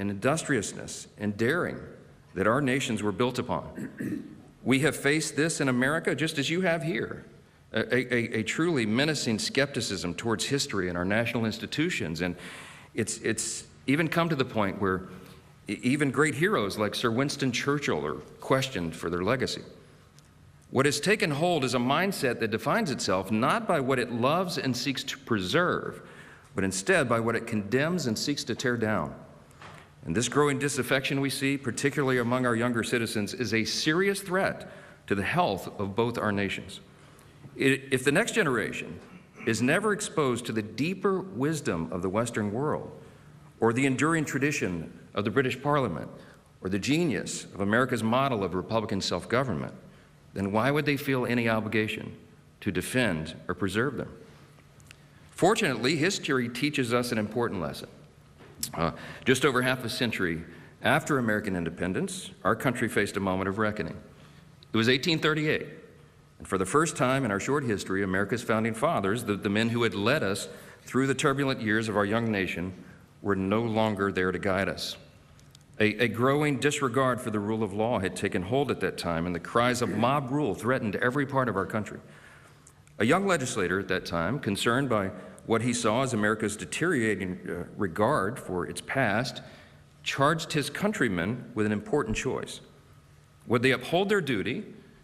and industriousness and daring that our nations were built upon. We have faced this in America just as you have here, a truly menacing skepticism towards history and our national institutions. And it's even come to the point where even great heroes like Sir Winston Churchill are questioned for their legacy. What has taken hold is a mindset that defines itself not by what it loves and seeks to preserve, but instead by what it condemns and seeks to tear down. And this growing disaffection we see, particularly among our younger citizens, is a serious threat to the health of both our nations. If the next generation is never exposed to the deeper wisdom of the Western world, or the enduring tradition of the British Parliament, or the genius of America's model of Republican self-government, then why would they feel any obligation to defend or preserve them? Fortunately, history teaches us an important lesson. Just over half a century after American independence, our country faced a moment of reckoning. It was 1838, and for the first time in our short history, America's founding fathers, the men who had led us through the turbulent years of our young nation, were no longer there to guide us. A growing disregard for the rule of law had taken hold at that time, and the cries of mob rule threatened every part of our country. A young legislator at that time, concerned by what he saw as America's deteriorating regard for its past, charged his countrymen with an important choice. Would they uphold their duty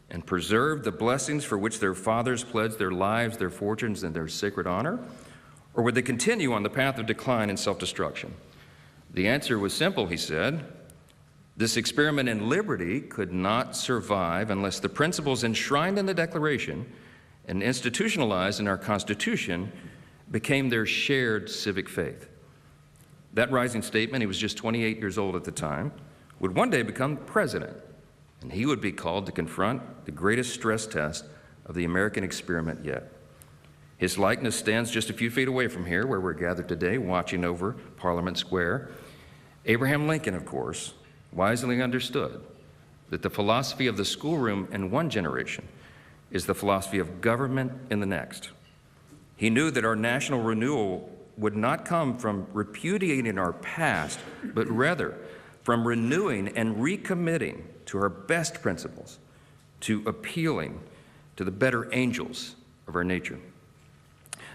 and preserve the blessings for which their fathers pledged their lives, their fortunes, and their sacred honor? Or would they continue on the path of decline and self-destruction? The answer was simple, he said. This experiment in liberty could not survive unless the principles enshrined in the Declaration and institutionalized in our Constitution became their shared civic faith. That rising statement, he was just 28 years old at the time, would one day become president, and he would be called to confront the greatest stress test of the American experiment yet. His likeness stands just a few feet away from here, where we're gathered today, watching over Parliament Square. Abraham Lincoln, of course, wisely understood that the philosophy of the schoolroom in one generation is the philosophy of government in the next. He knew that our national renewal would not come from repudiating our past, but rather from renewing and recommitting to our best principles, to appealing to the better angels of our nature.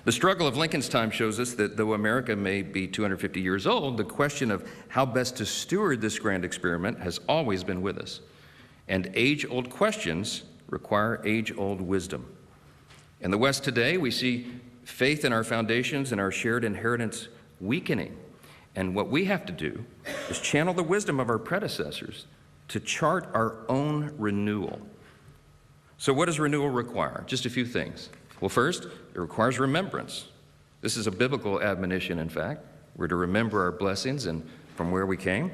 The struggle of Lincoln's time shows us that though America may be 250 years old, the question of how best to steward this grand experiment has always been with us. And age-old questions require age-old wisdom. In the West today, we see faith in our foundations and our shared inheritance weakening. And what we have to do is channel the wisdom of our predecessors to chart our own renewal. So what does renewal require? Just a few things. Well, first, it requires remembrance. This is a biblical admonition, in fact. We're to remember our blessings and from where we came.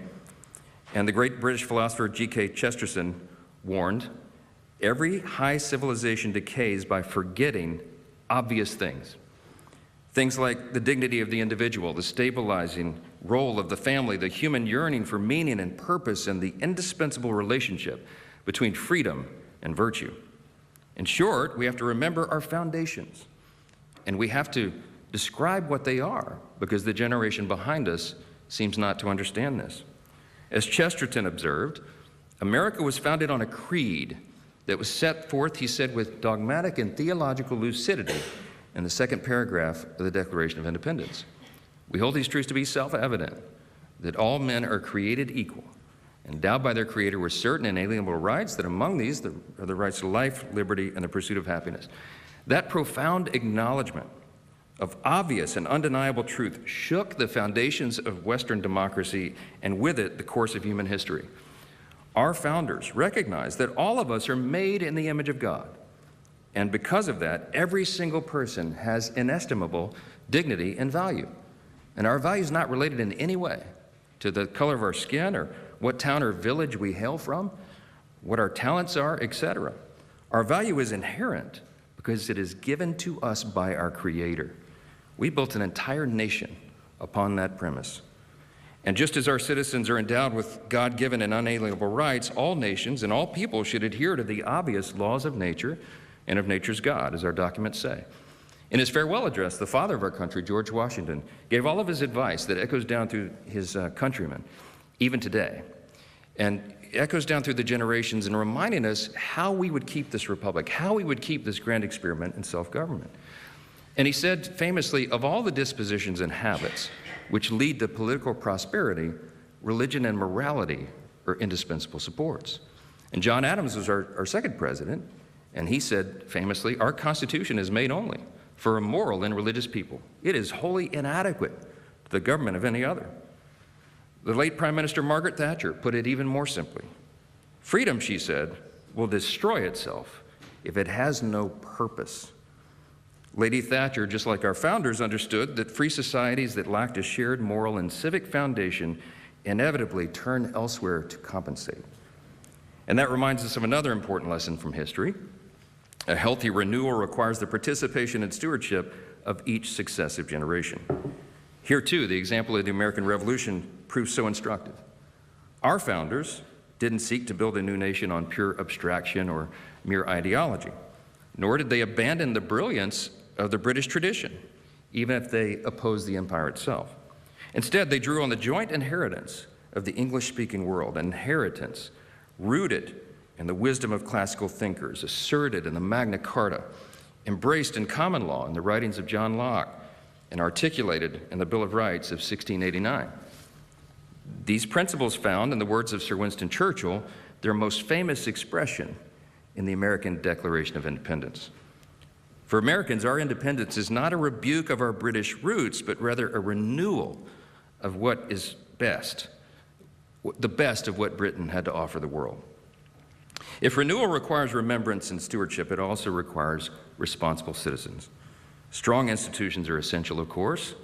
And the great British philosopher G.K. Chesterton warned, every high civilization decays by forgetting obvious things. Things like the dignity of the individual, the stabilizing role of the family, the human yearning for meaning and purpose, and the indispensable relationship between freedom and virtue. In short, we have to remember our foundations, and we have to describe what they are, because the generation behind us seems not to understand this. As Chesterton observed, America was founded on a creed that was set forth, he said, with dogmatic and theological lucidity in the second paragraph of the Declaration of Independence. We hold these truths to be self-evident, that all men are created equal, endowed by their Creator with certain inalienable rights, that among these are the rights to life, liberty, and the pursuit of happiness. That profound acknowledgement of obvious and undeniable truth shook the foundations of Western democracy, and with it, the course of human history. Our founders recognized that all of us are made in the image of God, and because of that, every single person has inestimable dignity and value. And our value is not related in any way to the color of our skin or what town or village we hail from, what our talents are, etc. Our value is inherent because it is given to us by our Creator. We built an entire nation upon that premise. And just as our citizens are endowed with God-given and unalienable rights, all nations and all people should adhere to the obvious laws of nature and of nature's God, as our documents say. In his farewell address, the father of our country, George Washington, gave all of his advice that echoes down through his countrymen. even today, and echoes down through the generations and reminding us how we would keep this republic, how we would keep this grand experiment in self-government. And he said famously, of all the dispositions and habits which lead to political prosperity, religion and morality are indispensable supports. And John Adams was our second president, and he said famously, our Constitution is made only for a moral and religious people. It is wholly inadequate to the government of any other. The late Prime Minister Margaret Thatcher put it even more simply. Freedom, she said, will destroy itself if it has no purpose. Lady Thatcher, just like our founders, understood that free societies that lacked a shared moral and civic foundation inevitably turn elsewhere to compensate. And that reminds us of another important lesson from history. A healthy renewal requires the participation and stewardship of each successive generation. Here, too, the example of the American Revolution proves so instructive. Our founders didn't seek to build a new nation on pure abstraction or mere ideology, nor did they abandon the brilliance of the British tradition, even if they opposed the empire itself. Instead, they drew on the joint inheritance of the English-speaking world, an inheritance rooted in the wisdom of classical thinkers, asserted in the Magna Carta, embraced in common law in the writings of John Locke, and articulated in the Bill of Rights of 1689. These principles found, in the words of Sir Winston Churchill, their most famous expression in the American Declaration of Independence. For Americans, our independence is not a rebuke of our British roots, but rather a renewal of what is best, the best of what Britain had to offer the world. If renewal requires remembrance and stewardship, it also requires responsible citizens. Strong institutions are essential, of course,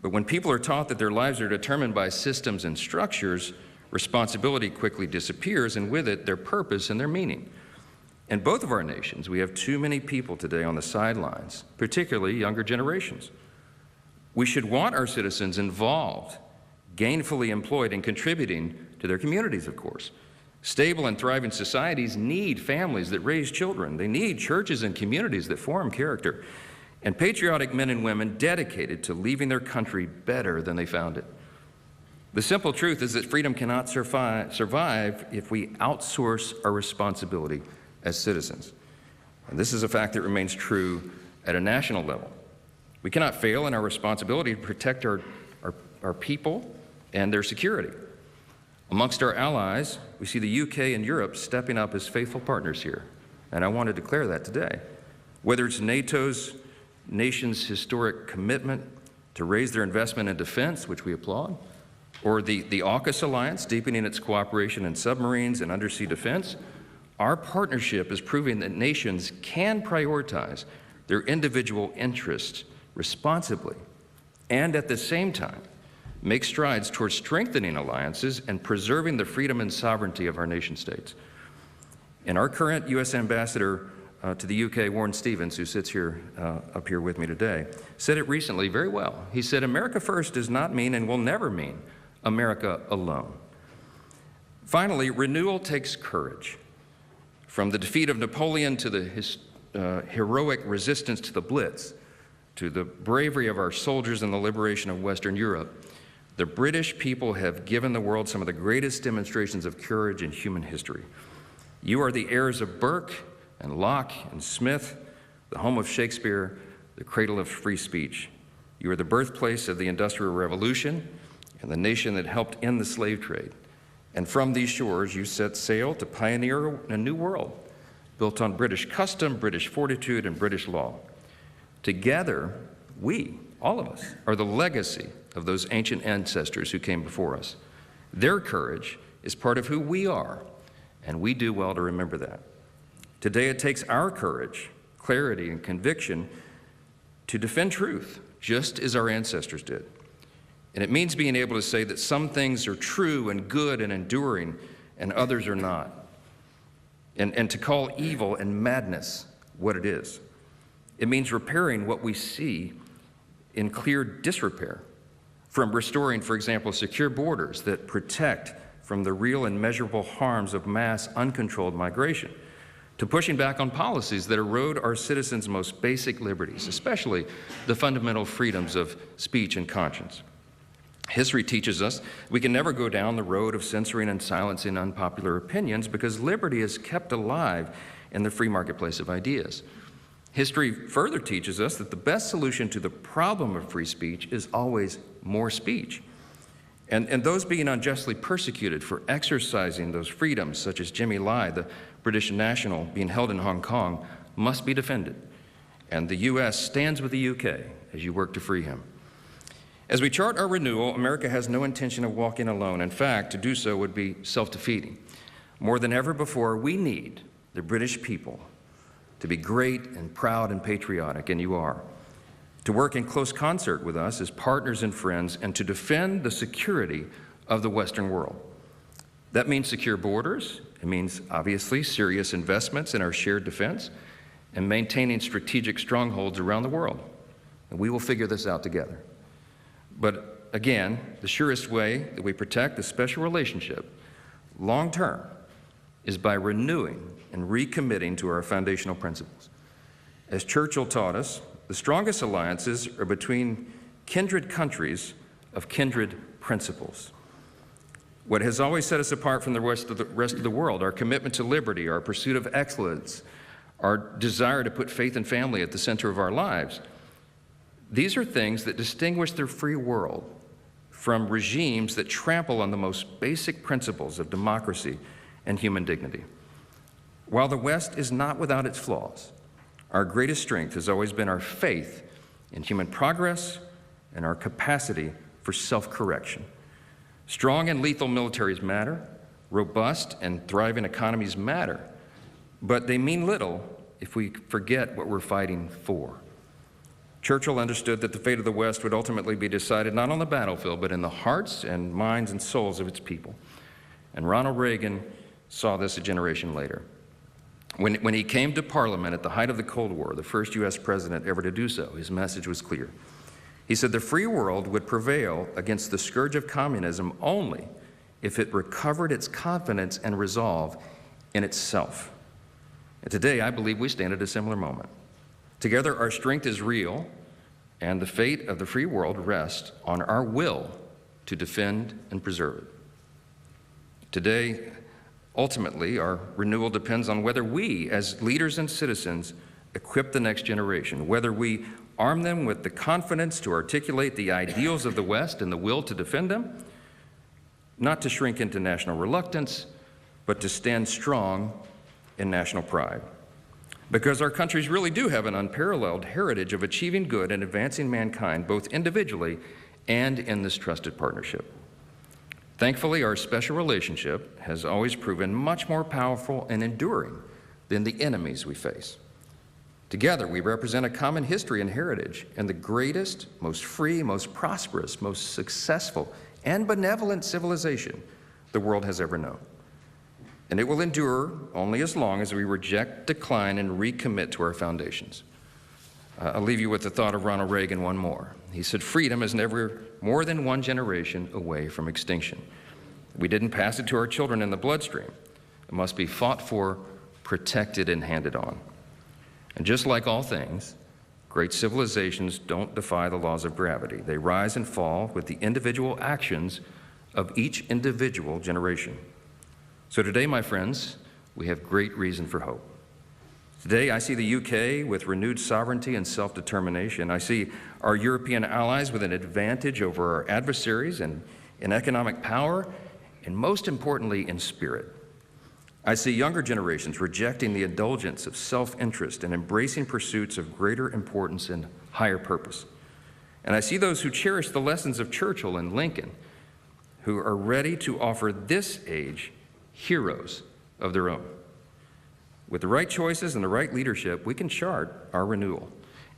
but when people are taught that their lives are determined by systems and structures, responsibility quickly disappears, and with it, their purpose and their meaning. In both of our nations, we have too many people today on the sidelines, particularly younger generations. We should want our citizens involved, gainfully employed, and contributing to their communities, of course. Stable and thriving societies need families that raise children. They need churches and communities that form character, and patriotic men and women dedicated to leaving their country better than they found it. The simple truth is that freedom cannot survive if we outsource our responsibility as citizens. And this is a fact that remains true at a national level. We cannot fail in our responsibility to protect our people and their security. Amongst our allies, we see the UK and Europe stepping up as faithful partners here, and I want to declare that today. Whether it's NATO's nation's historic commitment to raise their investment in defense, which we applaud, or the AUKUS alliance deepening its cooperation in submarines and undersea defense, our partnership is proving that nations can prioritize their individual interests responsibly and at the same time make strides towards strengthening alliances and preserving the freedom and sovereignty of our nation states. And our current U.S. ambassador to the UK, Warren Stevens, who sits here up here with me today, said it recently very well. He said, "America first does not mean and will never mean America alone." Finally, renewal takes courage. From the defeat of Napoleon to the heroic resistance to the Blitz, to the bravery of our soldiers in the liberation of Western Europe, the British people have given the world some of the greatest demonstrations of courage in human history. You are the heirs of Burke and Locke and Smith, the home of Shakespeare, the cradle of free speech. You are the birthplace of the Industrial Revolution and the nation that helped end the slave trade. And from these shores, you set sail to pioneer a new world built on British custom, British fortitude, and British law. Together, we, all of us, are the legacy of those ancient ancestors who came before us. Their courage is part of who we are, and we do well to remember that. Today, it takes our courage, clarity, and conviction to defend truth, just as our ancestors did. And it means being able to say that some things are true and good and enduring, and others are not. And to call evil and madness what it is. It means repairing what we see in clear disrepair, from restoring, for example, secure borders that protect from the real and measurable harms of mass uncontrolled migration, to pushing back on policies that erode our citizens' most basic liberties, especially the fundamental freedoms of speech and conscience. History teaches us we can never go down the road of censoring and silencing unpopular opinions because liberty is kept alive in the free marketplace of ideas. History further teaches us that the best solution to the problem of free speech is always more speech. And those being unjustly persecuted for exercising those freedoms, such as Jimmy Lai, the British national being held in Hong Kong, must be defended. And the U.S. stands with the U.K. as you work to free him. As we chart our renewal, America has no intention of walking alone. In fact, to do so would be self-defeating. More than ever before, we need the British people to be great and proud and patriotic, and you are. To work in close concert with us as partners and friends, and to defend the security of the Western world. That means secure borders. It means, obviously, serious investments in our shared defense and maintaining strategic strongholds around the world. And we will figure this out together. But again, the surest way that we protect the special relationship long-term is by renewing and recommitting to our foundational principles. As Churchill taught us, the strongest alliances are between kindred countries of kindred principles. What has always set us apart from the rest of the world, our commitment to liberty, our pursuit of excellence, our desire to put faith and family at the center of our lives, these are things that distinguish the free world from regimes that trample on the most basic principles of democracy and human dignity. While the West is not without its flaws, our greatest strength has always been our faith in human progress and our capacity for self-correction. Strong and lethal militaries matter, robust and thriving economies matter, but they mean little if we forget what we're fighting for. Churchill understood that the fate of the West would ultimately be decided not on the battlefield, but in the hearts and minds and souls of its people. And Ronald Reagan saw this a generation later. When he came to Parliament at the height of the Cold War, the first U.S. president ever to do so, his message was clear. He said the free world would prevail against the scourge of communism only if it recovered its confidence and resolve in itself. And today, I believe we stand at a similar moment. Together, our strength is real, and the fate of the free world rests on our will to defend and preserve it. Today, ultimately, our renewal depends on whether we, as leaders and citizens, equip the next generation, whether we arm them with the confidence to articulate the ideals of the West and the will to defend them, not to shrink into national reluctance, but to stand strong in national pride. Because our countries really do have an unparalleled heritage of achieving good and advancing mankind, both individually and in this trusted partnership. Thankfully, our special relationship has always proven much more powerful and enduring than the enemies we face. Together, we represent a common history and heritage, and the greatest, most free, most prosperous, most successful, and benevolent civilization the world has ever known. And it will endure only as long as we reject, decline, and recommit to our foundations. I'll leave you with the thought of Ronald Reagan one more. He said, freedom is never more than one generation away from extinction. We didn't pass it to our children in the bloodstream. It must be fought for, protected, and handed on. And just like all things, great civilizations don't defy the laws of gravity. They rise and fall with the individual actions of each individual generation. So today, my friends, we have great reason for hope. Today, I see the UK with renewed sovereignty and self-determination. I see our European allies with an advantage over our adversaries in economic power, and most importantly, in spirit. I see younger generations rejecting the indulgence of self-interest and embracing pursuits of greater importance and higher purpose. And I see those who cherish the lessons of Churchill and Lincoln, who are ready to offer this age heroes of their own. With the right choices and the right leadership, we can chart our renewal,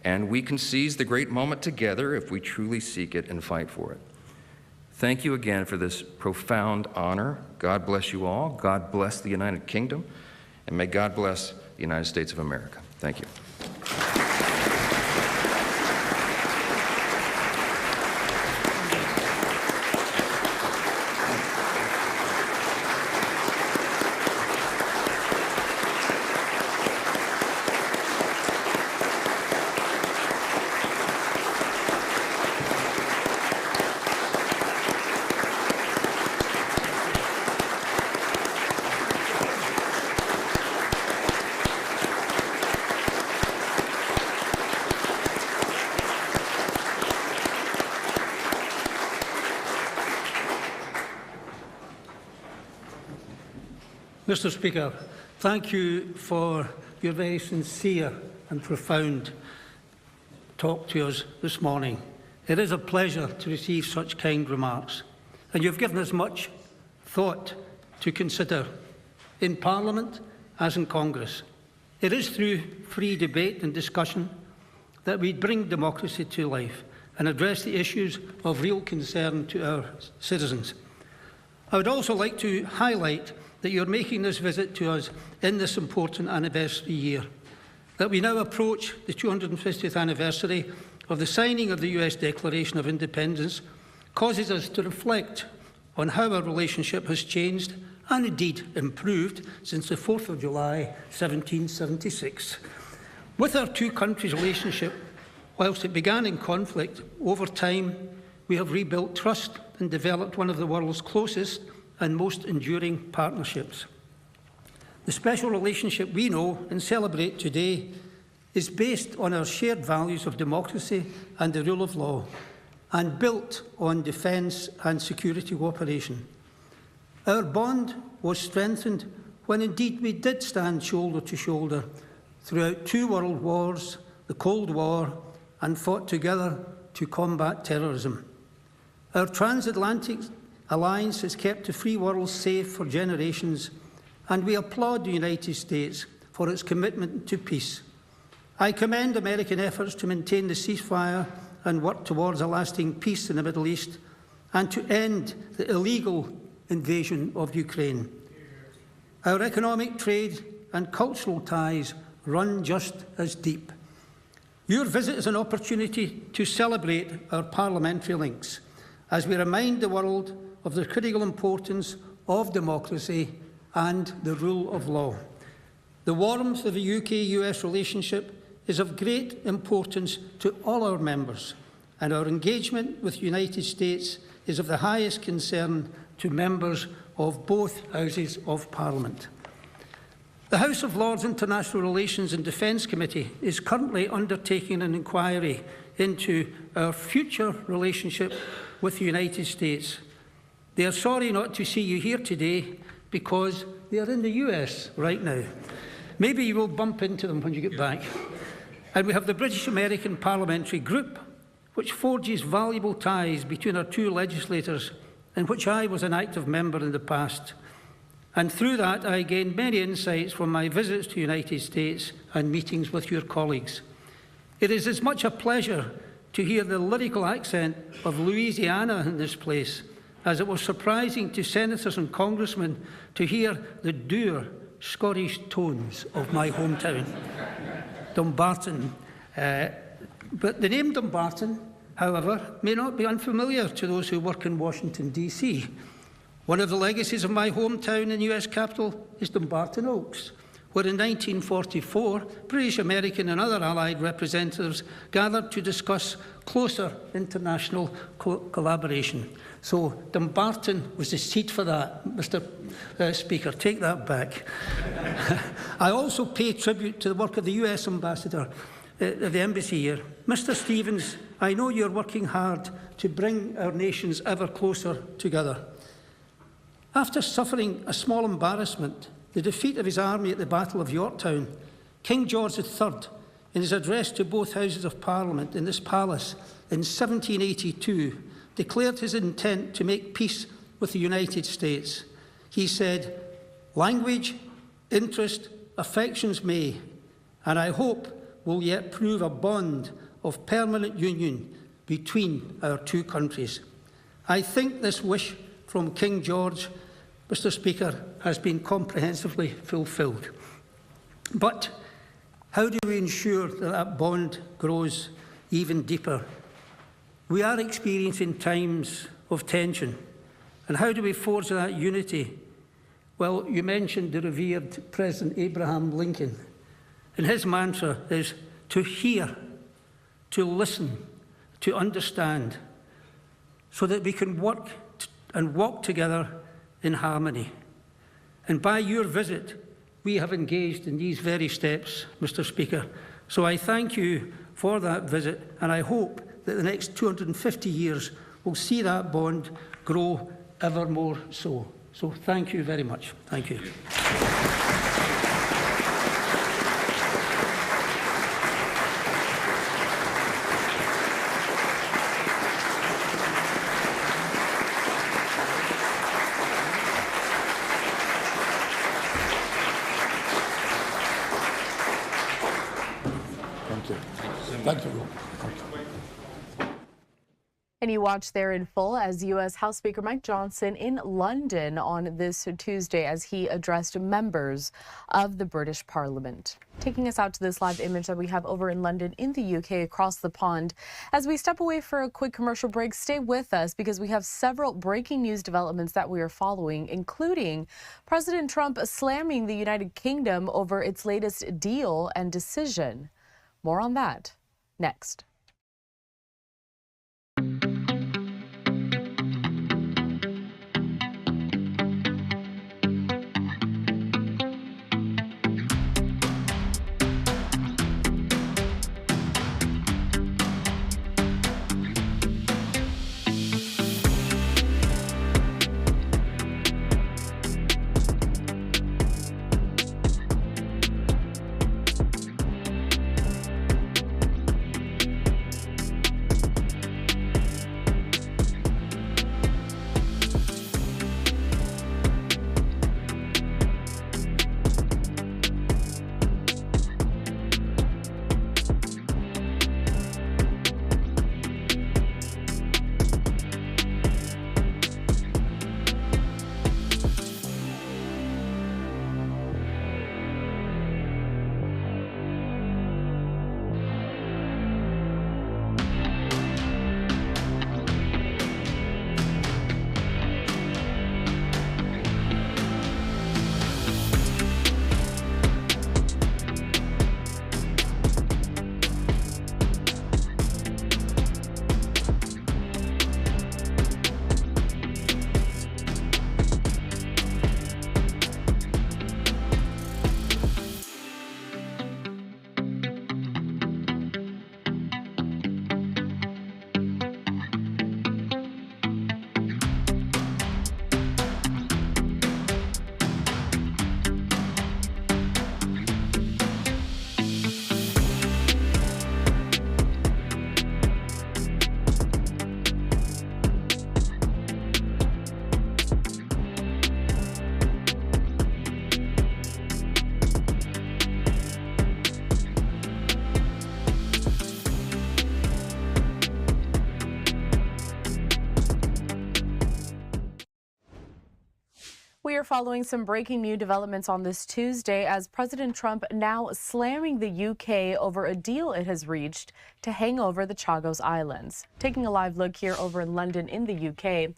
and we can seize the great moment together if we truly seek it and fight for it. Thank you again for this profound honor. God bless you all. God bless the United Kingdom, and may God bless the United States of America. Thank you. Mr. Speaker, thank you for your very sincere and profound talk to us this morning. It is a pleasure to receive such kind remarks, and you've given us much thought to consider in Parliament as in Congress. It is through free debate and discussion that we bring democracy to life and address the issues of real concern to our citizens. I would also like to highlight that you're making this visit to us in this important anniversary year, that we now approach the 250th anniversary of the signing of the US Declaration of Independence, causes us to reflect on how our relationship has changed and indeed improved since the 4th of July 1776. With our two countries' relationship, whilst it began in conflict, over time we have rebuilt trust and developed one of the world's closest and most enduring partnerships. The special relationship we know and celebrate today is based on our shared values of democracy and the rule of law, and built on defence and security cooperation. Our bond was strengthened when indeed we did stand shoulder to shoulder throughout two world wars, the Cold War, and fought together to combat terrorism. Our transatlantic alliance has kept the free world safe for generations, and we applaud the United States for its commitment to peace. I commend American efforts to maintain the ceasefire and work towards a lasting peace in the Middle East and to end the illegal invasion of Ukraine. Our economic, trade and cultural ties run just as deep. Your visit is an opportunity to celebrate our parliamentary links as we remind the world of the critical importance of democracy and the rule of law. The warmth of the UK-US relationship is of great importance to all our members, and our engagement with the United States is of the highest concern to members of both Houses of Parliament. The House of Lords International Relations and Defence Committee is currently undertaking an inquiry into our future relationship with the United States. They are sorry not to see you here today because they are in the US right now. Maybe you will bump into them when you get back. And we have the British-American Parliamentary Group, which forges valuable ties between our two legislators, in which I was an active member in the past. And through that, I gained many insights from my visits to the United States and meetings with your colleagues. It is as much a pleasure to hear the lyrical accent of Louisiana in this place as it was surprising to senators and congressmen to hear the dour Scottish tones of my hometown, Dumbarton. But the name Dumbarton, however, may not be unfamiliar to those who work in Washington, D.C. One of the legacies of my hometown in the US capital is Dumbarton Oaks, where in 1944, British, American and other Allied representatives gathered to discuss closer international collaboration. So Dumbarton was the seat for that, Mr. Speaker. Take that back. I also pay tribute to the work of the US Ambassador at the Embassy here. Mr. Stevens, I know you're working hard to bring our nations ever closer together. After suffering a small embarrassment, the defeat of his army at the Battle of Yorktown, King George III, in his address to both Houses of Parliament in this palace in 1782, declared his intent to make peace with the United States. He said, "Language, interest, affections may, and I hope will yet prove a bond of permanent union between our two countries." I think this wish from King George, Mr. Speaker, has been comprehensively fulfilled. But how do we ensure that that bond grows even deeper? We are experiencing times of tension. And how do we forge that unity? Well, you mentioned the revered President Abraham Lincoln. And his mantra is to hear, to listen, to understand, so that we can work and walk together in harmony. And by your visit, we have engaged in these very steps, Mr. Speaker. So I thank you for that visit, and I hope that the next 250 years will see that bond grow ever more so. So thank you very much. Thank you. Thank you. And you watch there in full as U.S. House Speaker Mike Johnson in London on this Tuesday as he addressed members of the British Parliament. Taking us out to this live image that we have over in London in the UK across the pond. As we step away for a quick commercial break, stay with us because we have several breaking news developments that we are following, including President Trump slamming the United Kingdom over its latest deal and decision. More on that next. We are following some breaking new developments on this Tuesday as President Trump now slamming the UK over a deal it has reached to hang over the Chagos Islands. Taking a live look here over in London in the UK.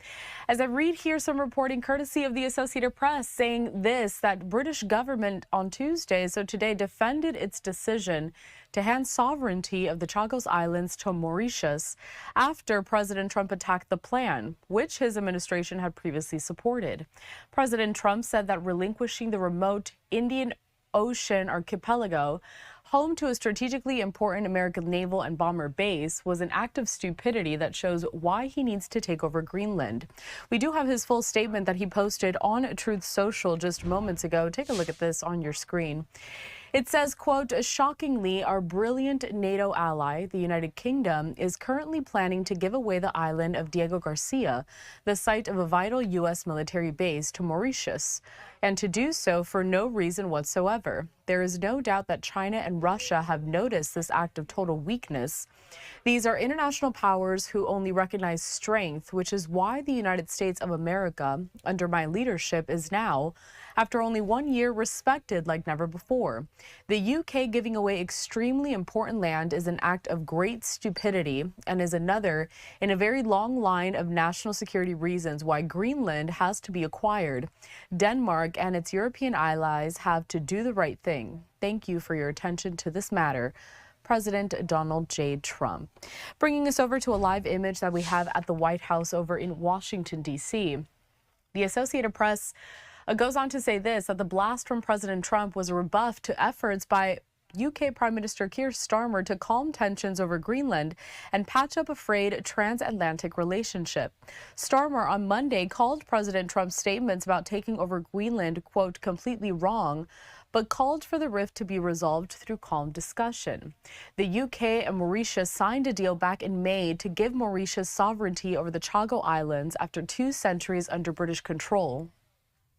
As I read here some reporting courtesy of the Associated Press saying this, that British government on Tuesday, so today, defended its decision to hand sovereignty of the Chagos Islands to Mauritius after President Trump attacked the plan, which his administration had previously supported. President Trump said that relinquishing the remote Indian Ocean archipelago, home to a strategically important American naval and bomber base, was an act of stupidity that shows why he needs to take over Greenland. We do have his full statement that he posted on Truth Social just moments ago. Take a look at this on your screen. It says, quote, shockingly, our brilliant NATO ally, the United Kingdom, is currently planning to give away the island of Diego Garcia, the site of a vital U.S. military base, to Mauritius, and to do so for no reason whatsoever. There is no doubt that China and Russia have noticed this act of total weakness. These are international powers who only recognize strength, which is why the United States of America, under my leadership, is now, after only 1 year, respected like never before. The UK giving away extremely important land is an act of great stupidity and is another in a very long line of national security reasons why Greenland has to be acquired. Denmark and its European allies have to do the right thing. Thank you for your attention to this matter. President Donald J. Trump. Bringing us over to a live image that we have at the White House over in Washington, D.C. The Associated Press goes on to say this, that the blast from President Trump was a rebuff to efforts by UK Prime Minister Keir Starmer to calm tensions over Greenland and patch up a frayed transatlantic relationship. Starmer on Monday called President Trump's statements about taking over Greenland, quote, completely wrong, but called for the rift to be resolved through calm discussion. The UK and Mauritius signed a deal back in May to give Mauritius sovereignty over the Chagos Islands after 2 centuries under British control,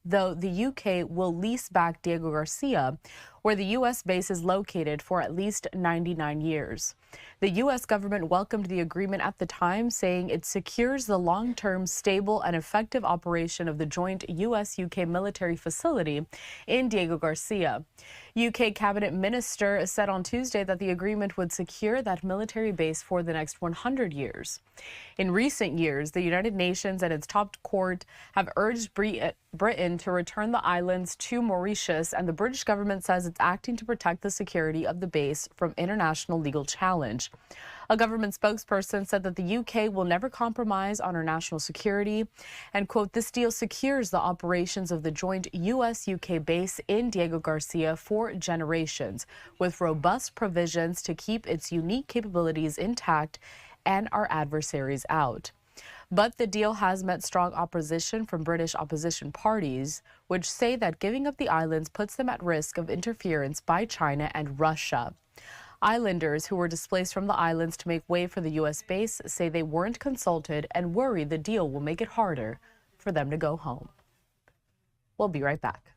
though the UK will lease back Diego Garcia, where the U.S. base is located, for at least 99 years. The U.S. government welcomed the agreement at the time, saying it secures the long-term, stable, and effective operation of the joint U.S.-UK military facility in Diego Garcia. UK cabinet minister said on Tuesday that the agreement would secure that military base for the next 100 years. In recent years, the United Nations and its top court have urged Britain to return the islands to Mauritius, and the British government says it's acting to protect the security of the base from international legal challenge. A government spokesperson said that the UK will never compromise on our national security and, quote, this deal secures the operations of the joint U.S.-UK base in Diego Garcia for generations, with robust provisions to keep its unique capabilities intact and our adversaries out. But the deal has met strong opposition from British opposition parties, which say that giving up the islands puts them at risk of interference by China and Russia. Islanders who were displaced from the islands to make way for the U.S. base say they weren't consulted and worry the deal will make it harder for them to go home. We'll be right back.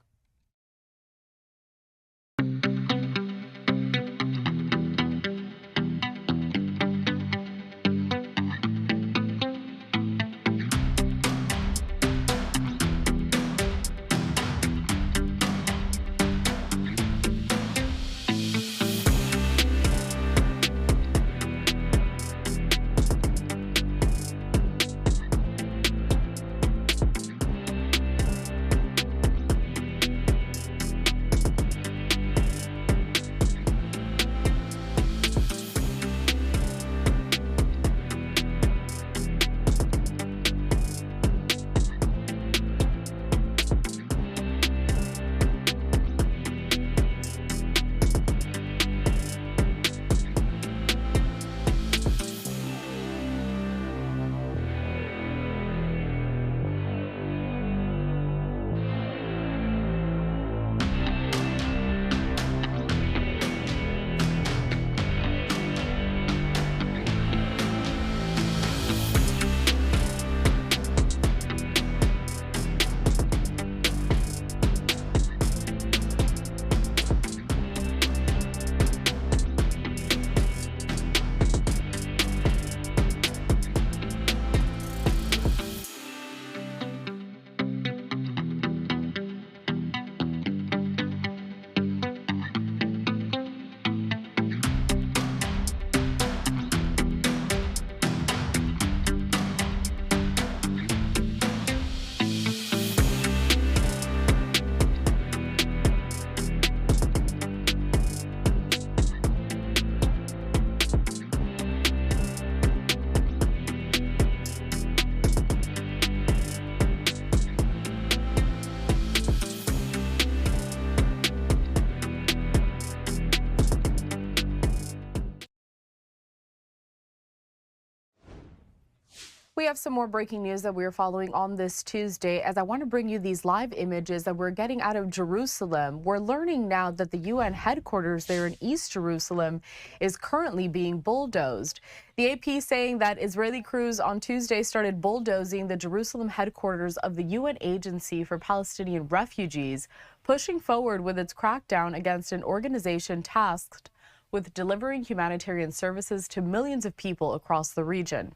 We have some more breaking news that we're following on this Tuesday, as I want to bring you these live images that we're getting out of Jerusalem. We're learning now that the UN headquarters there in East Jerusalem is currently being bulldozed. The AP saying that Israeli crews on Tuesday started bulldozing the Jerusalem headquarters of the UN Agency for Palestinian Refugees, pushing forward with its crackdown against an organization tasked with delivering humanitarian services to millions of people across the region.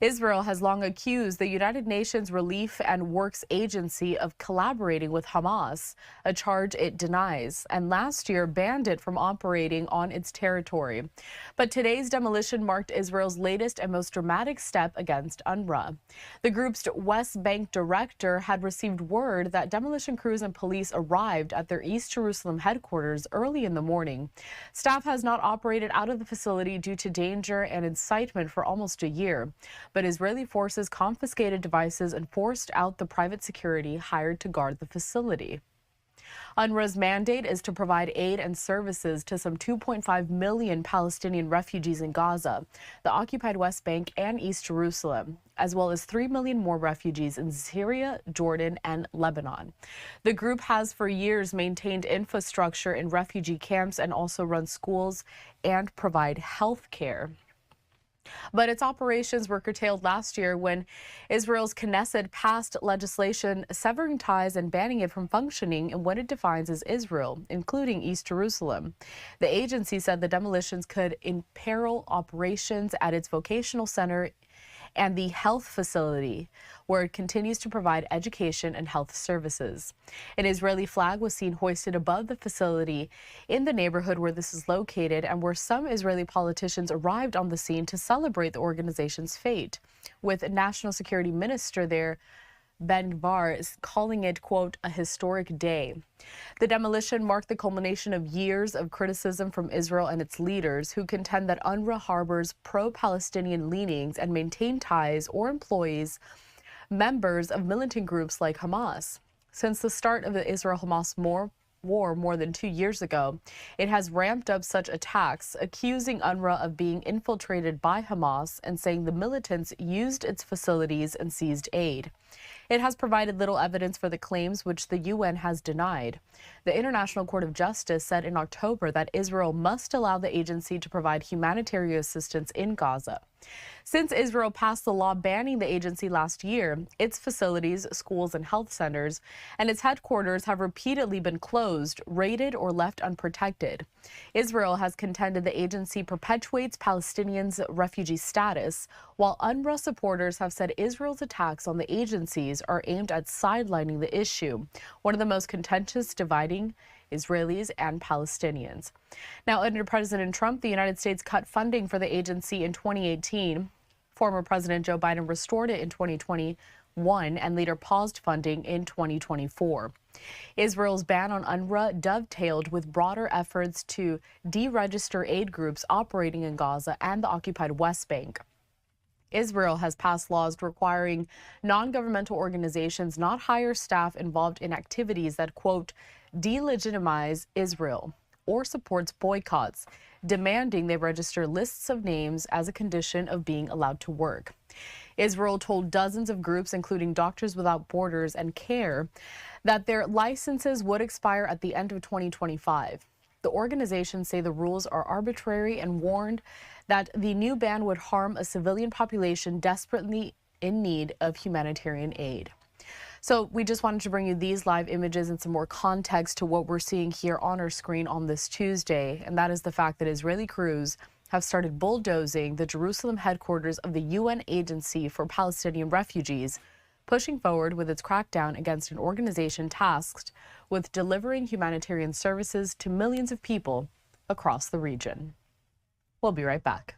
Israel has long accused the United Nations Relief and Works Agency of collaborating with Hamas, a charge it denies, and last year banned it from operating on its territory. But today's demolition marked Israel's latest and most dramatic step against UNRWA. The group's West Bank director had received word that demolition crews and police arrived at their East Jerusalem headquarters early in the morning. Staff has not operated out of the facility due to danger and incitement for almost a year, but Israeli forces confiscated devices and forced out the private security hired to guard the facility. UNRWA's mandate is to provide aid and services to some 2.5 million Palestinian refugees in Gaza, the occupied West Bank, and East Jerusalem, as well as 3 million more refugees in Syria, Jordan, and Lebanon. The group has for years maintained infrastructure in refugee camps and also run schools and provide health care. But its operations were curtailed last year when Israel's Knesset passed legislation severing ties and banning it from functioning in what it defines as Israel, including East Jerusalem. The agency said the demolitions could imperil operations at its vocational center and the health facility, where it continues to provide education and health services. An Israeli flag was seen hoisted above the facility in the neighborhood where this is located and where some Israeli politicians arrived on the scene to celebrate the organization's fate, with National Security Minister there, Ben-Gvir, is calling it, quote, a historic day. The demolition marked the culmination of years of criticism from Israel and its leaders, who contend that UNRWA harbors pro-Palestinian leanings and maintain ties or employs members of militant groups like Hamas. Since the start of the Israel-Hamas war more than 2 years ago, it has ramped up such attacks, accusing UNRWA of being infiltrated by Hamas and saying the militants used its facilities and seized aid. It has provided little evidence for the claims, which the UN has denied. The International Court of Justice said in October that Israel must allow the agency to provide humanitarian assistance in Gaza. Since Israel passed the law banning the agency last year, its facilities, schools, and health centers, and its headquarters have repeatedly been closed, raided, or left unprotected. Israel has contended the agency perpetuates Palestinians' refugee status, while UNRWA supporters have said Israel's attacks on the agencies are aimed at sidelining the issue, one of the most contentious dividing Israelis and Palestinians. Now, under President Trump, the United States cut funding for the agency in 2018. Former President Joe Biden restored it in 2021 and later paused funding in 2024. Israel's ban on UNRWA dovetailed with broader efforts to deregister aid groups operating in Gaza and the occupied West Bank. Israel has passed laws requiring non-governmental organizations not hire staff involved in activities that, quote, delegitimize Israel or supports boycotts, demanding they register lists of names as a condition of being allowed to work. Israel told dozens of groups, including Doctors Without Borders and CARE, that their licenses would expire at the end of 2025. The organizations say the rules are arbitrary and warned that the new ban would harm a civilian population desperately in need of humanitarian aid. So we just wanted to bring you these live images and some more context to what we're seeing here on our screen on this Tuesday, and that is the fact that Israeli crews have started bulldozing the Jerusalem headquarters of the UN Agency for Palestinian Refugees, pushing forward with its crackdown against an organization tasked with delivering humanitarian services to millions of people across the region. We'll be right back.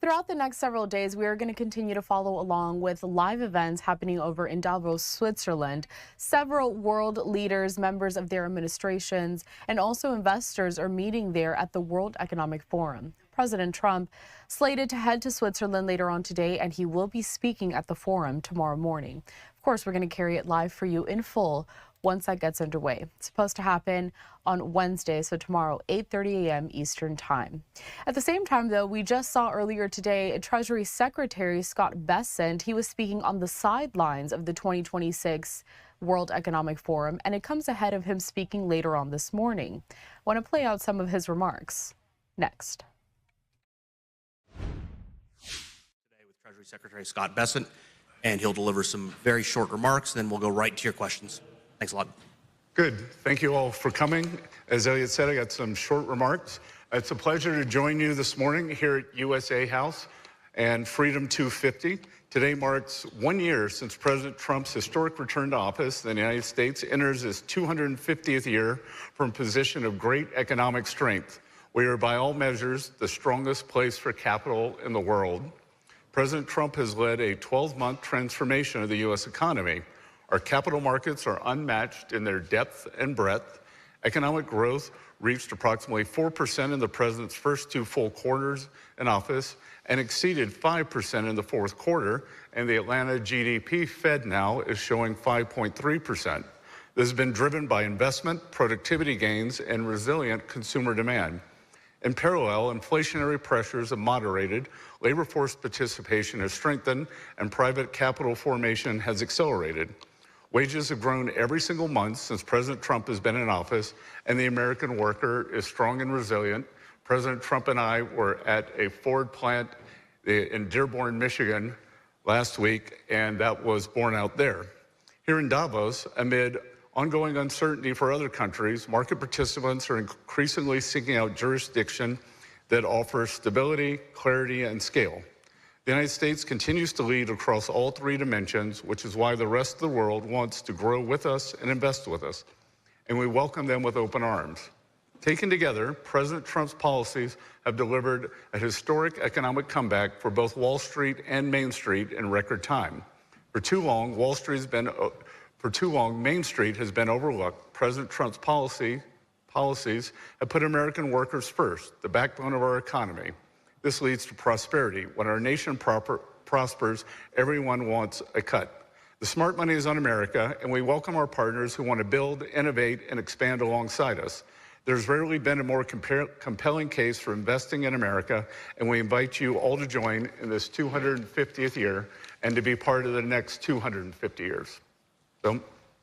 Throughout the next several days, we are going to continue to follow along with live events happening over in Davos, Switzerland. Several world leaders, members of their administrations, and also investors are meeting there at the World Economic Forum. President Trump slated to head to Switzerland later on today, and he will be speaking at the forum tomorrow morning. Of course, we're going to carry it live for you in full once that gets underway. It's supposed to happen on Wednesday, so tomorrow, 8:30 a.m. Eastern Time. At the same time, though, we just saw earlier today Treasury Secretary Scott Bessent. He was speaking on the sidelines of the 2026 World Economic Forum, and it comes ahead of him speaking later on this morning. I want to play out some of his remarks next. Today with Treasury Secretary Scott Bessent, and he'll deliver some very short remarks, then we'll go right to your questions. Thanks a lot. Good. Thank you all for coming. As Elliot said, I got some short remarks. It's a pleasure to join you this morning here at USA House and Freedom 250. Today marks 1 year since President Trump's historic return to office. The United States enters its 250th year from a position of great economic strength. We are, by all measures, the strongest place for capital in the world. President Trump has led a 12-month transformation of the U.S. economy. Our capital markets are unmatched in their depth and breadth. Economic growth reached approximately 4% in the president's first 2 full quarters in office and exceeded 5% in the fourth quarter, and the Atlanta GDP Fed now is showing 5.3%. This has been driven by investment, productivity gains, and resilient consumer demand. In parallel, inflationary pressures have moderated, labor force participation has strengthened, and private capital formation has accelerated. Wages have grown every single month since President Trump has been in office, and the American worker is strong and resilient. President Trump and I were at a Ford plant in Dearborn, Michigan last week, and that was borne out there. Here in Davos, amid ongoing uncertainty for other countries, market participants are increasingly seeking out jurisdiction that offers stability, clarity, and scale. The United States continues to lead across all 3 dimensions, which is why the rest of the world wants to grow with us and invest with us, and we welcome them with open arms. Taken together, President Trump's policies have delivered a historic economic comeback for both Wall Street and Main Street in record time. For too long, Main Street has been overlooked. President Trump's policies have put American workers first, the backbone of our economy. This leads to prosperity. When our nation prospers, everyone wants a cut. The smart money is on America, and we welcome our partners who want to build, innovate, and expand alongside us. There's rarely been a more compelling case for investing in America, and we invite you all to join in this 250th year and to be part of the next 250 years. So,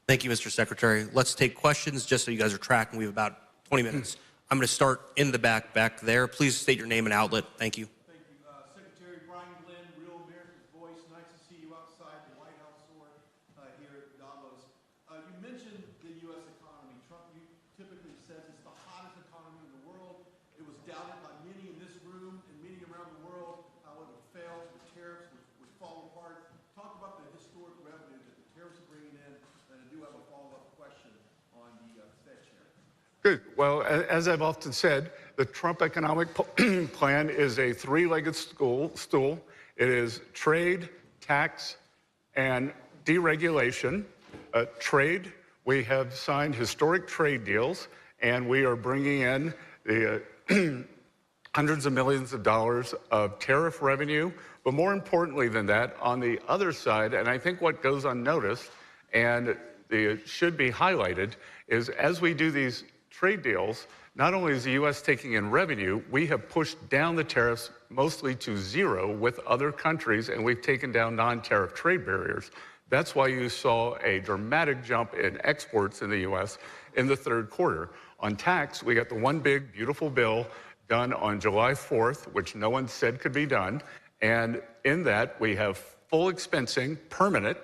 Thank you, Mr. Secretary. Let's take questions just so you guys are tracking. We have about 20 minutes. I'm going to start in the back there. Please state your name and outlet. Thank you. Thank you. Secretary Brian Glenn, Real America's Voice. Nice to see you outside the White House door here at Davos. You mentioned the U.S. economy. Trump typically says it's the hottest economy in the world. It was doubted by many in this room and many around the world how it would fail, the tariffs would fall apart. Talk about the historic revenue that the tariffs are bringing in, and I do have a follow-up question on the Fed chair. good. Well, as I've often said, the Trump economic plan is a 3-legged stool. It is trade, tax, and deregulation. Trade, we have signed historic trade deals, and we are bringing in the hundreds of millions of dollars of tariff revenue. But more importantly than that, on the other side, and I think what goes unnoticed and it should be highlighted, is as we do these trade deals, not only is the U.S. taking in revenue, we have pushed down the tariffs mostly to 0 with other countries, and we've taken down non-tariff trade barriers. That's why you saw a dramatic jump in exports in the U.S. in the third quarter. On tax, we got the one big, beautiful bill done on July 4th, which no one said could be done. And in that, we have full expensing, permanent,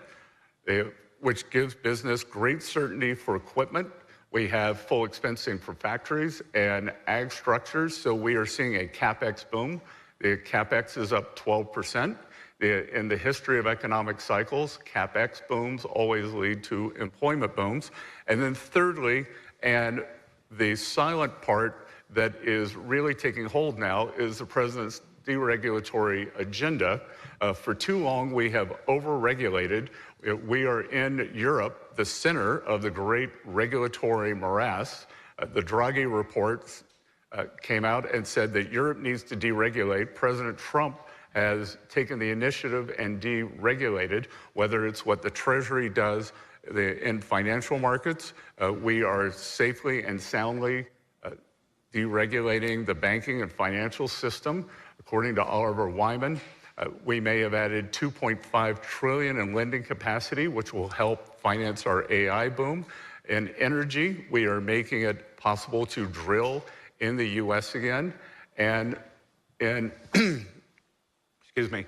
which gives business great certainty for equipment. We have full expensing for factories and ag structures, so we are seeing a CapEx boom. The CapEx is up 12%. In the history of economic cycles, CapEx booms always lead to employment booms. And then thirdly, and the silent part, that is really taking hold now is the president's deregulatory agenda. For too long, we have overregulated. We are in Europe, the center of the great regulatory morass. The Draghi report came out and said that Europe needs to deregulate. President Trump has taken the initiative and deregulated, whether it's what the Treasury does in financial markets. We are safely and soundly deregulating the banking and financial system. According to Oliver Wyman, we may have added $2.5 trillion in lending capacity, which will help finance our AI boom. In energy, we are making it possible to drill in the U.S. again. And in, excuse me,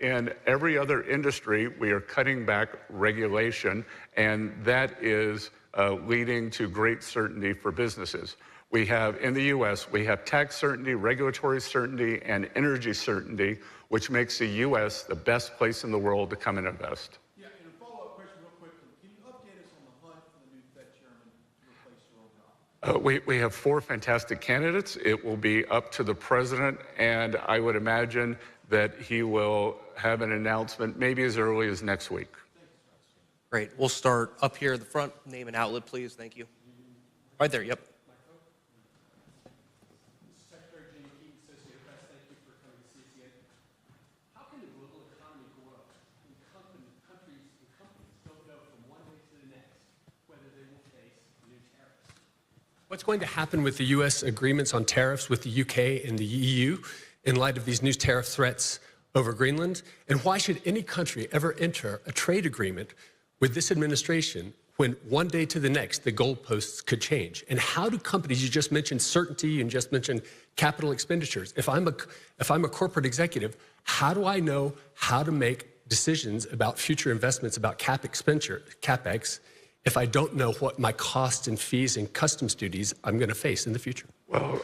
in every other industry, we are cutting back regulation, and that is leading to great certainty for businesses. We have, in the U.S., we have tax certainty, regulatory certainty, and energy certainty, which makes the U.S. the best place in the world to come and invest. Yeah, and a follow-up question real quickly. Can you update us on the hunt for the new Fed chairman to replace Jerome Powell? We have 4 fantastic candidates. It will be up to the president, and I would imagine that he will have an announcement maybe as early as next week. Great. We'll start up here at the front. Name and outlet, please. Thank you. Right there. Yep. What's going to happen with the U.S. agreements on tariffs with the UK and the EU in light of these new tariff threats over Greenland? And why should any country ever enter a trade agreement with this administration when one day to the next the goalposts could change? And how do companies, you just mentioned certainty and just mentioned capital expenditures. If I'm a corporate executive, how do I know how to make decisions about future investments, about CapEx, if I don't know what my costs and fees and customs duties I'm going to face in the future? Well,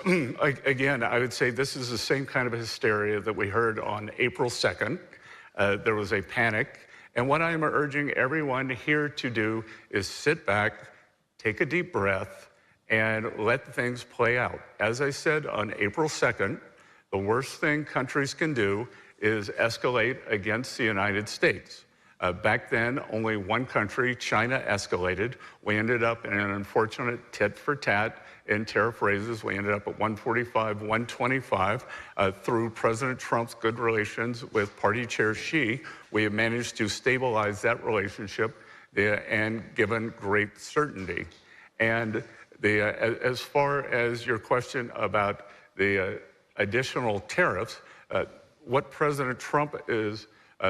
again, I would say this is the same kind of hysteria that we heard on April 2nd. There was a panic. And what I'm urging everyone here to do is sit back, take a deep breath, and let things play out. As I said on April 2nd, the worst thing countries can do is escalate against the United States. Back then, only one country, China, escalated. We ended up in an unfortunate tit for tat in tariff raises. We ended up at 145, 125. Through President Trump's good relations with Party Chair Xi, we have managed to stabilize that relationship and given great certainty. And as far as your question about the additional tariffs, what President Trump is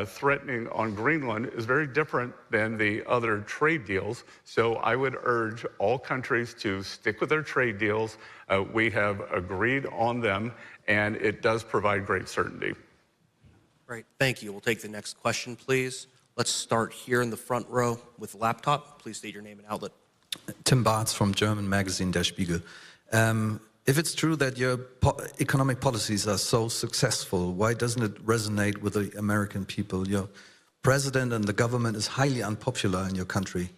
threatening on Greenland is very different than the other trade deals. So I would urge all countries to stick with their trade deals. We have agreed on them, and it does provide great certainty. Great. Thank you. We'll take the next question, please. Let's start here in the front row with the laptop. Please state your name and outlet. Tim Bartz from German magazine Der Spiegel. If it's true that your economic policies are so successful, why doesn't it resonate with the American people? Your president and the government is highly unpopular in your country.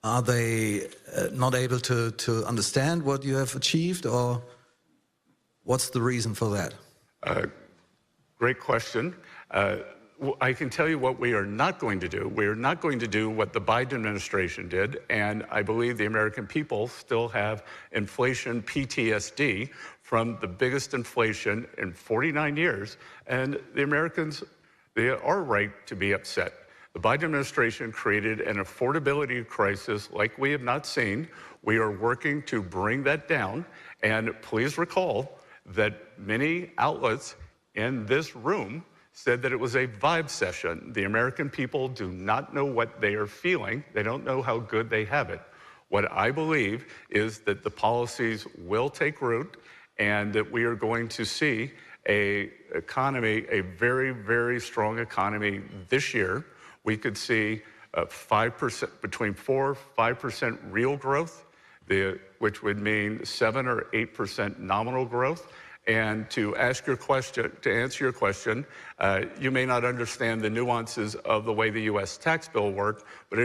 Are they not able to understand what you have achieved, or what's the reason for that? Great question. I can tell you what we are not going to do. We are not going to do what the Biden administration did, and I believe the American people still have inflation PTSD from the biggest inflation in 49 years, and the Americans, they are right to be upset. The Biden administration created an affordability crisis like we have not seen. We are working to bring that down, and please recall that many outlets in this room said that it was a vibe session. The American people do not know what they are feeling. They don't know how good they have it. What I believe is that the policies will take root and that we are going to see a very, very strong economy this year. We could see 5%, between 4-5% real growth, which would mean 7 or 8% nominal growth. And to answer your question, you may not understand the nuances of the way the U.S. tax bill worked, but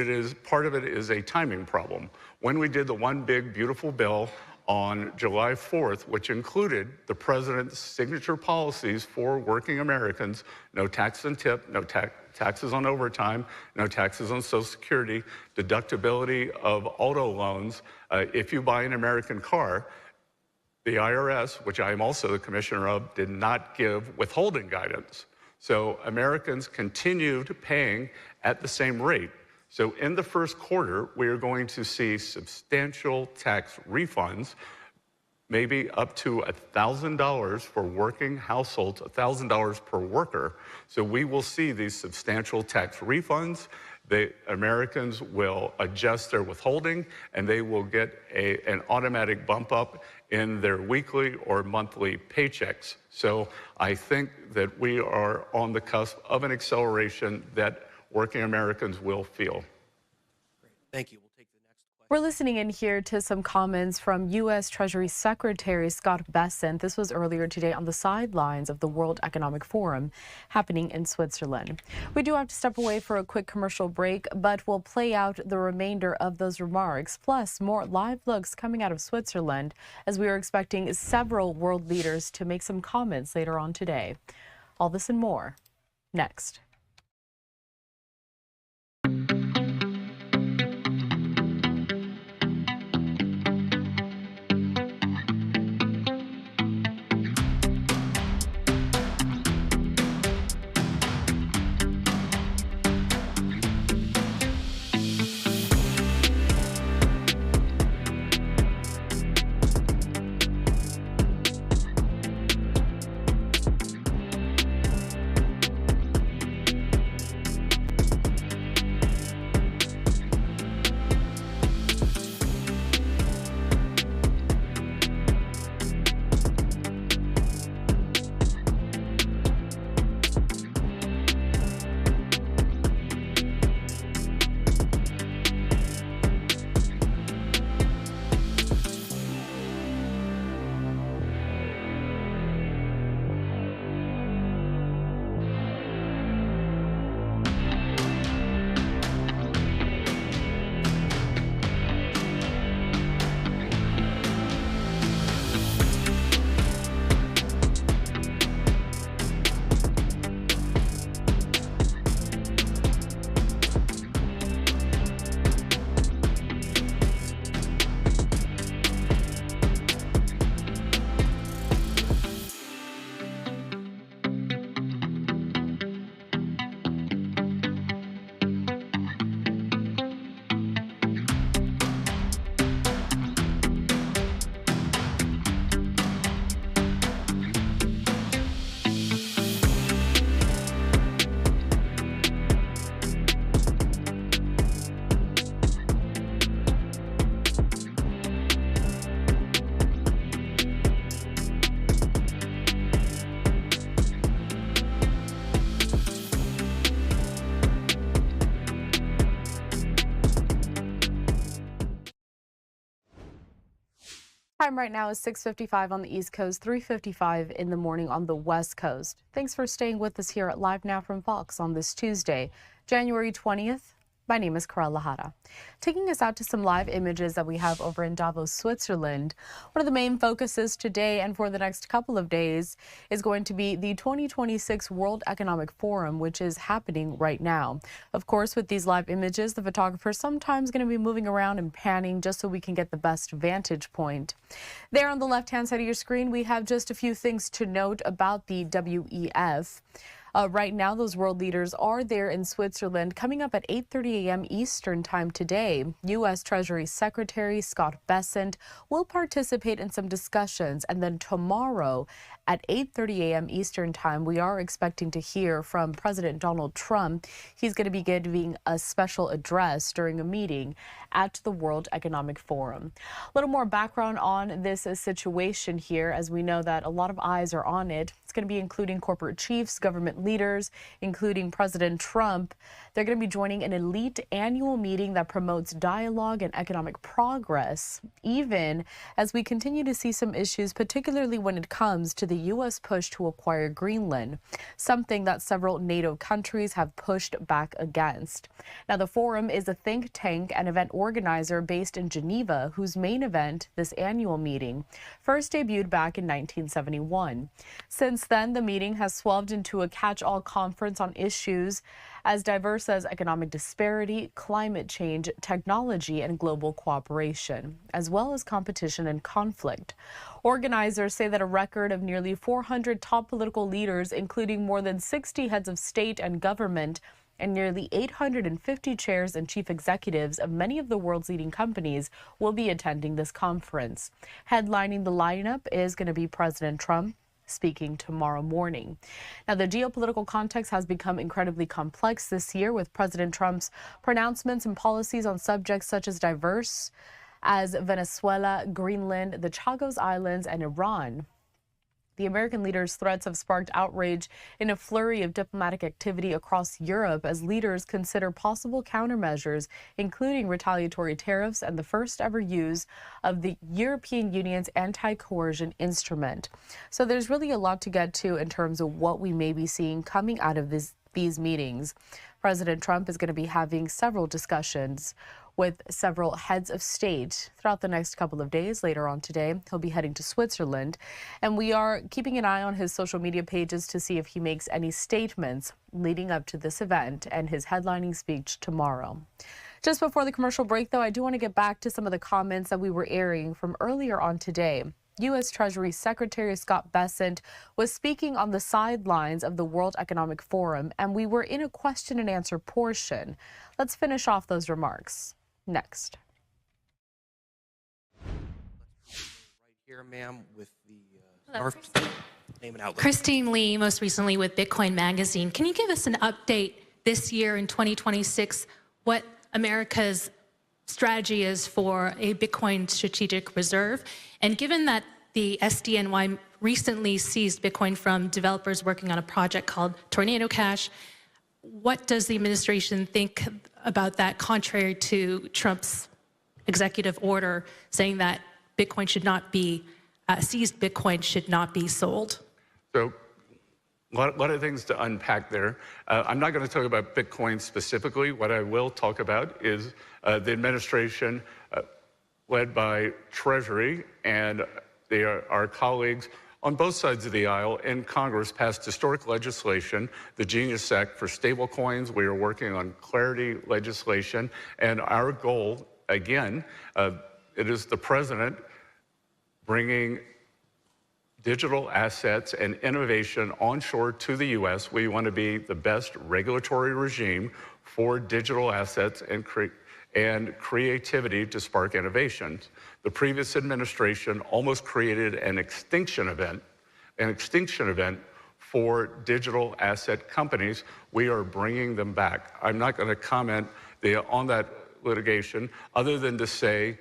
part of it is a timing problem. When we did the one big beautiful bill on July 4th, which included the president's signature policies for working Americans: no tax and tip, no taxes on overtime, no taxes on Social Security, deductibility of auto loans. If you buy an American car, the IRS, which I am also the commissioner of, did not give withholding guidance. So Americans continued paying at the same rate. So in the first quarter, we are going to see substantial tax refunds, maybe up to $1,000 for working households, $1,000 per worker. So we will see these substantial tax refunds. The Americans will adjust their withholding, and they will get an automatic bump up in their weekly or monthly paychecks. So I think that we are on the cusp of an acceleration that working Americans will feel. Great. Thank you. We'll take the next question. We're listening in here to some comments from U.S. Treasury Secretary Scott Bessent. This was earlier today on the sidelines of the World Economic Forum happening in Switzerland. We do have to step away for a quick commercial break, but we'll play out the remainder of those remarks, plus more live looks coming out of Switzerland, as we are expecting several world leaders to make some comments later on today. All this and more next. Time right now is 6:55 on the East Coast, 3:55 in the morning on the West Coast. Thanks for staying with us here at Live Now from Fox on this Tuesday, January 20th. My name is Karel Lahara. Taking us out to some live images that we have over in Davos, Switzerland. One of the main focuses today and for the next couple of days is going to be the 2026 World Economic Forum, which is happening right now. Of course, with these live images, the photographer is sometimes going to be moving around and panning just so we can get the best vantage point. There on the left-hand side of your screen, we have just a few things to note about the WEF. Right now, those world leaders are there in Switzerland. Coming up at 8:30 a.m. Eastern time today, U.S. Treasury Secretary Scott Bessent will participate in some discussions. And then tomorrow at 8:30 a.m. Eastern time, we are expecting to hear from President Donald Trump. He's going to be giving a special address during a meeting at the World Economic Forum. A little more background on this situation here, as we know that a lot of eyes are on it. It's going to be including corporate chiefs, government leaders, including President Trump. They're going to be joining an elite annual meeting that promotes dialogue and economic progress, even as we continue to see some issues, particularly when it comes to the U.S. push to acquire Greenland, something that several NATO countries have pushed back against. Now, the forum is a think tank and event organizer based in Geneva, whose main event, this annual meeting, first debuted back in 1971. Since then, the meeting has swelled into a catch-all conference on issues as diverse as economic disparity, climate change, technology, and global cooperation, as well as competition and conflict. Organizers say that a record of nearly 400 top political leaders, including more than 60 heads of state and government, and nearly 850 chairs and chief executives of many of the world's leading companies will be attending this conference. Headlining the lineup is going to be President Trump, speaking tomorrow morning. Now, the geopolitical context has become incredibly complex this year, with President Trump's pronouncements and policies on subjects such as diverse as Venezuela, Greenland, the Chagos Islands, and Iran. The American leader's threats have sparked outrage in a flurry of diplomatic activity across Europe as leaders consider possible countermeasures, including retaliatory tariffs and the first ever use of the European Union's anti-coercion instrument. So there's really a lot to get to in terms of what we may be seeing coming out of these meetings. President Trump is going to be having several discussions with several heads of state throughout the next couple of days. Later on today, he'll be heading to Switzerland, and we are keeping an eye on his social media pages to see if he makes any statements leading up to this event and his headlining speech tomorrow. Just before the commercial break, though, I do want to get back to some of the comments that we were airing from earlier on today. U.S. Treasury Secretary Scott Bessent was speaking on the sidelines of the World Economic Forum, and we were in a question and answer portion. Let's finish off those remarks next. Right here, ma'am, with the name and outlet. Christine Lee, most recently with Bitcoin Magazine. Can you give us an update this year in 2026, what America's strategy is for a Bitcoin strategic reserve? And given that the SDNY recently seized Bitcoin from developers working on a project called Tornado Cash, what does the administration think about that, contrary to Trump's executive order saying that Bitcoin should not be, seized Bitcoin should not be sold? So a lot of things to unpack there. I'm not going to talk about Bitcoin specifically. What I will talk about is the administration led by Treasury and our colleagues on both sides of the aisle in Congress passed historic legislation, the Genius Act for stablecoins. We are working on clarity legislation, and our goal, again, it is the president bringing digital assets and innovation onshore to the U.S. We want to be the best regulatory regime for digital assets and creativity to spark innovations. The previous administration almost created an extinction event for digital asset companies. We are bringing them back. I'm not going to comment on that litigation other than to say,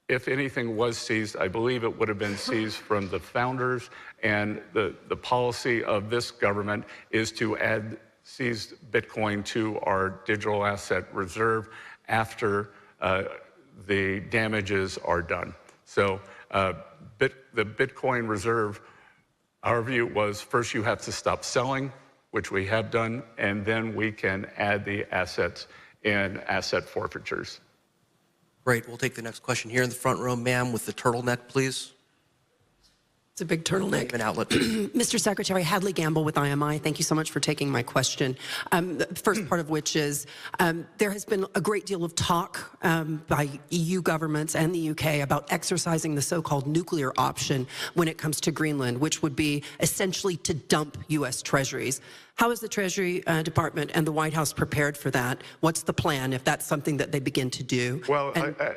if anything was seized, I believe it would have been seized from the founders, and the policy of this government is to add seized Bitcoin to our digital asset reserve after the damages are done. So the Bitcoin reserve, our view was first you have to stop selling, which we have done, and then we can add the assets in asset forfeitures. Great. We'll take the next question here in the front row, ma'am, with the turtleneck, please. It's a big turtleneck. Name and outlet. Mr. Secretary, Hadley Gamble with IMI. Thank you so much for taking my question. The first part of which is there has been a great deal of talk by EU governments and the UK about exercising the so-called nuclear option when it comes to Greenland, which would be essentially to dump U.S. treasuries. How is the Treasury Department and the White House prepared for that? What's the plan if that's something that they begin to do? Well,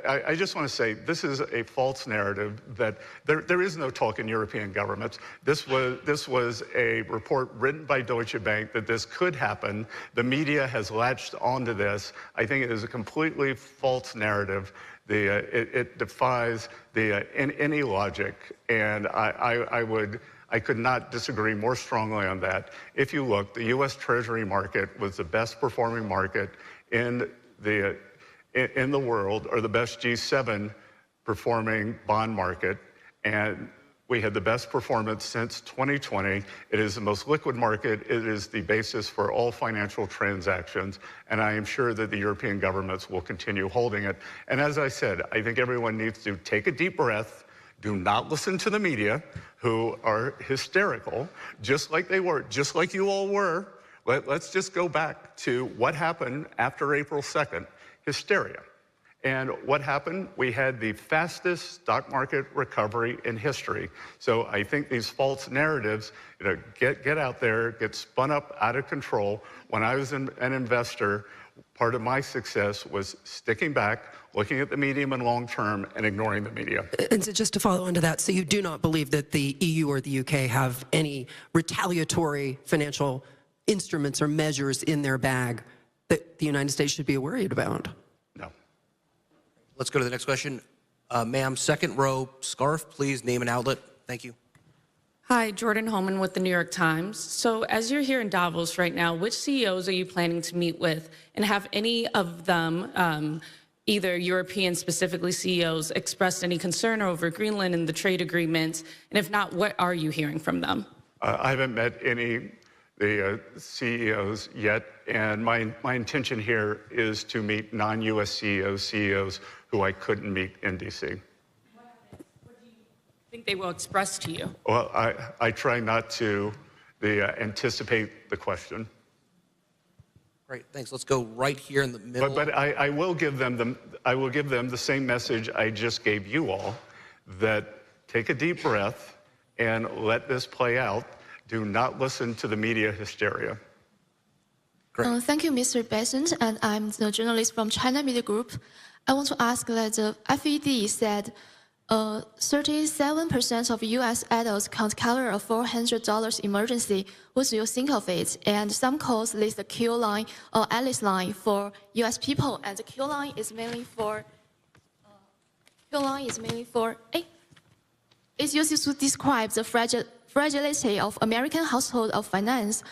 I just want to say this is a false narrative that there is no talk in European governments. This was a report written by Deutsche Bank that this could happen. The media has latched onto this. I think it is a completely false narrative. It defies any logic, and I would I could not disagree more strongly on that. If you look, the U.S. Treasury market was the best performing market in the world, or the best G7 performing bond market, and we had the best performance since 2020. It is the most liquid market. It is the basis for all financial transactions, and I am sure that the European governments will continue holding it. And as I said, I think everyone needs to take a deep breath. Do not listen to the media, who are hysterical, just like they were, just like you all were. Let's just go back to what happened after April 2nd, hysteria. And what happened? We had the fastest stock market recovery in history. So I think these false narratives, get out there, get spun up out of control. When I was an investor, part of my success was sticking back, looking at the medium and long term, and ignoring the media. And so just to follow on to that, so you do not believe that the EU or the UK have any retaliatory financial instruments or measures in their bag that the United States should be worried about? No. Let's go to the next question. Ma'am, second row, scarf, please, name and outlet. Thank you. Hi, Jordan Holman with the New York Times. So as you're here in Davos right now, which CEOs are you planning to meet with? And have any of them, either European specifically CEOs, expressed any concern over Greenland and the trade agreements? And if not, what are you hearing from them? I haven't met any the CEOs yet, and my intention here is to meet non-U.S. CEOs who I couldn't meet in D.C. What do you think they will express to you? Well, I try not to anticipate the question. Great, thanks. Let's go right here in the middle. But I will give them the same message I just gave you all, that take a deep breath and let this play out. Do not listen to the media hysteria. Thank you, Mr. Besant, and I'm the journalist from China Media Group. I want to ask that the FED said 37% of U.S. adults can't cover a $400 emergency. What do you think of it? And some calls list the Q line or Alice line for U.S. people, and the Q line is mainly for it's used to describe the fragility of American household of finance.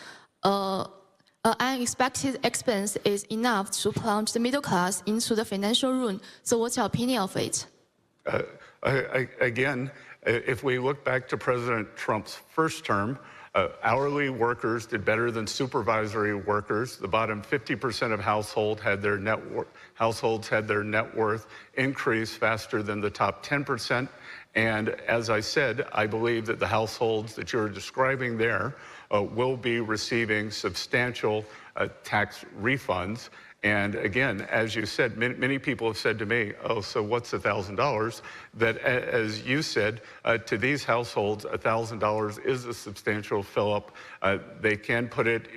Unexpected expense is enough to plunge the middle class into the financial ruin. So what's your opinion of it? Again, if we look back to President Trump's first term, hourly workers did better than supervisory workers. The bottom 50% of households had their net worth increase faster than the top 10%. And as I said, I believe that the households that you're describing there will be receiving substantial tax refunds. And again, as you said, many people have said to me, oh, so what's $1,000? That, as you said, to these households, $1,000 is a substantial fill-up. They can put it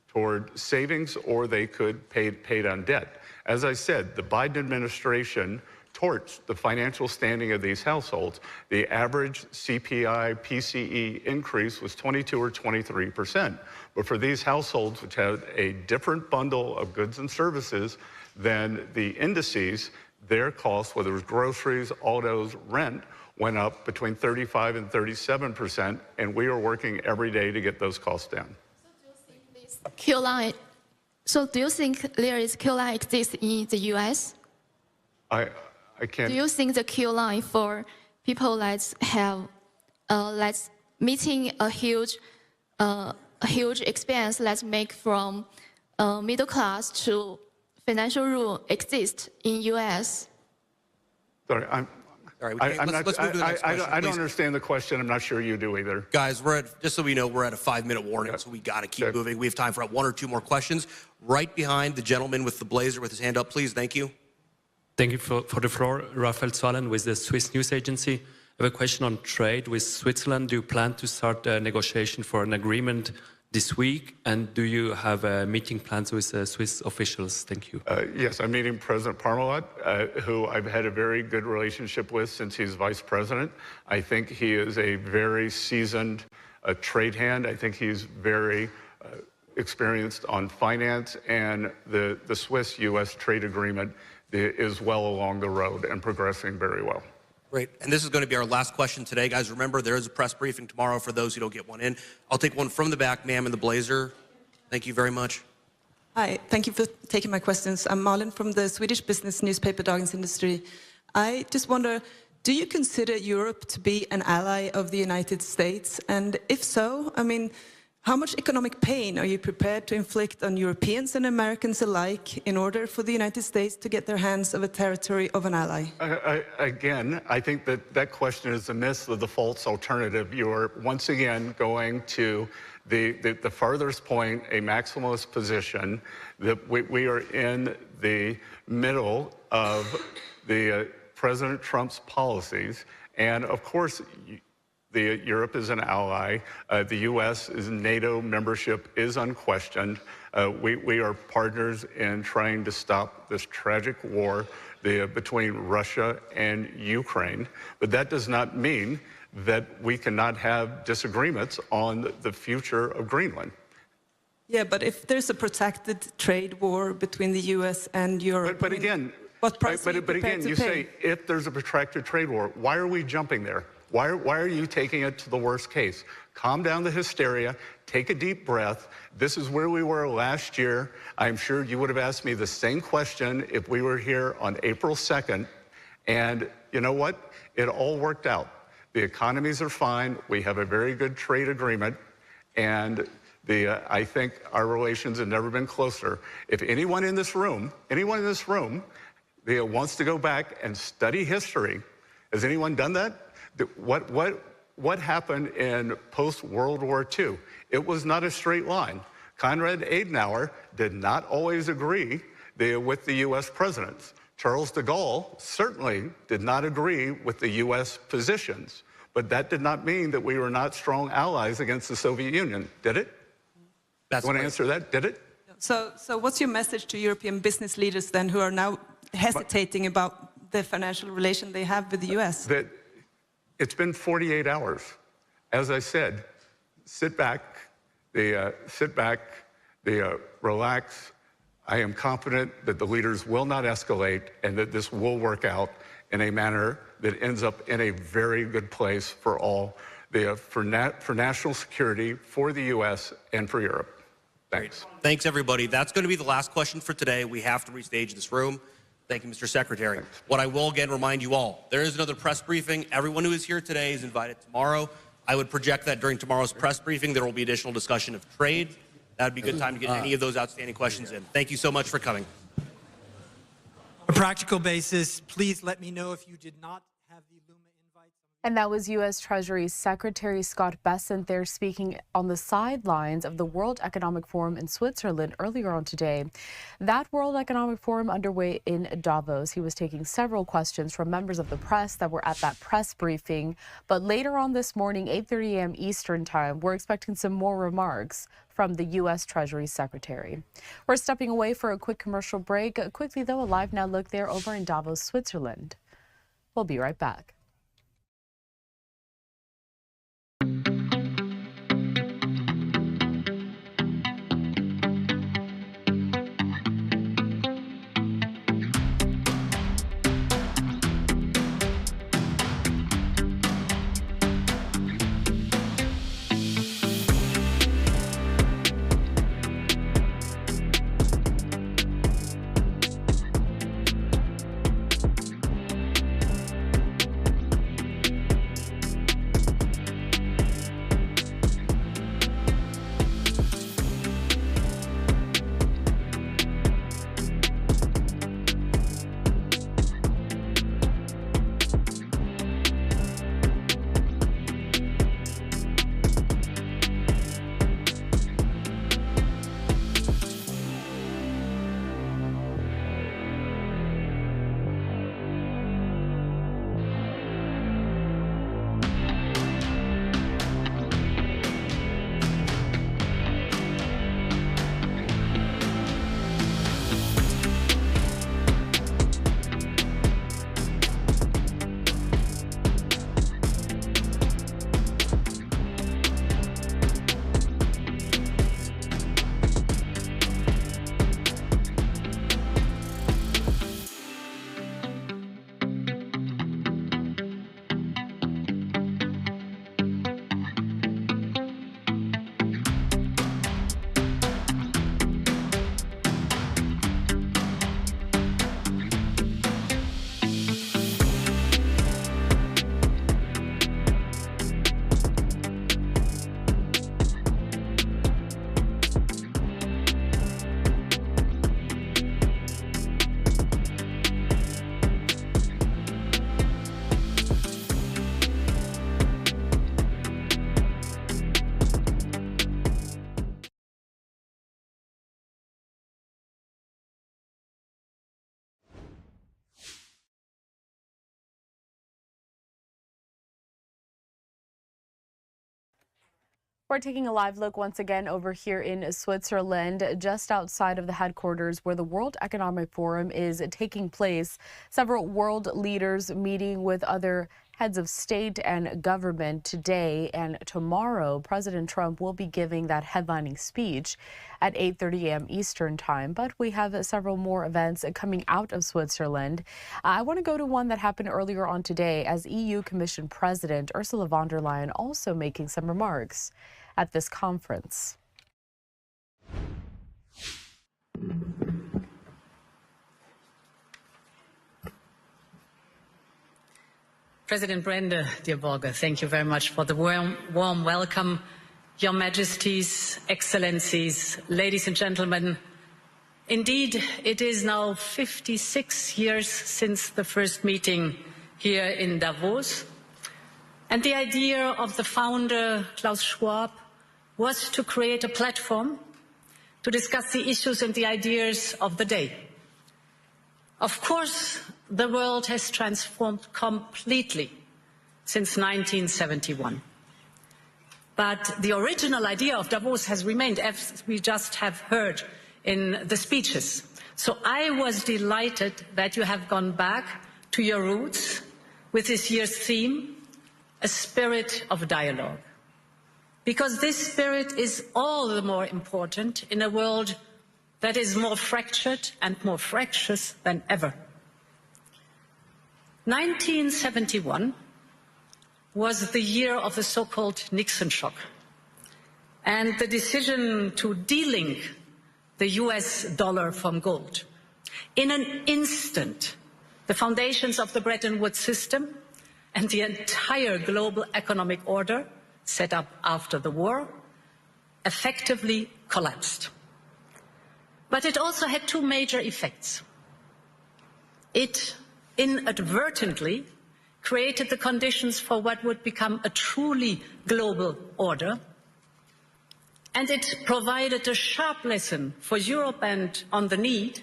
toward savings, or they could pay it on debt. As I said, the Biden administration torched the financial standing of these households. The average CPI PCE increase was 22 or 23%. But for these households, which had a different bundle of goods and services than the indices, their costs, whether it was groceries, autos, rent, went up between 35 and 37%, and we are working every day to get those costs down. So do you think there is Q line exists in the U.S.? I can't. Do you think the Q line for people that have meeting a huge expense, let's make from middle class to financial ruin exists in U.S.? Sorry, let's move to the next question, I don't understand the question. I'm not sure you do either. Guys, just so we know, we're at a 5-minute warning, so we got to keep moving. We have time for 1 or 2 more questions. Right behind the gentleman with the blazer with his hand up, please. Thank you. Thank you for the floor. Raphael Zwalen with the Swiss News Agency. I have a question on trade with Switzerland. Do you plan to start a negotiation for an agreement this week? And do you have meeting plans with Swiss officials? Thank you. Yes, I'm meeting President Parmalat, who I've had a very good relationship with since he's vice president. I think he is a very seasoned trade hand. I think he's very experienced on finance, and the Swiss-U.S. trade agreement is well along the road and progressing very well. Great. And this is going to be our last question today. Guys, remember, there is a press briefing tomorrow for those who don't get one in. I'll take one from the back, ma'am, in the blazer. Thank you very much. Hi, thank you for taking my questions. I'm Malin from the Swedish business newspaper Dagens Industri. I just wonder, do you consider Europe to be an ally of the United States? And if so, I mean, how much economic pain are you prepared to inflict on Europeans and Americans alike in order for the United States to get their hands on a territory of an ally? Again, I think that question is a miss of the false alternative. You're once again going to the farthest point, a maximalist position, that we are in the middle of President Trump's policies. And of course, Europe is an ally. The U.S.'s NATO membership is unquestioned. We are partners in trying to stop this tragic war between Russia and Ukraine. But that does not mean that we cannot have disagreements on the future of Greenland. Yeah, but if there's a protracted trade war between the U.S. and Europe, but again, what price are you but prepared again, to you pay? say if there's a protracted trade war, why are we jumping there? Why are you taking it to the worst case? Calm down the hysteria, take a deep breath. This is where we were last year. I'm sure you would have asked me the same question if we were here on April 2nd. And you know what? It all worked out. The economies are fine. We have a very good trade agreement. And I think our relations have never been closer. If anyone in this room wants to go back and study history, has anyone done that? What happened in post-World War II? It was not a straight line. Konrad Adenauer did not always agree with the U.S. presidents. Charles de Gaulle certainly did not agree with the U.S. positions. But that did not mean that we were not strong allies against the Soviet Union, did it? That's you want to answer that? Did it? So what's your message to European business leaders then who are now hesitating about the financial relation they have with the U.S.? That it's been 48 hours. As I said, sit back, relax. I am confident that the leaders will not escalate and that this will work out in a manner that ends up in a very good place for all, for national security, for the U.S., and for Europe. Thanks. Great. Thanks, everybody. That's going to be the last question for today. We have to restage this room. Thank you, Mr. Secretary. Thanks. What I will again remind you all, there is another press briefing. Everyone who is here today is invited tomorrow. I would project that during tomorrow's press briefing, there will be additional discussion of trade. That would be a good time to get any of those outstanding questions in. Thank you so much for coming. On a practical basis, please let me know if you did not have the Luma invite. And that was U.S. Treasury Secretary Scott Bessent there speaking on the sidelines of the World Economic Forum in Switzerland earlier on today. That World Economic Forum underway in Davos. He was taking several questions from members of the press that were at that press briefing. But later on this morning, 8:30 a.m. Eastern Time, we're expecting some more remarks from the U.S. Treasury Secretary. We're stepping away for a quick commercial break. Quickly, though, a live now look there over in Davos, Switzerland. We'll be right back. We're taking a live look once again over here in Switzerland, just outside of the headquarters where the World Economic Forum is taking place. Several world leaders meeting with other heads of state and government today, and tomorrow President Trump will be giving that headlining speech at 8:30 a.m. Eastern time. But we have several more events coming out of Switzerland. I want to go to one that happened earlier on today as EU Commission President Ursula von der Leyen also making some remarks at this conference. President Brende, dear Volker, thank you very much for the warm welcome. Your Majesties, Excellencies, ladies and gentlemen, indeed, it is now 56 years since the first meeting here in Davos. And the idea of the founder, Klaus Schwab, was to create a platform to discuss the issues and the ideas of the day. Of course, the world has transformed completely since 1971. But the original idea of Davos has remained, as we just have heard in the speeches. So I was delighted that you have gone back to your roots with this year's theme, a spirit of dialogue. Because this spirit is all the more important in a world that is more fractured and more fractious than ever. 1971 was the year of the so-called Nixon shock and the decision to delink the US dollar from gold. In an instant, the foundations of the Bretton Woods system and the entire global economic order set up after the war effectively collapsed. But it also had two major effects. It inadvertently created the conditions for what would become a truly global order, and it provided a sharp lesson for Europe and on the need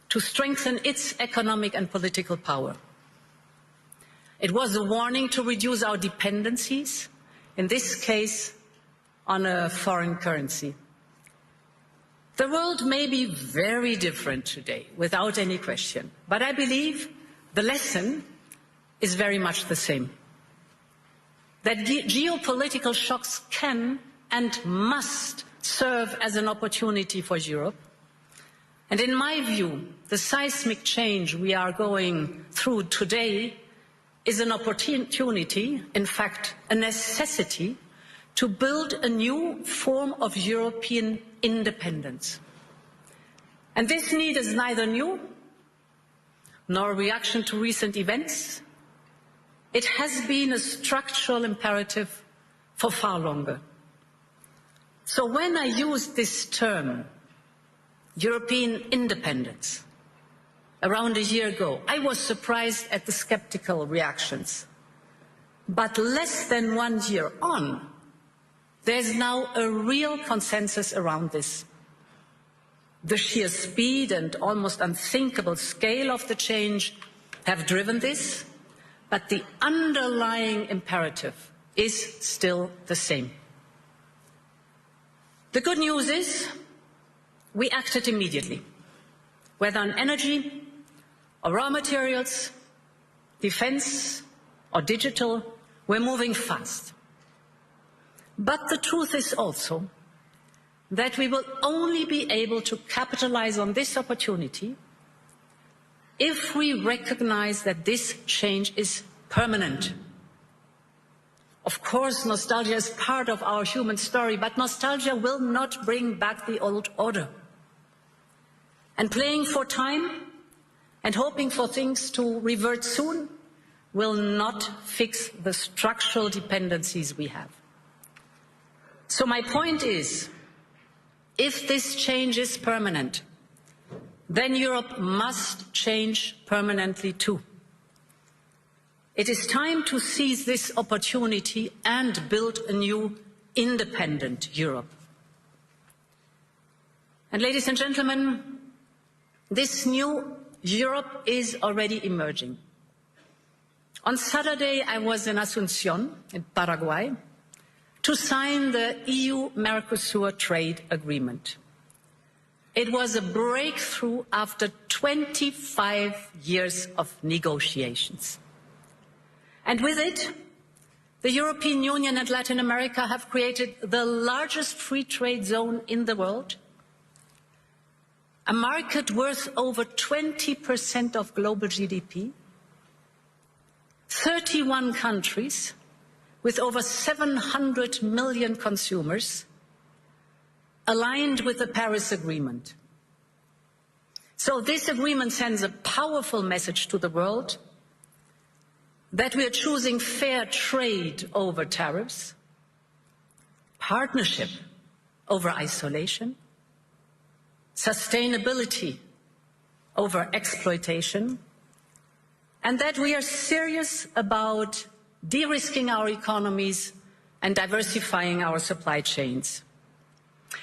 to strengthen its economic and political power. It was a warning to reduce our dependencies, in this case, on a foreign currency. The world may be very different today, without any question, but I believe the lesson is very much the same. That geopolitical shocks can and must serve as an opportunity for Europe. And in my view, the seismic change we are going through today is an opportunity, in fact, a necessity, to build a new form of European independence. And this need is neither new nor a reaction to recent events. It has been a structural imperative for far longer. So when I use this term, European independence, around a year ago, I was surprised at the skeptical reactions. But less than 1 year on, there's now a real consensus around this. The sheer speed and almost unthinkable scale of the change have driven this, but the underlying imperative is still the same. The good news is we acted immediately, whether on energy or raw materials, defense or digital, we're moving fast. But the truth is also that we will only be able to capitalize on this opportunity if we recognize that this change is permanent. Of course, nostalgia is part of our human story, but nostalgia will not bring back the old order. And playing for time and hoping for things to revert soon will not fix the structural dependencies we have. So my point is, if this change is permanent, then Europe must change permanently too. It is time to seize this opportunity and build a new independent Europe. And ladies and gentlemen, this new Europe is already emerging. On Saturday, I was in Asunción, in Paraguay, to sign the EU-Mercosur trade agreement. It was a breakthrough after 25 years of negotiations. And with it, the European Union and Latin America have created the largest free trade zone in the world, a market worth over 20% of global GDP, 31 countries with over 700 million consumers, aligned with the Paris Agreement. So this agreement sends a powerful message to the world that we are choosing fair trade over tariffs, partnership over isolation, sustainability over exploitation, and that we are serious about de-risking our economies and diversifying our supply chains.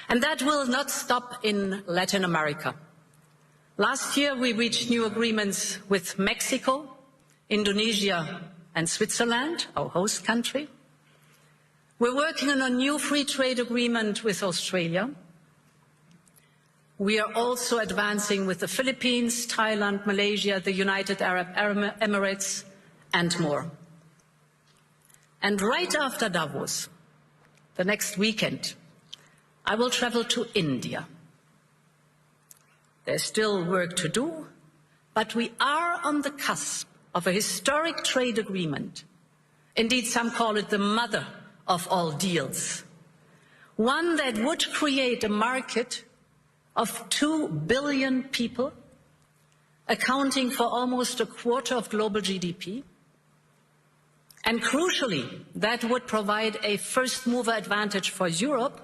And that will not stop in Latin America. Last year, we reached new agreements with Mexico, Indonesia, and Switzerland, our host country. We're working on a new free trade agreement with Australia. We are also advancing with the Philippines, Thailand, Malaysia, the United Arab Emirates, and more. And right after Davos, the next weekend, I will travel to India. There's still work to do, but we are on the cusp of a historic trade agreement. Indeed, some call it the mother of all deals. One that would create a market of 2 billion people, accounting for almost a quarter of global GDP. And crucially, that would provide a first-mover advantage for Europe,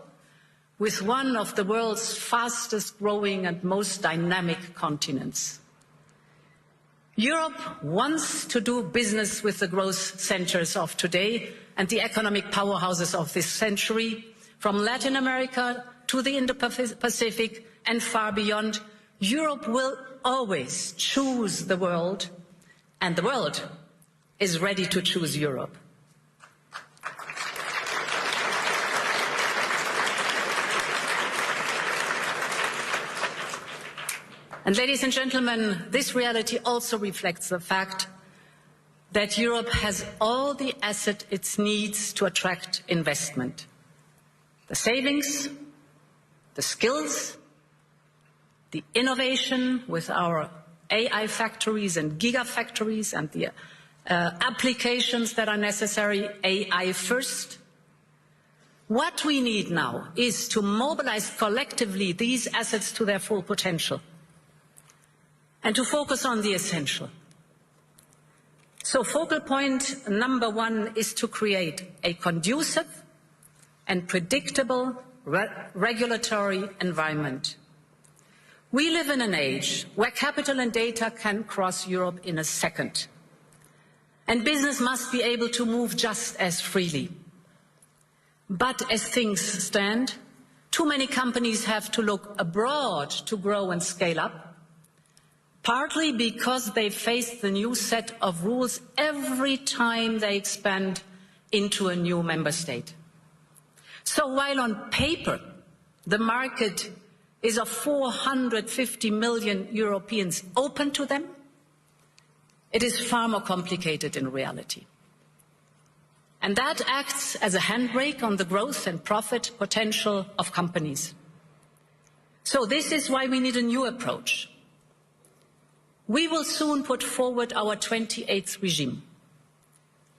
with one of the world's fastest growing and most dynamic continents. Europe wants to do business with the growth centers of today and the economic powerhouses of this century, from Latin America to the Indo-Pacific and far beyond. Europe will always choose the world, and the world is ready to choose Europe. And ladies and gentlemen, this reality also reflects the fact that Europe has all the assets it needs to attract investment. The savings, the skills, the innovation with our AI factories and gigafactories and the applications that are necessary, AI first. What we need now is to mobilize collectively these assets to their full potential and to focus on the essential. So focal point number one is to create a conducive and predictable regulatory environment. We live in an age where capital and data can cross Europe in a second, and business must be able to move just as freely. But as things stand, too many companies have to look abroad to grow and scale up, partly because they face the new set of rules every time they expand into a new member state. So while on paper the market is of 450 million Europeans open to them, it is far more complicated in reality. And that acts as a handbrake on the growth and profit potential of companies. So this is why we need a new approach. We will soon put forward our 28th regime.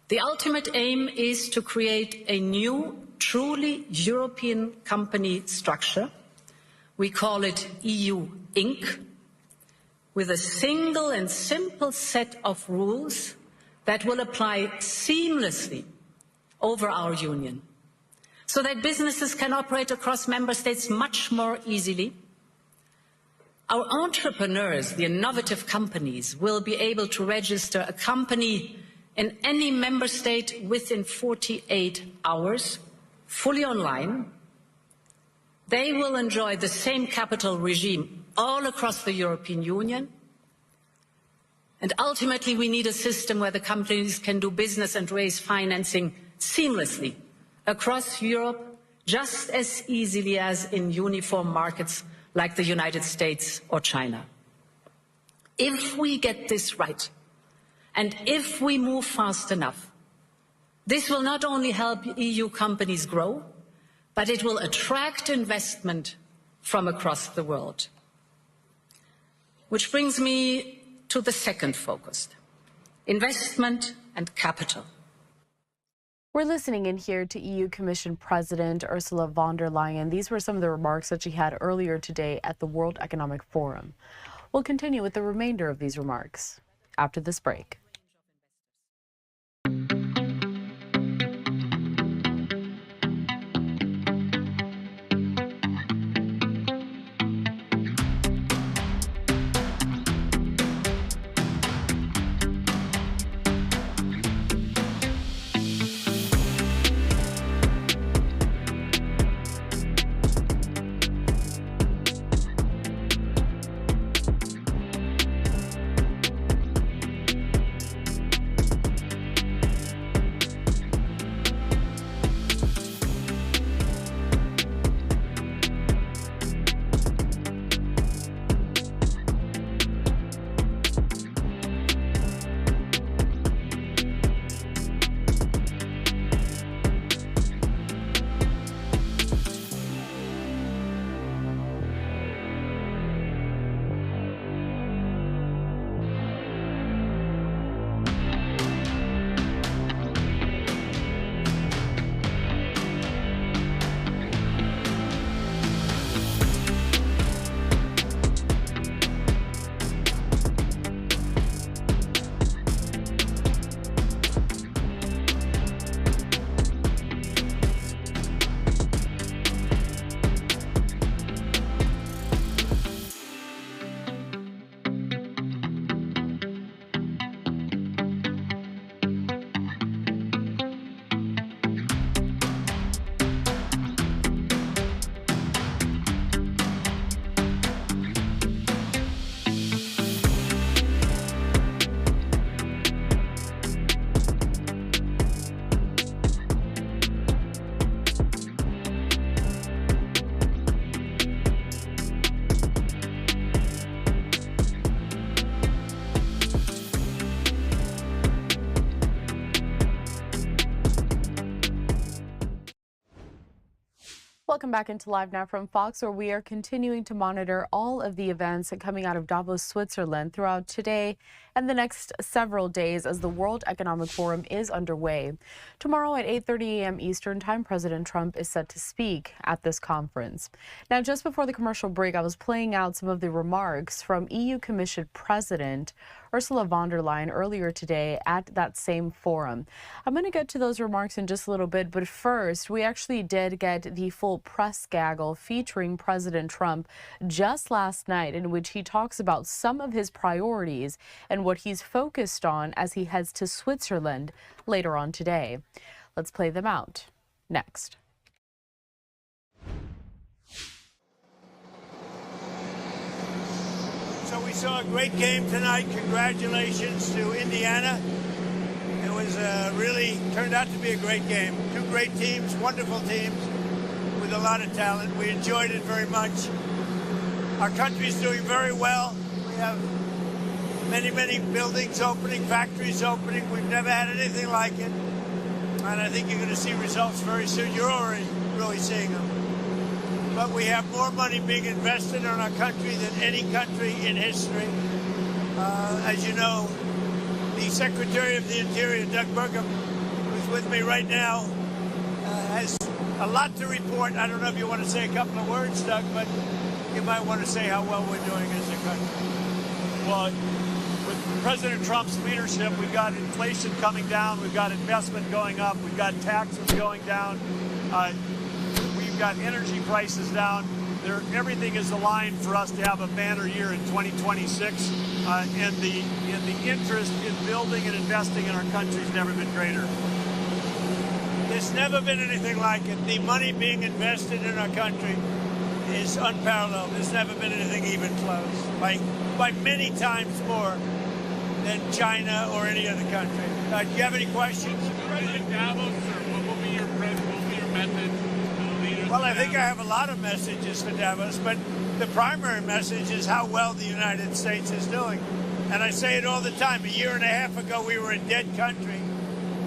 The ultimate aim is to create a new, truly European company structure. We call it EU Inc., with a single and simple set of rules that will apply seamlessly over our union, so that businesses can operate across member states much more easily. Our entrepreneurs, the innovative companies, will be able to register a company in any member state within 48 hours, fully online. They will enjoy the same capital regime all across the European Union. And ultimately, we need a system where the companies can do business and raise financing seamlessly across Europe just as easily as in uniform markets like the United States or China. If we get this right, and if we move fast enough, this will not only help EU companies grow, but it will attract investment from across the world. Which brings me to the second focus, investment and capital. We're listening in here to EU Commission President Ursula von der Leyen. These were some of the remarks that she had earlier today at the World Economic Forum. We'll continue with the remainder of these remarks after this break. Welcome back into Live Now from Fox, where we are continuing to monitor all of the events coming out of Davos, Switzerland throughout today and the next several days as the World Economic Forum is underway. Tomorrow at 8:30 a.m. Eastern Time, President Trump is set to speak at this conference. Now, just before the commercial break, I was playing out some of the remarks from EU Commission President Ursula von der Leyen earlier today at that same forum. I'm going to get to those remarks in just a little bit, but first, we actually did get the full press gaggle featuring President Trump just last night, in which he talks about some of his priorities and what he's focused on as he heads to Switzerland later on today. Let's play them out next. So we saw a great game tonight. Congratulations to Indiana. It was really turned out to be a great game. Two great teams, wonderful teams with a lot of talent. We enjoyed it very much. Our country's doing very well. We have many, many buildings opening, factories opening. We've never had anything like it. And I think you're going to see results very soon. You're already really seeing them. But we have more money being invested in our country than any country in history. As you know, the Secretary of the Interior, Doug Burgum, who's with me right now, has a lot to report. I don't know if you want to say a couple of words, Doug, but you might want to say how well we're doing as a country. Well, with President Trump's leadership, we've got inflation coming down, we've got investment going up, we've got taxes going down, we've got energy prices down. Everything is aligned for us to have a banner year in 2026, and the interest in building and investing in our country has never been greater. There's never been anything like it. The money being invested in our country is unparalleled. There's never been anything even close, by many times more than China or any other country. Do you have any questions? President Davos, or what will be your message to the leaders? Well, I think I have a lot of messages for Davos, but the primary message is how well the United States is doing. And I say it all the time. A year and a half ago, we were a dead country,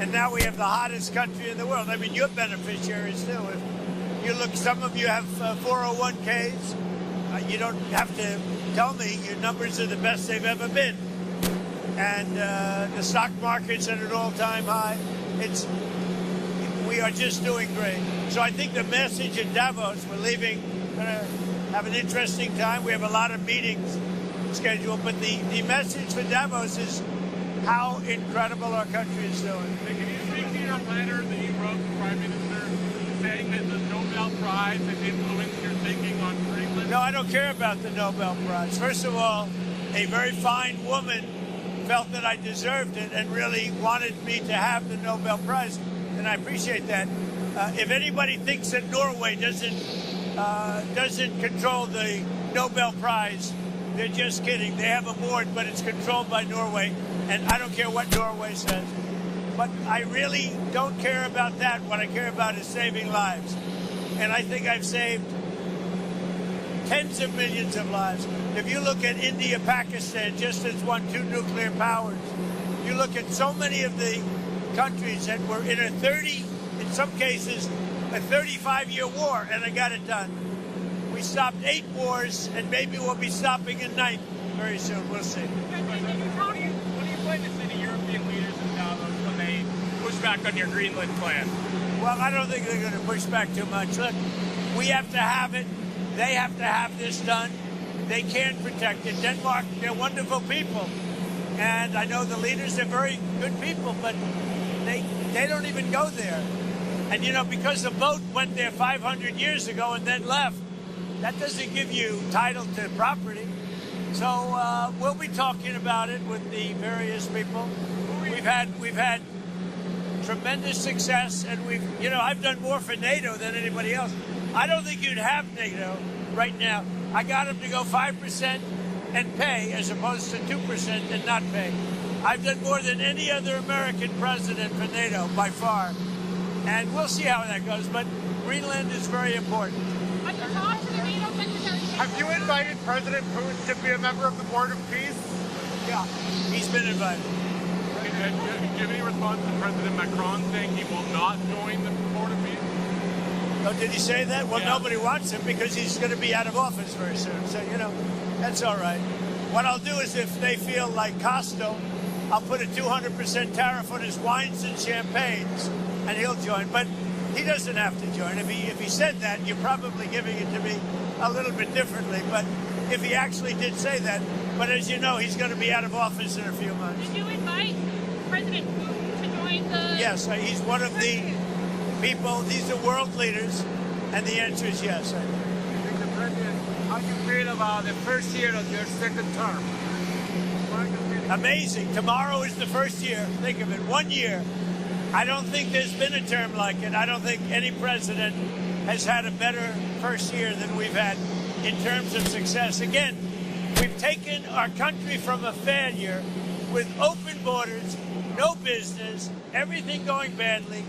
and now we have the hottest country in the world. I mean, you're beneficiaries, too. If you look, some of you have 401ks. You don't have to tell me your numbers are the best they've ever been. And the stock market's at an all-time high. We are just doing great. So I think the message in Davos, we're leaving, going to have an interesting time. We have a lot of meetings scheduled, but the message for Davos is how incredible our country is doing. Can you speak to your letter that you wrote to Prime Minister saying that the Nobel Prize has influenced your thinking on Greenland? No, I don't care about the Nobel Prize. First of all, a very fine woman felt that I deserved it and really wanted me to have the Nobel Prize, and I appreciate that. If anybody thinks that Norway doesn't control the Nobel Prize, they're just kidding. They have a board, but it's controlled by Norway, and I don't care what Norway says. But I really don't care about that. What I care about is saving lives, and I think I've saved tens of millions of lives. If you look at India, Pakistan, just as won 2 nuclear powers, you look at so many of the countries that were in in some cases, a 35-year war, and they got it done. We stopped 8 wars, and maybe we'll be stopping a 9th very soon. We'll see. What do you plan to say to European leaders in Davos when they push back on your Greenland plan? Well, I don't think they're going to push back too much. Look, we have to have it. They have to have this done. They can protect it. Denmark, they're wonderful people. And I know the leaders are very good people, but they don't even go there. And, you know, because the boat went there 500 years ago and then left, that doesn't give you title to property. So we'll be talking about it with the various people. We've had tremendous success, and I've done more for NATO than anybody else. I don't think you'd have NATO right now. I got them to go 5% and pay as opposed to 2% and not pay. I've done more than any other American president for NATO by far. And we'll see how that goes, but Greenland is very important. Have you invited President Putin to be a member of the Board of Peace? Yeah, he's been invited. Do you have any response to President Macron saying he will not join the Board of Peace? Oh, did he say that? Well, yeah. Nobody wants him because he's going to be out of office very soon. So, that's all right. What I'll do is if they feel like Costo, I'll put a 200% tariff on his wines and champagnes, and he'll join. But he doesn't have to join. If he said that, you're probably giving it to me a little bit differently. But if he actually did say that, but as you know, he's going to be out of office in a few months. Did you invite President Putin to join the... Yes, he's one of the people. These are world leaders, and the answer is yes. Mr. President, how do you feel about the first year of your second term? Amazing. Tomorrow is the first year. Think of it, 1 year. I don't think there's been a term like it. I don't think any president has had a better first year than we've had in terms of success. Again, we've taken our country from a failure with open borders, no business, everything going badly,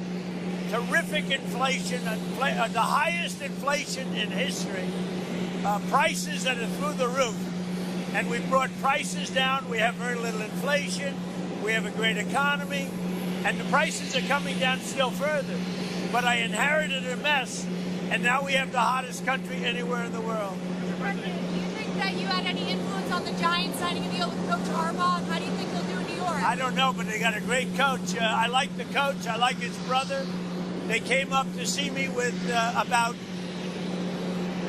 terrific inflation, the highest inflation in history, prices that are through the roof. And we've brought prices down. We have very little inflation. We have a great economy. And the prices are coming down still further. But I inherited a mess, and now we have the hottest country anywhere in the world. Mr. President, do you think that you had any influence on the Giants signing a deal with Coach Harbaugh? How do you think he'll do in New York? I don't know, but they got a great coach. I like the coach. I like his brother. They came up to see me with about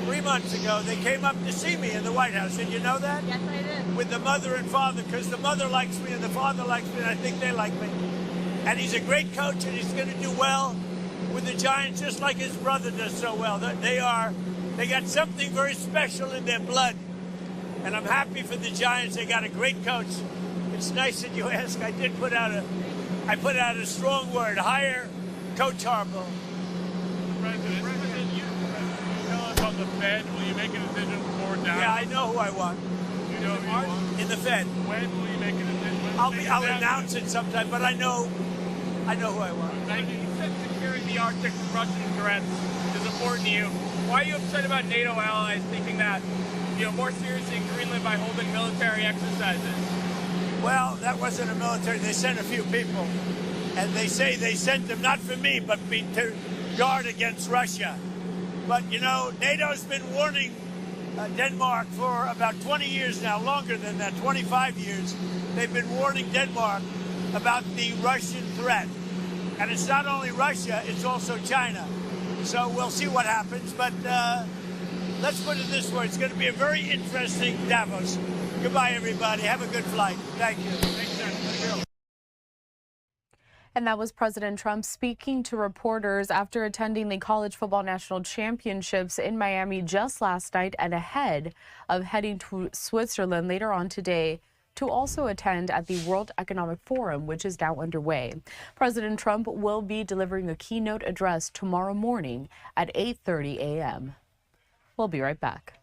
3 months ago. They came up to see me in the White House. Did you know that? Yes, I did. With the mother and father, because the mother likes me and the father likes me, and I think they like me. And he's a great coach, and he's going to do well with the Giants, just like his brother does so well. They got something very special in their blood, and I'm happy for the Giants. They got a great coach. It's nice that you ask. I put out a strong word. Hire Coach Harbaugh. President, you tell us about the Fed. Will you make a decision before Davos? Yeah, I know who I want. You know who you want? In the Fed. When will you make a decision? I'll announce it sometime, but I know who I want. Thank you. You said securing the Arctic from Russian threats is important to you. Why are you upset about NATO allies taking that, more seriously in Greenland by holding military exercises? Well, that wasn't a military. They sent a few people. And they say they sent them not for me, but to guard against Russia. But, NATO's been warning Denmark for about 20 years now, longer than that, 25 years. They've been warning Denmark about the Russian threat. And it's not only Russia, it's also China. So we'll see what happens. But let's put it this way. It's going to be a very interesting Davos. Goodbye, everybody. Have a good flight. Thank you. Thanks, sir. Thank you. And that was President Trump speaking to reporters after attending the College Football National Championships in Miami just last night and ahead of heading to Switzerland later on today to also attend at the World Economic Forum, which is now underway. President Trump will be delivering a keynote address tomorrow morning at 8:30 a.m. We'll be right back.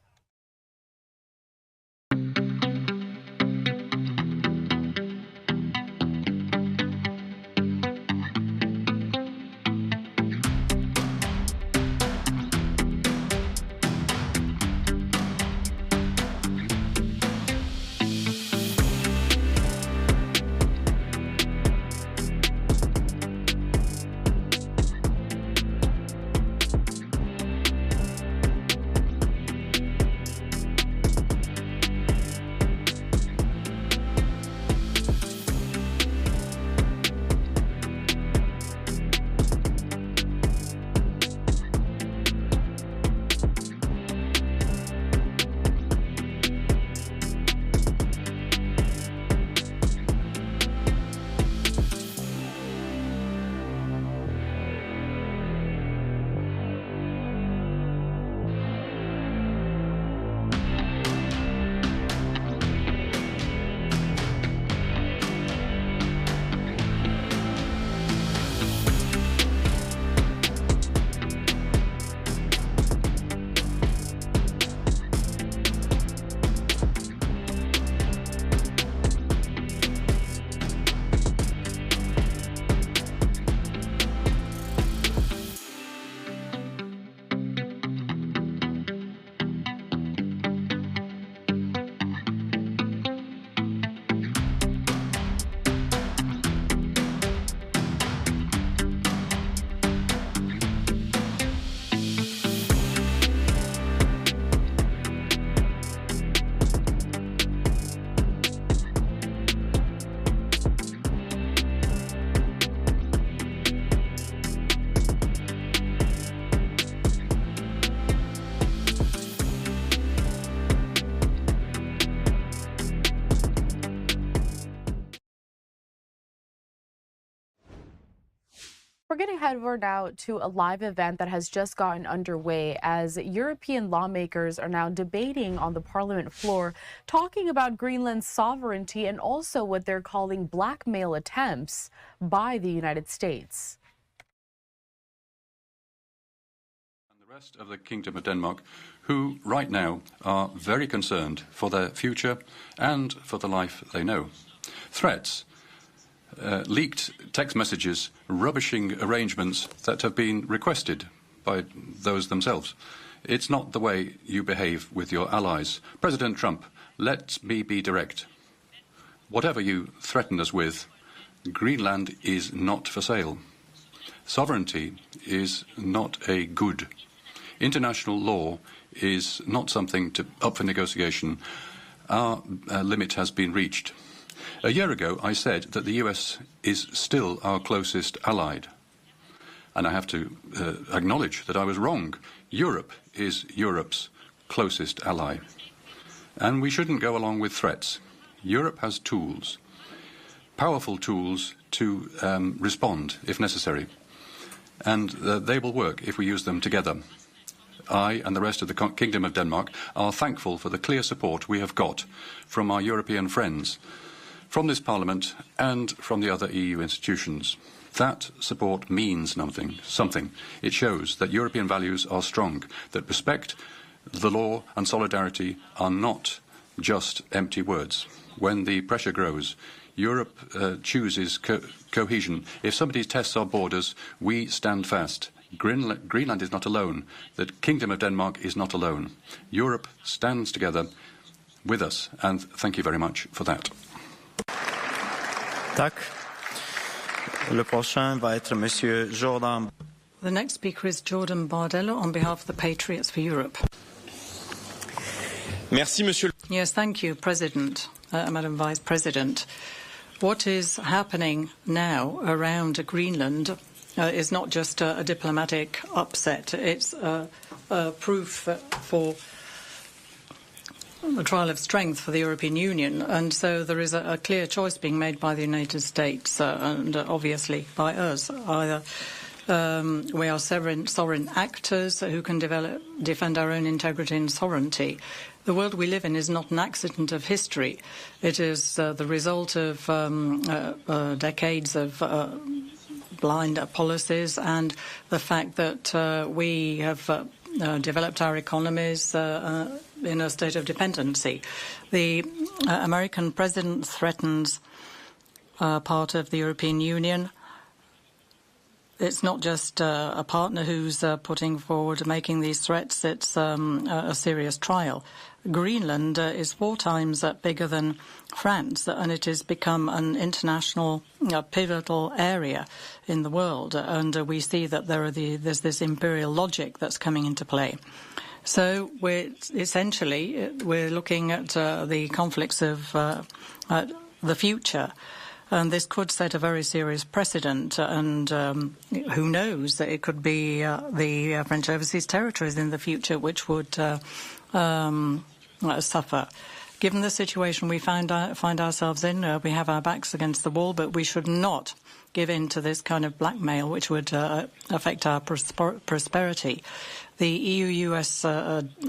We're going to head over now to a live event that has just gotten underway as European lawmakers are now debating on the Parliament floor, talking about Greenland's sovereignty and also what they're calling blackmail attempts by the United States. And the rest of the Kingdom of Denmark, who right now are very concerned for their future and for the life they know. Threats, leaked text messages, rubbishing arrangements that have been requested by those themselves. It's not the way you behave with your allies. President Trump, let me be direct. Whatever you threaten us with, Greenland is not for sale. Sovereignty is not a good. International law is not something up for negotiation. Our limit has been reached. A year ago, I said that the US is still our closest ally. And I have to acknowledge that I was wrong. Europe is Europe's closest ally. And we shouldn't go along with threats. Europe has tools, powerful tools to respond if necessary. And they will work if we use them together. I and the rest of the Kingdom of Denmark are thankful for the clear support we have got from our European friends, from this Parliament and from the other EU institutions. That support means something. It shows that European values are strong, that respect, the law and solidarity are not just empty words. When the pressure grows, Europe chooses cohesion. If somebody tests our borders, we stand fast. Greenland is not alone. The Kingdom of Denmark is not alone. Europe stands together with us, and thank you very much for that. Le prochain va être Monsieur Jordan. The next speaker is Jordan Bardello on behalf of the Patriots for Europe. Merci, Monsieur. Yes, thank you, President, Madam Vice President. What is happening now around Greenland is not just a diplomatic upset. It's proof for the trial of strength for the European Union. And so there is a clear choice being made by the United States and obviously by us. Either we are sovereign actors who can defend our own integrity and sovereignty. The world we live in is not an accident of history. It is the result of decades of blind policies and the fact that we have developed our economies in a state of dependency. The American president threatens part of the European Union. It's not just a partner who's putting forward, making these threats. It's a serious trial. Greenland is 4 times bigger than France, and it has become an international pivotal area in the world. And we see that there's this imperial logic that's coming into play. So we're looking at the conflicts of the future. And this could set a very serious precedent, and who knows, that it could be the French overseas territories in the future which would suffer. Given the situation we find ourselves in, we have our backs against the wall, but we should not give in to this kind of blackmail which would affect our prosperity. The EU-US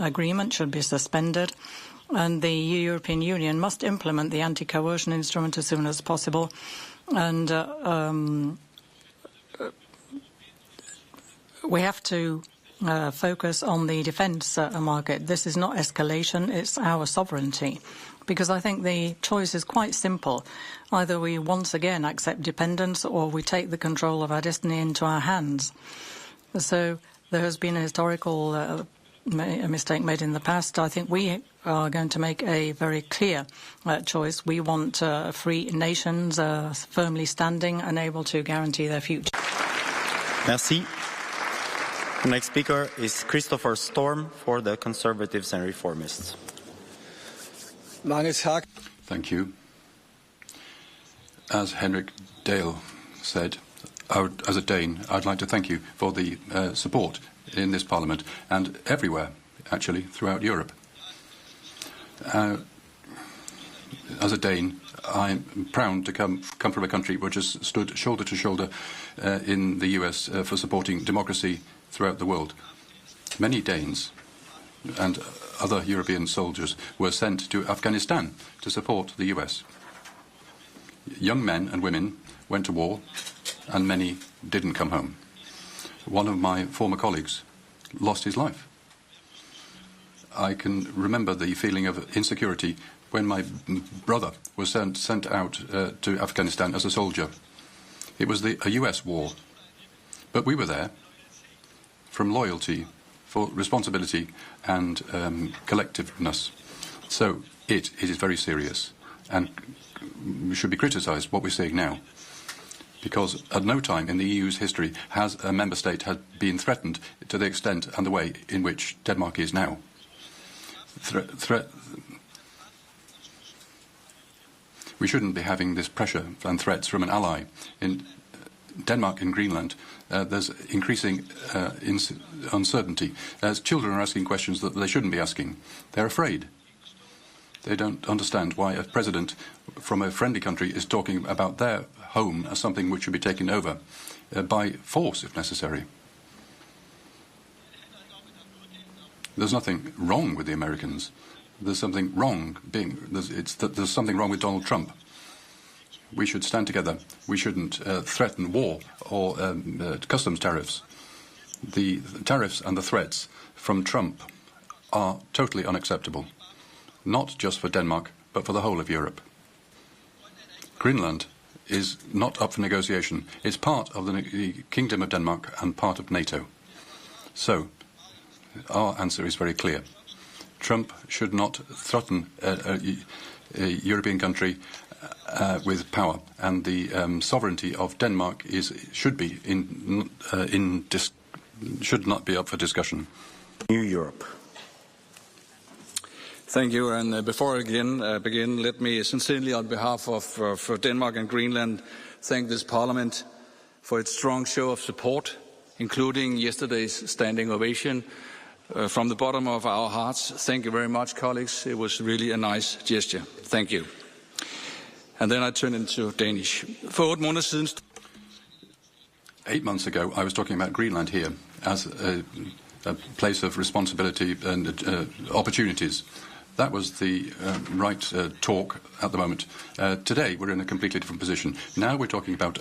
agreement should be suspended, and the European Union must implement the anti-coercion instrument as soon as possible. And we have to focus on the defence market. This is not escalation, it's our sovereignty. Because I think the choice is quite simple. Either we once again accept dependence or we take the control of our destiny into our hands. So there has been a historical a mistake made in the past. I think we are going to make a very clear choice. We want free nations firmly standing and able to guarantee their future. Merci. The next speaker is Christopher Storm for the Conservatives and Reformists. Thank you. As Henrik Dale said, as a Dane, I'd like to thank you for the support in this Parliament and everywhere, actually, throughout Europe. As a Dane, I'm proud to come from a country which has stood shoulder to shoulder in the US for supporting democracy throughout the world. Many Danes and other European soldiers were sent to Afghanistan to support the US. Young men and women went to war, and many didn't come home. One of my former colleagues lost his life. I can remember the feeling of insecurity when my brother was sent out to Afghanistan as a soldier. It was a US war, but we were there from loyalty, for responsibility and collectiveness. So it is very serious, and we should be criticised what we're seeing now. Because at no time in the EU's history has a member state been threatened to the extent and the way in which Denmark is now. We shouldn't be having this pressure and threats from an ally. In Denmark and Greenland, there's increasing uncertainty. As children are asking questions that they shouldn't be asking. They're afraid. They don't understand why a president from a friendly country is talking about their home as something which should be taken over by force if necessary. There's nothing wrong with the Americans. There's something wrong there's something wrong with Donald Trump. We should stand together. We shouldn't threaten war or customs tariffs. The tariffs and the threats from Trump are totally unacceptable, not just for Denmark, but for the whole of Europe. Greenland is not up for negotiation. It's part of the Kingdom of Denmark and part of NATO. So, our answer is very clear. Trump should not threaten a European country with power, and the sovereignty of Denmark should not be up for discussion. New Europe. Thank you. And before I begin, let me sincerely, on behalf of Denmark and Greenland, thank this Parliament for its strong show of support, including yesterday's standing ovation. From the bottom of our hearts, thank you very much, colleagues. It was really a nice gesture. Thank you. And then I turn into Danish. For 8 måneder siden... 8 months ago, I was talking about Greenland here as a place of responsibility and opportunities. That was the right talk at the moment. Today, we're in a completely different position. Now we're talking about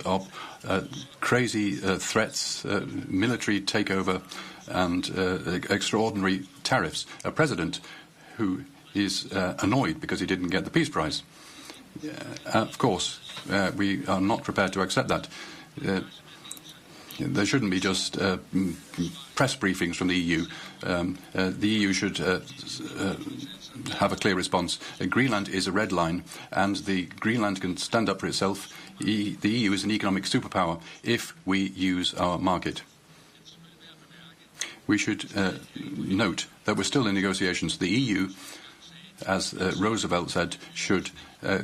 crazy threats, military takeover, and extraordinary tariffs. A president who is annoyed because he didn't get the Peace Prize. Of course, we are not prepared to accept that. There shouldn't be just press briefings from the EU. The EU should have a clear response. Greenland is a red line, and Greenland can stand up for itself. The EU is an economic superpower if we use our market. We should note that we're still in negotiations. The EU, as Roosevelt said, should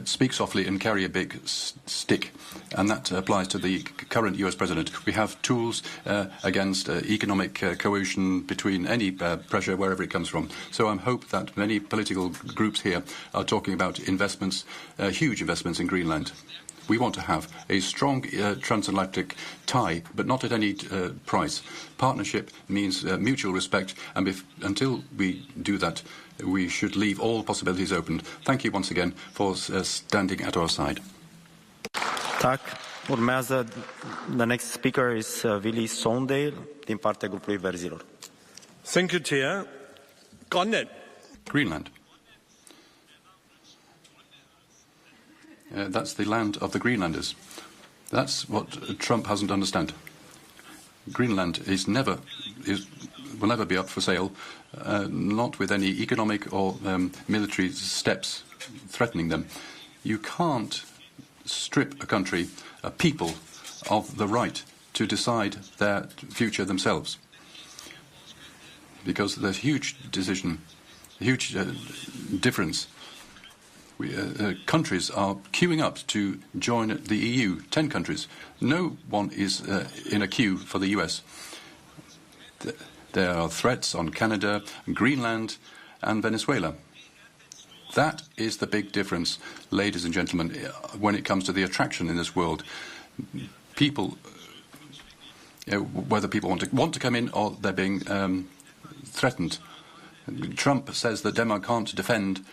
speak softly and carry a big stick. And that applies to the current US president. We have tools against economic coercion between any pressure, wherever it comes from. So I hope that many political groups here are talking about investments, huge investments in Greenland. We want to have a strong transatlantic tie, but not at any price. Partnership means mutual respect, and until we do that, we should leave all possibilities open. Thank you once again for standing at our side. Tack. Urmează, the next speaker is Willy Sondale din partea grupului Verzilor. Thank you, Chair. Greenland. That's the land of the Greenlanders. That's what Trump hasn't understood. Greenland will never be up for sale, not with any economic or military steps threatening them. You can't strip a country, a people, of the right to decide their future themselves. Because there's huge difference. Countries are queuing up to join the EU, 10 countries. No one is in a queue for the US. There are threats on Canada, Greenland, and Venezuela. That is the big difference, ladies and gentlemen, when it comes to the attraction in this world. People, whether people want to come in or they're being threatened. Trump says that Denmark can't defend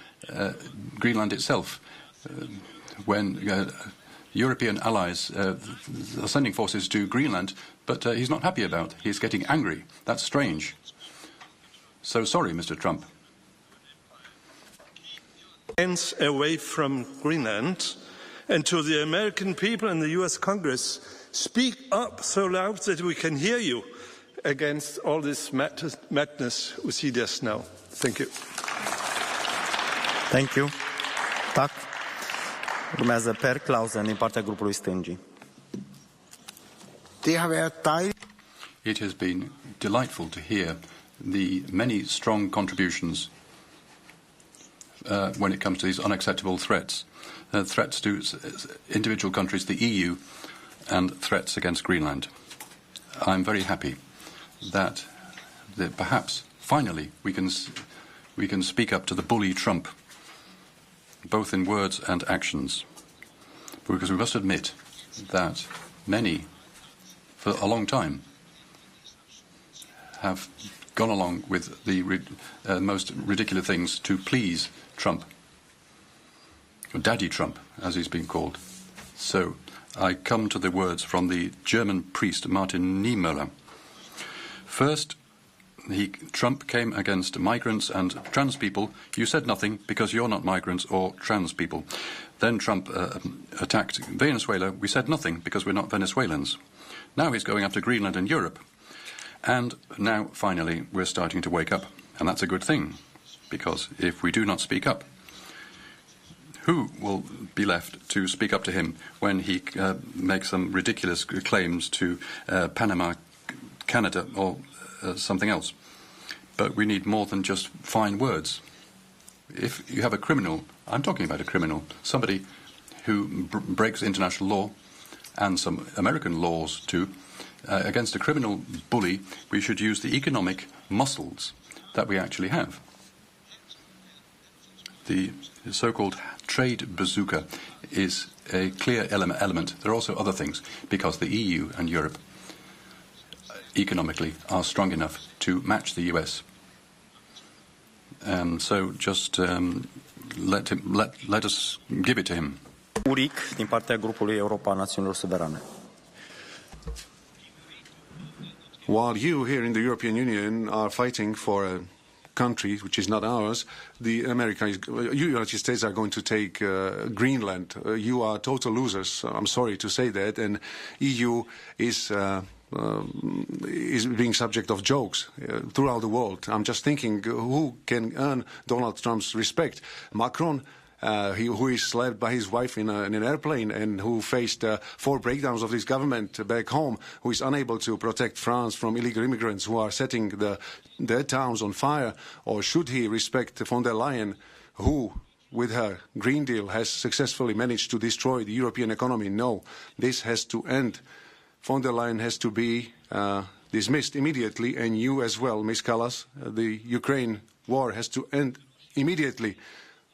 Greenland itself. When European allies are sending forces to Greenland, but he's not happy about. He's getting angry. That's strange. So sorry, Mr. Trump. Hands away from Greenland, and to the American people and the US Congress, speak up so loud that we can hear you against all this madness we see just now. Thank you. Thank you. Tack. Urmează Per Clausen din partea grupului Stângii. It has been delightful to hear the many strong contributions when it comes to these unacceptable threats. Threats to individual countries, the EU, and threats against Greenland. I'm very happy that perhaps, finally, we can speak up to the bully Trump, both in words and actions. Because we must admit that many, for a long time, have gone along with the most ridiculous things to please Trump, or Daddy Trump, as he's been called. So I come to the words from the German priest Martin Niemöller. First, Trump came against migrants and trans people. You said nothing because you're not migrants or trans people. Then Trump attacked Venezuela. We said nothing because we're not Venezuelans. Now he's going after Greenland and Europe. And now, finally, we're starting to wake up. And that's a good thing, because if we do not speak up, who will be left to speak up to him when he makes some ridiculous claims to Panama, Canada, or something else? But we need more than just fine words. If you have a criminal, I'm talking about a criminal, somebody who breaks international law and some American laws too, against a criminal bully, we should use the economic muscles that we actually have. The so-called trade bazooka is a clear element. There are also other things, because the EU and Europe economically are strong enough to match the US. So just let us give it to him. Uric, din partea grupului Europa Națiunilor Suverane. While you here in the European Union are fighting for a country which is not ours, the United States are going to take Greenland. You are total losers. I'm sorry to say that, and EU is being subject of jokes throughout the world. I'm just thinking, who can earn Donald Trump's respect? Macron, who is slapped by his wife in an airplane and who faced 4 breakdowns of his government back home, who is unable to protect France from illegal immigrants who are setting their towns on fire? Or should he respect von der Leyen, who, with her Green Deal, has successfully managed to destroy the European economy? No, this has to end. Von der Leyen has to be dismissed immediately, and you as well, Ms. Kallas. The Ukraine war has to end immediately.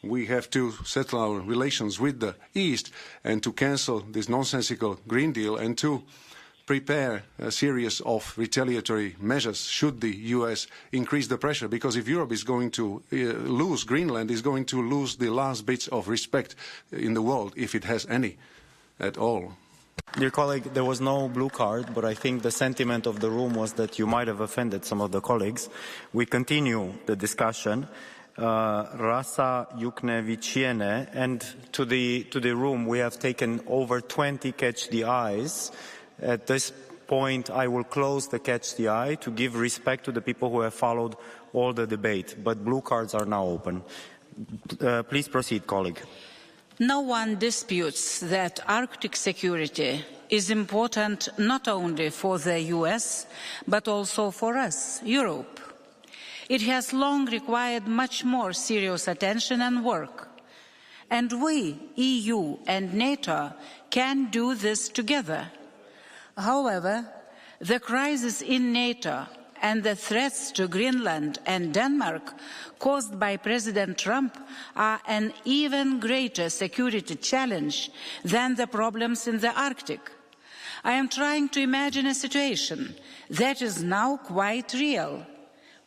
We have to settle our relations with the East and to cancel this nonsensical Green Deal and to prepare a series of retaliatory measures should the US increase the pressure, because if Europe is going to lose, Greenland is going to lose the last bits of respect in the world, if it has any at all. Dear colleague, there was no blue card, but I think the sentiment of the room was that you might have offended some of the colleagues. We continue the discussion. Rasa Yukneviciene, and to the room we have taken over 20 catch the eyes. At this point I will close the catch the eye to give respect to the people who have followed all the debate, but blue cards are now open. Please proceed, colleague. No one disputes that Arctic security is important not only for the US, but also for us, Europe. It has long required much more serious attention and work. And we, EU and NATO, can do this together. However, the crisis in NATO and the threats to Greenland and Denmark caused by President Trump are an even greater security challenge than the problems in the Arctic. I am trying to imagine a situation that is now quite real,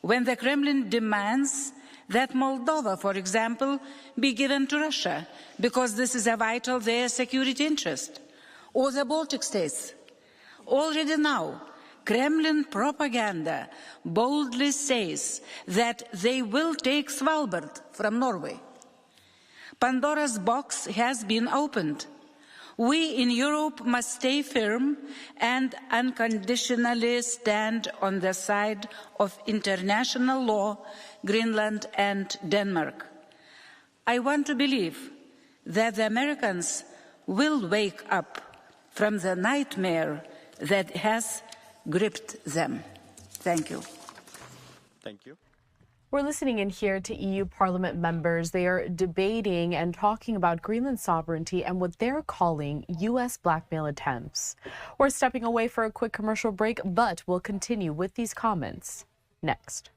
when the Kremlin demands that Moldova, for example, be given to Russia, because this is a vital their security interest, or the Baltic states. Already now, Kremlin propaganda boldly says that they will take Svalbard from Norway. Pandora's box has been opened. We in Europe must stay firm and unconditionally stand on the side of international law, Greenland and Denmark. I want to believe that the Americans will wake up from the nightmare that has gripped them. Thank you. Thank you. We're listening in here to EU Parliament members. They are debating and talking about Greenland sovereignty and what they're calling U.S. blackmail attempts. We're stepping away for a quick commercial break, but we'll continue with these comments next.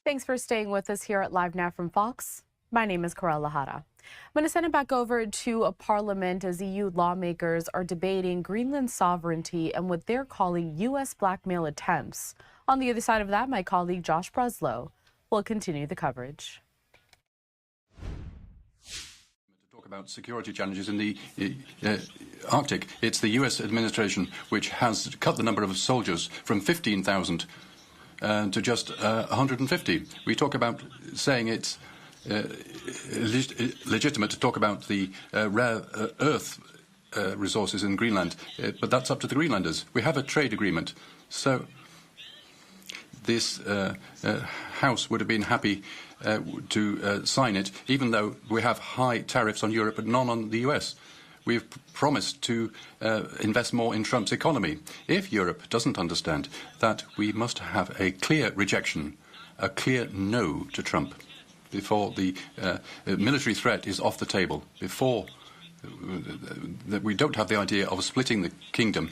Thanks for staying with us here at LiveNOW from Fox. My name is Corel Lahara. I'm going to send it back over to Parliament as EU lawmakers are debating Greenland's sovereignty and what they're calling U.S. blackmail attempts. On the other side of that, my colleague Josh Breslow will continue the coverage. Talk about security challenges in the Arctic. It's the U.S. administration which has cut the number of soldiers from 15,000 to just 150. We talk about saying it's legitimate to talk about the rare earth resources in Greenland, but that's up to the Greenlanders. We have a trade agreement, so this House would have been happy to sign it, even though we have high tariffs on Europe but none on the US. We've promised to invest more in Trump's economy. If Europe doesn't understand that we must have a clear rejection, a clear no to Trump, before the military threat is off the table, before that we don't have the idea of splitting the kingdom,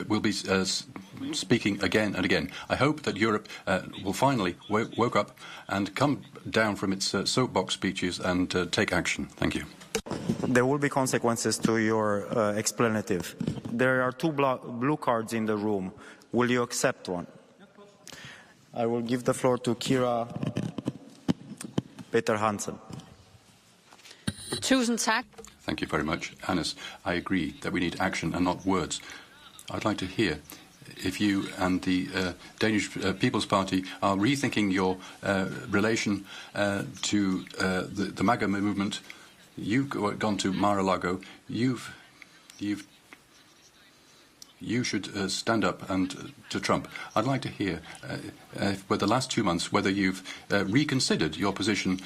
we'll be speaking again and again. I hope that Europe will finally woke up and come down from its soapbox speeches and take action. Thank you. There will be consequences to your explanative. There are two blue cards in the room. Will you accept one? I will give the floor to Kira Peter Hansen. Thank you very much, Hannes. I agree that we need action and not words. I'd like to hear if you and the Danish People's Party are rethinking your relation to the MAGA movement. You've gone to Mar-a-Lago. You should stand up and to Trump. I'd like to hear, for the last 2 months, whether you've reconsidered your position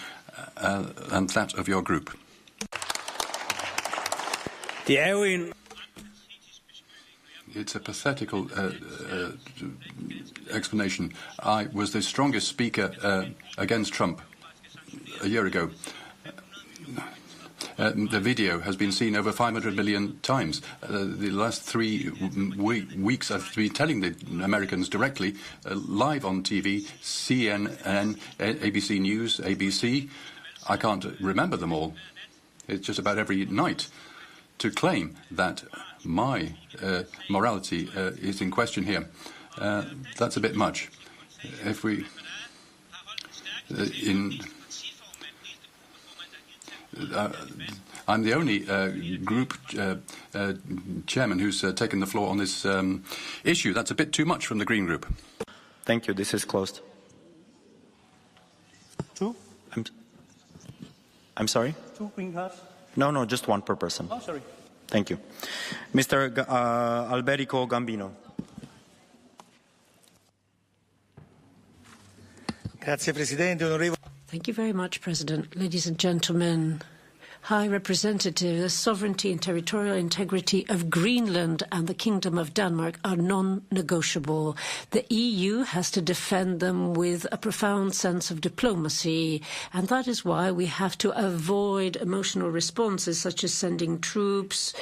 and that of your group. It's a pathetical explanation. I was the strongest speaker against Trump a year ago. The video has been seen over 500 million times. The last 3 weeks I've been telling the Americans directly, live on TV, CNN, ABC News, ABC. I can't remember them all. It's just about every night. To claim that my morality is in question here, that's a bit much. If we... I'm the only group chairman who's taken the floor on this issue. That's a bit too much from the Green Group. Thank you. This is closed. Two? I'm sorry? 2 green cards? No, just one per person. Oh, sorry. Thank you. Mr. Alberico Gambino. Thank you very much, President. Ladies and gentlemen, High Representative, the sovereignty and territorial integrity of Greenland and the Kingdom of Denmark are non-negotiable. The EU has to defend them with a profound sense of diplomacy, and that is why we have to avoid emotional responses such as sending troops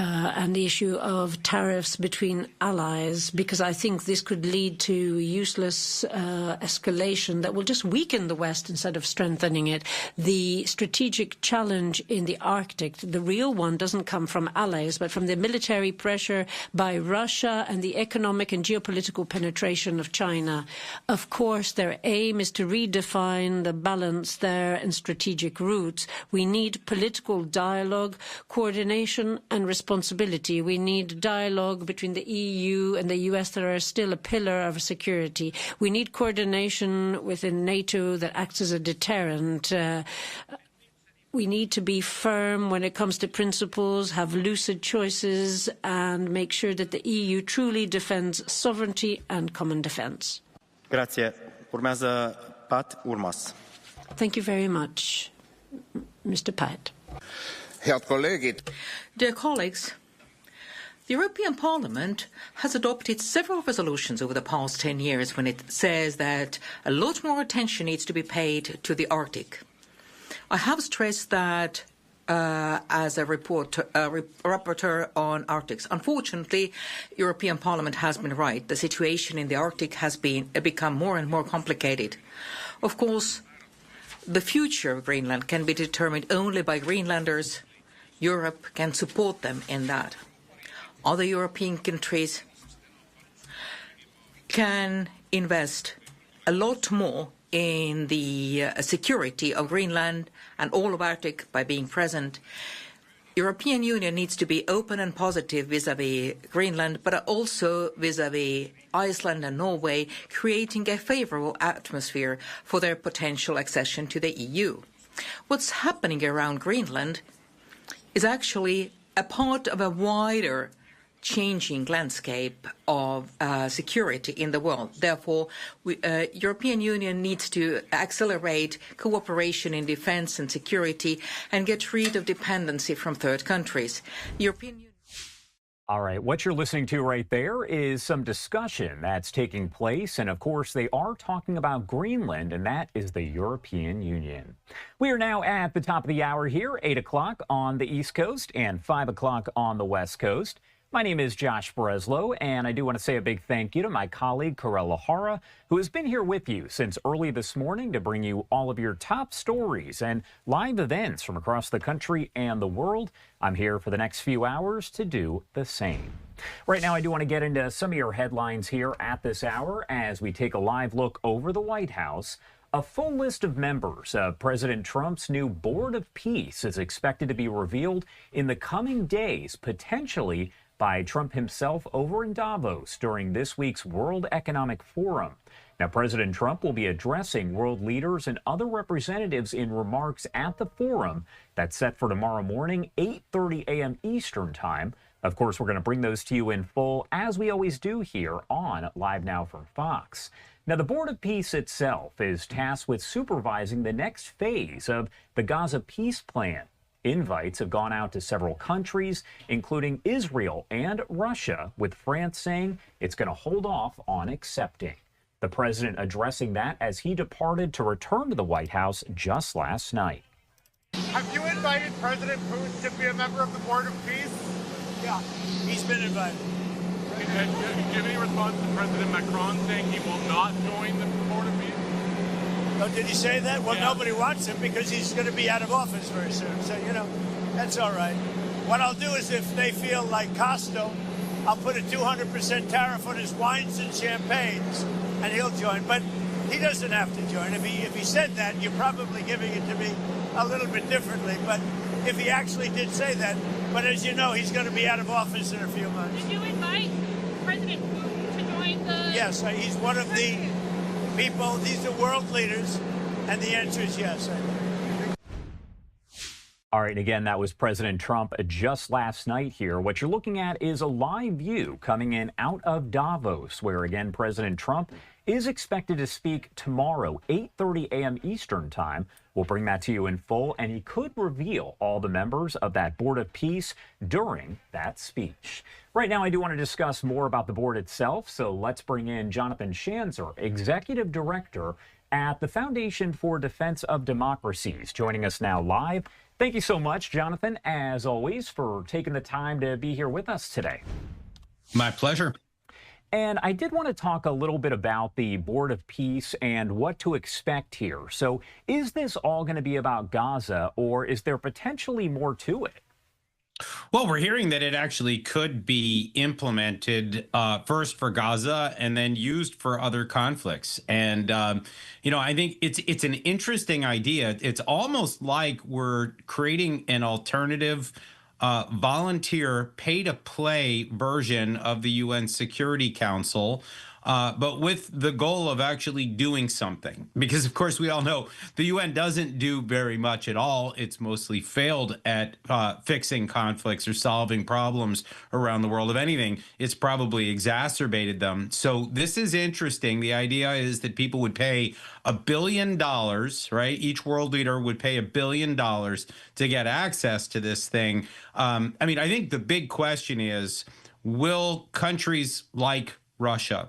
and the issue of tariffs between allies, because I think this could lead to useless escalation that will just weaken the West instead of strengthening it. The strategic challenge in the Arctic, the real one, doesn't come from allies, but from the military pressure by Russia and the economic and geopolitical penetration of China. Of course, their aim is to redefine the balance there and strategic routes. We need political dialogue, coordination and responsibility. We need dialogue between the EU and the US that are still a pillar of security. We need coordination within NATO that acts as a deterrent. We need to be firm when it comes to principles, have lucid choices, and make sure that the EU truly defends sovereignty and common defense. Grazie. Urmează Pat Urmas. Thank you very much, Mr. Pat. Dear colleagues, the European Parliament has adopted several resolutions over the past 10 years when it says that a lot more attention needs to be paid to the Arctic. I have stressed that as a rapporteur on Arctic. Unfortunately, European Parliament has been right. The situation in the Arctic has become more and more complicated. Of course, the future of Greenland can be determined only by Greenlanders. Europe can support them in that. Other European countries can invest a lot more in the security of Greenland and all of Arctic by being present. European Union needs to be open and positive vis-à-vis Greenland, but also vis-à-vis Iceland and Norway, creating a favorable atmosphere for their potential accession to the EU. What's happening around Greenland is actually a part of a wider changing landscape of security in the world. Therefore, European Union needs to accelerate cooperation in defense and security and get rid of dependency from third countries. European Union. All right, what you're listening to right there is some discussion that's taking place. And of course, they are talking about Greenland, and that is the European Union. We are now at the top of the hour here, 8 o'clock on the East Coast and 5 o'clock on the West Coast. My name is Josh Breslow, and I do want to say a big thank you to my colleague, Karel Lahara, who has been here with you since early this morning to bring you all of your top stories and live events from across the country and the world. I'm here for the next few hours to do the same. Right now, I do want to get into some of your headlines here at this hour as we take a live look over the White House. A full list of members of President Trump's new Board of Peace is expected to be revealed in the coming days, potentially by Trump himself over in Davos during this week's World Economic Forum. Now, President Trump will be addressing world leaders and other representatives in remarks at the forum that's set for tomorrow morning, 8:30 a.m. Eastern Time. Of course, we're going to bring those to you in full, as we always do here on Live Now from Fox. Now, the Board of Peace itself is tasked with supervising the next phase of the Gaza peace plan. Invites have gone out to several countries, including Israel and Russia, with France saying it's going to hold off on accepting. The president addressing that as he departed to return to the White House just last night. Have you invited President Putin to be a member of the Board of Peace? Yeah, he's been invited. Do you have any response to President Macron saying he will not join the Board of Peace? Oh, did he say that? Well, yeah. Nobody wants him because he's going to be out of office very soon. So, that's all right. What I'll do is if they feel like Costo, I'll put a 200% tariff on his wines and champagnes, and he'll join. But he doesn't have to join. If he said that, you're probably giving it to me a little bit differently. But if he actually did say that, but as you know, he's going to be out of office in a few months. Did you invite President Putin to join the... Yes, he's one of the people. These are world leaders, and the answer is yes. All right, again, that was President Trump just last night here. What you're looking at is a live view coming in out of Davos, where, again, President Trump is expected to speak tomorrow, 8:30 a.m. Eastern Time. We'll bring that to you in full, and he could reveal all the members of that Board of Peace during that speech. Right now, I do want to discuss more about the board itself, so let's bring in Jonathan Schanzer, Executive Director at the Foundation for Defense of Democracies, joining us now live. Thank you so much, Jonathan, as always, for taking the time to be here with us today. My pleasure. And I did want to talk a little bit about the Board of Peace and what to expect here. So is this all going to be about Gaza, or is there potentially more to it? Well, we're hearing that it actually could be implemented first for Gaza and then used for other conflicts. And, I think it's an interesting idea. It's almost like we're creating an alternative volunteer pay-to-play version of the UN Security Council, but with the goal of actually doing something. Because, of course, we all know the UN doesn't do very much at all. It's mostly failed at fixing conflicts or solving problems around the world. If anything, it's probably exacerbated them. So this is interesting. The idea is that people would pay $1 billion, right? Each world leader would pay $1 billion to get access to this thing. I think the big question is, will countries like Russia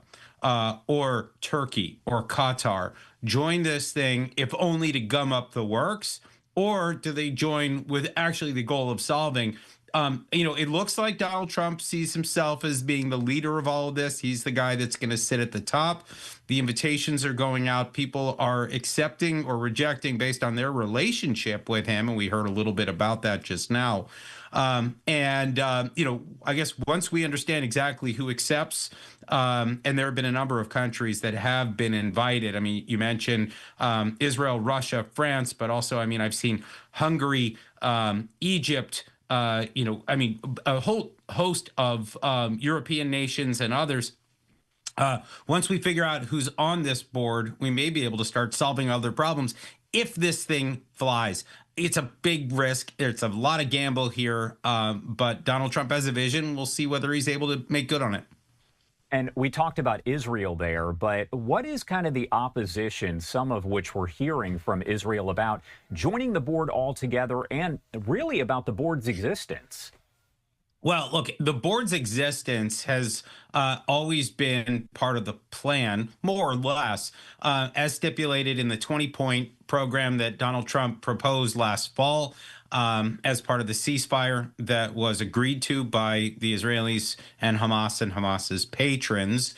or Turkey or Qatar join this thing if only to gum up the works? or do they join with actually the goal of solving? It looks like Donald Trump sees himself as being the leader of all of this. He's the guy that's going to sit at the top. The invitations are going out. People are accepting or rejecting based on their relationship with him. And we heard a little bit about that just now. I guess once we understand exactly who accepts, and there have been a number of countries that have been invited. I mean, you mentioned Israel, Russia, France, but also, I've seen Hungary, Egypt, a whole host of European nations and others. Once we figure out who's on this board, we may be able to start solving other problems if this thing flies. It's a big risk. It's a lot of gamble here, but Donald Trump has a vision. We'll see whether he's able to make good on it. And we talked about Israel there, but what is kind of the opposition, some of which we're hearing from Israel about joining the board altogether and really about the board's existence? Well, look, the board's existence has always been part of the plan, more or less, as stipulated in the 20-point program that Donald Trump proposed last fall as part of the ceasefire that was agreed to by the Israelis and Hamas's patrons.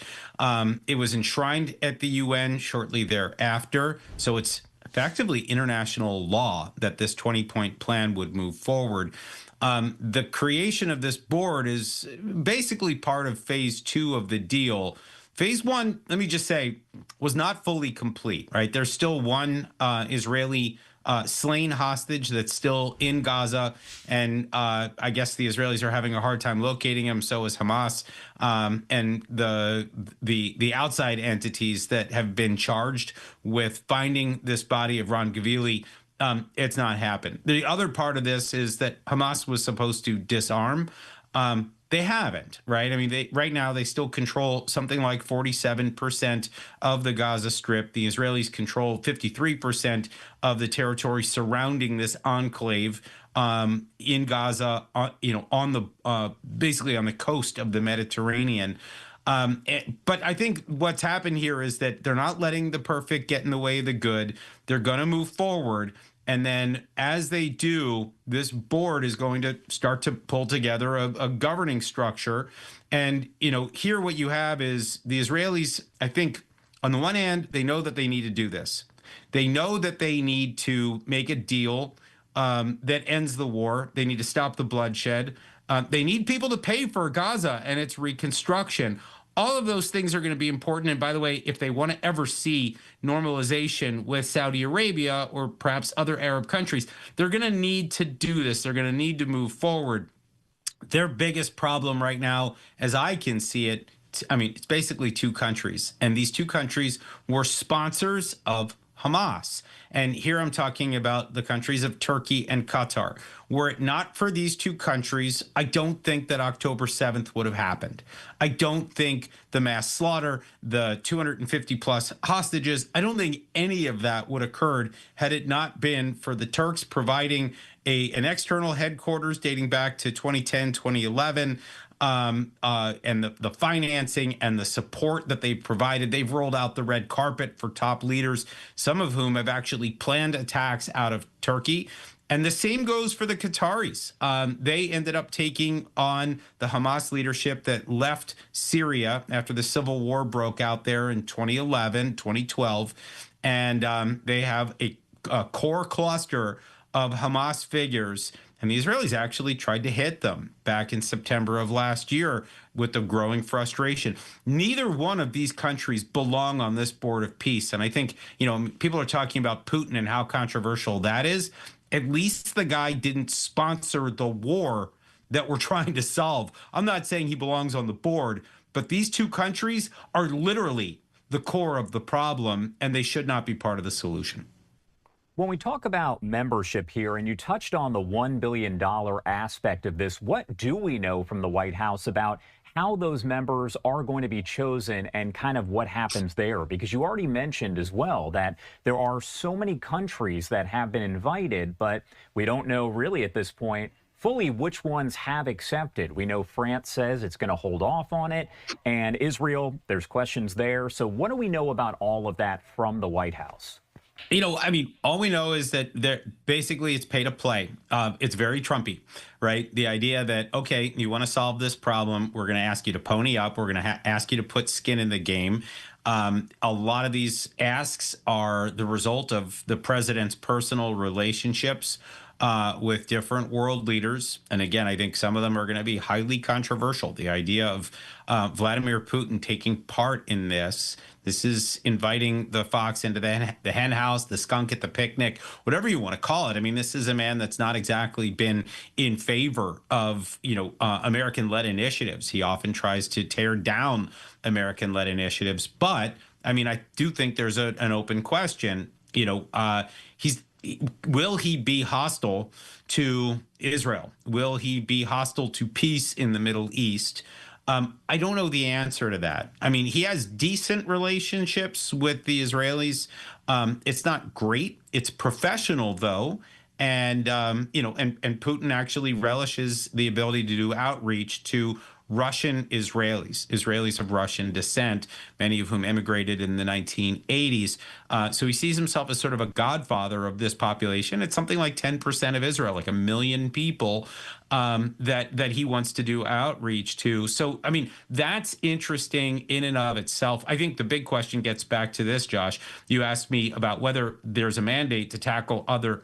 It was enshrined at the UN shortly thereafter, so it's effectively international law that this 20-point plan would move forward. The creation of this board is basically part of phase 2 of the deal. Phase 1, let me just say, was not fully complete, right? There's still one Israeli slain hostage that's still in Gaza, and I guess the Israelis are having a hard time locating him. So is Hamas, and the outside entities that have been charged with finding this body of Ron Gavili. It's not happened. The other part of this is that Hamas was supposed to disarm. They haven't, right? I mean, right now they still control something like 47% of the Gaza Strip. The Israelis control 53% of the territory surrounding this enclave in Gaza, on the basically on the coast of the Mediterranean. But I think what's happened here is that they're not letting the perfect get in the way of the good. They're going to move forward. And then as they do, this board is going to start to pull together a governing structure. And, here what you have is the Israelis, I think, on the one hand, they know that they need to do this. They know that they need to make a deal that ends the war. They need to stop the bloodshed. They need people to pay for Gaza and its reconstruction. All of those things are going to be important. And by the way, if they want to ever see normalization with Saudi Arabia or perhaps other Arab countries, they're going to need to do this. They're going to need to move forward. Their biggest problem right now, as I can see it, it's basically two countries. And these two countries were sponsors of Hamas. And here I'm talking about the countries of Turkey and Qatar. Were it not for these two countries, I don't think that October 7th would have happened. I don't think the mass slaughter, the 250 plus hostages, I don't think any of that would have occurred had it not been for the Turks providing an external headquarters dating back to 2010, 2011, and the financing and the support that they've provided. They've rolled out the red carpet for top leaders, some of whom have actually planned attacks out of Turkey. And the same goes for the Qataris. They ended up taking on the Hamas leadership that left Syria after the civil war broke out there in 2011, 2012. And they have a core cluster of Hamas figures. And the Israelis actually tried to hit them back in September of last year with the growing frustration. Neither one of these countries belong on this board of peace. And I think, people are talking about Putin and how controversial that is. At least the guy didn't sponsor the war that we're trying to solve. I'm not saying he belongs on the board, but these two countries are literally the core of the problem, and they should not be part of the solution. When we talk about membership here, and you touched on the $1 billion aspect of this, what do we know from the White House about how those members are going to be chosen and kind of what happens there? Because you already mentioned as well that there are so many countries that have been invited, but we don't know really at this point fully which ones have accepted. We know France says it's going to hold off on it, and Israel, there's questions there. So what do we know about all of that from the White House? You know, I mean, all we know is that basically it's pay to play. It's very Trumpy, right? The idea that, okay, you want to solve this problem, we're going to ask you to pony up, we're going to ask you to put skin in the game. A lot of these asks are the result of the president's personal relationships with different world leaders. And again, I think some of them are going to be highly controversial. The idea of Vladimir Putin taking part in this is inviting the fox into the hen house, the skunk at the picnic, whatever you want to call it. I mean, this is a man that's not exactly been in favor of, American-led initiatives. He often tries to tear down American-led initiatives. But, I mean, I do think there's an open question. Will he be hostile to Israel? Will he be hostile to peace in the Middle East? I don't know the answer to that. I mean, he has decent relationships with the Israelis. It's not great. It's professional, though. And, and Putin actually relishes the ability to do outreach to Russian Israelis of Russian descent, many of whom immigrated in the 1980s. So he sees himself as sort of a godfather of this population. It's something like 10% of Israel, like 1 million people that he wants to do outreach to. So, I mean, that's interesting in and of itself. I think the big question gets back to this, Josh. You asked me about whether there's a mandate to tackle other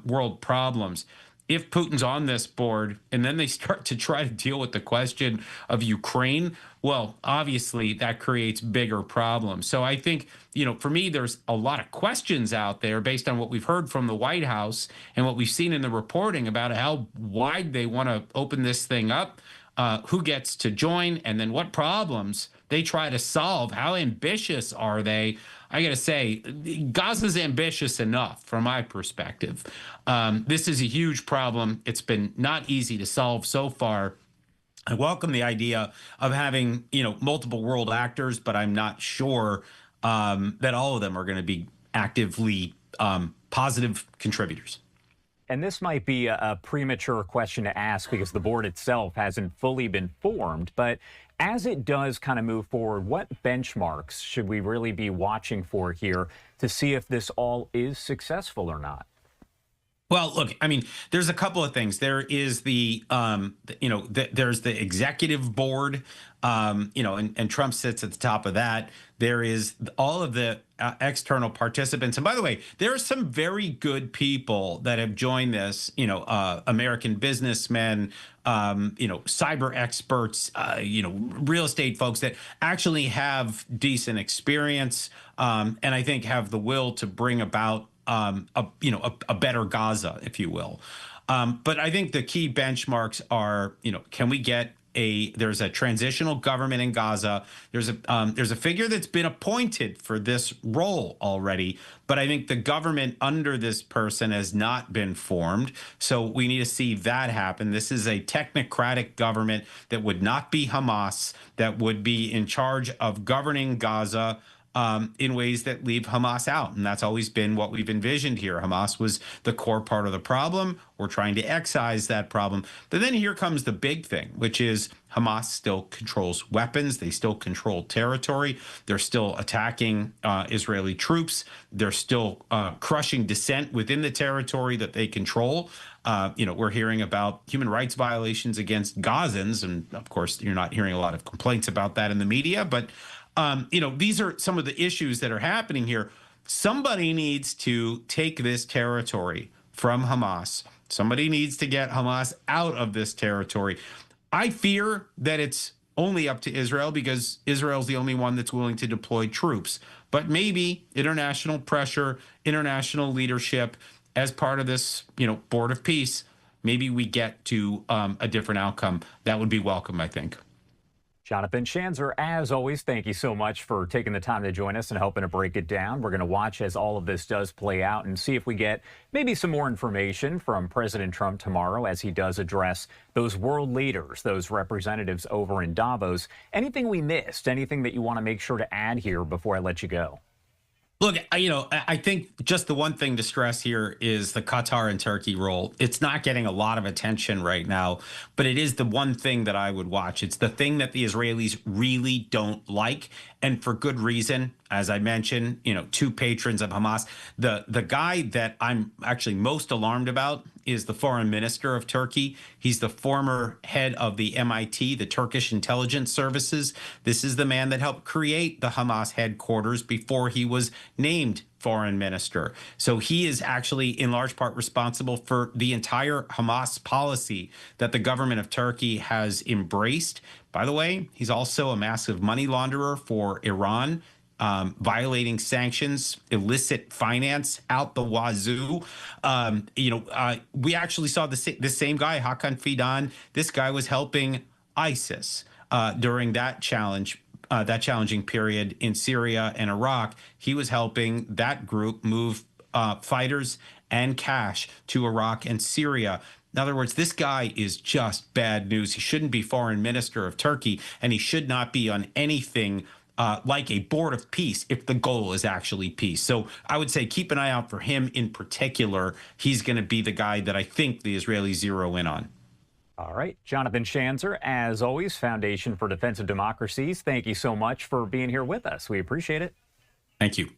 world problems. If Putin's on this board and then they start to try to deal with the question of Ukraine, well, obviously that creates bigger problems. So I think, for me, there's a lot of questions out there based on what we've heard from the White House and what we've seen in the reporting about how wide they want to open this thing up, who gets to join, and then what problems they try to solve. How ambitious are they? I got to say, Gaza's ambitious enough from my perspective. This is a huge problem. It's been not easy to solve so far. I welcome the idea of having, multiple world actors, but I'm not sure that all of them are going to be actively positive contributors. And this might be a premature question to ask because the board itself hasn't fully been formed. But as it does kind of move forward, what benchmarks should we really be watching for here to see if this all is successful or not? Well, look, I mean, there's a couple of things. There is there's the executive board, and Trump sits at the top of that. There is all of the external participants. And by the way, there are some very good people that have joined this, American businessmen, cyber experts, real estate folks that actually have decent experience, and I think have the will to bring about a better Gaza, if you will. But I think the key benchmarks are, can we get there's a transitional government in Gaza. There's a figure that's been appointed for this role already, but I think the government under this person has not been formed. So we need to see that happen. This is a technocratic government that would not be Hamas, that would be in charge of governing Gaza in ways that leave Hamas out. And that's always been what we've envisioned here. Hamas was the core part of the problem. We're trying to excise that problem. But then here comes the big thing, which is Hamas still controls weapons. They still control territory. They're still attacking Israeli troops. They're still crushing dissent within the territory that they control. We're hearing about human rights violations against Gazans. And of course, you're not hearing a lot of complaints about that in the media. But these are some of the issues that are happening here. Somebody needs to take this territory from Hamas. Somebody needs to get Hamas out of this territory. I fear that it's only up to Israel because Israel's the only one that's willing to deploy troops. But maybe international pressure, international leadership as part of this, Board of Peace, maybe we get to a different outcome. That would be welcome, I think. Jonathan Schanzer, as always, thank you so much for taking the time to join us and helping to break it down. We're going to watch as all of this does play out and see if we get maybe some more information from President Trump tomorrow as he does address those world leaders, those representatives over in Davos. Anything we missed, anything that you want to make sure to add here before I let you go? Look, I think just the one thing to stress here is the Qatar and Turkey role. It's not getting a lot of attention right now, but it is the one thing that I would watch. It's the thing that the Israelis really don't like, and for good reason. As I mentioned, two patrons of Hamas. The guy that I'm actually most alarmed about is the foreign minister of Turkey. He's the former head of the MIT, the Turkish intelligence services. This is the man that helped create the Hamas headquarters before he was named foreign minister. So he is actually in large part responsible for the entire Hamas policy that the government of Turkey has embraced. By the way, he's also a massive money launderer for Iran, violating sanctions, illicit finance out the wazoo. We actually saw this same guy, Hakan Fidan. This guy was helping ISIS during that challenging period in Syria and Iraq. He was helping that group move fighters and cash to Iraq and Syria. In other words, this guy is just bad news. He shouldn't be foreign minister of Turkey, and he should not be on anything like a board of peace if the goal is actually peace. So I would say keep an eye out for him in particular. He's going to be the guy that I think the Israelis zero in on. All right. Jonathan Schanzer, as always, Foundation for Defense of Democracies, thank you so much for being here with us. We appreciate it. Thank you.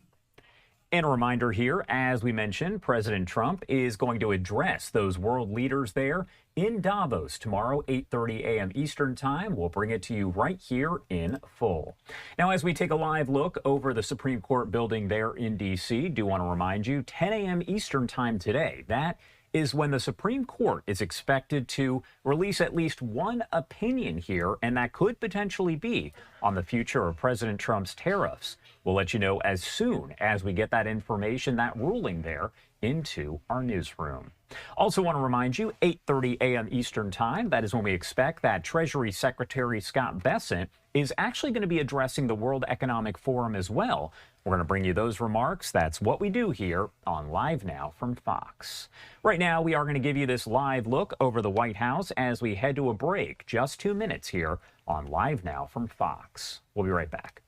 And a reminder here, as we mentioned, President Trump is going to address those world leaders there in Davos tomorrow, 8:30 a.m. Eastern Time. We'll bring it to you right here in full. Now, as we take a live look over the Supreme Court building there in D.C., do want to remind you, 10 a.m. Eastern Time today, that is when the Supreme Court is expected to release at least one opinion here, and that could potentially be on the future of President Trump's tariffs. We'll let you know as soon as we get that information, that ruling there, into our newsroom. Also want to remind you, 8:30 a.m. Eastern Time, that is when we expect that Treasury Secretary Scott Bessent is actually going to be addressing the World Economic Forum as well. We're going to bring you those remarks. That's what we do here on Live Now from Fox. Right now, we are going to give you this live look over the White House as we head to a break. Just 2 minutes here on Live Now from Fox. We'll be right back.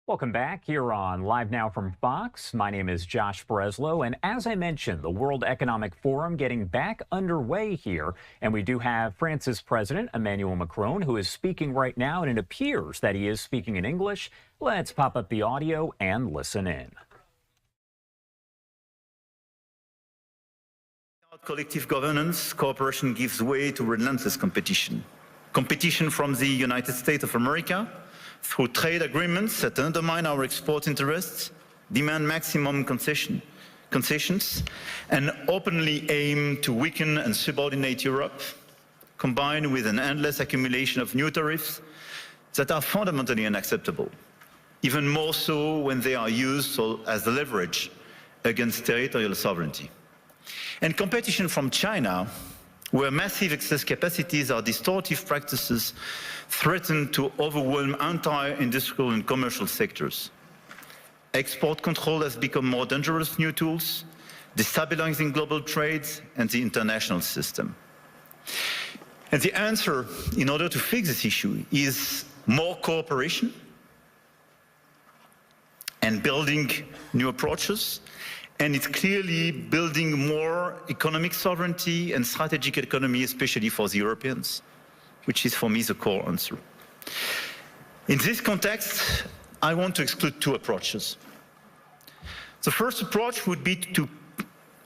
Welcome back here on Live Now from Fox. My name is Josh Breslow, and as I mentioned, the World Economic Forum getting back underway here, and we do have France's President Emmanuel Macron, who is speaking right now, and it appears that he is speaking in English. Let's pop up the audio and listen in. Without collective governance, cooperation gives way to relentless competition. Competition from the United States of America, through trade agreements that undermine our export interests, demand maximum concession, concessions and openly aim to weaken and subordinate Europe, combined with an endless accumulation of new tariffs that are fundamentally unacceptable, even more so when they are used as leverage against territorial sovereignty. And competition from China, where massive excess capacities or distortive practices threaten to overwhelm entire industrial and commercial sectors. Export control has become more dangerous new tools, destabilizing global trade and the international system. And the answer, in order to fix this issue, is more cooperation and building new approaches. And it's clearly building more economic sovereignty and strategic autonomy, especially for the Europeans, which is for me the core answer. In this context, I want to exclude two approaches. The first approach would be to,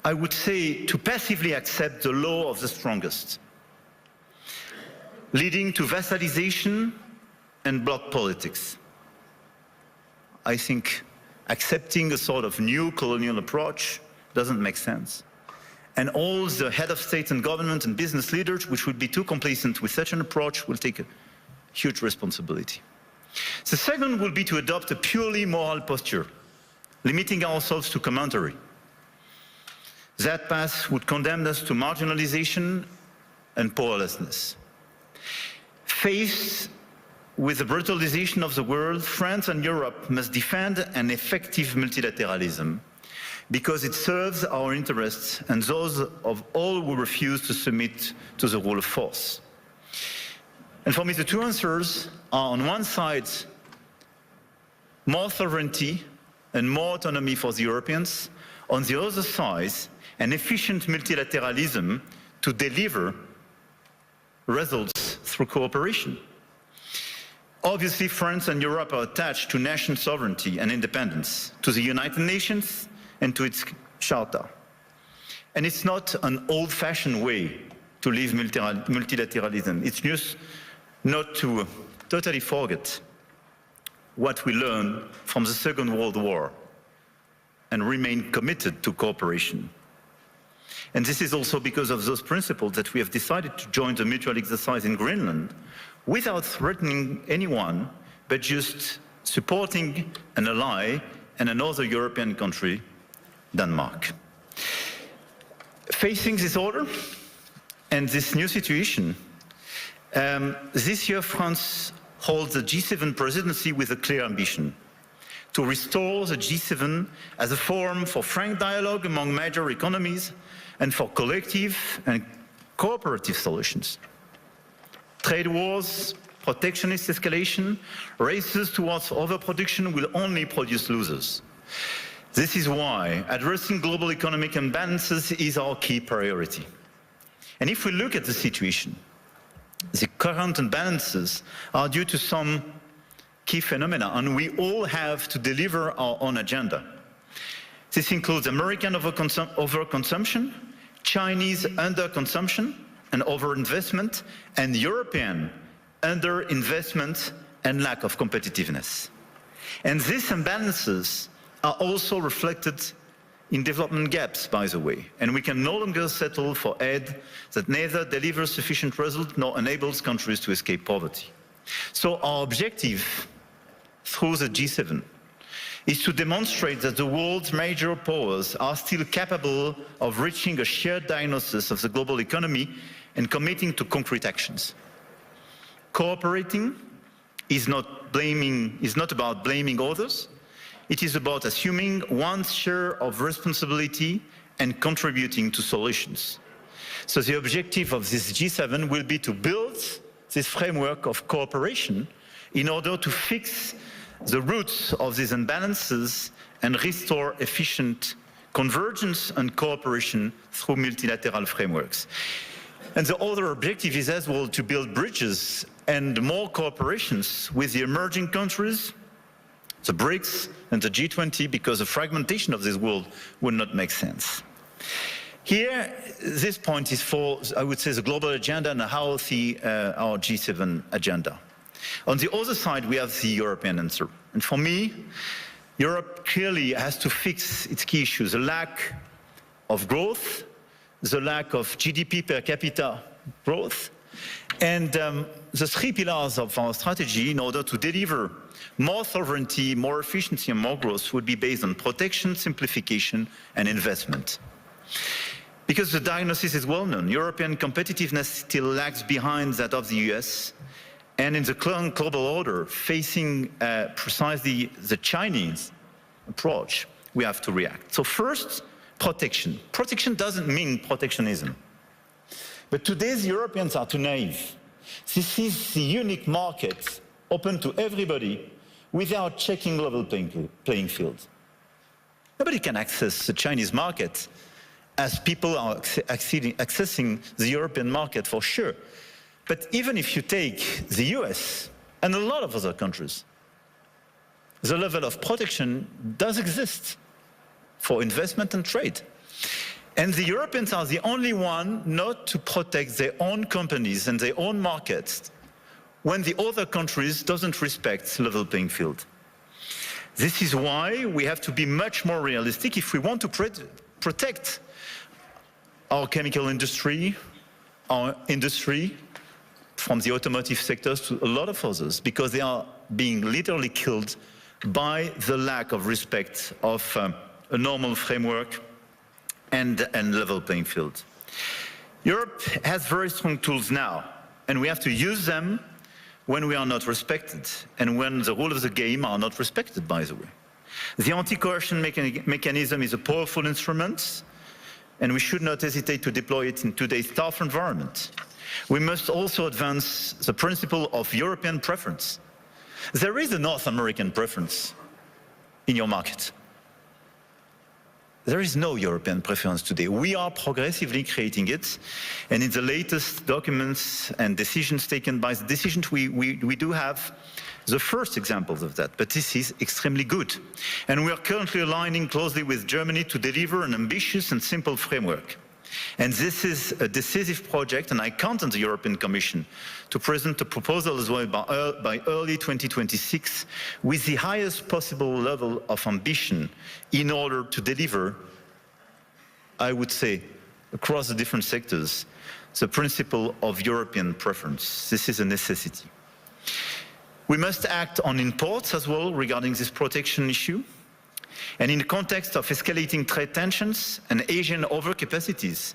I would say, to passively accept the law of the strongest, leading to vassalization and bloc politics. I think accepting a sort of new colonial approach doesn't make sense. And all the head of state and government and business leaders, which would be too complacent with such an approach, will take a huge responsibility. The second will be to adopt a purely moral posture, limiting ourselves to commentary. That path would condemn us to marginalization and powerlessness. Faced with the brutalization of the world, France and Europe must defend an effective multilateralism because it serves our interests and those of all who refuse to submit to the rule of force. And for me, the two answers are, on one side, more sovereignty and more autonomy for the Europeans, on the other side, an efficient multilateralism to deliver results through cooperation. Obviously, France and Europe are attached to national sovereignty and independence, to the United Nations and to its charter. And it's not an old-fashioned way to live multilateralism. It's just not to totally forget what we learned from the Second World War and remain committed to cooperation. And this is also because of those principles that we have decided to join the mutual exercise in Greenland without threatening anyone, but just supporting an ally and another European country, Denmark. Facing this order and this new situation, this year France holds the G7 presidency with a clear ambition to restore the G7 as a forum for frank dialogue among major economies and for collective and cooperative solutions. Trade wars, protectionist escalation, races towards overproduction will only produce losers. This is why addressing global economic imbalances is our key priority. And if we look at the situation, the current imbalances are due to some key phenomena, and we all have to deliver our own agenda. This includes American overconsumption, Chinese underconsumption and overinvestment, and European underinvestment and lack of competitiveness. And these imbalances are also reflected in development gaps, by the way, and we can no longer settle for aid that neither delivers sufficient results nor enables countries to escape poverty. So our objective through the G7 is to demonstrate that the world's major powers are still capable of reaching a shared diagnosis of the global economy and committing to concrete actions. Cooperating is not about blaming others. It is about assuming one's share of responsibility and contributing to solutions. So the objective of this G7 will be to build this framework of cooperation in order to fix the roots of these imbalances and restore efficient convergence and cooperation through multilateral frameworks. And the other objective is as well to build bridges and more cooperations with the emerging countries, the BRICS and the G20, because the fragmentation of this world would not make sense. Here, this point is for, I would say, the global agenda and how the our G7 agenda. On the other side, we have the European answer. And for me, Europe clearly has to fix its key issues: the lack of growth, the lack of GDP per capita growth, and the three pillars of our strategy in order to deliver more sovereignty, more efficiency, and more growth would be based on protection, simplification, and investment. Because the diagnosis is well known, European competitiveness still lags behind that of the US, and in the current global order, facing precisely the Chinese approach, we have to react. So first, protection. Protection doesn't mean protectionism. But today's Europeans are too naive. This is the unique market open to everybody without checking level playing field. Nobody can access the Chinese market as people are accessing the European market for sure. But even if you take the US and a lot of other countries, the level of protection does exist for investment and trade. And the Europeans are the only one not to protect their own companies and their own markets when the other countries doesn't respect level playing field. This is why we have to be much more realistic if we want to protect our chemical industry, our industry, from the automotive sectors to a lot of others, because they are being literally killed by the lack of respect of a normal framework and level playing field. Europe has very strong tools now, and we have to use them when we are not respected and when the rules of the game are not respected, by the way. The anti-coercion mechanism is a powerful instrument, and we should not hesitate to deploy it in today's tough environment. We must also advance the principle of European preference. There is a North American preference in your market. There is no European preference today. We are progressively creating it, and in the latest documents and decisions taken by the decisions, we do have the first examples of that, but this is extremely good. And we are currently aligning closely with Germany to deliver an ambitious and simple framework. And this is a decisive project, and I count on the European Commission to present a proposal as well by early 2026 with the highest possible level of ambition in order to deliver, I would say, across the different sectors, the principle of European preference. This is a necessity. We must act on imports as well regarding this protection issue. And in the context of escalating trade tensions and Asian overcapacities,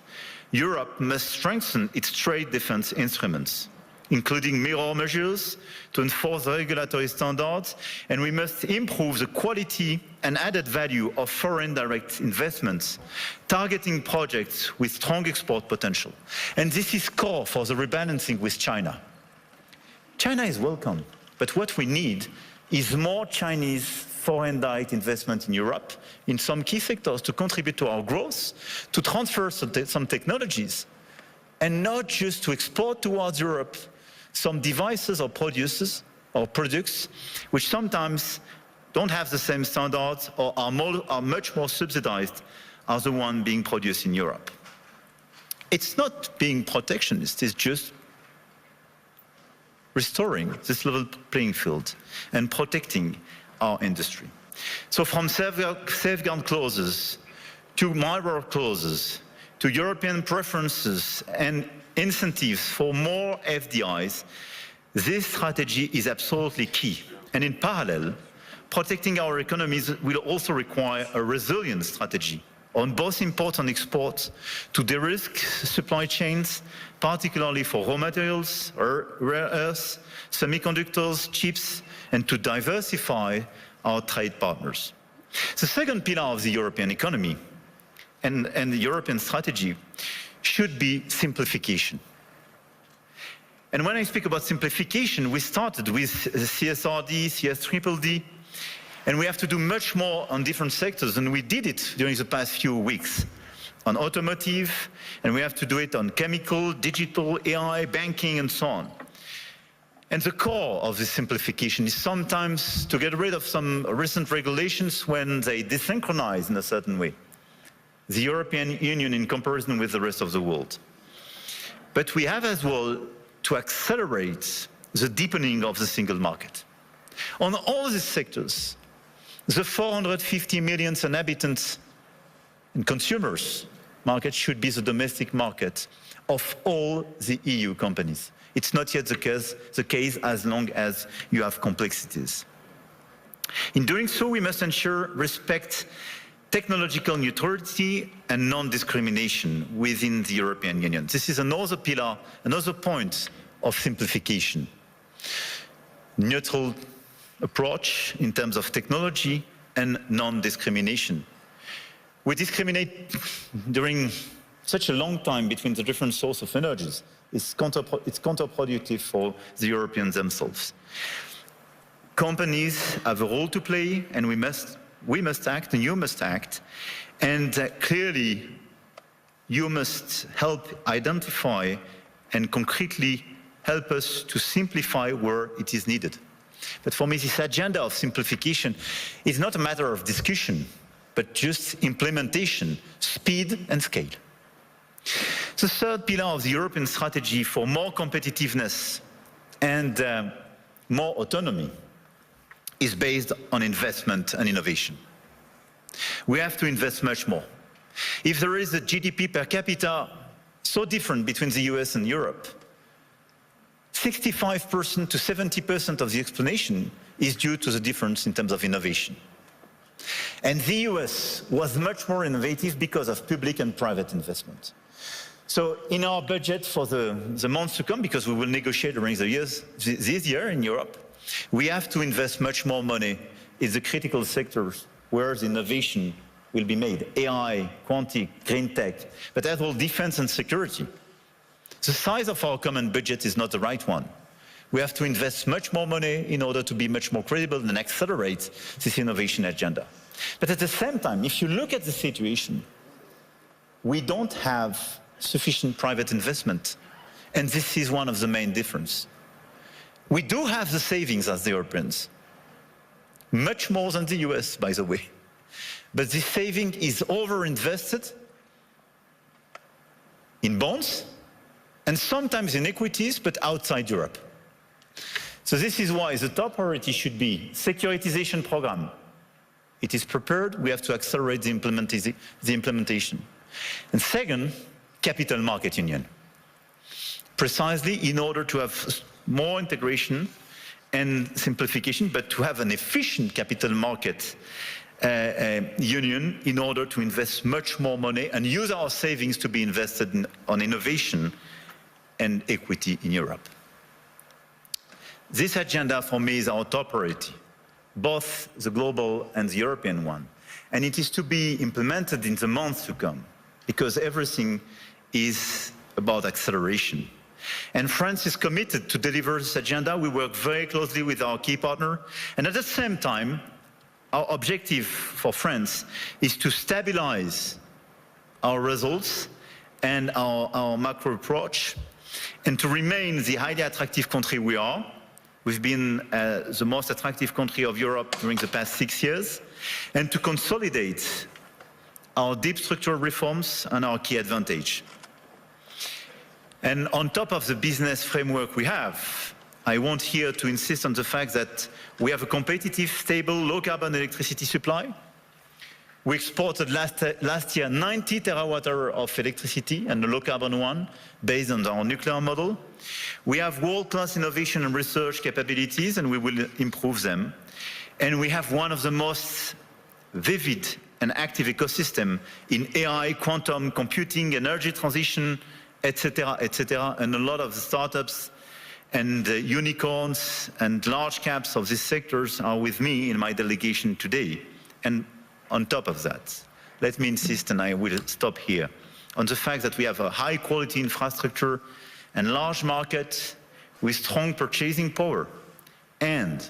Europe must strengthen its trade defense instruments, including mirror measures to enforce regulatory standards, and we must improve the quality and added value of foreign direct investments, targeting projects with strong export potential. And this is core for the rebalancing with China. China is welcome, but what we need is more Chinese foreign direct investment in Europe, in some key sectors, to contribute to our growth, to transfer some technologies, and not just to export towards Europe some devices or products which sometimes don't have the same standards or are much more subsidized as the one being produced in Europe. It's not being protectionist, it's just restoring this level playing field and protecting our industry. So from safeguard clauses to mirror clauses to European preferences and incentives for more FDIs, this strategy is absolutely key. And in parallel, protecting our economies will also require a resilient strategy on both imports and exports to de-risk supply chains, particularly for raw materials, rare earths, semiconductors, chips, and to diversify our trade partners. The second pillar of the European economy and the European strategy should be simplification. And when I speak about simplification, we started with CSRD, CSDDD, and we have to do much more on different sectors, and we did it during the past few weeks on automotive, and we have to do it on chemical, digital, AI, banking, and so on. And the core of this simplification is sometimes to get rid of some recent regulations when they desynchronize in a certain way the European Union in comparison with the rest of the world. But we have as well to accelerate the deepening of the single market. On all these sectors, The 450 million inhabitants and consumers market should be the domestic market of all the EU companies. It's not yet the case as long as you have complexities. In doing so, we must ensure respect, technological neutrality and non-discrimination within the European Union. This is another pillar, another point of simplification. Neutral approach in terms of technology and non-discrimination. We discriminate during such a long time between the different sources of energies. It's counterproductive for the Europeans themselves. Companies have a role to play, and we must act, and you must act. And clearly, you must help identify and concretely help us to simplify where it is needed. But for me, this agenda of simplification is not a matter of discussion, but just implementation, speed and scale. The third pillar of the European strategy for more competitiveness and more autonomy is based on investment and innovation. We have to invest much more. If there is a GDP per capita so different between the US and Europe, 65% to 70% of the explanation is due to the difference in terms of innovation. And the US was much more innovative because of public and private investment. So in our budget for the months to come, because we will negotiate during the years, this year in Europe, we have to invest much more money in the critical sectors where the innovation will be made. AI, quantum, green tech, but as well defense and security. The size of our common budget is not the right one. We have to invest much more money in order to be much more credible and accelerate this innovation agenda. But at the same time, if you look at the situation, we don't have sufficient private investment. And this is one of the main differences. We do have the savings as the Europeans, much more than the US, by the way. But this saving is overinvested in bonds and sometimes in equities, but outside Europe. So this is why the top priority should be securitization program. It is prepared, we have to accelerate the implementation. And second, capital market union. Precisely in order to have more integration and simplification, but to have an efficient capital market union in order to invest much more money and use our savings to be invested on innovation and equity in Europe. This agenda for me is our top priority, both the global and the European one. And it is to be implemented in the months to come, because everything is about acceleration. And France is committed to deliver this agenda. We work very closely with our key partner. And at the same time, our objective for France is to stabilize our results and our macro approach, and to remain the highly attractive country we are. We've been the most attractive country of Europe during the past 6 years, and to consolidate our deep structural reforms and our key advantage. And on top of the business framework we have, I want here to insist on the fact that we have a competitive, stable, low-carbon electricity supply. We exported last year 90 terawatt-hours of electricity, and a low-carbon one, based on our nuclear model. We have world-class innovation and research capabilities, and we will improve them. And we have one of the most vivid and active ecosystem in AI, quantum computing, energy transition, etc., and a lot of the startups and unicorns and large caps of these sectors are with me in my delegation today. And on top of that, let me insist, and I will stop here, on the fact that we have a high-quality infrastructure and large market with strong purchasing power. And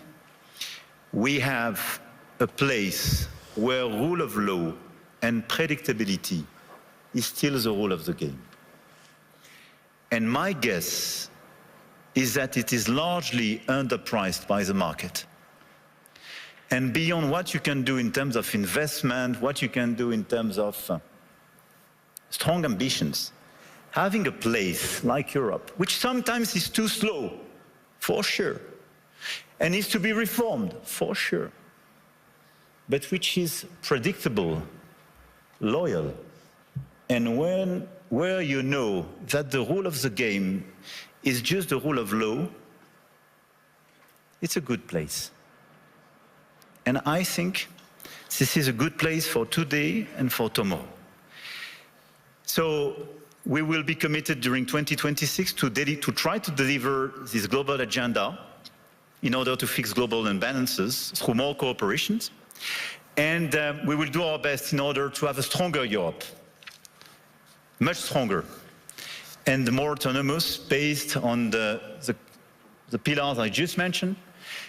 we have a place where rule of law and predictability is still the rule of the game. And my guess is that it is largely underpriced by the market. And beyond what you can do in terms of investment, what you can do in terms of strong ambitions, having a place like Europe, which sometimes is too slow, for sure, and needs to be reformed, for sure, but which is predictable, loyal, and where you know that the rule of the game is just the rule of law, it's a good place. And I think this is a good place for today and for tomorrow. So we will be committed during 2026 to try to deliver this global agenda in order to fix global imbalances through more cooperation. And we will do our best in order to have a stronger Europe, much stronger, and more autonomous, based on the pillars I just mentioned,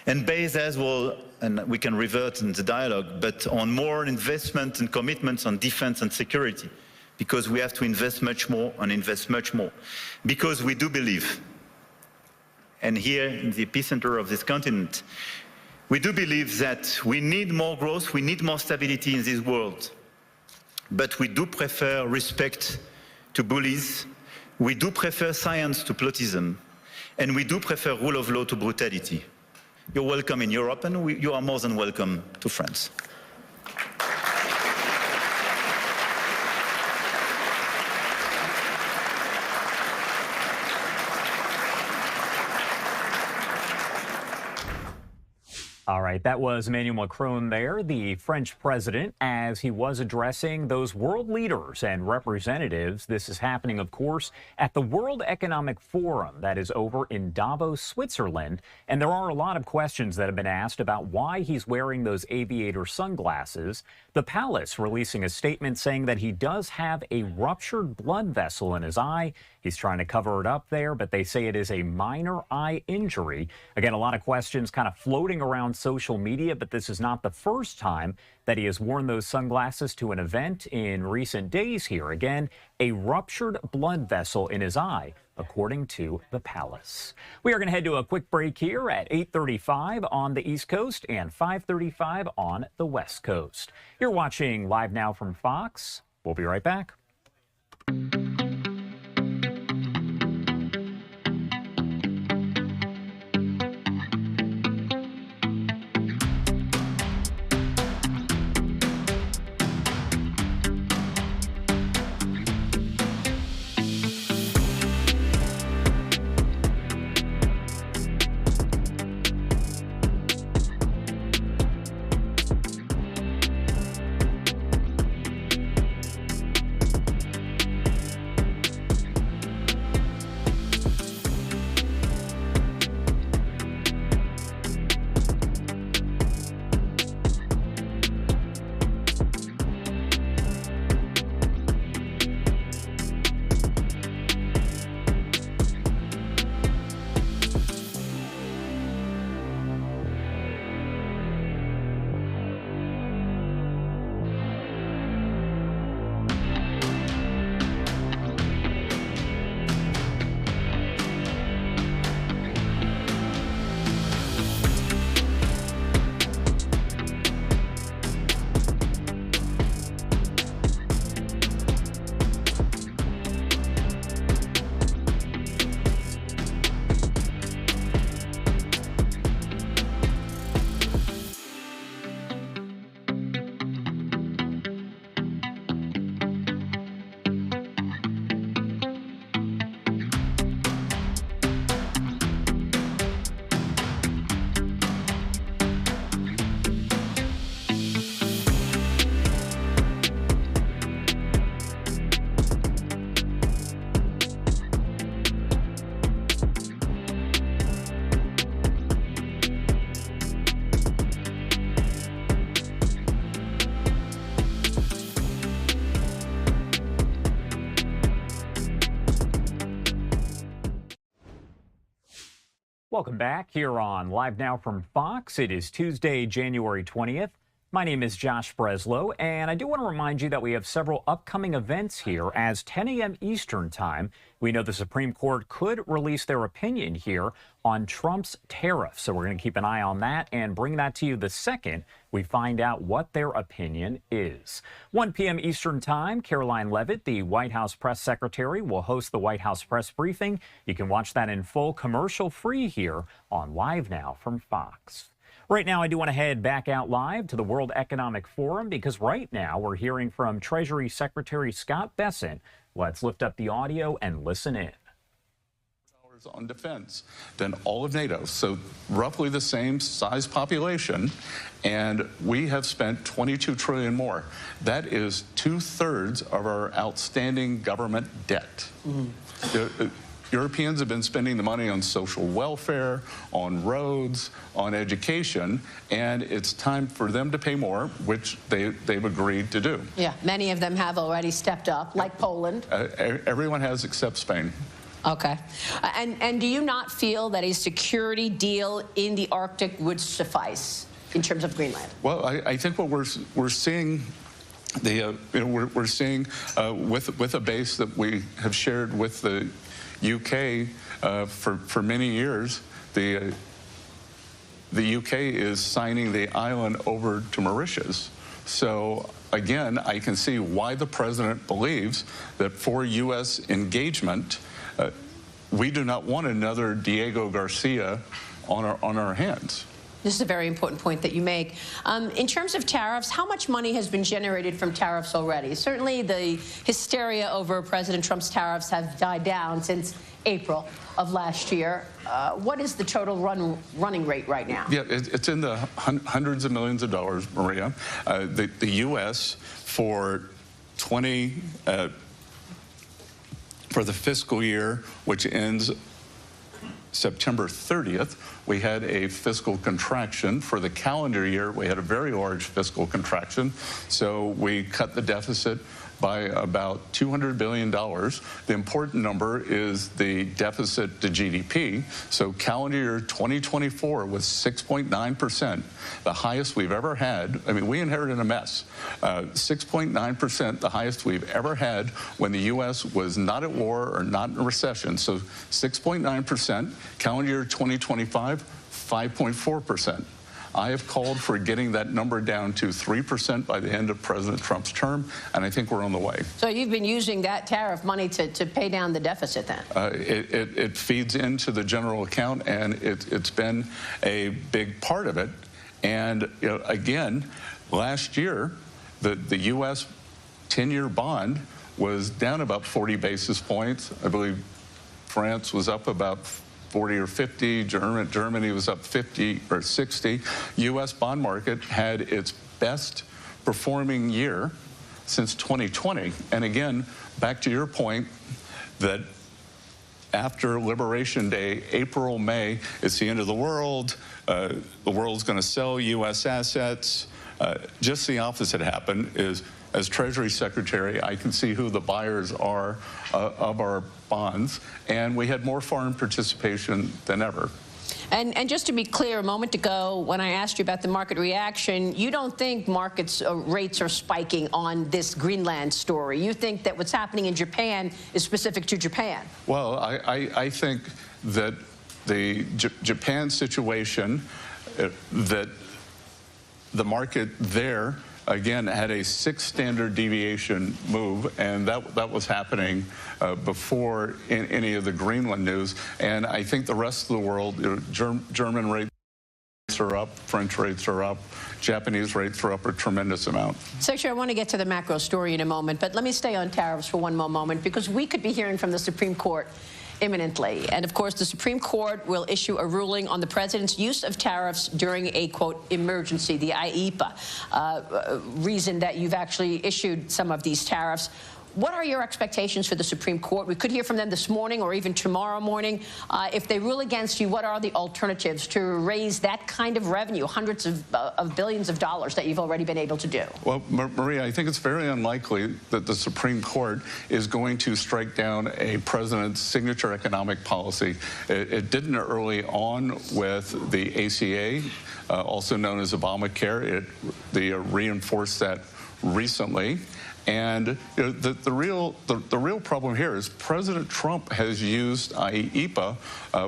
and based as well, and we can revert in the dialogue, but on more investment and commitments on defense and security, because we have to invest much more and invest much more. Because we do believe, and here in the epicenter of this continent, we do believe that we need more growth, we need more stability in this world. But we do prefer respect to bullies, we do prefer science to plotism, and we do prefer rule of law to brutality. You're welcome in Europe, and you are more than welcome to France. All right, that was Emmanuel Macron there, the French president, as he was addressing those world leaders and representatives. This is happening, of course, at the World Economic Forum that is over in Davos, Switzerland. And there are a lot of questions that have been asked about why he's wearing those aviator sunglasses. The palace releasing a statement saying that he does have a ruptured blood vessel in his eye. He's trying to cover it up there, but they say it is a minor eye injury. Again, a lot of questions kind of floating around social media, but this is not the first time that he has worn those sunglasses to an event in recent days here. Again, a ruptured blood vessel in his eye, according to the palace. We are going to head to a quick break here at 8:35 on the East Coast and 5:35 on the West Coast. You're watching Live Now from Fox. We'll be right back. Welcome back here on Live Now from Fox. It is Tuesday, January 20th. My name is Josh Breslow, and I do want to remind you that we have several upcoming events here. As 10 a.m. Eastern Time, we know the Supreme Court could release their opinion here on Trump's tariffs. So we're going to keep an eye on that and bring that to you the second we find out what their opinion is. 1 p.m. Eastern Time, Caroline Leavitt, the White House press secretary, will host the White House press briefing. You can watch that in full, commercial-free here on Live Now from Fox. Right now, I do want to head back out live to the World Economic Forum because right now we're hearing from Treasury Secretary Scott Bessent. Let's lift up the audio and listen in. On defense than all of NATO, so roughly the same size population, and we have spent 22 trillion more. That is 2/3 of our outstanding government debt. Europeans have been spending the money on social welfare, on roads, on education, and it's time for them to pay more, which they've agreed to do. Yeah, many of them have already stepped up, like Poland. Everyone has except Spain. Okay. And do you not feel that a security deal in the Arctic would suffice in terms of Greenland? Well, I think what we're seeing, we're seeing with a base that we have shared with the UK for many years, the UK is signing the island over to Mauritius. So again, I can see why the president believes that for U.S. engagement, we do not want another Diego Garcia on our hands. This is a very important point that you make. In terms of tariffs, how much money has been generated from tariffs already? Certainly the hysteria over President Trump's tariffs have died down since April of last year. What is the total running rate right now? Yeah, it's in the hundreds of millions of dollars, Maria. The U.S. for the fiscal year, which ends September 30th, we had a fiscal contraction. For the calendar year, we had a very large fiscal contraction. So we cut the deficit by about $200 billion. The important number is the deficit to GDP. So calendar year 2024 was 6.9%, the highest we've ever had. I mean, we inherited a mess. 6.9%, the highest we've ever had when the U.S. was not at war or not in a recession. So 6.9%, calendar year 2025, 5.4%. I have called for getting that number down to 3% by the end of President Trump's term, and I think we're on the way. So you've been using that tariff money to pay down the deficit then? It feeds into the general account, and it's been a big part of it. And again, last year, the U.S. 10-year bond was down about 40 basis points. I believe France was up about 40 or 50, Germany was up 50 or 60. U.S. bond market had its best performing year since 2020. And again, back to your point that after Liberation Day, April, May, it's the end of the world. The world's going to sell U.S. assets. Just the opposite happened is, as Treasury Secretary, I can see who the buyers are of our bonds, and we had more foreign participation than ever. And just to be clear, a moment ago, when I asked you about the market reaction, you don't think markets rates are spiking on this Greenland story. You think that what's happening in Japan is specific to Japan. Well, I think that the Japan situation, that the market there, again, had a 6 standard deviation move, and that was happening before any of the Greenland news. And I think the rest of the world, German rates are up, French rates are up, Japanese rates are up a tremendous amount. Secretary, I want to get to the macro story in a moment, but let me stay on tariffs for one more moment, because we could be hearing from the Supreme Court imminently. And of course, the Supreme Court will issue a ruling on the president's use of tariffs during a, quote, emergency, the IEEPA reason that you've actually issued some of these tariffs. What are your expectations for the Supreme Court? We could hear from them this morning or even tomorrow morning. If they rule against you, what are the alternatives to raise that kind of revenue, hundreds of billions of dollars that you've already been able to do? Well, Maria, I think it's very unlikely that the Supreme Court is going to strike down a president's signature economic policy. It didn't early on with the ACA, also known as Obamacare. They reinforced that recently. And the real problem here is President Trump has used IEEPA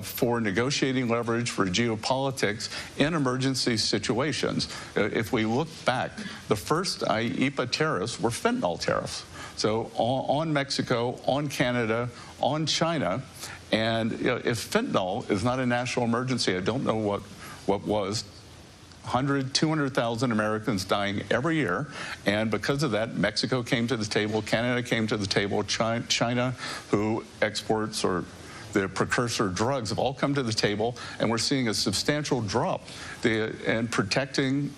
for negotiating leverage for geopolitics in emergency situations. If we look back, the first IEEPA tariffs were fentanyl tariffs. So on Mexico, on Canada, on China. And if fentanyl is not a national emergency, I don't know what was. 200,000 Americans dying every year, and because of that, Mexico came to the table, Canada came to the table, China, who exports or the precursor drugs, have all come to the table, and we're seeing a substantial drop in protecting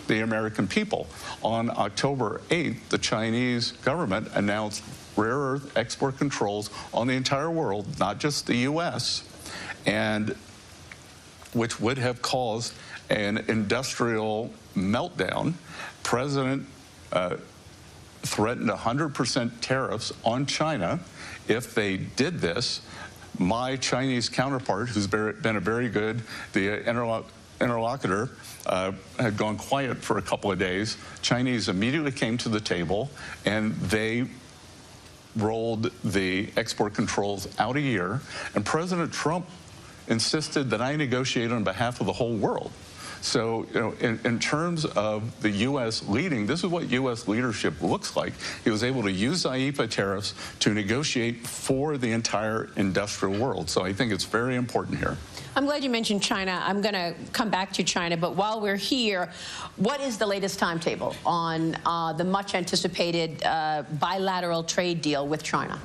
the American people. On October 8th, the Chinese government announced rare earth export controls on the entire world, not just the U.S., and which would have caused an industrial meltdown. President threatened 100% tariffs on China if they did this. My Chinese counterpart, who's been a very good interlocutor, had gone quiet for a couple of days. Chinese immediately came to the table, and they rolled the export controls out a year. And President Trump insisted that I negotiate on behalf of the whole world. So, you know, in terms of the U.S. leading, this is what U.S. leadership looks like. He was able to use IEEPA tariffs to negotiate for the entire industrial world. So I think it's very important here. I'm glad you mentioned China. I'm going to come back to China, but while we're here, what is the latest timetable on the much-anticipated bilateral trade deal with China?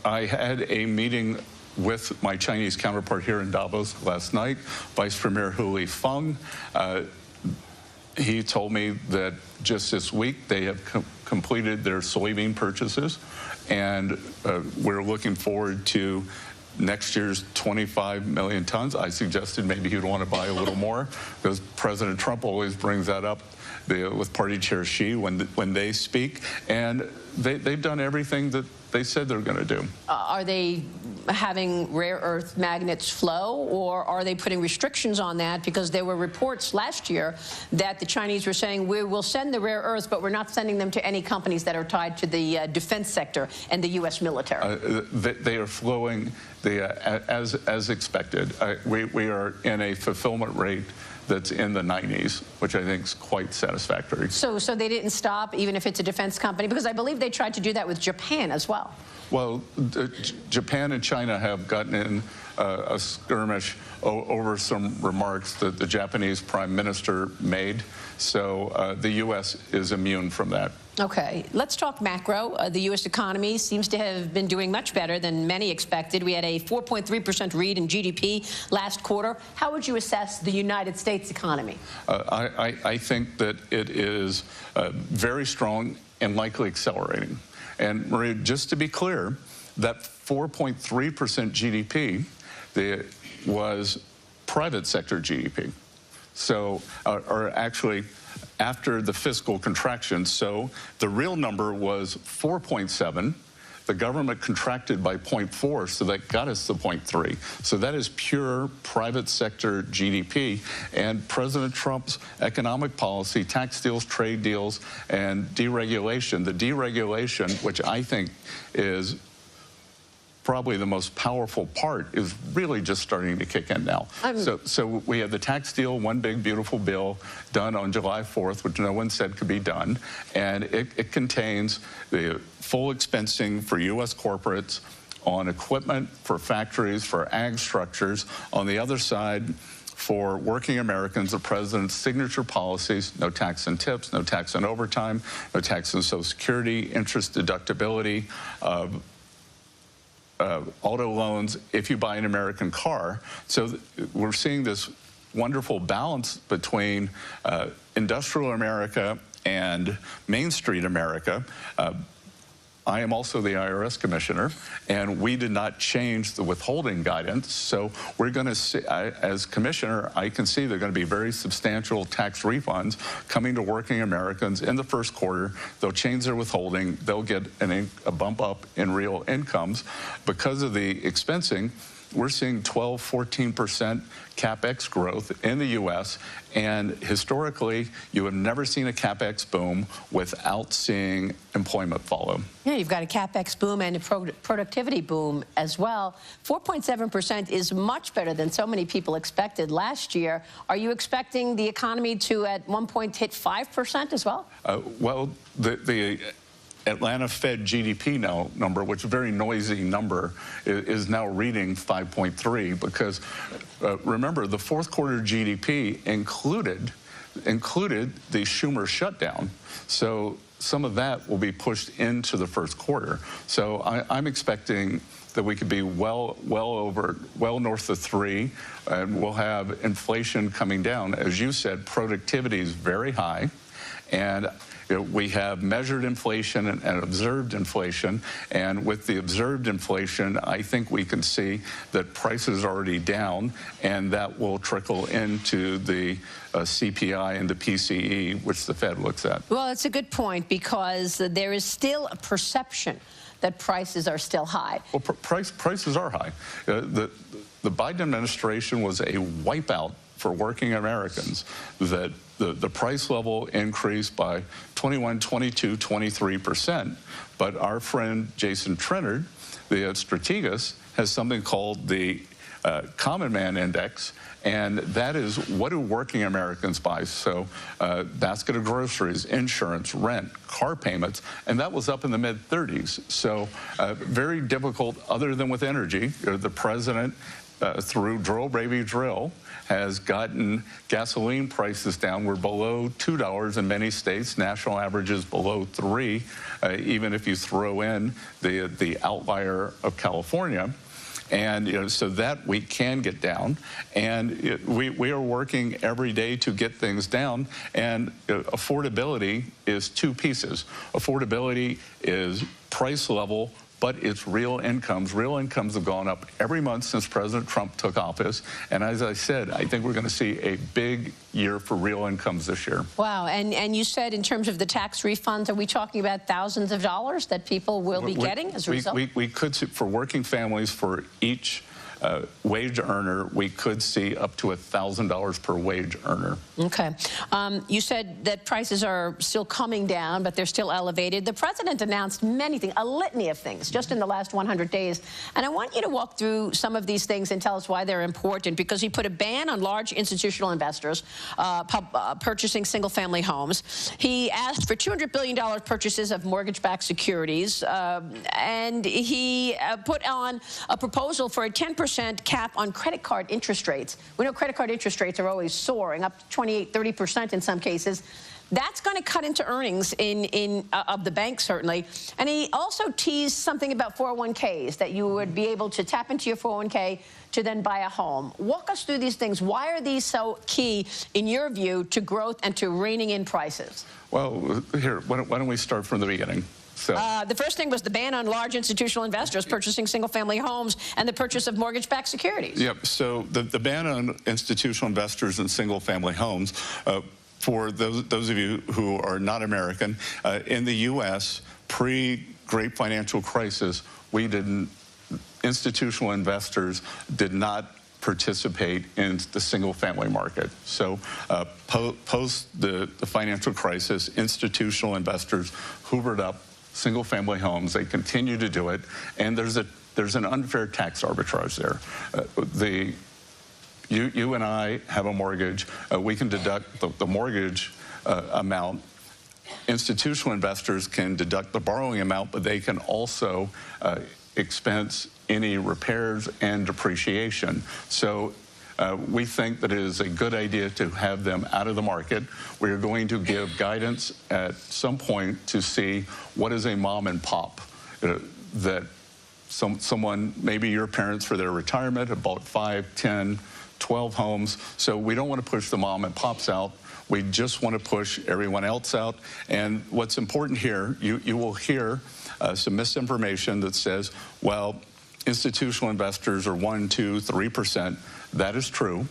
I had a meeting with my Chinese counterpart here in Davos last night, Vice Premier Hu Lifeng. He told me that just this week they have completed their soybean purchases, and we're looking forward to next year's 25 million tons. I suggested maybe he'd want to buy a little more, because President Trump always brings that up with Party Chair Xi when they speak, and they've done everything that they said they're going to do. Are they having rare earth magnets flow, or are they putting restrictions on that? Because there were reports last year that the Chinese were saying, we will send the rare earths, but we're not sending them to any companies that are tied to the defense sector and the U.S. military. They are flowing as expected. We are in a fulfillment rate that's in the 90s, which I think is quite satisfactory. So they didn't stop, even if it's a defense company? Because I believe they tried to do that with Japan as well. Well, Japan and China have gotten in a skirmish over some remarks that the Japanese Prime Minister made. So the U.S. is immune from that. Okay, let's talk macro. The U.S. economy seems to have been doing much better than many expected. We had a 4.3% read in GDP last quarter. How would you assess the United States economy? I think that it is very strong and likely accelerating. And Maria, just to be clear, that 4.3% GDP was private sector GDP. So, or actually, after the fiscal contraction. So the real number was 4.7. The government contracted by 0.4, so that got us to 0.3. So that is pure private sector GDP. And President Trump's economic policy, tax deals, trade deals, and deregulation, the deregulation, which I think is probably the most powerful part, is really just starting to kick in now. So we have the tax deal, one big beautiful bill, done on July 4th, which no one said could be done, and it contains the full expensing for U.S. corporates on equipment, for factories, for ag structures. On the other side, for working Americans, the president's signature policies: no tax on tips, no tax on overtime, no tax on Social Security, interest deductibility, auto loans if you buy an American car. So we're seeing this wonderful balance between industrial America and Main Street America. I am also the IRS commissioner, and we did not change the withholding guidance. So we're going to see, as commissioner, I can see there are going to be very substantial tax refunds coming to working Americans in the first quarter. They'll change their withholding. They'll get a bump up in real incomes. Because of the expensing, we're seeing 12, 14% CapEx growth in the U.S., and historically, you have never seen a CapEx boom without seeing employment follow. Yeah, you've got a CapEx boom and a productivity boom as well. 4.7% is much better than so many people expected last year. Are you expecting the economy to, at one point, hit 5% as well? Well, Atlanta Fed GDP number, which is a very noisy number, is now reading 5.3 because remember, the fourth quarter GDP included the Schumer shutdown. So some of that will be pushed into the first quarter. So I'm expecting that we could be well north of 3, and we'll have inflation coming down. As you said, productivity is very high, and we have measured inflation and observed inflation, and with the observed inflation, I think we can see that prices are already down, and that will trickle into the CPI and the PCE, which the Fed looks at. Well, it's a good point because there is still a perception that prices are still high. Well, prices are high. The Biden administration was a wipeout for working Americans, that the price level increased by 21, 22, 23%. But our friend Jason Trennard, the strategist, has something called the Common Man Index, and that is what do working Americans buy? So basket of groceries, insurance, rent, car payments, and that was up in the mid-30s. So very difficult, other than with energy. The president, through Drill Baby Drill, has gotten gasoline prices down. We're below $2 in many states. National average is below $3, even if you throw in the outlier of California. And so that we can get down, and we are working every day to get things down. And affordability is two pieces. Affordability is price level, but it's real incomes. Real incomes have gone up every month since President Trump took office. And as I said, I think we're going to see a big year for real incomes this year. Wow. And you said in terms of the tax refunds, are we talking about thousands of dollars that people will be getting as a result? We could see, for working families, for each wage earner, we could see up to $1,000 per wage earner. Okay. You said that prices are still coming down, but they're still elevated. The president announced many things, a litany of things, just in the last 100 days. And I want you to walk through some of these things and tell us why they're important, because he put a ban on large institutional investors purchasing single-family homes. He asked for $200 billion purchases of mortgage-backed securities, and he put on a proposal for a 10% cap on credit card interest rates. We know credit card interest rates are always soaring, up to 28, 30% in some cases. That's going to cut into earnings of the bank, certainly. And he also teased something about 401ks, that you would be able to tap into your 401k to then buy a home. Walk us through these things. Why are these so key, in your view, to growth and to reining in prices? Well, here, why don't we start from the beginning? So. The first thing was the ban on large institutional investors purchasing single-family homes and the purchase of mortgage-backed securities. Yep. So the ban on institutional investors in single-family homes, for those of you who are not American, in the U.S., pre-Great Financial Crisis, institutional investors did not participate in the single-family market. So post the financial crisis, institutional investors hoovered up single-family homes. They continue to do it, and there's an unfair tax arbitrage there. You and I have a mortgage. We can deduct the mortgage amount. Institutional investors can deduct the borrowing amount, but they can also expense any repairs and depreciation. So we think that it is a good idea to have them out of the market. We are going to give guidance at some point to see what is a mom and pop, that someone, maybe your parents for their retirement, have bought 5, 10, 12 homes. So we don't want to push the mom and pops out. We just want to push everyone else out. And what's important here, you will hear some misinformation that says, well, institutional investors are 1, 2, 3%. That is true.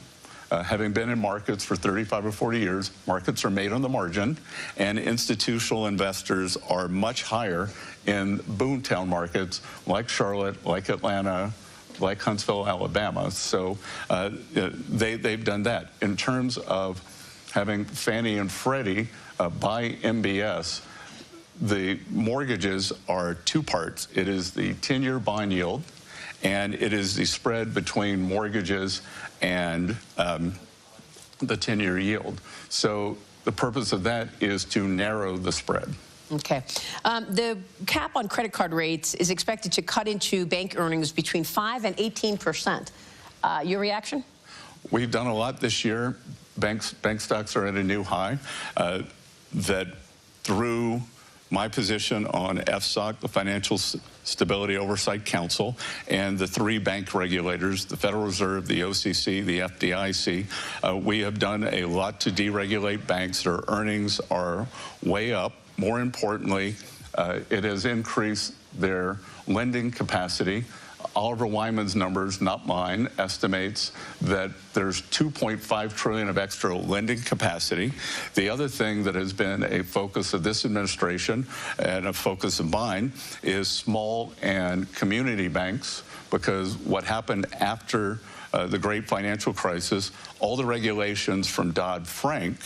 Having been in markets for 35 or 40 years, markets are made on the margin, and institutional investors are much higher in boomtown markets like Charlotte, like Atlanta, like Huntsville, Alabama. So they've done that. In terms of having Fannie and Freddie buy MBS, the mortgages are two parts. It is the 10-year bond yield, and it is the spread between mortgages and the 10-year yield. So the purpose of that is to narrow the spread. Okay. The cap on credit card rates is expected to cut into bank earnings between 5 and 18%. Your reaction? We've done a lot this year. Bank stocks are at a new high. That through my position on FSOC, the Financial Stability Oversight Council, and the 3 bank regulators, the Federal Reserve, the OCC, the FDIC, we have done a lot to deregulate banks. Their earnings are way up. More importantly, it has increased their lending capacity. Oliver Wyman's numbers, not mine, estimates that there's $2.5 trillion of extra lending capacity. The other thing that has been a focus of this administration and a focus of mine is small and community banks, because what happened after the great financial crisis, all the regulations from Dodd-Frank,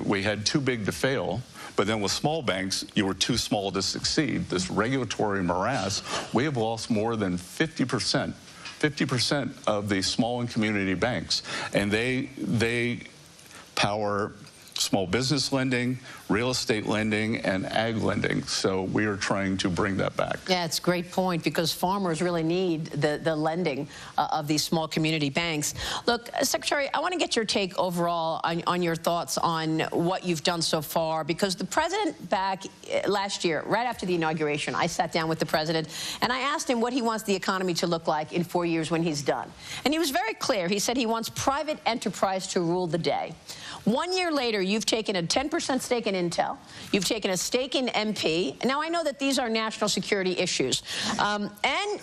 we had too big to fail. But then with small banks, you were too small to succeed. This regulatory morass, we have lost more than 50% of the small and community banks. And they power small business lending, real estate lending, and ag lending. So we are trying to bring that back. Yeah, it's a great point, because farmers really need the lending of these small community banks. Look, Secretary, I want to get your take overall on your thoughts on what you've done so far, because the president back last year, right after the inauguration, I sat down with the president and I asked him what he wants the economy to look like in 4 years when he's done. And he was very clear. He said he wants private enterprise to rule the day. 1 year later, you've taken a 10% stake in Intel. You've taken a stake in MP. Now, I know that these are national security issues. And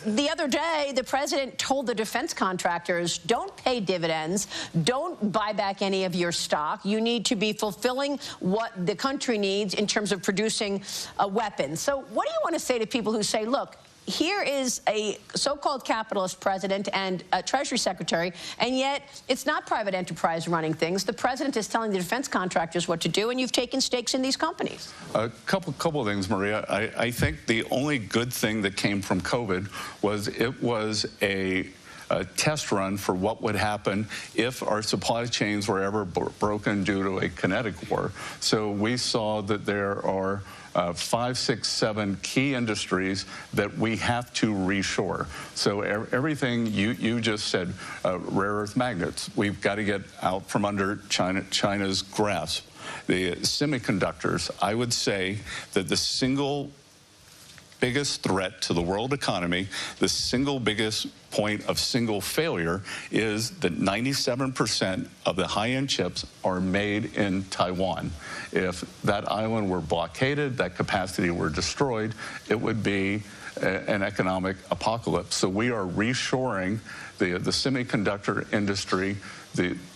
the other day, the president told the defense contractors, don't pay dividends, don't buy back any of your stock. You need to be fulfilling what the country needs in terms of producing weapons. So what do you want to say to people who say, look, here is a so-called capitalist president and a Treasury Secretary, and yet it's not private enterprise running things. The president is telling the defense contractors what to do, and you've taken stakes in these companies. A couple of things, Maria. I think the only good thing that came from COVID was it was a test run for what would happen if our supply chains were ever broken due to a kinetic war. So we saw that there are 5, 6, 7 key industries that we have to reshore. So everything you just said, rare earth magnets, we've got to get out from under China's grasp. The semiconductors, I would say that the single biggest threat to the world economy, the single biggest point of single failure, is that 97% of the high-end chips are made in Taiwan. If that island were blockaded, that capacity were destroyed, it would be an economic apocalypse. So we are reshoring the semiconductor industry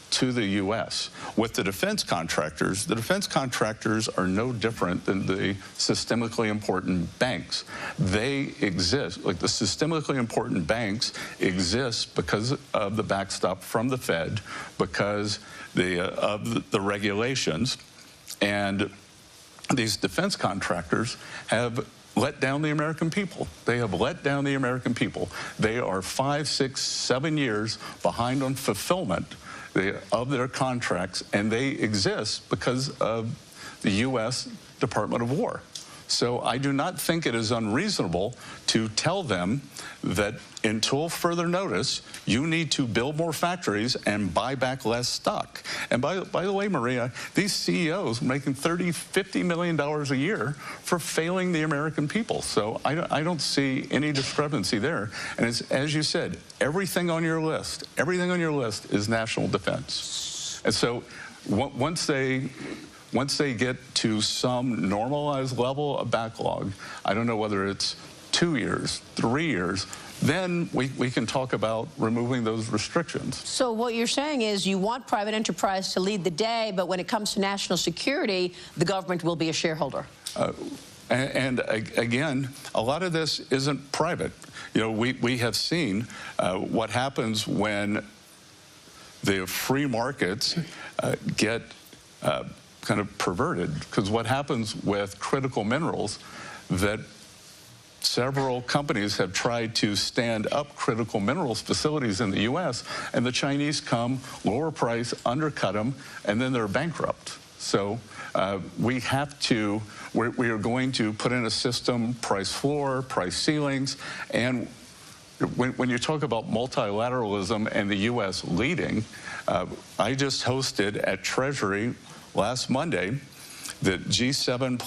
to the U.S. With the defense contractors are no different than the systemically important banks. They exist, like the systemically important banks exist because of the backstop from the Fed, because of the regulations, and these defense contractors have let down the American people. They have let down the American people. They are 5, 6, 7 years behind on fulfillment of their contracts, and they exist because of the U.S. Department of War. So I do not think it is unreasonable to tell them that until further notice, you need to build more factories and buy back less stock. And by the way, Maria, these CEOs are making $30, $50 million a year for failing the American people. So I don't see any discrepancy there. And it's, as you said, everything on your list is national defense. And so once they get to some normalized level of backlog, I don't know whether it's 2 years, 3 years, then we can talk about removing those restrictions. So what you're saying is you want private enterprise to lead the day, but when it comes to national security, the government will be a shareholder. And again, a lot of this isn't private. You know, we have seen what happens when the free markets get kind of perverted, because what happens with critical minerals, that several companies have tried to stand up critical minerals facilities in the U.S., and the Chinese come, lower price, undercut them, and then they're bankrupt. So we are going to put in a system, price floor, price ceilings, and when you talk about multilateralism and the U.S. leading, I just hosted at Treasury last Monday the G7++,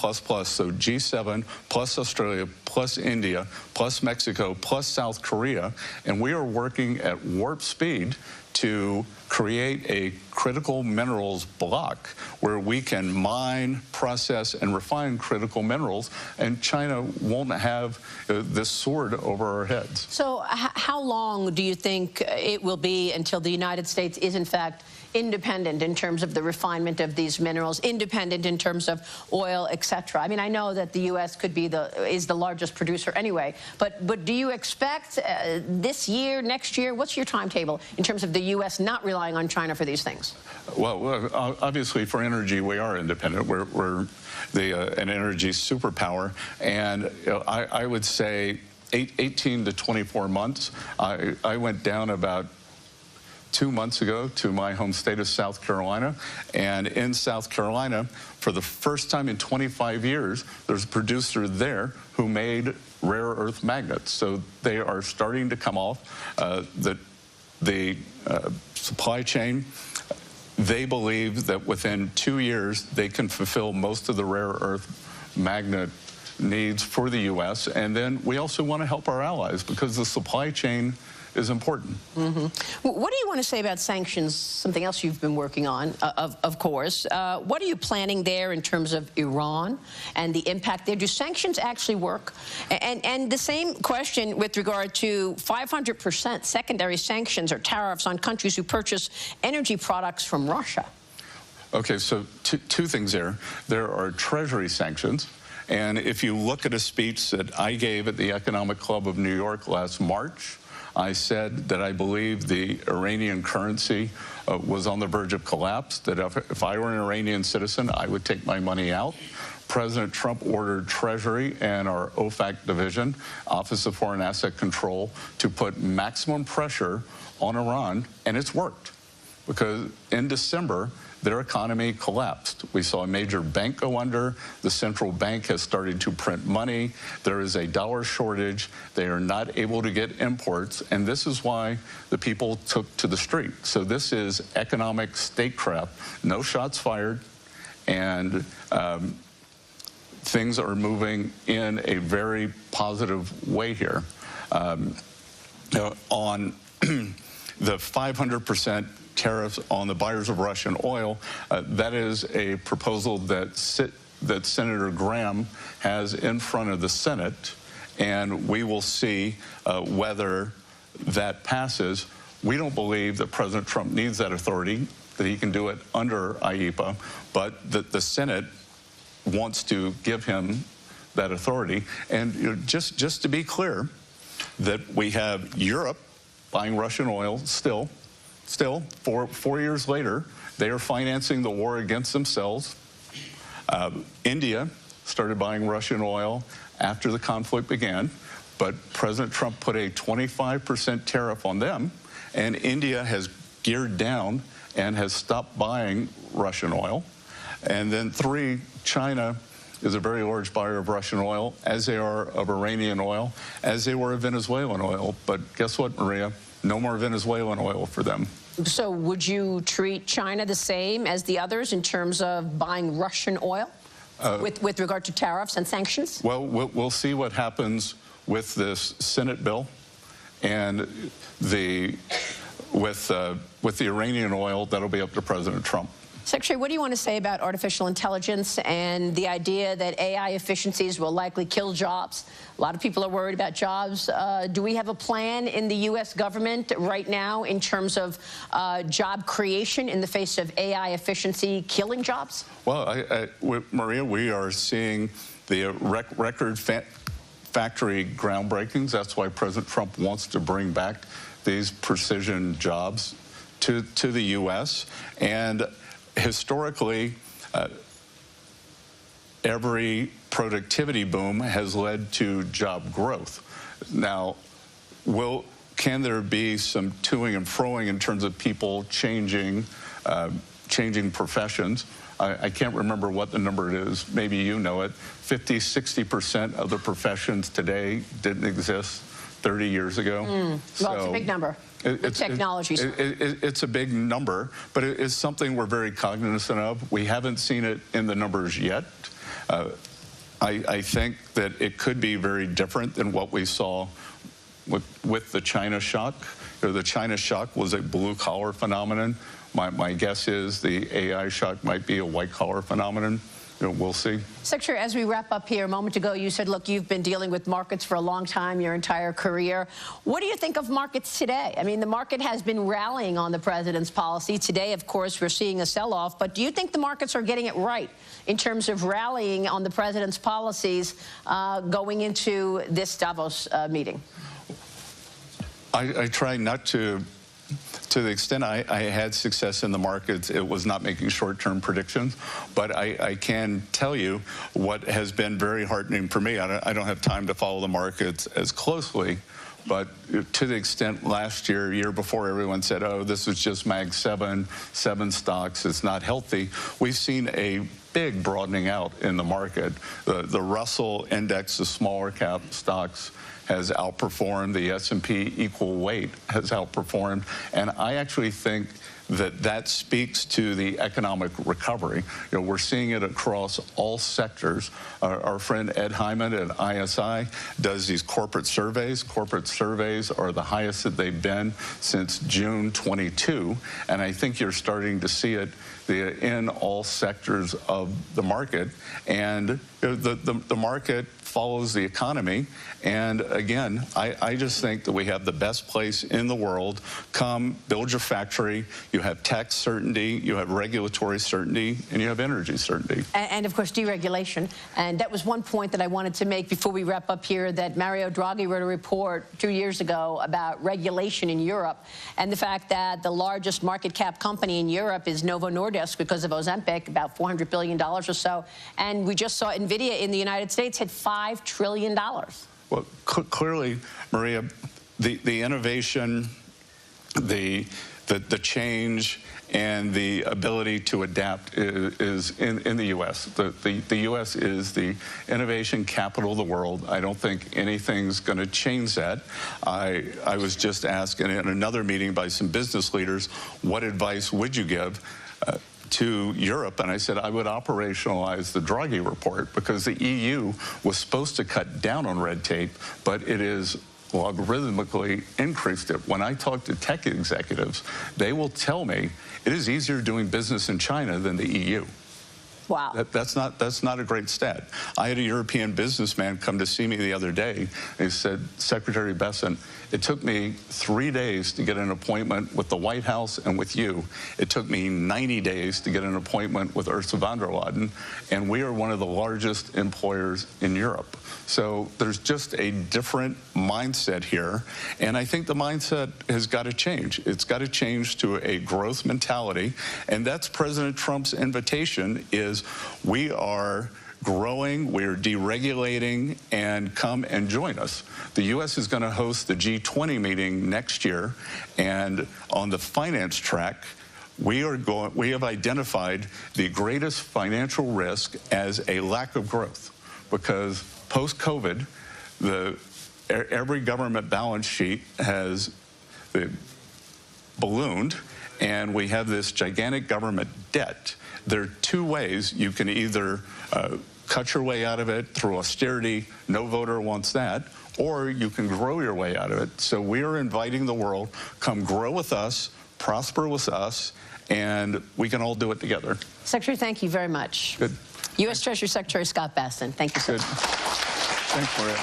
so G7 plus Australia, plus India, plus Mexico, plus South Korea, and we are working at warp speed to create a critical minerals block where we can mine, process, and refine critical minerals, and China won't have this sword over our heads. So how long do you think it will be until the United States is, in fact, independent in terms of the refinement of these minerals, independent in terms of oil, etc.? I mean, I know that the U.S. is the largest producer anyway, but do you expect this year, next year, what's your timetable in terms of the U.S. not relying on China for these things? Well, obviously for energy, we are independent. We're an energy superpower, and I would say 18 to 24 months. I went down about 2 months ago to my home state of South Carolina, and in South Carolina, for the first time in 25 years, there's a producer there who made rare earth magnets. So they are starting to come off the supply chain. They believe that within 2 years, they can fulfill most of the rare earth magnet needs for the U.S. And then we also want to help our allies because the supply chain is important. Mm-hmm. What do you want to say about sanctions, something else you've been working on, of course? What are you planning there in terms of Iran and the impact there? Do sanctions actually work? And the same question with regard to 500% secondary sanctions or tariffs on countries who purchase energy products from Russia. Okay, so two things there. There are Treasury sanctions. And if you look at a speech that I gave at the Economic Club of New York last March, I said that I believe the Iranian currency was on the verge of collapse, that if I were an Iranian citizen, I would take my money out. President Trump ordered Treasury and our OFAC division, Office of Foreign Asset Control, to put maximum pressure on Iran, and it's worked. Because in December, their economy collapsed. We saw a major bank go under. The central bank has started to print money. There is a dollar shortage. They are not able to get imports. And this is why the people took to the street. So this is economic statecraft. No shots fired. And things are moving in a very positive way here. On the 500% tariffs on the buyers of Russian oil, that is a proposal that Senator Graham has in front of the Senate, and we will see whether that passes. We don't believe that President Trump needs that authority, that he can do it under IEEPA, but that the Senate wants to give him that authority. And just to be clear, that we have Europe buying Russian oil still, 4 years later, they are financing the war against themselves. India started buying Russian oil after the conflict began, but President Trump put a 25% tariff on them, and India has geared down and has stopped buying Russian oil. And then 3, China is a very large buyer of Russian oil, as they are of Iranian oil, as they were of Venezuelan oil. But guess what, Maria? No more Venezuelan oil for them. So would you treat China the same as the others in terms of buying Russian oil with regard to tariffs and sanctions? Well, we'll see what happens with this Senate bill and with the Iranian oil. That'll be up to President Trump. Secretary, what do you want to say about artificial intelligence and the idea that AI efficiencies will likely kill jobs? A lot of people are worried about jobs. Do we have a plan in the U.S. government right now in terms of job creation in the face of AI efficiency killing jobs? Well, Maria, we are seeing the record factory groundbreakings. That's why President Trump wants to bring back these precision jobs to the U.S. And historically, every productivity boom has led to job growth. Now, can there be some toing and froing in terms of people changing professions? I can't remember what the number is. Maybe you know it. 50, 60% of the professions today didn't exist 30 years ago. Well, it's a big number. Technologies. It's a big number, but it's something we're very cognizant of. We haven't seen it in the numbers yet. I think that it could be very different than what we saw with the China shock. The China shock was a blue-collar phenomenon. My guess is the AI shock might be a white-collar phenomenon. We'll see. Secretary, as we wrap up here, a moment ago, you said, look, you've been dealing with markets for a long time, your entire career. What do you think of markets today? I mean, the market has been rallying on the president's policy. Today, of course, we're seeing a sell-off. But do you think the markets are getting it right in terms of rallying on the president's policies going into this Davos meeting? I try not to the extent I had success in the markets, it was not making short-term predictions. But I can tell you what has been very heartening for me. I don't have time to follow the markets as closely, but to the extent last year before, everyone said, oh, this is just Mag 7 stocks, it's not healthy. We've seen a big broadening out in the market. The Russell index, the smaller cap stocks, has outperformed. The S&P equal weight has outperformed. And I actually think that speaks to the economic recovery. We're seeing it across all sectors. Our friend Ed Hyman at ISI does these corporate surveys. Corporate surveys are the highest that they've been since June 22. And I think you're starting to see it in all sectors of the market. And the market follows the economy. And again, I just think that we have the best place in the world. Come, build your factory. You have tax certainty, you have regulatory certainty, and you have energy certainty. And of course, deregulation. And that was one point that I wanted to make before we wrap up here, that Mario Draghi wrote a report 2 years ago about regulation in Europe, and the fact that the largest market cap company in Europe is Novo Nordisk because of Ozempic, about $400 billion or so. And we just saw NVIDIA in the United States hit $5 trillion. Well, clearly, Maria, the innovation, the change, and the ability to adapt is in the U.S. The U.S. is the innovation capital of the world. I don't think anything's going to change that. I was just asked in another meeting by some business leaders, what advice would you give to Europe? And I said I would operationalize the Draghi report, because the EU was supposed to cut down on red tape, but it is logarithmically increased it. When I talk to tech executives, they will tell me it is easier doing business in China than the EU. Wow. That's not a great stat. I had a European businessman come to see me the other day. He said, Secretary Bessent, it took me 3 days to get an appointment with the White House and with you. It took me 90 days to get an appointment with Ursula von der Leyen, and we are one of the largest employers in Europe. So there's just a different mindset here, and I think the mindset has got to change. It's got to change to a growth mentality, and that's President Trump's invitation, is we are growing, we're deregulating, and come and join us. The U.S. is going to host the G20 meeting next year, and on the finance track, we have identified the greatest financial risk as a lack of growth, because post-COVID, every government balance sheet has ballooned, and we have this gigantic government debt. There are two ways. You can either cut your way out of it through austerity, no voter wants that, or you can grow your way out of it. So we are inviting the world, come grow with us, prosper with us, and we can all do it together. Secretary, thank you very much. Good. U.S. Treasury Secretary Scott Bessent, thank you so much. Thanks, Maria.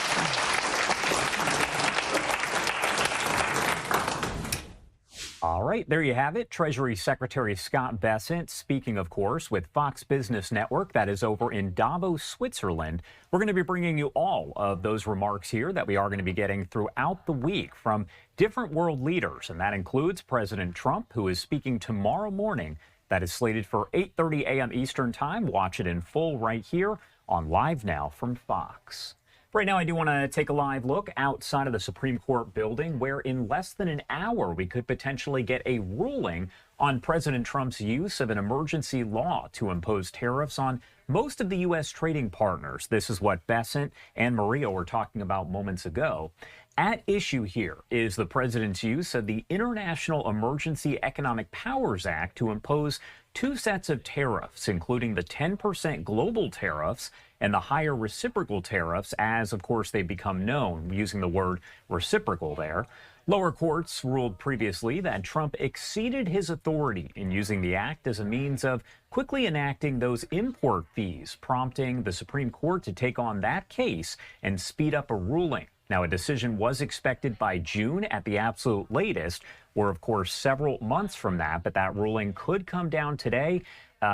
All right, there you have it. Treasury Secretary Scott Bessent speaking, of course, with Fox Business Network. That is over in Davos, Switzerland. We're going to be bringing you all of those remarks here that we are going to be getting throughout the week from different world leaders, and that includes President Trump, who is speaking tomorrow morning. That is slated for 8:30 a.m. Eastern Time. Watch it in full right here on LiveNOW from Fox. Right now, I do want to take a live look outside of the Supreme Court building, where in less than an hour we could potentially get a ruling on President Trump's use of an emergency law to impose tariffs on most of the U.S. trading partners. This is what Besant and Maria were talking about moments ago. At issue here is the president's use of the International Emergency Economic Powers Act to impose two sets of tariffs, including the 10% global tariffs and the higher reciprocal tariffs, as, of course, they become known, using the word reciprocal there. Lower courts ruled previously that Trump exceeded his authority in using the act as a means of quickly enacting those import fees, prompting the Supreme Court to take on that case and speed up a ruling. Now, a decision was expected by June at the absolute latest. We're, of course, several months from that, but that ruling could come down today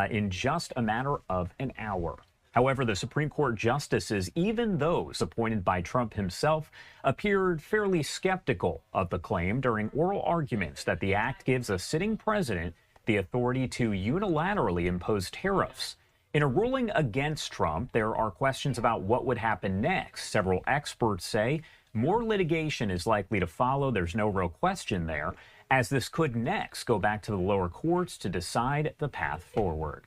in just a matter of an hour. However, the Supreme Court justices, even those appointed by Trump himself, appeared fairly skeptical of the claim during oral arguments that the act gives a sitting president the authority to unilaterally impose tariffs. In a ruling against Trump, there are questions about what would happen next. Several experts say more litigation is likely to follow. There's no real question there, as this could next go back to the lower courts to decide the path forward.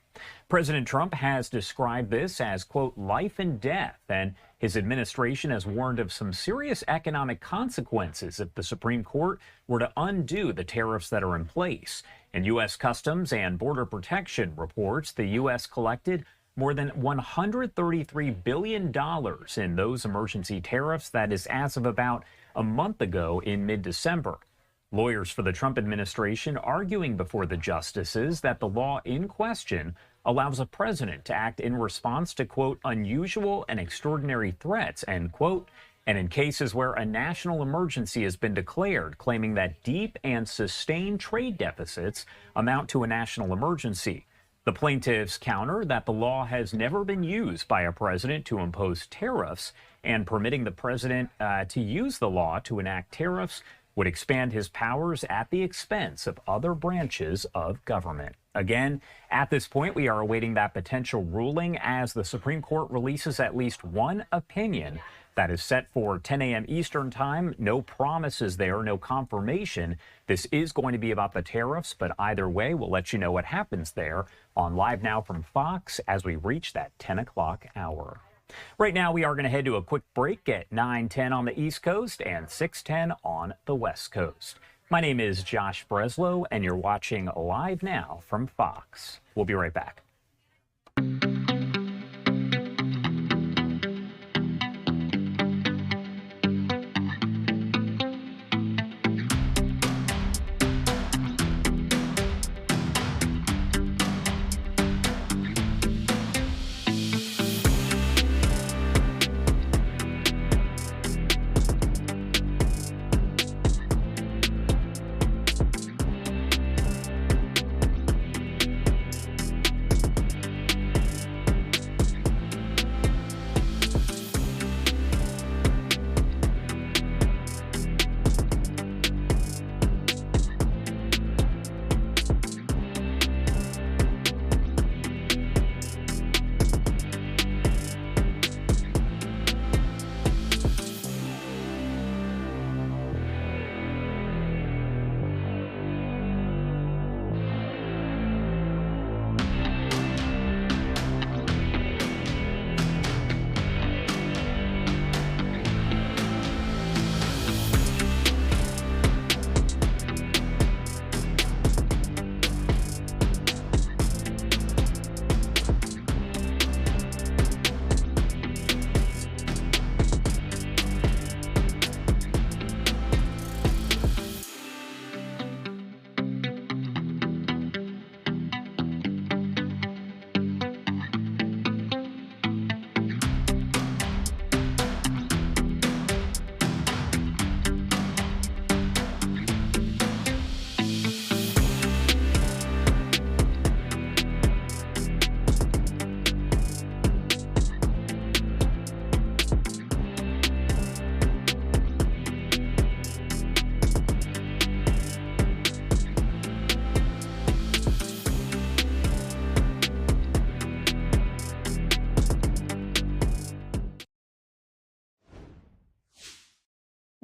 President Trump has described this as, quote, life and death, and his administration has warned of some serious economic consequences if the Supreme Court were to undo the tariffs that are in place. And U.S. Customs and Border Protection reports the U.S. collected more than $133 billion in those emergency tariffs. That is as of about a month ago in mid-December. Lawyers for the Trump administration arguing before the justices that the law in question allows a president to act in response to, quote, unusual and extraordinary threats, end quote, and in cases where a national emergency has been declared, claiming that deep and sustained trade deficits amount to a national emergency. The plaintiffs counter that the law has never been used by a president to impose tariffs, and permitting the president to use the law to enact tariffs would expand his powers at the expense of other branches of government. Again, at this point, we are awaiting that potential ruling as the Supreme Court releases at least one opinion that is set for 10 a.m. Eastern time. No promises there, no confirmation. This is going to be about the tariffs, but either way, we'll let you know what happens there on Live Now from Fox as we reach that 10 o'clock hour. Right now, we are going to head to a quick break at 9:10 on the East Coast and 6:10 on the West Coast. My name is Josh Breslow, and you're watching Live Now from Fox. We'll be right back.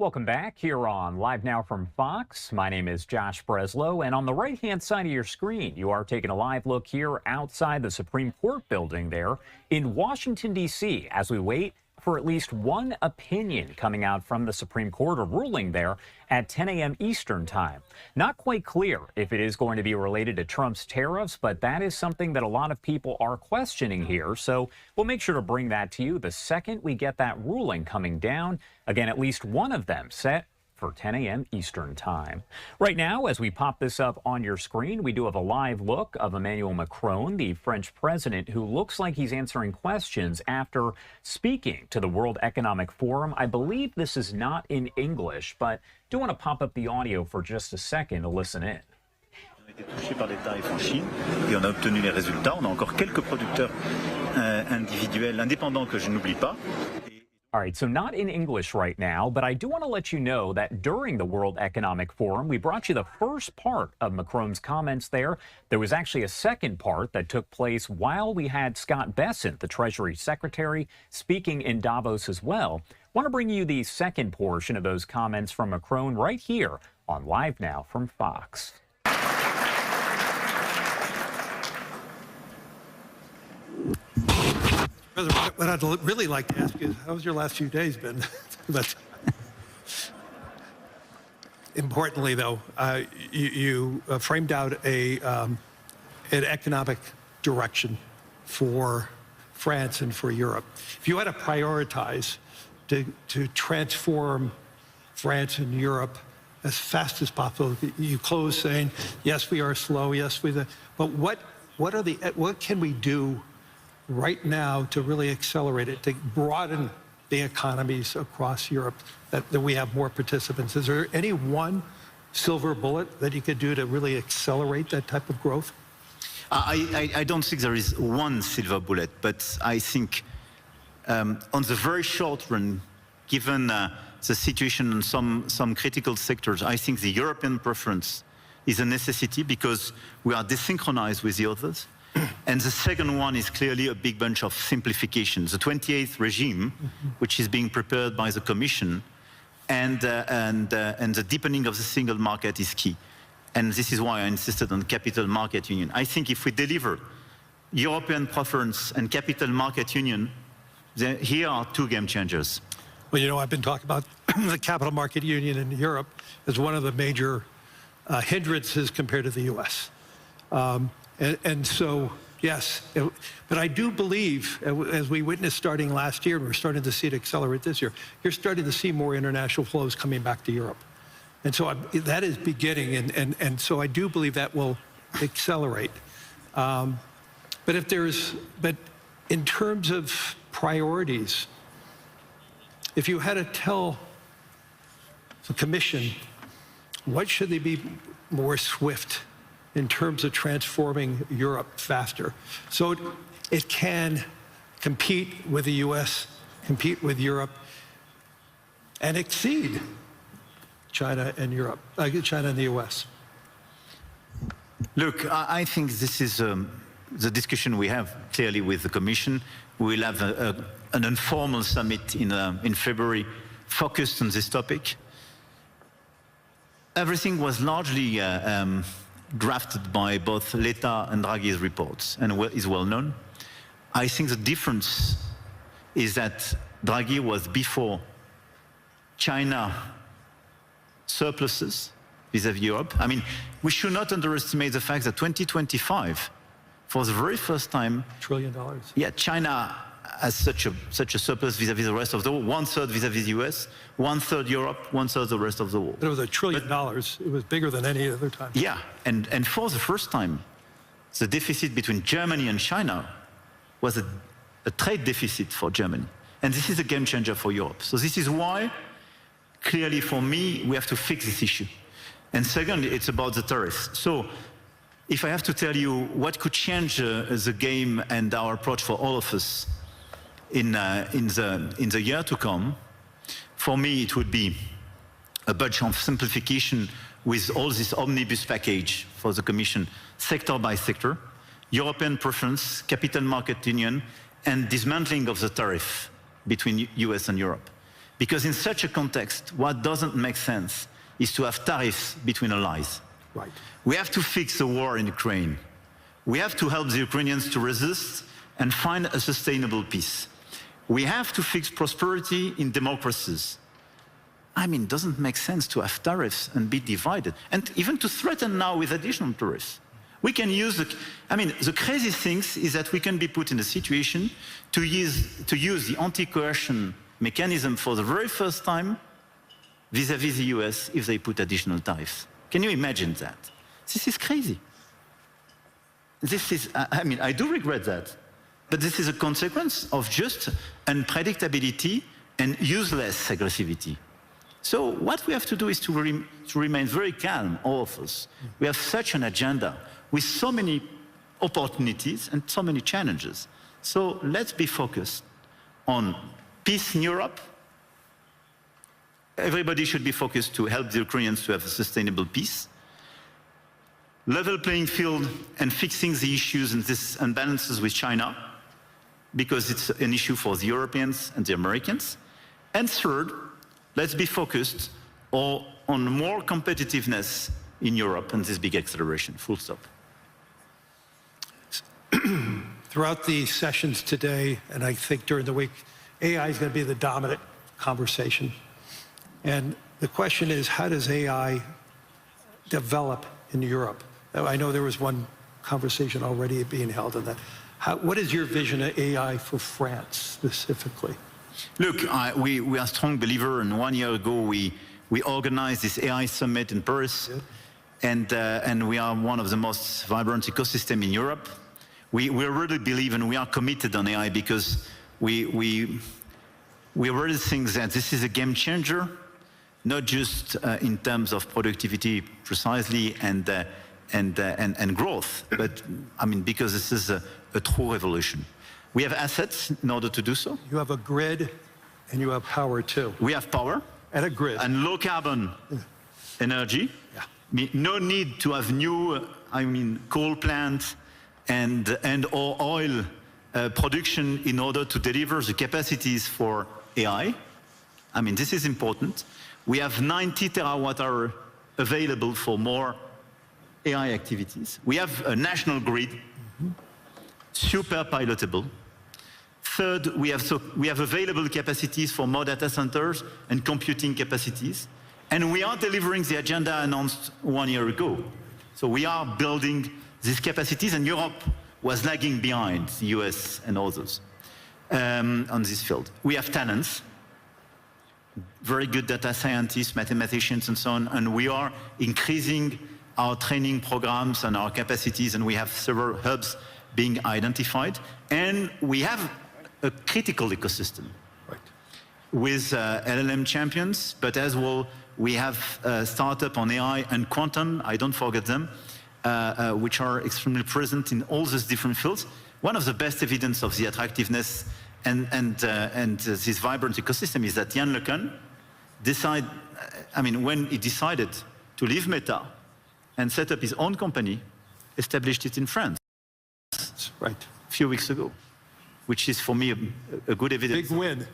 Welcome back here on Live Now from Fox. My name is Josh Breslow, and on the right-hand side of your screen, you are taking a live look here outside the Supreme Court building there in Washington, D.C., as we wait for at least one opinion coming out from the Supreme Court, or ruling there at 10 a.m. Eastern time. Not quite clear if it is going to be related to Trump's tariffs, but that is something that a lot of people are questioning here. So we'll make sure to bring that to you the second we get that ruling coming down. Again, at least one of them set for 10 a.m. Eastern time. Right now, as we pop this up on your screen, we do have a live look of Emmanuel Macron, the French president, who looks like he's answering questions after speaking to the World Economic Forum. I believe this is not in English, but do want to pop up the audio for just a second to listen in. On a été touché par les tarifs en Chine et on a obtenu les résultats. On a encore quelques producteurs individuels indépendants que je n'oublie pas. All right, so not in English right now, but I do want to let you know that during the World Economic Forum, we brought you the first part of Macron's comments there. There was actually a second part that took place while we had Scott Bessent, the Treasury Secretary, speaking in Davos as well. I want to bring you the second portion of those comments from Macron right here on Live Now from Fox. President, what I'd really like to ask you is, how's your last few days been? But importantly, though, you framed out an economic direction for France and for Europe. If you had to prioritize to transform France and Europe as fast as possible, you close saying, yes, we are slow, yes, but what can we do right now to really accelerate it, to broaden the economies across Europe, that we have more participants? Is there any one silver bullet that you could do to really accelerate that type of growth? I don't think there is one silver bullet, but I think on the very short run, given the situation in some critical sectors, I think the European preference is a necessity because we are desynchronized with the others. And the second one is clearly a big bunch of simplifications. The 28th regime, which is being prepared by the Commission, and the deepening of the single market is key. And this is why I insisted on capital market union. I think if we deliver European preference and capital market union, then here are two game changers. Well, you know, I've been talking about the capital market union in Europe as one of the major hindrances compared to the U.S. And so, yes, but I do believe, as we witnessed starting last year, and we're starting to see it accelerate this year, you're starting to see more international flows coming back to Europe. And so that is beginning, and so I do believe that will accelerate. But in terms of priorities, if you had to tell the Commission, what should they be more swift in terms of transforming Europe faster, so it can compete with the U.S., compete with Europe, and exceed China and Europe, China and the U.S.? Look, I think this is the discussion we have clearly with the Commission. We will have an informal summit in February focused on this topic. Everything was largely drafted by both Letta and Draghi's reports and is well known. I think the difference is that Draghi was before China surpluses vis-à-vis Europe. I mean, we should not underestimate the fact that 2025, for the very first time, $1 trillion. Yeah, China has such a surplus vis-à-vis the rest of the world, 1/3 vis-à-vis the US, 1/3 Europe, 1/3 the rest of the world. It was $1 trillion. It was bigger than any other time. Yeah, and for the first time, the deficit between Germany and China was a trade deficit for Germany. And this is a game changer for Europe. So this is why, clearly for me, we have to fix this issue. And second, it's about the tariffs. So if I have to tell you what could change the game and our approach for all of us in the year to come, for me it would be a bunch of simplification with all this omnibus package for the Commission, sector by sector, European preference, capital market union, and dismantling of the tariff between US and Europe. Because in such a context, what doesn't make sense is to have tariffs between allies. Right. We have to fix the war in Ukraine. We have to help the Ukrainians to resist and find a sustainable peace. We have to fix prosperity in democracies. I mean, it doesn't make sense to have tariffs and be divided, and even to threaten now with additional tariffs. We can use the crazy thing is that we can be put in a situation to use the anti-coercion mechanism for the very first time vis-à-vis the US if they put additional tariffs. Can you imagine that? This is crazy. This is, I do regret that, but this is a consequence of just unpredictability and useless aggressivity. So what we have to do is to remain very calm, all of us. We have such an agenda with so many opportunities and so many challenges. So let's be focused on peace in Europe. Everybody should be focused to help the Ukrainians to have a sustainable peace. Level playing field and fixing the issues and these imbalances with China, because it's an issue for the Europeans and the Americans. And third, let's be focused on more competitiveness in Europe and this big acceleration, full stop. Throughout the sessions today, and I think during the week, AI is going to be the dominant conversation. And the question is, how does AI develop in Europe? I know there was one conversation already being held on that. What is your vision of AI for France specifically? Look, we are a strong believer, and 1 year ago we organized this AI summit in Paris, and we are one of the most vibrant ecosystems in Europe. We really believe and we are committed on AI because we really think that this is a game changer, not just in terms of productivity precisely and growth, but I mean because this is a true revolution. We have assets in order to do so. You have a grid and you have power too. We have power. And a grid. And low carbon energy. Yeah. No need to have new, coal plants or oil production in order to deliver the capacities for AI. I mean, this is important. We have 90 terawatt-hour available for more AI activities. We have a national grid, super pilotable. Third, we have available capacities for more data centers and computing capacities. And we are delivering the agenda announced 1 year ago. So we are building these capacities, and Europe was lagging behind the US and others on this field. We have talents, very good data scientists, mathematicians, and so on, and we are increasing our training programs and our capacities, and we have several hubs being identified, and we have a critical ecosystem with LLM champions, but as well we have a startup on AI and quantum, I don't forget them, which are extremely present in all these different fields. One of the best evidence of the attractiveness and this vibrant ecosystem is that Jan LeCun when he decided to leave Meta and set up his own company, established it in France. Right. A few weeks ago, which is for me a good evidence. Big win.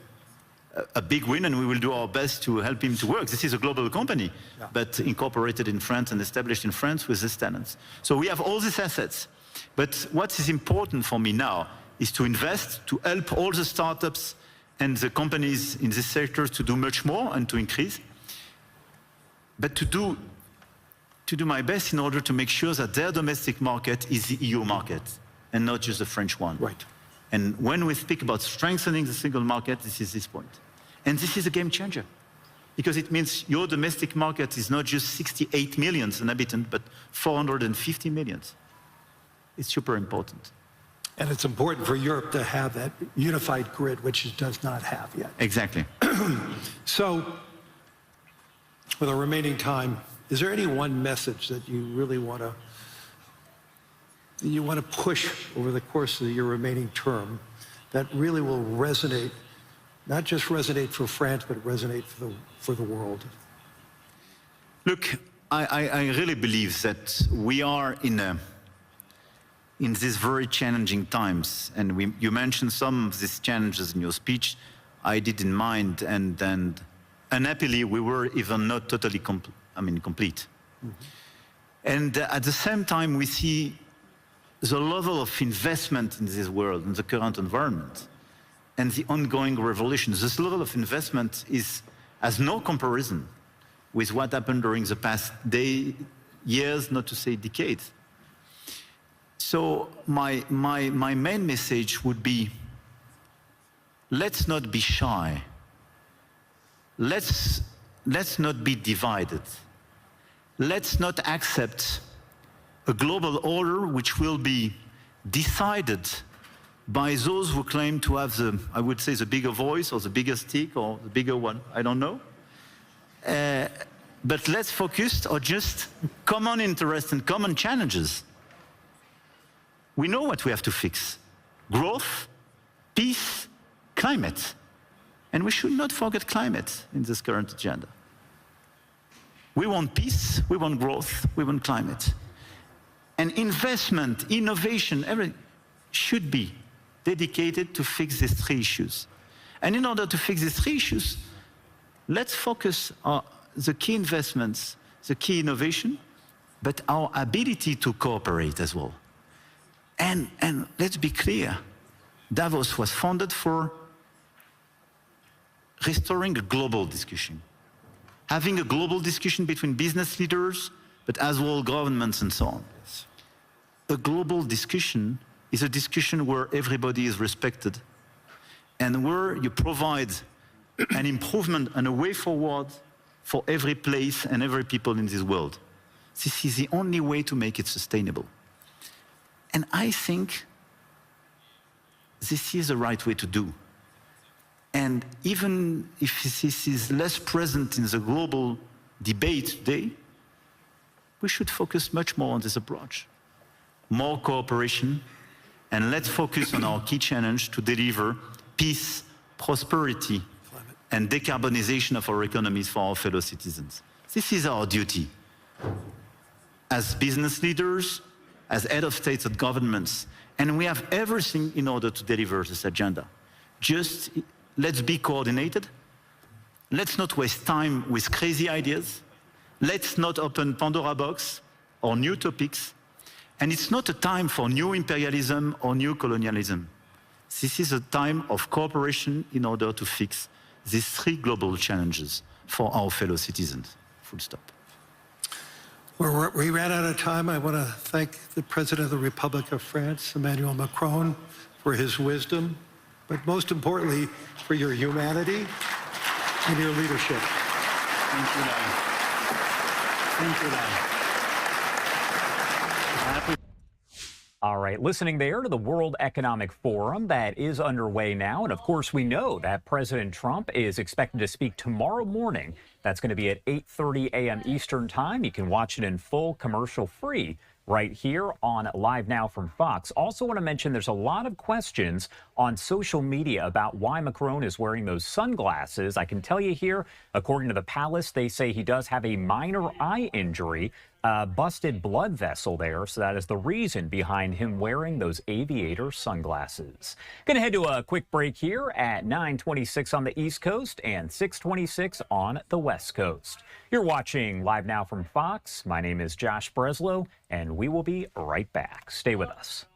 A big win, and we will do our best to help him to work. This is a global company, but incorporated in France and established in France with these talents. So we have all these assets. But what is important for me now is to invest, to help all the startups and the companies in this sector to do much more and to increase. But to do my best in order to make sure that their domestic market is the EU market and not just the French one. Right. And when we speak about strengthening the single market, this is this point. And this is a game changer, because it means your domestic market is not just 68 million inhabitants, but 450 million. It's super important. And it's important for Europe to have that unified grid, which it does not have yet. Exactly. So, with our remaining time, is there any one message that you really want to push over the course of your remaining term that really will resonate, not just resonate for France, but resonate for the world? Look, I really believe that we are in these very challenging times, and you mentioned some of these challenges in your speech. I did in mind, and unhappily we were even not totally complete. And at the same time, we see the level of investment in this world, in the current environment, and the ongoing revolution. This level of investment has no comparison with what happened during the past years, not to say decades. So my main message would be, let's not be shy. Let's not be divided. Let's not accept a global order which will be decided by those who claim to have I would say, the bigger voice or the bigger stick or the bigger one, I don't know. But let's focus on just common interests and common challenges. We know what we have to fix: growth, peace, climate. And we should not forget climate in this current agenda. We want peace, we want growth, we want climate. And investment, innovation, everything should be dedicated to fix these three issues. And in order to fix these three issues, let's focus on the key investments, the key innovation, but our ability to cooperate as well. And let's be clear, Davos was founded for restoring a global discussion, having a global discussion between business leaders, but as well governments and so on. A global discussion is a discussion where everybody is respected and where you provide an improvement and a way forward for every place and every people in this world. This is the only way to make it sustainable. And I think this is the right way to do. And even if this is less present in the global debate today, we should focus much more on this approach. More cooperation, and let's focus on our key challenge to deliver peace, prosperity, and decarbonization of our economies for our fellow citizens. This is our duty. As business leaders, as head of states and governments, and we have everything in order to deliver this agenda. Just let's be coordinated. Let's not waste time with crazy ideas. Let's not open Pandora box or new topics. And it's not a time for new imperialism or new colonialism. This is a time of cooperation in order to fix these three global challenges for our fellow citizens. Full stop. We ran out of time. I want to thank the President of the Republic of France, Emmanuel Macron, for his wisdom, but most importantly, for your humanity and your leadership. Thank you, Larry. Thank you, Larry. All right, listening there to the World Economic Forum that is underway now. And of course, we know that President Trump is expected to speak tomorrow morning. That's going to be at 8:30 a.m. Eastern Time. You can watch it in full, commercial-free, right here on Live Now from Fox. Also want to mention there's a lot of questions on social media about why Macron is wearing those sunglasses. I can tell you here, according to the palace, they say he does have a minor eye injury, busted blood vessel there. So that is the reason behind him wearing those aviator sunglasses. Going to head to a quick break here at 9:26 on the East Coast and 6:26 on the West Coast. You're watching Live Now from Fox. My name is Josh Breslow, and we will be right back. Stay with us.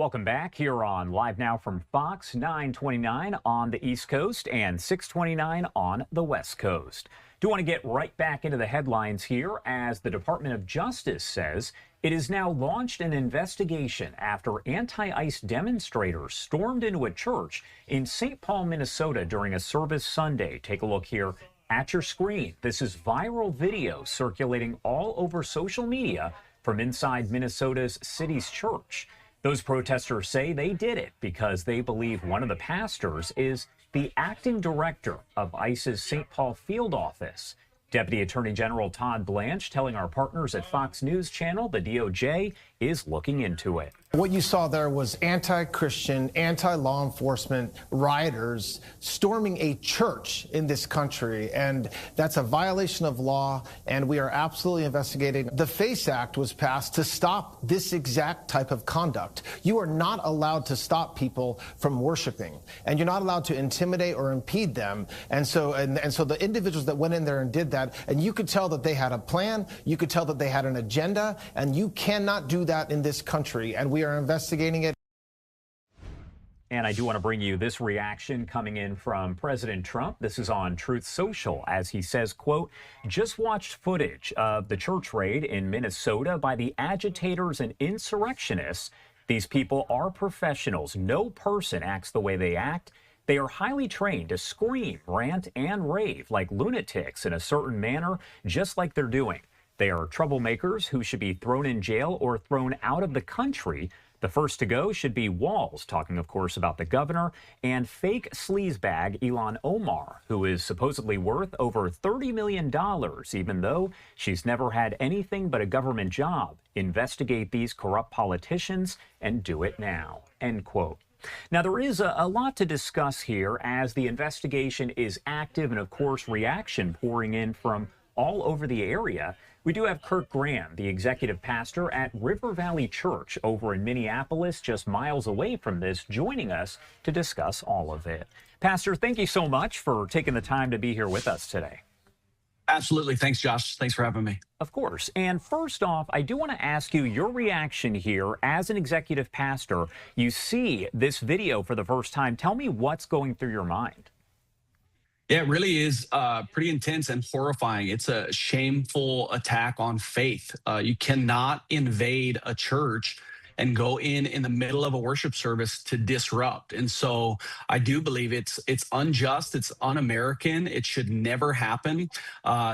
Welcome back here on Live Now from Fox, 9:29 on the East Coast and 6:29 on the West Coast. Do want to get right back into the headlines here as the Department of Justice says it has now launched an investigation after anti-ICE demonstrators stormed into a church in St. Paul, Minnesota during a service Sunday. Take a look here at your screen. This is viral video circulating all over social media from inside Minnesota's city's church. Those protesters say they did it because they believe one of the pastors is the acting director of ICE's St. Paul field office. Deputy Attorney General Todd Blanche telling our partners at Fox News Channel the DOJ is looking into it. What you saw there was anti-Christian, anti-law enforcement rioters storming a church in this country, and that's a violation of law, and we are absolutely investigating. The FACE Act was passed to stop this exact type of conduct. You are not allowed to stop people from worshiping, and you're not allowed to intimidate or impede them. And so the individuals that went in there and did that, and you could tell that they had a plan, you could tell that they had an agenda, and you cannot do that in this country, and we are investigating it. And I do want to bring you this reaction coming in from President Trump. This is on Truth Social as he says, quote, just watched footage of the church raid in Minnesota by the agitators and insurrectionists. These people are professionals. No person acts the way they act. They are highly trained to scream, rant, and rave like lunatics in a certain manner, just like they're doing. They are troublemakers who should be thrown in jail or thrown out of the country. The first to go should be Walz, talking, of course, about the governor, and fake sleazebag Ilhan Omar, who is supposedly worth over $30 million, even though she's never had anything but a government job. Investigate these corrupt politicians and do it now, end quote. Now, there is a lot to discuss here as the investigation is active and, of course, reaction pouring in from all over the area. We do have Kirk Graham, the executive pastor at River Valley Church over in Minneapolis, just miles away from this, joining us to discuss all of it. Pastor, thank you so much for taking the time to be here with us today. Absolutely. Thanks, Josh. Thanks for having me. Of course. And first off, I do want to ask you your reaction here as an executive pastor. You see this video for the first time. Tell me what's going through your mind. Yeah, it really is pretty intense and horrifying. It's a shameful attack on faith. You cannot invade a church and go in the middle of a worship service to disrupt. And so I do believe it's unjust, it's un-American, it should never happen.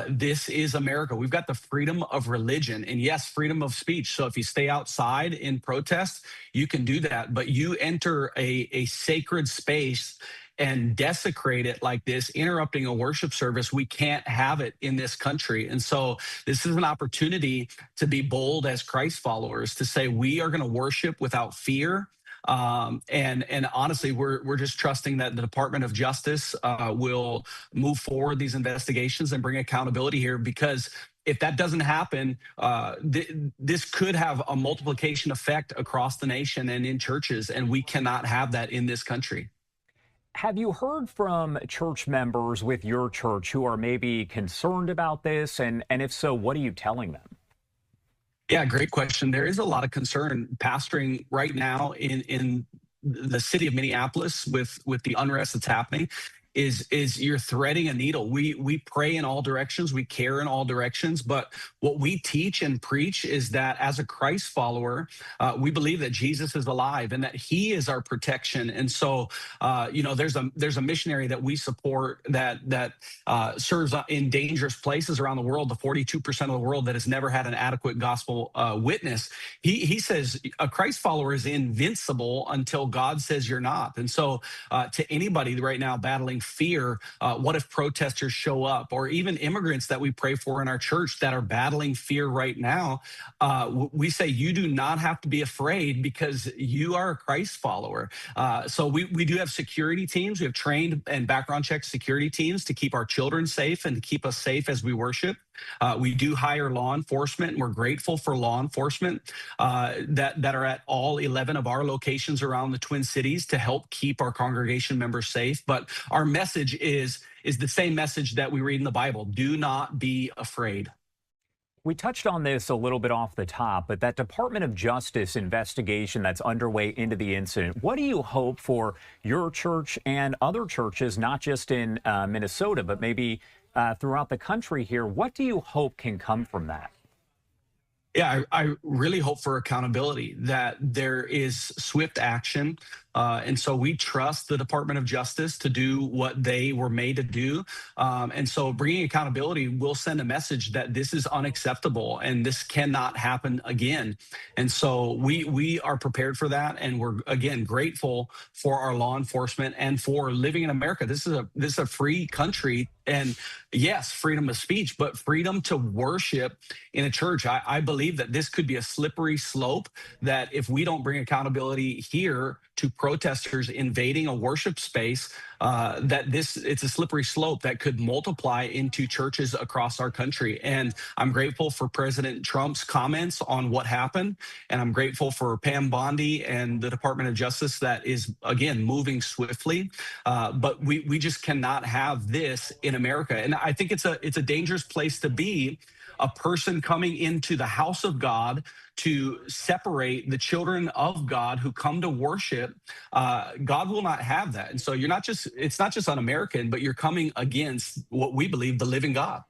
This is America. We've got the freedom of religion and yes, freedom of speech. So if you stay outside in protest, you can do that, but you enter a sacred space and desecrate it like this, interrupting a worship service. We can't have it in this country. And so this is an opportunity to be bold as Christ followers, to say we are going to worship without fear. And honestly, we're just trusting that the Department of Justice will move forward these investigations and bring accountability here, because if that doesn't happen, this could have a multiplication effect across the nation and in churches, and we cannot have that in this country. Have you heard from church members with your church who are maybe concerned about this? And if so, what are you telling them? Yeah, great question. There is a lot of concern pastoring right now in the city of Minneapolis with the unrest that's happening. Is you're threading a needle. We pray in all directions, we care in all directions, but what we teach and preach is that as a Christ follower, we believe that Jesus is alive and that he is our protection. And so, there's a missionary that we support that serves in dangerous places around the world, the 42% of the world that has never had an adequate gospel witness. He says a Christ follower is invincible until God says you're not. And so to anybody right now battling fear, what if protesters show up, or even immigrants that we pray for in our church that are battling fear right now, we say you do not have to be afraid because you are a Christ follower. So we do have security teams. We have trained and background check security teams to keep our children safe and to keep us safe as we worship. We do hire law enforcement, and we're grateful for law enforcement that are at all 11 of our locations around the Twin Cities to help keep our congregation members safe. But our message is the same message that we read in the Bible. Do not be afraid. We touched on this a little bit off the top, but that Department of Justice investigation that's underway into the incident, what do you hope for your church and other churches, not just in Minnesota, but maybe throughout the country here? What do you hope can come from that? Yeah, I really hope for accountability, that there is swift action. And so we trust the Department of Justice to do what they were made to do. And so bringing accountability will send a message that this is unacceptable and this cannot happen again. And so we are prepared for that. And we're, again, grateful for our law enforcement and for living in America. This is a free country. And yes, freedom of speech, but freedom to worship in a church. I believe that this could be a slippery slope, that if we don't bring accountability here to protesters invading a worship space, it's a slippery slope that could multiply into churches across our country. And I'm grateful for President Trump's comments on what happened. And I'm grateful for Pam Bondi and the Department of Justice that is, again, moving swiftly. But we just cannot have this in America. And I think it's a dangerous place to be, a person coming into the house of God to separate the children of God who come to worship. God will not have that. And so it's not just un-American, but you're coming against what we believe, the living God.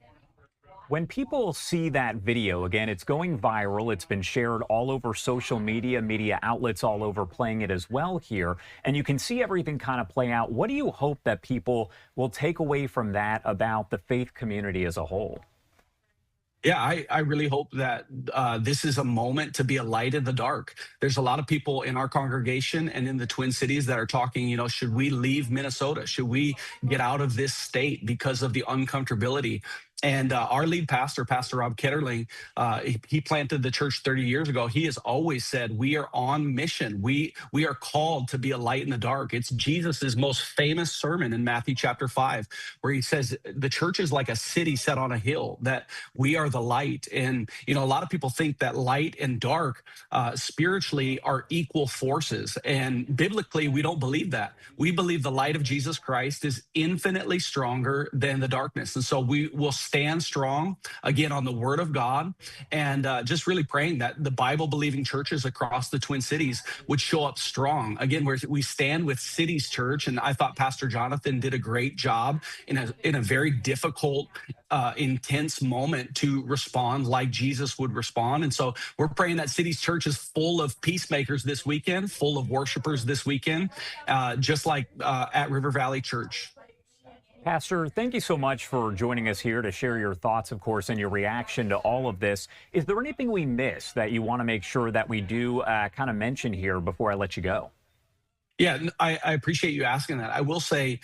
When people see that video, again, it's going viral. It's been shared all over social media outlets all over playing it as well here. And you can see everything kind of play out. What do you hope that people will take away from that about the faith community as a whole? Yeah, I really hope that this is a moment to be a light in the dark. There's a lot of people in our congregation and in the Twin Cities that are talking, should we leave Minnesota? Should we get out of this state because of the uncomfortability? And our lead pastor, Pastor Rob Ketterling, he planted the church 30 years ago. He has always said, we are on mission. We are called to be a light in the dark. It's Jesus's most famous sermon in Matthew chapter 5, where he says the church is like a city set on a hill, that we are the light. And, a lot of people think that light and dark spiritually are equal forces. And biblically, we don't believe that. We believe the light of Jesus Christ is infinitely stronger than the darkness. And so we will stand strong, again, on the word of God, and just really praying that the Bible-believing churches across the Twin Cities would show up strong. Again, we stand with Cities Church, and I thought Pastor Jonathan did a great job in a very difficult, intense moment to respond like Jesus would respond. And so we're praying that Cities Church is full of peacemakers this weekend, full of worshipers this weekend, just like at River Valley Church. Pastor, thank you so much for joining us here to share your thoughts, of course, and your reaction to all of this. Is there anything we missed that you want to make sure that we do kind of mention here before I let you go? Yeah, I appreciate you asking that. I will say,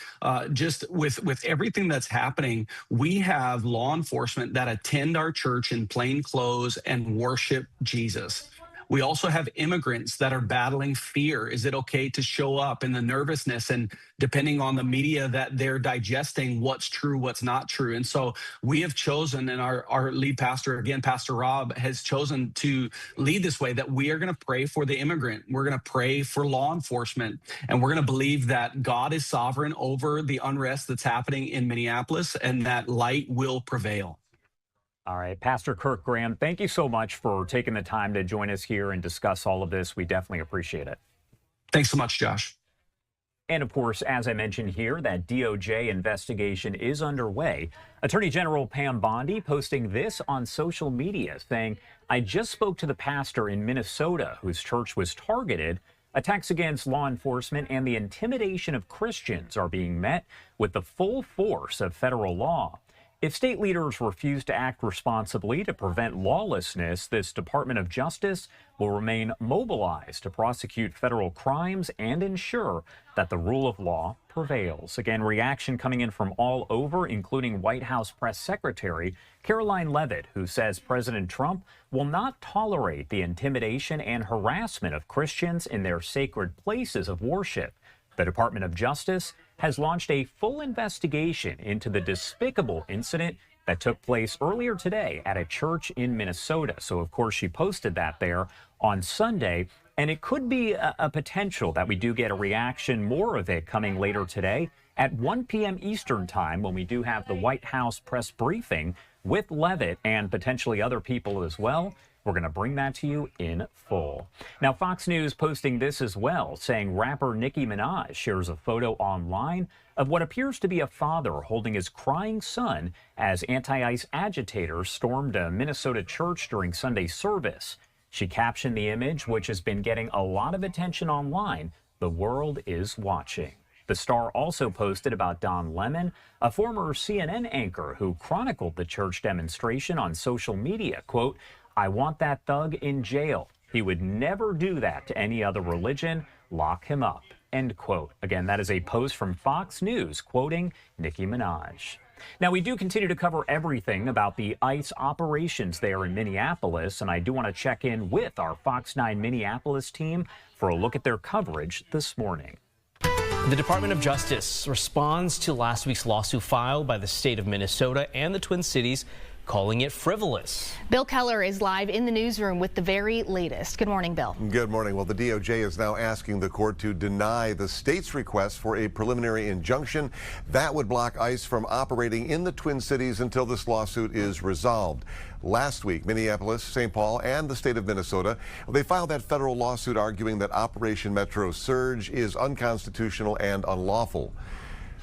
just with everything that's happening, we have law enforcement that attend our church in plain clothes and worship Jesus. We also have immigrants that are battling fear. Is it okay to show up, in the nervousness and depending on the media that they're digesting, what's true, what's not true? And so we have chosen, and our lead pastor, again, Pastor Rob, has chosen to lead this way, that we are going to pray for the immigrant. We're going to pray for law enforcement, and we're going to believe that God is sovereign over the unrest that's happening in Minneapolis, and that light will prevail. All right, Pastor Kirk Graham, thank you so much for taking the time to join us here and discuss all of this. We definitely appreciate it. Thanks so much, Josh. And of course, as I mentioned here, that DOJ investigation is underway. Attorney General Pam Bondi posting this on social media, saying, I just spoke to the pastor in Minnesota whose church was targeted. Attacks against law enforcement and the intimidation of Christians are being met with the full force of federal law. If state leaders refuse to act responsibly to prevent lawlessness, this Department of Justice will remain mobilized to prosecute federal crimes and ensure that the rule of law prevails. Again, reaction coming in from all over, including White House Press Secretary Karoline Leavitt, who says President Trump will not tolerate the intimidation and harassment of Christians in their sacred places of worship. The Department of Justice has launched a full investigation into the despicable incident that took place earlier today at a church in Minnesota. So, of course, she posted that there on Sunday, and it could be a potential that we do get a reaction, more of it coming later today at 1 p.m. Eastern time, when we do have the White House press briefing with Levitt and potentially other people as well. We're going to bring that to you in full. Now, Fox News posting this as well, saying rapper Nicki Minaj shares a photo online of what appears to be a father holding his crying son as anti-ICE agitators stormed a Minnesota church during Sunday service. She captioned the image, which has been getting a lot of attention online. The world is watching. The Star also posted about Don Lemon, a former CNN anchor who chronicled the church demonstration on social media. Quote, "I want that thug in jail. He would never do that to any other religion. Lock him up." End quote. Again, that is a post from Fox News quoting Nicki Minaj. Now, we do continue to cover everything about the ICE operations there in Minneapolis, and I do want to check in with our Fox 9 Minneapolis team for a look at their coverage this morning. The Department of Justice responds to last week's lawsuit filed by the state of Minnesota and the Twin Cities, calling it frivolous. Bill Keller is live in the newsroom with the very latest. Good morning, Bill. Good morning. Well, the DOJ is now asking the court to deny the state's request for a preliminary injunction that would block ICE from operating in the Twin Cities until this lawsuit is resolved. Last week, Minneapolis, St. Paul, and the state of Minnesota, they filed that federal lawsuit arguing that Operation Metro Surge is unconstitutional and unlawful.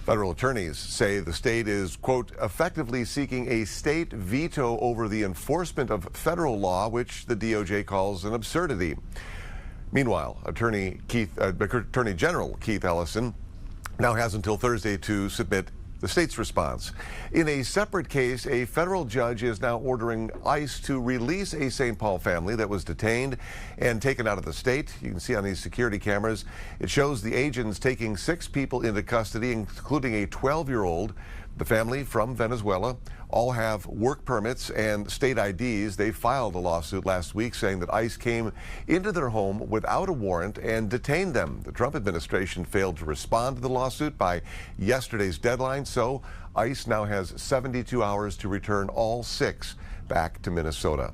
Federal attorneys say the state is, quote, effectively seeking a state veto over the enforcement of federal law, which the DOJ calls an absurdity. Meanwhile, Attorney General Keith Ellison now has until Thursday to submit the state's response. In a separate case, a federal judge is now ordering ICE to release a St. Paul family that was detained and taken out of the state. You can see on these security cameras, it shows the agents taking 6 people into custody, including a 12-year-old. The family from Venezuela all have work permits and state IDs. They filed a lawsuit last week saying that ICE came into their home without a warrant and detained them. The Trump administration failed to respond to the lawsuit by yesterday's deadline, so ICE now has 72 hours to return all 6 back to Minnesota.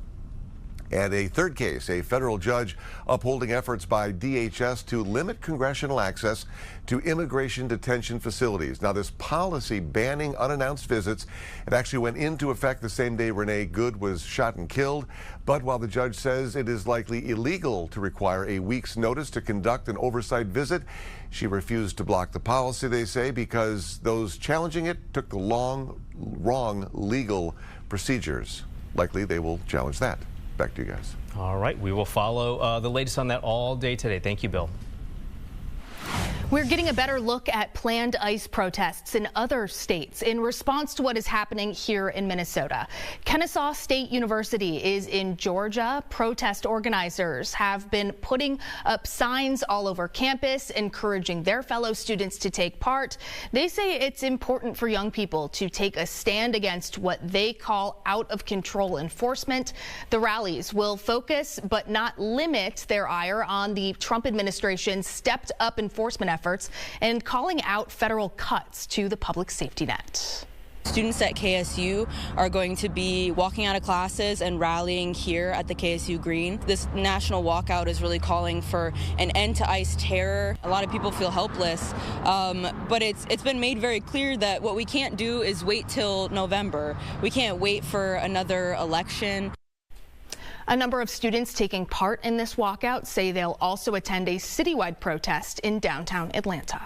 And a third case, a federal judge upholding efforts by DHS to limit congressional access to immigration detention facilities. Now, this policy banning unannounced visits, it actually went into effect the same day Renee Good was shot and killed. But while the judge says it is likely illegal to require a week's notice to conduct an oversight visit, she refused to block the policy, they say, because those challenging it took the wrong legal procedures. Likely they will challenge that. Back to you guys. All right, we will follow the latest on that all day today. Thank you, Bill. We're getting a better look at planned ICE protests in other states in response to what is happening here in Minnesota. Kennesaw State University is in Georgia. Protest organizers have been putting up signs all over campus, encouraging their fellow students to take part. They say it's important for young people to take a stand against what they call out-of-control enforcement. The rallies will focus but not limit their ire on the Trump administration's stepped-up enforcement efforts and calling out federal cuts to the public safety net. Students at KSU are going to be walking out of classes and rallying here at the KSU Green. This national walkout is really calling for an end to ICE terror. A lot of people feel helpless, but it's been made very clear that what we can't do is wait till November. We can't wait for another election. A number of students taking part in this walkout say they'll also attend a citywide protest in downtown Atlanta.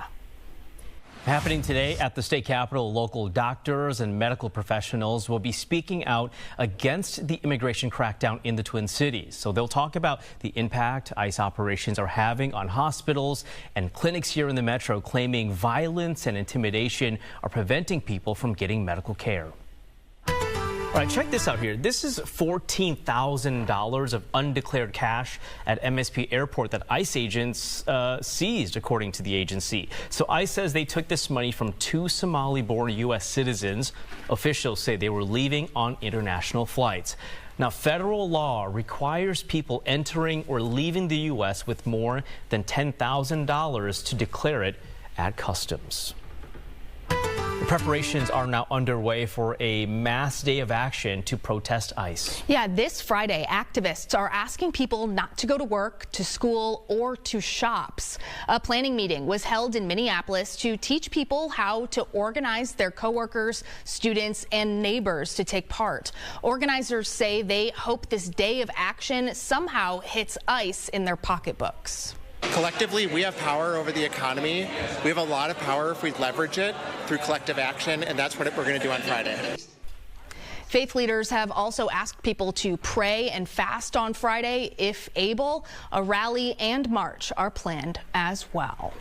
Happening today at the state capitol, local doctors and medical professionals will be speaking out against the immigration crackdown in the Twin Cities. So they'll talk about the impact ICE operations are having on hospitals and clinics here in the metro, claiming violence and intimidation are preventing people from getting medical care. All right, check this out here. This is $14,000 of undeclared cash at MSP Airport that ICE agents seized, according to the agency. So ICE says they took this money from 2 Somali-born U.S. citizens. Officials say they were leaving on international flights. Now, federal law requires people entering or leaving the U.S. with more than $10,000 to declare it at customs. Preparations are now underway for a mass day of action to protest ICE. Yeah, this Friday, activists are asking people not to go to work, to school, or to shops. A planning meeting was held in Minneapolis to teach people how to organize their coworkers, students, and neighbors to take part. Organizers say they hope this day of action somehow hits ICE in their pocketbooks. Collectively, we have power over the economy. We have a lot of power if we leverage it through collective action, and that's what we're going to do on Friday. Faith leaders have also asked people to pray and fast on Friday if able. A rally and march are planned as well.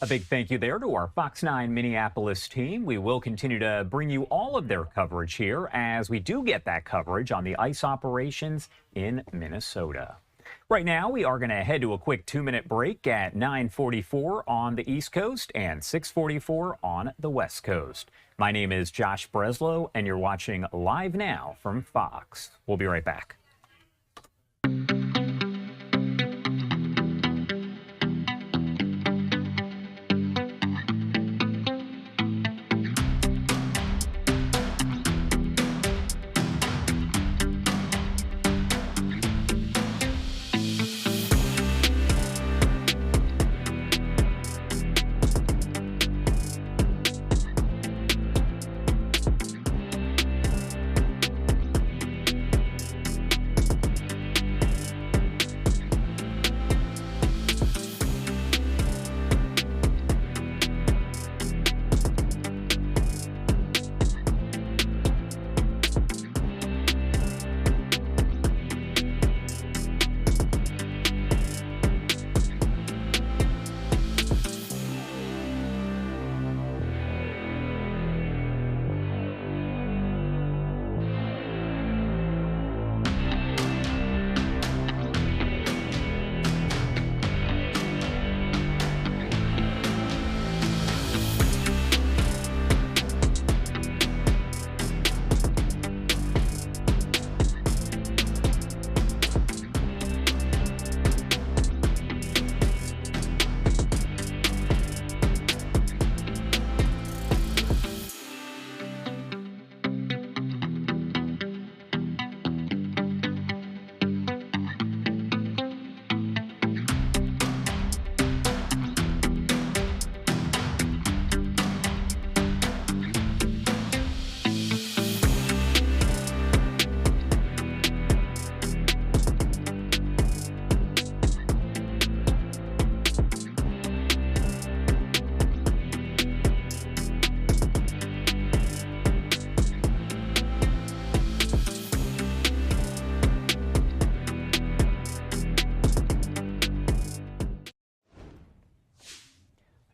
A big thank you there to our Fox 9 Minneapolis team. We will continue to bring you all of their coverage here as we do get that coverage on the ICE operations in Minnesota. Right now, we are going to head to a quick 2-minute break at 9:44 on the East Coast and 6:44 on the West Coast. My name is Josh Breslow, and you're watching Live Now from Fox. We'll be right back.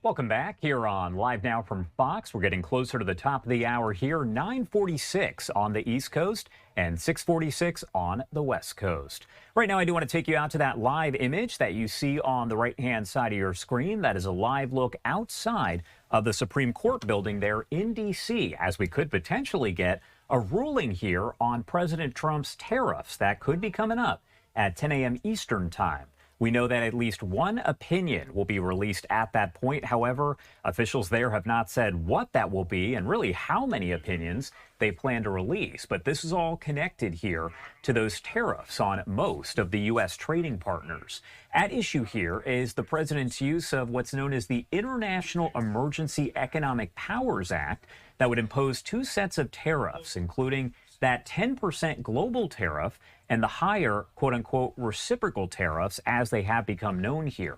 Welcome back here on Live Now from Fox. We're getting closer to the top of the hour here, 9:46 on the East Coast and 6:46 on the West Coast. Right now, I do want to take you out to that live image that you see on the right-hand side of your screen. That is a live look outside of the Supreme Court building there in D.C., as we could potentially get a ruling here on President Trump's tariffs that could be coming up at 10 a.m. Eastern Time. We know that at least one opinion will be released at that point. However, officials there have not said what that will be and really how many opinions they plan to release. But this is all connected here to those tariffs on most of the U.S. trading partners. At issue here is the president's use of what's known as the International Emergency Economic Powers Act that would impose two sets of tariffs, including that 10% global tariff and the higher, quote-unquote, reciprocal tariffs as they have become known here.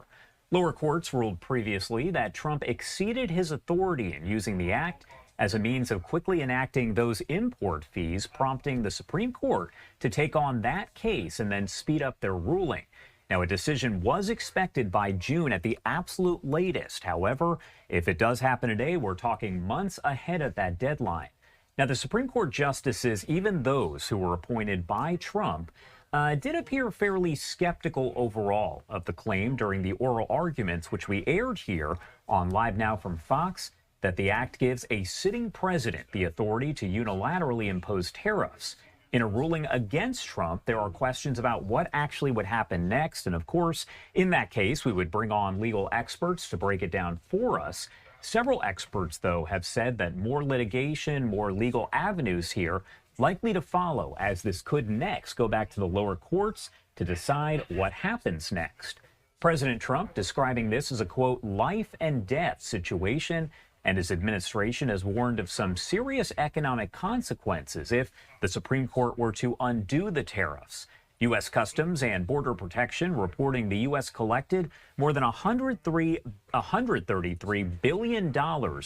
Lower courts ruled previously that Trump exceeded his authority in using the act as a means of quickly enacting those import fees, prompting the Supreme Court to take on that case and then speed up their ruling. Now, a decision was expected by June at the absolute latest. However, if it does happen today, we're talking months ahead of that deadline. Now, the Supreme Court justices, even those who were appointed by Trump, did appear fairly skeptical overall of the claim during the oral arguments, which we aired here on Live Now from Fox, that the act gives a sitting president the authority to unilaterally impose tariffs. In a ruling against Trump, there are questions about what actually would happen next. And of course, in that case, we would bring on legal experts to break it down for us. Several experts, though, have said that more litigation, more legal avenues here likely to follow, as this could next go back to the lower courts to decide what happens next. President Trump describing this as a, quote, life and death situation, and his administration has warned of some serious economic consequences if the Supreme Court were to undo the tariffs. U.S. Customs and Border Protection reporting the U.S. collected more than $133 billion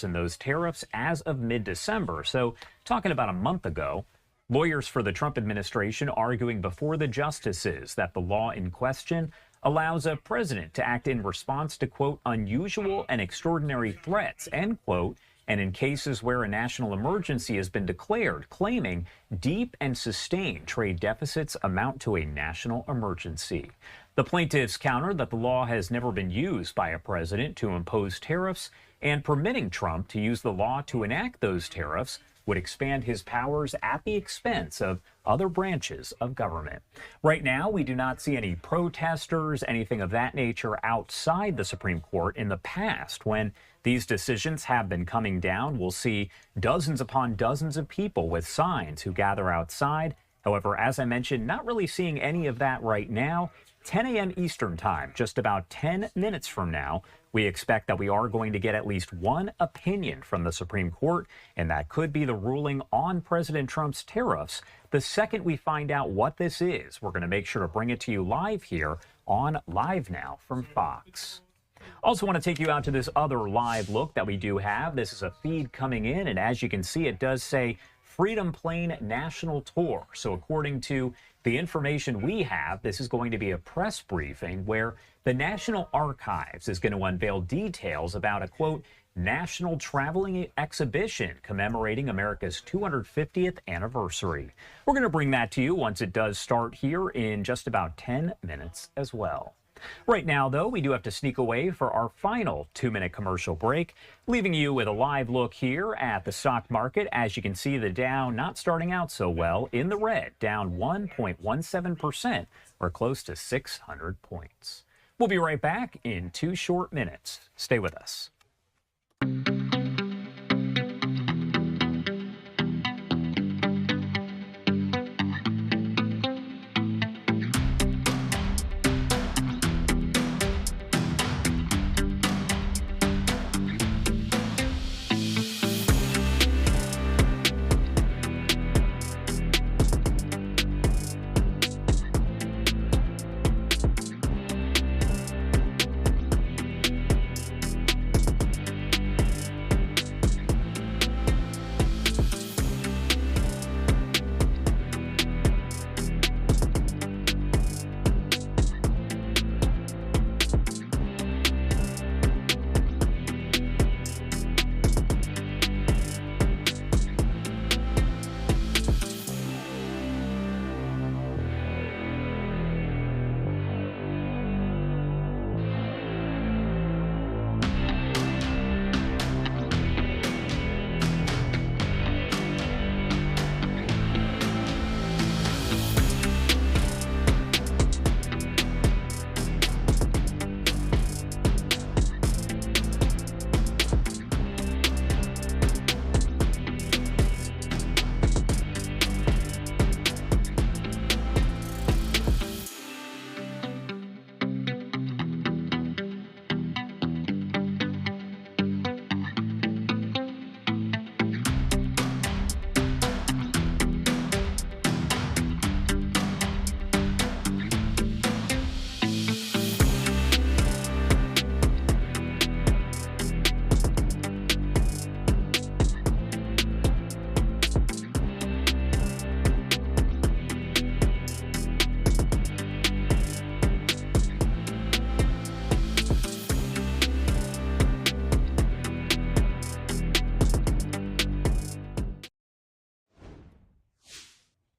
in those tariffs as of mid-December. So talking about a month ago, lawyers for the Trump administration arguing before the justices that the law in question allows a president to act in response to, quote, unusual and extraordinary threats, end quote, and in cases where a national emergency has been declared, claiming deep and sustained trade deficits amount to a national emergency. The plaintiffs counter that the law has never been used by a president to impose tariffs, and permitting Trump to use the law to enact those tariffs would expand his powers at the expense of other branches of government. Right now, we do not see any protesters, anything of that nature outside the Supreme Court. In the past, when these decisions have been coming down, we'll see dozens upon dozens of people with signs who gather outside. However, as I mentioned, not really seeing any of that right now. 10 a.m. Eastern time, just about 10 minutes from now, we expect that we are going to get at least one opinion from the Supreme Court, and that could be the ruling on President Trump's tariffs. The second we find out what this is, we're going to make sure to bring it to you live here on Live Now from Fox. Also want to take you out to this other live look that we do have. This is a feed coming in, and as you can see, it does say Freedom Plane National Tour. So according to the information we have, this is going to be a press briefing where the National Archives is going to unveil details about a, quote, national traveling exhibition commemorating America's 250th anniversary. We're going to bring that to you once it does start here in just about 10 minutes as well. Right now, though, we do have to sneak away for our final 2-minute commercial break, leaving you with a live look here at the stock market. As you can see, the Dow not starting out so well, in the red, down 1.17%, or close to 600 points. We'll be right back in 2 short minutes. Stay with us.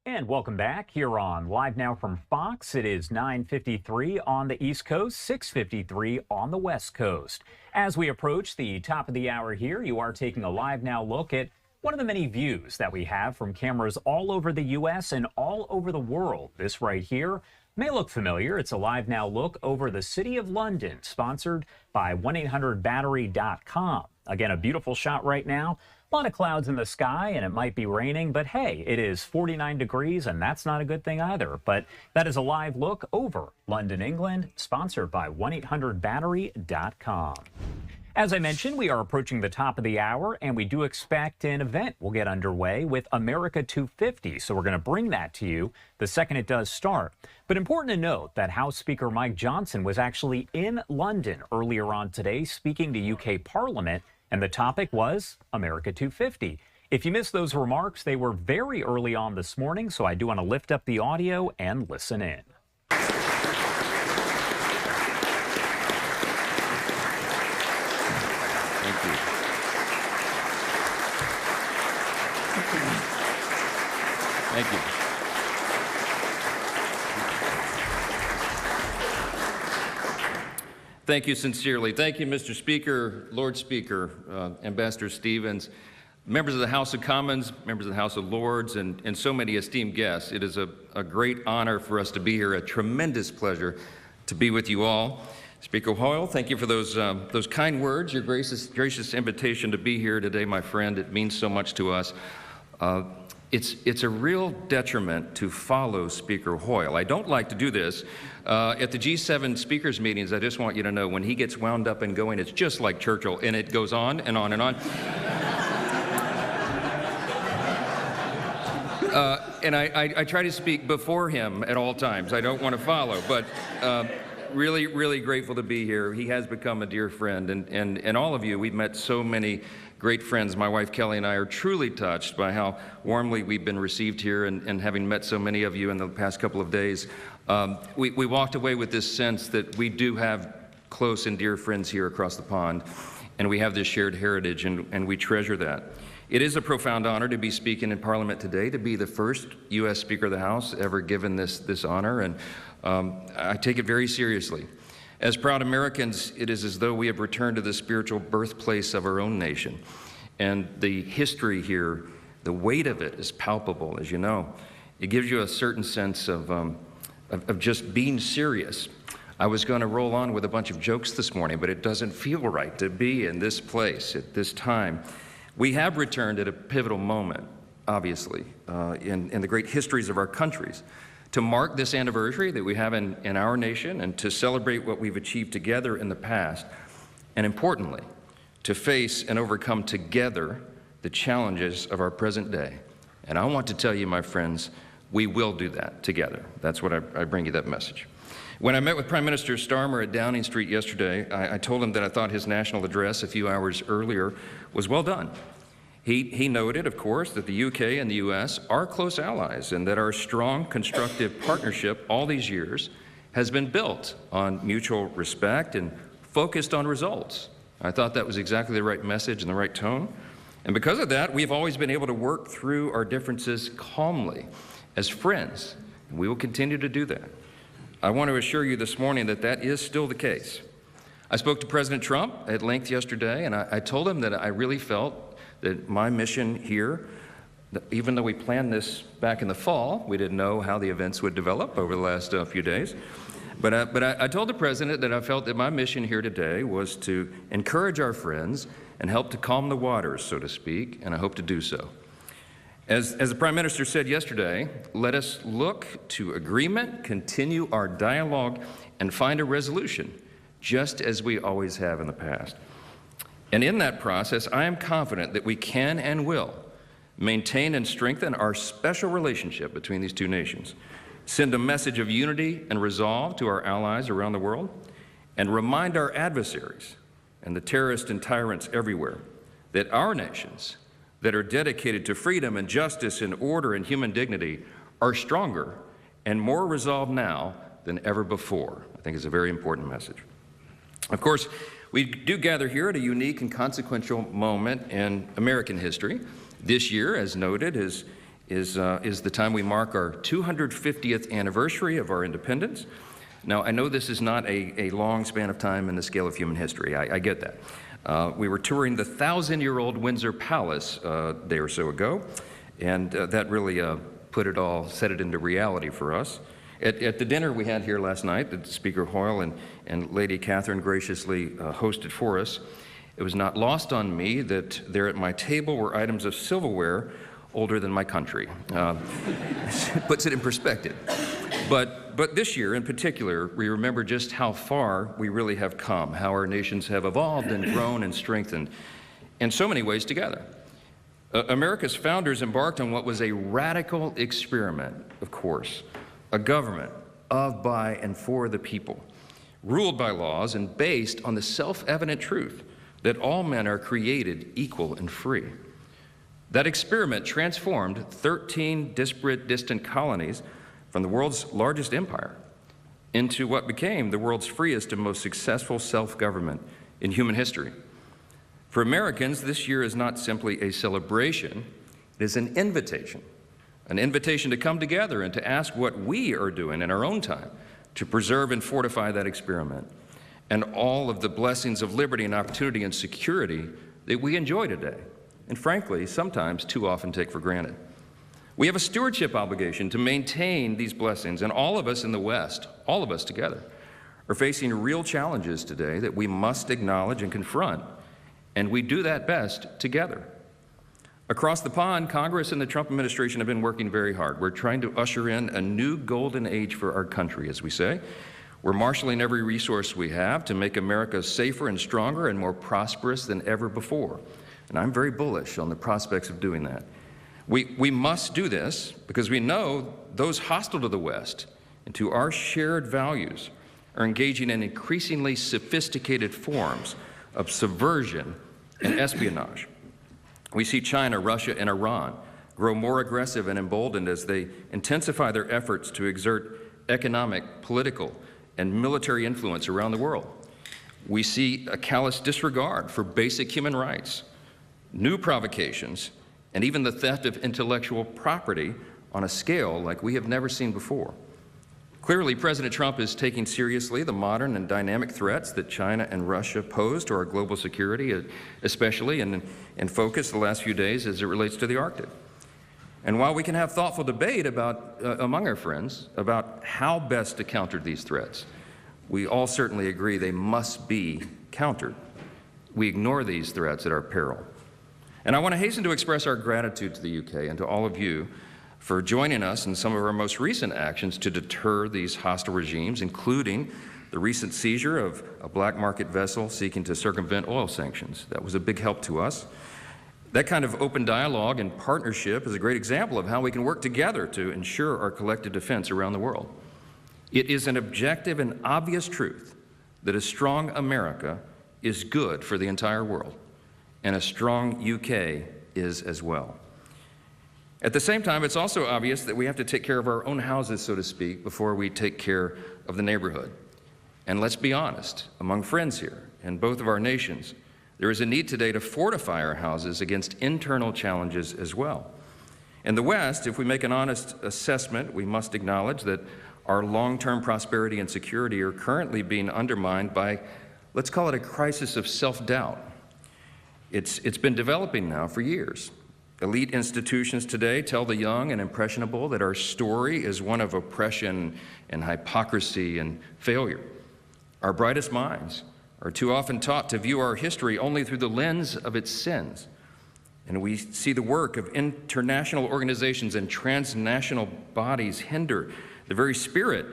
And welcome back here on Live Now from Fox. It is 9:53 on the East Coast, 6:53 on the West Coast. As we approach the top of the hour here, you are taking a Live Now look at one of the many views that we have from cameras all over the U.S. and all over the world. This right here may look familiar. It's a Live Now look over the City of London, sponsored by 1-800-Battery.com. Again, a beautiful shot right now. A lot of clouds in the sky, and it might be raining, but hey, it is 49 degrees, and that's not a good thing either. But that is a live look over London, England, sponsored by 1-800-BATTERY.com. As I mentioned, we are approaching the top of the hour, and we do expect an event will get underway with America 250. So we're going to bring that to you the second it does start. But important to note that House Speaker Mike Johnson was actually in London earlier on today speaking to UK Parliament, and the topic was America 250. If you missed those remarks, they were very early on this morning, so I do want to lift up the audio and listen in. Thank you. Thank you. Thank you sincerely. Thank you, Mr. Speaker, Lord Speaker, Ambassador Stevens, members of the House of Commons, members of the House of Lords, and so many esteemed guests. It is a great honor for us to be here, a tremendous pleasure to be with you all. Speaker Hoyle, thank you for those kind words, your gracious invitation to be here today, my friend. It means so much to us. It's a real detriment to follow Speaker Hoyle. I don't like to do this. At the G7 speakers meetings, I just want you to know when he gets wound up and going, it's just like Churchill, and it goes on and on and on. And I try to speak before him at all times. I don't want to follow, but really, really grateful to be here. He has become a dear friend, and all of you, we've met so many great friends. My wife Kelly and I are truly touched by how warmly we've been received here, and having met so many of you in the past couple of days, we walked away with this sense that we do have close and dear friends here across the pond, and we have this shared heritage, and we treasure that. It is a profound honor to be speaking in Parliament today, to be the first U.S. Speaker of the House ever given this honor, and I take it very seriously. As proud Americans, it is as though we have returned to the spiritual birthplace of our own nation. And the history here, the weight of it is palpable, as you know. It gives you a certain sense of just being serious. I was going to roll on with a bunch of jokes this morning, but it doesn't feel right to be in this place at this time. We have returned at a pivotal moment, obviously, in the great histories of our countries, to mark this anniversary that we have in our nation and to celebrate what we've achieved together in the past, and importantly, to face and overcome together the challenges of our present day. And I want to tell you, my friends, we will do that together. That's what I bring you that message. When I met with Prime Minister Starmer at Downing Street yesterday, I told him that I thought his national address a few hours earlier was well done. He noted, of course, that the UK and the US are close allies and that our strong, constructive partnership all these years has been built on mutual respect and focused on results. I thought that was exactly the right message and the right tone. And because of that, we've always been able to work through our differences calmly as friends, and we will continue to do that. I want to assure you this morning that that is still the case. I spoke to President Trump at length yesterday, and I told him that I really felt that my mission here, even though we planned this back in the fall, we didn't know how the events would develop over the last few days. But I told the President that I felt that my mission here today was to encourage our friends and help to calm the waters, so to speak, and I hope to do so. As the Prime Minister said yesterday, let us look to agreement, continue our dialogue, and find a resolution, just as we always have in the past. And in that process, I am confident that we can and will maintain and strengthen our special relationship between these two nations, send a message of unity and resolve to our allies around the world, and remind our adversaries and the terrorists and tyrants everywhere that our nations that are dedicated to freedom and justice and order and human dignity are stronger and more resolved now than ever before. I think it's a very important message. Of course, we do gather here at a unique and consequential moment in American history. This year, as noted, is the time we mark our 250th anniversary of our independence. Now, I know this is not a long span of time in the scale of human history. I get that. We were touring the 1,000-year-old Windsor Palace a day or so ago, and that really set it into reality for us. At the dinner we had here last night that Speaker Hoyle and Lady Catherine graciously hosted for us, It was not lost on me that there at my table were items of silverware older than my country. Puts it in perspective. But this year in particular, we remember just how far we really have come, how our nations have evolved and grown and strengthened in so many ways together. America's founders embarked on what was a radical experiment, of course, a government of, by, and for the people, ruled by laws and based on the self-evident truth that all men are created equal and free. That experiment transformed 13 disparate, distant colonies from the world's largest empire into what became the world's freest and most successful self-government in human history. For Americans, this year is not simply a celebration, it is an invitation to come together and to ask what we are doing in our own time to preserve and fortify that experiment and all of the blessings of liberty and opportunity and security that we enjoy today, and frankly, sometimes too often take for granted. We have a stewardship obligation to maintain these blessings, and all of us in the West, all of us together, are facing real challenges today that we must acknowledge and confront, and we do that best together. Across the pond, Congress and the Trump administration have been working very hard. We're trying to usher in a new golden age for our country, as we say. We're marshaling every resource we have to make America safer and stronger and more prosperous than ever before. And I'm very bullish on the prospects of doing that. We must do this because we know those hostile to the West and to our shared values are engaging in increasingly sophisticated forms of subversion and espionage. We see China, Russia, and Iran grow more aggressive and emboldened as they intensify their efforts to exert economic, political, and military influence around the world. We see a callous disregard for basic human rights, new provocations, and even the theft of intellectual property on a scale like we have never seen before. Clearly, President Trump is taking seriously the modern and dynamic threats that China and Russia pose to our global security, especially in focus the last few days as it relates to the Arctic. And while we can have thoughtful debate about, among our friends about how best to counter these threats, we all certainly agree they must be countered. We ignore these threats at our peril. And I want to hasten to express our gratitude to the UK and to all of you for joining us in some of our most recent actions to deter these hostile regimes, including the recent seizure of a black market vessel seeking to circumvent oil sanctions. That was a big help to us. That kind of open dialogue and partnership is a great example of how we can work together to ensure our collective defense around the world. It is an objective and obvious truth that a strong America is good for the entire world, and a strong UK is as well. At the same time, it's also obvious that we have to take care of our own houses, so to speak, before we take care of the neighborhood. And let's be honest, among friends here, in both of our nations, there is a need today to fortify our houses against internal challenges as well. In the West, if we make an honest assessment, we must acknowledge that our long-term prosperity and security are currently being undermined by, let's call it a crisis of self-doubt. It's been developing now for years. Elite institutions today tell the young and impressionable that our story is one of oppression and hypocrisy and failure. Our brightest minds are too often taught to view our history only through the lens of its sins. And we see the work of international organizations and transnational bodies hinder the very spirit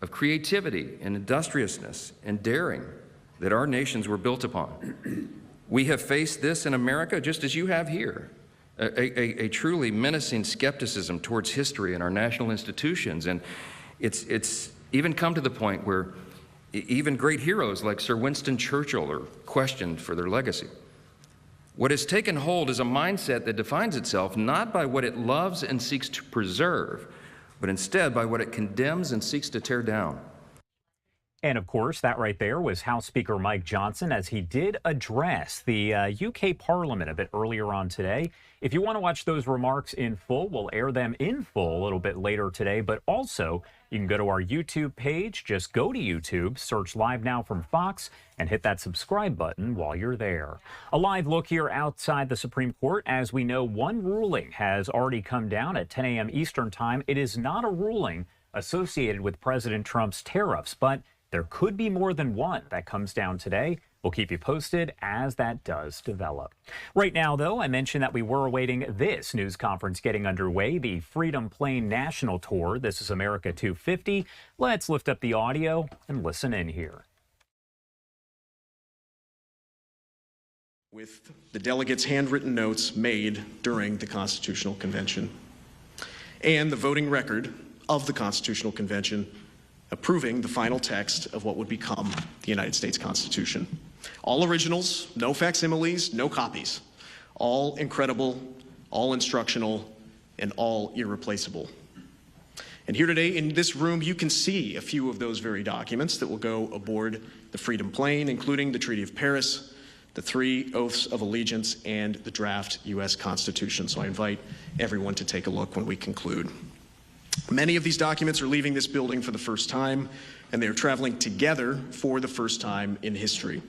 of creativity and industriousness and daring that our nations were built upon. We have faced this in America just as you have here, a truly menacing skepticism towards history and our national institutions. And it's even come to the point where even great heroes like Sir Winston Churchill are questioned for their legacy. What has taken hold is a mindset that defines itself not by what it loves and seeks to preserve, but instead by what it condemns and seeks to tear down. And of course, that right there was House Speaker Mike Johnson as he did address the UK Parliament a bit earlier on today. If you want to watch those remarks in full, we'll air them in full a little bit later today. But also, you can go to our YouTube page. Just go to YouTube, search LiveNOW from Fox, and hit that subscribe button while you're there. A live look here outside the Supreme Court. As we know, one ruling has already come down at 10 a.m. Eastern Time. It is not a ruling associated with President Trump's tariffs, but there could be more than one that comes down today. We'll keep you posted as that does develop. Right now, though, I mentioned that we were awaiting this news conference getting underway, the Freedom Plane National Tour. This is America 250. Let's lift up the audio and listen in here. With the delegates' handwritten notes made during the Constitutional Convention and the voting record of the Constitutional Convention approving the final text of what would become the United States Constitution. All originals, no facsimiles, no copies, all incredible, all instructional, and all irreplaceable. And here today in this room, you can see a few of those very documents that will go aboard the Freedom Plane, including the Treaty of Paris, the 3 oaths of allegiance, and the draft U.S. Constitution. So I invite everyone to take a look when we conclude. Many of these documents are leaving this building for the first time, and they are traveling together for the first time in history.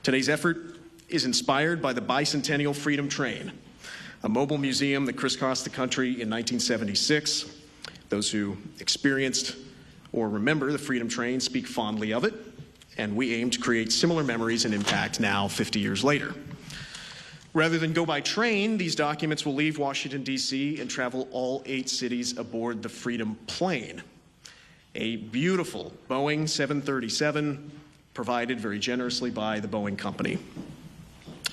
Today's effort is inspired by the Bicentennial Freedom Train, a mobile museum that crisscrossed the country in 1976. Those who experienced or remember the Freedom Train speak fondly of it, and we aim to create similar memories and impact now, 50 years later. Rather than go by train, these documents will leave Washington, D.C. and travel all 8 cities aboard the Freedom Plane, a beautiful Boeing 737 provided very generously by the Boeing Company.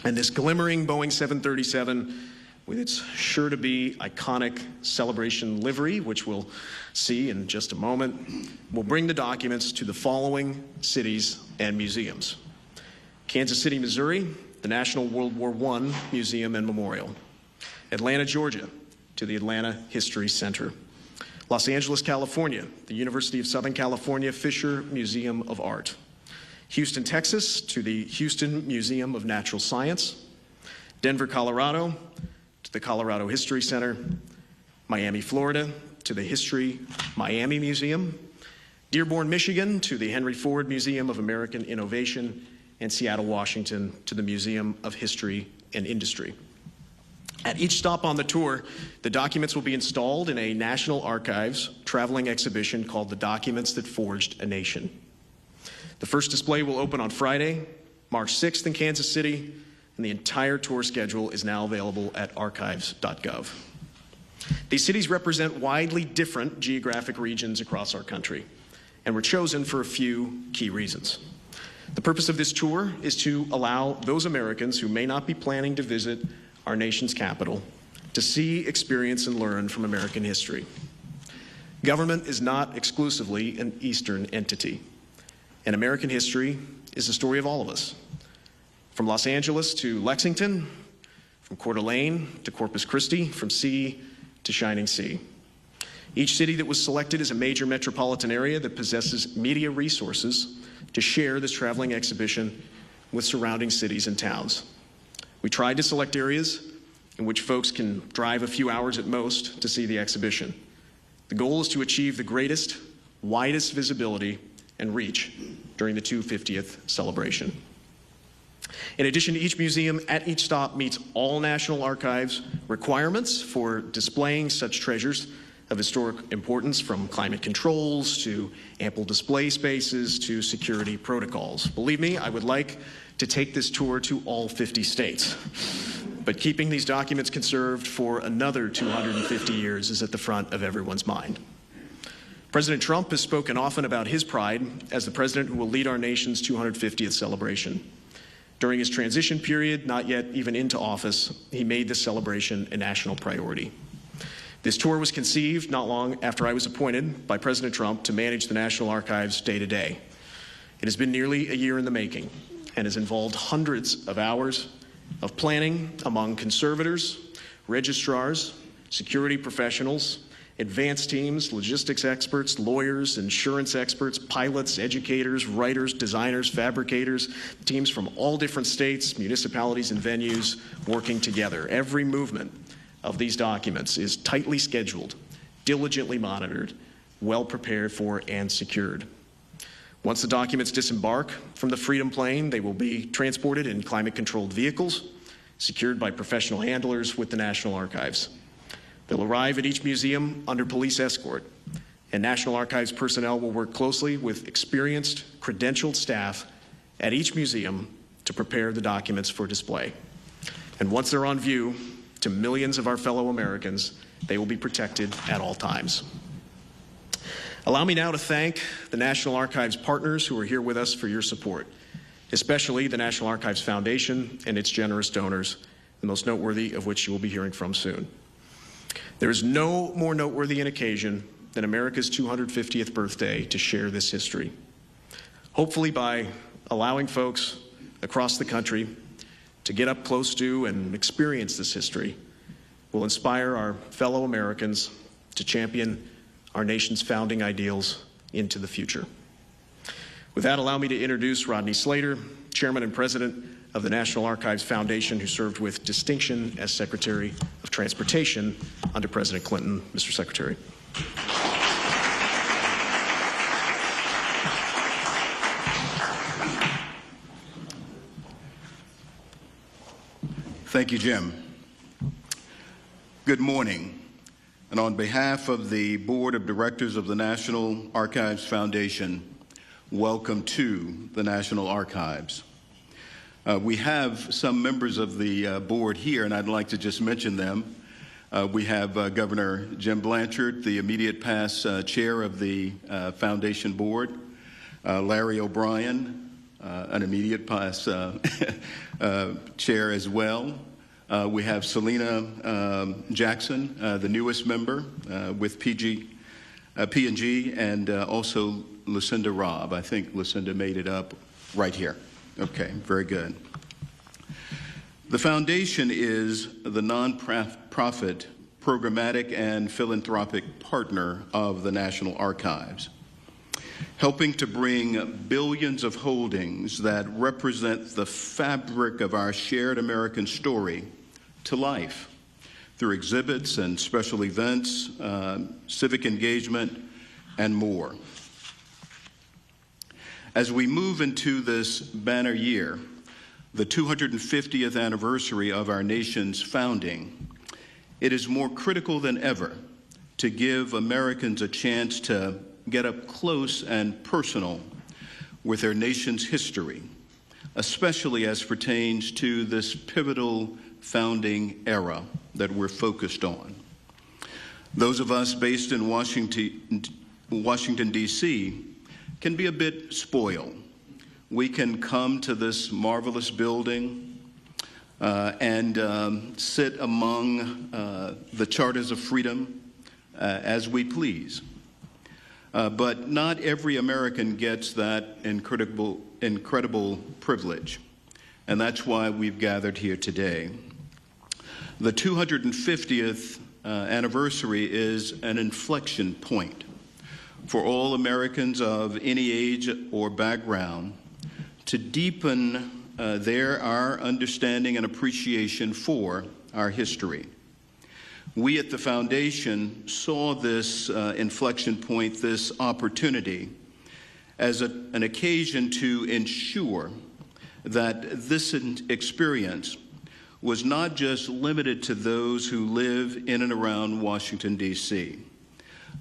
And this glimmering Boeing 737, with its sure-to-be iconic celebration livery, which we'll see in just a moment, will bring the documents to the following cities and museums: Kansas City, Missouri, the National World War I Museum and Memorial; Atlanta, Georgia, to the Atlanta History Center; Los Angeles, California, the University of Southern California Fisher Museum of Art; Houston, Texas, to the Houston Museum of Natural Science; Denver, Colorado, to the Colorado History Center; Miami, Florida, to the History Miami Museum; Dearborn, Michigan, to the Henry Ford Museum of American Innovation; and Seattle, Washington, to the Museum of History and Industry. At each stop on the tour, the documents will be installed in a National Archives traveling exhibition called The Documents That Forged a Nation. The first display will open on Friday, March 6th in Kansas City, and the entire tour schedule is now available at archives.gov. These cities represent widely different geographic regions across our country, and were chosen for a few key reasons. The purpose of this tour is to allow those Americans who may not be planning to visit our nation's capital to see, experience, and learn from American history. Government is not exclusively an Eastern entity, and American history is the story of all of us. From Los Angeles to Lexington, from Coeur d'Alene to Corpus Christi, from sea to shining sea. Each city that was selected is a major metropolitan area that possesses media resources to share this traveling exhibition with surrounding cities and towns. We tried to select areas in which folks can drive a few hours at most to see the exhibition. The goal is to achieve the greatest, widest visibility and reach during the 250th celebration. In addition to each museum, at each stop meets all National Archives requirements for displaying such treasures of historic importance, from climate controls to ample display spaces to security protocols. Believe me, I would like to take this tour to all 50 states. But keeping these documents conserved for another 250 years is at the front of everyone's mind. President Trump has spoken often about his pride as the president who will lead our nation's 250th celebration. During his transition period, not yet even into office, he made this celebration a national priority. This tour was conceived not long after I was appointed by President Trump to manage the National Archives day to day. It has been nearly a year in the making and has involved hundreds of hours of planning among conservators, registrars, security professionals, advanced teams, logistics experts, lawyers, insurance experts, pilots, educators, writers, designers, fabricators, teams from all different states, municipalities, and venues working together. Every movement of these documents is tightly scheduled, diligently monitored, well prepared for, and secured. Once the documents disembark from the Freedom Plane, they will be transported in climate-controlled vehicles, secured by professional handlers with the National Archives. They'll arrive at each museum under police escort, and National Archives personnel will work closely with experienced, credentialed staff at each museum to prepare the documents for display. And once they're on view to millions of our fellow Americans, they will be protected at all times. Allow me now to thank the National Archives partners who are here with us for your support, especially the National Archives Foundation and its generous donors, the most noteworthy of which you will be hearing from soon. There is no more noteworthy an occasion than America's 250th birthday to share this history. Hopefully by allowing folks across the country to get up close to and experience this history will inspire our fellow Americans to champion our nation's founding ideals into the future. With that, allow me to introduce Rodney Slater, Chairman and President of the National Archives Foundation, who served with distinction as Secretary of Transportation under President Clinton. Mr. Secretary. Thank you, Jim. Good morning. And on behalf of the Board of Directors of the National Archives Foundation, welcome to the National Archives. We have some members of the board here, and I'd like to just mention them. We have Governor Jim Blanchard, the immediate past chair of the Foundation Board, Larry O'Brien, an immediate past chair as well. We have Selena Jackson, the newest member with P&G, and also Lucinda Robb. I think Lucinda made it up right here. Okay, very good. The foundation is the nonprofit, programmatic, and philanthropic partner of the National Archives, helping to bring billions of holdings that represent the fabric of our shared American story to life through exhibits and special events, civic engagement, and more. As we move into this banner year, the 250th anniversary of our nation's founding, it is more critical than ever to give Americans a chance to get up close and personal with their nation's history, especially as pertains to this pivotal founding era that we're focused on. Those of us based in Washington, D.C., can be a bit spoiled. We can come to this marvelous building and sit among the charters of freedom as we please. But not every American gets that incredible privilege, and that's why we've gathered here today. The 250th anniversary is an inflection point for all Americans of any age or background to deepen our understanding and appreciation for our history. We at the Foundation saw this inflection point, this opportunity, as an occasion to ensure that this experience was not just limited to those who live in and around Washington, D.C.,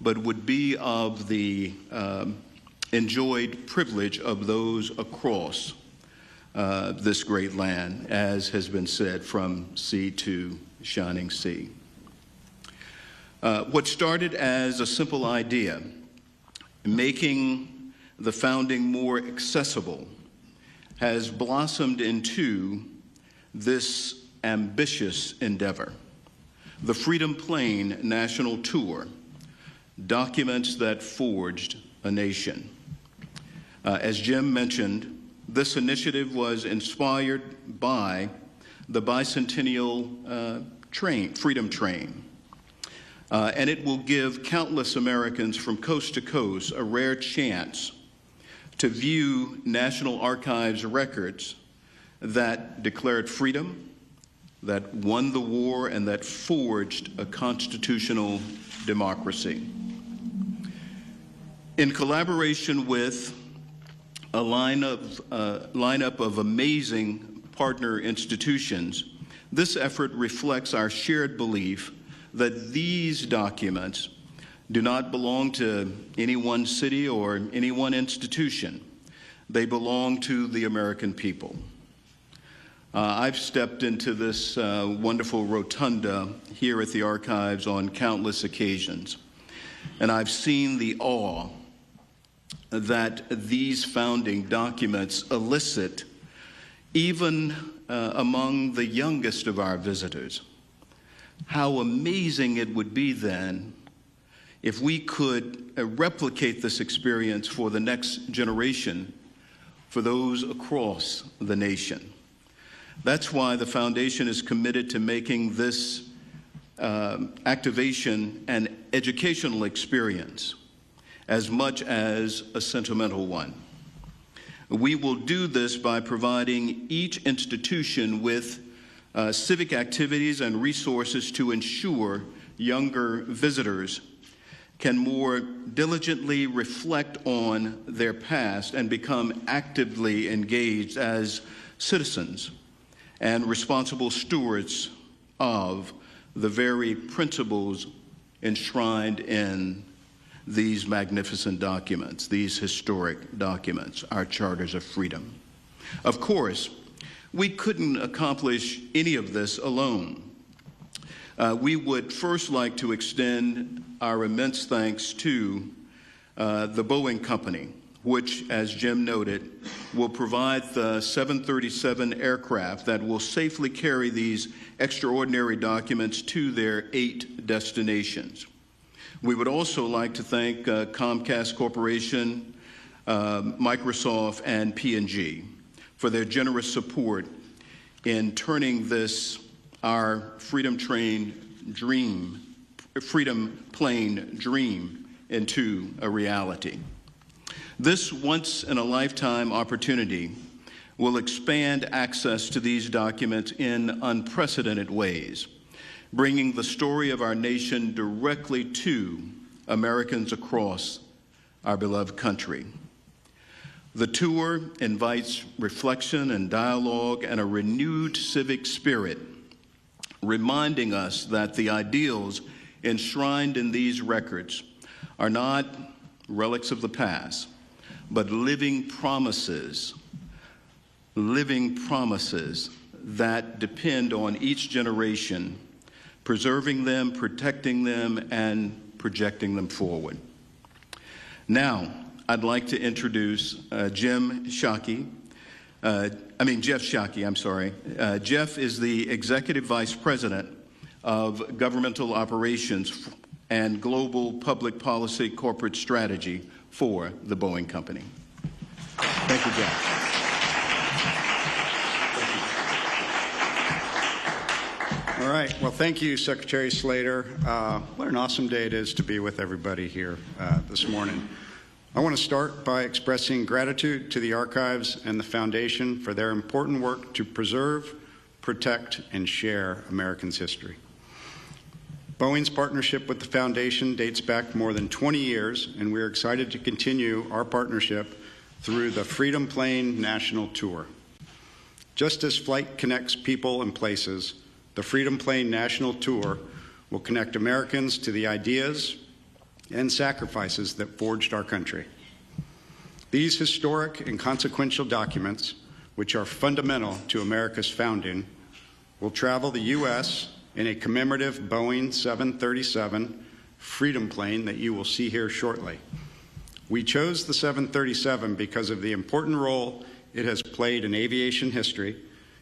but would be of the enjoyed privilege of those across this great land, as has been said, from sea to shining sea. What started as a simple idea, making the founding more accessible, has blossomed into this ambitious endeavor. The Freedom Plane National Tour, documents that forged a nation. As Jim mentioned, this initiative was inspired by the bicentennial Freedom Train. And it will give countless Americans from coast to coast a rare chance to view National Archives records that declared freedom, that won the war, and that forged a constitutional democracy. In collaboration with a lineup of amazing partner institutions, this effort reflects our shared belief that these documents do not belong to any one city or any one institution. They belong to the American people. I've stepped into this wonderful rotunda here at the archives on countless occasions, and I've seen the awe that these founding documents elicit even among the youngest of our visitors. How amazing it would be then if we could replicate this experience for the next generation, for those across the nation. That's why the Foundation is committed to making this activation an educational experience as much as a sentimental one. We will do this by providing each institution with civic activities and resources to ensure younger visitors can more diligently reflect on their past and become actively engaged as citizens and responsible stewards of the very principles enshrined in these magnificent documents, these historic documents, our charters of freedom. Of course, we couldn't accomplish any of this alone. We would first like to extend our immense thanks to the Boeing Company, which, as Jim noted, will provide the 737 aircraft that will safely carry these extraordinary documents to their 8 destinations. We would also like to thank Comcast Corporation, Microsoft, and P&G for their generous support in turning this, our Freedom Plane dream, into a reality. This once-in-a-lifetime opportunity will expand access to these documents in unprecedented ways, bringing the story of our nation directly to Americans across our beloved country. The tour invites reflection and dialogue and a renewed civic spirit, reminding us that the ideals enshrined in these records are not relics of the past, but living promises that depend on each generation, preserving them, protecting them, and projecting them forward. Now, I'd like to introduce Jeff Shockey, I'm sorry. Jeff is the Executive Vice President of Governmental Operations and Global Public Policy Corporate Strategy for the Boeing Company. Thank you, Jeff. All right. Well, thank you, Secretary Slater. What an awesome day it is to be with everybody here this morning. I want to start by expressing gratitude to the Archives and the Foundation for their important work to preserve, protect, and share Americans' history. Boeing's partnership with the Foundation dates back more than 20 years, and we are excited to continue our partnership through the Freedom Plane National Tour. Just as flight connects people and places, the Freedom Plane National Tour will connect Americans to the ideas and sacrifices that forged our country. These historic and consequential documents, which are fundamental to America's founding, will travel the U.S. in a commemorative Boeing 737 Freedom plane that you will see here shortly. We chose the 737 because of the important role it has played in aviation history.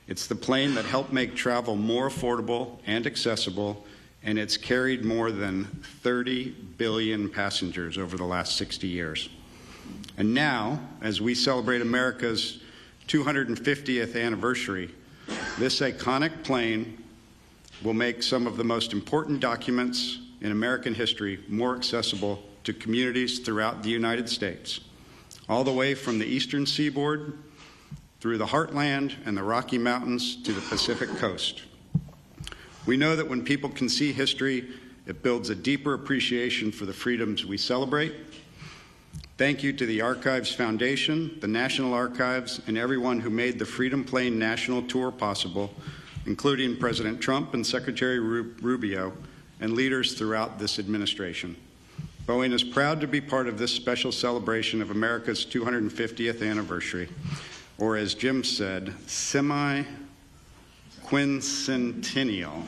It's the plane that helped make travel more affordable and accessible, and it's carried more than 30 billion passengers over the last 60 years. And now, as we celebrate America's 250th anniversary, this iconic plane will make some of the most important documents in American history more accessible to communities throughout the United States, all the way from the eastern seaboard through the heartland and the Rocky Mountains to the Pacific coast. We know that when people can see history, it builds a deeper appreciation for the freedoms we celebrate. Thank you to the Archives Foundation, the National Archives, and everyone who made the Freedom Plane National Tour possible, including President Trump and Secretary Rubio, and leaders throughout this administration. Boeing is proud to be part of this special celebration of America's 250th anniversary, or as Jim said, semi-anniversary. Quincentennial.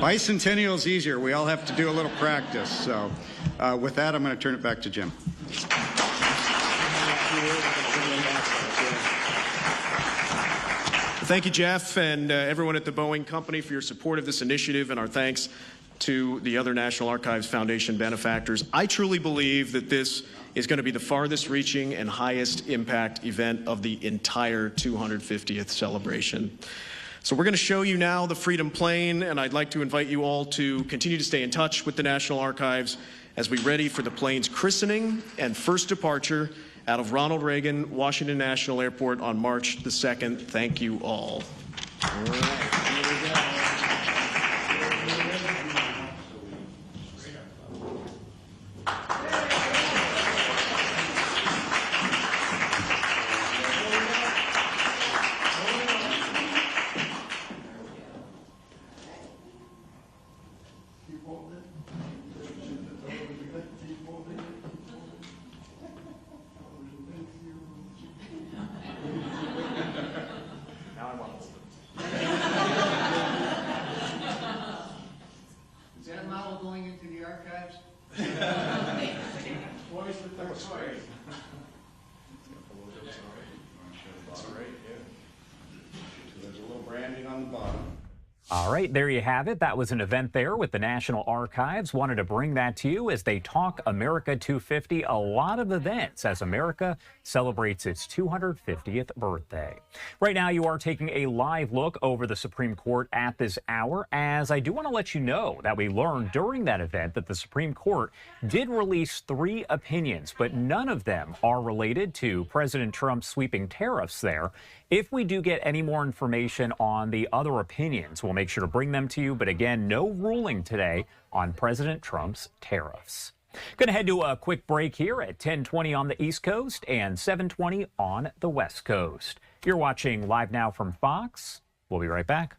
Bicentennial is easier. We all have to do a little practice. So with that, I'm going to turn it back to Jim. Thank you, Jeff, and everyone at the Boeing Company for your support of this initiative, and our thanks to the other National Archives Foundation benefactors. I truly believe that this is going to be the farthest reaching and highest impact event of the entire 250th celebration. So we're going to show you now the Freedom Plane, and I'd like to invite you all to continue to stay in touch with the National Archives as we ready for the plane's christening and first departure out of Ronald Reagan Washington National Airport on March the 2nd. Thank you all. All right, here we go. All right, there you have it. That was an event there with the National Archives. Wanted to bring that to you as they talk America 250. A lot of events as America celebrates its 250th birthday. Right now, you are taking a live look over the Supreme Court at this hour, as I do want to let you know that we learned during that event that the Supreme Court did release 3 opinions, but none of them are related to President Trump's sweeping tariffs there. If we do get any more information on the other opinions, we'll make sure to bring them to you. But again, no ruling today on President Trump's tariffs. Going to head to a quick break here at 10:20 on the East Coast and 7:20 on the West Coast. You're watching Live Now from Fox. We'll be right back.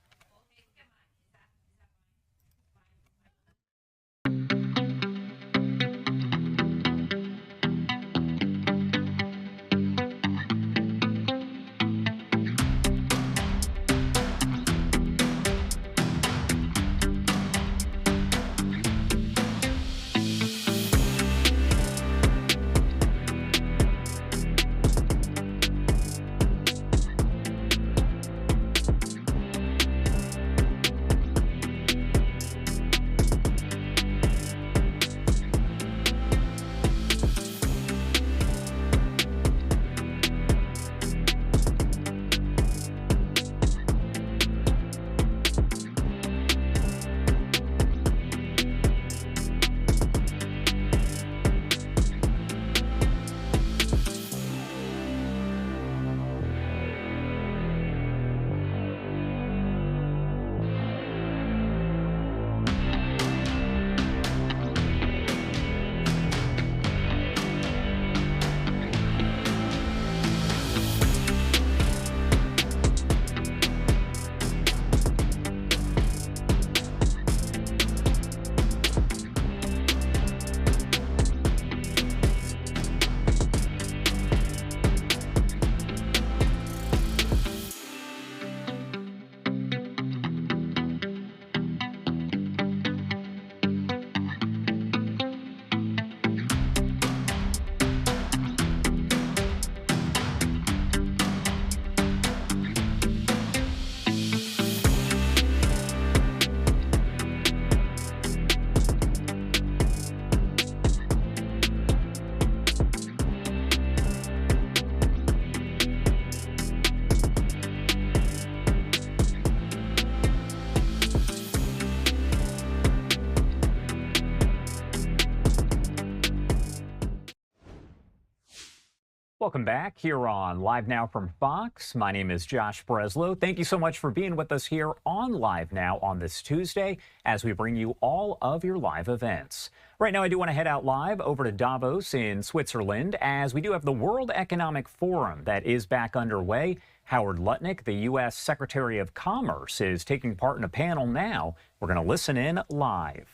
Welcome back here on Live Now from Fox. My name is Josh Breslow. Thank you so much for being with us here on Live Now on this Tuesday as we bring you all of your live events. Right now, I do want to head out live over to Davos in Switzerland as we do have the World Economic Forum that is back underway. Howard Lutnick, the U.S. Secretary of Commerce, is taking part in a panel now. We're going to listen in live.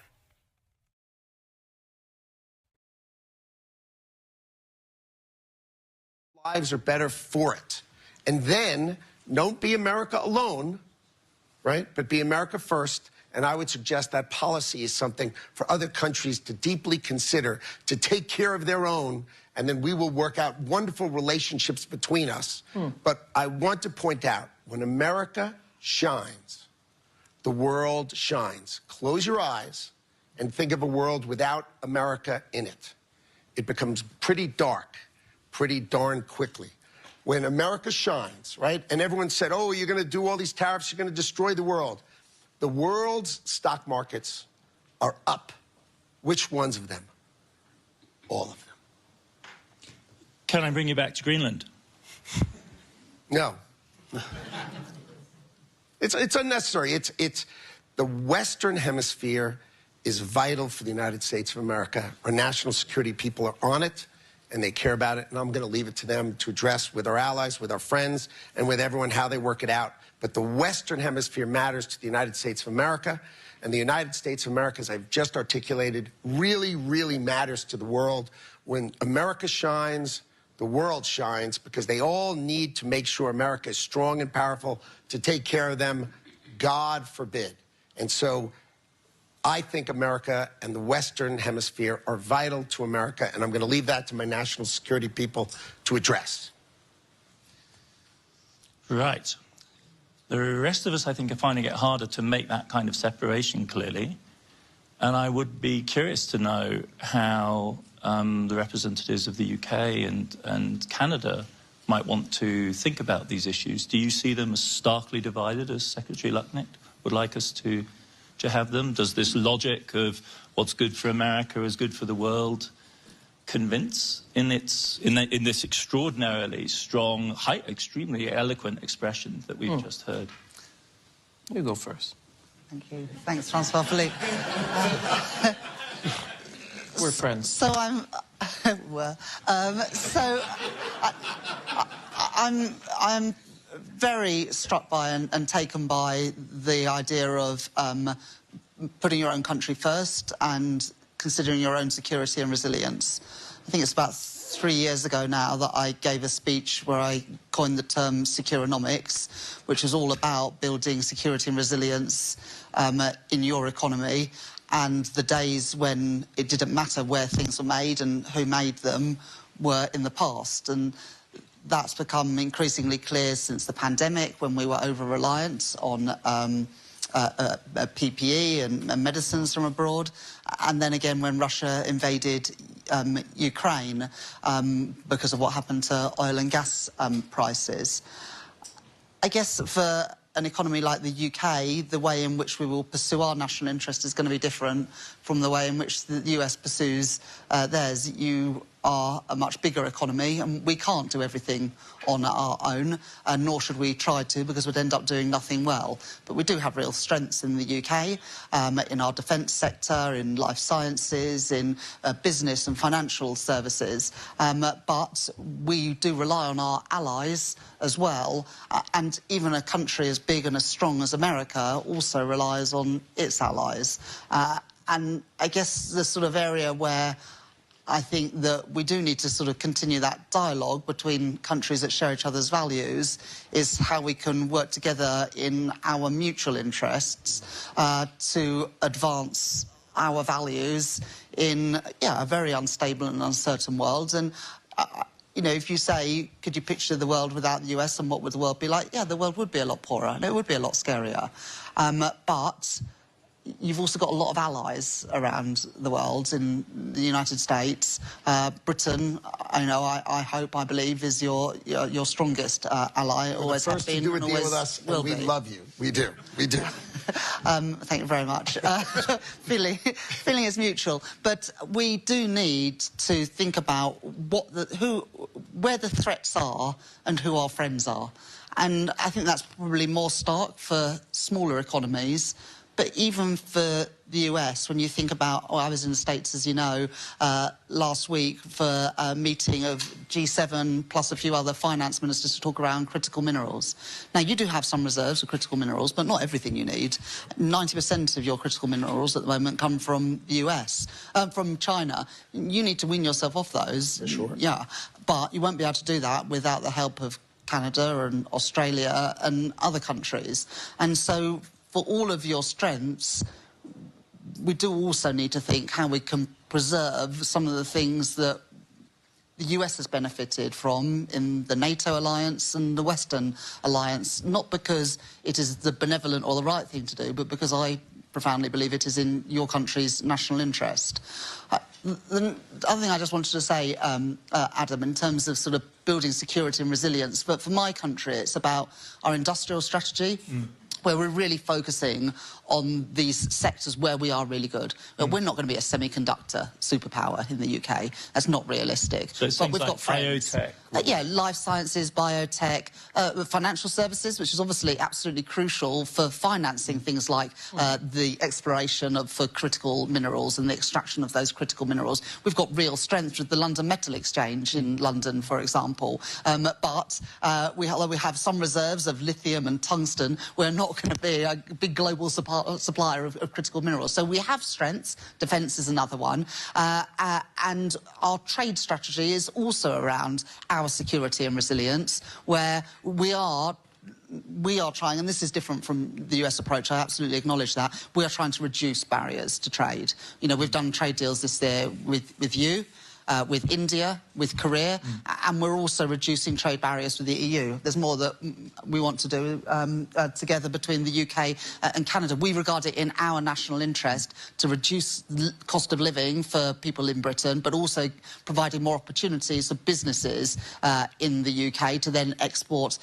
Lives are better for it. And then Don't be America alone, right? But be America first. And I would suggest that policy is something for other countries to deeply consider, to take care of their own, and then we will work out wonderful relationships between us. But I want to point out, when America shines, the world shines. Close your eyes and think of a world without America in it. It becomes pretty dark, pretty darn quickly. When America shines, right? And everyone said, oh, you're going to do all these tariffs, you're going to destroy the world. The world's stock markets are up. Which ones of them? All of them. Can I bring you back to Greenland? No. It's unnecessary. It's the Western Hemisphere is vital for the United States of America. Our national security people are on it, and they care about it, and I'm going to leave it to them to address with our allies, with our friends, and with everyone how they work it out. But the Western Hemisphere matters to the United States of America, and the United States of America, as I've just articulated, really, really matters to the world. When America shines, the world shines, because they all need to make sure America is strong and powerful to take care of them, God forbid. And so I think America and the Western Hemisphere are vital to America, and I'm going to leave that to my national security people to address. Right. The rest of us, I think, are finding it harder to make that kind of separation clearly. And I would be curious to know how the representatives of the UK and Canada might want to think about these issues. Do you see them as starkly divided, as Secretary Lucknick would like us to have them? Does this logic of what's good for America is good for the world convince in this extraordinarily strong, extremely eloquent expression that we've just heard? You go first. Thank you. Thanks, Francois Philippe. We're friends. So I'm very struck by and taken by the idea of putting your own country first and considering your own security and resilience. I think it's about 3 years ago now that I gave a speech where I coined the term securonomics, which is all about building security and resilience in your economy. And the days when it didn't matter where things were made and who made them were in the past. And that's become increasingly clear since the pandemic, when we were over-reliant on PPE and medicines from abroad, and then again when Russia invaded Ukraine because of what happened to oil and gas prices. I guess for an economy like the UK, the way in which we will pursue our national interest is going to be different from the way in which the US pursues theirs. You are a much bigger economy, and we can't do everything on our own, and nor should we try to, because we'd end up doing nothing well. But we do have real strengths in the UK, in our defence sector, in life sciences, in business and financial services. But we do rely on our allies as well, and even a country as big and as strong as America also relies on its allies. And I guess the sort of area where I think that we do need to sort of continue that dialogue between countries that share each other's values is how we can work together in our mutual interests to advance our values in, a very unstable and uncertain world. And, you know, if you say, could you picture the world without the US and what would the world be like? Yeah, the world would be a lot poorer and it would be a lot scarier. But you've also got a lot of allies around the world. In the United States, Britain, I hope, I believe, is your strongest ally. Always has been. To do a deal with us, and we love you. We do. We do. Thank you very much. Feeling is mutual, but we do need to think about where the threats are and who our friends are. And I think that's probably more stark for smaller economies. But even for the US, when you think about, I was in the States, as you know, last week for a meeting of G7 plus a few other finance ministers to talk around critical minerals. Now, you do have some reserves of critical minerals, but not everything you need. 90% of your critical minerals at the moment come from the US, from China. You need to wean yourself off those. Sure. Yeah, but you won't be able to do that without the help of Canada and Australia and other countries. And so for all of your strengths, we do also need to think how we can preserve some of the things that the US has benefited from in the NATO alliance and the Western alliance, not because it is the benevolent or the right thing to do, but because I profoundly believe it is in your country's national interest. The other thing I just wanted to say, Adam, in terms of sort of building security and resilience, but for my country, it's about our industrial strategy, where we're really focusing on these sectors where we are really good. We're not going to be a semiconductor superpower in the UK. That's not realistic. So but we've got friends. Biotech. Yeah, life sciences, biotech, financial services, which is obviously absolutely crucial for financing things like the exploration for critical minerals and the extraction of those critical minerals. We've got real strength with the London Metal Exchange in London, for example. But although we have some reserves of lithium and tungsten, we're not going to be a big global supplier of critical minerals. So we have strengths. Defence is another one. And our trade strategy is also around our security and resilience, where we are trying, and this is different from the US approach, I absolutely acknowledge that, we are trying to reduce barriers to trade. You know, we've done trade deals this year with you, with India, with Korea, and we're also reducing trade barriers with the EU. There's more that we want to do together between the UK and Canada. We regard it in our national interest to reduce the cost of living for people in Britain, but also providing more opportunities for businesses in the UK to then export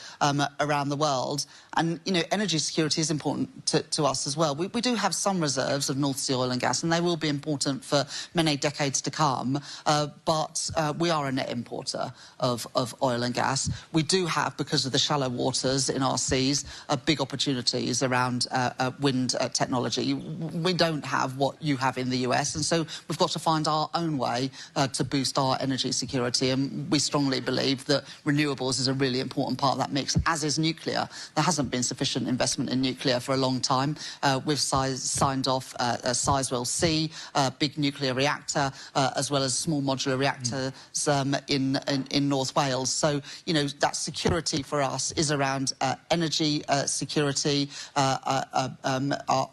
around the world. And, you know, energy security is important to us as well. We do have some reserves of North Sea oil and gas, and they will be important for many decades to come. But we are a net importer of oil and gas. We do have, because of the shallow waters in our seas, big opportunities around wind technology. We don't have what you have in the US, and so we've got to find our own way to boost our energy security. And we strongly believe that renewables is a really important part of that mix, as is nuclear. There hasn't been sufficient investment in nuclear for a long time. We've signed off Sizewell C, big nuclear reactor, as well as small modular reactors in North Wales. So, you know, that security for us is around energy security, our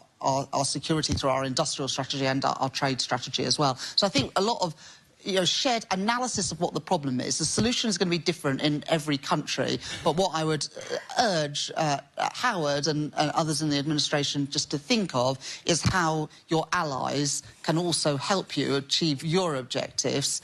security through our industrial strategy and our trade strategy as well. So I think a lot of shared analysis of what the problem is. The solution is going to be different in every country, but what I would urge Howard and others in the administration just to think of is how your allies can also help you achieve your objectives,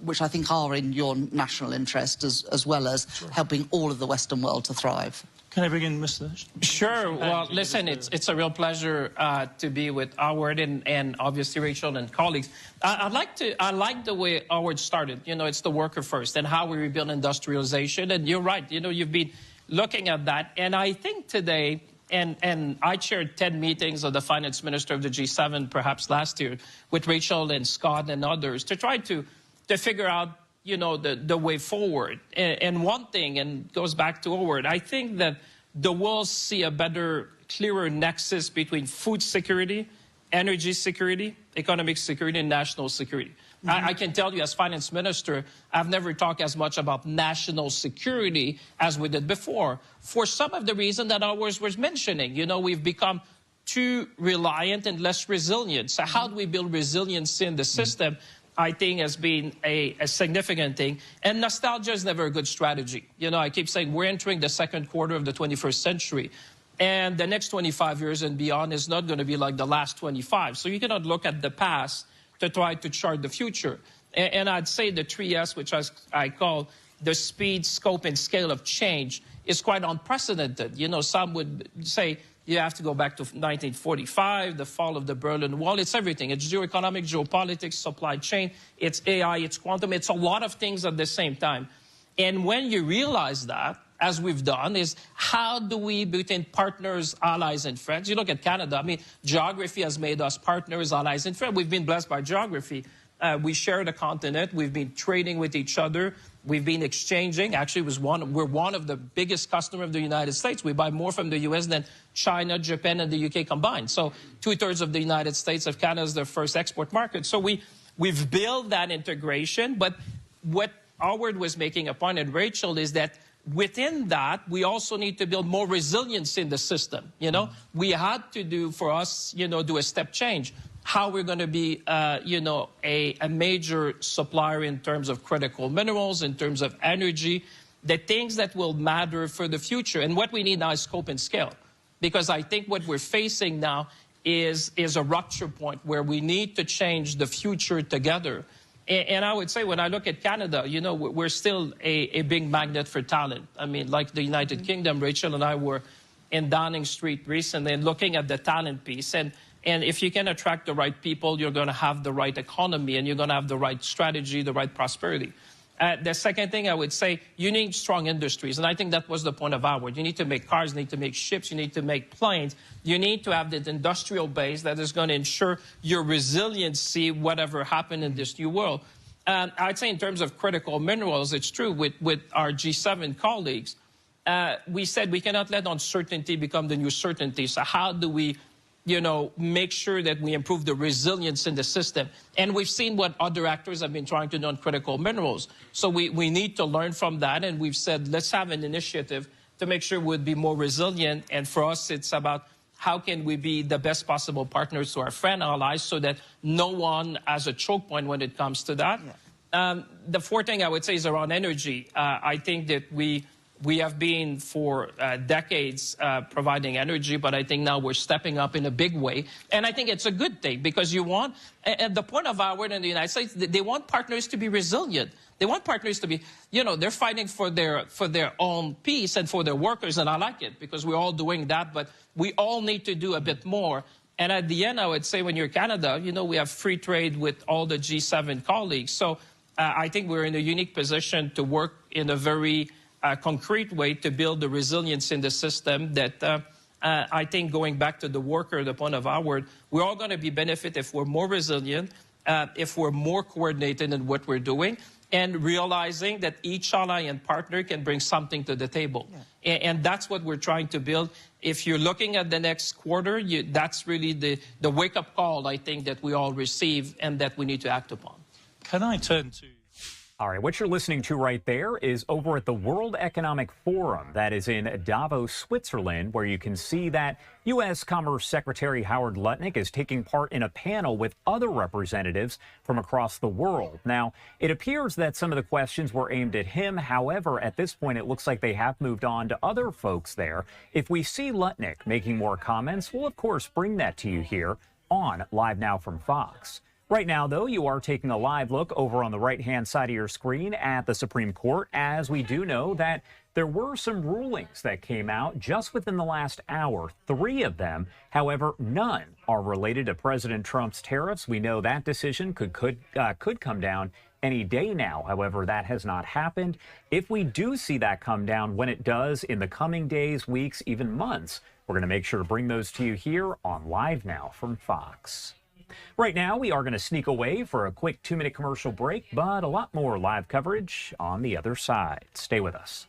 which I think are in your national interest as well as helping all of the Western world to thrive. Can I bring in Mr. Sure. Well, listen, it's a real pleasure to be with Howard and obviously Rachel and colleagues. I like the way Howard started. You know, it's the worker first and how we rebuild industrialization. And you're right. You know, you've been looking at that. And I think today, and I chaired 10 meetings of the finance minister of the G7 perhaps last year with Rachel and Scott and others to try to figure out, you know, the way forward. And one thing, and goes back to Howard, I think that the world see a better, clearer nexus between food security, energy security, economic security, and national security. I can tell you as finance minister, I've never talked as much about national security as we did before, for some of the reason that Howard was mentioning. You know, we've become too reliant and less resilient. So how do we build resilience in the system? I think has been a significant thing. And nostalgia is never a good strategy. You know, I keep saying we're entering the second quarter of the 21st century. And the next 25 years and beyond is not going to be like the last 25. So you cannot look at the past to try to chart the future. And I'd say the 3S, which I call the speed, scope, and scale of change, is quite unprecedented. You know, some would say, you have to go back to 1945, the fall of the Berlin Wall. It's everything. It's geoeconomic, geopolitics, supply chain. It's AI, it's quantum. It's a lot of things at the same time. And when you realize that, as we've done, is how do we, between partners, allies, and friends? You look at Canada. I mean, geography has made us partners, allies, and friends. We've been blessed by geography. We share the continent. We've been trading with each other. We've been exchanging. Actually, we're one of the biggest customers of the United States. We buy more from the U.S. than China, Japan, and the U.K. combined. So 2/3 of the United States of Canada is their first export market. So we've built that integration. But what Howard was making a point, and Rachel, is that within that, we also need to build more resilience in the system. You know, we had to do, for us, you know, do a step change. How we're going to be, you know, a major supplier in terms of critical minerals, in terms of energy, the things that will matter for the future. And what we need now is scope and scale. Because I think what we're facing now is a rupture point where we need to change the future together. And I would say when I look at Canada, you know, we're still a big magnet for talent. I mean, like the United Kingdom, Rachel and I were in Downing Street recently and looking at the talent piece. And if you can attract the right people, you're going to have the right economy and you're going to have the right strategy, the right prosperity. The second thing I would say, you need strong industries. And I think that was the point of Howard. You need to make cars, you need to make ships, you need to make planes. You need to have that industrial base that is going to ensure your resiliency, whatever happened in this new world. I'd say in terms of critical minerals, it's true with our G7 colleagues. We said we cannot let uncertainty become the new certainty. So how do we, you know, make sure that we improve the resilience in the system? And we've seen what other actors have been trying to do on critical minerals. So we need to learn from that. And we've said, let's have an initiative to make sure we'd be more resilient. And for us, it's about how can we be the best possible partners to our friend allies so that no one has a choke point when it comes to that. Yeah. The fourth thing I would say is around energy. I think that we have been for decades providing energy, but I think now we're stepping up in a big way. And I think it's a good thing because you want, at the point of Howard in the United States, they want partners to be resilient. They want partners to be, you know, they're fighting for their own peace and for their workers, and I like it because we're all doing that, but we all need to do a bit more. And at the end, I would say when you're Canada, you know, we have free trade with all the G7 colleagues. So I think we're in a unique position to work in a very concrete way to build the resilience in the system that I think going back to the worker, the point of Howard, we're all going to be benefit if we're more resilient, if we're more coordinated in what we're doing, and realizing that each ally and partner can bring something to the table. Yeah. And that's what we're trying to build. If you're looking at the next quarter, that's really the wake-up call, I think, that we all receive and that we need to act upon. Can I turn to... All right, what you're listening to right there is over at the World Economic Forum that is in Davos, Switzerland, where you can see that U.S. Commerce Secretary Howard Lutnick is taking part in a panel with other representatives from across the world. Now, it appears that some of the questions were aimed at him. However, at this point, it looks like they have moved on to other folks there. If we see Lutnick making more comments, we'll, of course, bring that to you here on Live Now from Fox. Right now, though, you are taking a live look over on the right-hand side of your screen at the Supreme Court, as we do know that there were some rulings that came out just within the last hour. 3 of them, however, none are related to President Trump's tariffs. We know that decision could come down any day now. However, that has not happened. If we do see that come down, when it does in the coming days, weeks, even months, we're going to make sure to bring those to you here on Live Now from Fox. Right now, we are going to sneak away for a quick 2-minute commercial break, but a lot more live coverage on the other side. Stay with us.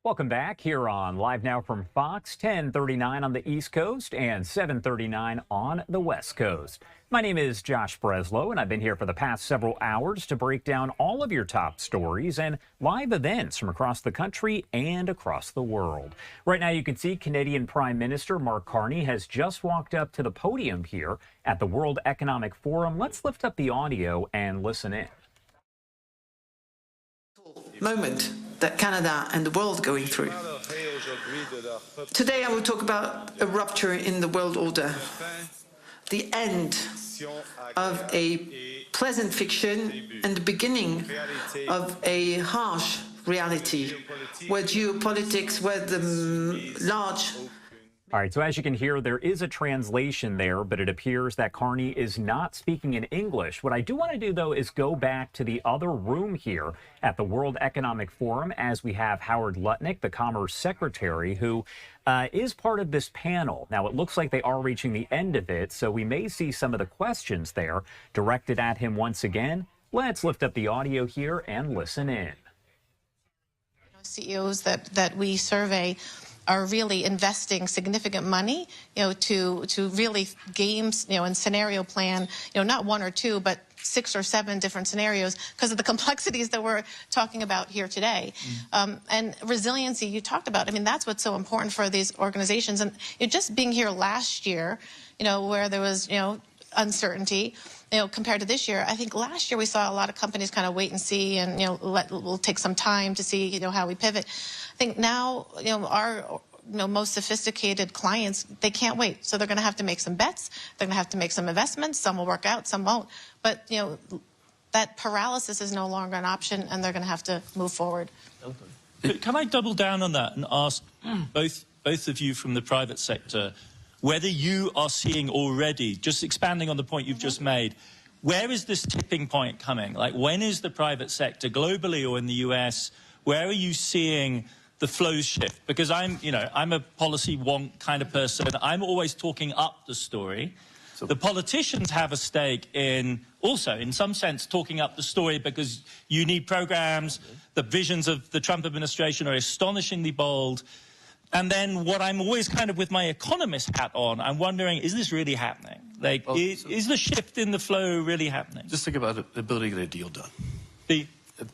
Welcome back here on Live Now from Fox, 10:39 on the East Coast and 7:39 on the West Coast. My name is Josh Breslow, and I've been here for the past several hours to break down all of your top stories and live events from across the country and across the world. Right now, you can see Canadian Prime Minister Mark Carney has just walked up to the podium here at the World Economic Forum. Let's lift up the audio and listen in. Moment that Canada and the world are going through. Today I will talk about a rupture in the world order, the end of a pleasant fiction and the beginning of a harsh reality, where geopolitics, where the large... All right, so as you can hear, there is a translation there, but it appears that Carney is not speaking in English. What I do want to do, though, is go back to the other room here at the World Economic Forum as we have Howard Lutnick, the Commerce Secretary, who is part of this panel. Now, it looks like they are reaching the end of it, so we may see some of the questions there directed at him once again. Let's lift up the audio here and listen in. CEOs that we survey are really investing significant money, to really games, and scenario plan, not one or two, but 6 or 7 different scenarios because of the complexities that we're talking about here today. And resiliency, you talked about. I mean, that's what's so important for these organizations. And just being here last year, where there was, uncertainty, compared to this year, I think last year we saw a lot of companies kind of wait and see and, we'll take some time to see, how we pivot. I think now, our most sophisticated clients, they can't wait. So they're going to have to make some bets. They're going to have to make some investments. Some will work out, some won't. But, that paralysis is no longer an option, and they're going to have to move forward. Can I double down on that and ask both of you from the private sector whether you are seeing already, just expanding on the point you've just made, where is this tipping point coming? Like, when is the private sector, globally or in the US, where are you seeing the flows shift? Because I'm a policy wonk kind of person. I'm always talking up the story. The politicians have a stake in also, in some sense, talking up the story because you need programs. The visions of the Trump administration are astonishingly bold. And then what I'm always kind of with my economist hat on, I'm wondering, is this really happening? Like, is the shift in the flow really happening? Just think about the ability to get a deal done. The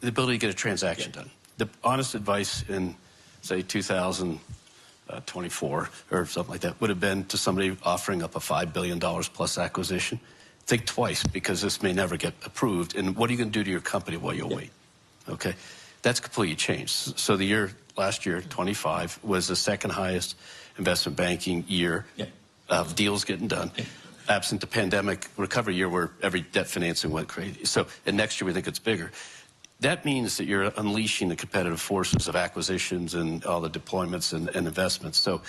ability to get a transaction done. The honest advice in, say, 2024 or something like that would have been to somebody offering up a $5 billion plus acquisition. Think twice, because this may never get approved. And what are you going to do to your company while you wait? Okay? That's completely changed. So last year, 25, was the second highest investment banking year of deals getting done. Absent the pandemic recovery year where every debt financing went crazy. So, and next year we think it's bigger. That means that you're unleashing the competitive forces of acquisitions and all the deployments and investments. So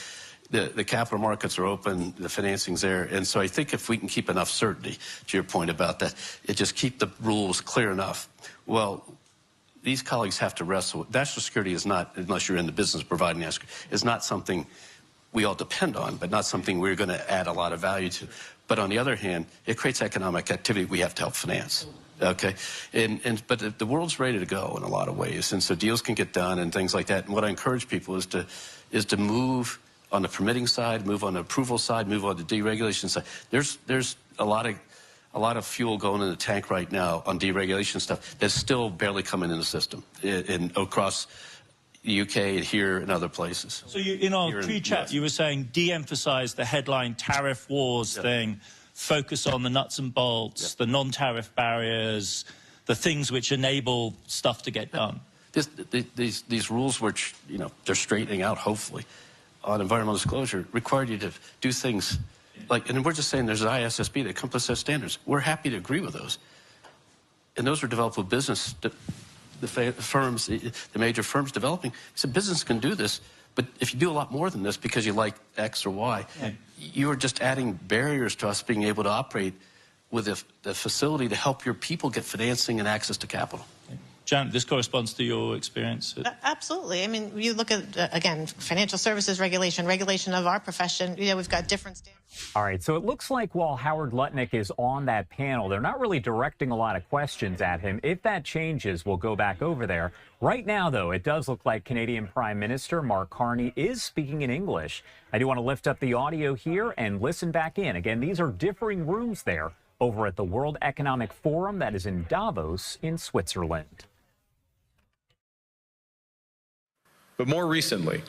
the capital markets are open, the financing's there. And so I think if we can keep enough certainty, to your point about that, just keep the rules clear enough. Well, these colleagues have to wrestle. National security is not, unless you're in the business of providing national security, is not something we all depend on, but not something we're going to add a lot of value to. But on the other hand, it creates economic activity we have to help finance. Okay, but the world's ready to go in a lot of ways, and so deals can get done and things like that. And what I encourage people is to move on the permitting side, move on the approval side, move on the deregulation side. There's a lot of fuel going in the tank right now on deregulation stuff that's still barely coming in the system across the UK and here and other places. So in our pre-chat, you were saying de-emphasize the headline tariff wars thing, focus on the nuts and bolts, the non-tariff barriers, the things which enable stuff to get done. These rules, which they're straightening out, hopefully, on environmental disclosure, require you to do things like, and we're just saying there's an ISSB that comes with set standards. We're happy to agree with those, and those are developed with business. The firms, the major firms developing, so business can do this. But if you do a lot more than this because you like X or Y, you are just adding barriers to us being able to operate with the facility to help your people get financing and access to capital. Janet, this corresponds to your experience. Absolutely. I mean, you look at, again, financial services regulation, regulation of our profession, you know, we've got different standards. All right, so it looks like while Howard Lutnick is on that panel, they're not really directing a lot of questions at him. If that changes, we'll go back over there. Right now, though, it does look like Canadian Prime Minister Mark Carney is speaking in English. I do want to lift up the audio here and listen back in. Again, these are differing rooms there over at the World Economic Forum that is in Davos in Switzerland. But more recently,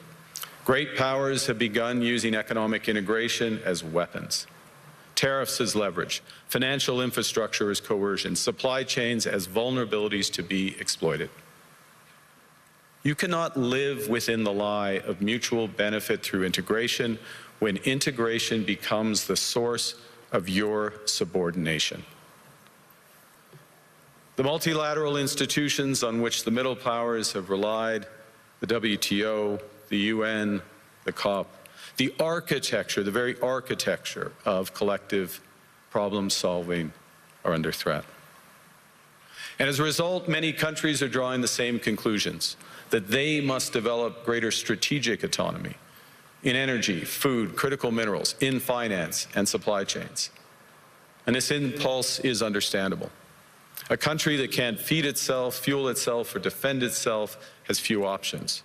great powers have begun using economic integration as weapons. Tariffs as leverage, financial infrastructure as coercion, supply chains as vulnerabilities to be exploited. You cannot live within the lie of mutual benefit through integration when integration becomes the source of your subordination. The multilateral institutions on which the middle powers have relied, the WTO, the UN, the COP, the architecture, the very architecture of collective problem solving are under threat. And as a result, many countries are drawing the same conclusions, that they must develop greater strategic autonomy in energy, food, critical minerals, in finance and supply chains. And this impulse is understandable. A country that can't feed itself, fuel itself, or defend itself has few options.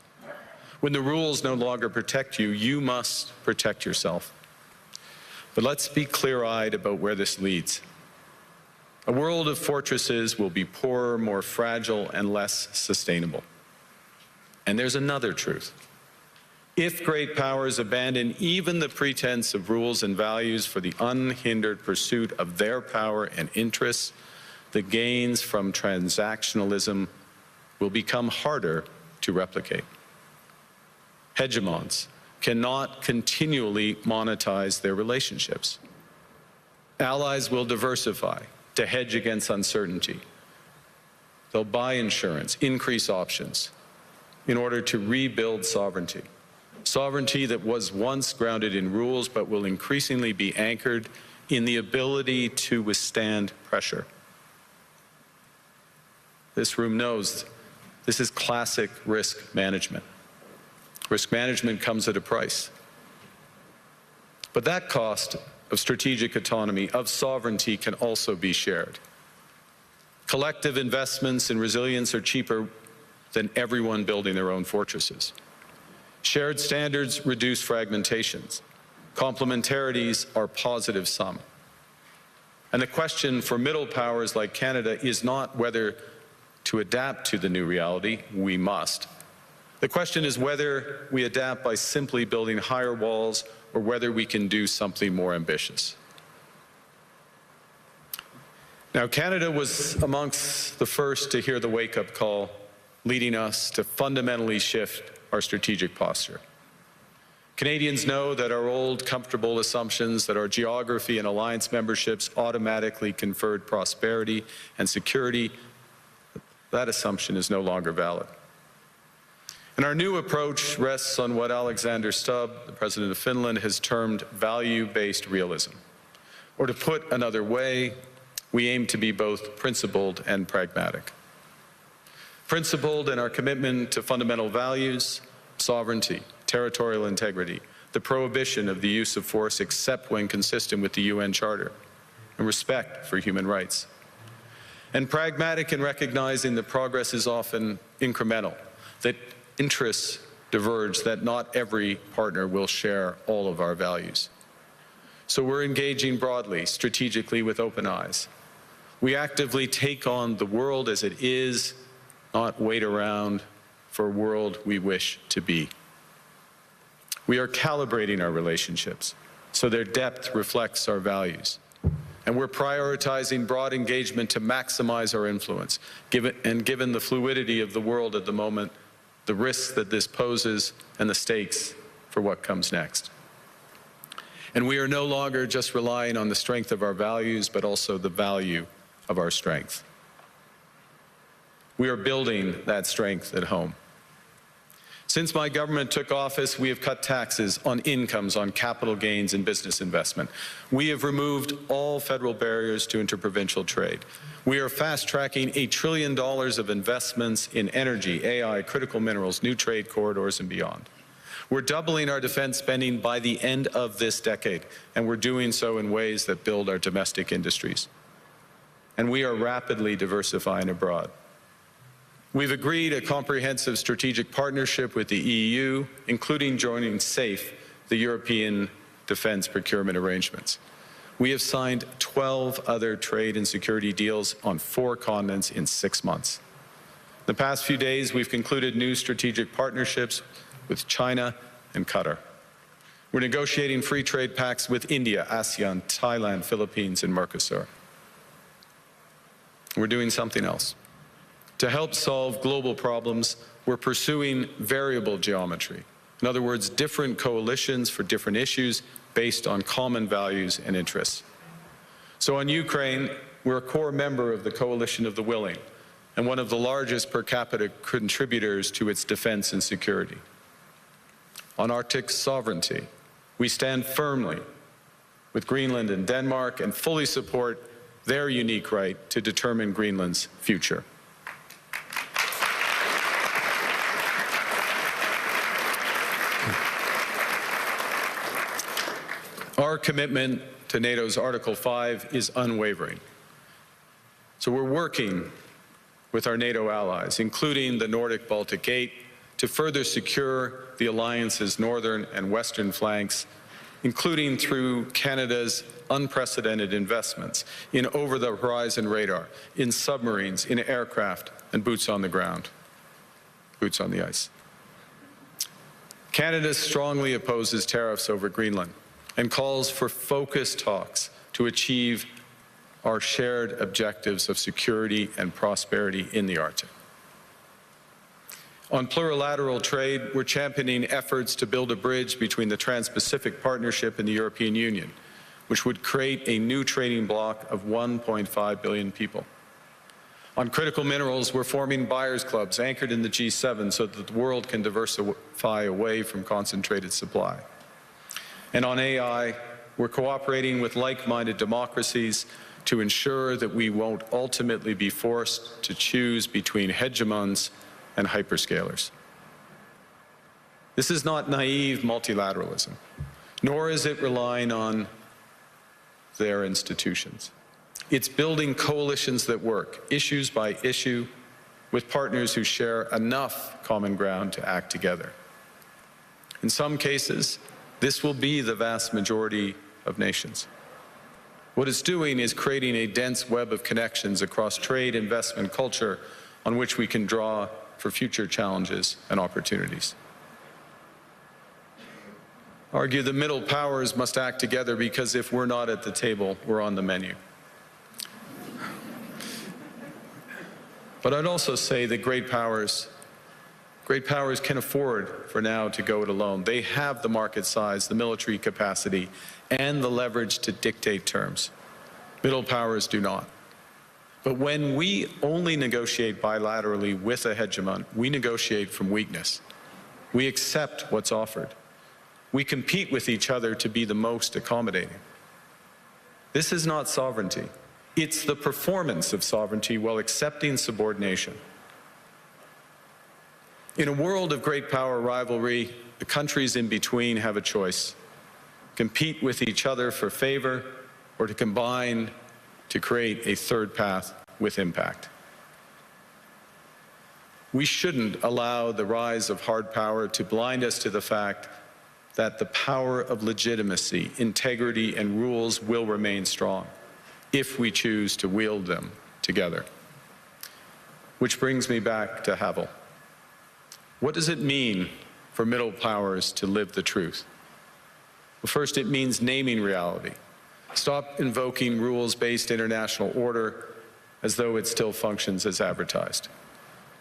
When the rules no longer protect you, you must protect yourself. But let's be clear-eyed about where this leads. A world of fortresses will be poorer, more fragile, and less sustainable. And there's another truth. If great powers abandon even the pretense of rules and values for the unhindered pursuit of their power and interests, the gains from transactionalism will become harder to replicate. Hegemons cannot continually monetize their relationships. Allies will diversify to hedge against uncertainty. They'll buy insurance, increase options in order to rebuild sovereignty. Sovereignty that was once grounded in rules but will increasingly be anchored in the ability to withstand pressure. This room knows this is classic risk management. Risk management comes at a price. But that cost of strategic autonomy, of sovereignty, can also be shared. Collective investments in resilience are cheaper than everyone building their own fortresses. Shared standards reduce fragmentations. Complementarities are positive sum. And the question for middle powers like Canada is not whether to adapt to the new reality. We must. The question is whether we adapt by simply building higher walls or whether we can do something more ambitious. Now, Canada was amongst the first to hear the wake-up call, leading us to fundamentally shift our strategic posture. Canadians know that our old comfortable assumptions that our geography and alliance memberships automatically conferred prosperity and security, that assumption is no longer valid. And our new approach rests on what Alexander Stubb, the President of Finland, has termed value-based realism. Or to put another way, we aim to be both principled and pragmatic. Principled in our commitment to fundamental values, sovereignty, territorial integrity, the prohibition of the use of force except when consistent with the UN Charter, and respect for human rights. And pragmatic in recognizing that progress is often incremental, that interests diverge, that not every partner will share all of our values. So we're engaging broadly, strategically, with open eyes. We actively take on the world as it is, not wait around for a world we wish to be. We are calibrating our relationships so their depth reflects our values. And we're prioritizing broad engagement to maximize our influence. Given the fluidity of the world at the moment, the risks that this poses and the stakes for what comes next. And we are no longer just relying on the strength of our values, but also the value of our strength. We are building that strength at home. Since my government took office, we have cut taxes on incomes, on capital gains and business investment. We have removed all federal barriers to interprovincial trade. We are fast-tracking $1 trillion of investments in energy, AI, critical minerals, new trade corridors, and beyond. We're doubling our defense spending by the end of this decade, and we're doing so in ways that build our domestic industries. And we are rapidly diversifying abroad. We've agreed a comprehensive strategic partnership with the EU, including joining SAFE, the European Defence Procurement Arrangements. We have signed 12 other trade and security deals on 4 continents in 6 months. The past few days, we've concluded new strategic partnerships with China and Qatar. We're negotiating free trade pacts with India, ASEAN, Thailand, Philippines, and Mercosur. We're doing something else. To help solve global problems, we're pursuing variable geometry. In other words, different coalitions for different issues based on common values and interests. So on Ukraine, we're a core member of the Coalition of the Willing and one of the largest per capita contributors to its defense and security. On Arctic sovereignty, we stand firmly with Greenland and Denmark and fully support their unique right to determine Greenland's future. Our commitment to NATO's Article 5 is unwavering. So we're working with our NATO allies, including the Nordic-Baltic Gate, to further secure the alliance's northern and western flanks, including through Canada's unprecedented investments in over-the-horizon radar, in submarines, in aircraft, and boots on the ground, boots on the ice. Canada strongly opposes tariffs over Greenland and calls for focused talks to achieve our shared objectives of security and prosperity in the Arctic. On plurilateral trade, we're championing efforts to build a bridge between the Trans-Pacific Partnership and the European Union, which would create a new trading bloc of 1.5 billion people. On critical minerals, we're forming buyers' clubs anchored in the G7 so that the world can diversify away from concentrated supply. And on AI, we're cooperating with like-minded democracies to ensure that we won't ultimately be forced to choose between hegemons and hyperscalers. This is not naive multilateralism, nor is it relying on their institutions. It's building coalitions that work, issues by issue, with partners who share enough common ground to act together. In some cases, this will be the vast majority of nations. What it's doing is creating a dense web of connections across trade, investment, culture, on which we can draw for future challenges and opportunities. I argue the middle powers must act together because if we're not at the table, we're on the menu. But I'd also say that great powers can afford for now to go it alone. They have the market size, the military capacity, and the leverage to dictate terms. Middle powers do not. But when we only negotiate bilaterally with a hegemon, we negotiate from weakness. We accept what's offered. We compete with each other to be the most accommodating. This is not sovereignty. It's the performance of sovereignty while accepting subordination. In a world of great power rivalry, the countries in between have a choice: compete with each other for favor, or to combine to create a third path with impact. We shouldn't allow the rise of hard power to blind us to the fact that the power of legitimacy, integrity, and rules will remain strong if we choose to wield them together. Which brings me back to Havel. What does it mean for middle powers to live the truth? Well, first, it means naming reality. Stop invoking rules-based international order as though it still functions as advertised.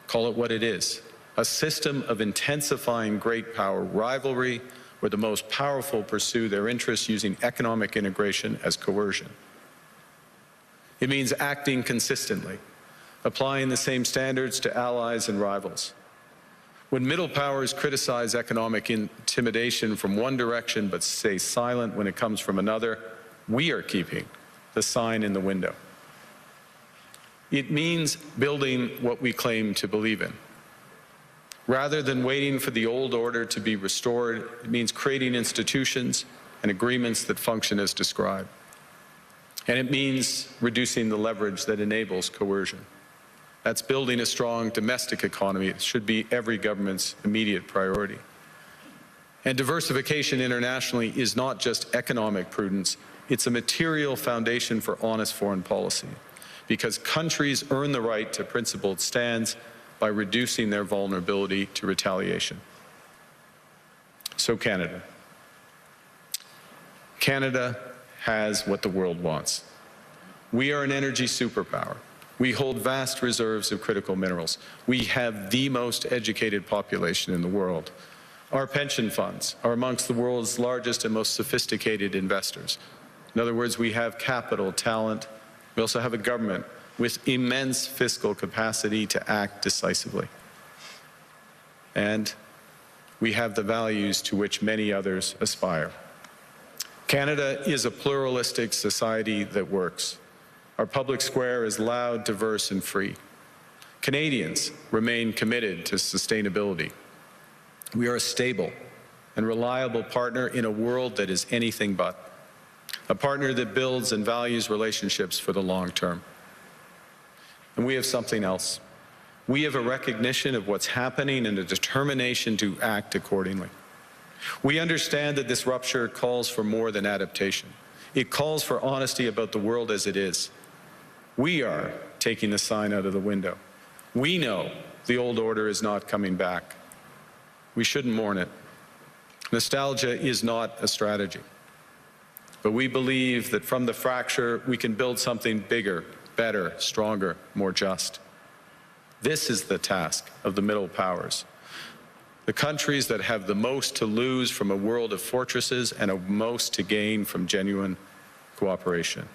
Call it what it is: a system of intensifying great power rivalry where the most powerful pursue their interests using economic integration as coercion. It means acting consistently, applying the same standards to allies and rivals. When middle powers criticize economic intimidation from one direction but stay silent when it comes from another, we are keeping the sign in the window. It means building what we claim to believe in. Rather than waiting for the old order to be restored, it means creating institutions and agreements that function as described. And it means reducing the leverage that enables coercion. That's building a strong domestic economy. It should be every government's immediate priority. And diversification internationally is not just economic prudence, it's a material foundation for honest foreign policy, because countries earn the right to principled stands by reducing their vulnerability to retaliation. So Canada. Canada has what the world wants. We are an energy superpower. We hold vast reserves of critical minerals. We have the most educated population in the world. Our pension funds are amongst the world's largest and most sophisticated investors. In other words, we have capital, talent. We also have a government with immense fiscal capacity to act decisively. And we have the values to which many others aspire. Canada is a pluralistic society that works. Our public square is loud, diverse, and free. Canadians remain committed to sustainability. We are a stable and reliable partner in a world that is anything but. A partner that builds and values relationships for the long term. And we have something else. We have a recognition of what's happening and a determination to act accordingly. We understand that this rupture calls for more than adaptation. It calls for honesty about the world as it is. We are taking the sign out of the window. We know the old order is not coming back. We shouldn't mourn it. Nostalgia is not a strategy. But we believe that from the fracture, we can build something bigger, better, stronger, more just. This is the task of the middle powers. The countries that have the most to lose from a world of fortresses and a most to gain from genuine cooperation.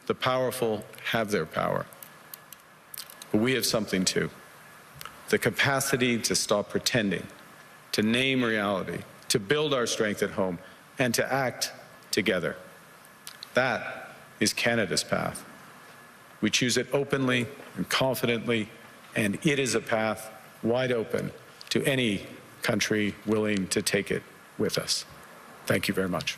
The powerful have their power. But we have something too. The capacity to stop pretending, to name reality, to build our strength at home, and to act together. That is Canada's path. We choose it openly and confidently, and it is a path wide open to any country willing to take it with us. Thank you very much.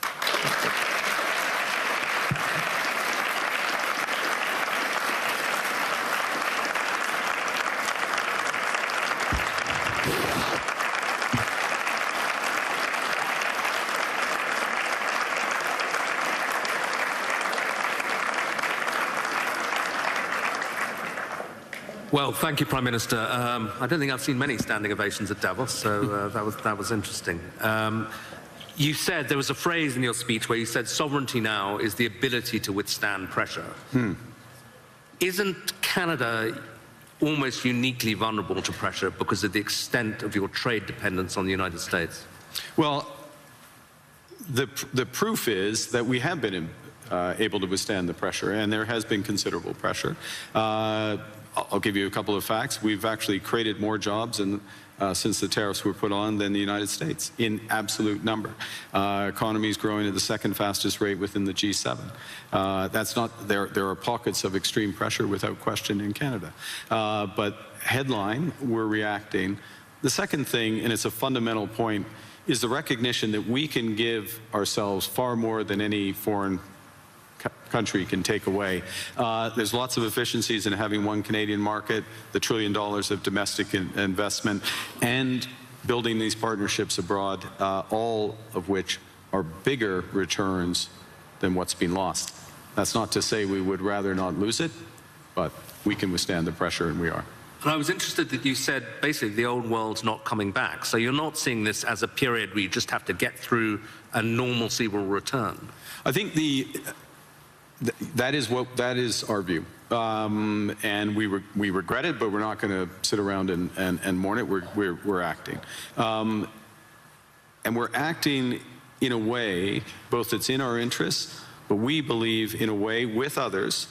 Well, thank you, Prime Minister. I don't think I've seen many standing ovations at Davos, so that was interesting. You said, there was a phrase in your speech where you said sovereignty now is the ability to withstand pressure. Isn't Canada almost uniquely vulnerable to pressure because of the extent of your trade dependence on the United States? Well, the proof is that we have been able to withstand the pressure, and there has been considerable pressure. I'll give you a couple of facts. We've actually created more jobs since the tariffs were put on than the United States in absolute number. Economy is growing at the second fastest rate within the G7. That's not, there are pockets of extreme pressure without question in Canada. But headline, we're reacting. The second thing, and it's a fundamental point, is the recognition that we can give ourselves far more than any foreign country can take away. There's lots of efficiencies in having one Canadian market, the $1 trillion of domestic investment, and building these partnerships abroad, all of which are bigger returns than what's been lost. That's not to say we would rather not lose it, but we can withstand the pressure, and we are. And I was interested that you said basically the old world's not coming back. So you're not seeing this as a period where you just have to get through and normalcy will return. I think that is our view, and we regret it, but we're not going to sit around and mourn it. We're acting, and we're acting in a way both that's in our interests, but we believe in a way with others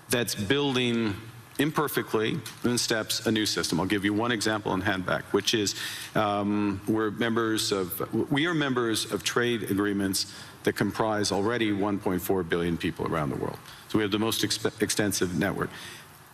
that's building imperfectly, in steps, a new system. I'll give you one example and hand back, which is we are members of trade agreements that comprise already 1.4 billion people around the world. So we have the most extensive network.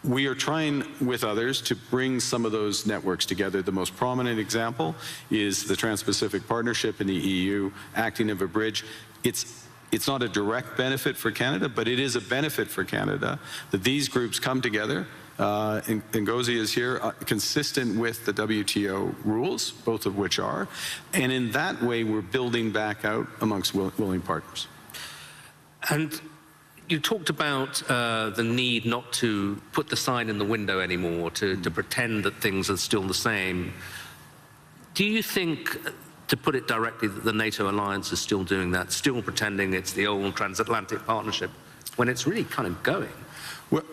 We are trying with others to bring some of those networks together. The most prominent example is the Trans-Pacific Partnership in the EU, acting as a bridge. It's not a direct benefit for Canada, but it is a benefit for Canada that these groups come together. And Ngozi is here, consistent with the WTO rules, both of which are. And in that way, we're building back out amongst willing partners. And you talked about the need not to put the sign in the window anymore, to pretend that things are still the same. Do you think, to put it directly, that the NATO alliance is still doing that, still pretending it's the old transatlantic partnership, when it's really kind of going? Well,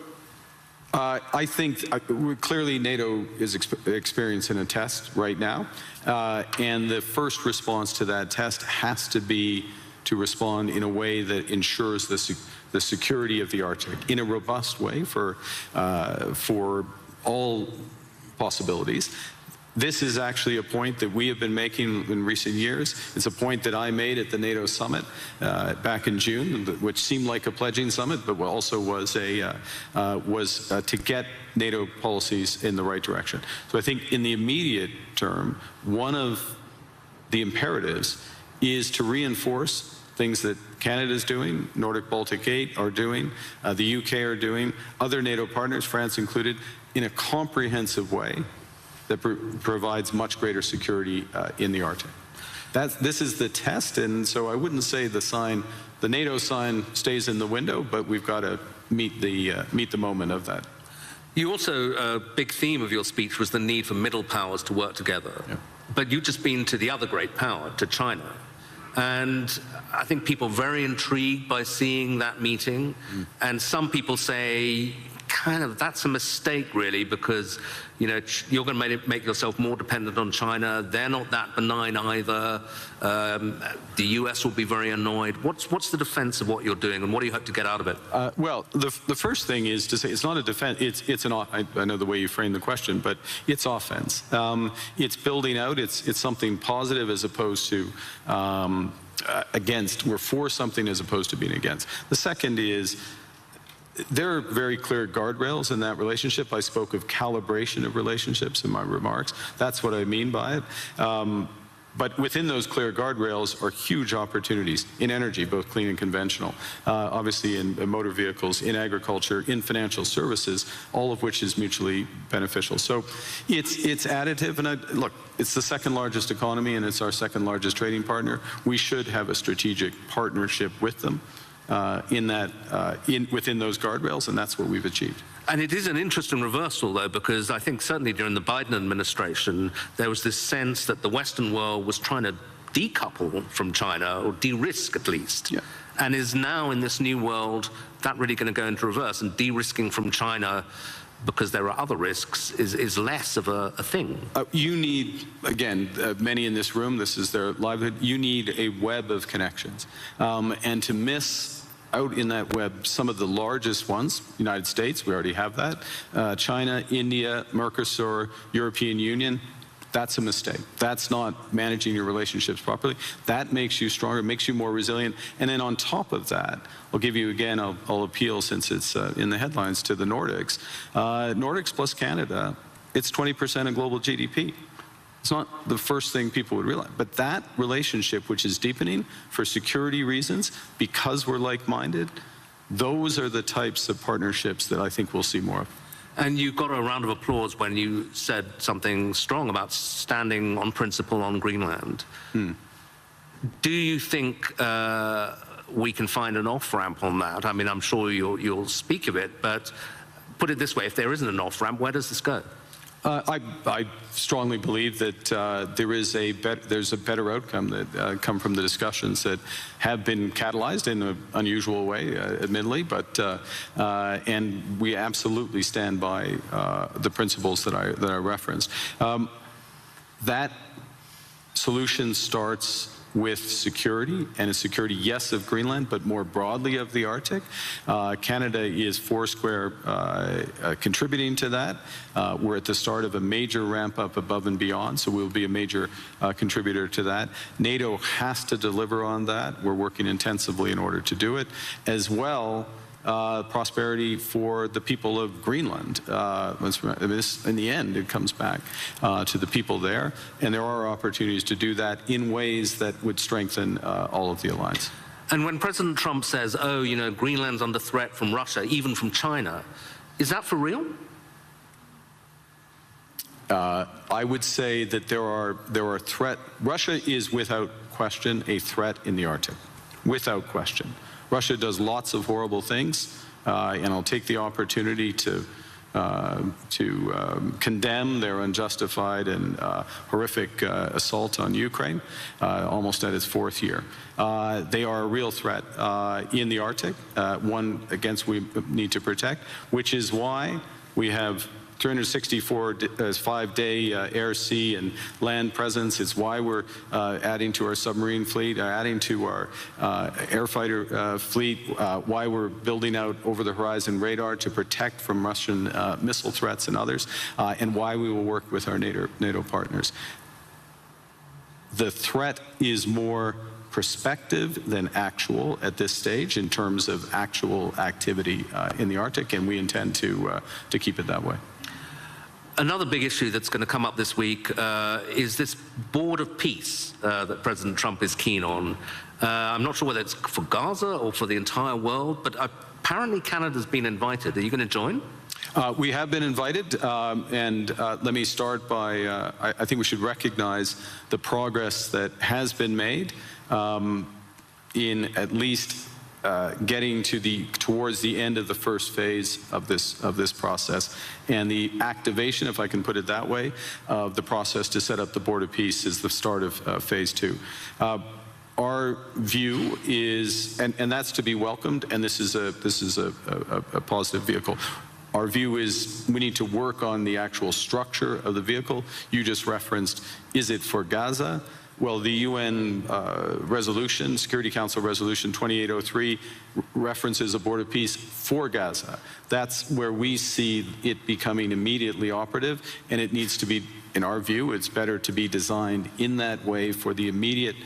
I think clearly NATO is experiencing a test right now, and the first response to that test has to be to respond in a way that ensures the security of the Arctic in a robust way for all possibilities. This is actually a point that we have been making in recent years. It's a point that I made at the NATO summit back in June, which seemed like a pledging summit, but also was to get NATO policies in the right direction. So I think in the immediate term, one of the imperatives is to reinforce things that Canada is doing, Nordic-Baltic 8 are doing, the UK are doing, other NATO partners, France included, in a comprehensive way that provides much greater security in the Arctic. This is the test, and so I wouldn't say the NATO sign stays in the window, but we've got to meet the moment of that. You also, a big theme of your speech was the need for middle powers to work together. Yeah. But you've just been to the other great power, to China. And I think people are very intrigued by seeing that meeting. And some people say, kind of, that's a mistake, really, because, you know, you're going to make yourself more dependent on China. They're not that benign either. The US will be very annoyed. What's the defense of what you're doing, and what do you hope to get out of it? Well, the first thing is to say it's not a defense. It's an. I know the way you framed the question, but it's offense. It's building out. It's something positive as opposed to against. We're for something as opposed to being against. The second is, there are very clear guardrails in that relationship. I spoke of calibration of relationships in my remarks. That's what I mean by it. But within those clear guardrails are huge opportunities in energy, both clean and conventional, obviously in motor vehicles, in agriculture, in financial services, all of which is mutually beneficial. So it's additive. And look, it's the second largest economy, and it's our second largest trading partner. We should have a strategic partnership with them. Within those guardrails, and that's what we've achieved. And it is an interesting reversal, though, because I think certainly during the Biden administration, there was this sense that the Western world was trying to decouple from China, or de-risk at least. Yeah. And is now in this new world, that really going to go into reverse, and de-risking from China, because there are other risks, is less of a thing. You need, again, many in this room, this is their livelihood, you need a web of connections. And to miss out in that web some of the largest ones, United States, we already have that, China, India, Mercosur, European Union, that's a mistake. That's not managing your relationships properly. That makes you stronger, makes you more resilient. And then on top of that, I'll give you again, I'll appeal, since it's in the headlines, to the Nordics. Nordics plus Canada, it's 20% of global GDP. It's not the first thing people would realize. But that relationship, which is deepening for security reasons, because we're like-minded, those are the types of partnerships that I think we'll see more of. And you got a round of applause when you said something strong about standing on principle on Greenland. Do you think we can find an off-ramp on that? I mean, I'm sure you'll speak of it, but put it this way, if there isn't an off-ramp, where does this go? I strongly believe that there's a better outcome that come from the discussions that have been catalyzed in an unusual way, admittedly, but and we absolutely stand by the principles that I referenced. That solution starts with security, and a security, yes, of Greenland, but more broadly of the Arctic. Canada is foursquare contributing to that. We're at the start of a major ramp up above and beyond, so we'll be a major contributor to that. NATO has to deliver on that. We're working intensively in order to do it, as well. Prosperity for the people of Greenland. In the end, it comes back to the people there, and there are opportunities to do that in ways that would strengthen all of the alliance. And when President Trump says, oh, you know, Greenland's under threat from Russia, even from China, is that for real? I would say that there are threat. Russia is without question a threat in the Arctic, without question. Russia does lots of horrible things, and I'll take the opportunity to condemn their unjustified and horrific assault on Ukraine, almost at its fourth year. They are a real threat in the Arctic, one against we need to protect, which is why we have 364 5-day air, sea, and land presence. It's why we're adding to our submarine fleet, adding to our air fighter fleet, why we're building out over-the-horizon radar to protect from Russian missile threats and others, and why we will work with our NATO partners. The threat is more prospective than actual at this stage in terms of actual activity in the Arctic, and we intend to keep it that way. Another big issue that's going to come up this week is this board of peace that President Trump is keen on. I'm not sure whether it's for Gaza or for the entire world, but apparently Canada's been invited. Are you going to join? We have been invited, and let me start by, I think we should recognize the progress that has been made in at least getting towards the end of the first phase of this process, and the activation, if I can put it that way, of the process to set up the Board of Peace is the start of phase 2. Our view is, and that's to be welcomed, and this is a positive vehicle. Our view is we need to work on the actual structure of the vehicle. You just referenced, is it for Gaza? Well, the UN resolution, Security Council Resolution 2803, references a Board of Peace for Gaza. That's where we see it becoming immediately operative, and it needs to be, in our view, it's better to be designed in that way for the immediate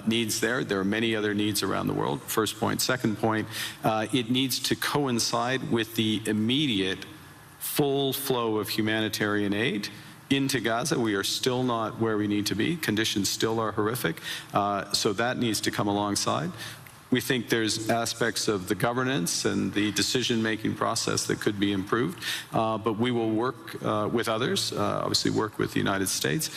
needs there. There are many other needs around the world, first point. Second point, it needs to coincide with the immediate full flow of humanitarian aid into Gaza. We are still not where we need to be. Conditions still are horrific, so that needs to come alongside. We think there's aspects of the governance and the decision-making process that could be improved, but we will work with others, obviously work with the United States,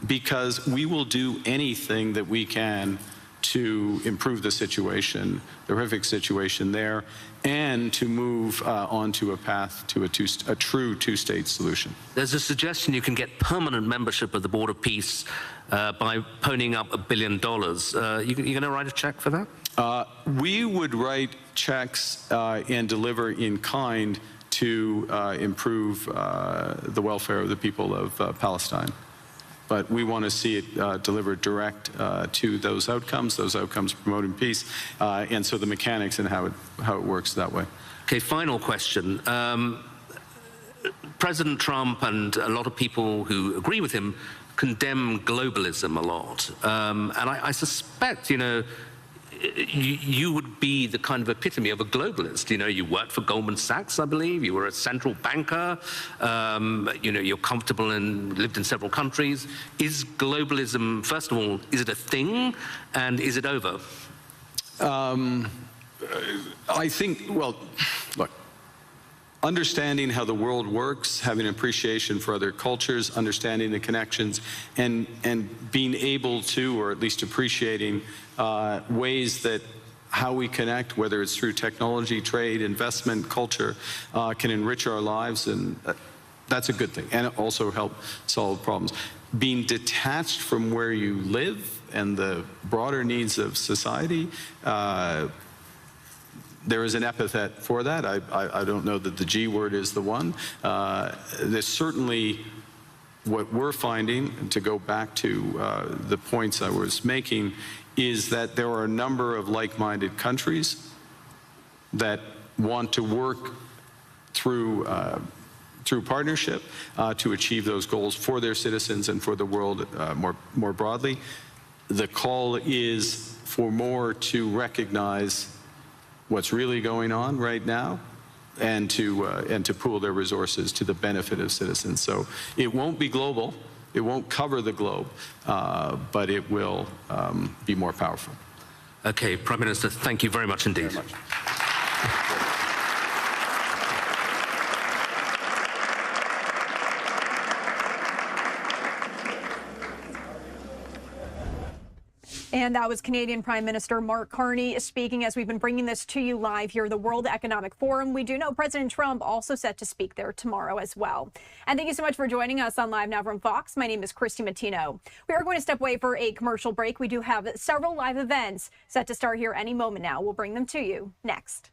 because we will do anything that we can to improve the situation, the horrific situation there, and to move onto a path to a true two-state solution. There's a suggestion you can get permanent membership of the Board of Peace by ponying up $1 billion. You going to write a check for that? We would write checks and deliver in kind to improve the welfare of the people of Palestine. But we want to see it delivered direct to those outcomes promoting peace, and so the mechanics and how it works that way. Okay, final question. President Trump and a lot of people who agree with him condemn globalism a lot. And I suspect, you know, you would be the kind of epitome of a globalist. You know, you worked for Goldman Sachs, I believe. You were a central banker. You know, you're comfortable and lived in several countries. Is globalism, first of all, is it a thing, and is it over? I think, well, look, understanding how the world works, having an appreciation for other cultures, understanding the connections, and being able to, or at least appreciating ways that how we connect, whether it's through technology, trade, investment, culture, can enrich our lives, and that's a good thing, and also help solve problems. Being detached from where you live and the broader needs of society, there is an epithet for that. I don't know that the G word is the one. There's certainly what we're finding, and to go back to the points I was making, is that there are a number of like-minded countries that want to work through partnership to achieve those goals for their citizens and for the world more broadly. The call is for more to recognize what's really going on right now, and to pool their resources to the benefit of citizens. So it won't be global, it won't cover the globe, but it will be more powerful. Okay, Prime Minister, thank you very much indeed. Very much. And that was Canadian Prime Minister Mark Carney speaking as we've been bringing this to you live here at the World Economic Forum. We do know President Trump also set to speak there tomorrow as well. And thank you so much for joining us on Live Now from Fox. My name is Christy Matino. We are going to step away for a commercial break. We do have several live events set to start here any moment now. We'll bring them to you next.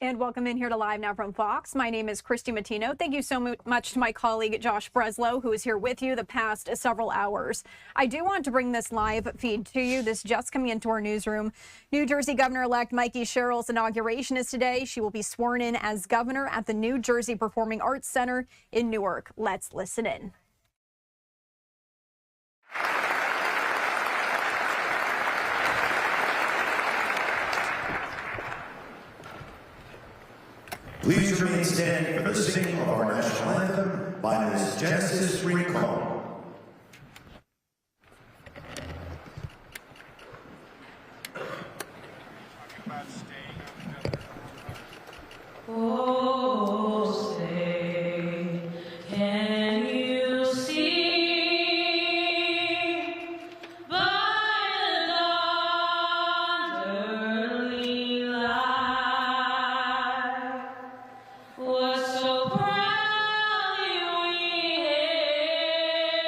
And welcome in here to Live Now from Fox. My name is Christy Matino. Thank you so much to my colleague Josh Breslow, who is here with you the past several hours. I do want to bring this live feed to you. This just coming into our newsroom. New Jersey Governor-elect Mikey Sherrill's inauguration is today. She will be sworn in as governor at the New Jersey Performing Arts Center in Newark. Let's listen in. Please remain standing for the singing of our national anthem by Ms. Genesis Rincon. Oh, say, can you see by the dawn's early light what so proudly we hailed?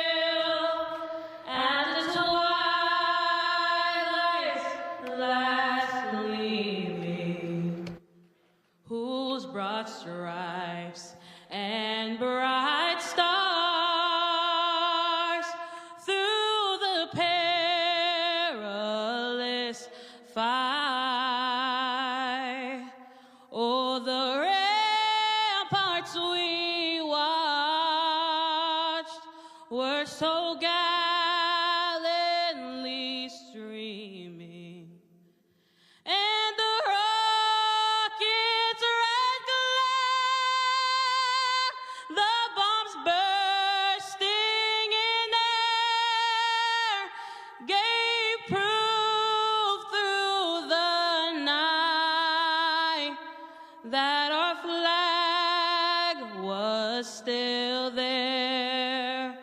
was still there.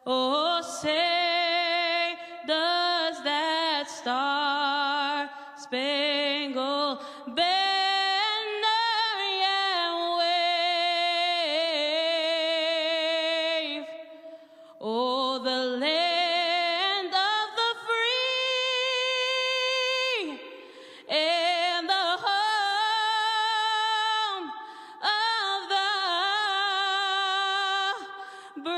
Oh, say, does that star-spangled banner yet wave? Oh, the land of the free and the home of the brave.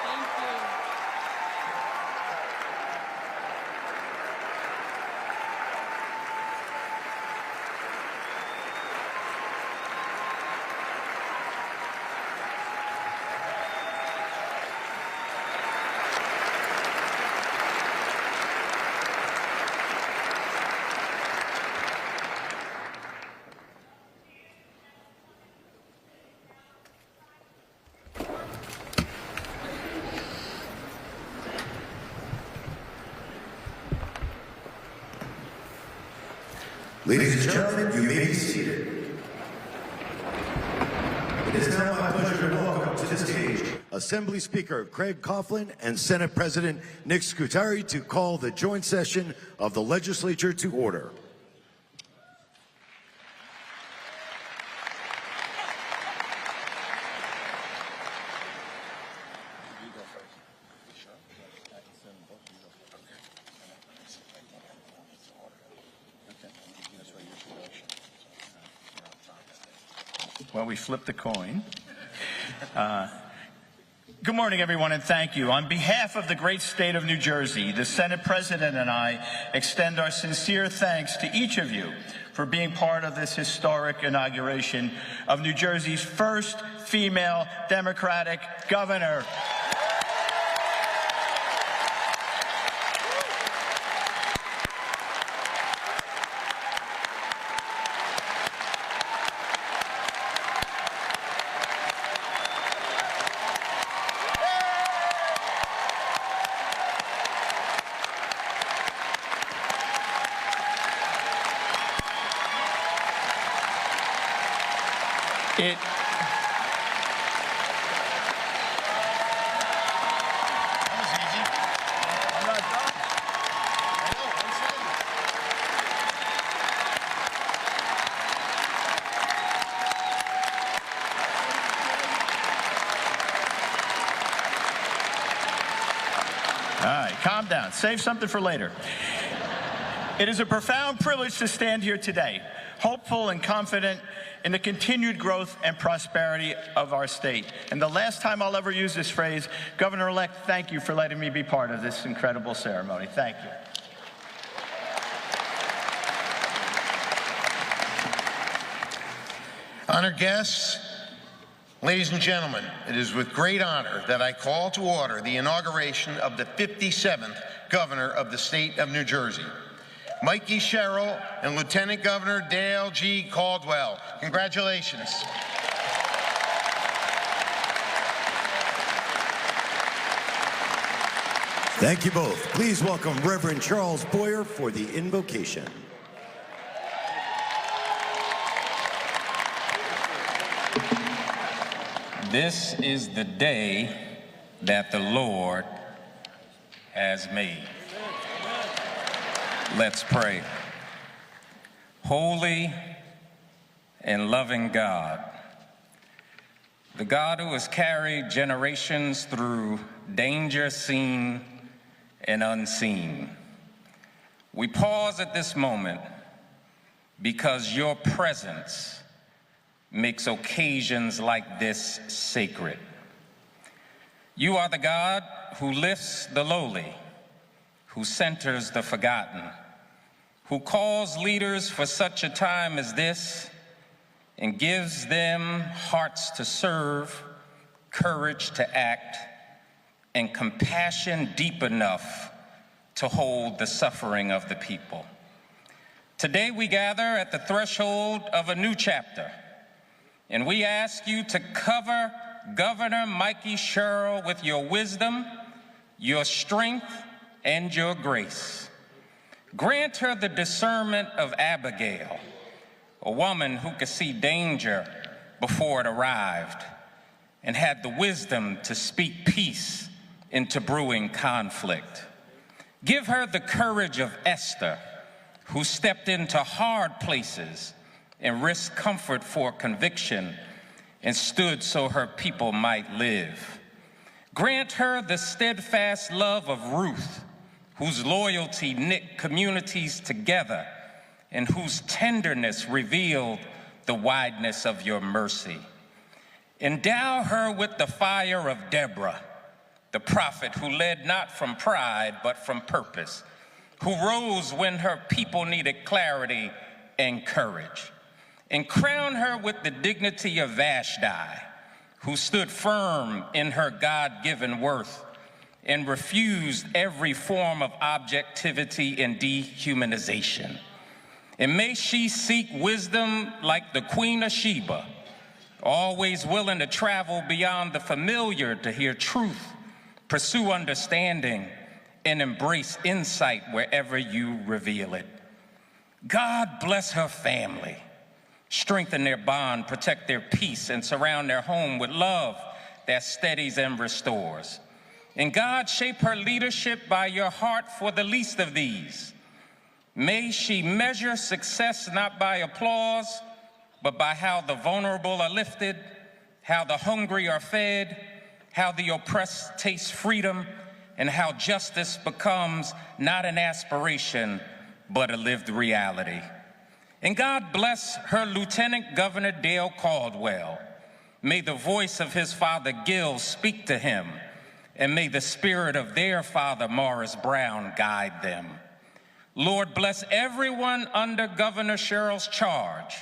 Thank you. Ladies and gentlemen, you may be seated. It is now my pleasure to welcome to the stage Assembly Speaker Craig Coughlin and Senate President Nick Scutari to call the joint session of the legislature to order. Well, we flipped the coin. Good morning, everyone, and thank you. On behalf of the great state of New Jersey, the Senate President and I extend our sincere thanks to each of you for being part of this historic inauguration of New Jersey's first female Democratic governor. All right, calm down. Save something for later. It is a profound privilege to stand here today, hopeful and confident in the continued growth and prosperity of our state. And the last time I'll ever use this phrase, Governor-elect, thank you for letting me be part of this incredible ceremony. Thank you. Honored guests, ladies and gentlemen, it is with great honor that I call to order the inauguration of the 57th Governor of the state of New Jersey, Mikey Sherrill and Lieutenant Governor Dale G. Caldwell. Congratulations. Thank you both. Please welcome Reverend Charles Boyer for the invocation. This is the day that the Lord has made. Let's pray. Holy and loving God, the God who has carried generations through danger seen and unseen, we pause at this moment because your presence makes occasions like this sacred. You are the God who lifts the lowly, who centers the forgotten, who calls leaders for such a time as this and gives them hearts to serve, courage to act, and compassion deep enough to hold the suffering of the people. Today we gather at the threshold of a new chapter, and we ask you to cover Governor Mikey Sherrill with your wisdom, your strength, and your grace. Grant her the discernment of Abigail, a woman who could see danger before it arrived and had the wisdom to speak peace into brewing conflict. Give her the courage of Esther, who stepped into hard places and risked comfort for conviction and stood so her people might live. Grant her the steadfast love of Ruth, whose loyalty knit communities together and whose tenderness revealed the wideness of your mercy. Endow her with the fire of Deborah, the prophet who led not from pride but from purpose, who rose when her people needed clarity and courage. And crown her with the dignity of Vashti, who stood firm in her God-given worth and refused every form of objectivity and dehumanization. And may she seek wisdom like the Queen of Sheba, always willing to travel beyond the familiar to hear truth, pursue understanding, and embrace insight wherever you reveal it. God bless her family. Strengthen their bond, protect their peace, and surround their home with love that steadies and restores. And God, shape her leadership by your heart for the least of these. May she measure success not by applause, but by how the vulnerable are lifted, how the hungry are fed, how the oppressed taste freedom, and how justice becomes not an aspiration, but a lived reality. And God bless her Lieutenant Governor Dale Caldwell. May the voice of his father Gil speak to him, and may the spirit of their father Morris Brown guide them. Lord, bless everyone under Governor Sherrill's charge.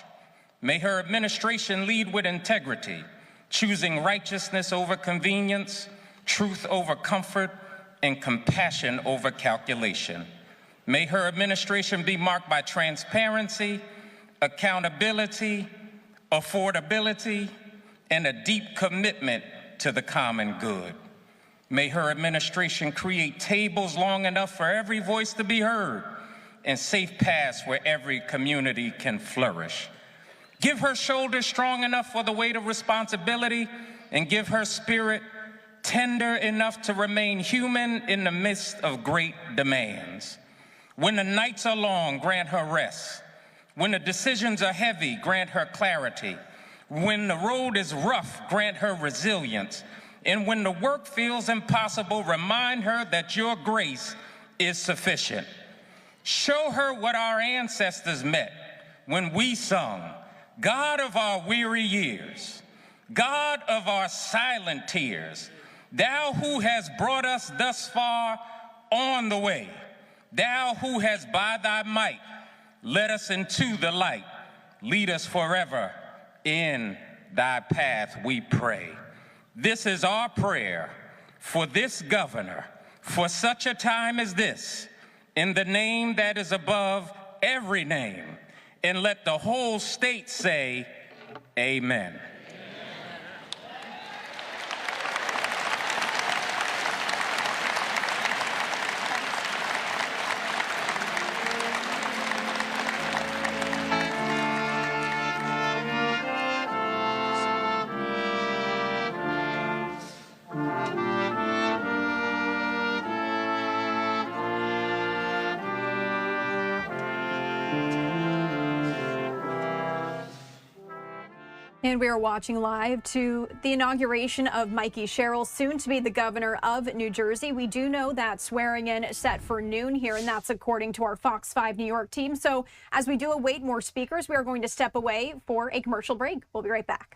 May her administration lead with integrity, choosing righteousness over convenience, truth over comfort, and compassion over calculation. May her administration be marked by transparency, accountability, affordability, and a deep commitment to the common good. May her administration create tables long enough for every voice to be heard and safe paths where every community can flourish. Give her shoulders strong enough for the weight of responsibility and give her spirit tender enough to remain human in the midst of great demands. When the nights are long, grant her rest. When the decisions are heavy, grant her clarity. When the road is rough, grant her resilience. And when the work feels impossible, remind her that your grace is sufficient. Show her what our ancestors met when we sung, God of our weary years, God of our silent tears, thou who has brought us thus far on the way, thou who has by thy might led us into the light, lead us forever in thy path, we pray. This is our prayer for this governor, for such a time as this, in the name that is above every name. And let the whole state say, amen. And we are watching live to the inauguration of Mikey Sherrill, soon to be the governor of New Jersey. We do know that swearing in is set for noon here, and that's according to our Fox 5 New York team. So as we do await more speakers, we are going to step away for a commercial break. We'll be right back.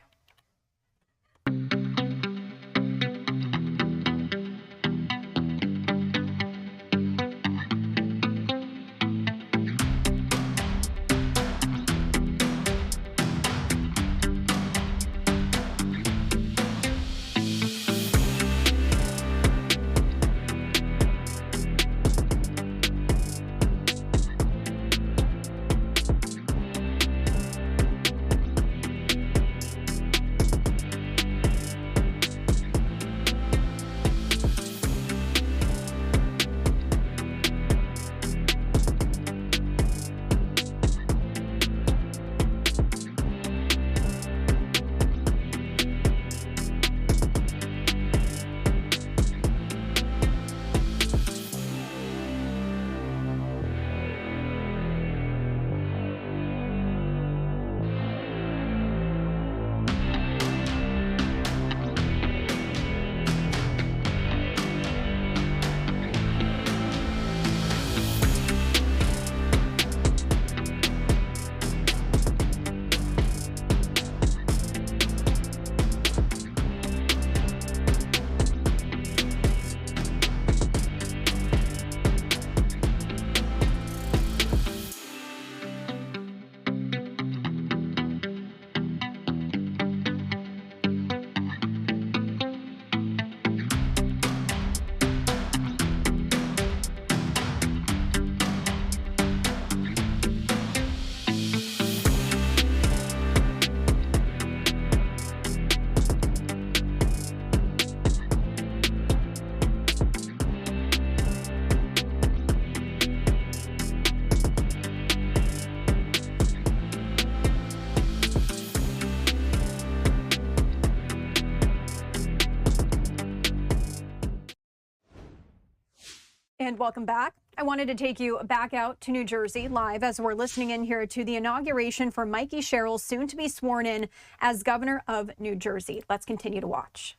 And welcome back. I wanted to take you back out to New Jersey live as we're listening in here to the inauguration for Mikey Sherrill, soon to be sworn in as governor of New Jersey. Let's continue to watch.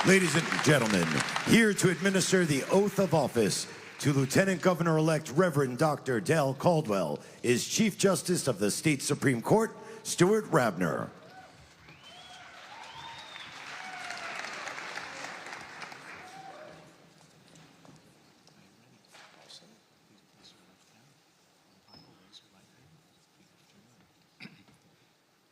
Ladies and gentlemen, here to administer the oath of office to Lieutenant Governor-elect Reverend Dr. Dale Caldwell is Chief Justice of the State Supreme Court, Stuart Rabner.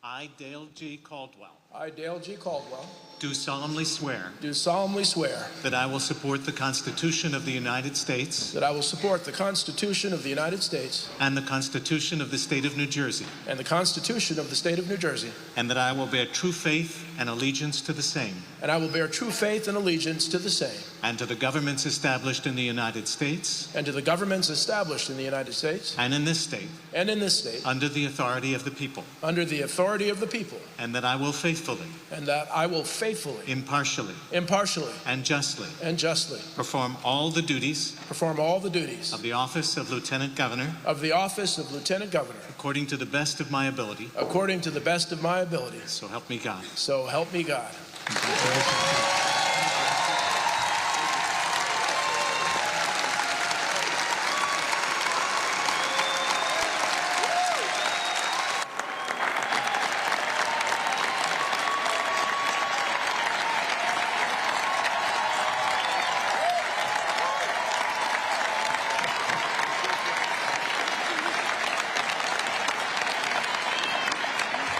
I, Dale G. Caldwell. I, Dale G. Caldwell. Do solemnly swear. Do solemnly swear. That I will support the Constitution of the United States. That I will support the Constitution of the United States. And the Constitution of the State of New Jersey. And the Constitution of the State of New Jersey. And that I will bear true faith and allegiance to the same. And I will bear true faith and allegiance to the same. And to the governments established in the United States. And to the governments established in the United States. And in this state. And in this state. Under the authority of the people. Under the authority of the people. And that I will faithfully. And that I will faithfully. Impartially. Impartially. And justly. And justly. Perform all the duties. Perform all the duties. Of the office of Lieutenant Governor. Of the office of Lieutenant Governor. According to the best of my ability. According to the best of my ability. So help me God. So help me God.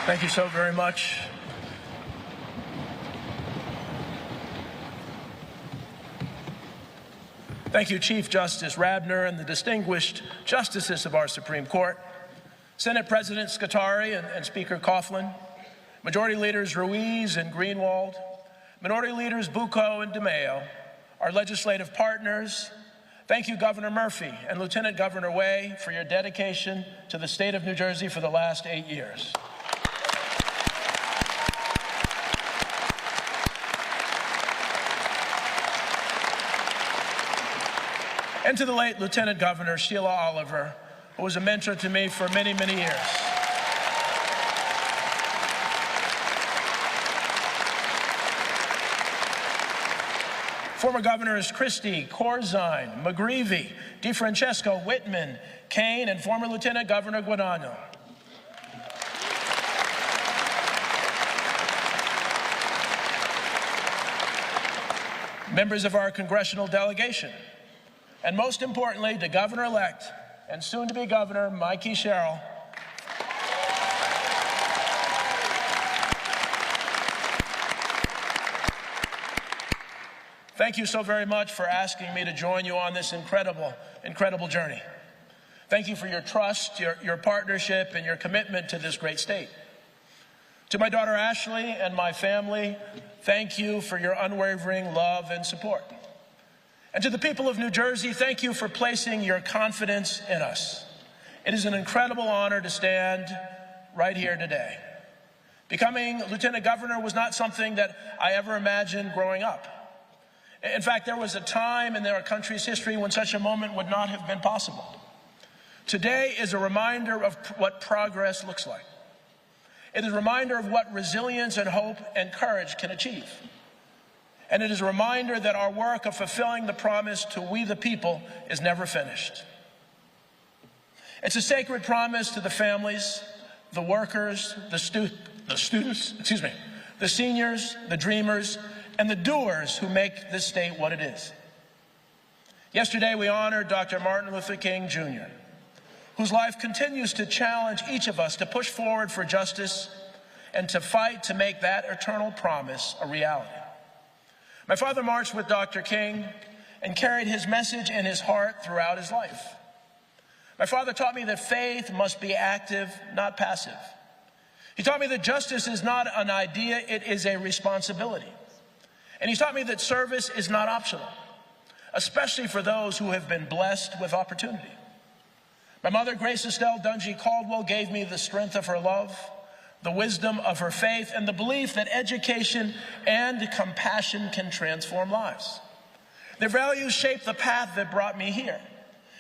Thank you so very much. Thank you, Chief Justice Rabner and the distinguished justices of our Supreme Court, Senate President Secretary and Speaker Coughlin, Majority Leaders Ruiz and Greenwald, Minority Leaders Bucco and DeMaio, our legislative partners. Thank you, Governor Murphy and Lieutenant Governor Way, for your dedication to the state of New Jersey for the last 8 years. And to the late Lieutenant Governor Sheila Oliver, who was a mentor to me for many, many years. Former Governors Christie, Corzine, McGreevey, DeFrancesco, Whitman, Kane, and former Lieutenant Governor Guadagno. Members of our congressional delegation, and most importantly, the governor-elect and soon-to-be Governor Mikey Sherrill. Thank you so very much for asking me to join you on this incredible, incredible journey. Thank you for your trust, your partnership, and your commitment to this great state. To my daughter Ashley and my family, thank you for your unwavering love and support. And to the people of New Jersey, thank you for placing your confidence in us. It is an incredible honor to stand right here today. Becoming Lieutenant Governor was not something that I ever imagined growing up. In fact, there was a time in our country's history when such a moment would not have been possible. Today is a reminder of what progress looks like. It is a reminder of what resilience and hope and courage can achieve. And it is a reminder that our work of fulfilling the promise to we the people is never finished. It's a sacred promise to the families, the workers, the students, the seniors, the dreamers, and the doers who make this state what it is. Yesterday, we honored Dr. Martin Luther King, Jr., whose life continues to challenge each of us to push forward for justice and to fight to make that eternal promise a reality. My father marched with Dr. King and carried his message in his heart throughout his life. My father taught me that faith must be active, not passive. He taught me that justice is not an idea, it is a responsibility. And he taught me that service is not optional, especially for those who have been blessed with opportunity. My mother, Grace Estelle Dungy Caldwell, gave me the strength of her love, the wisdom of her faith, and the belief that education and compassion can transform lives. Their values shaped the path that brought me here.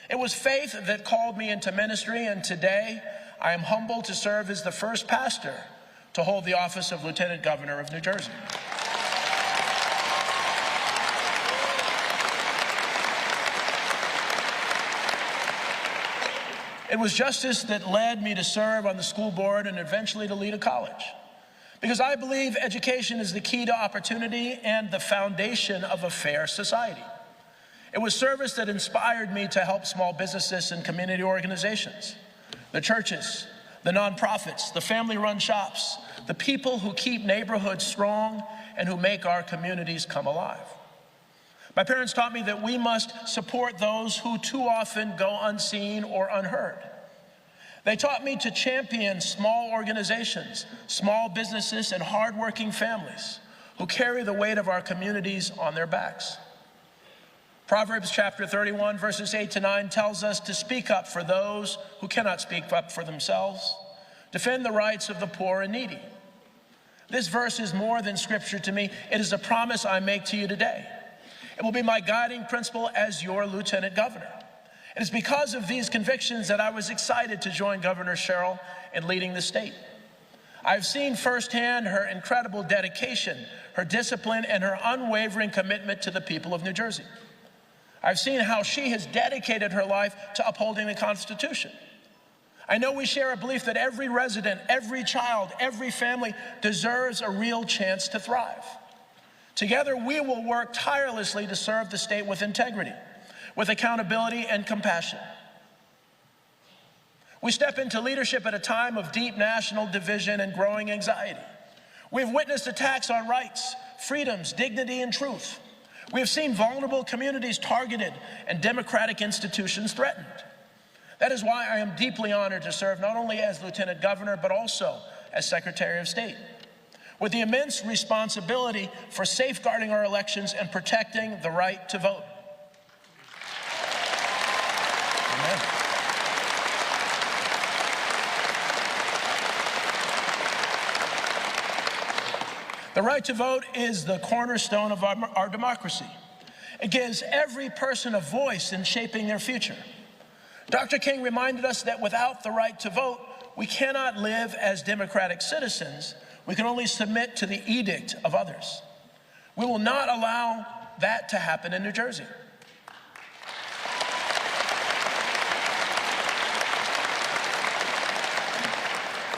It was faith that called me into ministry, and today I am humbled to serve as the first pastor to hold the office of Lieutenant Governor of New Jersey. It was justice that led me to serve on the school board and eventually to lead a college, because I believe education is the key to opportunity and the foundation of a fair society. It was service that inspired me to help small businesses and community organizations, the churches, the nonprofits, the family-run shops, the people who keep neighborhoods strong and who make our communities come alive. My parents taught me that we must support those who too often go unseen or unheard. They taught me to champion small organizations, small businesses, and hardworking families who carry the weight of our communities on their backs. Proverbs chapter 31, verses 8 to 9 tells us to speak up for those who cannot speak up for themselves, defend the rights of the poor and needy. This verse is more than scripture to me. It is a promise I make to you today. It will be my guiding principle as your Lieutenant Governor. It is because of these convictions that I was excited to join Governor Sherrill in leading the state. I've seen firsthand her incredible dedication, her discipline, and her unwavering commitment to the people of New Jersey. I've seen how she has dedicated her life to upholding the Constitution. I know we share a belief that every resident, every child, every family deserves a real chance to thrive. Together, we will work tirelessly to serve the state with integrity, with accountability and compassion. We step into leadership at a time of deep national division and growing anxiety. We've witnessed attacks on rights, freedoms, dignity, and truth. We have seen vulnerable communities targeted and democratic institutions threatened. That is why I am deeply honored to serve not only as Lieutenant Governor, but also as Secretary of State, with the immense responsibility for safeguarding our elections and protecting the right to vote. Amen. The right to vote is the cornerstone of our democracy. It gives every person a voice in shaping their future. Dr. King reminded us that without the right to vote, we cannot live as democratic citizens. We can only submit to the edict of others. We will not allow that to happen in New Jersey.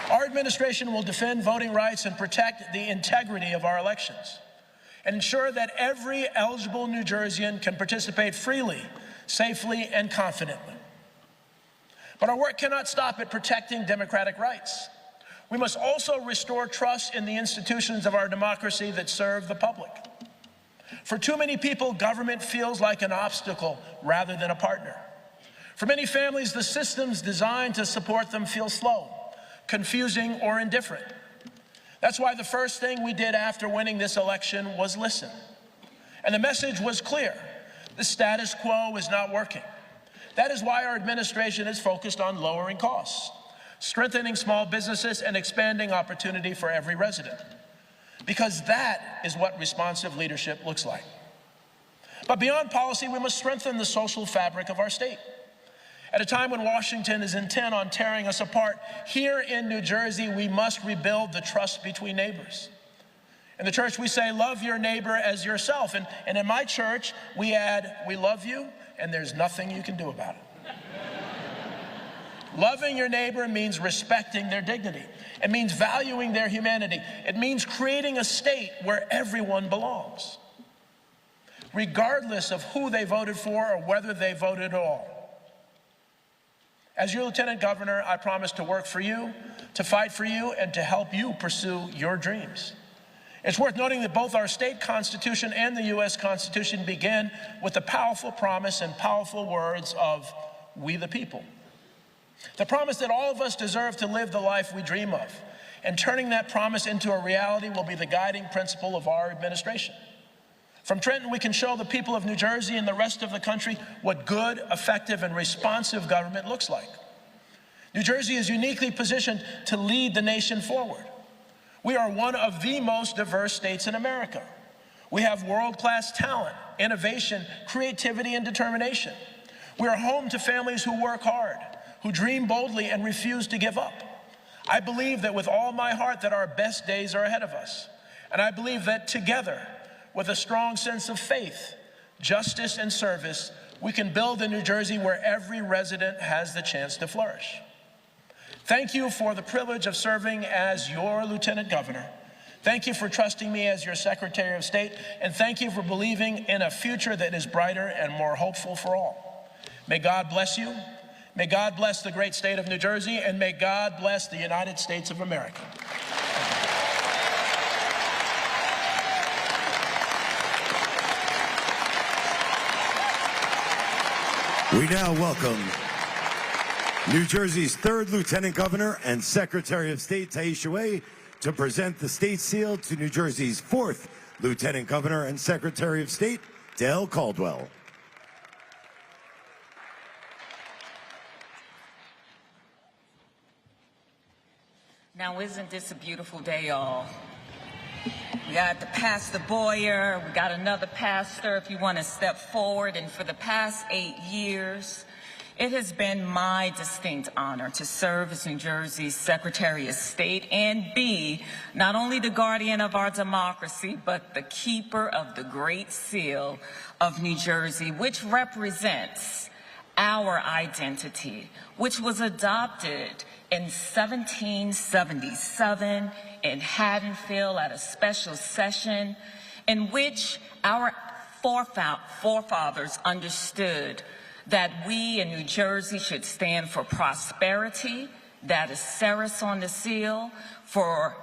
Our administration will defend voting rights and protect the integrity of our elections and ensure that every eligible New Jerseyan can participate freely, safely, and confidently. But our work cannot stop at protecting democratic rights. We must also restore trust in the institutions of our democracy that serve the public. For too many people, government feels like an obstacle rather than a partner. For many families, the systems designed to support them feel slow, confusing, or indifferent. That's why the first thing we did after winning this election was listen. And the message was clear. The status quo is not working. That is why our administration is focused on lowering costs, strengthening small businesses, and expanding opportunity for every resident. Because that is what responsive leadership looks like. But beyond policy, we must strengthen the social fabric of our state. At a time when Washington is intent on tearing us apart, here in New Jersey, we must rebuild the trust between neighbors. In the church, we say, love your neighbor as yourself. And in my church, we add, we love you, and there's nothing you can do about it. Loving your neighbor means respecting their dignity. It means valuing their humanity. It means creating a state where everyone belongs, regardless of who they voted for or whether they voted at all. As your Lieutenant Governor, I promise to work for you, to fight for you, and to help you pursue your dreams. It's worth noting that both our state constitution and the U.S. Constitution begin with the powerful promise and powerful words of we the people. The promise that all of us deserve to live the life we dream of. And turning that promise into a reality will be the guiding principle of our administration. From Trenton, we can show the people of New Jersey and the rest of the country what good, effective, and responsive government looks like. New Jersey is uniquely positioned to lead the nation forward. We are one of the most diverse states in America. We have world-class talent, innovation, creativity, and determination. We are home to families who work hard, who dream boldly and refuse to give up. I believe that with all my heart that our best days are ahead of us. And I believe that together, with a strong sense of faith, justice, and service, we can build a New Jersey where every resident has the chance to flourish. Thank you for the privilege of serving as your Lieutenant Governor. Thank you for trusting me as your Secretary of State, and thank you for believing in a future that is brighter and more hopeful for all. May God bless you. May God bless the great state of New Jersey, and may God bless the United States of America. We now welcome New Jersey's third Lieutenant Governor and Secretary of State, Taisha Wei, to present the state seal to New Jersey's fourth Lieutenant Governor and Secretary of State, Dale Caldwell. Now, isn't this a beautiful day, y'all? We got the Pastor Boyer, we got another pastor if you want to step forward, and for the past 8 years, it has been my distinct honor to serve as New Jersey's Secretary of State and be not only the guardian of our democracy, but the keeper of the Great Seal of New Jersey, which represents our identity, which was adopted in 1777 in Haddonfield at a special session in which our forefathers understood that we in New Jersey should stand for prosperity, that is Ceres on the seal, for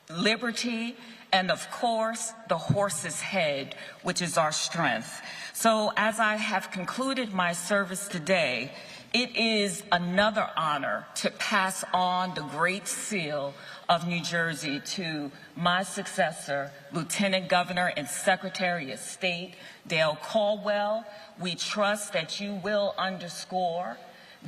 liberty, and of course, the horse's head, which is our strength. So as I have concluded my service today, it is another honor to pass on the Great Seal of New Jersey to my successor, Lieutenant Governor and Secretary of State, Dale Caldwell. We trust that you will underscore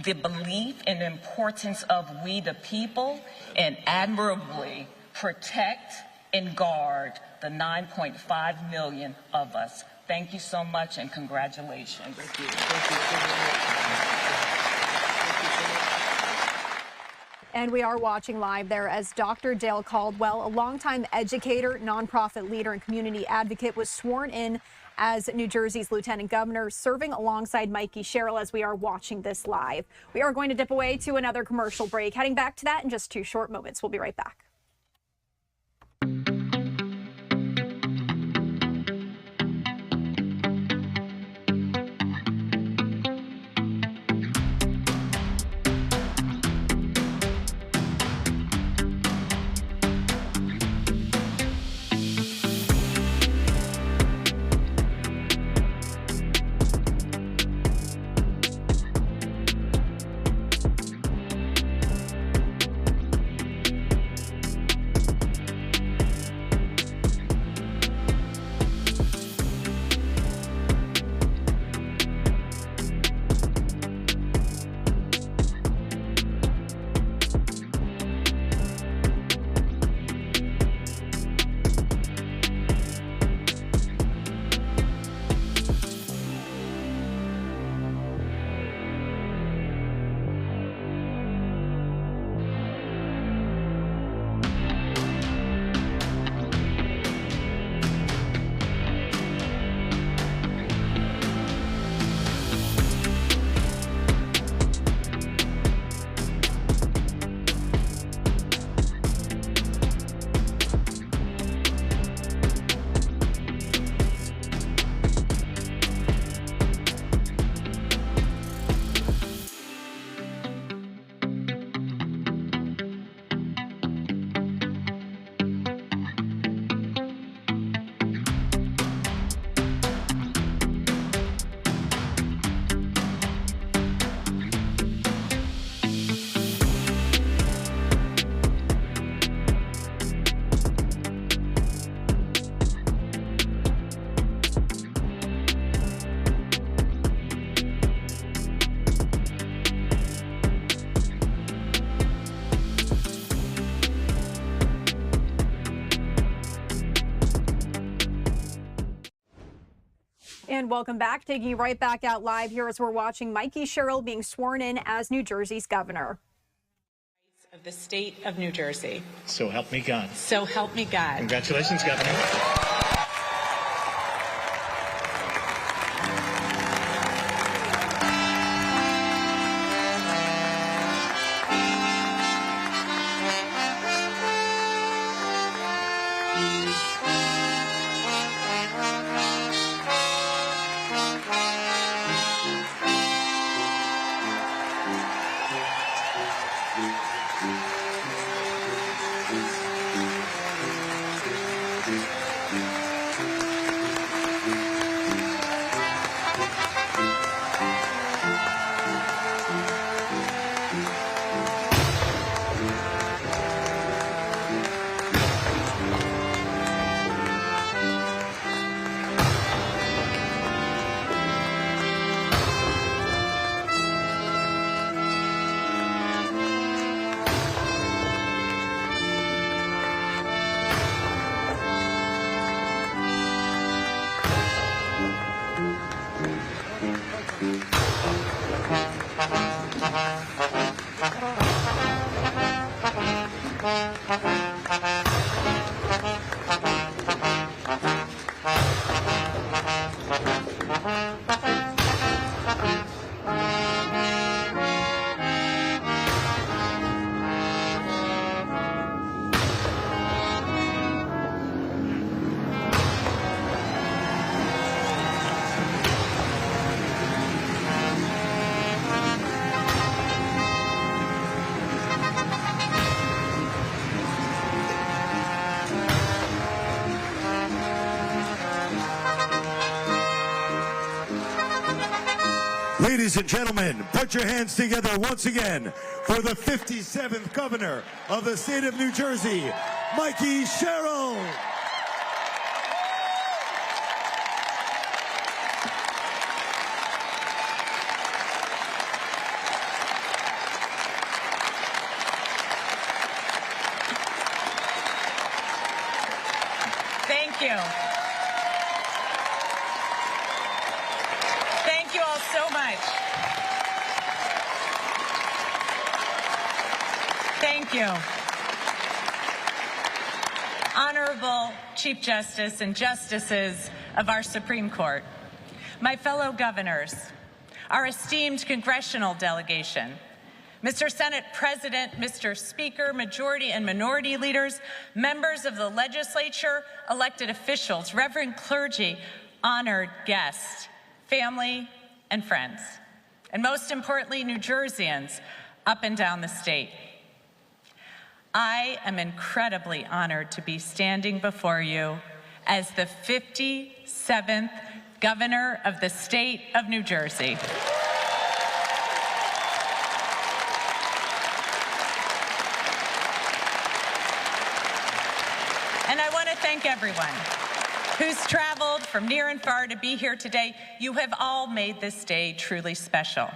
the belief and importance of we the people and admirably protect and guard the 9.5 million of us. Thank you so much and congratulations. Thank you. And we are watching live there as Dr. Dale Caldwell, a longtime educator, nonprofit leader, and community advocate, was sworn in as New Jersey's Lieutenant Governor, serving alongside Mikey Sherrill as we are watching this live. We are going to dip away to another commercial break. Heading back to that in just 2 short moments. We'll be right back. And welcome back. Taking you right back out live here as we're watching Mikey Sherrill being sworn in as New Jersey's governor. Of the state of New Jersey. So help me God. So help me God. Congratulations, Governor. Ladies and gentlemen, put your hands together once again for the 57th governor of the state of New Jersey, Mikey Sherrill. Thank you. Thank you all so much. Thank you. Honorable Chief Justice and Justices of our Supreme Court, my fellow governors, our esteemed congressional delegation, Mr. Senate President, Mr. Speaker, majority and minority leaders, members of the legislature, elected officials, reverend clergy, honored guests, family and friends, and most importantly, New Jerseyans up and down the state. I am incredibly honored to be standing before you as the 57th governor of the state of New Jersey. And I want to thank everyone who's traveled from near and far to be here today. You have all made this day truly special.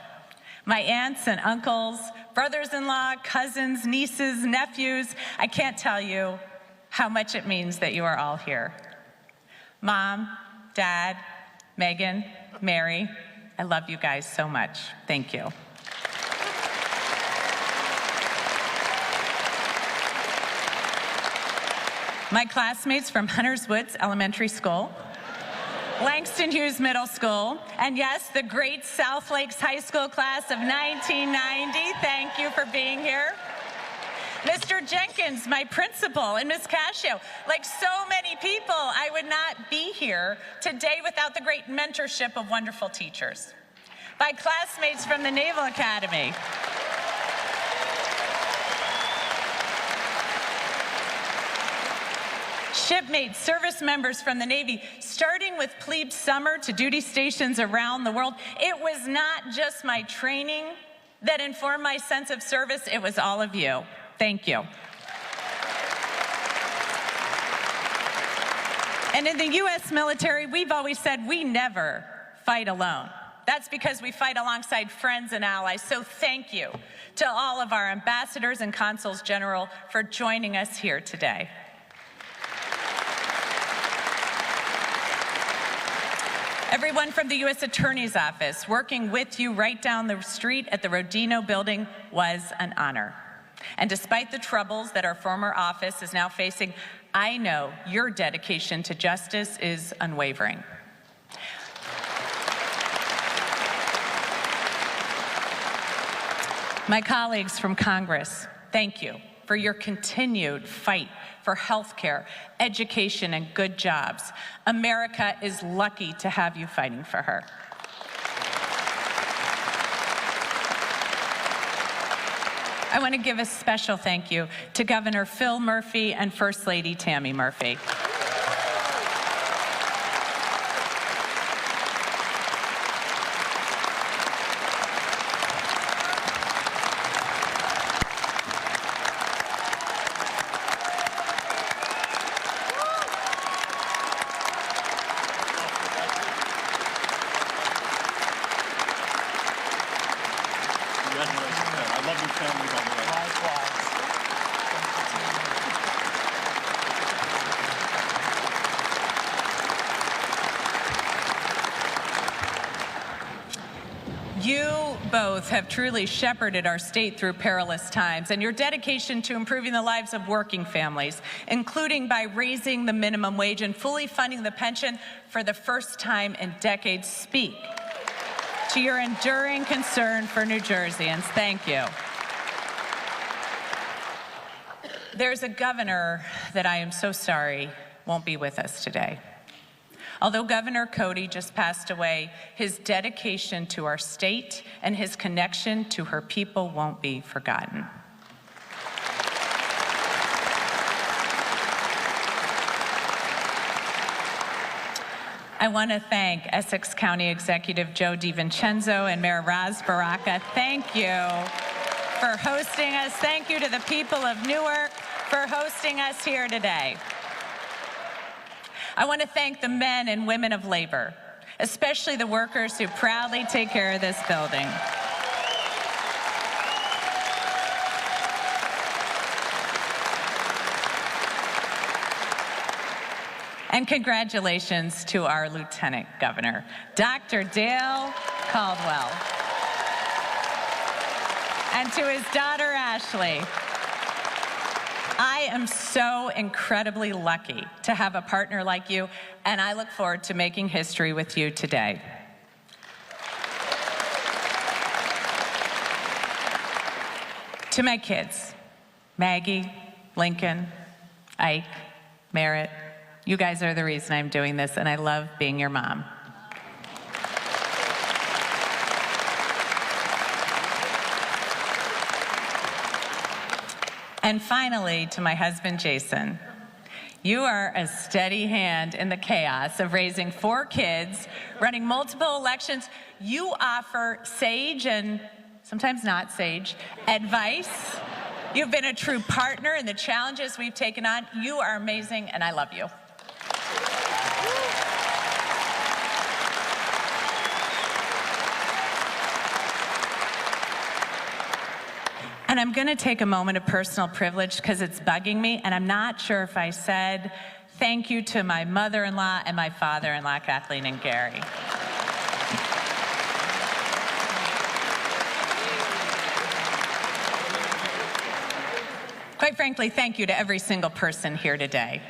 My aunts and uncles, brothers-in-law, cousins, nieces, nephews, I can't tell you how much it means that you are all here. Mom, Dad, Megan, Mary, I love you guys so much. Thank you. My classmates from Hunters Woods Elementary School, Langston Hughes Middle School, and yes, the great South Lakes High School class of 1990. Thank you for being here. Mr. Jenkins, my principal, and Ms. Cascio. Like so many people, I would not be here today without the great mentorship of wonderful teachers. My classmates from the Naval Academy. Shipmates, service members from the Navy, starting with plebe summer to duty stations around the world. It was not just my training that informed my sense of service, it was all of you. Thank you. And in the U.S. military, we've always said we never fight alone. That's because we fight alongside friends and allies. So thank you to all of our ambassadors and consuls general for joining us here today. Everyone from the U.S. Attorney's Office working with you right down the street at the Rodino Building was an honor. And despite the troubles that our former office is now facing, I know your dedication to justice is unwavering. My colleagues from Congress, thank you for your continued fight for health care, education, and good jobs. America is lucky to have you fighting for her. I want to give a special thank you to Governor Phil Murphy and First Lady Tammy Murphy. You both have truly shepherded our state through perilous times, and your dedication to improving the lives of working families, including by raising the minimum wage and fully funding the pension for the first time in decades, speak to your enduring concern for New Jerseyans. Thank you. There's a governor that I am so sorry won't be with us today. Although Governor Cody just passed away, his dedication to our state and his connection to her people won't be forgotten. I want to thank Essex County Executive Joe DiVincenzo and Mayor Raz Baraka. Thank you for hosting us. Thank you to the people of Newark for hosting us here today. I want to thank the men and women of labor, especially the workers who proudly take care of this building. And congratulations to our Lieutenant Governor, Dr. Dale Caldwell, and to his daughter, Ashley. I am so incredibly lucky to have a partner like you, and I look forward to making history with you today. To my kids, Maggie, Lincoln, Ike, Merritt, you guys are the reason I'm doing this, and I love being your mom. And finally, to my husband, Jason, you are a steady hand in the chaos of raising 4 kids, running multiple elections. You offer sage and sometimes not sage advice. You've been a true partner in the challenges we've taken on. You are amazing, and I love you. And I'm going to take a moment of personal privilege because it's bugging me, and I'm not sure if I said thank you to my mother-in-law and my father-in-law, Kathleen and Gary. Quite frankly, thank you to every single person here today.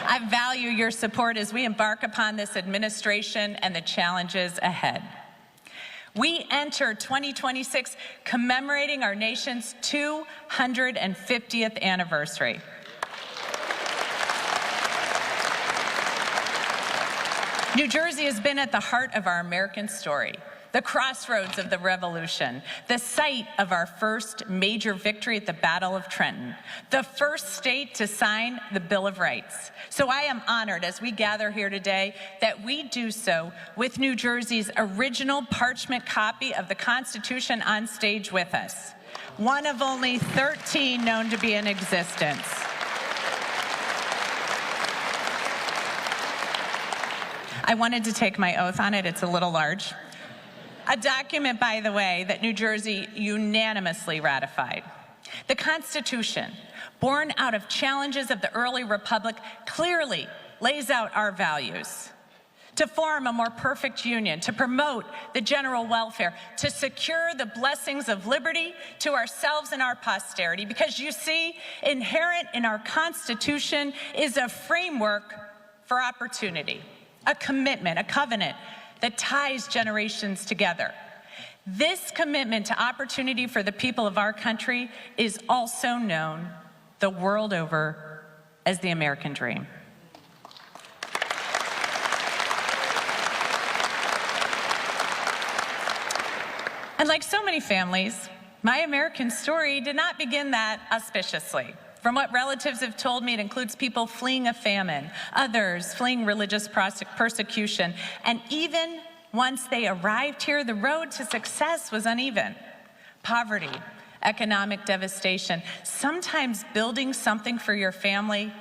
I value your support as we embark upon this administration and the challenges ahead. We enter 2026 commemorating our nation's 250th anniversary. New Jersey has been at the heart of our American story, the crossroads of the Revolution, the site of our first major victory at the Battle of Trenton, the first state to sign the Bill of Rights. So I am honored as we gather here today that we do so with New Jersey's original parchment copy of the Constitution on stage with us, one of only 13 known to be in existence. I wanted to take my oath on it. It's a little large. A document, by the way, that New Jersey unanimously ratified. The Constitution, born out of challenges of the early republic, clearly lays out our values. to form a more perfect union, to promote the general welfare, to secure the blessings of liberty to ourselves and our posterity. Because you see, inherent in our Constitution is a framework for opportunity, a commitment, a covenant that ties generations together. This commitment to opportunity for the people of our country is also known the world over as the American dream. And like so many families, my American story did not begin that auspiciously. From what relatives have told me, it includes people fleeing a famine, others fleeing religious persecution, and even once they arrived here, the road to success was uneven. Poverty, economic devastation, sometimes building something for your family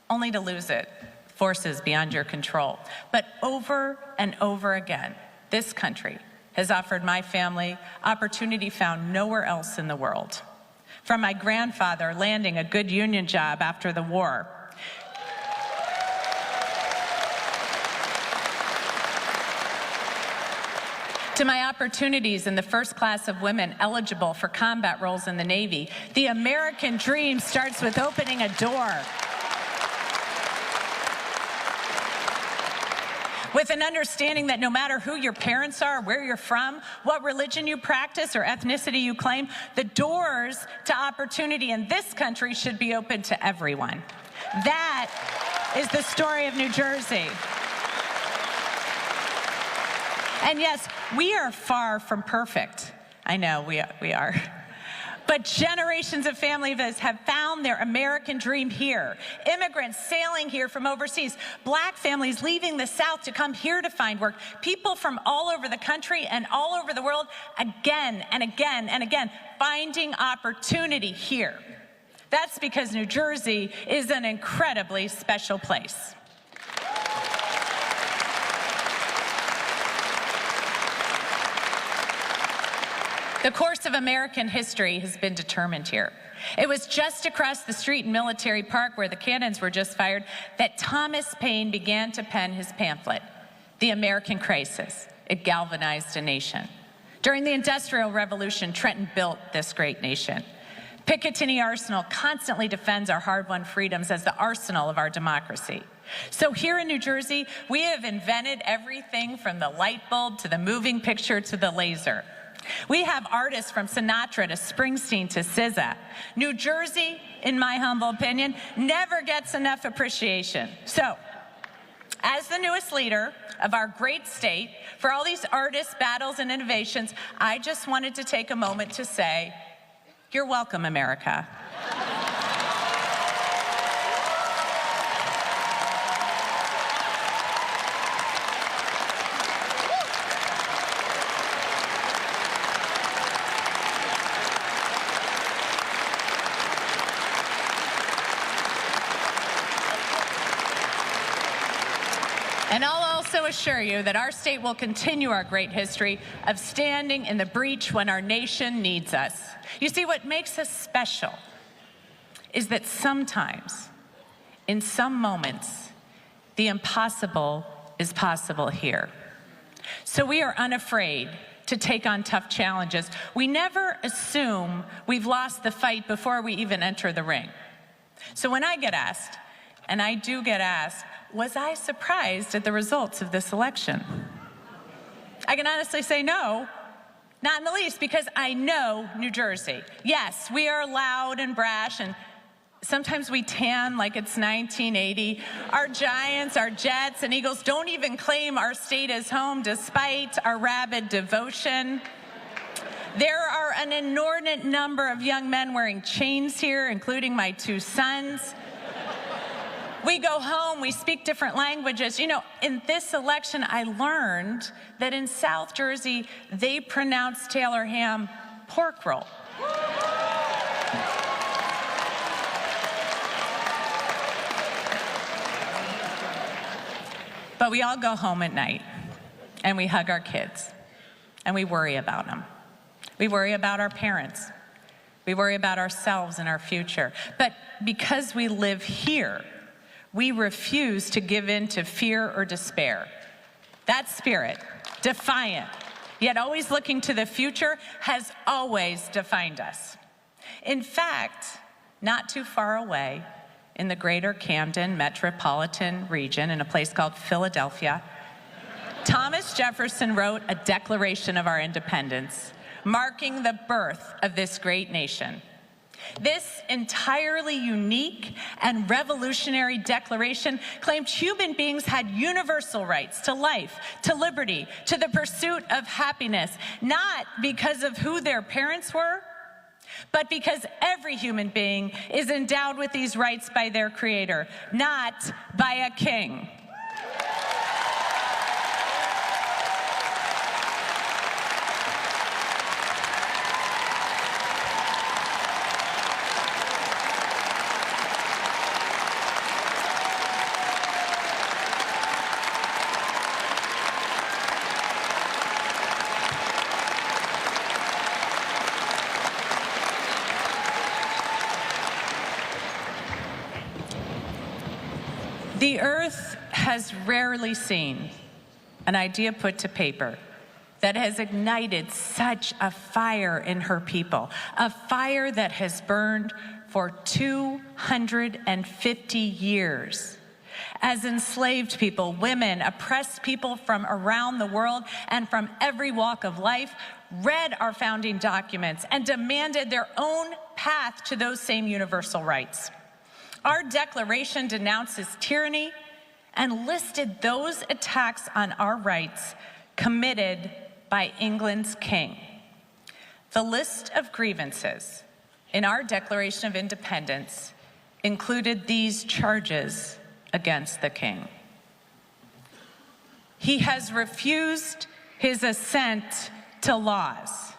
only to lose it, forces beyond your control. But over and over again, this country has offered my family opportunity found nowhere else in the world. From my grandfather landing a good union job after the war, to my opportunities in the first class of women eligible for combat roles in the Navy, the American dream starts with opening a door. With an understanding that no matter who your parents are, where you're from, what religion you practice or ethnicity you claim, the doors to opportunity in this country should be open to everyone. That is the story of New Jersey. And yes, we are far from perfect. I know we are. But generations of families have found their American dream here. Immigrants sailing here from overseas, black families leaving the South to come here to find work, people from all over the country and all over the world again and again and again finding opportunity here. That's because New Jersey is an incredibly special place. The course of American history has been determined here. It was just across the street in Military Park, where the cannons were just fired, that Thomas Paine began to pen his pamphlet, The American Crisis. It galvanized a nation. During the Industrial Revolution, Trenton built this great nation. Picatinny Arsenal constantly defends our hard-won freedoms as the arsenal of our democracy. So here in New Jersey, we have invented everything from the light bulb to the moving picture to the laser. We have artists from Sinatra to Springsteen to SZA. New Jersey, in my humble opinion, never gets enough appreciation. So, as the newest leader of our great state, for all these artists, battles, and innovations, I just wanted to take a moment to say, you're welcome, America. And I'll also assure you that our state will continue our great history of standing in the breach when our nation needs us. You see, what makes us special is that sometimes, in some moments, the impossible is possible here. So we are unafraid to take on tough challenges. We never assume we've lost the fight before we even enter the ring. So when I get asked, and I do get asked, was I surprised at the results of this election? I can honestly say no, not in the least, because I know New Jersey. Yes, we are loud and brash, and sometimes we tan like it's 1980. Our Giants, our Jets, and Eagles don't even claim our state as home despite our rabid devotion. There are an inordinate number of young men wearing chains here, including my two sons. We go home, we speak different languages. You know, in this election, I learned that in South Jersey, they pronounce Taylor ham pork roll. But we all go home at night, and we hug our kids, and we worry about them. We worry about our parents. We worry about ourselves and our future. But because we live here, we refuse to give in to fear or despair. That spirit, defiant, yet always looking to the future, has always defined us. In fact, not too far away, in the greater Camden metropolitan region, in a place called Philadelphia, Thomas Jefferson wrote a Declaration of our independence, marking the birth of this great nation. This entirely unique and revolutionary declaration claimed human beings had universal rights to life, to liberty, to the pursuit of happiness, not because of who their parents were, but because every human being is endowed with these rights by their Creator, not by a king. The earth has rarely seen an idea put to paper that has ignited such a fire in her people, a fire that has burned for 250 years. As enslaved people, women, oppressed people from around the world and from every walk of life read our founding documents and demanded their own path to those same universal rights. Our declaration denounces tyranny and listed those attacks on our rights committed by England's king. The list of grievances in our Declaration of Independence included these charges against the king. He has refused his assent to laws.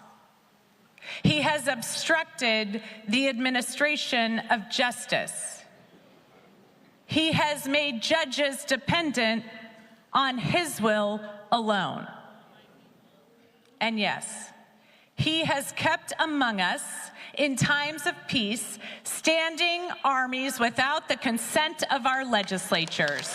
He has obstructed the administration of justice. He has made judges dependent on his will alone. And yes, he has kept among us, in times of peace, standing armies without the consent of our legislatures.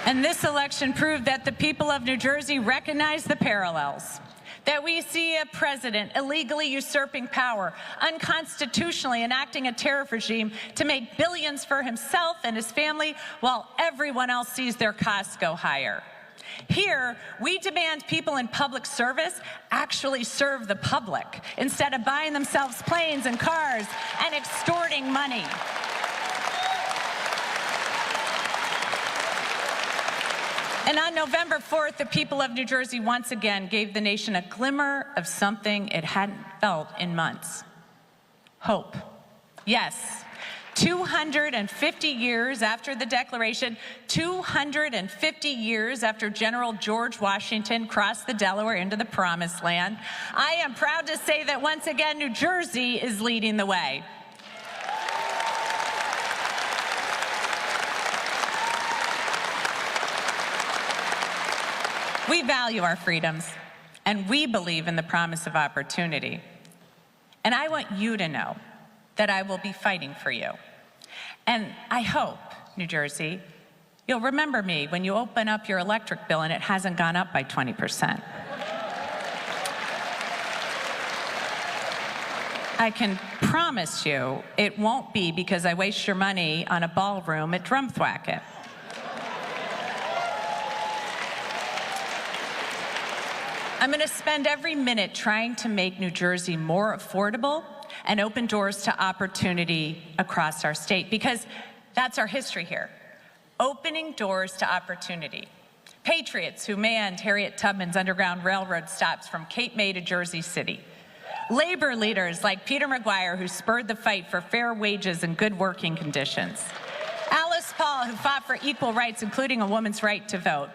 And this election proved that the people of New Jersey recognize the parallels. That we see a president illegally usurping power, unconstitutionally enacting a tariff regime to make billions for himself and his family while everyone else sees their costs go higher. Here, we demand people in public service actually serve the public instead of buying themselves planes and cars and extorting money. And on November 4th, the people of New Jersey once again gave the nation a glimmer of something it hadn't felt in months. Hope. Yes, 250 years after the Declaration, 250 years after General George Washington crossed the Delaware into the Promised Land, I am proud to say that once again, New Jersey is leading the way. We value our freedoms, and we believe in the promise of opportunity. And I want you to know that I will be fighting for you. And I hope, New Jersey, you'll remember me when you open up your electric bill and it hasn't gone up by 20%. I can promise you it won't be because I waste your money on a ballroom at Drumthwacket. I'm going to spend every minute trying to make New Jersey more affordable and open doors to opportunity across our state, because that's our history here. Opening doors to opportunity. Patriots who manned Harriet Tubman's Underground Railroad stops from Cape May to Jersey City. Labor leaders like Peter McGuire, who spurred the fight for fair wages and good working conditions. Alice Paul, who fought for equal rights, including a woman's right to vote.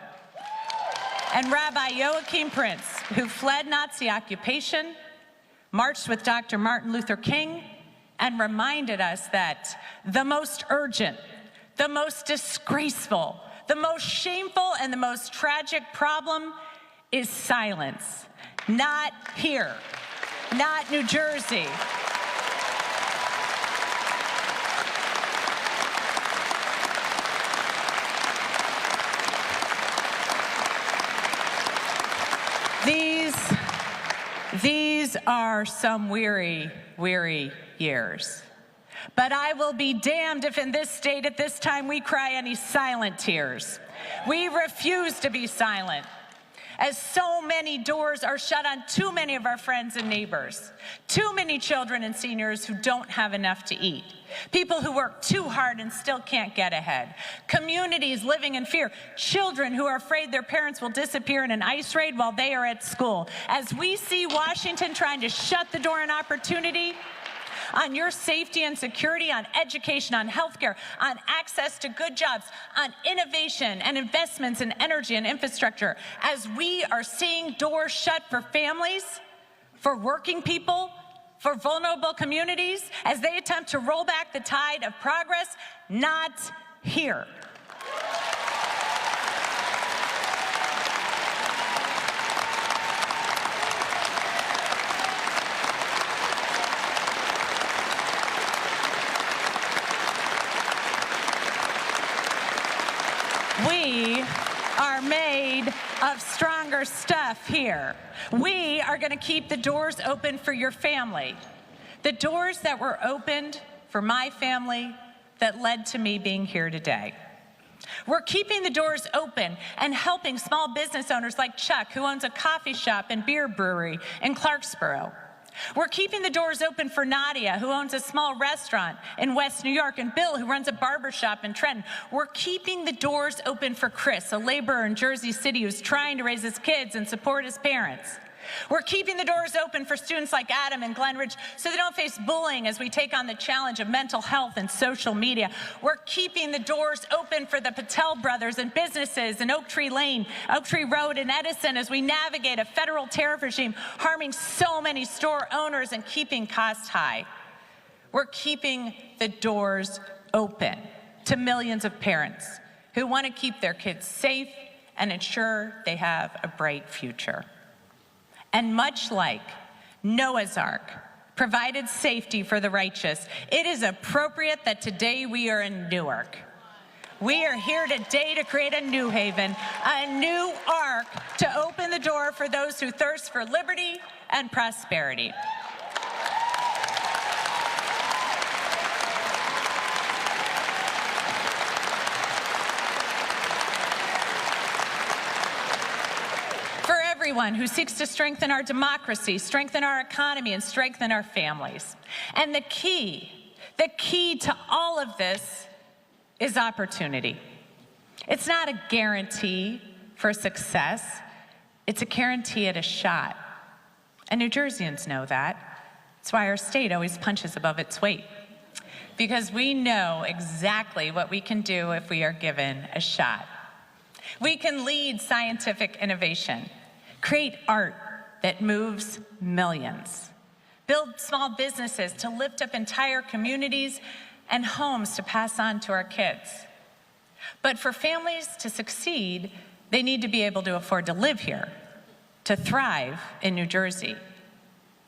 And Rabbi Joachim Prince, who fled Nazi occupation, marched with Dr. Martin Luther King, and reminded us that the most urgent, the most disgraceful, the most shameful, and the most tragic problem is silence. Not here, not New Jersey. These are some weary, weary years. But I will be damned if in this state at this time we cry any silent tears. We refuse to be silent, as so many doors are shut on too many of our friends and neighbors, too many children and seniors who don't have enough to eat, people who work too hard and still can't get ahead, communities living in fear, children who are afraid their parents will disappear in an ICE raid while they are at school. As we see Washington trying to shut the door on opportunity, on your safety and security, on education, on healthcare, on access to good jobs, on innovation and investments in energy and infrastructure. As we are seeing doors shut for families, for working people, for vulnerable communities, as they attempt to roll back the tide of progress, not here. We are made of stronger stuff here. We are going to keep the doors open for your family. The doors that were opened for my family that led to me being here today. We're keeping the doors open and helping small business owners like Chuck, who owns a coffee shop and beer brewery in Clarksboro. We're keeping the doors open for Nadia, who owns a small restaurant in West New York, and Bill, who runs a barbershop in Trenton. We're keeping the doors open for Chris, a laborer in Jersey City who's trying to raise his kids and support his parents. We're keeping the doors open for students like Adam and Glen Ridge so they don't face bullying as we take on the challenge of mental health and social media. We're keeping the doors open for the Patel brothers and businesses in Oak Tree Lane, Oak Tree Road and Edison as we navigate a federal tariff regime harming so many store owners and keeping costs high. We're keeping the doors open to millions of parents who want to keep their kids safe and ensure they have a bright future. And much like Noah's Ark provided safety for the righteous, it is appropriate that today we are in Newark. We are here today to create a new haven, a new ark to open the door for those who thirst for liberty and prosperity. Everyone who seeks to strengthen our democracy, strengthen our economy, and strengthen our families. And the key to all of this is opportunity. It's not a guarantee for success. It's a guarantee at a shot. And New Jerseyans know that. That's why our state always punches above its weight. Because we know exactly what we can do if we are given a shot. We can lead scientific innovation, create art that moves millions, build small businesses to lift up entire communities, and homes to pass on to our kids. But for families to succeed, they need to be able to afford to live here, to thrive in New Jersey.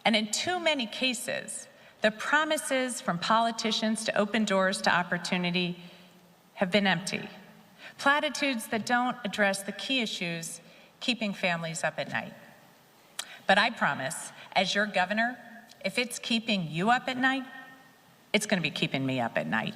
And in too many cases, the promises from politicians to open doors to opportunity have been empty. Platitudes that don't address the key issues keeping families up at night. But I promise, as your governor, if it's keeping you up at night, it's going to be keeping me up at night.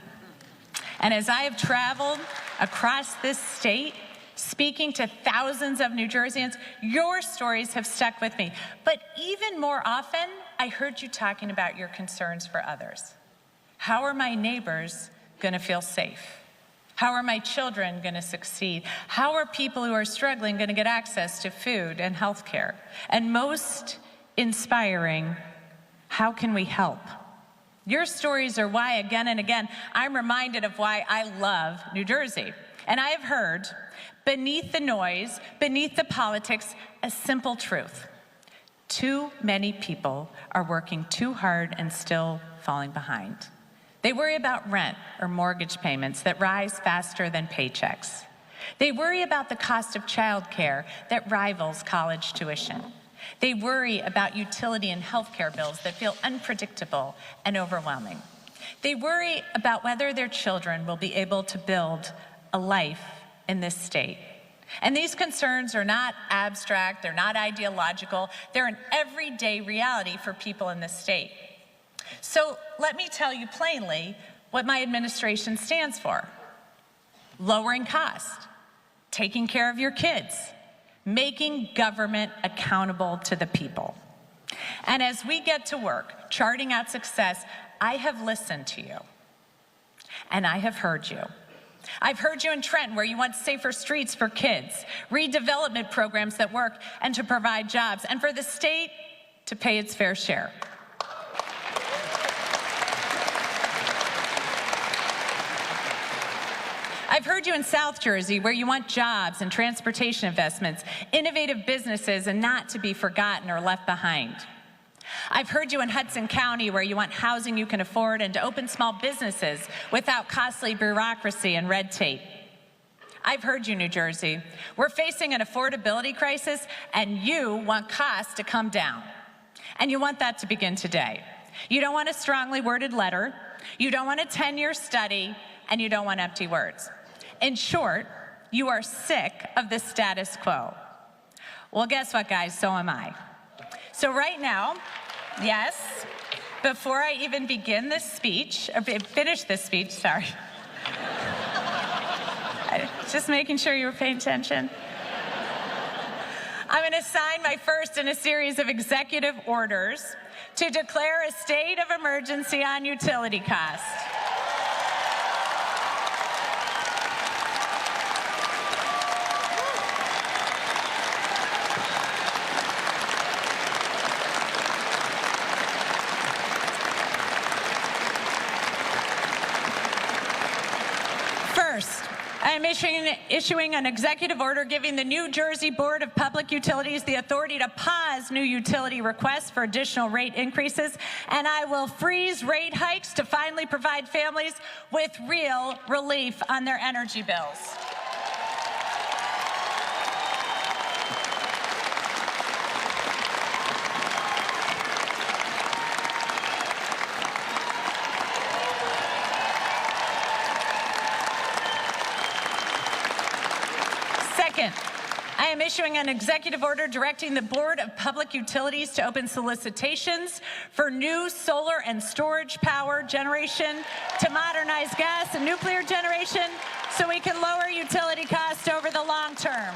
And as I have traveled across this state, speaking to thousands of New Jerseyans, your stories have stuck with me. But even more often, I heard you talking about your concerns for others. How are my neighbors going to feel safe? How are my children going to succeed? How are people who are struggling going to get access to food and health care? And most inspiring, how can we help? Your stories are why, again and again, I'm reminded of why I love New Jersey. And I have heard, beneath the noise, beneath the politics, a simple truth. Too many people are working too hard and still falling behind. They worry about rent or mortgage payments that rise faster than paychecks. They worry about the cost of childcare that rivals college tuition. They worry about utility and healthcare bills that feel unpredictable and overwhelming. They worry about whether their children will be able to build a life in this state. And these concerns are not abstract, they're not ideological, they're an everyday reality for people in this state. So let me tell you plainly what my administration stands for. Lowering cost, taking care of your kids, making government accountable to the people. And as we get to work, charting out success, I have listened to you, and I have heard you. I've heard you in Trenton, where you want safer streets for kids, redevelopment programs that work, and to provide jobs, and for the state to pay its fair share. I've heard you in South Jersey, where you want jobs and transportation investments, innovative businesses, and not to be forgotten or left behind. I've heard you in Hudson County, where you want housing you can afford and to open small businesses without costly bureaucracy and red tape. I've heard you, New Jersey. We're facing an affordability crisis, and you want costs to come down. And you want that to begin today. You don't want a strongly worded letter, you don't want a 10-year study, and you don't want empty words. In short, you are sick of the status quo. Well, guess what, guys? So am I. So right now, yes, before I even begin this speech, or finish this speech, sorry. Just making sure you were paying attention. I'm going to sign my first in a series of executive orders to declare a state of emergency on utility costs. First, I am issuing an executive order giving the New Jersey Board of Public Utilities the authority to pause new utility requests for additional rate increases, and I will freeze rate hikes to finally provide families with real relief on their energy bills. I am issuing an executive order directing the Board of Public Utilities to open solicitations for new solar and storage power generation, to modernize gas and nuclear generation, so we can lower utility costs over the long term.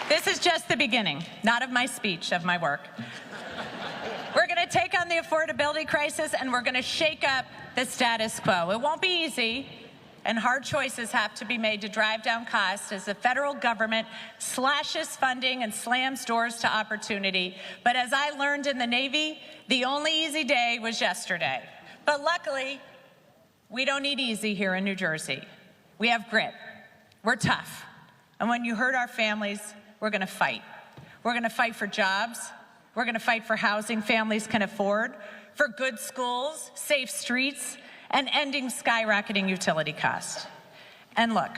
This is just the beginning, not of my speech, of my work. We're going to take on the affordability crisis, and we're going to shake up the status quo. It won't be easy, and hard choices have to be made to drive down costs as the federal government slashes funding and slams doors to opportunity. But as I learned in the Navy, the only easy day was yesterday. But luckily, we don't need easy here in New Jersey. We have grit. We're tough. And when you hurt our families, we're going to fight. We're going to fight for jobs. We're going to fight for housing families can afford, for good schools, safe streets, and ending skyrocketing utility costs. And look,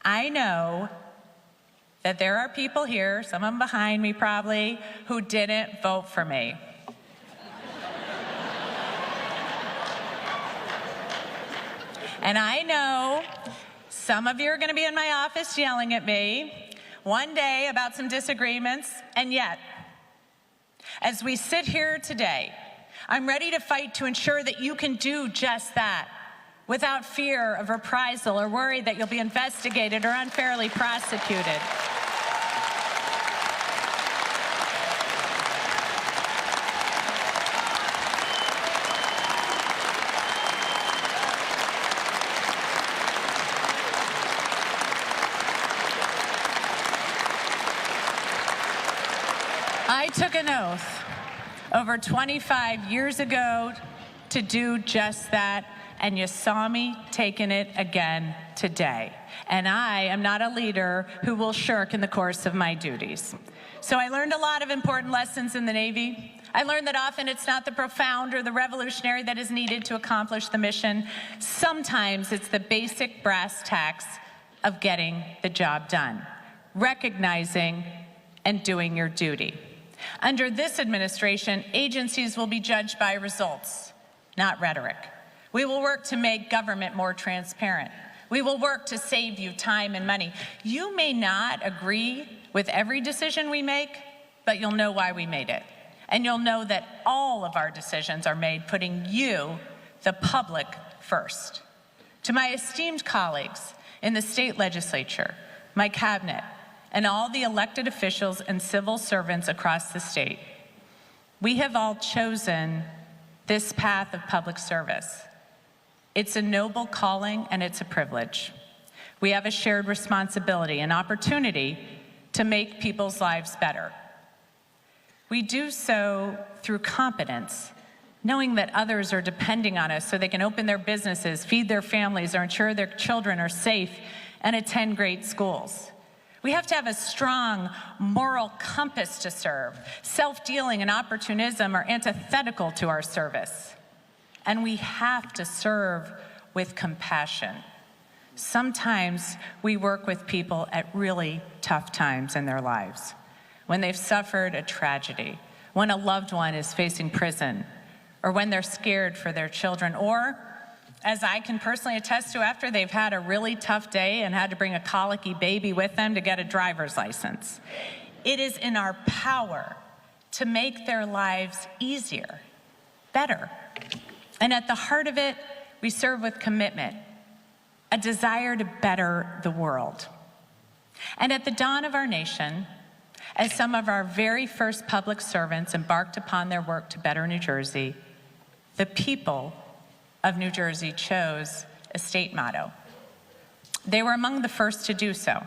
I know that there are people here, some of them behind me probably, who didn't vote for me. And I know some of you are going to be in my office yelling at me one day about some disagreements, and yet, as we sit here today, I'm ready to fight to ensure that you can do just that without fear of reprisal or worry that you'll be investigated or unfairly prosecuted. I took an oath over 25 years ago to do just that, and you saw me taking it again today. And I am not a leader who will shirk in the course of my duties. So I learned a lot of important lessons in the Navy. I learned that often it's not the profound or the revolutionary that is needed to accomplish the mission. Sometimes it's the basic brass tacks of getting the job done, recognizing and doing your duty. Under this administration, agencies will be judged by results, not rhetoric. We will work to make government more transparent. We will work to save you time and money. You may not agree with every decision we make, but you'll know why we made it. And you'll know that all of our decisions are made putting you, the public, first. To my esteemed colleagues in the state legislature, my cabinet, and all the elected officials and civil servants across the state, we have all chosen this path of public service. It's a noble calling and it's a privilege. We have a shared responsibility and opportunity to make people's lives better. We do so through competence, knowing that others are depending on us so they can open their businesses, feed their families, or ensure their children are safe and attend great schools. We have to have a strong moral compass to serve. Self-dealing and opportunism are antithetical to our service. And we have to serve with compassion. Sometimes we work with people at really tough times in their lives, when they've suffered a tragedy, when a loved one is facing prison, or when they're scared for their children, or, as I can personally attest to, after they've had a really tough day and had to bring a colicky baby with them to get a driver's license. It is in our power to make their lives easier, better. And at the heart of it, we serve with commitment, a desire to better the world. And at the dawn of our nation, as some of our very first public servants embarked upon their work to better New Jersey, the people of New Jersey chose a state motto. They were among the first to do so.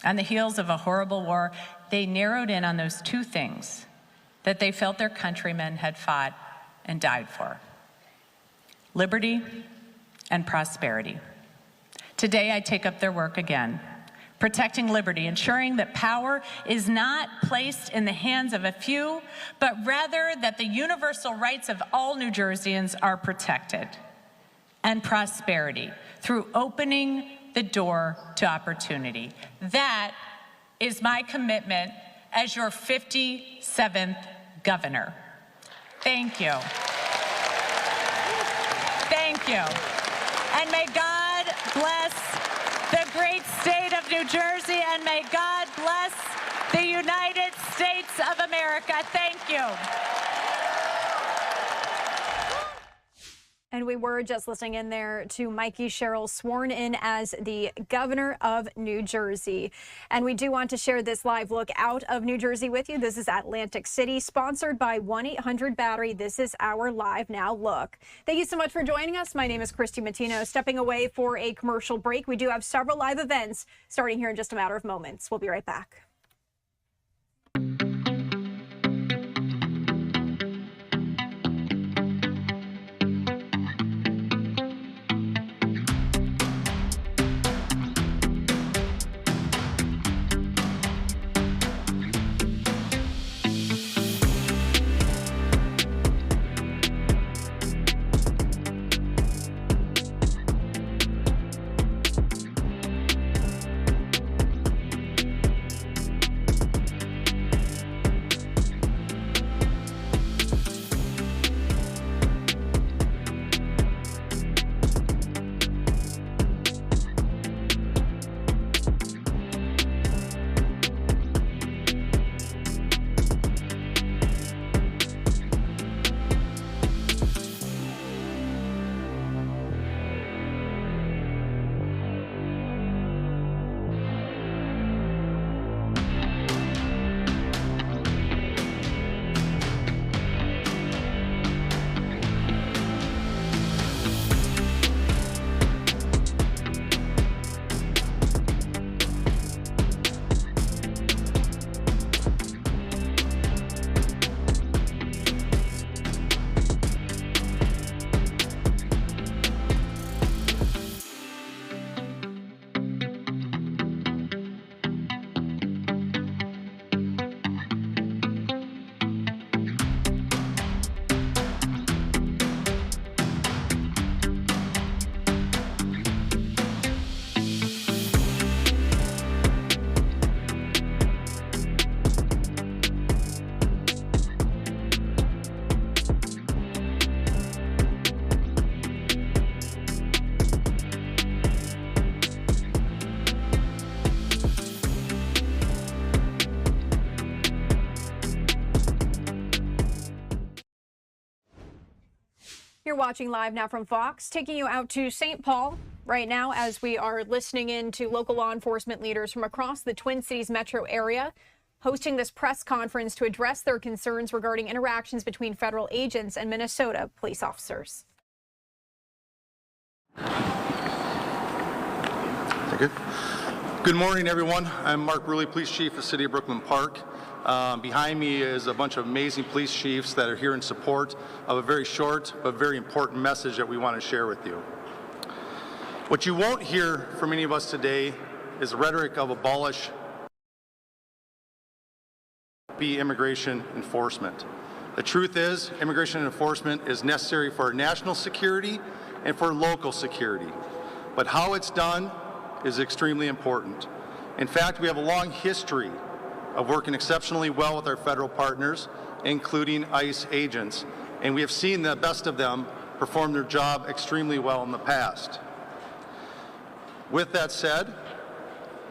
On the heels of a horrible war, they narrowed in on those two things that they felt their countrymen had fought and died for: liberty and prosperity. Today, I take up their work again, protecting liberty, ensuring that power is not placed in the hands of a few, but rather that the universal rights of all New Jerseyans are protected, and prosperity through opening the door to opportunity. That is my commitment as your 57th governor. Thank you. Thank you. And may God bless the great state of New Jersey, and may God bless the United States of America. Thank you. And we were just listening in there to Mikey Sherrill, sworn in as the governor of New Jersey. And we do want to share this live look out of New Jersey with you. This is Atlantic City, sponsored by 1-800-BATTERY. This is our Live Now look. Thank you so much for joining us. My name is Christy Matino, stepping away for a commercial break. We do have several live events starting here in just a matter of moments. We'll be right back. You're watching Live Now from Fox, taking you out to St. Paul right now as we are listening in to local law enforcement leaders from across the Twin Cities metro area hosting this press conference to address their concerns regarding interactions between federal agents and Minnesota police officers. Thank you. Good morning, everyone. I'm Mark Bruley, Police Chief of the City of Brooklyn Park. Behind me is a bunch of amazing police chiefs that are here in support of a very short but very important message that we want to share with you. What you won't hear from any of us today is the rhetoric of abolish immigration enforcement. The truth is, immigration enforcement is necessary for our national security and for local security. But how it's done is extremely important. In fact, we have a long history of working exceptionally well with our federal partners, including ICE agents, and we have seen the best of them perform their job extremely well in the past. With that said,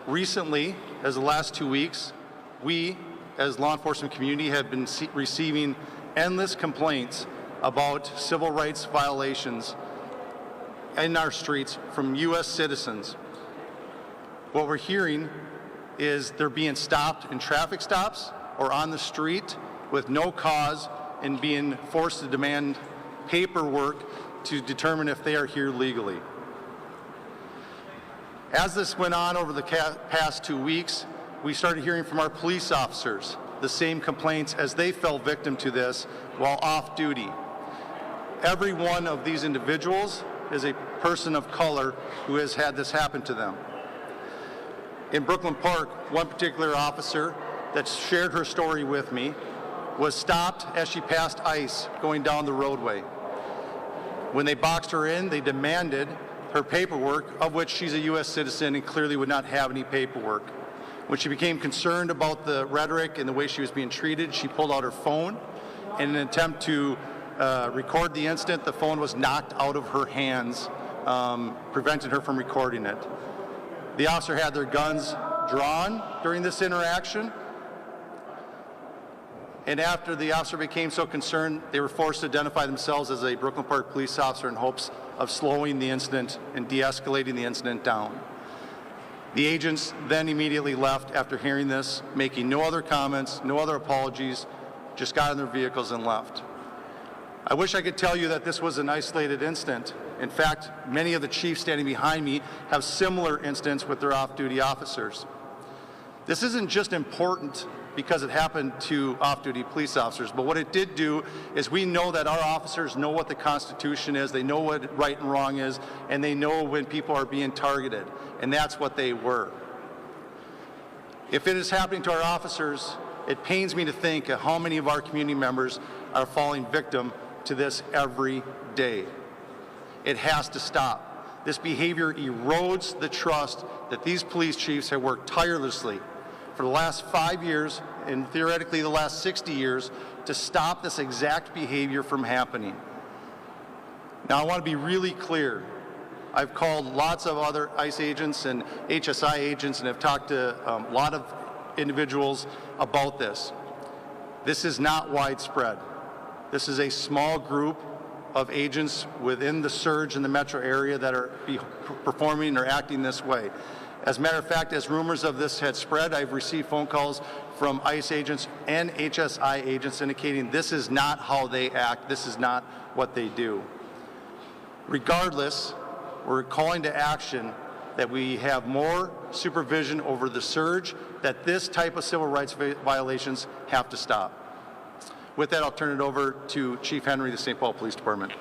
recently, as the last 2 weeks, we, as law enforcement community, have been receiving endless complaints about civil rights violations in our streets from U.S. citizens. What we're hearing is they're being stopped in traffic stops or on the street with no cause and being forced to demand paperwork to determine if they are here legally. As this went on over the past 2 weeks, we started hearing from our police officers the same complaints as they fell victim to this while off duty. Every one of these individuals is a person of color who has had this happen to them. In Brooklyn Park, one particular officer that shared her story with me was stopped as she passed ICE going down the roadway. When they boxed her in, they demanded her paperwork, of which she's a U.S. citizen and clearly would not have any paperwork. When she became concerned about the rhetoric and the way she was being treated, she pulled out her phone. In an attempt to record the incident, the phone was knocked out of her hands, preventing her from recording it. The officer had their guns drawn during this interaction, and after the officer became so concerned, they were forced to identify themselves as a Brooklyn Park police officer in hopes of slowing the incident and de-escalating the incident down. The agents then immediately left after hearing this, making no other comments, no other apologies, just got in their vehicles and left. I wish I could tell you that this was an isolated incident. In fact, many of the chiefs standing behind me have similar incidents with their off-duty officers. This isn't just important because it happened to off-duty police officers, but what it did do is we know that our officers know what the Constitution is, they know what right and wrong is, and they know when people are being targeted, and that's what they were. If it is happening to our officers, it pains me to think of how many of our community members are falling victim to this every day. It has to stop. This behavior erodes the trust that these police chiefs have worked tirelessly for the last 5 years and theoretically the last 60 years to stop this exact behavior from happening. Now, I want to be really clear. I've called lots of other ICE agents and HSI agents and have talked to a lot of individuals about this. This is not widespread. This is a small group of agents within the surge in the metro area that are performing or acting this way. As a matter of fact, as rumors of this had spread, I've received phone calls from ICE agents and HSI agents indicating this is not how they act, this is not what they do. Regardless, we're calling to action that we have more supervision over the surge, that this type of civil rights violations have to stop. With that, I'll turn it over to Chief Henry of the St. Paul Police Department.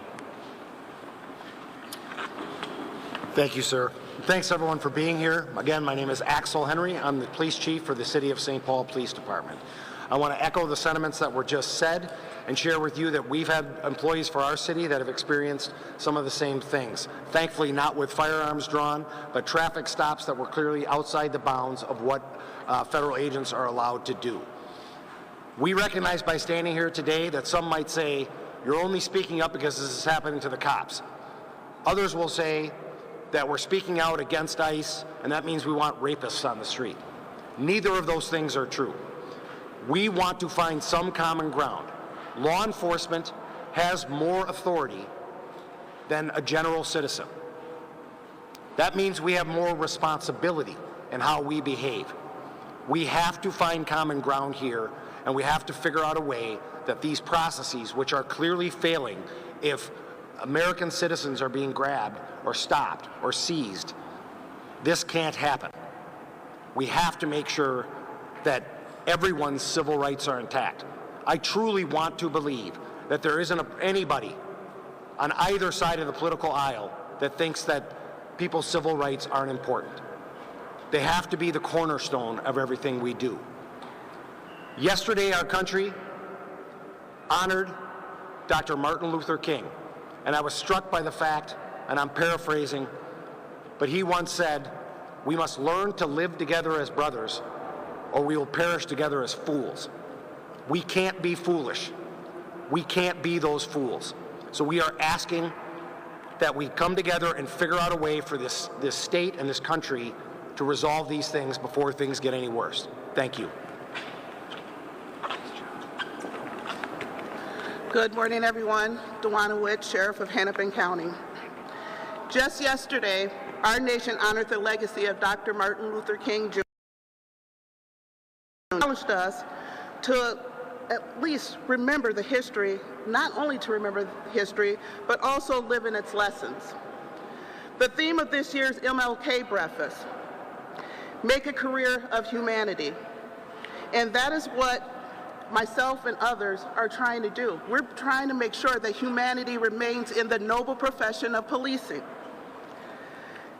Thank you, sir. Thanks, everyone, for being here. Again, my name is Axel Henry. I'm the police chief for the City of St. Paul Police Department. I want to echo the sentiments that were just said and share with you that we've had employees for our city that have experienced some of the same things. Thankfully, not with firearms drawn, but traffic stops that were clearly outside the bounds of what federal agents are allowed to do. We recognize by standing here today that some might say, you're only speaking up because this is happening to the cops. Others will say that we're speaking out against ICE, and that means we want rapists on the street. Neither of those things are true. We want to find some common ground. Law enforcement has more authority than a general citizen. That means we have more responsibility in how we behave. We have to find common ground here, and we have to figure out a way that these processes, which are clearly failing if American citizens are being grabbed or stopped or seized, this can't happen. We have to make sure that everyone's civil rights are intact. I truly want to believe that there isn't anybody on either side of the political aisle that thinks that people's civil rights aren't important. They have to be the cornerstone of everything we do. Yesterday, our country honored Dr. Martin Luther King, and I was struck by the fact, and I'm paraphrasing, but he once said, "We must learn to live together as brothers, or we will perish together as fools." We can't be foolish. We can't be those fools. So we are asking that we come together and figure out a way for this state and this country to resolve these things before things get any worse. Thank you. Good morning, everyone. Dewana Witt, Sheriff of Hennepin County. Just yesterday, our nation honored the legacy of Dr. Martin Luther King Jr. challenged us to at least remember the history, not only to remember history, but also live in its lessons. The theme of this year's MLK breakfast, make a career of humanity. And that is what myself and others are trying to do. We're trying to make sure that humanity remains in the noble profession of policing.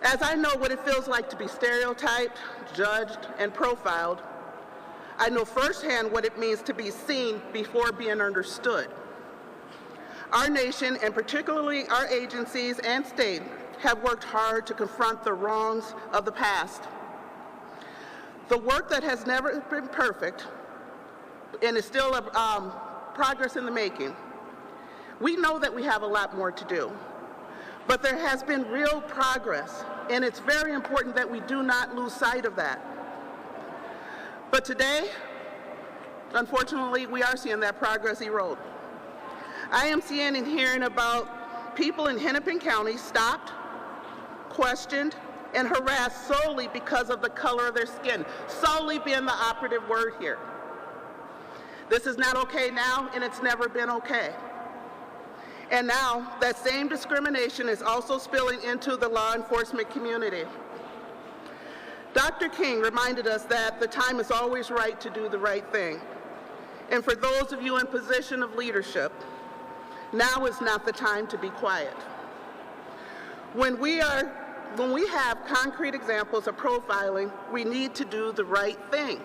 As I know what it feels like to be stereotyped, judged, and profiled, I know firsthand what it means to be seen before being understood. Our nation, and particularly our agencies and state, have worked hard to confront the wrongs of the past. The work that has never been perfect and is still progress in the making. We know that we have a lot more to do, but there has been real progress, and it's very important that we do not lose sight of that. But today, unfortunately, we are seeing that progress erode. I am seeing and hearing about people in Hennepin County stopped, questioned, and harassed solely because of the color of their skin, solely being the operative word here. This is not okay now, and it's never been okay. And now, that same discrimination is also spilling into the law enforcement community. Dr. King reminded us that the time is always right to do the right thing. And for those of you in position of leadership, now is not the time to be quiet. When we have concrete examples of profiling, we need to do the right thing.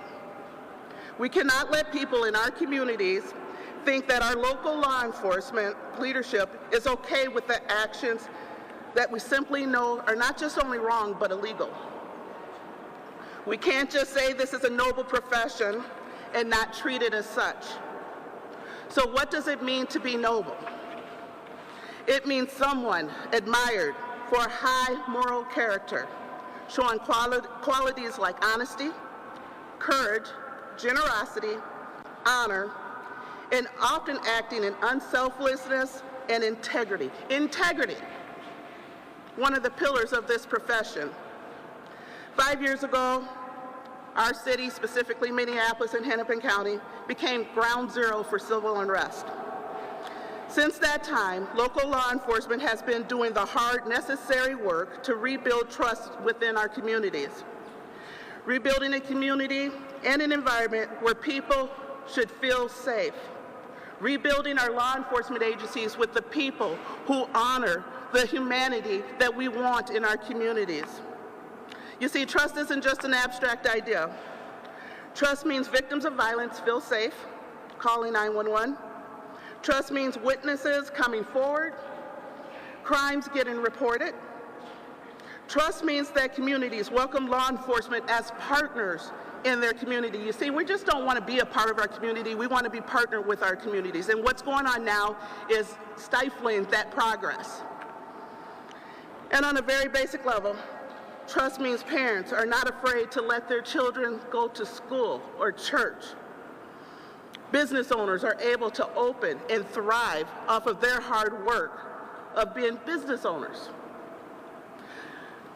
We cannot let people in our communities think that our local law enforcement leadership is okay with the actions that we simply know are not just only wrong, but illegal. We can't just say this is a noble profession and not treat it as such. So what does it mean to be noble? It means someone admired for high moral character, showing qualities like honesty, courage, generosity, honor, and often acting in unselflessness and integrity. Integrity, one of the pillars of this profession. 5 years ago, our city, specifically Minneapolis and Hennepin County, became ground zero for civil unrest. Since that time, local law enforcement has been doing the hard, necessary work to rebuild trust within our communities. Rebuilding a community and an environment where people should feel safe. Rebuilding our law enforcement agencies with the people who honor the humanity that we want in our communities. You see, trust isn't just an abstract idea. Trust means victims of violence feel safe, calling 911. Trust means witnesses coming forward, crimes getting reported. Trust means that communities welcome law enforcement as partners in their community. You see, we just don't want to be a part of our community. We want to be partnered with our communities. And what's going on now is stifling that progress. And on a very basic level, trust means parents are not afraid to let their children go to school or church. Business owners are able to open and thrive off of their hard work of being business owners.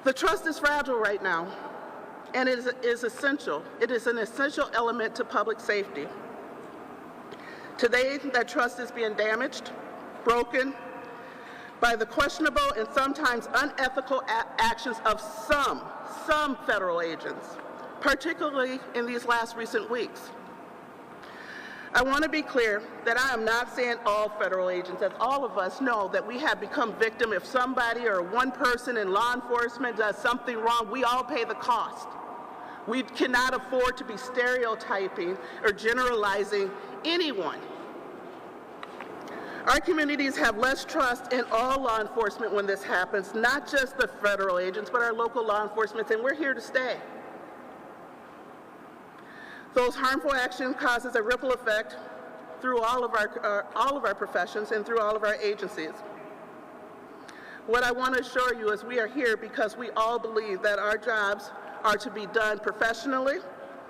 The trust is fragile right now, and it is essential. It is an essential element to public safety. Today, that trust is being damaged, broken, by the questionable and sometimes unethical actions of some federal agents, particularly in these last recent weeks. I want to be clear that I am not saying all federal agents, as all of us know that we have become victim. If somebody or one person in law enforcement does something wrong, we all pay the cost. We cannot afford to be stereotyping or generalizing anyone. Our communities have less trust in all law enforcement when this happens, not just the federal agents, but our local law enforcement, and we're here to stay. Those harmful actions causes a ripple effect through all of our professions and through all of our agencies. What I want to assure you is we are here because we all believe that our jobs are to be done professionally,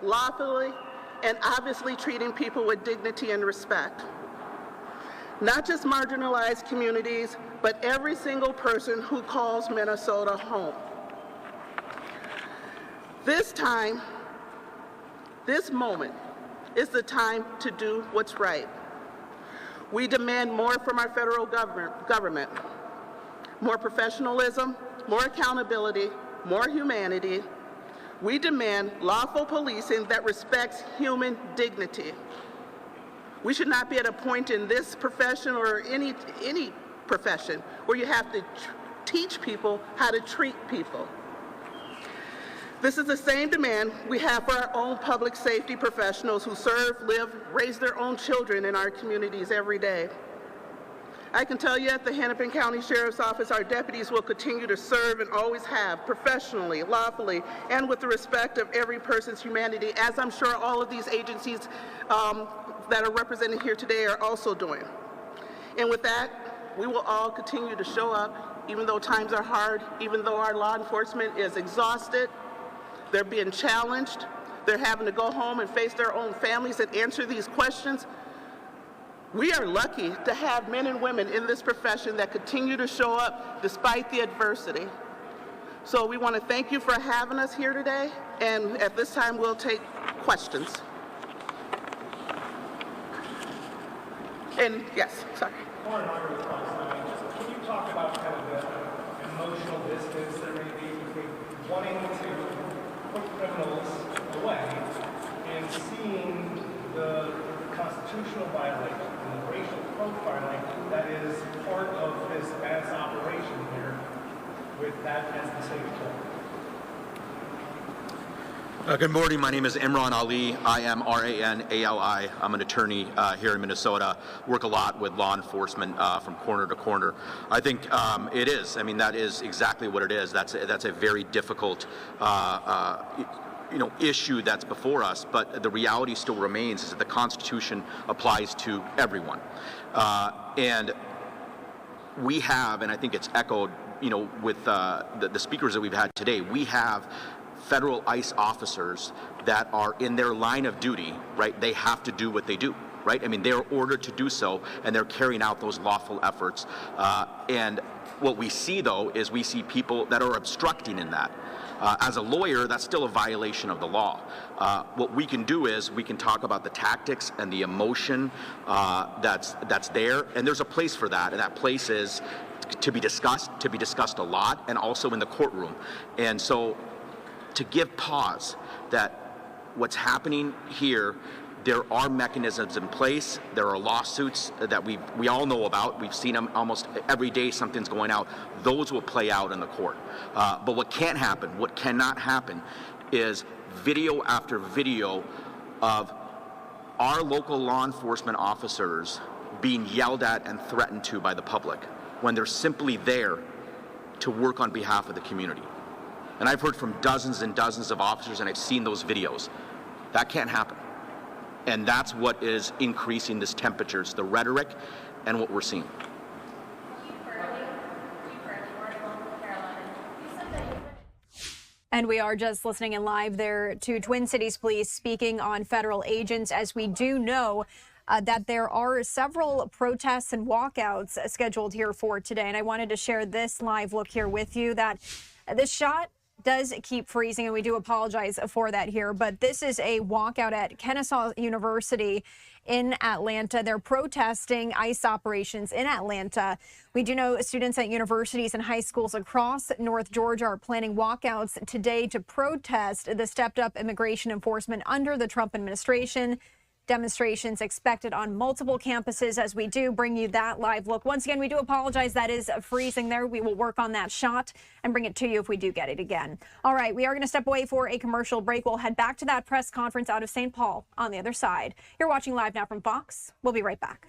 lawfully, and obviously treating people with dignity and respect. Not just marginalized communities, but every single person who calls Minnesota home. This moment is the time to do what's right. We demand more from our federal government, more professionalism, more accountability, more humanity. We demand lawful policing that respects human dignity. We should not be at a point in this profession or any profession where you have to teach people how to treat people. This is the same demand we have for our own public safety professionals who serve, live, raise their own children in our communities every day. I can tell you at the Hennepin County Sheriff's Office, our deputies will continue to serve and always have, professionally, lawfully, and with the respect of every person's humanity, as I'm sure all of these agencies that are represented here today are also doing. And with that, we will all continue to show up, even though times are hard, even though our law enforcement is exhausted, they're being challenged, they're having to go home and face their own families and answer these questions. We are lucky to have men and women in this profession that continue to show up despite the adversity. So we want to thank you for having us here today, and at this time we'll take questions. And yes, sorry. Can you talk about kind of the emotional distance there may be between wanting to put criminals away and seeing the constitutional violation and the racial profiling that is part of this mass operation here with that as the same tool? Good morning. My name is Imran Ali. I am R-A-N-A-L-I. I'm an attorney here in Minnesota. Work a lot with law enforcement from corner to corner. I think it is. I mean, that is exactly what it is. That's a very difficult issue that's before us. But the reality still remains is that the Constitution applies to everyone, and we have, and I think it's echoed, with the speakers that we've had today. We have federal ICE officers that are in their line of duty, right? They have to do what they do, right? I mean, they're ordered to do so, and they're carrying out those lawful efforts. And what we see, though, is we see people that are obstructing in that. As a lawyer, that's still a violation of the law. What we can do is we can talk about the tactics and the emotion that's there, and there's a place for that, and that place is to be discussed a lot, and also in the courtroom. And so, to give pause that what's happening here, there are mechanisms in place. There are lawsuits that we all know about. We've seen them almost every day. Something's going out. Those will play out in the court. But what can't happen, what cannot happen, is video after video of our local law enforcement officers being yelled at and threatened to by the public when they're simply there to work on behalf of the community. And I've heard from dozens and dozens of officers, and I've seen those videos. That can't happen. And that's what is increasing this temperature. It's the rhetoric and what we're seeing. And we are just listening in live there to Twin Cities Police speaking on federal agents. As we do know, that there are several protests and walkouts scheduled here for today. And I wanted to share this live look here with you that this shot does keep freezing, and we do apologize for that here. But this is a walkout at Kennesaw University in Atlanta. They're protesting ICE operations in Atlanta. We do know students at universities and high schools across North Georgia are planning walkouts today to protest the stepped-up immigration enforcement under the Trump administration. Demonstrations expected on multiple campuses as we do bring you that live look. Once again, we do apologize. That is freezing there. We will work on that shot and bring it to you if we do get it again. All right, we are going to step away for a commercial break. We'll head back to that press conference out of St. Paul on the other side. You're watching Live Now from Fox. We'll be right back.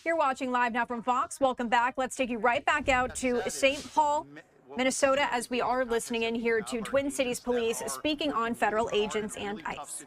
You're watching Live Now from Fox. Welcome back. Let's take you right back out to St. Paul, Minnesota, as we are listening in here to Twin Cities Police speaking on federal agents and ICE.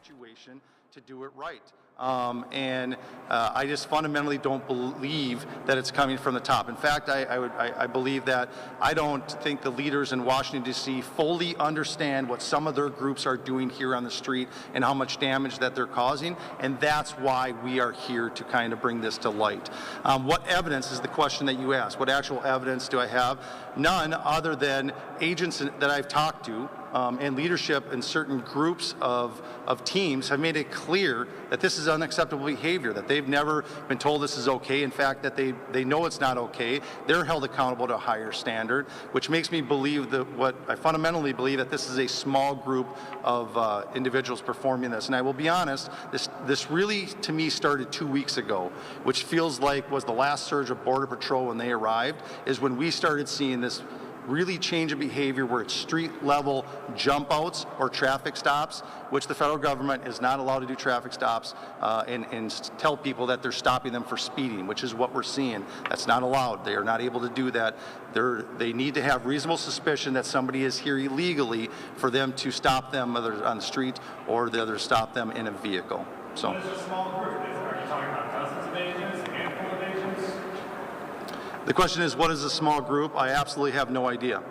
To do it right. I just fundamentally don't believe that it's coming from the top. In fact, I believe that I don't think the leaders in Washington, D.C. fully understand what some of their groups are doing here on the street and how much damage that they're causing, and that's why we are here to kind of bring this to light. What evidence is the question that you asked? What actual evidence do I have? None other than agents that I've talked to and leadership in certain groups of teams have made it clear that this is unacceptable behavior, that they've never been told this is okay. In fact, that they know it's not okay. They're held accountable to a higher standard, which makes me believe that what I fundamentally believe that this is a small group of individuals performing this. And I will be honest, this really, to me, started 2 weeks ago, which feels like was the last surge of Border Patrol when they arrived, is when we started seeing this really change of behavior where it's street level jump outs or traffic stops, which the federal government is not allowed to do traffic stops and tell people that they're stopping them for speeding, which is what we're seeing. That's not allowed. They are not able to do that. They need to have reasonable suspicion that somebody is here illegally for them to stop them, whether on the street or the other stop them in a vehicle. So. What is a small group? Are you talking about dozens of agents, a handful of agents? The question is, what is a small group? I absolutely have no idea.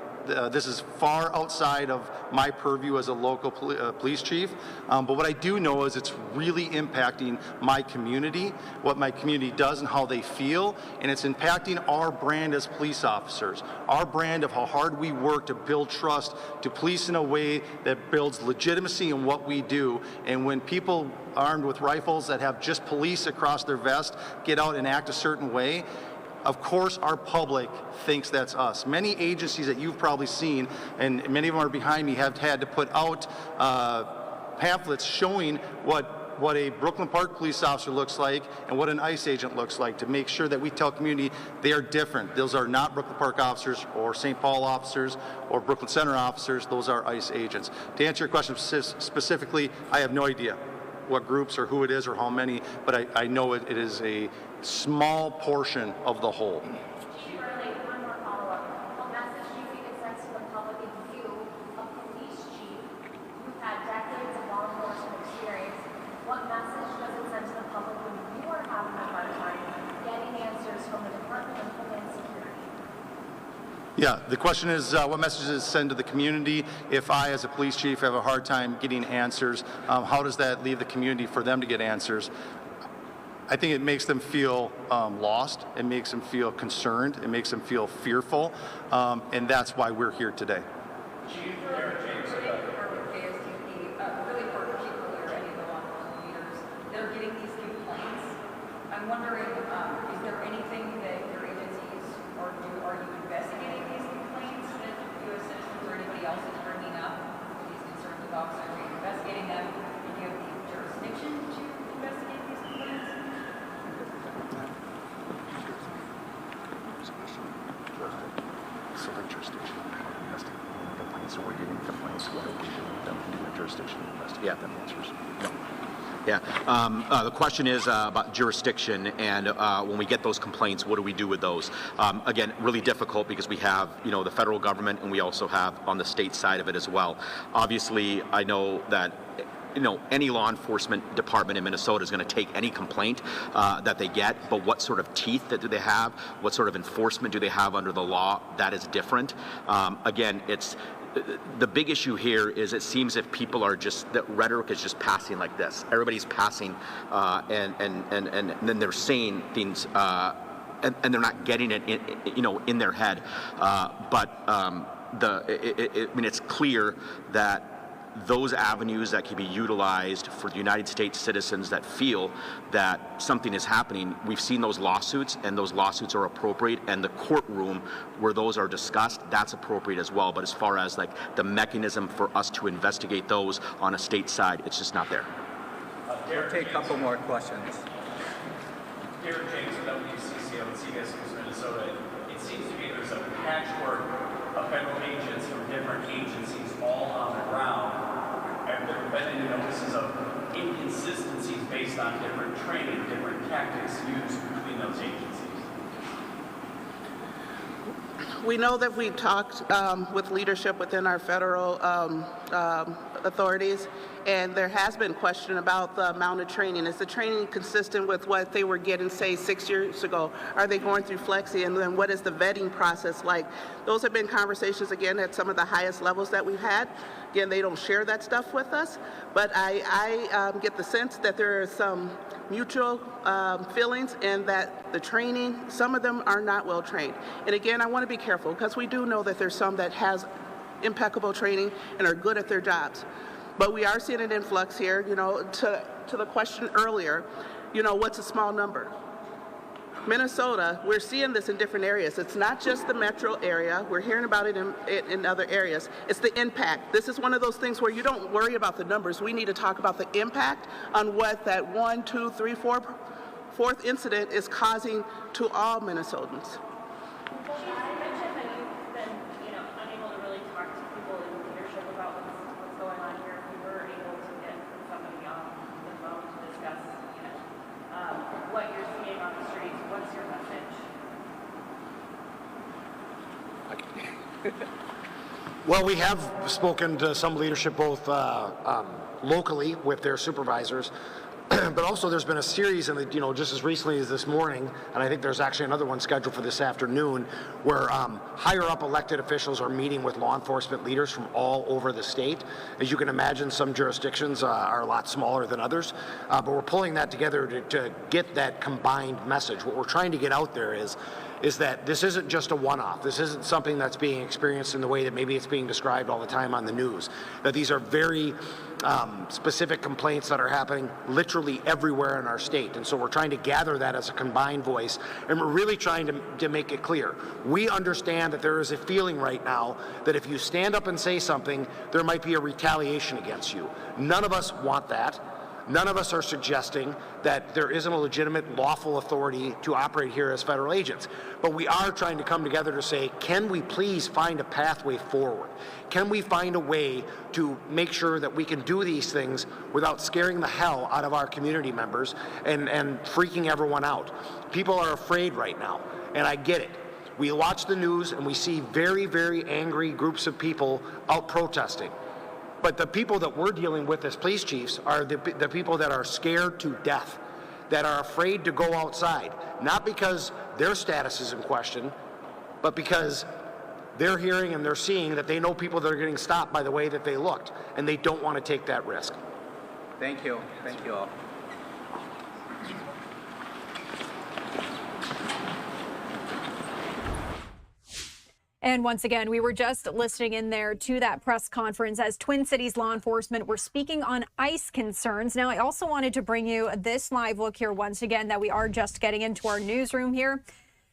This is far outside of my purview as a local police chief, but what I do know is it's really impacting my community, what my community does and how they feel, and it's impacting our brand as police officers, our brand of how hard we work to build trust, to police in a way that builds legitimacy in what we do. And when people armed with rifles that have just police across their vest get out and act a certain way, Of course, our public thinks that's us. Many agencies that you've probably seen, and many of them are behind me, have had to put out pamphlets showing what a Brooklyn Park police officer looks like and what an ICE agent looks like, to make sure that we tell community they are different. Those are not Brooklyn Park officers or St. Paul officers or Brooklyn Center officers. Those are ICE agents. To answer your question specifically, I have no idea what groups or who it is or how many, but I know it is a small portion of the whole. What message does it send to the public when you are having a hard time getting answers from the Department of Homeland Security? Yeah, the question is, what message does it send to the community if I, as a police chief, have a hard time getting answers? How does that leave the community for them to get answers? I think it makes them feel lost. It makes them feel concerned. It makes them feel fearful. And that's why we're here today. Chief they're getting these complaints. I'm wondering, is there anything that your agencies are you investigating these complaints that U.S. citizens or anybody else is bringing up, these concerns with officers? Are you investigating them? Do you have the jurisdiction to investigate these complaints? Select jurisdiction. Investigate complaints. So we're getting complaints. What are we doing with them in the jurisdiction to investigate them? Answers. No. Yeah, the question is about jurisdiction, and when we get those complaints, what do we do with those? Again, really difficult because we have, the federal government, and we also have on the state side of it as well. Obviously, I know that any law enforcement department in Minnesota is going to take any complaint that they get, but what sort of teeth do they have? What sort of enforcement do they have under the law? That is different. Again, the big issue here is it seems if people are that rhetoric is just passing like this. Everybody's passing and then they're saying things and they're not getting it in their head. It's clear that those avenues that can be utilized for the United States citizens that feel that something is happening, we've seen those lawsuits, and those lawsuits are appropriate, and the courtroom where those are discussed, that's appropriate as well. But as far as the mechanism for us to investigate those on a state side, it's just not there. We'll take a couple more questions. Derek James with WCCO and CBS News Minnesota. It seems to me there's a patchwork of federal agents from different agencies all on the ground. And there have been notices of inconsistencies based on different training, different tactics used between those agencies. We know that we talked with leadership within our federal authorities, and there has been question about the amount of training. Is the training consistent with what they were getting, say, 6 years ago? Are they going through Flexi? And then what is the vetting process like? Those have been conversations, again, at some of the highest levels that we've had. Again, they don't share that stuff with us, but I get the sense that there are some mutual feelings, and that the training, some of them are not well trained. And again, I want to be careful because we do know that there's some that has impeccable training and are good at their jobs. But we are seeing an influx here, to the question earlier, what's a small number? Minnesota, we're seeing this in different areas. It's not just the metro area. We're hearing about it in other areas. It's the impact. This is one of those things where you don't worry about the numbers. We need to talk about the impact on what that 1, 2, 3, 4, fourth incident is causing to all Minnesotans. Well, we have spoken to some leadership, both locally with their supervisors, but also there's been a series, and just as recently as this morning, and I think there's actually another one scheduled for this afternoon, where higher up elected officials are meeting with law enforcement leaders from all over the state. As you can imagine, some jurisdictions are a lot smaller than others, but we're pulling that together to get that combined message. What we're trying to get out there is that this isn't just a one-off. This isn't something that's being experienced in the way that maybe it's being described all the time on the news. That these are very specific complaints that are happening literally everywhere in our state. And so we're trying to gather that as a combined voice, and we're really trying to make it clear. We understand that there is a feeling right now that if you stand up and say something, there might be a retaliation against you. None of us want that. None of us are suggesting that there isn't a legitimate lawful authority to operate here as federal agents. But we are trying to come together to say, can we please find a pathway forward? Can we find a way to make sure that we can do these things without scaring the hell out of our community members and freaking everyone out? People are afraid right now, and I get it. We watch the news and we see very, very angry groups of people out protesting. But the people that we're dealing with as police chiefs are the people that are scared to death, that are afraid to go outside, not because their status is in question, but because they're hearing and they're seeing that they know people that are getting stopped by the way that they looked, and they don't want to take that risk. Thank you. Thank you all. And once again, we were just listening in there to that press conference as Twin Cities law enforcement were speaking on ICE concerns. Now, I also wanted to bring you this live look here once again that we are just getting into our newsroom here.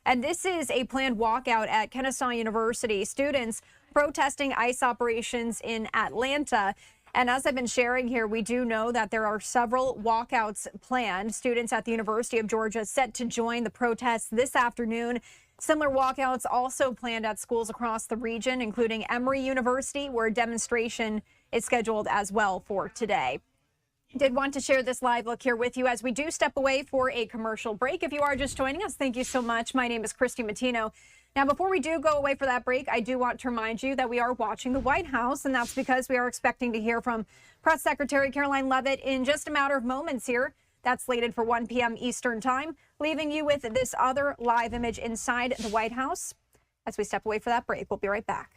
And this is a planned walkout at Kennesaw University. Students protesting ICE operations in Atlanta. And as I've been sharing here, we do know that there are several walkouts planned. Students at the University of Georgia set to join the protests this afternoon. Similar walkouts also planned at schools across the region, including Emory University, where a demonstration is scheduled as well for today. Did want to share this live look here with you as we do step away for a commercial break. If you are just joining us, thank you so much. My name is Christy Matino. Now, before we do go away for that break, I do want to remind you that we are watching the White House, and that's because we are expecting to hear from Press Secretary Caroline Leavitt in just a matter of moments here. That's slated for 1 p.m. Eastern time, leaving you with this other live image inside the White House as we step away for that break. We'll be right back.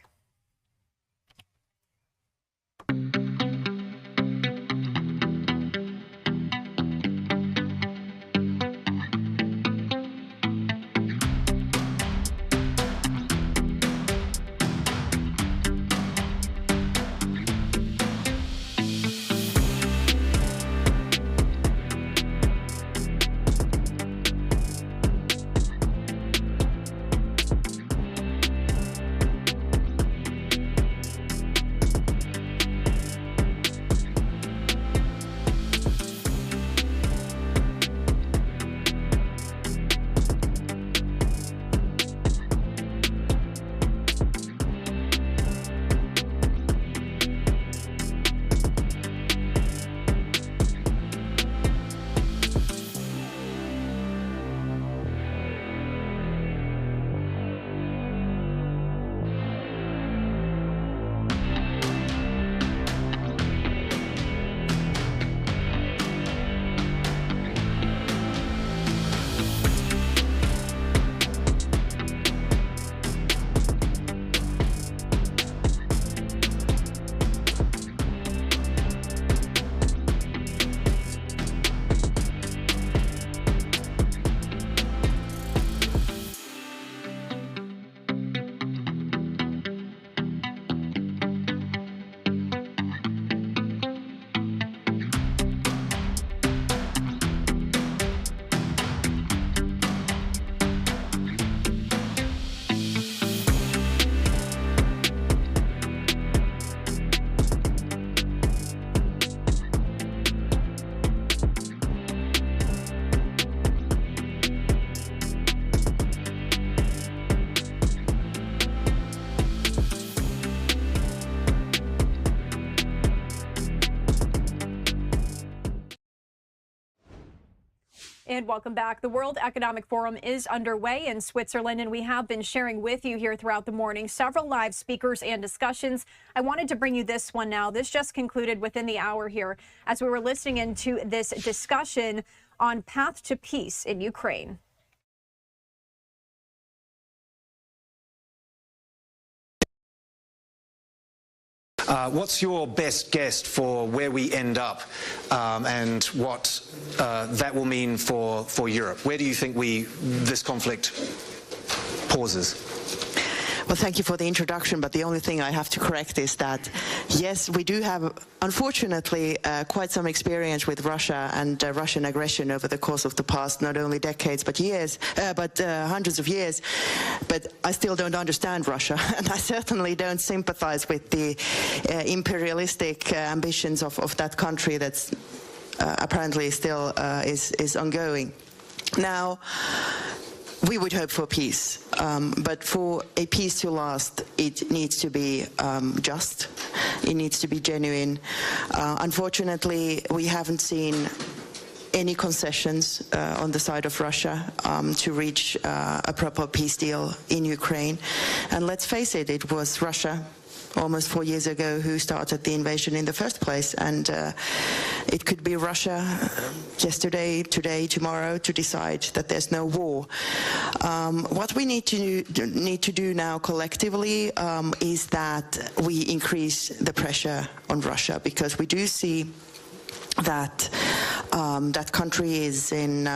And welcome back. The World Economic Forum is underway in Switzerland, and we have been sharing with you here throughout the morning several live speakers and discussions. I wanted to bring you this one now. This just concluded within the hour here as we were listening into this discussion on path to peace in Ukraine. What's your best guess for where we end up and what that will mean for Europe? Where do you think this conflict pauses? Well, thank you for the introduction, but the only thing I have to correct is that, yes, we do have, unfortunately, quite some experience with Russia and Russian aggression over the course of the past, not only decades, but years, hundreds of years. But I still don't understand Russia, and I certainly don't sympathize with the imperialistic ambitions of that country that's apparently still is ongoing. Now, we would hope for peace, but for a peace to last, it needs to be just, it needs to be genuine. Unfortunately, we haven't seen any concessions on the side of Russia to reach a proper peace deal in Ukraine. And let's face it, it was Russia almost 4 years ago who started the invasion in the first place, and it could be Russia yesterday, today, tomorrow to decide that there's no war. What we need to do now collectively is that we increase the pressure on Russia, because we do see that that country is in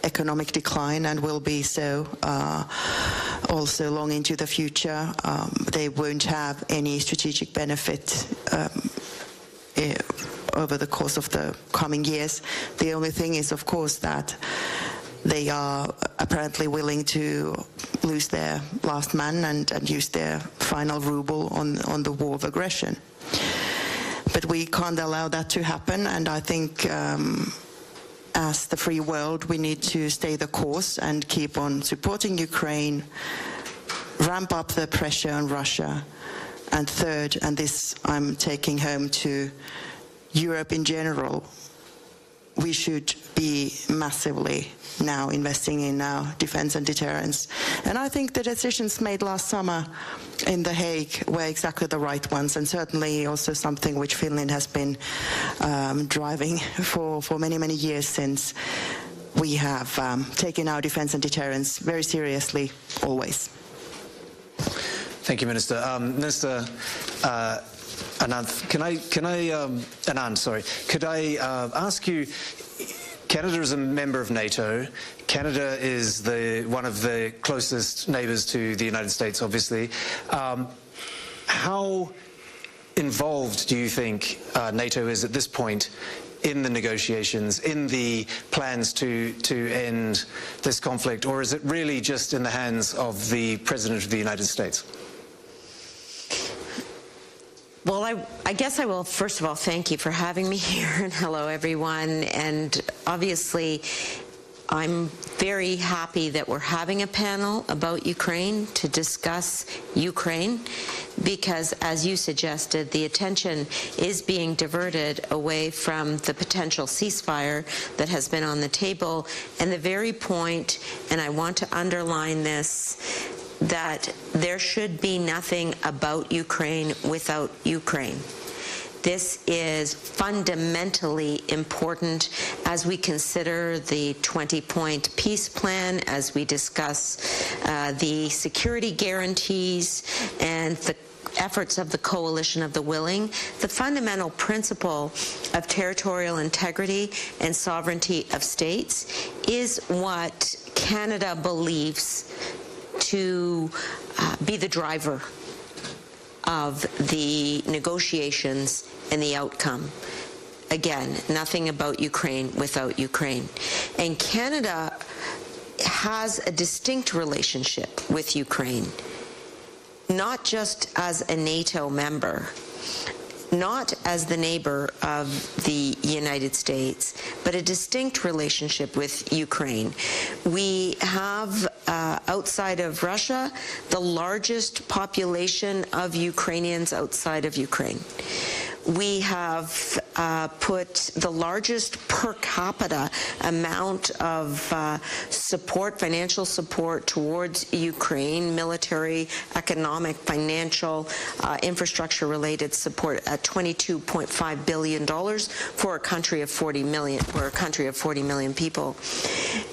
economic decline and will be so also long into the future. They won't have any strategic benefit over the course of the coming years. The only thing is, of course, that they are apparently willing to lose their last man and use their final ruble on the war of aggression. But we can't allow that to happen, and I think as the free world, we need to stay the course and keep on supporting Ukraine, ramp up the pressure on Russia, and third, and this I'm taking home to Europe in general, we should be massively now investing in our defense and deterrence. And I think the decisions made last summer in The Hague were exactly the right ones, and certainly also something which Finland has been driving for many, many years, since we have taken our defense and deterrence very seriously, always. Thank you, Minister. Minister Anand, could I ask you, Canada is a member of NATO. Canada is one of the closest neighbors to the United States, obviously. How involved do you think NATO is at this point in the negotiations, in the plans to end this conflict, or is it really just in the hands of the President of the United States? Well, I guess I will first of all thank you for having me here, and hello everyone. And obviously I'm very happy that we're having a panel about Ukraine to discuss Ukraine, because as you suggested, the attention is being diverted away from the potential ceasefire that has been on the table, and the very point, and I want to underline this, that there should be nothing about Ukraine without Ukraine. This is fundamentally important as we consider the 20-point peace plan, as we discuss the security guarantees and the efforts of the coalition of the willing. The fundamental principle of territorial integrity and sovereignty of states is what Canada believes to be the driver of the negotiations and the outcome. Again, nothing about Ukraine without Ukraine. And Canada has a distinct relationship with Ukraine, not just as a NATO member, not as the neighbor of the United States, but a distinct relationship with Ukraine. We have, outside of Russia, the largest population of Ukrainians outside of Ukraine. We have put the largest per capita amount of support, financial support towards Ukraine, military, economic, financial, infrastructure-related support at $22.5 billion for a country of 40 million, people.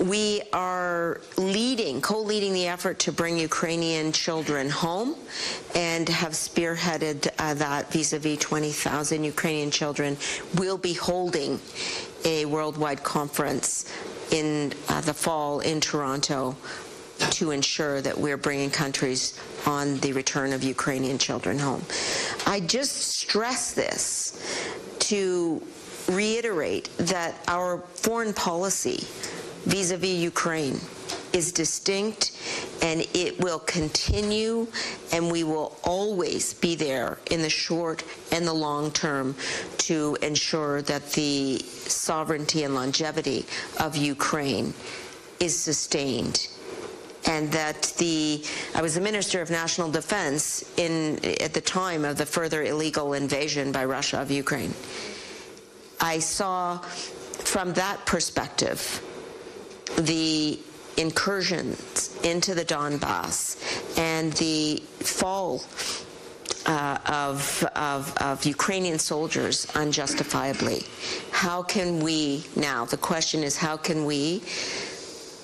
We are co-leading the effort to bring Ukrainian children home, and have spearheaded that vis-a-vis 20,000 Ukrainian children. We'll be holding a worldwide conference in the fall in Toronto to ensure that we're bringing countries on the return of Ukrainian children home. I just stress this to reiterate that our foreign policy vis-a-vis Ukraine is distinct, and it will continue, and we will always be there in the short and the long term to ensure that the sovereignty and longevity of Ukraine is sustained. And that I was the Minister of National Defense at the time of the further illegal invasion by Russia of Ukraine. I saw from that perspective the incursions into the Donbass and the fall of Ukrainian soldiers unjustifiably. How can we now, the question is, how can we,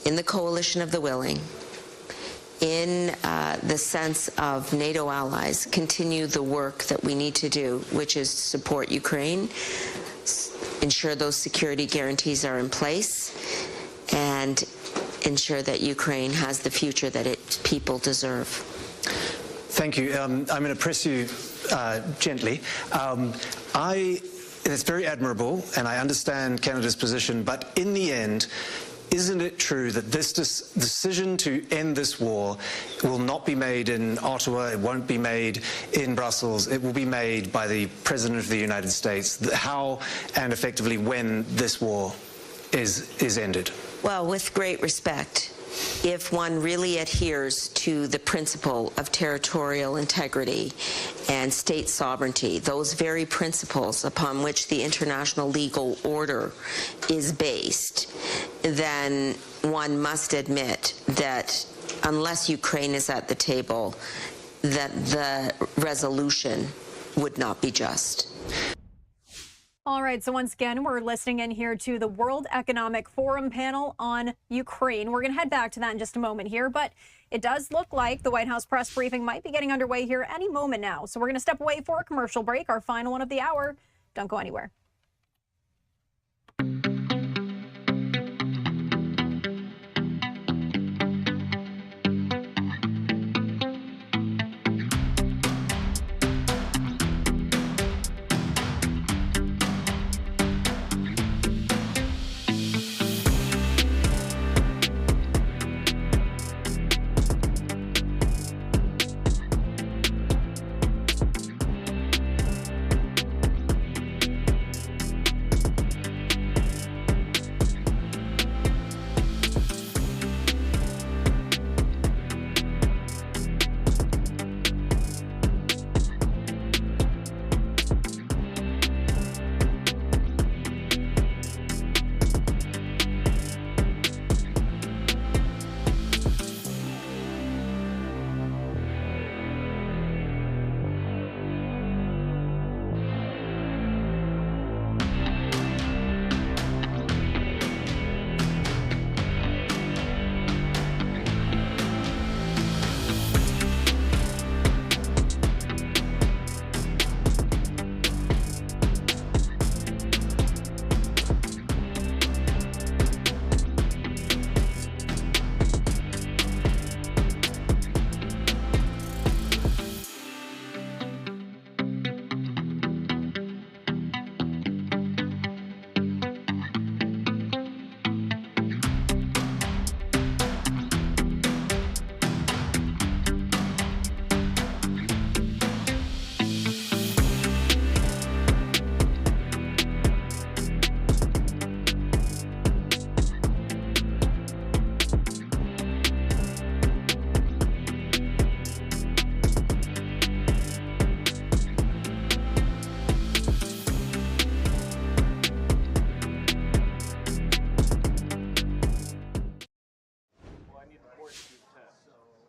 in the coalition of the willing, in the sense of NATO allies, continue the work that we need to do, which is support Ukraine, ensure those security guarantees are in place, and ensure that Ukraine has the future that its people deserve. Thank you. I'm going to press you gently. It's very admirable, and I understand Canada's position, but in the end, isn't it true that this decision to end this war will not be made in Ottawa, it won't be made in Brussels, it will be made by the President of the United States? How and effectively when this war is ended? Well, with great respect, if one really adheres to the principle of territorial integrity and state sovereignty, those very principles upon which the international legal order is based, then one must admit that unless Ukraine is at the table, that the resolution would not be just. All right, so once again, we're listening in here to the World Economic Forum panel on Ukraine. We're going to head back to that in just a moment here, but it does look like the White House press briefing might be getting underway here any moment now. So we're going to step away for a commercial break, our final one of the hour. Don't go anywhere.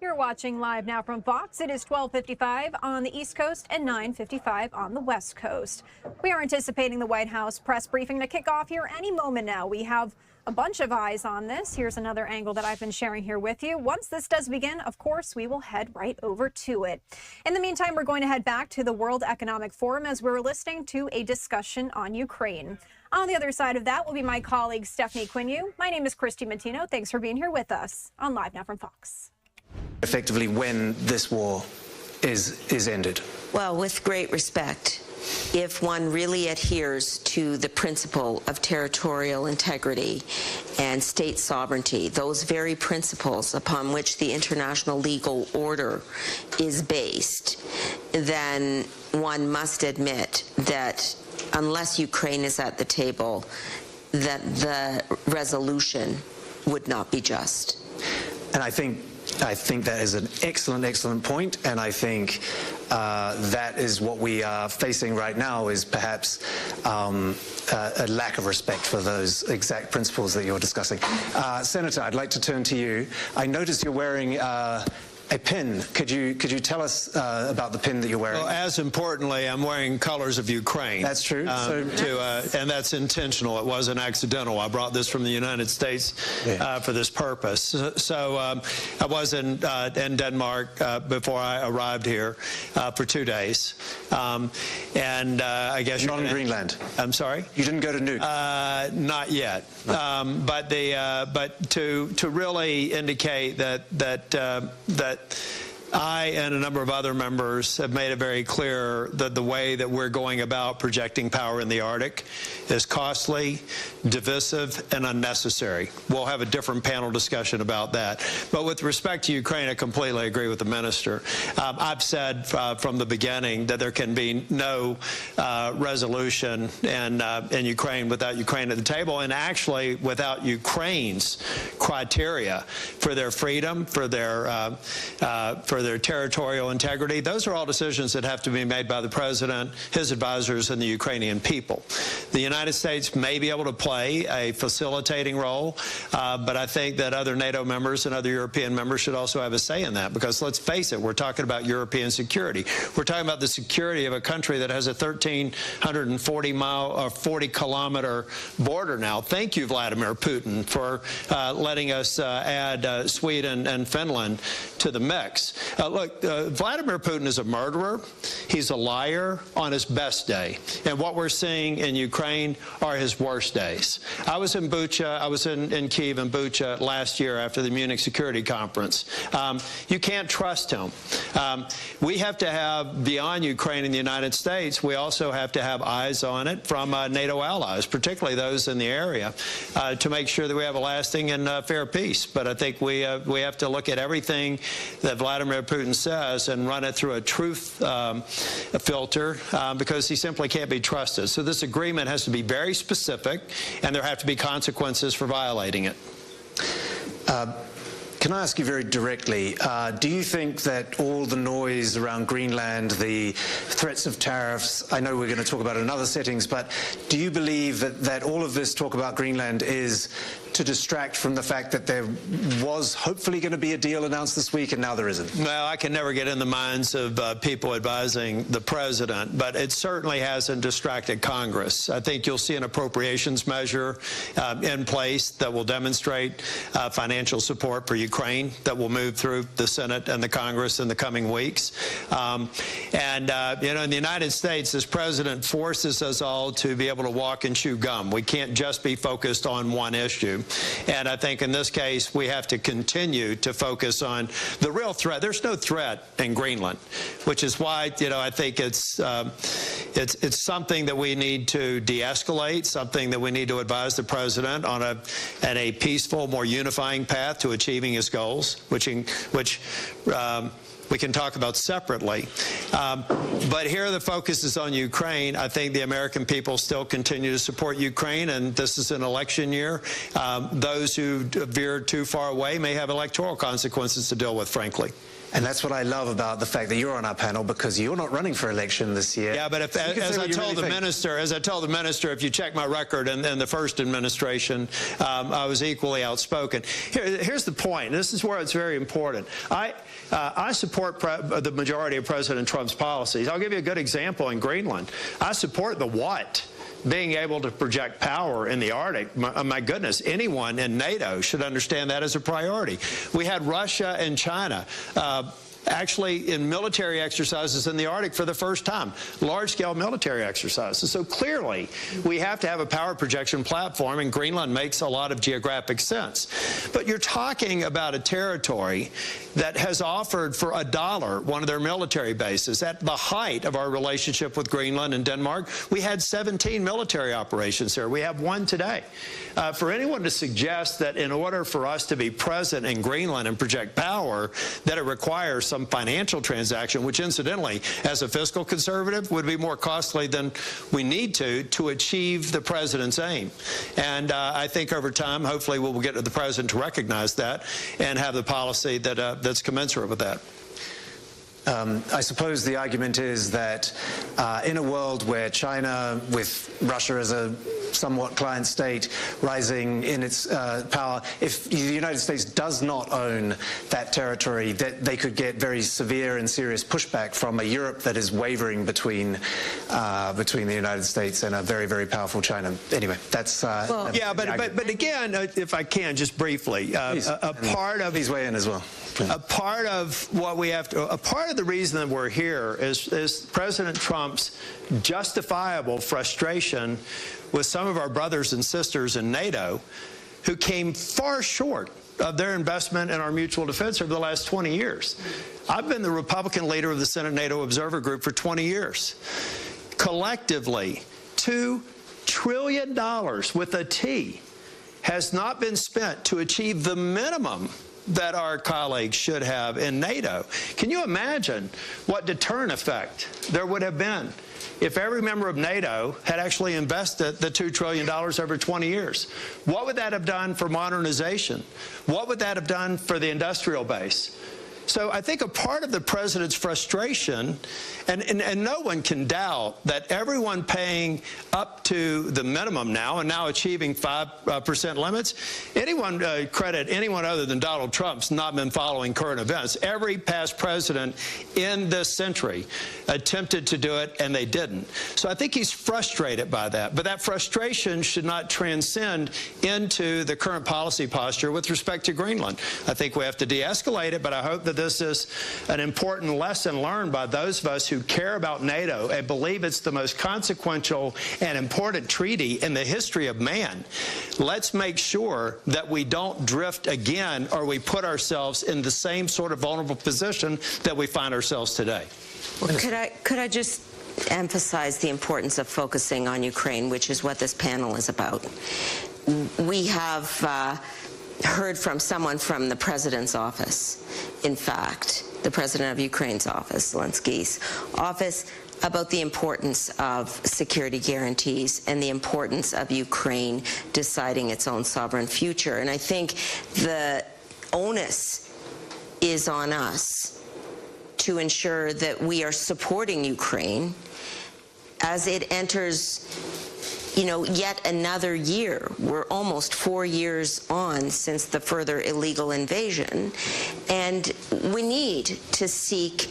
You're watching Live Now from Fox. It is 12:55 on the East Coast and 9:55 on the West Coast. We are anticipating the White House press briefing to kick off here any moment now. We have a bunch of eyes on this. Here's another angle that I've been sharing here with you. Once this does begin, of course, we will head right over to it. In the meantime, we're going to head back to the World Economic Forum as we're listening to a discussion on Ukraine. On the other side of that will be my colleague Stephanie Quinu. My name is Christy Matino. Thanks for being here with us on Live Now from Fox. Effectively, when this war is ended? Well, with great respect, if one really adheres to the principle of territorial integrity and state sovereignty, those very principles upon which the international legal order is based, then one must admit that unless Ukraine is at the table, that the resolution would not be just. And I think that is an excellent point, and I think that is what we are facing right now, is perhaps a lack of respect for those exact principles that you're discussing. Senator, I'd like to turn to you. I notice you're wearing a pin. Could you tell us about the pin that you're wearing? Well, as importantly, I'm wearing colors of Ukraine. That's true. And that's intentional. It wasn't accidental. I brought this from the United States for this purpose. So I was in Denmark before I arrived here for 2 days. I guess not in Greenland. I'm sorry? You didn't go to Nuuk? Not yet. But to really indicate that I and a number of other members have made it very clear that the way that we're going about projecting power in the Arctic is costly, divisive, and unnecessary. We'll have a different panel discussion about that. But with respect to Ukraine, I completely agree with the minister. I've said from the beginning that there can be no resolution in Ukraine without Ukraine at the table, and actually without Ukraine's criteria for their freedom, for their territorial integrity. Those are all decisions that have to be made by the president, his advisors, and the Ukrainian people. The United States may be able to play a facilitating role, but I think that other NATO members and other European members should also have a say in that, because let's face it, we're talking about European security. We're talking about the security of a country that has a 1,340-mile or 40-kilometer border now. Thank you, Vladimir Putin, for letting us add Sweden and Finland to the mix. Look, Vladimir Putin is a murderer. He's a liar on his best day. And what we're seeing in Ukraine are his worst days. I was in Bucha. I was in Kyiv and Bucha last year after the Munich Security Conference. You can't trust him. We have to have, beyond Ukraine and the United States, we also have to have eyes on it from NATO allies, particularly those in the area, to make sure that we have a lasting and fair peace. But I think we have to look at everything that Vladimir Putin says and run it through a truth filter, because he simply can't be trusted. So this agreement has to be very specific, and there have to be consequences for violating it. Can I ask you very directly, do you think that all the noise around Greenland, the threats of tariffs, I know we're going to talk about it in other settings, but do you believe that all of this talk about Greenland is to distract from the fact that there was hopefully going to be a deal announced this week and now there isn't? Well, I can never get in the minds of people advising the president, but it certainly hasn't distracted Congress. I think you'll see an appropriations measure in place that will demonstrate financial support for Ukraine that will move through the Senate and the Congress in the coming weeks. In the United States, this president forces us all to be able to walk and chew gum. We can't just be focused on one issue. And I think in this case, we have to continue to focus on the real threat. There's no threat in Greenland, which is why, I think it's something that we need to de-escalate, something that we need to advise the president on a peaceful, more unifying path to achieving his goals, which we can talk about separately. But here the focus is on Ukraine. I think the American people still continue to support Ukraine, and this is an election year. those who veered too far away may have electoral consequences to deal with, frankly. And that's what I love about the fact that you're on our panel, because you're not running for election this year. Yeah, but if, as I told the minister, if you check my record in the first administration, I was equally outspoken. Here's the point. This is where it's very important. I support the majority of President Trump's policies. I'll give you a good example in Greenland. I support the what. Being able to project power in the Arctic. My goodness, anyone in NATO should understand that as a priority. We had Russia and China actually in military exercises in the Arctic for the first time, large-scale military exercises. So clearly, we have to have a power projection platform, and Greenland makes a lot of geographic sense. But you're talking about a territory that has offered for $1 one of their military bases. At the height of our relationship with Greenland and Denmark, we had 17 military operations there. We have one today. For anyone to suggest that in order for us to be present in Greenland and project power, that it requires some financial transaction, which incidentally, as a fiscal conservative, would be more costly than we need to achieve the president's aim. And I think over time, hopefully, we'll get the president to recognize that and have the policy that that's commensurate with that. I suppose the argument is that in a world where China, with Russia as a somewhat client state, rising in its power, if the United States does not own that territory, that they could get very severe and serious pushback from a Europe that is wavering between the United States and a very, very powerful China. Anyway, that's yeah, but again, if I can, just briefly, a part of please weigh in as well. A part of what we have to, a part of the reason that we're here is President Trump's justifiable frustration with some of our brothers and sisters in NATO who came far short of their investment in our mutual defense over the last 20 years. I've been the Republican leader of the Senate NATO Observer Group for 20 years. Collectively, $2 trillion with a T has not been spent to achieve the minimum that our colleagues should have in NATO. Can you imagine what deterrent effect there would have been if every member of NATO had actually invested the $2 trillion over 20 years? What would that have done for modernization? What would that have done for the industrial base? So I think a part of the president's frustration, and no one can doubt that everyone paying up to the minimum now and now achieving 5% limits, credit anyone other than Donald Trump's not been following current events. Every past president in this century attempted to do it, and they didn't. So I think he's frustrated by that. But that frustration should not transcend into the current policy posture with respect to Greenland. I think we have to de-escalate it, but I hope that this is an important lesson learned by those of us who care about NATO and believe it's the most consequential and important treaty in the history of man. Let's make sure that we don't drift again, or we put ourselves in the same sort of vulnerable position that we find ourselves today. Well, could I just emphasize the importance of focusing on Ukraine, which is what this panel is about. We have heard from someone from the president's office, in fact, the president of Ukraine's office, Zelensky's office, about the importance of security guarantees and the importance of Ukraine deciding its own sovereign future. And I think the onus is on us to ensure that we are supporting Ukraine as it enters, yet another year. We're almost 4 years on since the further illegal invasion, and we need to seek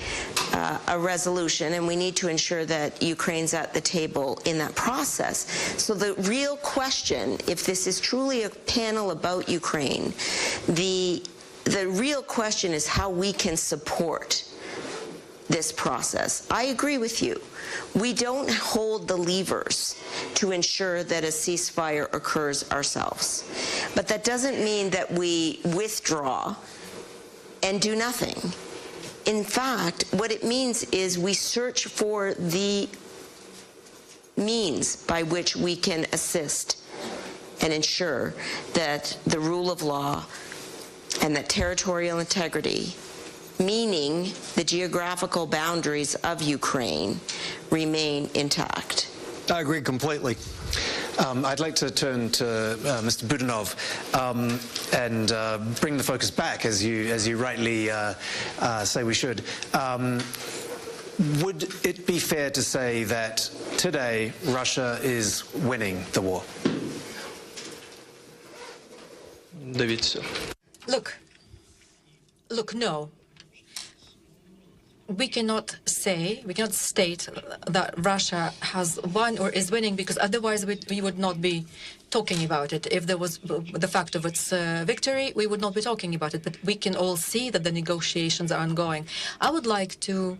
a resolution, and we need to ensure that Ukraine's at the table in that process. So the real question, if this is truly a panel about Ukraine, the real question is how we can support this process. I agree with you. We don't hold the levers to ensure that a ceasefire occurs ourselves. But that doesn't mean that we withdraw and do nothing. In fact, what it means is we search for the means by which we can assist and ensure that the rule of law and that territorial integrity, meaning the geographical boundaries of Ukraine, remain intact. I agree completely. I'd like to turn to Mr. Budanov and bring the focus back, as you rightly say we should. Would it be fair to say that today Russia is winning the war? Look, no. We cannot state that Russia has won or is winning, because otherwise we would not be talking about it. If there was the fact of its victory, we would not be talking about it. But we can all see that the negotiations are ongoing. I would like to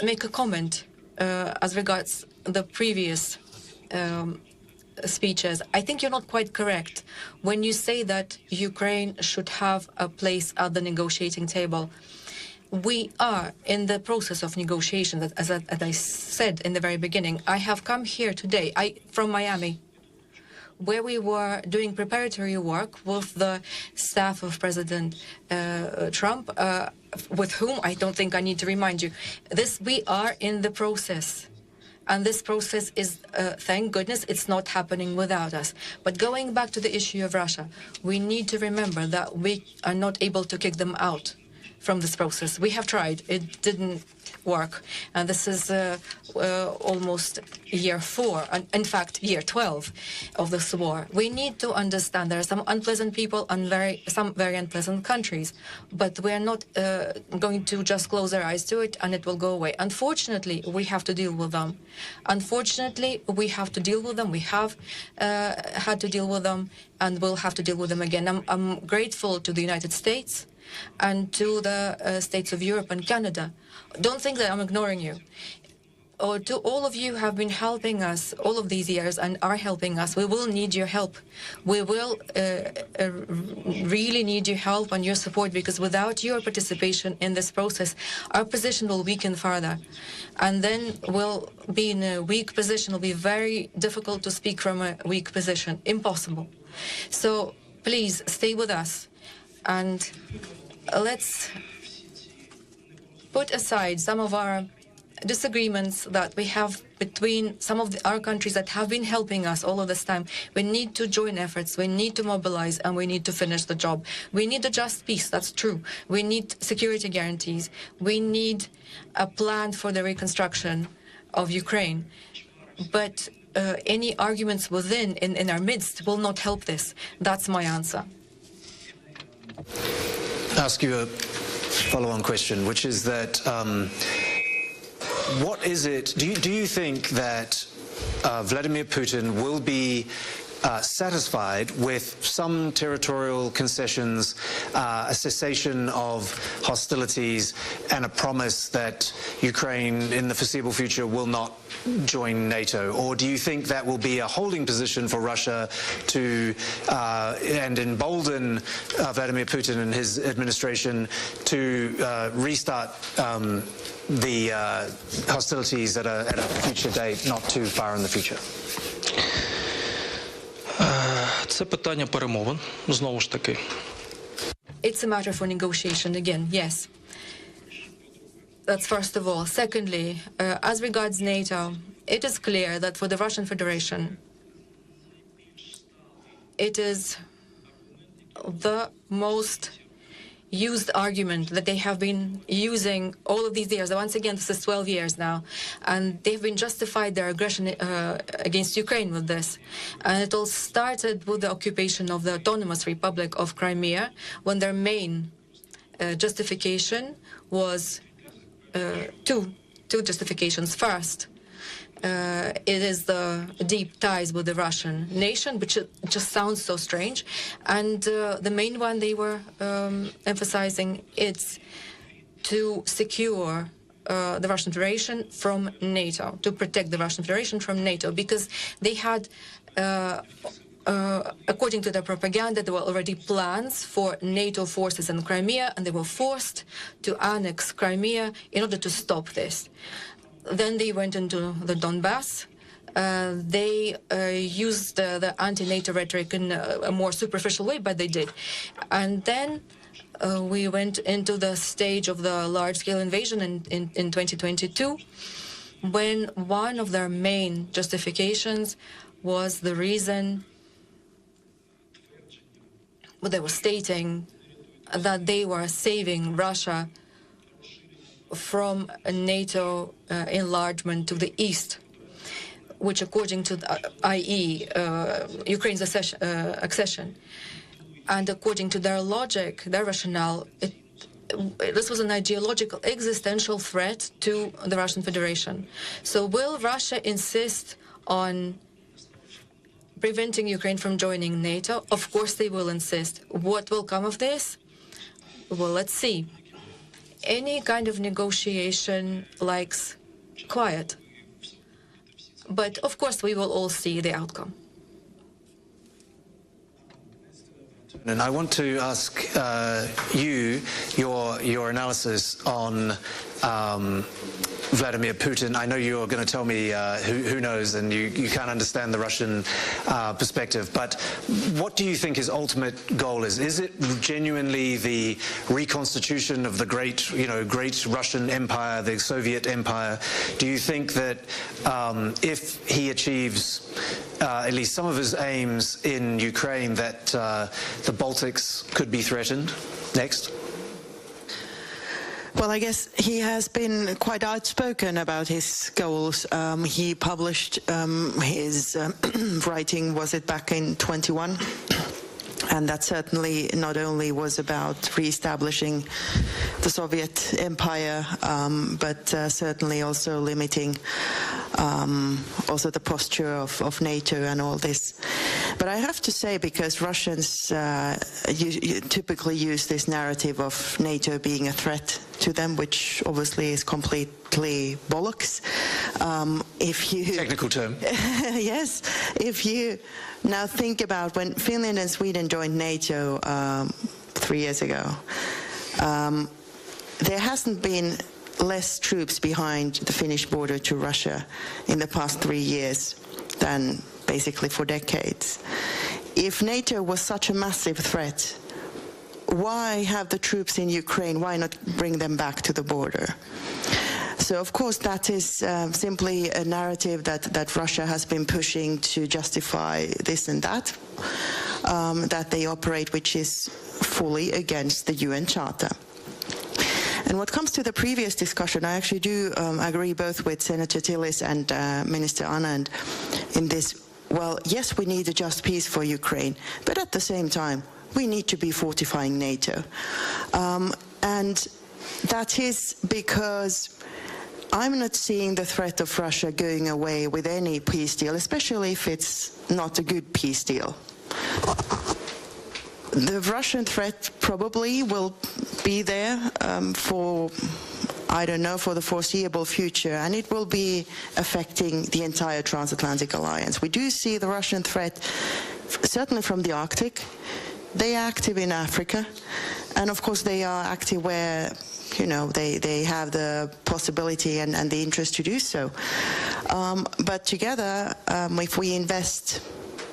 make a comment as regards the previous speeches. I think you're not quite correct when you say that Ukraine should have a place at the negotiating table. We are in the process of negotiation, as I said in the very beginning. I have come here today from Miami, where we were doing preparatory work with the staff of President Trump, with whom I don't think I need to remind you. We are in the process. And this process is, thank goodness, it's not happening without us. But going back to the issue of Russia, we need to remember that we are not able to kick them out from this process. We have tried. It didn't work. And this is almost year 4, in fact, year 12 of this war. We need to understand there are some unpleasant people and some very unpleasant countries, but we're not going to just close our eyes to it and it will go away. Unfortunately, we have to deal with them. Unfortunately, we have to deal with them. We have had to deal with them and we'll have to deal with them again. I'm grateful to the United States and to the states of Europe and Canada. Don't think that I'm ignoring you. Or to all of you who have been helping us all of these years and are helping us, we will need your help. We will really need your help and your support, because without your participation in this process, our position will weaken further. And then we'll be in a weak position. It'll be very difficult to speak from a weak position. Impossible. So please stay with us. And let's put aside some of our disagreements that we have between some of our countries that have been helping us all of this time. We need to join efforts, we need to mobilize, and we need to finish the job. We need a just peace, that's true. We need security guarantees. We need a plan for the reconstruction of Ukraine. But any arguments in our midst will not help this. That's my answer. Ask you a follow-on question, which is that what is it, do you think that Vladimir Putin will be satisfied with some territorial concessions, a cessation of hostilities, and a promise that Ukraine in the foreseeable future will not join NATO? Or do you think that will be a holding position for Russia to and embolden Vladimir Putin and his administration to restart the hostilities at a future date, not too far in the future? Це питання перемовин, знову ж таки. It's a matter for negotiation again, yes. That's first of all. Secondly, as regards NATO, it is clear that for the Russian Federation, it is the most used argument that they have been using all of these years. Once again, this is 12 years now, and they've been justified their aggression against Ukraine with this. And it all started with the occupation of the Autonomous Republic of Crimea, when their main justification was two justifications. First, it is the deep ties with the Russian nation, which just sounds so strange. And the main one they were emphasizing, it's to secure the Russian Federation from NATO, to protect the Russian Federation from NATO, because they had, according to their propaganda, there were already plans for NATO forces in Crimea, and they were forced to annex Crimea in order to stop this. Then they went into the Donbass. They used the anti-NATO rhetoric in a more superficial way, but they did. And then we went into the stage of the large-scale invasion in 2022, when one of their main justifications was the reason they were stating that they were saving Russia from a NATO enlargement to the east, which, according to the, i.e., Ukraine's accession, and according to their logic, their rationale, this was an ideological, existential threat to the Russian Federation. So will Russia insist on preventing Ukraine from joining NATO? Of course they will insist. What will come of this? Well, let's see. Any kind of negotiation likes quiet. But of course we will all see the outcome. And I want to ask you your analysis on Vladimir Putin. I know you're going to tell me who knows, and you can't understand the Russian perspective. But what do you think his ultimate goal is? Is it genuinely the reconstitution of the great Russian Empire, the Soviet Empire? Do you think that if he achieves at least some of his aims in Ukraine, that the Baltics could be threatened? Next. Well, I guess he has been quite outspoken about his goals. He published his writing, was it back in 21? And that certainly not only was about re-establishing the Soviet Empire, but certainly also limiting also the posture of NATO and all this. But I have to say, because Russians typically use this narrative of NATO being a threat to them, which obviously is completely bollocks. If you technical term. Yes, if you now think about when Finland and Sweden joined NATO 3 years ago, there hasn't been less troops behind the Finnish border to Russia in the past 3 years than basically for decades. If NATO was such a massive threat, why have the troops in Ukraine? Why not bring them back to the border? So, of course, that is simply a narrative that Russia has been pushing to justify this and that, that they operate, which is fully against the UN Charter. And what comes to the previous discussion, I actually do agree both with Senator Tillis and Minister Anand in this. Well, yes, we need a just peace for Ukraine, but at the same time, we need to be fortifying NATO. And that is because I'm not seeing the threat of Russia going away with any peace deal, especially if it's not a good peace deal. The Russian threat probably will be there for, I don't know, for the foreseeable future, and it will be affecting the entire transatlantic alliance. We do see the Russian threat, certainly from the Arctic. They are active in Africa, and of course they are active where, you know, they have the possibility and the interest to do so. But together, if we invest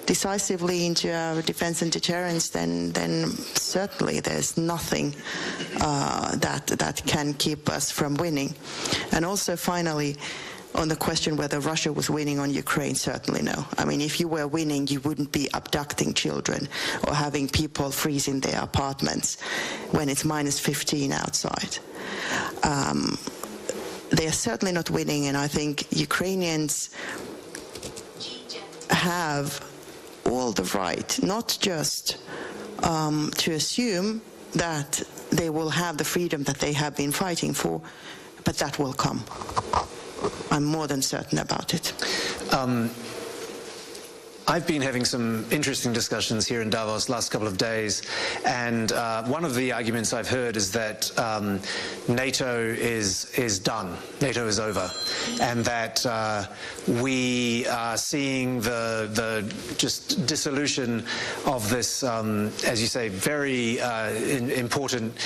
decisively into our defense and deterrence, then certainly there's nothing that can keep us from winning. And also, finally, on the question whether Russia was winning on Ukraine, certainly no. I mean, if you were winning, you wouldn't be abducting children or having people freeze in their apartments when it's minus 15 outside. They are certainly not winning, and I think Ukrainians have all the right, not just to assume that they will have the freedom that they have been fighting for, but that will come. I'm more than certain about it. I've been having some interesting discussions here in Davos last couple of days, and one of the arguments I've heard is that NATO is done, NATO is over, and that we are seeing the just dissolution of this, as you say, very important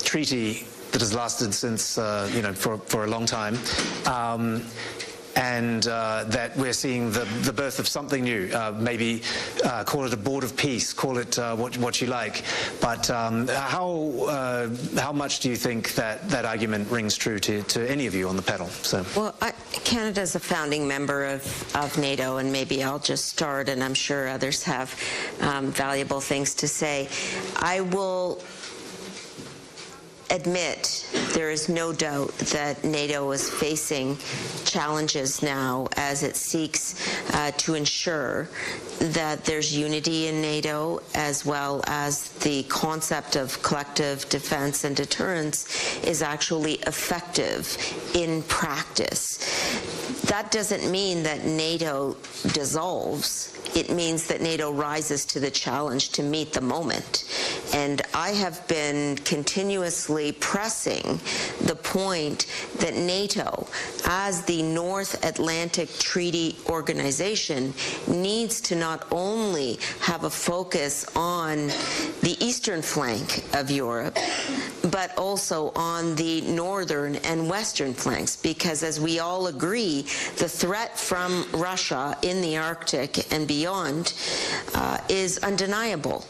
treaty that has lasted since, for a long time. and that we're seeing the birth of something new. Maybe call it a board of peace, call it what you like. But how much do you think that argument rings true to any of you on the panel? So. Well, Canada is a founding member of NATO, and maybe I'll just start, and I'm sure others have valuable things to say. I will admit there is no doubt that NATO is facing challenges now as it seeks to ensure that there's unity in NATO, as well as the concept of collective defense and deterrence is actually effective in practice. That doesn't mean that NATO dissolves. It means that NATO rises to the challenge to meet the moment. And I have been continuously pressing the point that NATO, as the North Atlantic Treaty Organization, needs to not only have a focus on the eastern flank of Europe, but also on the northern and western flanks, because as we all agree, the threat from Russia in the Arctic and beyond is undeniable.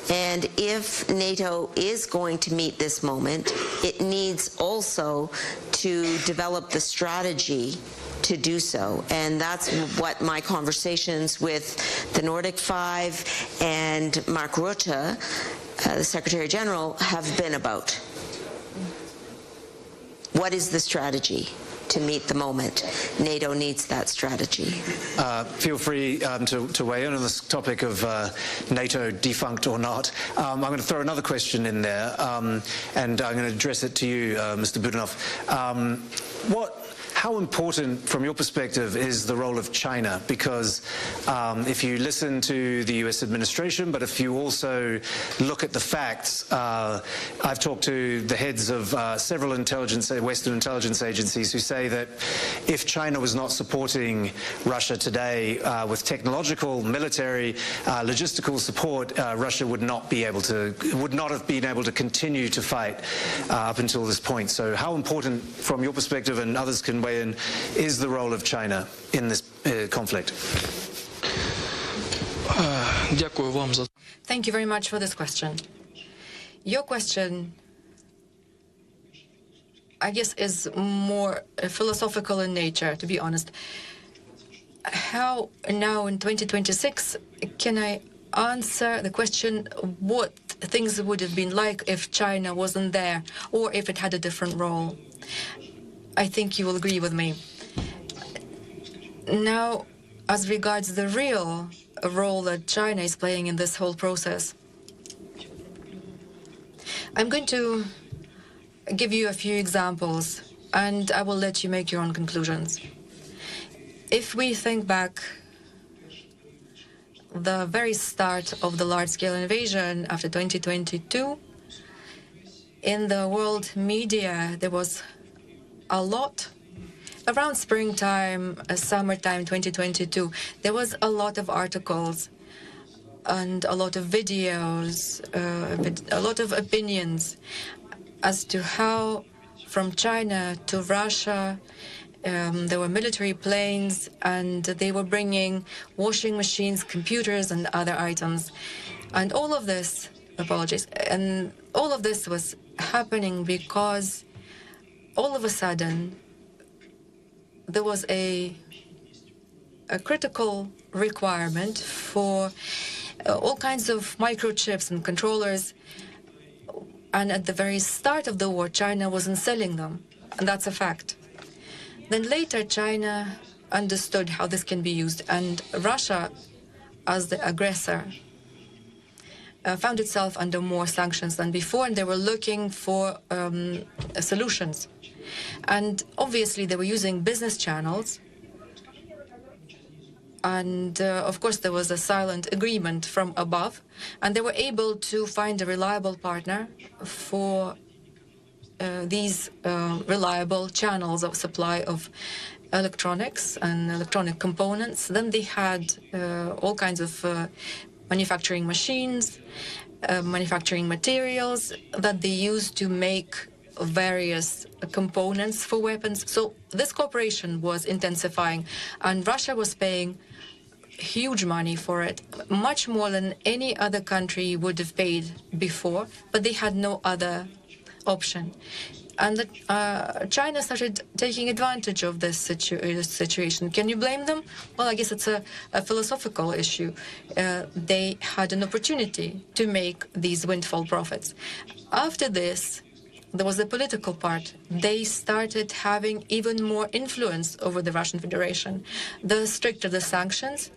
And if NATO is going to meet this moment, it needs also to develop the strategy to do so. And that's what my conversations with the Nordic Five and Mark Rutte, the Secretary General, have been about. What is the strategy to meet the moment? NATO needs that strategy. Feel free to weigh in on this topic of NATO defunct or not. I'm going to throw another question in there, and I'm going to address it to you, Mr. Budanov. How important, from your perspective, is the role of China? Because if you listen to the US administration, but if you also look at the facts, I've talked to the heads of several Western intelligence agencies who say that if China was not supporting Russia today with technological, military, logistical support, Russia would not have been able to continue to fight up until this point. So how important, from your perspective, and others can weigh in, is the role of China in this conflict? Thank you very much for this question. Your question, I guess, is more philosophical in nature, to be honest. How now in 2026 can I answer the question what things would have been like if China wasn't there, or if it had a different role? I think you will agree with me. Now, as regards the real role that China is playing in this whole process, I'm going to give you a few examples, and I will let you make your own conclusions. If we think back the very start of the large-scale invasion after 2022, in the world media, there was a lot. Around springtime, summertime 2022, there was a lot of articles and a lot of videos, a lot of opinions as to how from China to Russia there were military planes, and they were bringing washing machines, computers, and other items. And all of this, and all of this was happening because all of a sudden, there was a critical requirement for all kinds of microchips and controllers. And at the very start of the war, China wasn't selling them. And that's a fact. Then later, China understood how this can be used. And Russia, as the aggressor, found itself under more sanctions than before. And they were looking for solutions. And obviously, they were using business channels. And of course, there was a silent agreement from above. And they were able to find a reliable partner for these reliable channels of supply of electronics and electronic components. Then they had all kinds of manufacturing machines, manufacturing materials that they used to make various components for weapons. So this cooperation was intensifying, and Russia was paying huge money for it, much more than any other country would have paid before, but they had no other option. And China started taking advantage of this situation. Can you blame them? Well, I guess it's a philosophical issue. They had an opportunity to make these windfall profits. After this, there was the political part. They started having even more influence over the Russian Federation. The stricter the sanctions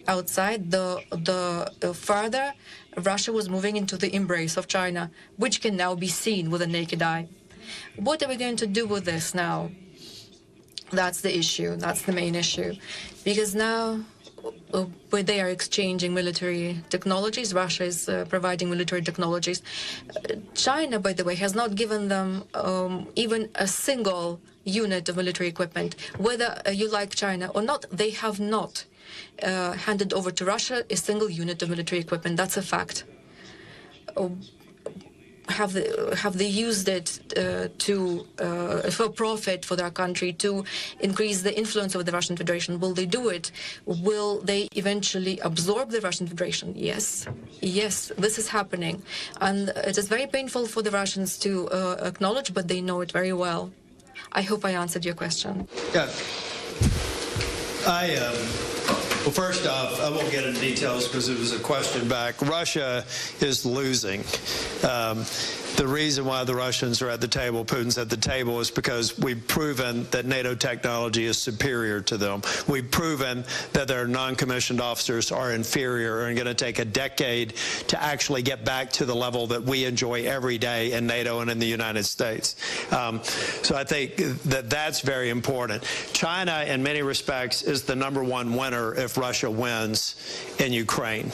outside, the further Russia was moving into the embrace of China, which can now be seen with the naked eye. What are we going to do with this now? That's the issue. That's the main issue. Because now they are exchanging military technologies. Russia is providing military technologies. China, by the way, has not given them even a single unit of military equipment. Whether you like China or not, they have not handed over to Russia a single unit of military equipment. That's a fact. Have they used it for profit for their country, to increase the influence of the Russian Federation? Will they do it? Will they eventually absorb the Russian Federation? Yes. Yes, this is happening. And it is very painful for the Russians to acknowledge, but they know it very well. I hope I answered your question. Yeah. Well, first off, I won't get into details because it was a question back. Russia is losing. The reason why the Russians are at the table, Putin's at the table, is because we've proven that NATO technology is superior to them. We've proven that their non-commissioned officers are inferior and going to take a decade to actually get back to the level that we enjoy every day in NATO and in the United States. So I think that that's very important. China, in many respects, is the #1 winner if Russia wins in Ukraine.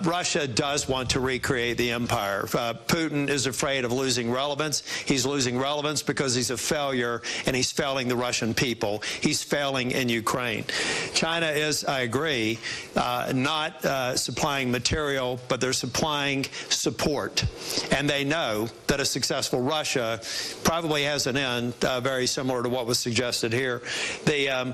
Russia does want to recreate the empire. Putin is afraid of losing relevance. He's losing relevance because he's a failure, and he's failing the Russian people. He's failing in Ukraine. China is, I agree, not supplying material, but they're supplying support. And they know that a successful Russia probably has an end very similar to what was suggested here. The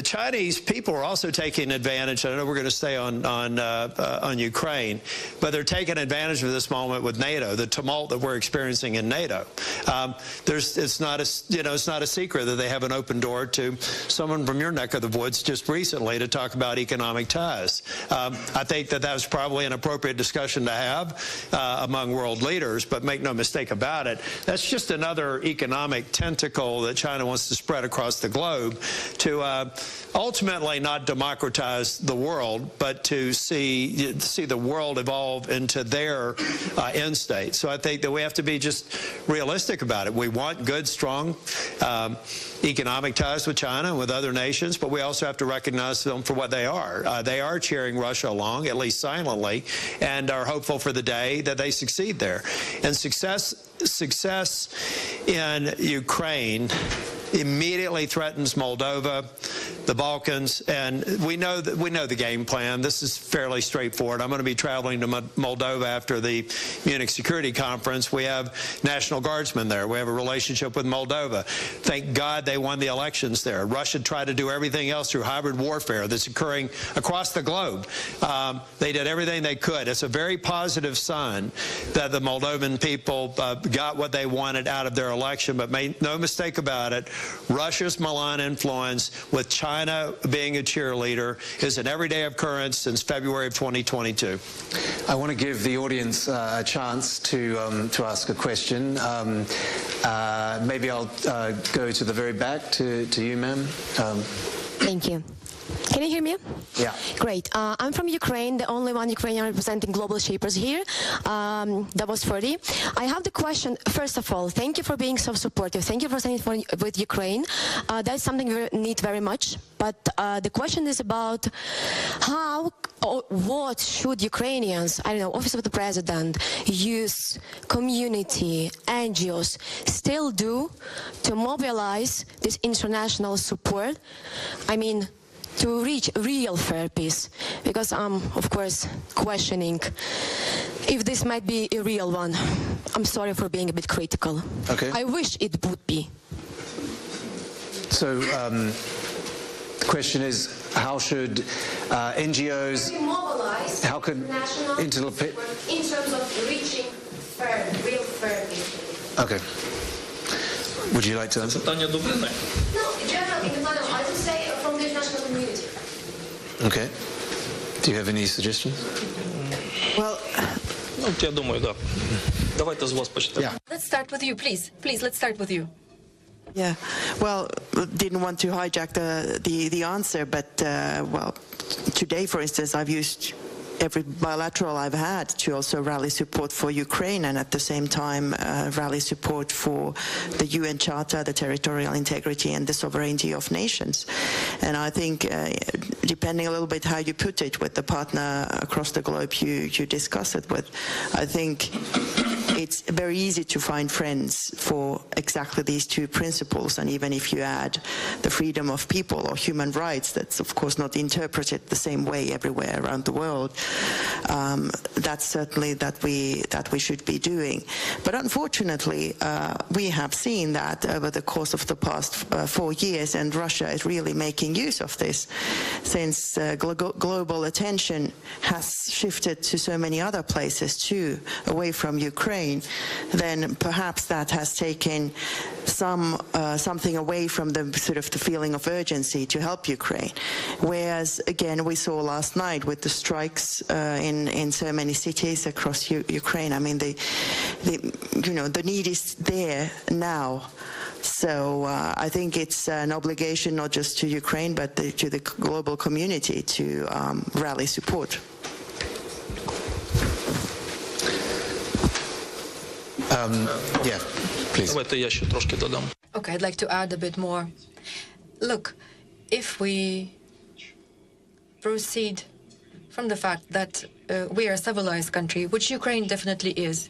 Chinese people are also taking advantage. I know we're going to stay on Ukraine, but they're taking advantage of this moment with NATO, the tumult that we're experiencing in NATO. It's not a secret that they have an open door to someone from your neck of the woods just recently to talk about economic ties. I think that was probably an appropriate discussion to have among world leaders, but make no mistake about it, that's just another economic tentacle that China wants to spread across the globe to ultimately not democratize the world, but to see the world evolve into their end state. So I think that we have to be just realistic about it. We want good, strong economic ties with China and with other nations, but we also have to recognize them for what they are. They are cheering Russia along, at least silently, and are hopeful for the day that they succeed there. And success in Ukraine immediately threatens Moldova, the Balkans, and we know the game plan. This is fairly straightforward. I'm going to be traveling to Moldova after the Munich Security Conference. We have National Guardsmen there. We have a relationship with Moldova. Thank God they won the elections there. Russia tried to do everything else through hybrid warfare that's occurring across the globe. They did everything they could. It's a very positive sign that the Moldovan people got what they wanted out of their election, but make no mistake about it, Russia's malign influence, with China being a cheerleader, is an everyday occurrence since February of 2022. I want to give the audience a chance to ask a question. Maybe I'll go to the very back to you, ma'am. Thank you. Can you hear me? Yeah. Great. I'm from Ukraine, the only one Ukrainian representing global shapers here, Davos Forum. I have the question, first of all, thank you for being so supportive. Thank you for standing with Ukraine. That's something we need very much. But the question is about how or what should Ukrainians, I don't know, Office of the President, youth, community, NGOs still do to mobilize this international support? I mean, to reach real fair peace, because I'm, of course, questioning if this might be a real one. I'm sorry for being a bit critical. Okay. I wish it would be. So the question is, how should NGOs, how could in terms of reaching real fair peace? Okay. Would you like to answer? No, in general, I would say from the international community. Okay. Do you have any suggestions? Well, Я думаю, да. Давайте з вас почнемо. Let's start with you, please. Please, let's start with you. Yeah, well, didn't want to hijack the answer, but well, today, for instance, I've used every bilateral I've had to also rally support for Ukraine, and at the same time rally support for the UN Charter, the territorial integrity and the sovereignty of nations. And I think, depending a little bit how you put it with the partner across the globe you discuss it with, I think it's very easy to find friends for exactly these two principles. And even if you add the freedom of people or human rights, that's of course not interpreted the same way everywhere around the world. That's certainly that we should be doing. But unfortunately, we have seen that over the course of the past 4 years, and Russia is really making use of this, since global attention has shifted to so many other places too, away from Ukraine. Then perhaps that has taken something away from the sort of the feeling of urgency to help Ukraine. Whereas again, we saw last night with the strikes in so many cities across Ukraine. I mean, the need is there now. So I think it's an obligation not just to Ukraine but to the global community to rally support. Yeah, please. Давайте я ще трошки додам. Okay, I'd like to add a bit more. Look, if we proceed from the fact that we are a civilized country, which Ukraine definitely is,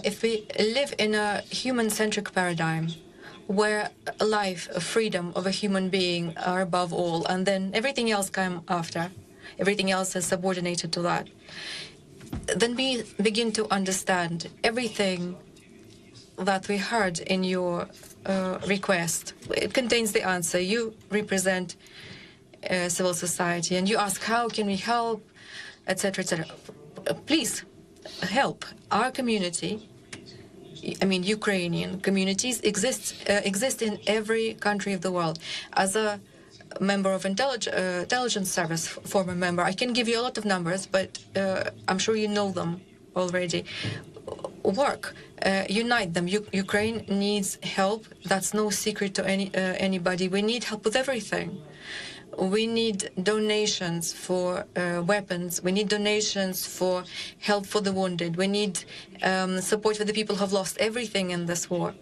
if we live in a human-centric paradigm where life, freedom of a human being are above all, and then everything else comes after, everything else is subordinated to that, then we begin to understand everything that we heard in your request. It contains the answer. You represent civil society, and you ask, how can we help, etc., etc. Please help our community. I mean, Ukrainian communities exist in every country of the world. As a member of intelligence service, former member, I can give you a lot of numbers, but I'm sure you know them already. Work, unite them. Ukraine needs help. That's no secret to anybody. We need help with everything. We need donations for weapons. We need donations for help for the wounded. We need support for the people who have lost everything in this war.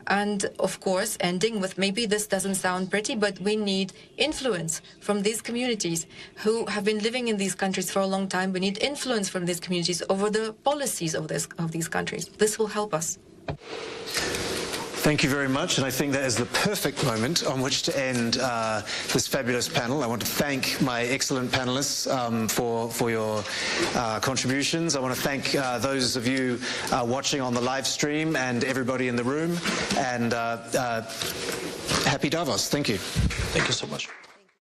And of course, ending with, maybe this doesn't sound pretty, but we need influence from these communities who have been living in these countries for a long time. We need influence from these communities over the policies of these countries. This will help us. Thank you very much, and I think that is the perfect moment on which to end this fabulous panel. I want to thank my excellent panelists for your contributions. I want to thank those of you watching on the live stream and everybody in the room, and happy Davos. Thank you. Thank you so much.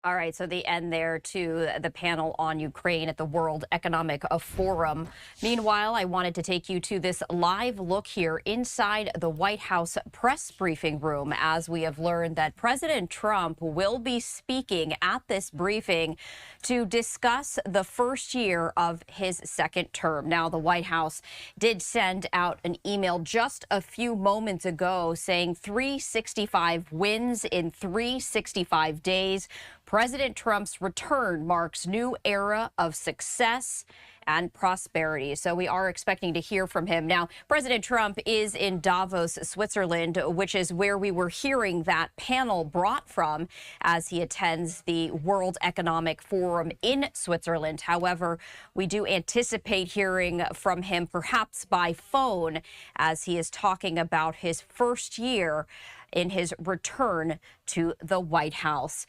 All right, so the end there to the panel on Ukraine at the World Economic Forum. Meanwhile, I wanted to take you to this live look here inside the White House press briefing room, as we have learned that President Trump will be speaking at this briefing to discuss the first year of his second term. Now, the White House did send out an email just a few moments ago saying 365 wins in 365 days. President Trump's return marks new era of success and prosperity. So we are expecting to hear from him. Now, President Trump is in Davos, Switzerland, which is where we were hearing that panel brought from as he attends the World Economic Forum in Switzerland. However, we do anticipate hearing from him perhaps by phone as he is talking about his first year in his return to the White House.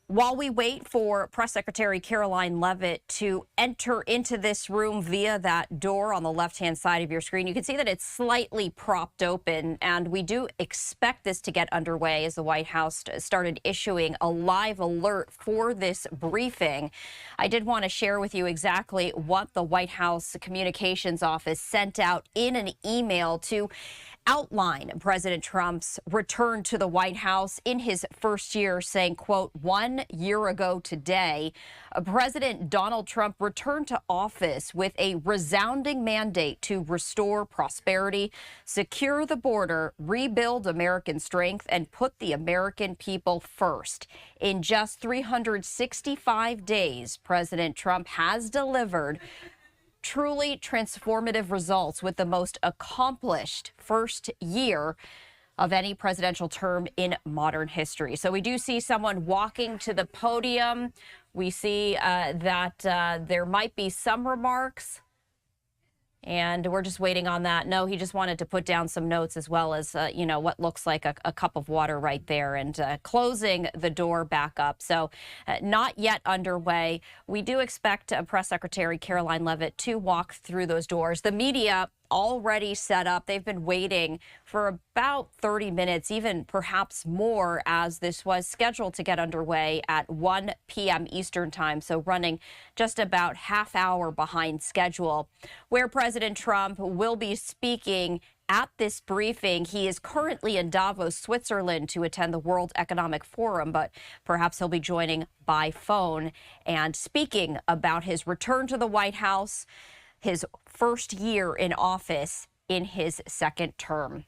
While we wait for Press Secretary Caroline Leavitt to enter into this room via that door on the left-hand side of your screen, you can see that it's slightly propped open, and we do expect this to get underway as the White House started issuing a live alert for this briefing. I did want to share with you exactly what the White House Communications Office sent out in an email to outline President Trump's return to the White House in his first year, saying, quote, 1 year ago today, President Donald Trump returned to office with a resounding mandate to restore prosperity, secure the border, rebuild American strength, and put the American people first. In just 365 days, President Trump has delivered truly transformative results with the most accomplished first year of any presidential term in modern history. So we do see someone walking to the podium. We see that there might be some remarks, and we're just waiting on that. No, he just wanted to put down some notes as well as, you know, what looks like a cup of water right there and closing the door back up. So not yet underway. We do expect Press Secretary Caroline Leavitt to walk through those doors. The media already set up. They've been waiting for about 30 minutes, even perhaps more, as this was scheduled to get underway at 1 p.m. Eastern time, so running just about half hour behind schedule, where President Trump will be speaking at this briefing. He is currently in Davos, Switzerland, to attend the World Economic Forum, but perhaps he'll be joining by phone and speaking about his return to the White House, his first year in office in his second term.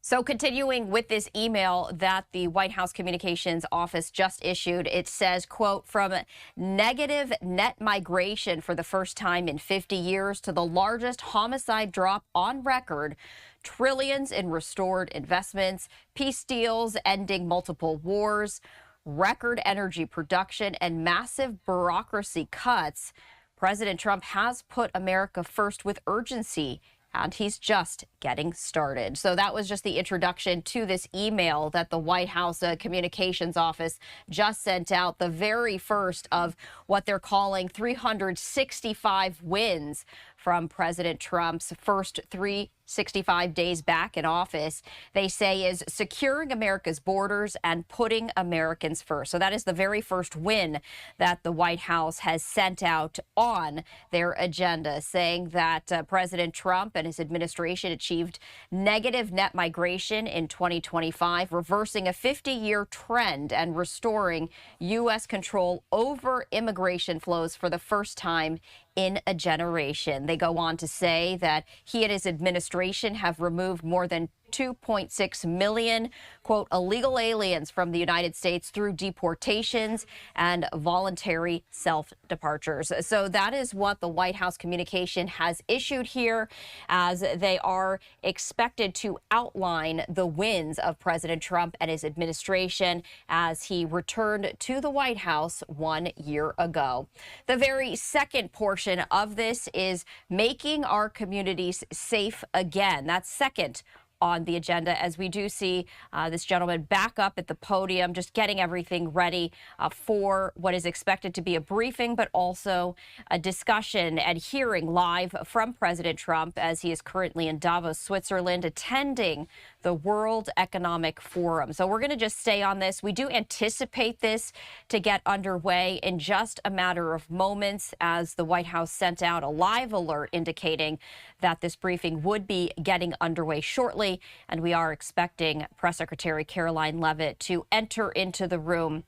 So continuing with this email that the White House Communications Office just issued, it says, quote, from negative net migration for the first time in 50 years to the largest homicide drop on record, trillions in restored investments, peace deals ending multiple wars, record energy production, and massive bureaucracy cuts, President Trump has put America first with urgency, and he's just getting started. So that was just the introduction to this email that the White House Communications Office just sent out, the very first of what they're calling 365 wins from President Trump's first 365 days back in office. They say is securing America's borders and putting Americans first. So that is the very first win that the White House has sent out on their agenda, saying that President Trump and his administration achieved negative net migration in 2025, reversing a 50-year trend and restoring U.S. control over immigration flows for the first time in a generation. They go on to say that he and his administration have removed more than 2.6 million, quote, illegal aliens from the United States through deportations and voluntary self-departures. So that is what the White House communication has issued here, as they are expected to outline the wins of President Trump and his administration as he returned to the White House 1 year ago. The very second portion of this is making our communities safe again. That's second on the agenda, as we do see this gentleman back up at the podium, just getting everything ready for what is expected to be a briefing, but also a discussion and hearing live from President Trump as he is currently in Davos, Switzerland, attending the World Economic Forum. So we're going to just stay on this. We do anticipate this to get underway in just a matter of moments, as the White House sent out a live alert indicating that this briefing would be getting underway shortly. And we are expecting Press Secretary Caroline Leavitt to enter into the room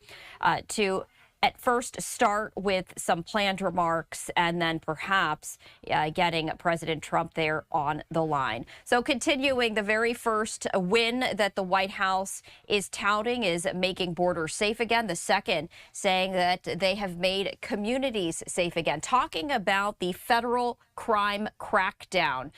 to at first start with some planned remarks and then perhaps getting President Trump there on the line. So continuing, the very first win that the White House is touting is making borders safe again. The second saying that they have made communities safe again, talking about the federal crime crackdown.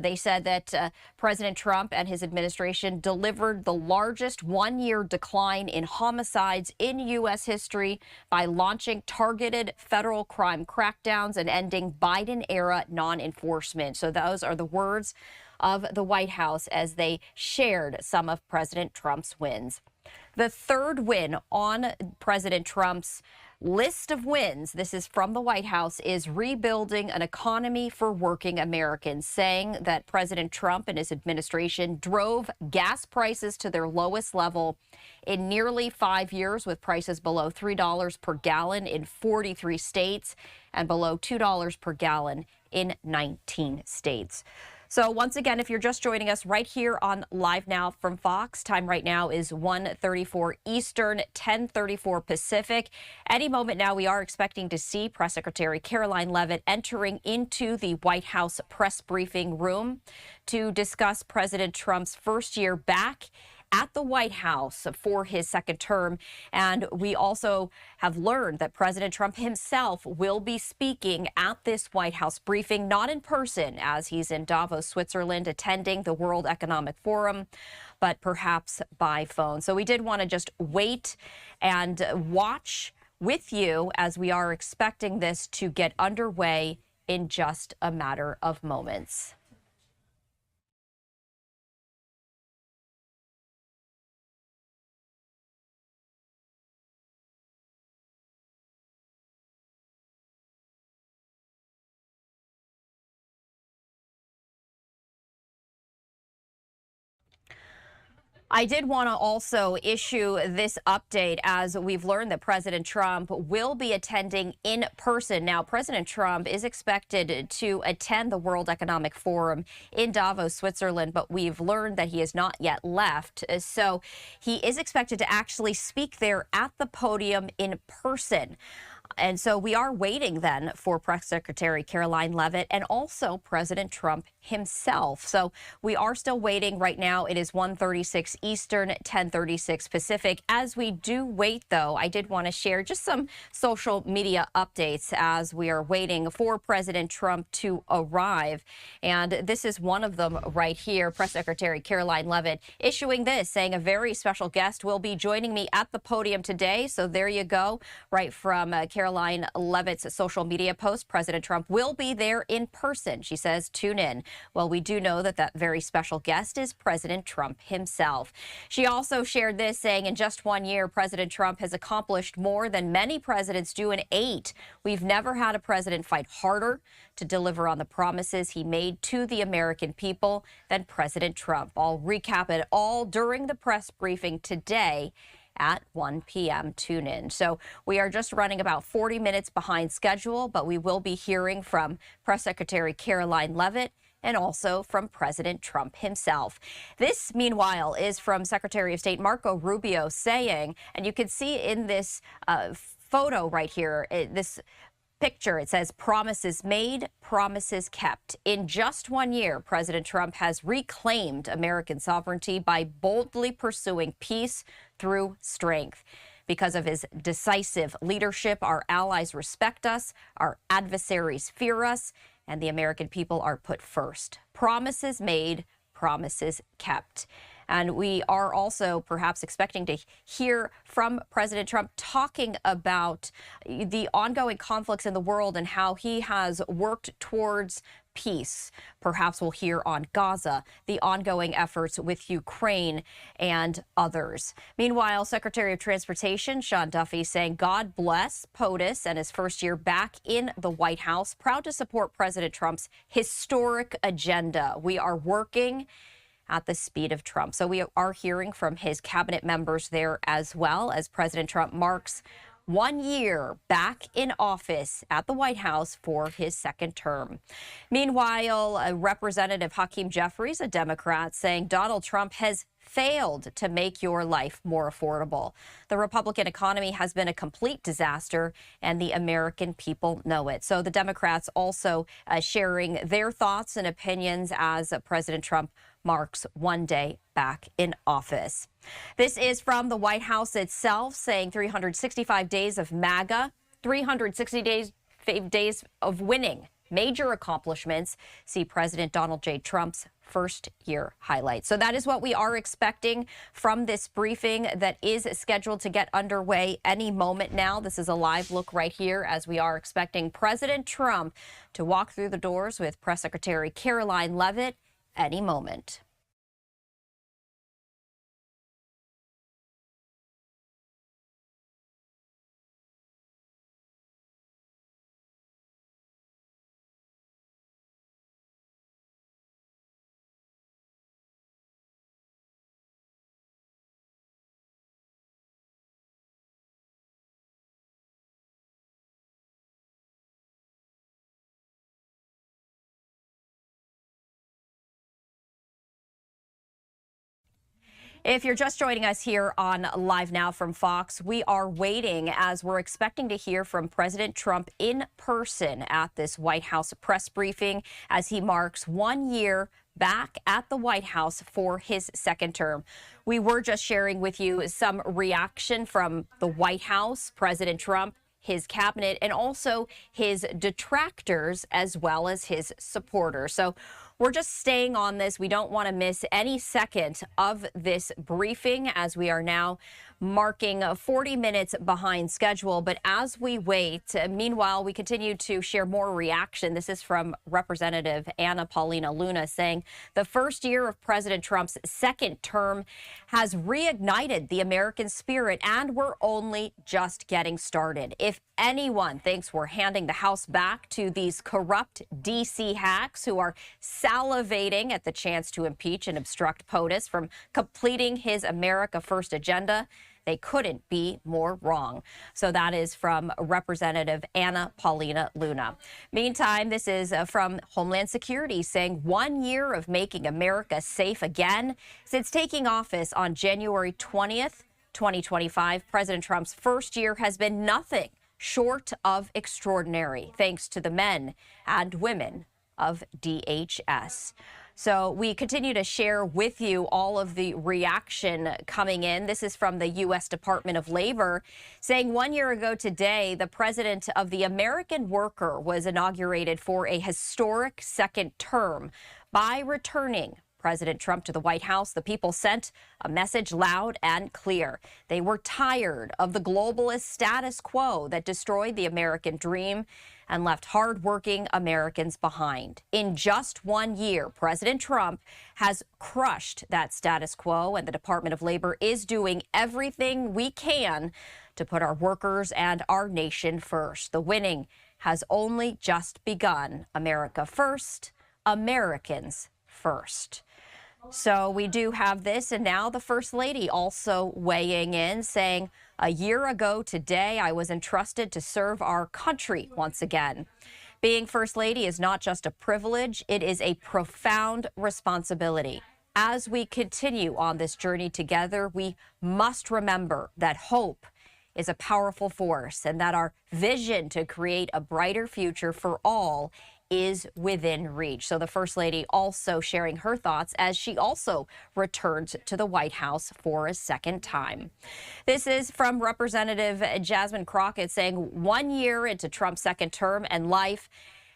They said that President Trump and his administration delivered the largest one-year decline in homicides in U.S. history by launching targeted federal crime crackdowns and ending Biden-era non-enforcement. So those are the words of the White House as they shared some of President Trump's wins. The third win on President Trump's list of wins, this is from the White House, is rebuilding an economy for working Americans, saying that President Trump and his administration drove gas prices to their lowest level in nearly 5 years, with prices below $3 per gallon in 43 states and below $2 per gallon in 19 states. So once again, if you're just joining us right here on Live Now from Fox, time right now is 1:34 Eastern, 10:34 Pacific. Any moment now, we are expecting to see Press Secretary Caroline Leavitt entering into the White House press briefing room to discuss President Trump's first year back at the White House for his second term. And we also have learned that President Trump himself will be speaking at this White House briefing, not in person, as he's in Davos, Switzerland, attending the World Economic Forum, but perhaps by phone. So we did want to just wait and watch with you as we are expecting this to get underway in just a matter of moments. I did want to also issue this update as we've learned that President Trump will be attending in person. Now, President Trump is expected to attend the World Economic Forum in Davos, Switzerland, but we've learned that he has not yet left. So he is expected to actually speak there at the podium in person. And so we are waiting then for Press Secretary Caroline Leavitt and also President Trump himself. So we are still waiting right now. It is 1:36 Eastern, 10:36 Pacific. As we do wait, though, I did want to share just some social media updates as we are waiting for President Trump to arrive. And this is one of them right here. Press Secretary Caroline Leavitt issuing this, saying a very special guest will be joining me at the podium today. So there you go, right from Caroline Leavitt's social media post. President Trump will be there in person. She says, tune in. Well, we do know that that very special guest is President Trump himself. She also shared this, saying in just 1 year, President Trump has accomplished more than many presidents do in 8. We've never had a president fight harder to deliver on the promises he made to the American people than President Trump. I'll recap it all during the press briefing today at 1 p.m. Tune in. So we are just running about 40 minutes behind schedule, but we will be hearing from Press Secretary Caroline Leavitt and also from President Trump himself. This, meanwhile, is from Secretary of State Marco Rubio saying, and you can see in this photo right here, this picture, it says, promises made, promises kept. In just 1 year, President Trump has reclaimed American sovereignty by boldly pursuing peace through strength. Because of his decisive leadership, our allies respect us, our adversaries fear us, and the American people are put first. Promises made, promises kept. And we are also perhaps expecting to hear from President Trump talking about the ongoing conflicts in the world and how he has worked towards peace. Perhaps we'll hear on Gaza, the ongoing efforts with Ukraine and others. Meanwhile, Secretary of Transportation Sean Duffy saying God bless POTUS and his first year back in the White House, proud to support President Trump's historic agenda. We are working at the speed of Trump. So we are hearing from his cabinet members there as well as President Trump marks 1 year back in office at the White House for his second term. Meanwhile, Representative Hakeem Jeffries, a Democrat, saying Donald Trump has failed to make your life more affordable. The Republican economy has been a complete disaster, and the American people know it. So the Democrats also sharing their thoughts and opinions as President Trump marks one day back in office. This is from the White House itself, saying 365 days of MAGA, 360 days of winning. Major accomplishments. See President Donald J. Trump's first year highlights. So that is what we are expecting from this briefing that is scheduled to get underway any moment now. This is a live look right here as we are expecting President Trump to walk through the doors with Press Secretary Karoline Leavitt any moment. If you're just joining us here on Live Now from Fox, we are waiting as we're expecting to hear from President Trump in person at this White House press briefing as he marks 1 year back at the White House for his second term. We were just sharing with you some reaction from the White House, President Trump, his cabinet, and also his detractors as well as his supporters. So we're just staying on this. We don't want to miss any second of this briefing as we are now marking 40 minutes behind schedule. But as we wait, meanwhile, we continue to share more reaction. This is from Representative Anna Paulina Luna saying the first year of President Trump's second term has reignited the American spirit, and we're only just getting started. If anyone thinks we're handing the House back to these corrupt D.C. hacks who are salivating at the chance to impeach and obstruct POTUS from completing his America First agenda, they couldn't be more wrong. So that is from Representative Anna Paulina Luna. Meantime, this is from Homeland Security saying 1 year of making America safe again. Since taking office on January 20th, 2025, President Trump's first year has been nothing short of extraordinary, thanks to the men and women of DHS. So we continue to share with you all of the reaction coming in. This is from the U.S. Department of Labor saying 1 year ago today, the president of the American worker was inaugurated for a historic second term. By returning President Trump to the White House, the people sent a message loud and clear. They were tired of the globalist status quo that destroyed the American dream and left hardworking Americans behind. In just 1 year, President Trump has crushed that status quo, and the Department of Labor is doing everything we can to put our workers and our nation first. The winning has only just begun. America first, Americans first. So we do have this, and now the First Lady also weighing in, saying, a year ago today, I was entrusted to serve our country once again. Being First Lady is not just a privilege, it is a profound responsibility. As we continue on this journey together, we must remember that hope is a powerful force and that our vision to create a brighter future for all is within reach. So the First Lady also sharing her thoughts as she also returns to the White House for a second time. This is from Representative Jasmine Crockett saying 1 year into Trump's second term and life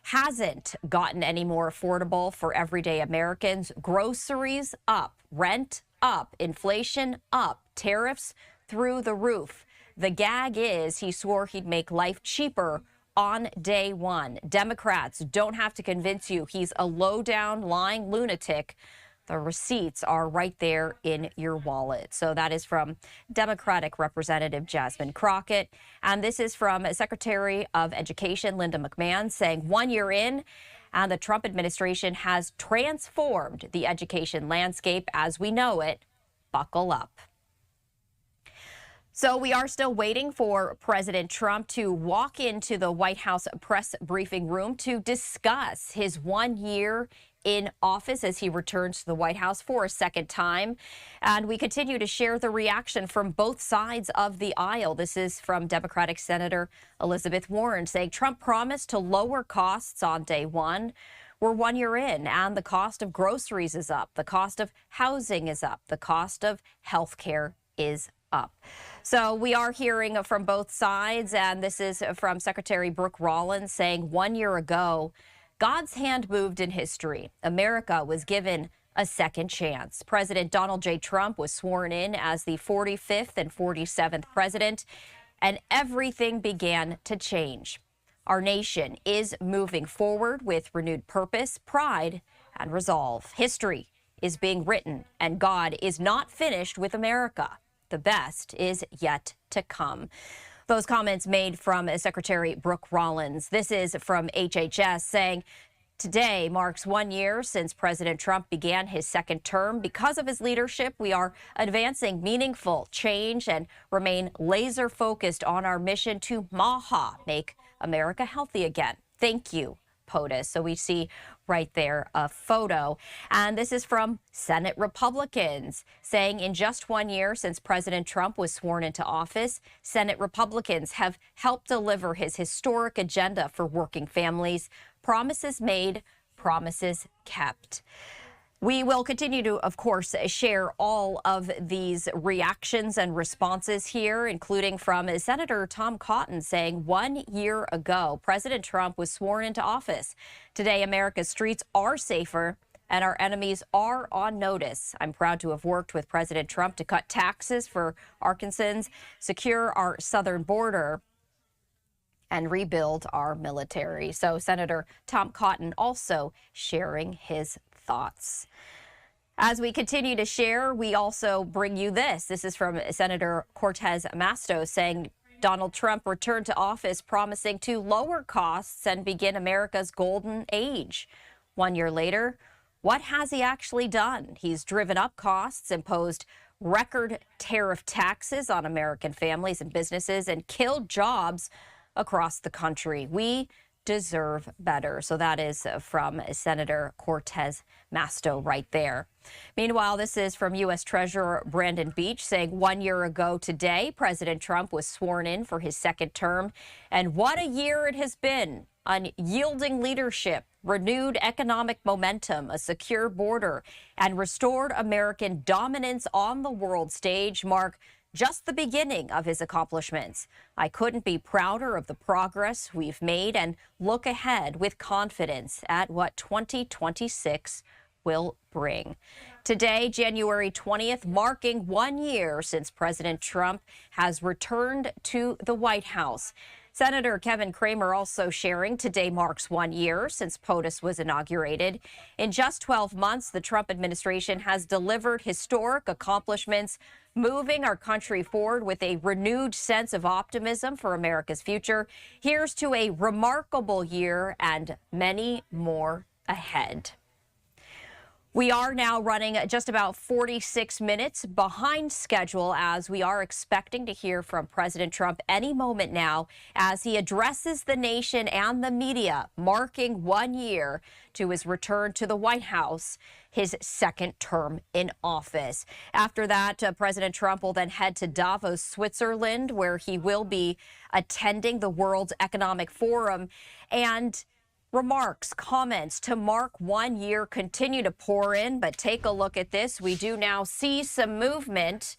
hasn't gotten any more affordable for everyday Americans. Groceries up, rent up, inflation up, tariffs through the roof. The gag is he swore he'd make life cheaper on day one. Democrats don't have to convince you he's a low-down, lying lunatic. The receipts are right there in your wallet. So that is from Democratic Representative Jasmine Crockett. And this is from Secretary of Education Linda McMahon saying 1 year in, and the Trump administration has transformed the education landscape as we know it. Buckle up. So we are still waiting for President Trump to walk into the White House press briefing room to discuss his 1 year in office as he returns to the White House for a second time. And we continue to share the reaction from both sides of the aisle. This is from Democratic Senator Elizabeth Warren saying Trump promised to lower costs on day one. We're 1 year in, and the cost of groceries is up. The cost of housing is up. The cost of health care is up. So we are hearing from both sides, and this is from Secretary Brooke Rollins saying 1 year ago, God's hand moved in history. America was given a second chance. President Donald J. Trump was sworn in as the 45th and 47th president, and everything began to change. Our nation is moving forward with renewed purpose, pride, and resolve. History is being written, and God is not finished with America. The best is yet to come. Those comments made from Secretary Brooke Rollins. This is from HHS saying, today marks 1 year since President Trump began his second term. Because of his leadership, we are advancing meaningful change and remain laser focused on our mission to MAHA, make America healthy again. Thank you, POTUS. So we see right there a photo. And this is from Senate Republicans saying in just 1 year since President Trump was sworn into office, Senate Republicans have helped deliver his historic agenda for working families. Promises made, promises kept. We will continue to, of course, share all of these reactions and responses here, including from Senator Tom Cotton saying 1 year ago, President Trump was sworn into office. Today, America's streets are safer and our enemies are on notice. I'm proud to have worked with President Trump to cut taxes for Arkansans, secure our southern border, and rebuild our military. So Senator Tom Cotton also sharing his thoughts. As we continue to share, we also bring you this. This is from Senator Cortez Masto saying Donald Trump returned to office promising to lower costs and begin America's golden age. 1 year later, what has he actually done? He's driven up costs, imposed record tariff taxes on American families and businesses, and killed jobs across the country. We deserve better. So that is from Senator Cortez Masto right there. Meanwhile, this is from U.S. Treasurer Brandon Beach saying 1 year ago today, President Trump was sworn in for his second term. And what a year it has been. Unyielding leadership, renewed economic momentum, a secure border, and restored American dominance on the world stage mark just the beginning of his accomplishments. I couldn't be prouder of the progress we've made and look ahead with confidence at what 2026 will bring. Today, January 20th, marking 1 year since President Trump has returned to the White House. Senator Kevin Cramer also sharing today marks 1 year since POTUS was inaugurated. In just 12 months, the Trump administration has delivered historic accomplishments, moving our country forward with a renewed sense of optimism for America's future. Here's to a remarkable year and many more ahead. We are now running just about 46 minutes behind schedule as we are expecting to hear from President Trump any moment now as he addresses the nation and the media, marking 1 year to his return to the White House, his second term in office. After that, President Trump will then head to Davos, Switzerland, where he will be attending the World Economic Forum. And remarks, comments to mark 1 year continue to pour in, but take a look at this. We do now see some movement,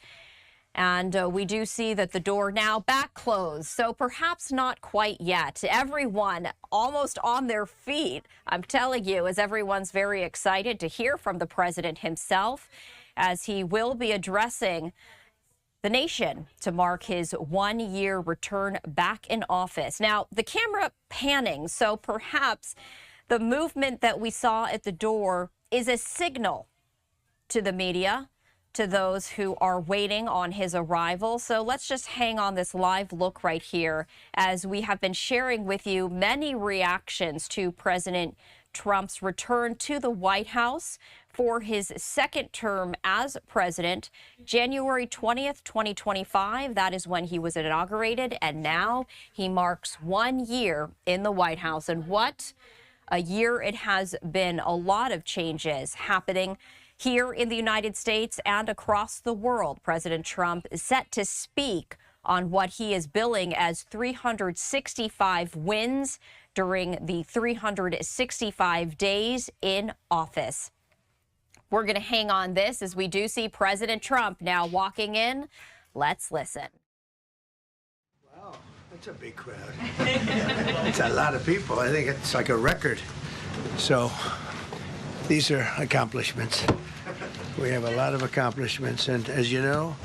and we do see that the door now back closed, so perhaps not quite yet. Everyone almost on their feet, I'm telling you, as everyone's very excited to hear from the president himself, as he will be addressing the nation to mark his 1 year return back in office. Now, the camera panning, so perhaps the movement that we saw at the door is a signal to the media, to those who are waiting on his arrival. So let's just hang on this live look right here as we have been sharing with you many reactions to President Trump's return to the White House for his second term as president, January 20th, 2025. That is when he was inaugurated, and now he marks 1 year in the White House. And what a year. It has been a lot of changes happening here in the United States and across the world. President Trump is set to speak on what he is billing as 365 wins during the 365 days in office. We're going to hang on this as we do see President Trump now walking in. Let's listen. Wow, that's a big crowd. It's a lot of people. I think it's like a record. So these are accomplishments. We have a lot of accomplishments. And as you know,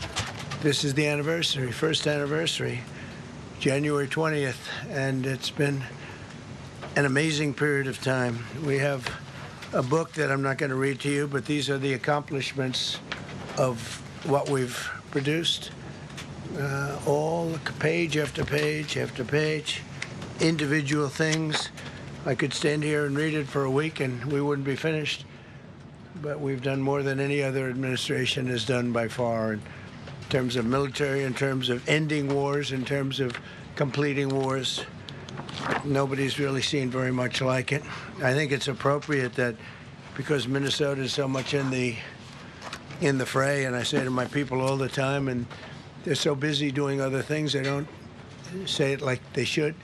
this is the anniversary, first anniversary, January 20th. And it's been an amazing period of time. We have a book that I'm not going to read to you, but these are the accomplishments of what we've produced. All page after page after page, individual things. I could stand here and read it for a week and we wouldn't be finished. But we've done more than any other administration has done by far in terms of military, in terms of ending wars, in terms of completing wars. Nobody's really seen very much like it. I think it's appropriate that because Minnesota is so much in the fray, and I say to my people all the time, and they're so busy doing other things, they don't say it like they should.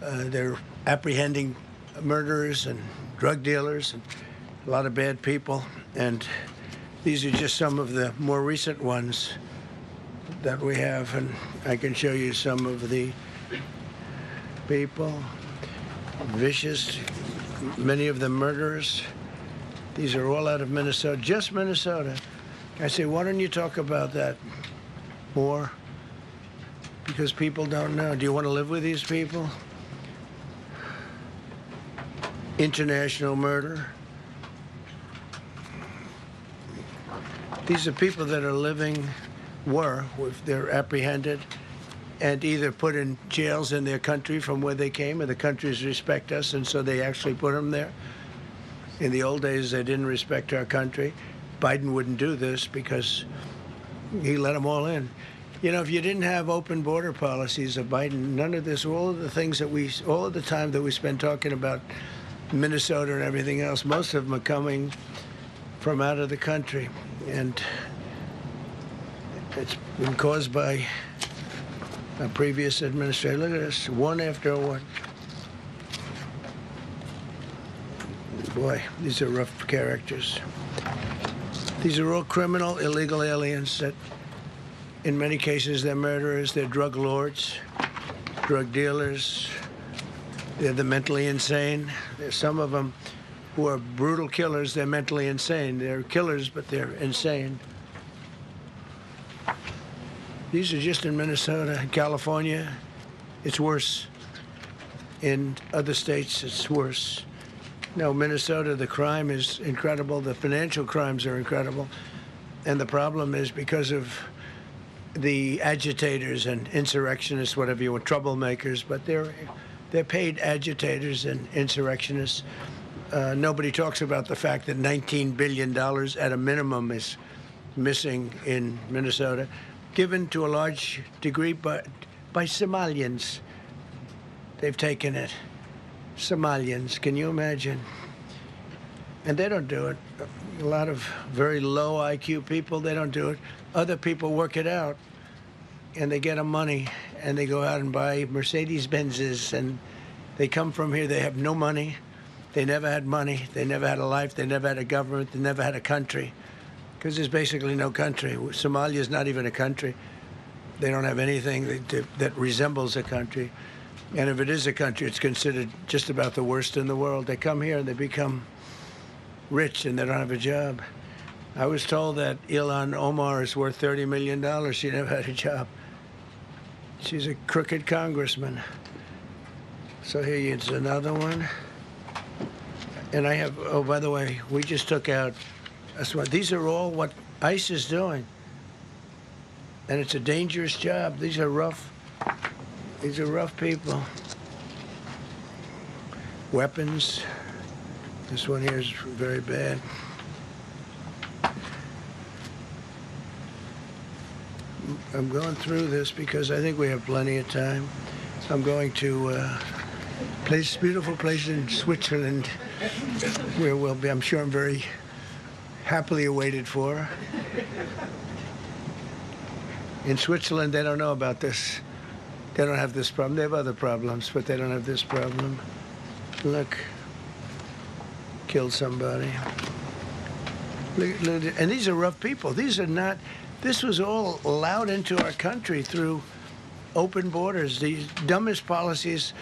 They're apprehending murderers and drug dealers and a lot of bad people, and these are just some of the more recent ones that we have, and I can show you some of the people, vicious, many of them murderers. These are all out of Minnesota, just Minnesota. I say, why don't you talk about that more? Because people don't know. Do you want to live with these people? International murder. These are people that are living, they're apprehended and either put in jails in their country from where they came, and the countries respect us, and so they actually put them there. In the old days, they didn't respect our country. Biden wouldn't do this because he let them all in. You know, if you didn't have open border policies of Biden, none of this, all of the things that all of the time that we spend talking about Minnesota and everything else, most of them are coming from out of the country. And it's been caused by a previous administrator. Look at this, one after one. Boy, these are rough characters. These are all criminal, illegal aliens that, in many cases, they're murderers, they're drug lords, drug dealers, they're the mentally insane. There's some of them who are brutal killers, they're mentally insane. They're killers, but they're insane. These are just in Minnesota. In California, it's worse. In other states, it's worse. No, Minnesota, the crime is incredible. The financial crimes are incredible. And the problem is because of the agitators and insurrectionists, whatever you want, troublemakers, but they're paid agitators and insurrectionists. Nobody talks about the fact that $19 billion at a minimum is missing in Minnesota, given to a large degree by Somalians. They've taken it. Somalians, can you imagine? And they don't do it. A lot of very low IQ people, they don't do it. Other people work it out, and they get them money, and they go out and buy Mercedes-Benzes, and they come from here, they have no money. They never had money. They never had a life. They never had a government. They never had a country, because there's basically no country. Somalia is not even a country. They don't have anything that resembles a country. And if it is a country, it's considered just about the worst in the world. They come here and they become rich and they don't have a job. I was told that Ilhan Omar is worth $30 million. She never had a job. She's a crooked congressman. So here is another one. And I have, oh, by the way, we just took out, these are all what ICE is doing. And it's a dangerous job. These are rough people. Weapons. This one here is very bad. I'm going through this because I think we have plenty of time. I'm going to beautiful place in Switzerland, where we'll be, I'm sure I'm very happily awaited for. In Switzerland, they don't know about this. They don't have this problem. They have other problems, but they don't have this problem. Look, killed somebody. Look, and these are rough people. These are not, this was all allowed into our country through open borders. These dumbest policies,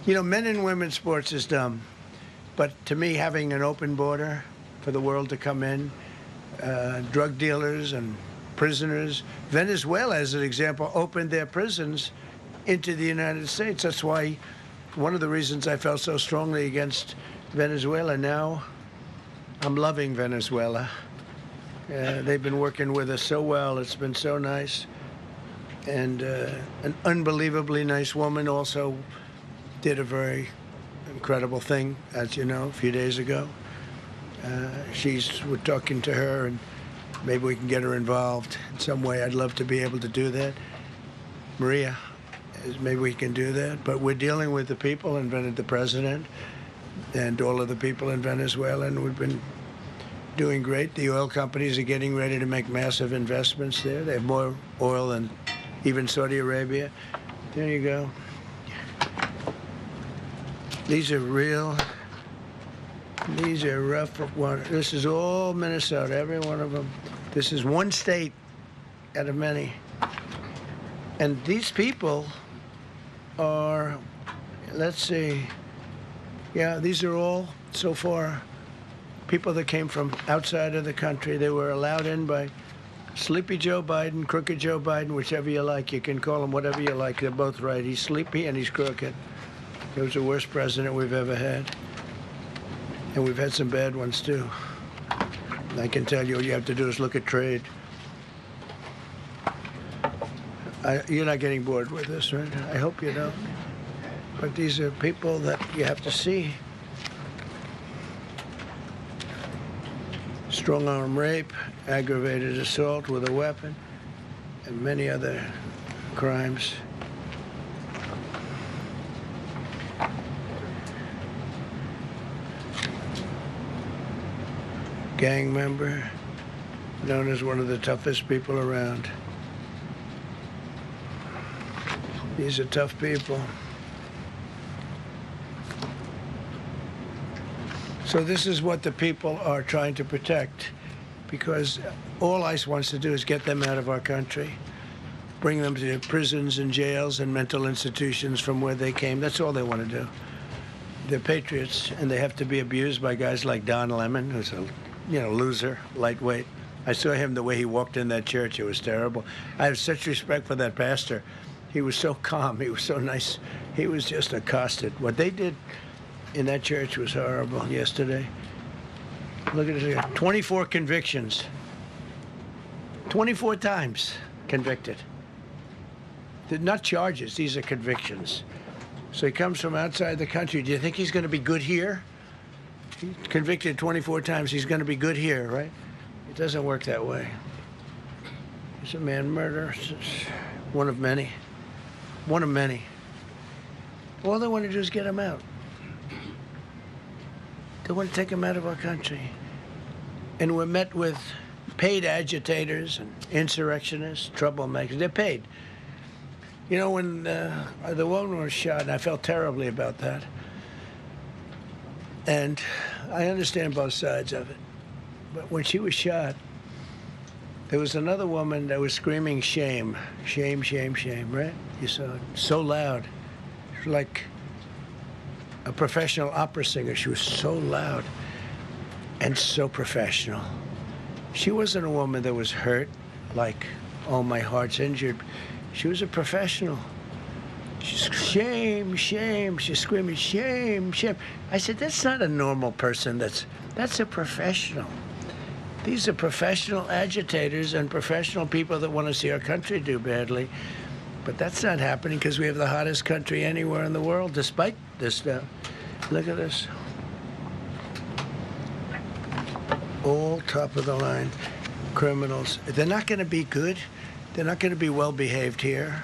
you know, men and women's sports is dumb. But to me, having an open border for the world to come in, drug dealers and prisoners. Venezuela, as an example, opened their prisons into the United States. That's why one of the reasons I felt so strongly against Venezuela. Now I'm loving Venezuela. They've been working with us so well. It's been so nice. And an unbelievably nice woman also did a very incredible thing, as you know, a few days ago. We're talking to her, and maybe we can get her involved in some way. I'd love to be able to do that. Maria, maybe we can do that. But we're dealing with the people and the president and all of the people in Venezuela, and we've been doing great. The oil companies are getting ready to make massive investments there. They have more oil than even Saudi Arabia. There you go. These are real. These are rough. This is all Minnesota, every one of them. This is one state out of many. And these people are, let's see, yeah, these are all, so far, people that came from outside of the country. They were allowed in by Sleepy Joe Biden, Crooked Joe Biden, whichever you like. You can call him whatever you like. They're both right. He's sleepy and he's crooked. He was the worst president we've ever had. And we've had some bad ones, too. I can tell you, all you have to do is look at trade. You're not getting bored with this, right? I hope you don't. But these are people that you have to see. Strong-arm rape, aggravated assault with a weapon, and many other crimes. Gang member, known as one of the toughest people around. These are tough people. So this is what the people are trying to protect, because all ICE wants to do is get them out of our country, bring them to prisons and jails and mental institutions from where they came. That's all they want to do. They're patriots, and they have to be abused by guys like Don Lemon, who's a loser, lightweight. I saw him the way he walked in that church. It was terrible. I have such respect for that pastor. He was so calm. He was so nice. He was just accosted. What they did in that church was horrible yesterday. Look at it. 24 convictions. 24 times convicted. They're not charges. These are convictions. So he comes from outside the country. Do you think he's going to be good here? He's convicted 24 times. He's going to be good here, right? It doesn't work that way. He's a man murderer. One of many. One of many. All they want to do is get him out. They want to take him out of our country. And we're met with paid agitators and insurrectionists, troublemakers. They're paid. You know, when the woman was shot, and I felt terribly about that. And I understand both sides of it. But when she was shot, there was another woman that was screaming shame, shame, shame, shame, right? You saw it. So loud. It was like a professional opera singer. She was so loud and so professional. She wasn't a woman that was hurt, like, oh, my heart's injured. She was a professional. She's shame, shame. She's screaming, shame, shame. I said, that's not a normal person. That's a professional. These are professional agitators and professional people that want to see our country do badly. But that's not happening because we have the hottest country anywhere in the world, despite this stuff. Look at this. All top of the line criminals. They're not going to be good. They're not going to be well behaved here.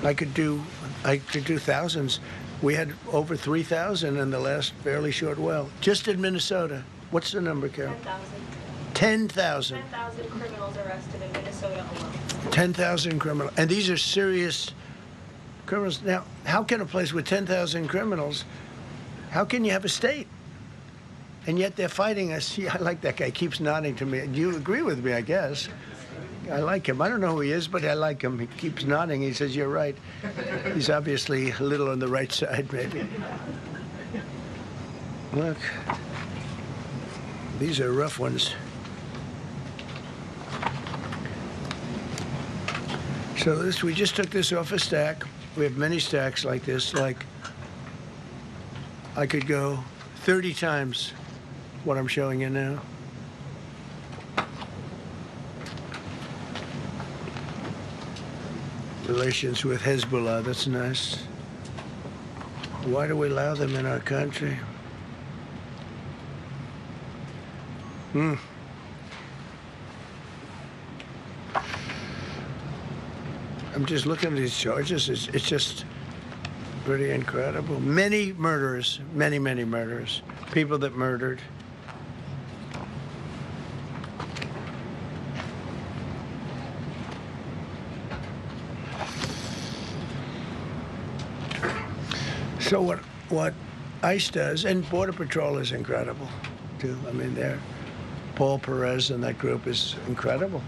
I could do thousands. We had over 3,000 in the last fairly short while. Just in Minnesota. What's the number, Carol? 10,000. 10,000 criminals arrested in Minnesota alone. 10,000 criminals. And these are serious criminals. Now, how can a place with 10,000 criminals, how can you have a state? And yet they're fighting us. Yeah, I like that guy. He keeps nodding to me. You agree with me, I guess. I like him. I don't know who he is, but I like him. He keeps nodding. He says, you're right. He's obviously a little on the right side, maybe. Look. These are rough ones. So this, we just took this off a stack. We have many stacks like this. Like, I could go 30 times what I'm showing you now. Relations with Hezbollah, that's nice. Why do we allow them in our country? I'm just looking at these charges. It's just pretty incredible. Many murderers, many murderers. People that murdered. So what ICE does, and Border Patrol is incredible, too. I mean, Paul Perez and that group is incredible.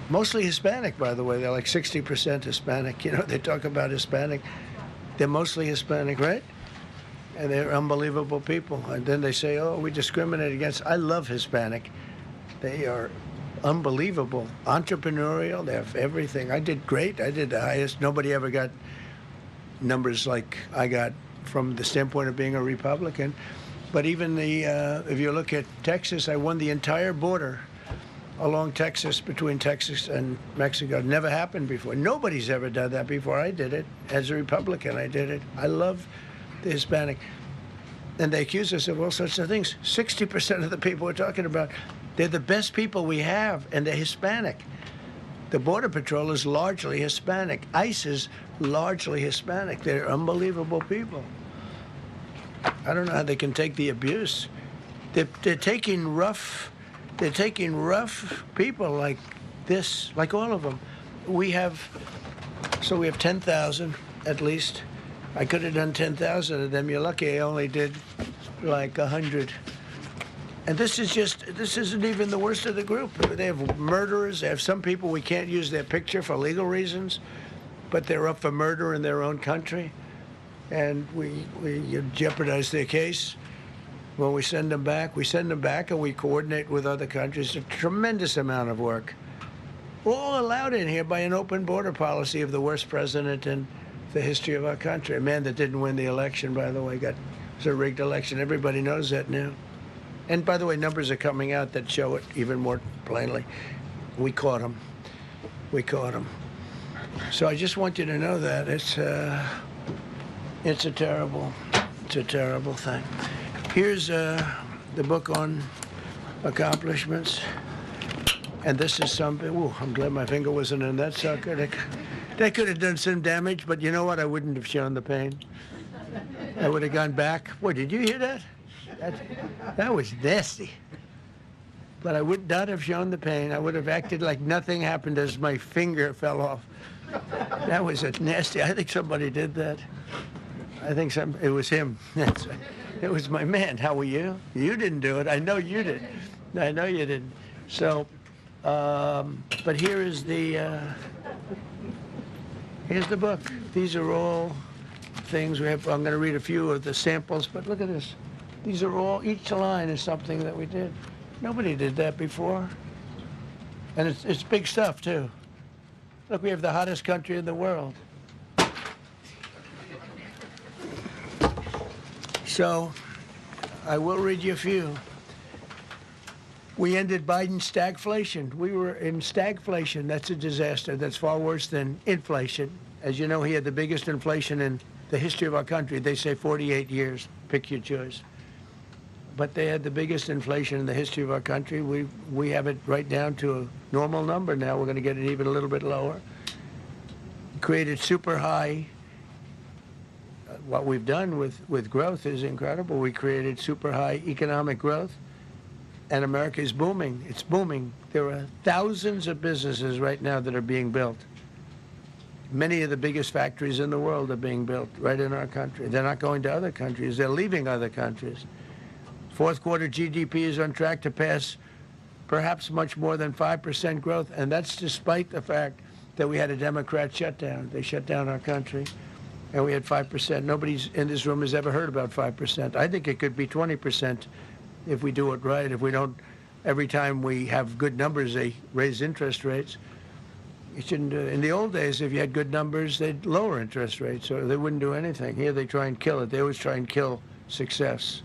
Mostly Hispanic, by the way. They're like 60% Hispanic. You know, they talk about Hispanic. They're mostly Hispanic, right? And they're unbelievable people. And then they say, oh, we discriminate against. I love Hispanic. They are unbelievable. Entrepreneurial. They have everything. I did great. I did the highest. Nobody ever got numbers like I got from the standpoint of being a Republican. But even if you look at Texas, I won the entire border along Texas, between Texas and Mexico. It never happened before. Nobody's ever done that before. I did it. As a Republican, I did it. I love the Hispanic. And they accuse us of all sorts of things. 60% of the people we're talking about, they're the best people we have, and they're Hispanic. The Border Patrol is largely Hispanic. ICE is largely Hispanic. They're unbelievable people. I don't know how they can take the abuse. They're taking rough people like this, like all of them. We have 10,000 at least. I could have done 10,000 of them. You're lucky I only did like 100. And this isn't even the worst of the group. They have murderers. They have some people we can't use their picture for legal reasons, but they're up for murder in their own country. And we jeopardize their case. When we send them back and we coordinate with other countries. A tremendous amount of work. All allowed in here by an open border policy of the worst president in the history of our country. A man that didn't win the election, by the way, it was a rigged election. Everybody knows that now. And by the way, numbers are coming out that show it even more plainly. We caught him. We caught him. So I just want you to know that it's a terrible thing. Here's the book on accomplishments. And this is something, ooh, I'm glad my finger wasn't in that sucker. That could have done some damage, but you know what? I wouldn't have shown the pain. I would have gone back. Boy, did you hear that? That was nasty. But I would not have shown the pain. I would have acted like nothing happened as my finger fell off. That was a nasty, I think somebody did that. I think it was him. It was my man. How were you? You didn't do it. I know you did. I know you didn't. So, but here's the book. These are all things we have. I'm going to read a few of the samples, but look at this. These are all, each line is something that we did. Nobody did that before. And it's big stuff, too. Look, we have the hottest country in the world. So, I will read you a few. We ended Biden's stagflation. We were in stagflation. That's a disaster. That's far worse than inflation. As you know, he had the biggest inflation in the history of our country. They say 48 years. Pick your choice. But they had the biggest inflation in the history of our country. We have it right down to a normal number now. We're going to get it even a little bit lower. created super high. What we've done with growth is incredible. We created super high economic growth, and America is booming. It's booming. There are thousands of businesses right now that are being built. Many of the biggest factories in the world are being built right in our country. They're not going to other countries. They're leaving other countries. Fourth quarter GDP is on track to pass perhaps much more than 5% growth, and that's despite the fact that we had a Democrat shutdown. They shut down our country, and we had 5%. Nobody in this room has ever heard about 5%. I think it could be 20% if we do it right. If we don't, every time we have good numbers, they raise interest rates. You shouldn't. In the old days, if you had good numbers, they'd lower interest rates, or they wouldn't do anything. Here, they try and kill it. They always try and kill success.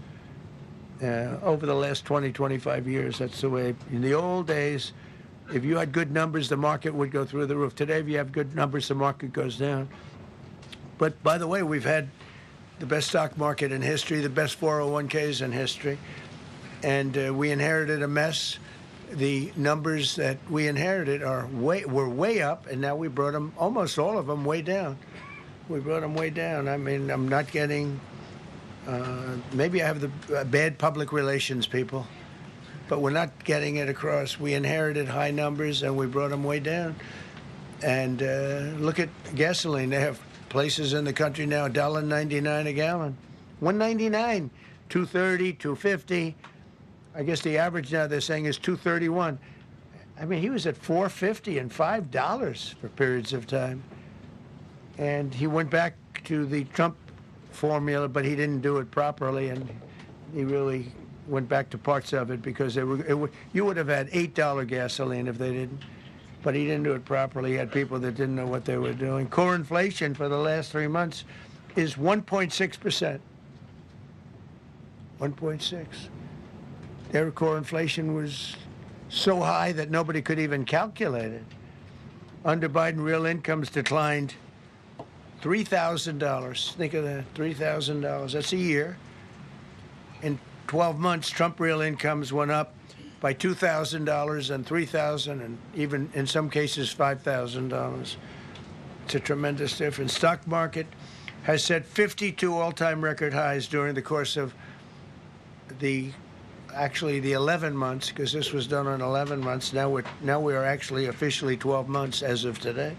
Over the last 20, 25 years, that's the way. In the old days, if you had good numbers, the market would go through the roof. Today, if you have good numbers, the market goes down. But by the way, we've had the best stock market in history, the best 401ks in history, and we inherited a mess. The numbers that we inherited were way up, and now we brought them, almost all of them, way down. We brought them way down. I mean, I'm not getting, maybe I have the bad public relations people, but we're not getting it across. We inherited high numbers, and we brought them way down. And look at gasoline. They have places in the country now, $1.99 a gallon. $1.99, $2.30, $2.50. I guess the average now they're saying is $2.31. I mean, he was at $4.50 and $5 for periods of time. And he went back to the Trump formula, but he didn't do it properly, and he really went back to parts of it because you would have had $8 gasoline if they didn't. But he didn't do it properly. He had people that didn't know what they were doing. Core inflation for the last 3 months is 1.6%. 1.6. Their core inflation was so high that nobody could even calculate it. Under Biden, real incomes declined $3,000. Think of that, $3,000. That's a year. In 12 months, Trump real incomes went up by $2,000 and $3,000 and even in some cases $5,000. It's a tremendous difference. Stock market has set 52 all-time record highs during the course of the 11 months, because this was done on 11 months. Now we are actually officially 12 months as of today.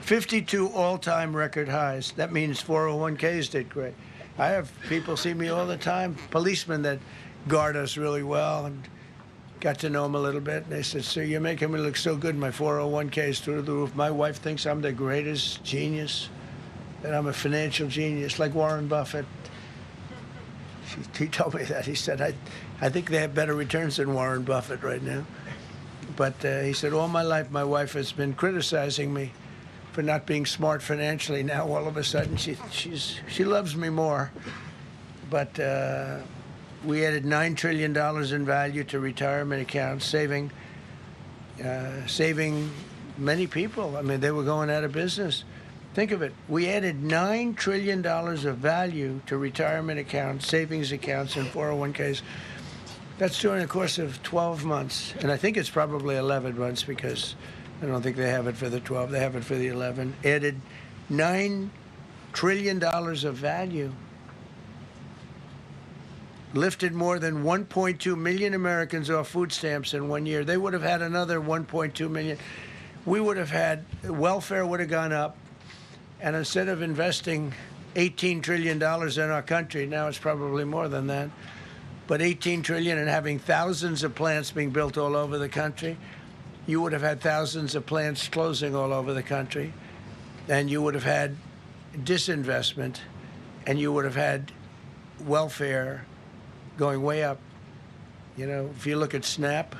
52 all-time record highs. That means 401ks did great. I have people see me all the time, policemen that guard us really well, and got to know them a little bit. And they said, "Sir, you're making me look so good. My 401k is through the roof. My wife thinks I'm the greatest genius, that I'm a financial genius, like Warren Buffett." He told me that. He said, I think they have better returns than Warren Buffett right now. But he said, all my life, my wife has been criticizing me for not being smart financially. Now, all of a sudden, she loves me more. But we added $9 trillion in value to retirement accounts, saving many people. I mean, they were going out of business. Think of it. We added $9 trillion of value to retirement accounts, savings accounts, and 401ks. That's during the course of 12 months. And I think it's probably 11 months because I don't think they have it for the 12. They have it for the 11. Added $9 trillion of value. Lifted more than 1.2 million Americans off food stamps in 1 year. They would have had another 1.2 million. We would have had, welfare would have gone up. And instead of investing $18 trillion in our country, now it's probably more than that, but $18 trillion and having thousands of plants being built all over the country, you would have had thousands of plants closing all over the country, and you would have had disinvestment, and you would have had welfare going way up. You know, if you look at SNAP,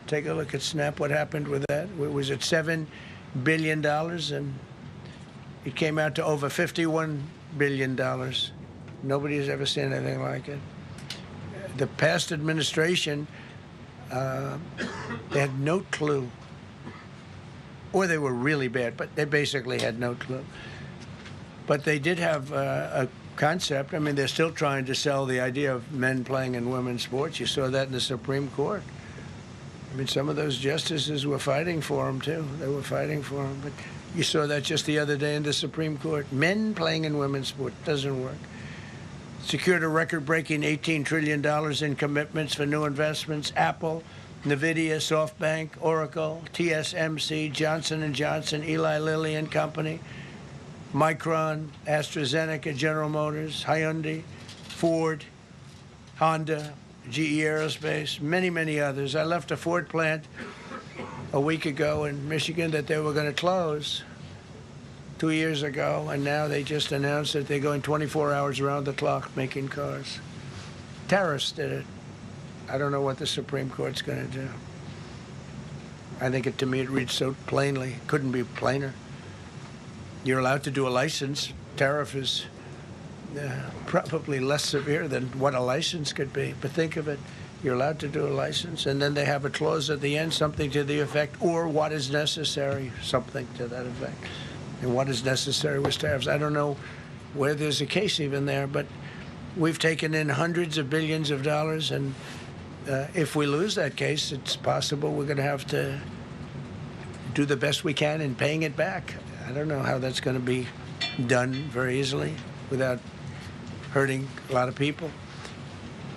take a look at SNAP, what happened with that? It was at $7 billion, and it came out to over $51 billion. Nobody has ever seen anything like it. The past administration, they had no clue. Or they were really bad, but they basically had no clue. But they did have a concept. I mean, they're still trying to sell the idea of men playing in women's sports. You saw that in the Supreme Court. I mean, some of those justices were fighting for them, too. They were fighting for them. But You saw that just the other day in the Supreme Court. Men playing in women's sport doesn't work. Secured a record-breaking $18 trillion in commitments for new investments. Apple, NVIDIA, SoftBank, Oracle, TSMC, Johnson & Johnson, Eli Lilly and Company, Micron, AstraZeneca, General Motors, Hyundai, Ford, Honda, GE Aerospace, many, many others. I left a Ford plant a week ago in Michigan that they were going to close 2 years ago, and now they just announced that they're going 24 hours around the clock making cars. Tariffs did it. I don't know what the Supreme Court's going to do. I think to me it reads so plainly. Couldn't be plainer. You're allowed to do a license. Tariff is probably less severe than what a license could be. But think of it. You're allowed to do a license, and then they have a clause at the end, something to the effect, or what is necessary, something to that effect. And what is necessary was tariffs. I don't know where there's a case even there, but we've taken in hundreds of billions of dollars, and if we lose that case, it's possible we're going to have to do the best we can in paying it back. I don't know how that's going to be done very easily without hurting a lot of people.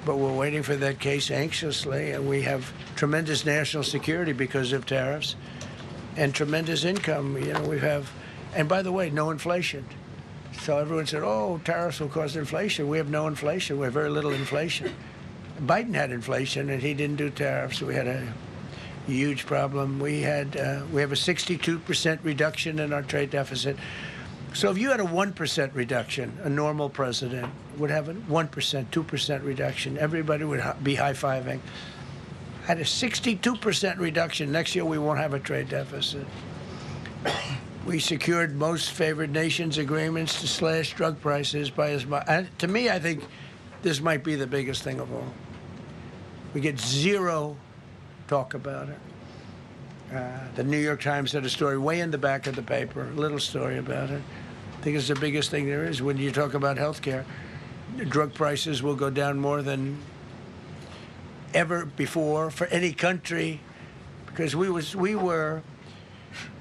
But we're waiting for that case anxiously, and we have tremendous national security because of tariffs and tremendous income. You know, we have, and by the way, no inflation. So everyone said, oh, tariffs will cause inflation. We have no inflation. We have very little inflation. Biden had inflation, and he didn't do tariffs. We had a huge problem. We have a 62% reduction in our trade deficit. So if you had a 1% reduction, a normal president would have a 1%, 2% reduction. Everybody would be high-fiving. Had a 62% reduction. Next year, we won't have a trade deficit. We secured most favored nations agreements to slash drug prices by as much. To me, I think this might be the biggest thing of all. We get zero talk about it. The New York Times had a story way in the back of the paper, a little story about it. I think it's the biggest thing there is when you talk about health care. Drug prices will go down more than ever before for any country because we were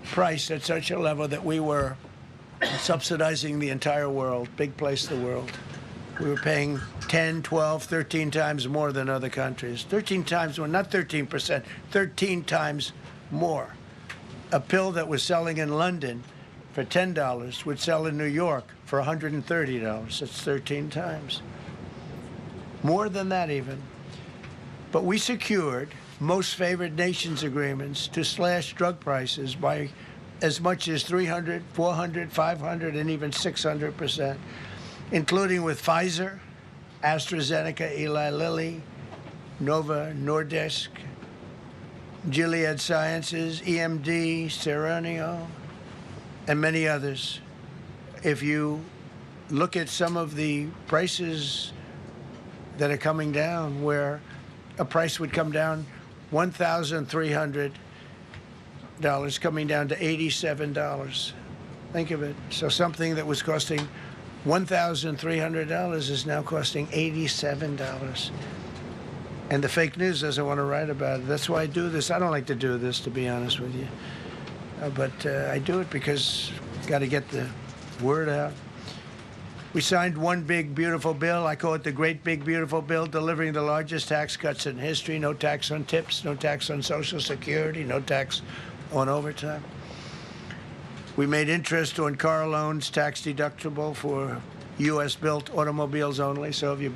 priced at such a level that we were subsidizing the entire world, big place in the world. We were paying 10, 12, 13 times more than other countries. 13 times more, not 13%, 13 times more. A pill that was selling in London for $10 would sell in New York for $130. That's 13 times. More than that even. But we secured most favored nations agreements to slash drug prices by as much as 300, 400, 500, and even 600%, including with Pfizer, AstraZeneca, Eli Lilly, Novo Nordisk, Gilead Sciences, EMD, Serenio, and many others. If you look at some of the prices that are coming down, where a price would come down $1,300 coming down to $87. Think of it. So something that was costing $1,300 is now costing $87. And the fake news doesn't want to write about it. That's why I do this. I don't like to do this, to be honest with you. But I do it because I've got to get the word out. We signed one big, beautiful bill. I call it the Great Big Beautiful Bill, delivering the largest tax cuts in history. No tax on tips, no tax on Social Security, no tax on overtime. We made interest on car loans tax deductible for U.S.-built automobiles only. So if you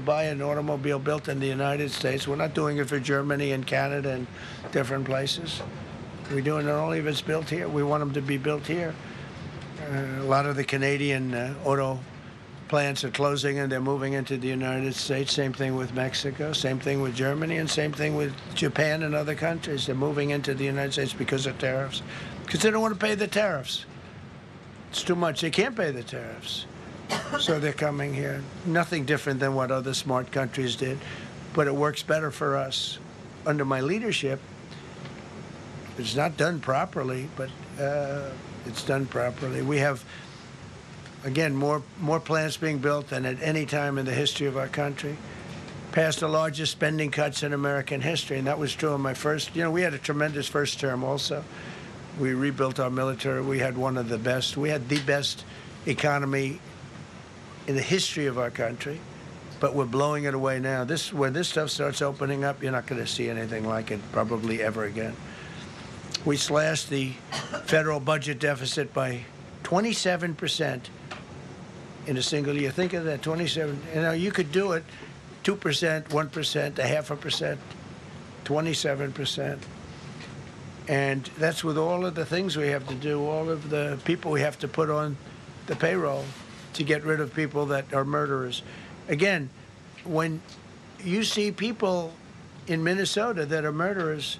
buy an automobile built in the United States, we're not doing it for Germany and Canada and different places. We're doing it only if it's built here. We want them to be built here. A lot of the Canadian auto plants are closing and they're moving into the United States. Same thing with Mexico, same thing with Germany, and same thing with Japan and other countries. They're moving into the United States because of tariffs, because they don't want to pay the tariffs. It's too much. They can't pay the tariffs. So they're coming here. Nothing different than what other smart countries did, but it works better for us. Under my leadership, it's not done properly, but it's done properly. We have, again, more plants being built than at any time in the history of our country. Passed the largest spending cuts in American history, and that was true in my first. You know, we had a tremendous first term also. We rebuilt our military. We had one of the best. We had the best economy in the history of our country, but we're blowing it away now. When this stuff starts opening up, you're not going to see anything like it probably ever again. We slashed the federal budget deficit by 27% in a single year. Think of that, 27. You know, you could do it 2%, 1%, 0.5%, 27%. And that's with all of the things we have to do, all of the people we have to put on the payroll to get rid of people that are murderers. Again, when you see people in Minnesota that are murderers,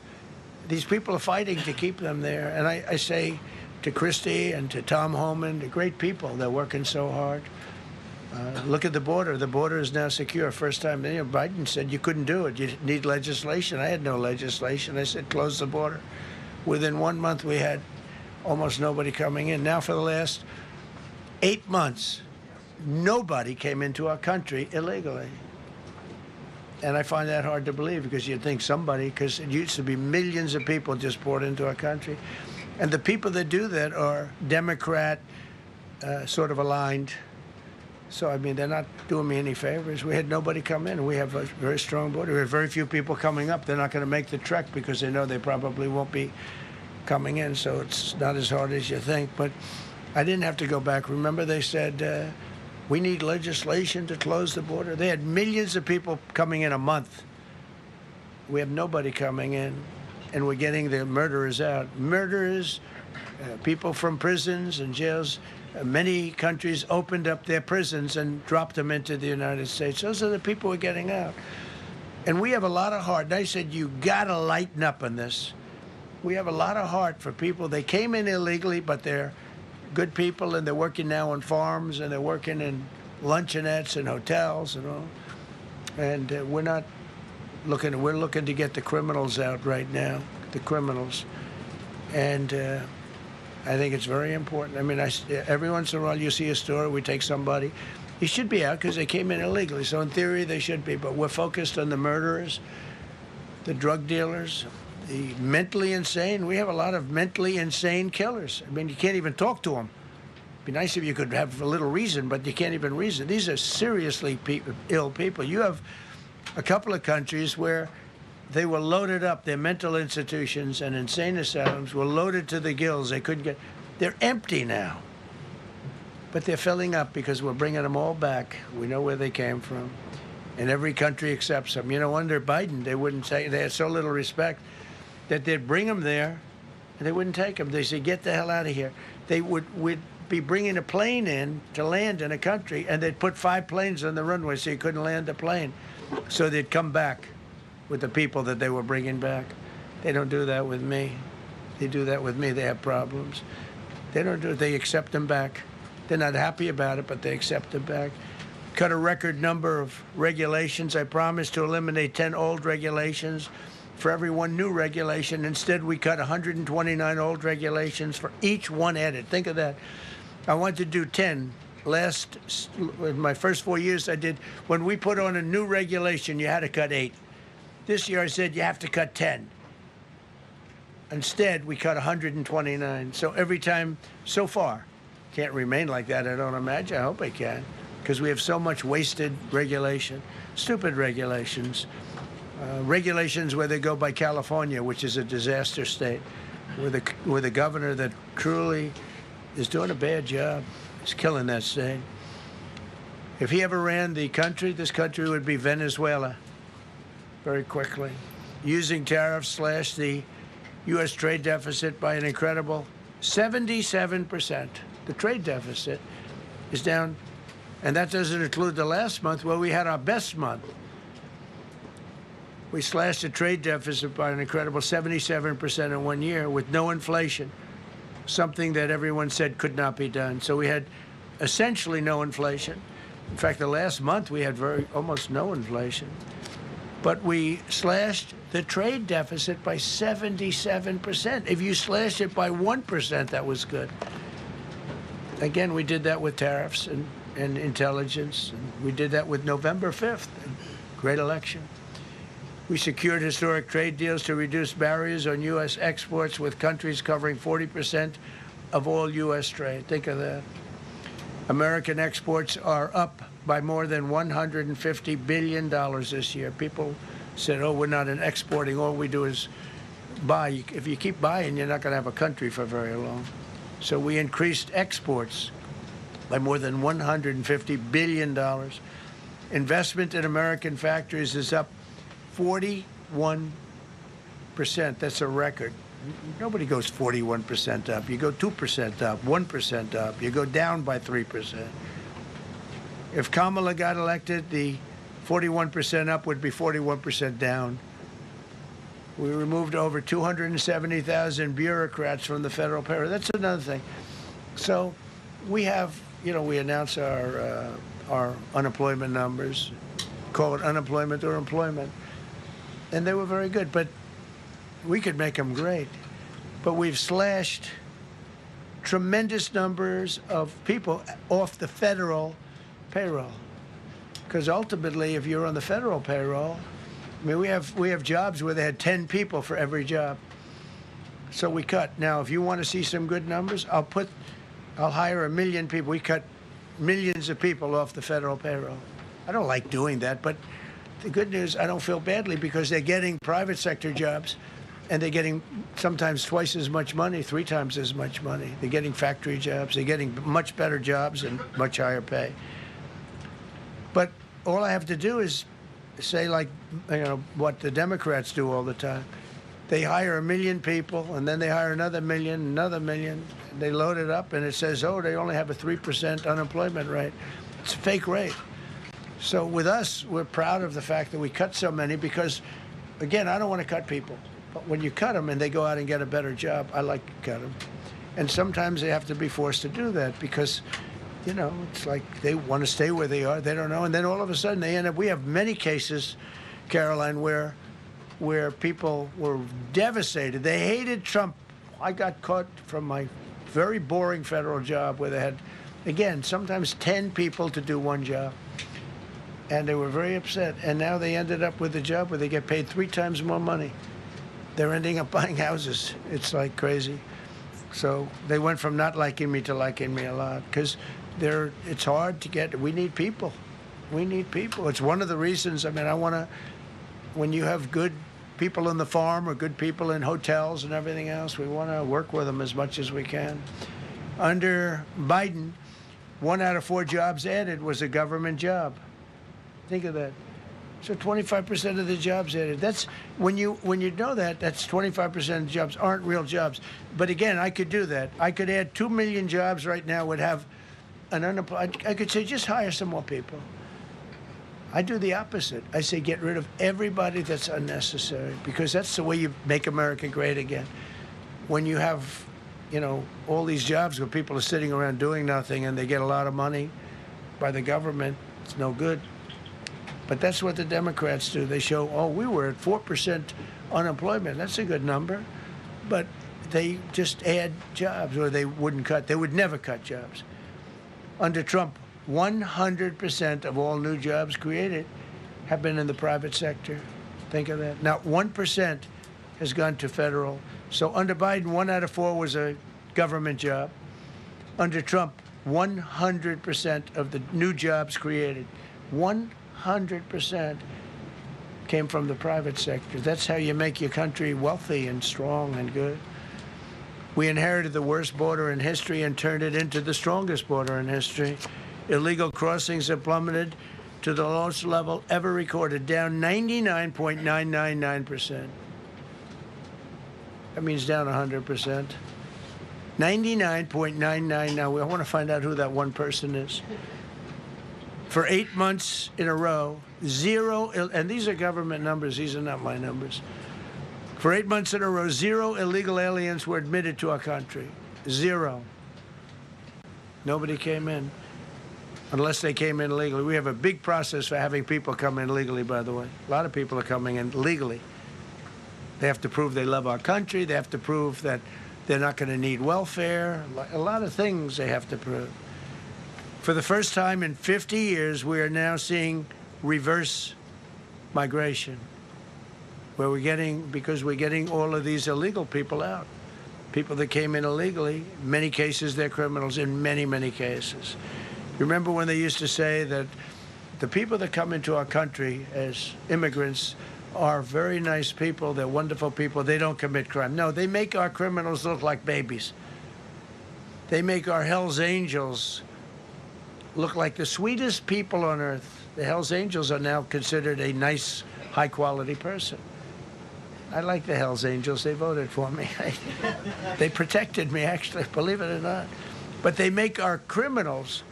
these people are fighting to keep them there. And I say to Christie and to Tom Homan, the great people, they're working so hard. Look at the border. The border is now secure. First time, you know, Biden said you couldn't do it. You need legislation. I had no legislation. I said close the border. Within 1 month, we had almost nobody coming in. Now for the last 8 months, nobody came into our country illegally. And I find that hard to believe because you'd think somebody, because it used to be millions of people just poured into our country. And the people that do that are Democrat sort of aligned. So, I mean, they're not doing me any favors. We had nobody come in. We have a very strong border. We have very few people coming up. They're not going to make the trek because they know they probably won't be coming in. So it's not as hard as you think. But I didn't have to go back. Remember, they said, we need legislation to close the border. They had millions of people coming in a month. We have nobody coming in, and we're getting the murderers out. Murderers, people from prisons and jails. Many countries opened up their prisons and dropped them into the United States. Those are the people we're getting out. And we have a lot of heart. And I said, you got to lighten up on this. We have a lot of heart for people. They came in illegally, but they're good people, and they're working now on farms, and they're working in luncheonettes and hotels and all. And we're looking to get the criminals out right now, the criminals. And I think it's very important. I mean, every once in a while you see a story, we take somebody. He should be out because they came in illegally. So in theory, they should be. But we're focused on the murderers, the drug dealers, the mentally insane. We have a lot of mentally insane killers. I mean, you can't even talk to them. It'd be nice if you could have a little reason, but you can't even reason. These are seriously ill people. You have a couple of countries where they were loaded up. Their mental institutions and insane asylums were loaded to the gills. They couldn't get. They're empty now. But they're filling up because we're bringing them all back. We know where they came from. And every country accepts them. You know, under Biden, they wouldn't take. They had so little respect that they'd bring them there and they wouldn't take them. They said, get the hell out of here. They would be bringing a plane in to land in a country, and they'd put 5 planes on the runway so you couldn't land the plane. So they'd come back with the people that they were bringing back. They don't do that with me. They do that with me. They have problems. They don't do it. They accept them back. They're not happy about it, but they accept them back. Cut a record number of regulations. I promised to eliminate 10 old regulations for every one new regulation. Instead, we cut 129 old regulations for each one added. Think of that. I wanted to do 10. In my first 4 years, I did. When we put on a new regulation, you had to cut 8. This year I said you have to cut 10. Instead, we cut 129. So every time, so far, can't remain like that, I don't imagine. I hope I can, because we have so much wasted regulation, stupid regulations. Regulations where they go by California, which is a disaster state, with a governor that truly is doing a bad job. He's killing that state. If he ever ran the country, this country would be Venezuela. Very quickly. Using tariffs slashed the U.S. trade deficit by an incredible 77%. The trade deficit is down, and that doesn't include the last month where we had our best month. We slashed the trade deficit by an incredible 77% in 1 year with no inflation, something that everyone said could not be done. So we had essentially no inflation. In fact, the last month we had almost no inflation. But we slashed the trade deficit by 77%. If you slashed it by 1%, that was good. Again, we did that with tariffs and intelligence. And we did that with November 5th, great election. We secured historic trade deals to reduce barriers on U.S. exports with countries covering 40% of all U.S. trade. Think of that. American exports are up by more than $150 billion this year. People said, oh, we're not exporting. All we do is buy. If you keep buying, you're not going to have a country for very long. So we increased exports by more than $150 billion. Investment in American factories is up 41%. That's a record. Nobody goes 41% up. You go 2% up, 1% up. You go down by 3%. If Kamala got elected, the 41% up would be 41% down. We removed over 270,000 bureaucrats from the federal payroll. That's another thing. So we have, we announce our unemployment numbers, call it unemployment or employment, and they were very good. But we could make them great. But we've slashed tremendous numbers of people off the federal payroll. Because ultimately, if you're on the federal payroll, I mean, we have jobs where they had 10 people for every job. So we cut. Now, if you want to see some good numbers, I'll hire 1 million people. We cut millions of people off the federal payroll. I don't like doing that, but the good news, I don't feel badly because they're getting private sector jobs and they're getting sometimes twice as much money, 3 times as much money. They're getting factory jobs. They're getting much better jobs and much higher pay. But all I have to do is say, like, what the Democrats do all the time. They hire 1 million people, and then they hire another million. And they load it up, and it says, oh, they only have a 3% unemployment rate. It's a fake rate. So with us, we're proud of the fact that we cut so many because, again, I don't want to cut people. But when you cut them and they go out and get a better job, I like to cut them. And sometimes they have to be forced to do that because, it's like they want to stay where they are. They don't know. And then all of a sudden they end up, we have many cases, Caroline, where people were devastated. They hated Trump. I got caught from my very boring federal job where they had, again, sometimes 10 people to do one job. And they were very upset. And now they ended up with a job where they get paid 3 times more money. They're ending up buying houses. It's like crazy. So they went from not liking me to liking me a lot because it's hard to get. We need people. We need people. It's one of the reasons. I mean, when you have good people on the farm or good people in hotels and everything else, we want to work with them as much as we can. Under Biden, 1 out of 4 jobs added was a government job. Think of that. So 25% of the jobs added. That's when you know that, that's 25% of the jobs aren't real jobs. But again, I could do that. I could add 2 million jobs right now, would have an unemployed. I could say just hire some more people. I do the opposite. I say get rid of everybody that's unnecessary because that's the way you make America great again. When you have, all these jobs where people are sitting around doing nothing and they get a lot of money by the government, it's no good. But that's what the Democrats do. They show, oh, we were at 4% unemployment. That's a good number. But they just add jobs, or they wouldn't cut. They would never cut jobs. Under Trump, 100% of all new jobs created have been in the private sector. Think of that. Not 1% has gone to federal. So under Biden, 1 out of 4 was a government job. Under Trump, 100% of the new jobs created, 100% came from the private sector. That's how you make your country wealthy and strong and good. We inherited the worst border in history and turned it into the strongest border in history. Illegal crossings have plummeted to the lowest level ever recorded, down 99.999%. That means down 100%. 99.99. Now, I want to find out who that one person is. For 8 months in a row, 0, and these are government numbers, these are not my numbers. For 8 months in a row, 0 illegal aliens were admitted to our country. 0. Nobody came in, unless they came in legally. We have a big process for having people come in legally, by the way. A lot of people are coming in legally. They have to prove they love our country. They have to prove that they're not going to need welfare. A lot of things they have to prove. For the first time in 50 years, we are now seeing reverse migration. because we're getting all of these illegal people out. People that came in illegally, in many cases they're criminals, in many, many cases. Remember when they used to say that the people that come into our country as immigrants are very nice people, they're wonderful people, they don't commit crime. No, they make our criminals look like babies. They make our Hells Angels look like the sweetest people on earth. The Hells Angels are now considered a nice, high-quality person. I like the Hells Angels. They voted for me. They protected me, actually, believe it or not. But they make our criminals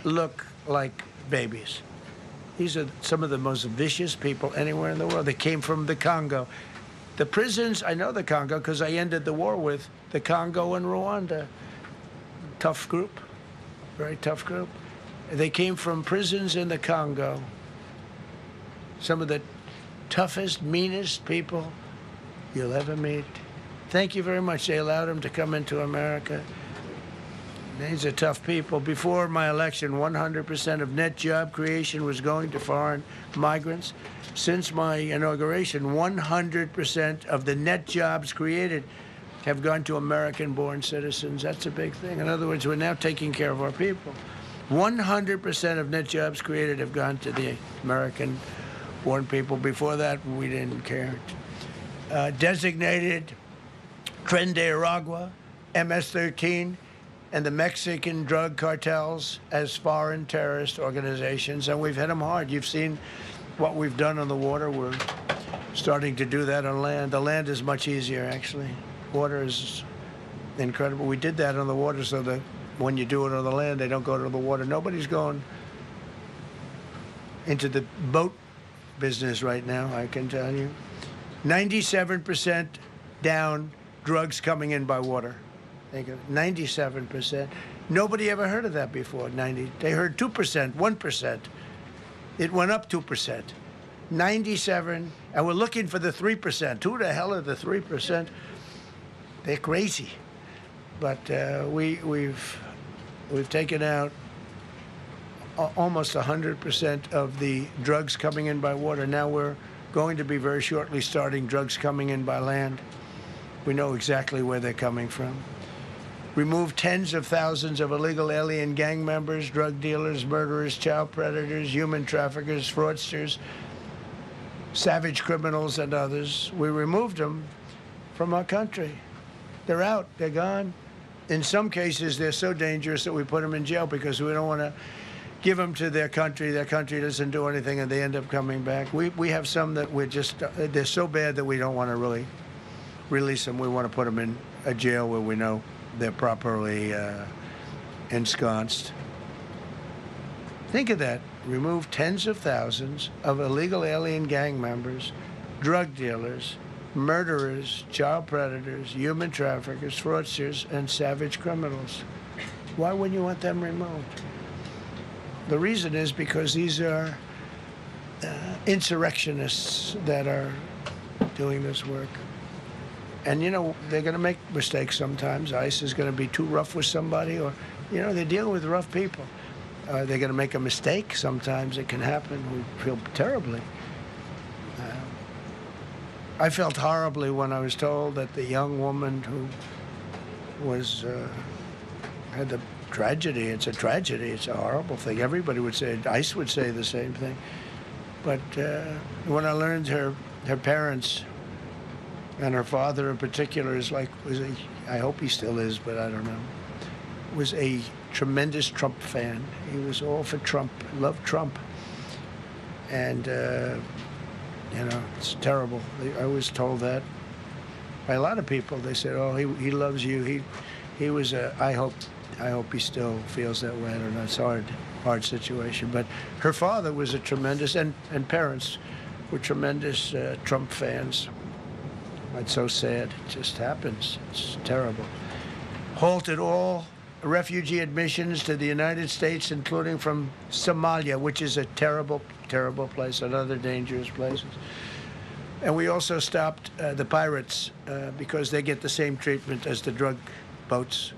look like babies. These are some of the most vicious people anywhere in the world. They came from the Congo. The prisons, I know the Congo because I ended the war with the Congo and Rwanda. Tough group, very tough group. They came from prisons in the Congo. Some of the toughest, meanest people you'll ever meet. Thank you very much. They allowed them to come into America. These are tough people. Before my election, 100% of net job creation was going to foreign migrants. Since my inauguration, 100% of the net jobs created have gone to American-born citizens. That's a big thing. In other words, we're now taking care of our people. 100% of net jobs created have gone to the American-born people. Before that, we didn't care. Designated Tren de Aragua, MS-13, and the Mexican drug cartels as foreign terrorist organizations, and we've hit them hard. You've seen what we've done on the water. We're starting to do that on land. The land is much easier, actually. Water is incredible. We did that on the water so that when you do it on the land, they don't go to the water. Nobody's going into the boat business right now, I can tell you. 97% down drugs coming in by water. 97%. Nobody ever heard of that before. They heard 2%, 1%. It went up 2%. 97, and we're looking for the 3%. Who the hell are the 3%? They're crazy. But we've taken out almost 100% of the drugs coming in by water. Now we're going to be very shortly starting drugs coming in by land. We know exactly where they're coming from. Removed tens of thousands of illegal alien gang members, drug dealers, murderers, child predators, human traffickers, fraudsters, savage criminals, and others. We removed them from our country. They're out. They're gone. In some cases, they're so dangerous that we put them in jail because we don't want to give them to their country. Their country doesn't do anything, and they end up coming back. We have some that they're so bad that we don't want to really release them. We want to put them in a jail where we know they're properly ensconced. Think of that. Remove tens of thousands of illegal alien gang members, drug dealers, murderers, child predators, human traffickers, fraudsters, and savage criminals. Why wouldn't you want them removed? The reason is because these are insurrectionists that are doing this work. And, you know, they're going to make mistakes sometimes. ICE is going to be too rough with somebody, or, you know, they're dealing with rough people. They're going to make a mistake sometimes. It can happen. We feel terribly. I felt horribly when I was told that the young woman who was had the tragedy. It's a tragedy. It's a horrible thing. Everybody would say, ICE would say the same thing. But when I learned her parents, and her father in particular, I hope he still is, but I don't know, was a tremendous Trump fan. He was all for Trump, loved Trump. And, you know, it's terrible. I was told that by a lot of people. They said, oh, he loves you. He was I hope he still feels that way. I don't know. It's a hard situation. But her father was a tremendous, and parents were tremendous Trump fans. It's so sad. It just happens. It's terrible. Halted all refugee admissions to the United States, including from Somalia, which is a terrible, terrible place, and other dangerous places. And we also stopped the pirates because they get the same treatment as the drug boats.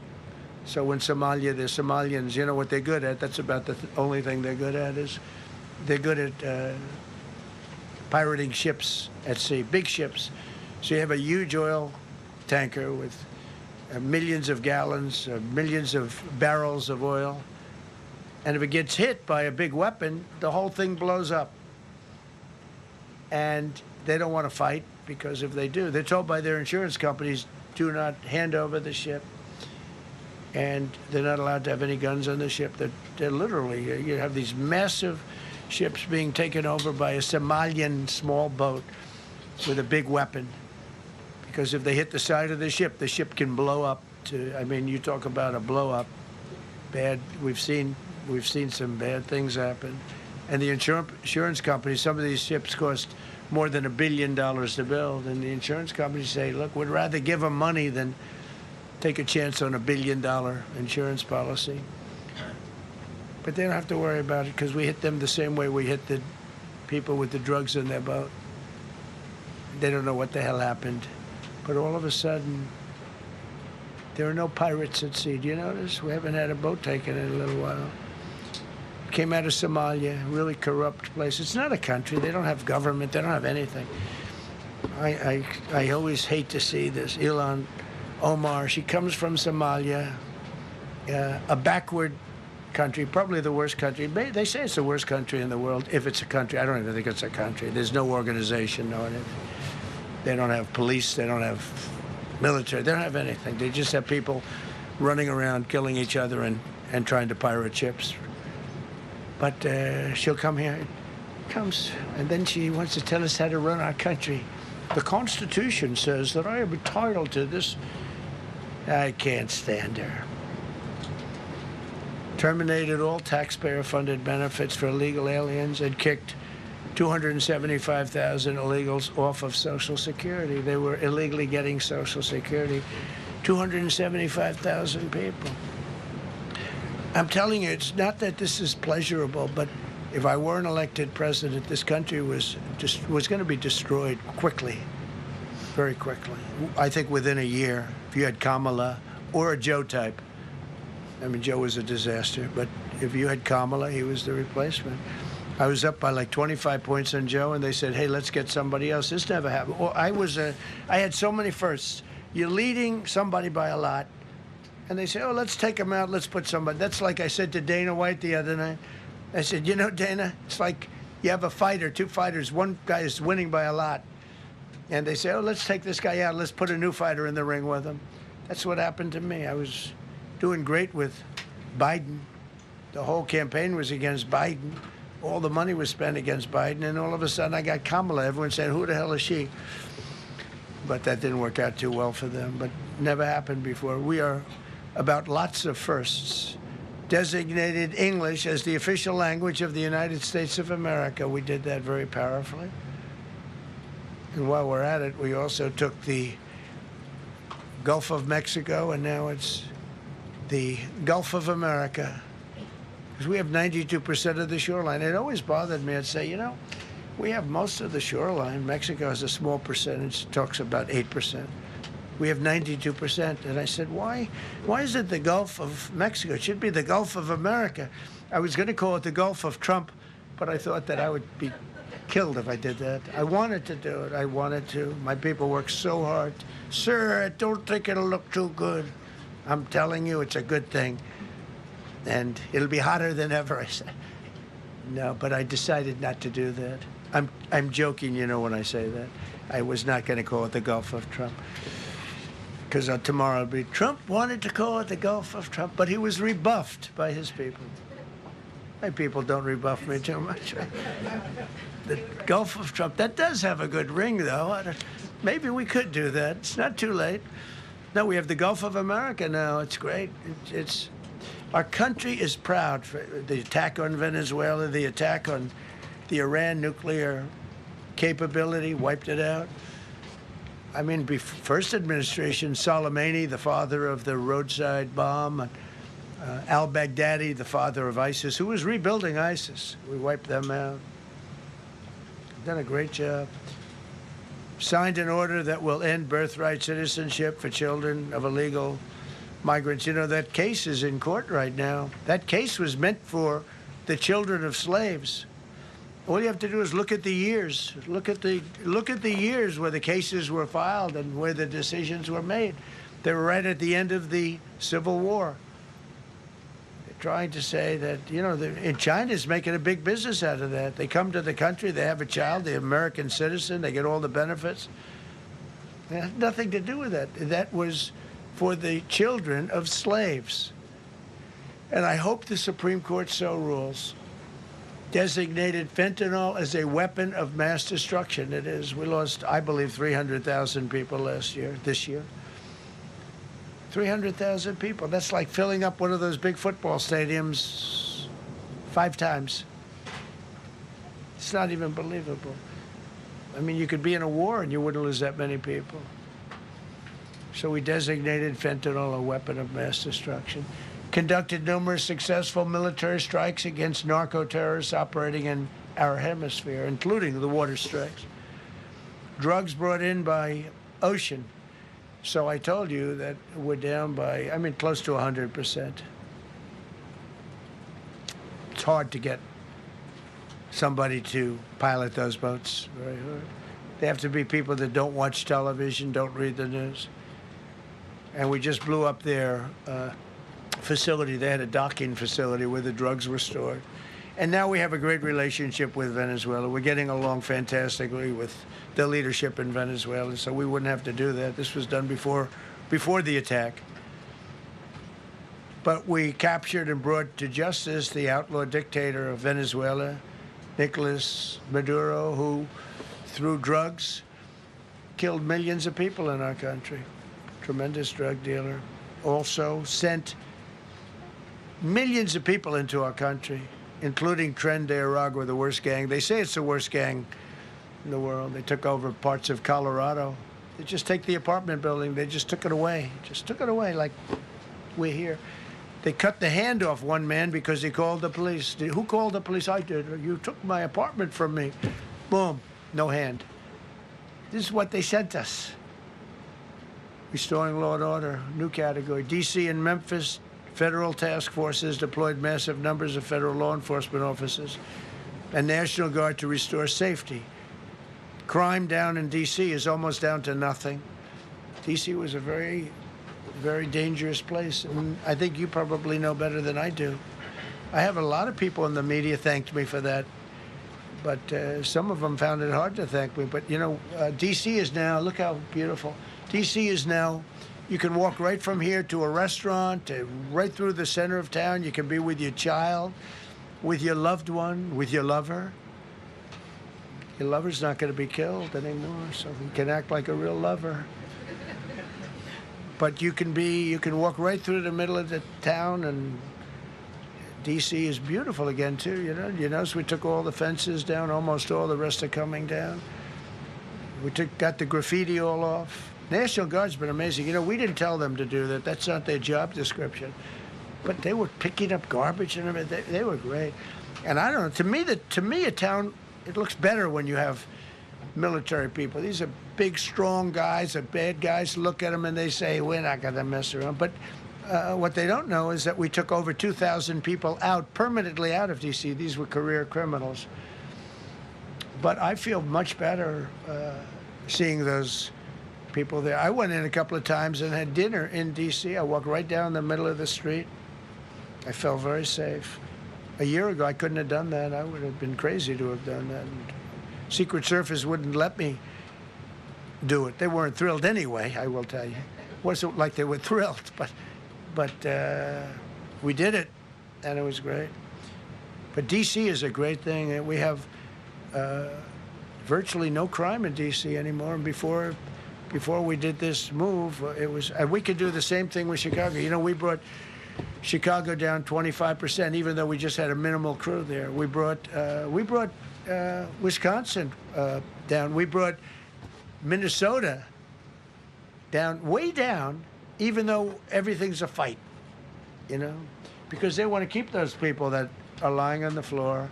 So in Somalia, the Somalians, you know what they're good at? That's about the only thing they're good at is they're good at pirating ships at sea, big ships. So you have a huge oil tanker with millions of gallons, millions of barrels of oil. And if it gets hit by a big weapon, the whole thing blows up. And they don't want to fight, because if they do, they're told by their insurance companies, do not hand over the ship. And they're not allowed to have any guns on the ship. They're literally, you have these massive ships being taken over by a Somalian small boat with a big weapon. Because if they hit the side of the ship can blow up. I mean, you talk about a blow up. Bad. We've seen some bad things happen. And the insurance companies, some of these ships cost more than $1 billion to build. And the insurance companies say, look, we'd rather give them money than take a chance on $1 billion insurance policy. But they don't have to worry about it, because we hit them the same way we hit the people with the drugs in their boat. They don't know what the hell happened. But all of a sudden, there are no pirates at sea. Do you notice? We haven't had a boat taken in a little while. Came out of Somalia, really corrupt place. It's not a country. They don't have government. They don't have anything. I always hate to see this. Ilan Omar, she comes from Somalia, a backward country, probably the worst country. They say it's the worst country in the world, if it's a country. I don't even think it's a country. There's no organization, no anything. They don't have police. They don't have military. They don't have anything. They just have people running around, killing each other and trying to pirate ships. But she'll come here, comes, and then she wants to tell us how to run our country. The Constitution says that I am entitled to this. I can't stand her. Terminated all taxpayer-funded benefits for illegal aliens and kicked 275,000 illegals off of Social Security. They were illegally getting Social Security. 275,000 people. I'm telling you, it's not that this is pleasurable, but if I weren't elected president, this country was going to be destroyed quickly, very quickly. I think within a year, if you had Kamala or a Joe type. I mean, Joe was a disaster, but if you had Kamala, he was the replacement. I was up by like 25 points on Joe, and they said, hey, let's get somebody else. This never happened. Well, I had so many firsts. You're leading somebody by a lot, and they say, oh, let's take him out, let's put somebody. That's like I said to Dana White the other night. I said, you know, Dana, it's like you have a fighter, two fighters. One guy is winning by a lot. And they say, oh, let's take this guy out. Let's put a new fighter in the ring with him. That's what happened to me. I was doing great with Biden. The whole campaign was against Biden. All the money was spent against Biden. And all of a sudden, I got Kamala. Everyone said, who the hell is she? But that didn't work out too well for them. But never happened before. We are about lots of firsts. Designated English as the official language of the United States of America. We did that very powerfully. And while we're at it, we also took the Gulf of Mexico, and now it's the Gulf of America. Because we have 92% of the shoreline. It always bothered me. I'd say, you know, we have most of the shoreline. Mexico has a small percentage, talks about 8%. We have 92%. And I said, why is it the Gulf of Mexico? It should be the Gulf of America. I was going to call it the Gulf of Trump, but I thought that I would be killed if I did that. I wanted to do it. I wanted to. My people work so hard. Sir, I don't think it'll look too good. I'm telling you, it's a good thing. And it'll be hotter than ever, I said. No, but I decided not to do that. I'm joking, you know, when I say that. I was not going to call it the Gulf of Trump. Because tomorrow it'll be, Trump wanted to call it the Gulf of Trump, but he was rebuffed by his people. My people don't rebuff me too much. The Gulf of Trump, that does have a good ring, though. Maybe we could do that. It's not too late. No, we have the Gulf of America now. It's great. Our country is proud for the attack on Venezuela, the attack on the Iran nuclear capability, wiped it out. I mean, first administration, Soleimani, the father of the roadside bomb, al-Baghdadi, the father of ISIS, who was rebuilding ISIS. We wiped them out. Done a great job. Signed an order that will end birthright citizenship for children of illegal migrants. You know, that case is in court right now. That case was meant for the children of slaves. All you have to do is look at the years. Look at the years where the cases were filed and where the decisions were made. They were right at the end of the Civil War. They're trying to say that, you know, China's making a big business out of that. They come to the country, they have a child, the American citizen, they get all the benefits. It had nothing to do with that. That was for the children of slaves. And I hope the Supreme Court so rules. Designated fentanyl as a weapon of mass destruction. It is. We lost, I believe, 300,000 people this year. 300,000 people. That's like filling up one of those big football stadiums 5 times. It's not even believable. I mean, you could be in a war and you wouldn't lose that many people. So we designated fentanyl a weapon of mass destruction. Conducted numerous successful military strikes against narco-terrorists operating in our hemisphere, including the water strikes. Drugs brought in by ocean. So I told you that we're down by, I mean, close to 100%. It's hard to get somebody to pilot those boats. Very hard. They have to be people that don't watch television, don't read the news. And we just blew up their facility. They had a docking facility where the drugs were stored. And now we have a great relationship with Venezuela. We're getting along fantastically with the leadership in Venezuela, so we wouldn't have to do that. This was done before the attack. But we captured and brought to justice the outlaw dictator of Venezuela, Nicolas Maduro, who, through drugs, killed millions of people in our country. Tremendous drug dealer. Also sent millions of people into our country, including Tren de Aragua, the worst gang. They say it's the worst gang in the world. They took over parts of Colorado. They just take the apartment building. They just took it away. Just took it away like we're here. They cut the hand off one man because he called the police. Who called the police? I did. You took my apartment from me. Boom, no hand. This is what they sent us. Restoring law and order, new category. D.C. and Memphis, federal task forces deployed massive numbers of federal law enforcement officers and National Guard to restore safety. Crime down in D.C. is almost down to nothing. D.C. was a very, very dangerous place, and I think you probably know better than I do. I have a lot of people in the media thanked me for that, but some of them found it hard to thank me. But, you know, D.C. is now, look how beautiful. D.C. is now, you can walk right from here to a restaurant, right through the center of town. You can be with your child, with your loved one, with your lover. Your lover's not going to be killed anymore, so you can act like a real lover. But you can walk right through the middle of the town, and D.C. is beautiful again, too, you know. You notice we took all the fences down, almost all, the rest are coming down. We got the graffiti all off. National Guard's been amazing. You know, we didn't tell them to do that. That's not their job description. But they were picking up garbage and everything. They were great. And I don't know, to me, a town, it looks better when you have military people. These are big, strong guys, are bad guys. Look at them and they say, we're not going to mess around. But what they don't know is that we took over 2,000 people out, permanently out of D.C. These were career criminals. But I feel much better seeing those people there. I went in a couple of times and had dinner in D.C. I walked right down the middle of the street. I felt very safe. A year ago, I couldn't have done that. I would have been crazy to have done that. And Secret Service wouldn't let me do it. They weren't thrilled anyway, I will tell you. It wasn't like they were thrilled, but we did it, and it was great. But D.C. is a great thing. We have virtually no crime in D.C. anymore. And before we did this move, and we could do the same thing with Chicago. You know, we brought Chicago down 25%, even though we just had a minimal crew there. We brought Wisconsin down. We brought Minnesota down, way down, even though everything's a fight, you know, because they want to keep those people that are lying on the floor.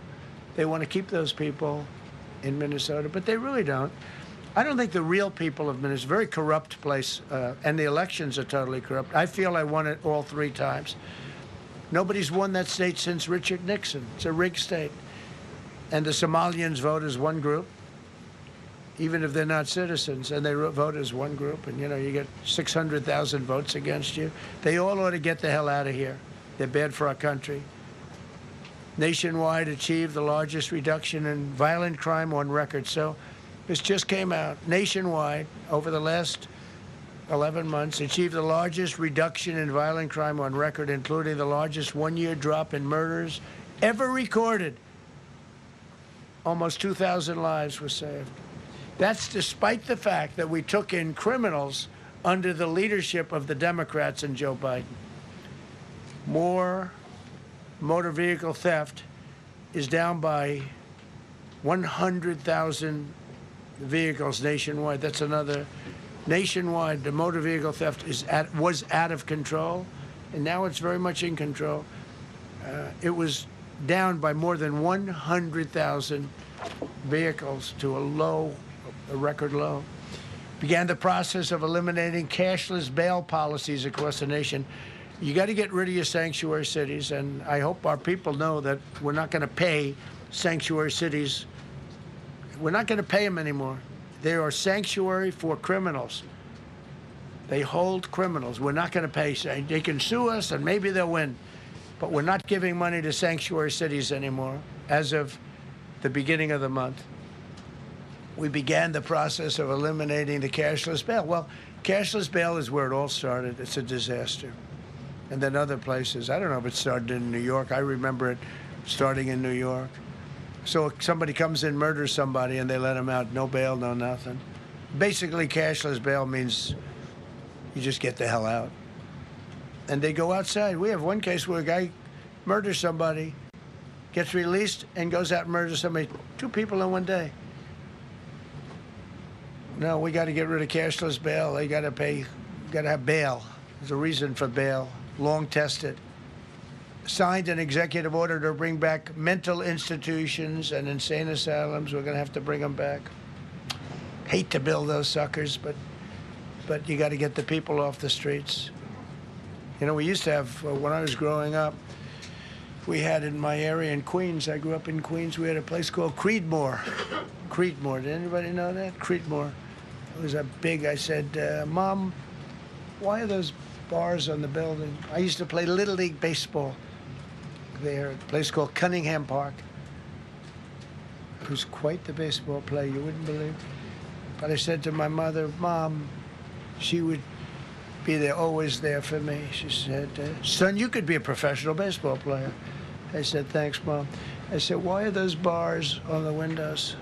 They want to keep those people in Minnesota, but they really don't. I don't think the real people of Minnesota, it's a very corrupt place, and the elections are totally corrupt. I feel I won it all 3 times. Nobody's won that state since Richard Nixon. It's a rigged state. And the Somalians vote as one group, even if they're not citizens, and they vote as one group, and you get 600,000 votes against you. They all ought to get the hell out of here. They're bad for our country. Nationwide achieved the largest reduction in violent crime on record. So this just came out. Nationwide, over the last 11 months, achieved the largest reduction in violent crime on record, including the largest one-year drop in murders ever recorded. Almost 2,000 lives were saved. That's despite the fact that we took in criminals under the leadership of the Democrats and Joe Biden. More motor vehicle theft is down by 100,000 vehicles nationwide. That's another. Nationwide, the motor vehicle theft was out of control, and now it's very much in control. It was down by more than 100,000 vehicles to a record low. Began the process of eliminating cashless bail policies across the nation. You got to get rid of your sanctuary cities, and I hope our people know that we're not going to pay sanctuary cities. We're not going to pay them anymore. They are sanctuary for criminals. They hold criminals. We're not going to pay. They can sue us, and maybe they'll win. But we're not giving money to sanctuary cities anymore as of the beginning of the month. We began the process of eliminating the cashless bail. Well, cashless bail is where it all started. It's a disaster. And then other places. I don't know if it started in New York. I remember it starting in New York. So somebody comes in, murders somebody, and they let them out. No bail, no nothing. Basically, cashless bail means you just get the hell out. And they go outside. We have one case where a guy murders somebody, gets released, and goes out and murders somebody. 2 people in one day. No, we got to get rid of cashless bail. They got to pay, got to have bail. There's a reason for bail. Long tested. Signed an executive order to bring back mental institutions and insane asylums. We're going to have to bring them back. Hate to build those suckers, but you got to get the people off the streets. We used to have, when I was growing up, we had in my area in Queens, I grew up in Queens, we had a place called Creedmoor. Creedmoor, did anybody know that? Creedmoor. It was a big, I said, Mom, why are those bars on the building? I used to play Little League baseball there at a place called Cunningham Park. It was quite the baseball player, you wouldn't believe. But I said to my mother, Mom, she would be there, always there for me. She said, son, you could be a professional baseball player. I said, thanks, Mom. I said, why are those bars on the windows?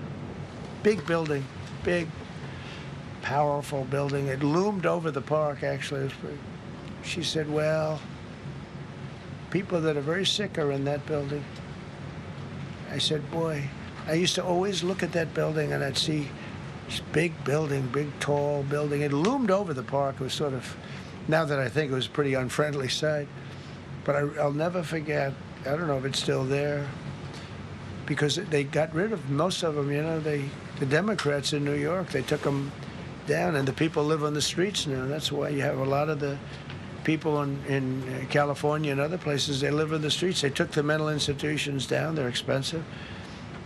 Big building, big, powerful building. It loomed over the park, actually. She said, well, people that are very sick are in that building. I said, boy, I used to always look at that building and I'd see this big building, big, tall building. It loomed over the park. It was sort of, now that I think it was a pretty unfriendly sight. But I'll never forget, I don't know if it's still there, because they got rid of most of them, the Democrats in New York, they took them down, and the people live on the streets now. That's why you have a lot of the people in California and other places, they live in the streets. They took the mental institutions down. They're expensive.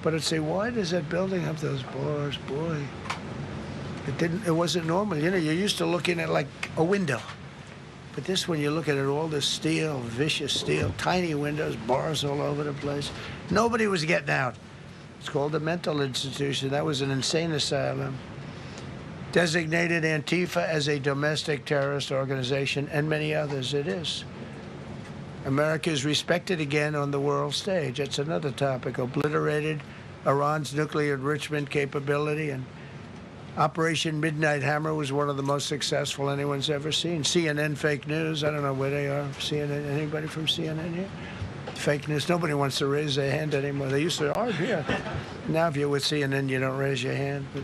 But I'd say, why does that building have those bars? Boy, it wasn't normal. You're used to looking at like a window. But this one, you look at it, all this steel, vicious steel, tiny windows, bars all over the place. Nobody was getting out. It's called a mental institution. That was an insane asylum. Designated Antifa as a domestic terrorist organization, and many others. It is. America is respected again on the world stage. That's another topic. Obliterated Iran's nuclear enrichment capability, and Operation Midnight Hammer was one of the most successful anyone's ever seen. CNN fake news. I don't know where they are. CNN. Anybody from CNN here? Fake news. Nobody wants to raise their hand anymore. They used to argue. Yeah. Now, if you're with CNN, you don't raise your hand. But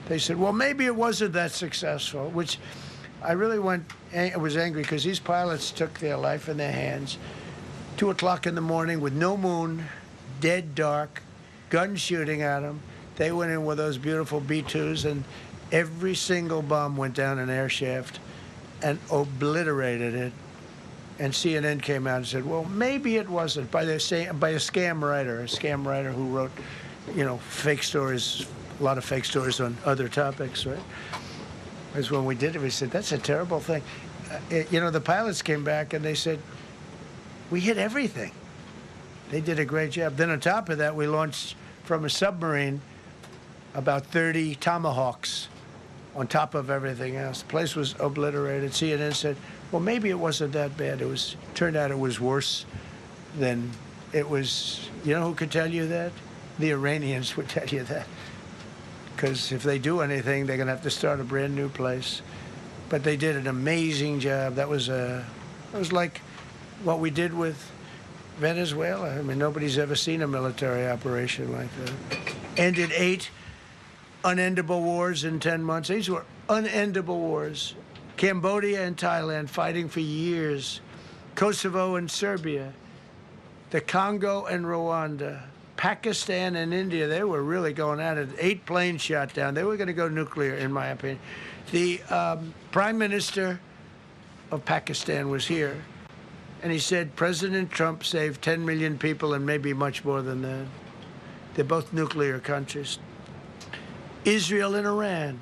they said, well, maybe it wasn't that successful, which I really was angry because these pilots took their life in their hands. 2 o'clock in the morning with no moon, dead dark, guns shooting at them. They went in with those beautiful B-2s, and every single bomb went down an air shaft and obliterated it. And CNN came out and said, well, maybe it wasn't, by a scam writer who wrote fake stories, a lot of fake stories on other topics, right? Because when we did it, we said, that's a terrible thing. The pilots came back and they said, we hit everything. They did a great job. Then on top of that, we launched from a submarine about 30 Tomahawks on top of everything else. The place was obliterated. CNN said, well, maybe it wasn't that bad. Turned out it was worse than it was. You know who could tell you that? The Iranians would tell you that. Because if they do anything, they're going to have to start a brand new place. But they did an amazing job. That was like what we did with Venezuela. I mean, nobody's ever seen a military operation like that. Ended 8 unendable wars in 10 months. These were unendable wars. Cambodia and Thailand fighting for years. Kosovo and Serbia. The Congo and Rwanda. Pakistan and India, they were really going at it. 8 planes shot down. They were going to go nuclear, in my opinion. The Prime Minister of Pakistan was here, and he said President Trump saved 10 million people and maybe much more than that. They're both nuclear countries. Israel and Iran.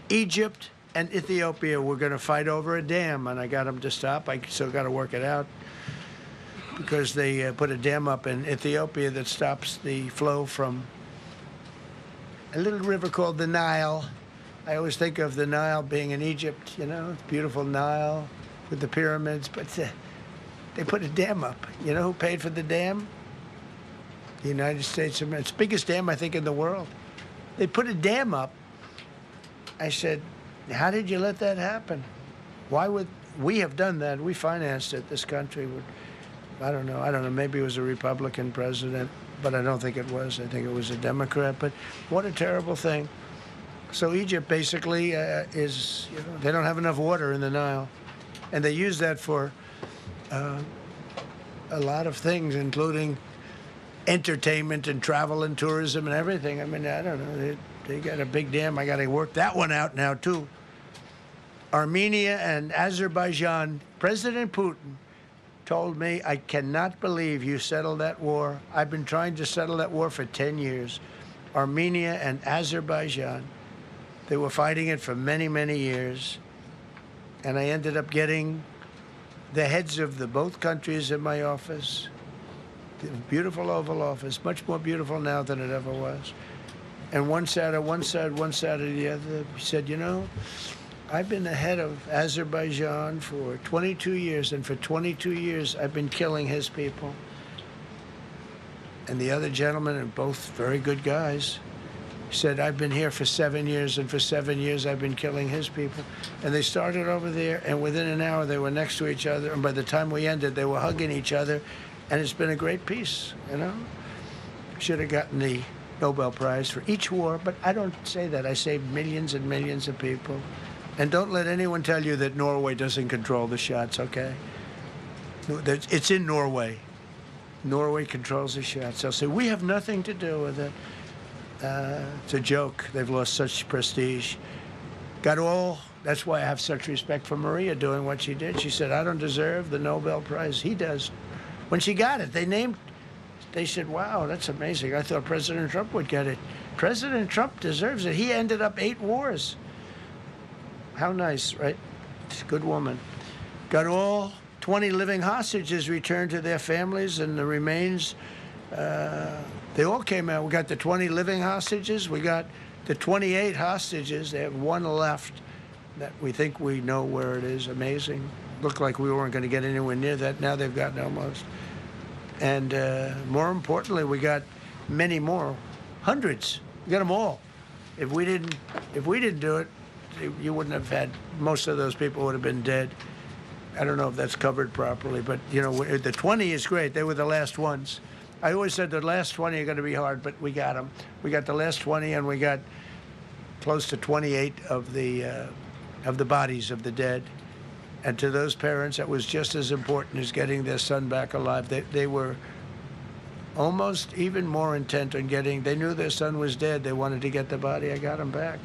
Egypt and Ethiopia were going to fight over a dam, and I got them to stop. I still got to work it out, because they put a dam up in Ethiopia that stops the flow from a little river called the Nile. I always think of the Nile being in Egypt, beautiful Nile with the pyramids, but they put a dam up. You know who paid for the dam? The United States of America. It's the biggest dam, I think, in the world. They put a dam up. I said, how did you let that happen? Why would we have done that? We financed it. This country would. I don't know. Maybe it was a Republican president, but I don't think it was. I think it was a Democrat. But what a terrible thing. So Egypt basically is, they don't have enough water in the Nile. And they use that for a lot of things, including entertainment and travel and tourism and everything. I mean, I don't know. They got a big dam. I got to work that one out now, too. Armenia and Azerbaijan, President Putin told me, I cannot believe you settled that war. I've been trying to settle that war for 10 years. Armenia and Azerbaijan, they were fighting it for many, many years. And I ended up getting the heads of both countries in my office. The beautiful Oval Office, much more beautiful now than it ever was. And one sat at one side of the other. He said, I've been the head of Azerbaijan for 22 years, and for 22 years I've been killing his people. And the other gentleman, and both very good guys, said, I've been here for 7 years, and for 7 years I've been killing his people. And they started over there, and within an hour they were next to each other, and by the time we ended, they were hugging each other, and it's been a great peace, Should have gotten the Nobel Prize for each war, but I don't say that. I saved millions and millions of people. And don't let anyone tell you that Norway doesn't control the shots, okay? It's in Norway. Norway controls the shots. They'll say, we have nothing to do with it. It's a joke. They've lost such prestige. That's why I have such respect for Maria doing what she did. She said, I don't deserve the Nobel Prize. He does. When she got it, they said, wow, that's amazing. I thought President Trump would get it. President Trump deserves it. He ended up 8 wars. How nice, right? It's a good woman. Got all 20 living hostages returned to their families, and the remains, they all came out. We got the 20 living hostages. We got the 28 hostages. They have 1 left that we think we know where it is. Amazing. Looked like we weren't going to get anywhere near that. Now they've gotten almost. And more importantly, we got many more. Hundreds. We got them all. If we didn't do it, you wouldn't have had, most of those people would have been dead. I don't know if that's covered properly, but, the 20 is great. They were the last ones. I always said the last 20 are going to be hard, but we got them. We got the last 20, and we got close to 28 of the bodies of the dead. And to those parents, that was just as important as getting their son back alive. They were almost even more intent on they knew their son was dead. They wanted to get the body. I got him back.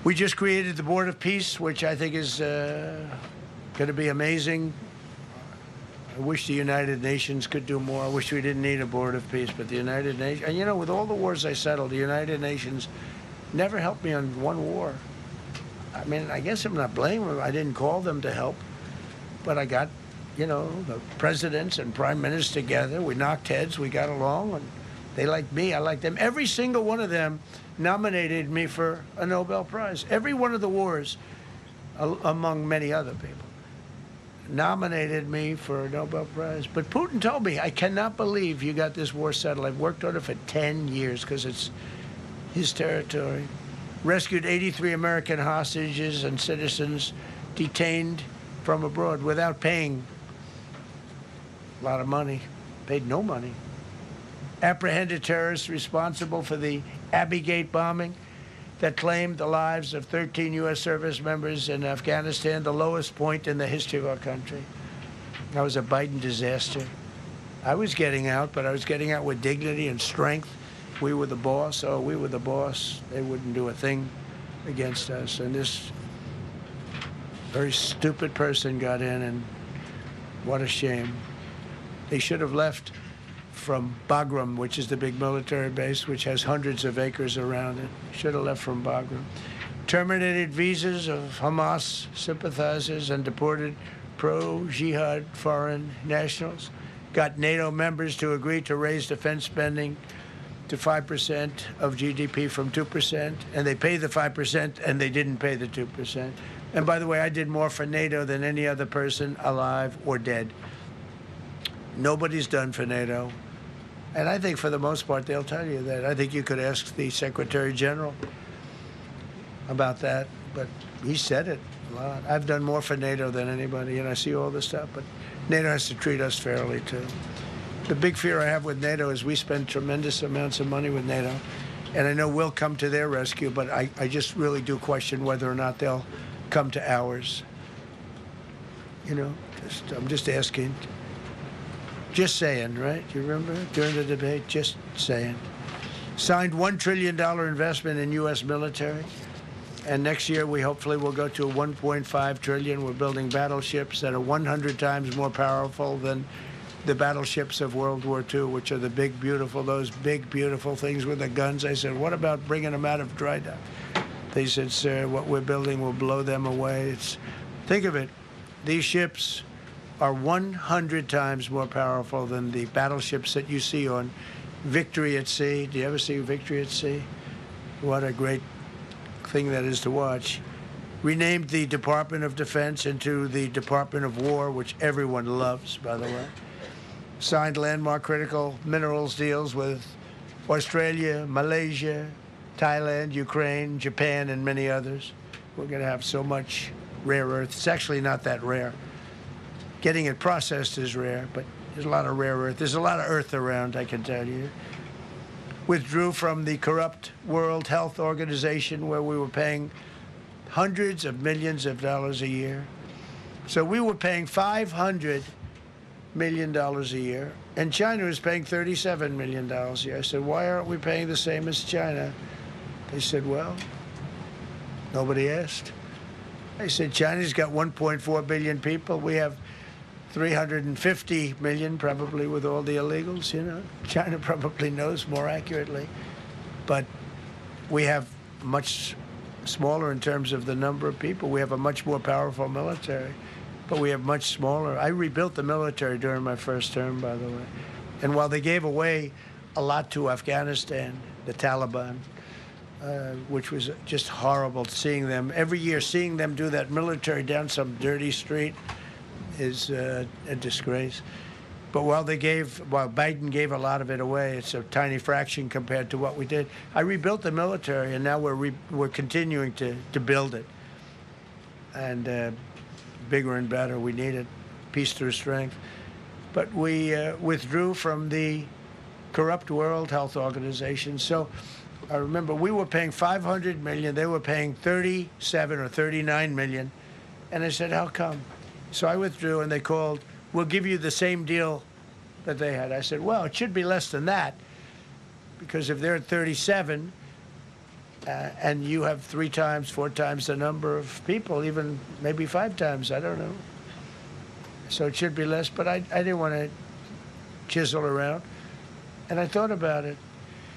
We just created the Board of Peace, which I think is going to be amazing. I wish the United Nations could do more. I wish we didn't need a board of peace, but the United Nations, and you know, with all the wars I settled, the United Nations never helped me on one war. I mean, I guess I'm not blaming them. I didn't call them to help, but I got, you know, the presidents and prime ministers together. We knocked heads. We got along, and they liked me. I liked them. Every single one of them nominated me for a Nobel Prize. Every one of the wars, among many other people, nominated me for a Nobel Prize. But Putin told me, I cannot believe you got this war settled. I've worked on it for 10 years because it's his territory. Rescued 83 American hostages and citizens detained from abroad without paying a lot of money. Paid no money. Apprehended terrorists responsible for the Abbey Gate bombing that claimed the lives of 13 U.S. service members in Afghanistan, the lowest point in the history of our country. That was a Biden disaster. I was getting out, but I was getting out with dignity and strength. We were the boss. Oh, we were the boss. They wouldn't do a thing against us. And this very stupid person got in, and what a shame. They should have left from Bagram, which is the big military base, which has hundreds of acres around it. Should have left from Bagram. Terminated visas of Hamas sympathizers and deported pro-jihad foreign nationals. Got NATO members to agree to raise defense spending to 5% of GDP from 2%, and they pay the 5%, and they didn't pay the 2%. And by the way, I did more for NATO than any other person alive or dead. Nobody's done for NATO. And I think for the most part, they'll tell you that. I think you could ask the Secretary General about that, but he said it a lot. I've done more for NATO than anybody, and I see all this stuff, but NATO has to treat us fairly, too. The big fear I have with NATO is we spend tremendous amounts of money with NATO, and I know we'll come to their rescue, but I just really do question whether or not they'll come to ours. You know, I'm just asking. Just saying, right? You remember during the debate? Just saying. Signed $1 trillion investment in U.S. military, and next year we hopefully will go to $1.5 trillion. We're building battleships that are 100 times more powerful than the battleships of World War II, which are the big, beautiful, those big, beautiful things with the guns. I said, what about bringing them out of dry dock? They said, sir, what we're building will blow them away. Think of it. These ships are 100 times more powerful than the battleships that you see on Victory at Sea. Do you ever see Victory at Sea? What a great thing that is to watch. Renamed the Department of Defense into the Department of War, which everyone loves, by the way. Signed landmark critical minerals deals with Australia, Malaysia, Thailand, Ukraine, Japan, and many others. We're going to have so much rare earth. It's actually not that rare. Getting it processed is rare, but there's a lot of rare earth. There's a lot of earth around, I can tell you. Withdrew from the corrupt World Health Organization, where we were paying hundreds of millions of dollars a year. So we were paying $500 million a year, and China was paying $37 million a year. I said, why aren't we paying the same as China? They said, well, nobody asked. I said, China's got 1.4 billion people. We have 350 million, probably, with all the illegals, you know. China probably knows more accurately. But we have much smaller in terms of the number of people. We have a much more powerful military, but we have much smaller. I rebuilt the military during my first term, by the way. And while they gave away a lot to Afghanistan, the Taliban, which was just horrible seeing them. Every year, seeing them do that military down some dirty street is a disgrace. But while Biden gave a lot of it away, it's a tiny fraction compared to what we did. I rebuilt the military, and now we're continuing to build it. And bigger and better, we need it. Peace through strength. But we withdrew from the corrupt World Health Organization. So I remember we were paying $500 million. They were paying 37 or 39 million. And I said, how come? So I withdrew, and they called, we'll give you the same deal that they had. I said, well, it should be less than that, because if they're at 37 and you have 3 times, 4 times the number of people, even maybe 5 times, I don't know. So it should be less, but I didn't want to chisel around. And I thought about it.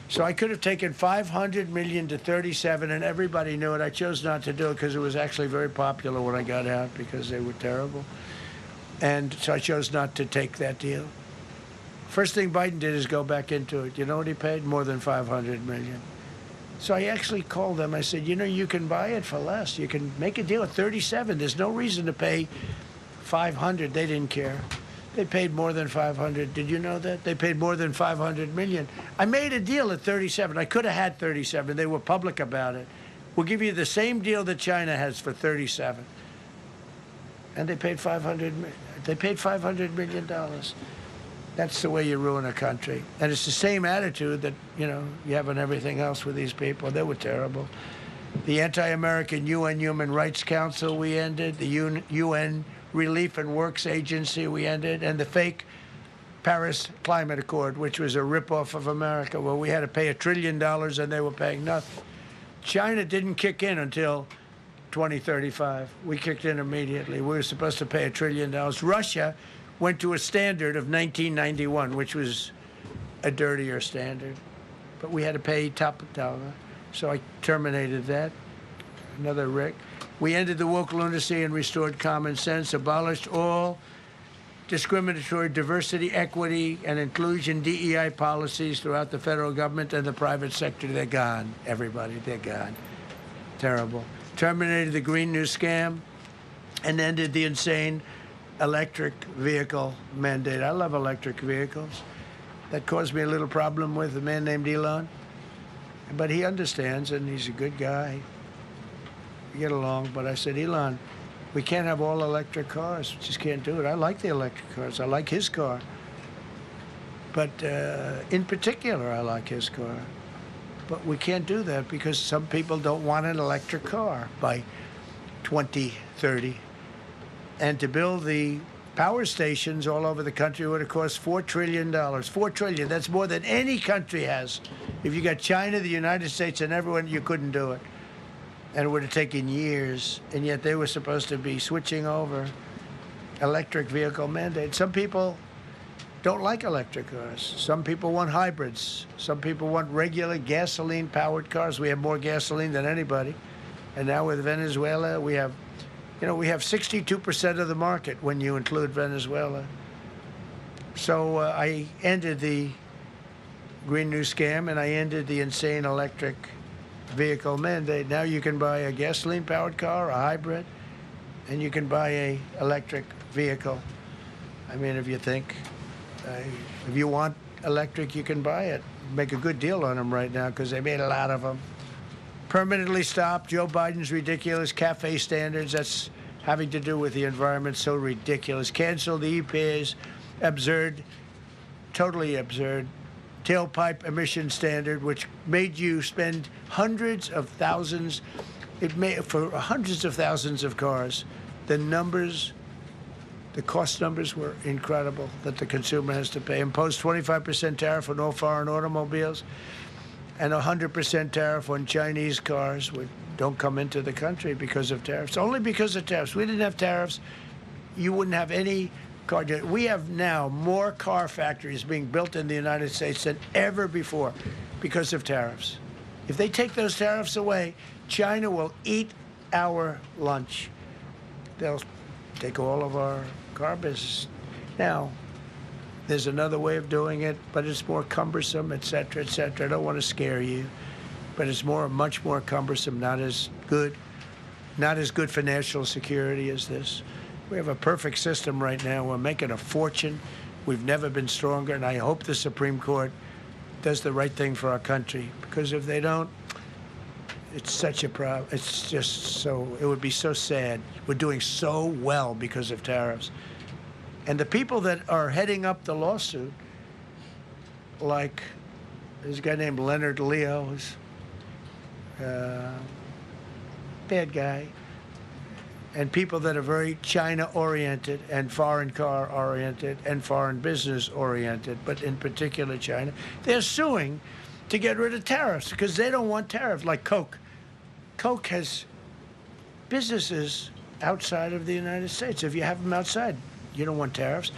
So I could have taken 500 million to 37, and everybody knew it. I chose not to do it because it was actually very popular when I got out because they were terrible. And so I chose not to take that deal. First thing Biden did is go back into it. You know what he paid? More than 500 million. So I actually called them. I said, you know, you can buy it for less. You can make a deal at 37. There's no reason to pay 500. They didn't care. They paid more than 500. Did you know that? They paid more than 500 million. I made a deal at 37. I could have had 37. They were public about it. We'll give you the same deal that China has for 37. And they paid $500 million. That's the way you ruin a country. And it's the same attitude that, you know, you have on everything else with these people. They were terrible. The anti-American UN Human Rights Council we ended. The UN Relief and Works Agency we ended. And the fake Paris Climate Accord, which was a ripoff of America, where we had to pay $1 trillion and they were paying nothing. China didn't kick in until 2035. We kicked in immediately. We were supposed to pay $1 trillion. Russia went to a standard of 1991, which was a dirtier standard. But we had to pay top dollar. So I terminated that. Another Rick. We ended the woke lunacy and restored common sense, abolished all discriminatory diversity, equity, and inclusion DEI policies throughout the federal government and the private sector. They're gone, everybody. They're gone. Terrible. Terminated the Green New Scam and ended the insane electric vehicle mandate. I love electric vehicles. That caused me a little problem with a man named Elon. But he understands, and he's a good guy. We get along. But I said, Elon, we can't have all electric cars. We just can't do it. I like the electric cars. I like his car. But in particular, I like his car. But we can't do that because some people don't want an electric car by 2030. And to build the power stations all over the country would have cost $4 trillion. $4 trillion. That's more than any country has. If you got China, the United States, and everyone, you couldn't do it. And it would have taken years. And yet they were supposed to be switching over electric vehicle mandate. Some people don't like electric cars. Some people want hybrids. Some people want regular gasoline-powered cars. We have more gasoline than anybody. And now with Venezuela, we have 62% of the market when you include Venezuela. So I ended the Green New Scam and I ended the insane electric vehicle mandate. Now you can buy a gasoline-powered car, a hybrid, and you can buy a electric vehicle. I mean, if you think, if you want electric, you can buy it. Make a good deal on them right now because they made a lot of them. Permanently stop Joe Biden's ridiculous CAFE standards. That's having to do with the environment. So ridiculous. Cancel the EPA's absurd, totally absurd, tailpipe emission standard, which made you spend hundreds of thousands. It made for hundreds of thousands of cars. The numbers, the cost numbers were incredible that the consumer has to pay. Imposed 25% tariff on all foreign automobiles and 100% tariff on Chinese cars which don't come into the country because of tariffs. Only because of tariffs. We didn't have tariffs, you wouldn't have any car. We have now more car factories being built in the United States than ever before because of tariffs. If they take those tariffs away, China will eat our lunch. They'll take all of our car business. Now, there's another way of doing it, but it's more cumbersome, et cetera, et cetera. I don't want to scare you, but it's much more cumbersome, not as good for national security as this. We have a perfect system right now. We're making a fortune. We've never been stronger, and I hope the Supreme Court does the right thing for our country, because if they don't, it's such a problem. It's just so, it would be so sad. We're doing so well because of tariffs. And the people that are heading up the lawsuit, like there's a guy named Leonard Leo, who's a bad guy, and people that are very China-oriented and foreign car-oriented and foreign business-oriented, but in particular China, they're suing to get rid of tariffs because they don't want tariffs, like Coke. Coke has businesses outside of the United States. If you have them outside, You don't want tariffs.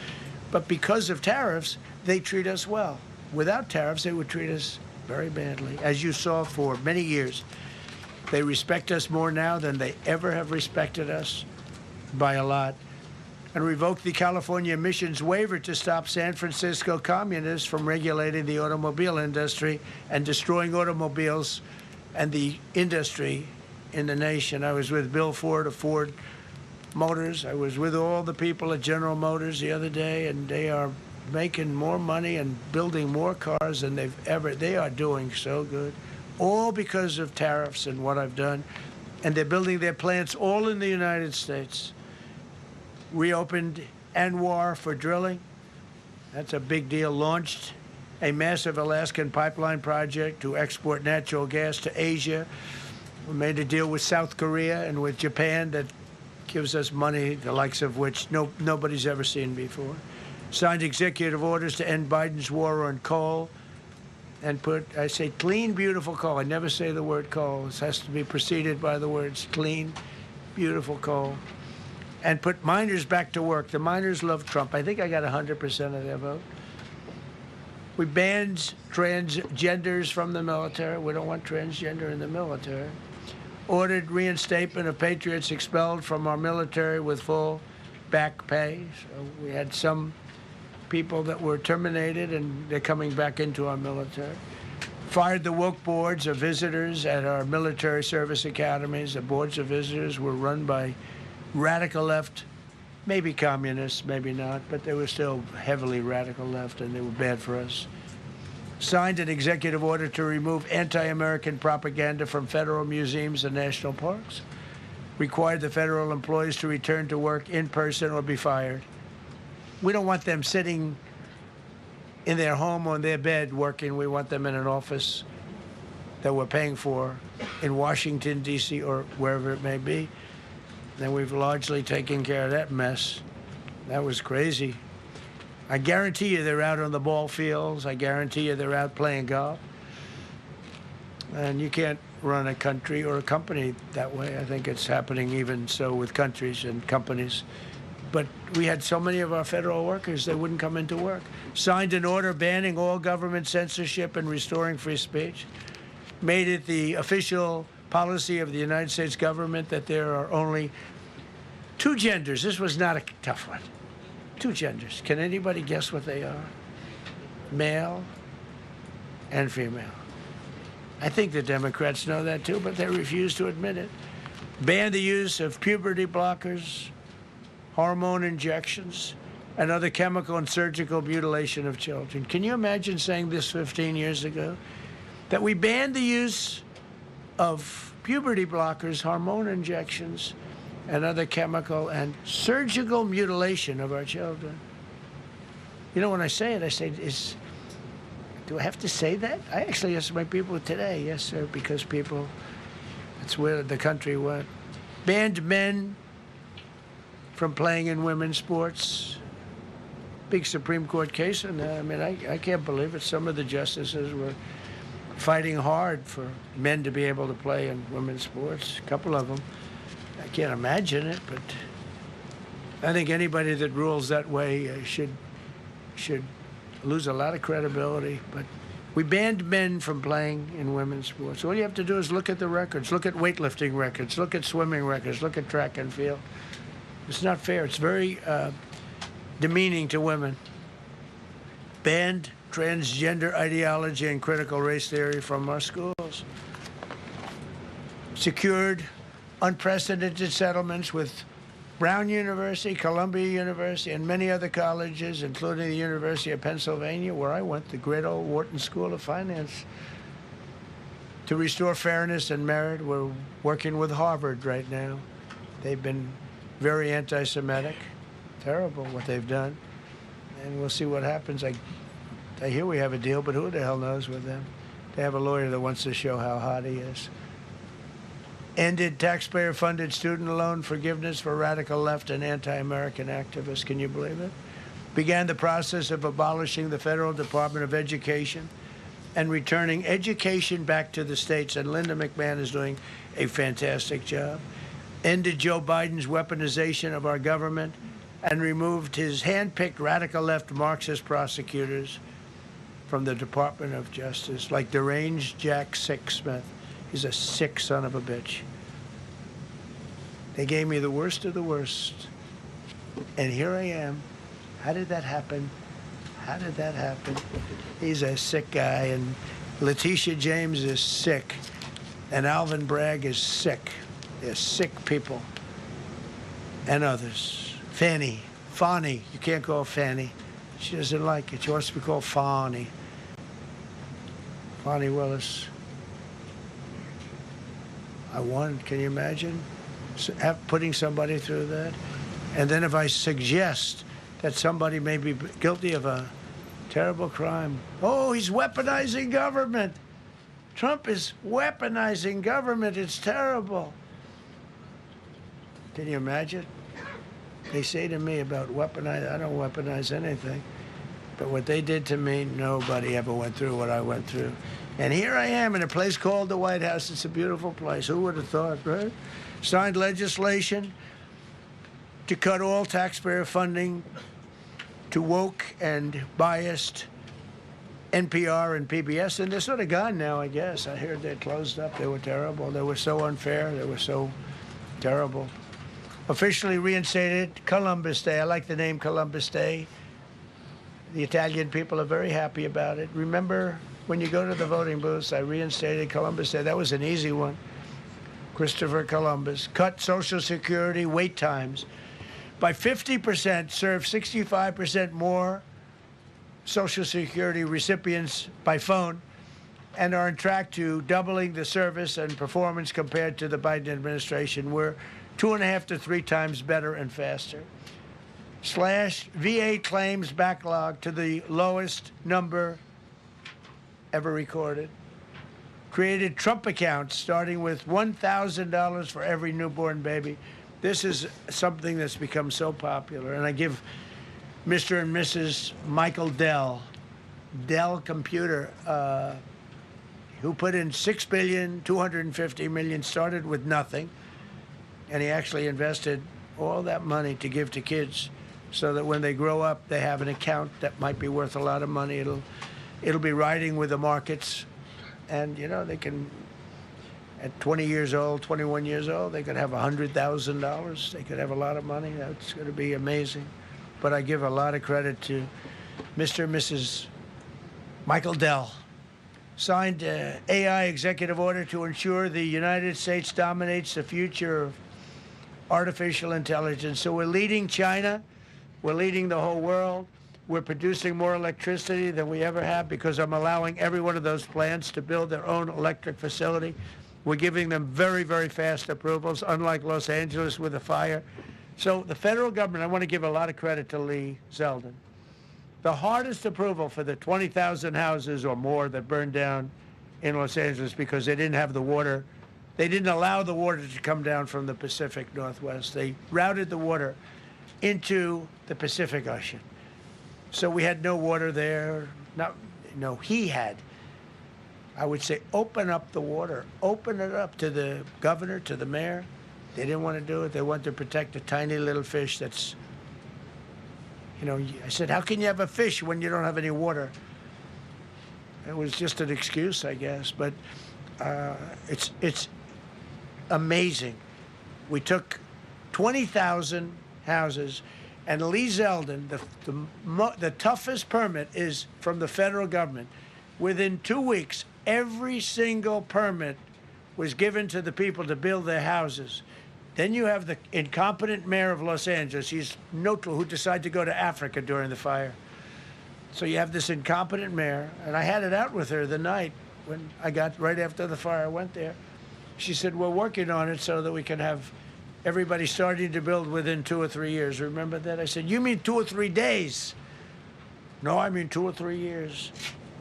But because of tariffs, they treat us well. Without tariffs, they would treat us very badly, as you saw for many years. They respect us more now than they ever have respected us, by a lot. And revoked the California emissions waiver to stop San Francisco communists from regulating the automobile industry and destroying automobiles and the industry in the nation. I was with Bill Ford of Ford Motors. I was with all the people at General Motors the other day, and they are making more money and building more cars than they are doing so good, all because of tariffs and what I've done. And they're building their plants all in the United States. Reopened Anwar for drilling. That's a big deal. Launched a massive Alaskan pipeline project to export natural gas to Asia. We made a deal with South Korea and with Japan that gives us money, the likes of which nobody's ever seen before. Signed executive orders to end Biden's war on coal and I say clean, beautiful coal. I never say the word coal. It has to be preceded by the words clean, beautiful coal. And put miners back to work. The miners love Trump. I think I got 100% of their vote. We banned transgenders from the military. We don't want transgender in the military. Ordered reinstatement of patriots expelled from our military with full back pay. So we had some people that were terminated, and they're coming back into our military. Fired the woke boards of visitors at our military service academies. The boards of visitors were run by radical left, maybe communists, maybe not, but they were still heavily radical left, and they were bad for us. Signed an executive order to remove anti-American propaganda from federal museums and national parks. Required the federal employees to return to work in person or be fired. We don't want them sitting in their home on their bed working. We want them in an office that we're paying for in Washington, D.C., or wherever it may be. And we've largely taken care of that mess. That was crazy. I guarantee you they're out on the ball fields. I guarantee you they're out playing golf. And you can't run a country or a company that way. I think it's happening even so with countries and companies. But we had so many of our federal workers, they wouldn't come into work. Signed an order banning all government censorship and restoring free speech. Made it the official policy of the United States government that there are only two genders. This was not a tough one. Two genders. Can anybody guess what they are? Male and female. I think the Democrats know that too, but they refuse to admit it. Ban the use of puberty blockers, hormone injections, and other chemical and surgical mutilation of children. Can you imagine saying this 15 years ago? That we banned the use of puberty blockers, hormone injections, and other chemical and surgical mutilation of our children. You know, when I say it, I say, do I have to say that? I actually asked my people today, yes, sir, because people, that's where the country went. Banned men from playing in women's sports. Big Supreme Court case, and I mean, I can't believe it. Some of the justices were fighting hard for men to be able to play in women's sports, a couple of them. I can't imagine it, but I think anybody that rules that way should lose a lot of credibility. But we banned men from playing in women's sports. All you have to do is look at the records, look at weightlifting records, look at swimming records, look at track and field. It's not fair. It's very demeaning to women. Banned transgender ideology and critical race theory from our schools. Secured unprecedented settlements with Brown University, Columbia University, and many other colleges, including the University of Pennsylvania, where I went, the great old Wharton School of Finance. To restore fairness and merit, we're working with Harvard right now. They've been very anti-Semitic. Terrible what they've done. And we'll see what happens. I hear we have a deal, but who the hell knows with them? They have a lawyer that wants to show how hot he is. Ended taxpayer-funded student loan forgiveness for radical left and anti-American activists. Can you believe it? Began the process of abolishing the Federal Department of Education and returning education back to the states. And Linda McMahon is doing a fantastic job. Ended Joe Biden's weaponization of our government and removed his hand-picked radical left Marxist prosecutors from the Department of Justice, like deranged Jack Smith. He's a sick son of a bitch. They gave me the worst of the worst. And here I am. How did that happen? How did that happen? He's a sick guy, and Letitia James is sick, and Alvin Bragg is sick. They're sick people. And others. Fani. You can't call Fanny. She doesn't like it. She wants to be called Fani. Fani Willis. I won. Can you imagine putting somebody through that? And then if I suggest that somebody may be guilty of a terrible crime, oh, he's weaponizing government. Trump is weaponizing government. It's terrible. Can you imagine? They say to me about weaponize, I don't weaponize anything. But what they did to me, nobody ever went through what I went through. And here I am in a place called the White House. It's a beautiful place. Who would have thought, right? Signed legislation to cut all taxpayer funding to woke and biased NPR and PBS. And they're sort of gone now, I guess. I heard they closed up. They were terrible. They were so unfair. They were so terrible. Officially reinstated Columbus Day. I like the name Columbus Day. The Italian people are very happy about it. Remember, when you go to the voting booths, I reinstated Columbus Day. That was an easy one. Christopher Columbus. Cut Social Security wait times by 50%, serve 65% more Social Security recipients by phone, and are on track to doubling the service and performance compared to the Biden administration. We're 2.5 to 3 times better and faster. Slash VA claims backlog to the lowest number ever recorded. Created Trump accounts starting with $1,000 for every newborn baby. This is something that's become so popular. And I give Mr. and Mrs. Michael Dell Computer, who put in $6.25 billion, started with nothing. And he actually invested all that money to give to kids so that when they grow up, they have an account that might be worth a lot of money. It'll be riding with the markets. And, you know, they can, at 20 years old, 21 years old, they could have $100,000. They could have a lot of money. That's going to be amazing. But I give a lot of credit to Mr. and Mrs. Michael Dell. Signed AI executive order to ensure the United States dominates the future of artificial intelligence. So we're leading China. We're leading the whole world. We're producing more electricity than we ever have because I'm allowing every one of those plants to build their own electric facility. We're giving them very, very fast approvals, unlike Los Angeles with the fire. So the federal government, I want to give a lot of credit to Lee Zeldin. The hardest approval for the 20,000 houses or more that burned down in Los Angeles because they didn't have the water. They didn't allow the water to come down from the Pacific Northwest. They routed the water into the Pacific Ocean. So we had no water there. No, he had. I would say open up the water. Open it up to the governor, to the mayor. They didn't want to do it. They wanted to protect a tiny little fish that's, you know, I said, how can you have a fish when you don't have any water? It was just an excuse, I guess. But it's amazing. We took 20,000 houses, and Lee Zeldin, the toughest permit is from the federal government. Within 2 weeks, every single permit was given to the people to build their houses. Then you have the incompetent mayor of Los Angeles. He's neutral, who decided to go to Africa during the fire. So you have this incompetent mayor, and I had it out with her the night when I got, right after the fire, I went there. She said, we're working on it so that we can have everybody starting to build within 2 or 3 years. Remember that? I said, you mean 2 or 3 days? No, I mean 2 or 3 years.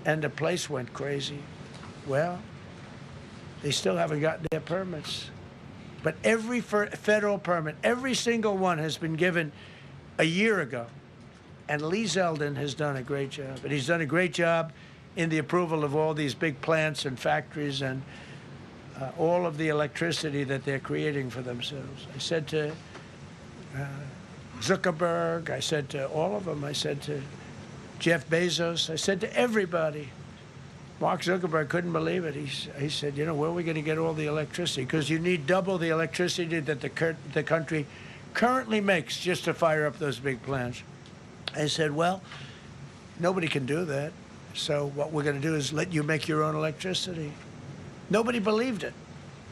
And the place went crazy. Well, they still haven't gotten their permits. But every federal permit, every single one has been given a year ago. And Lee Zeldin has done a great job. And he's done a great job in the approval of all these big plants and factories and all of the electricity that they're creating for themselves. I said to Zuckerberg. I said to all of them. I said to Jeff Bezos. I said to everybody. Mark Zuckerberg couldn't believe it. He said, you know, where are we going to get all the electricity? Because you need double the electricity that the country currently makes just to fire up those big plants. I said, well, nobody can do that. So what we're going to do is let you make your own electricity. Nobody believed it.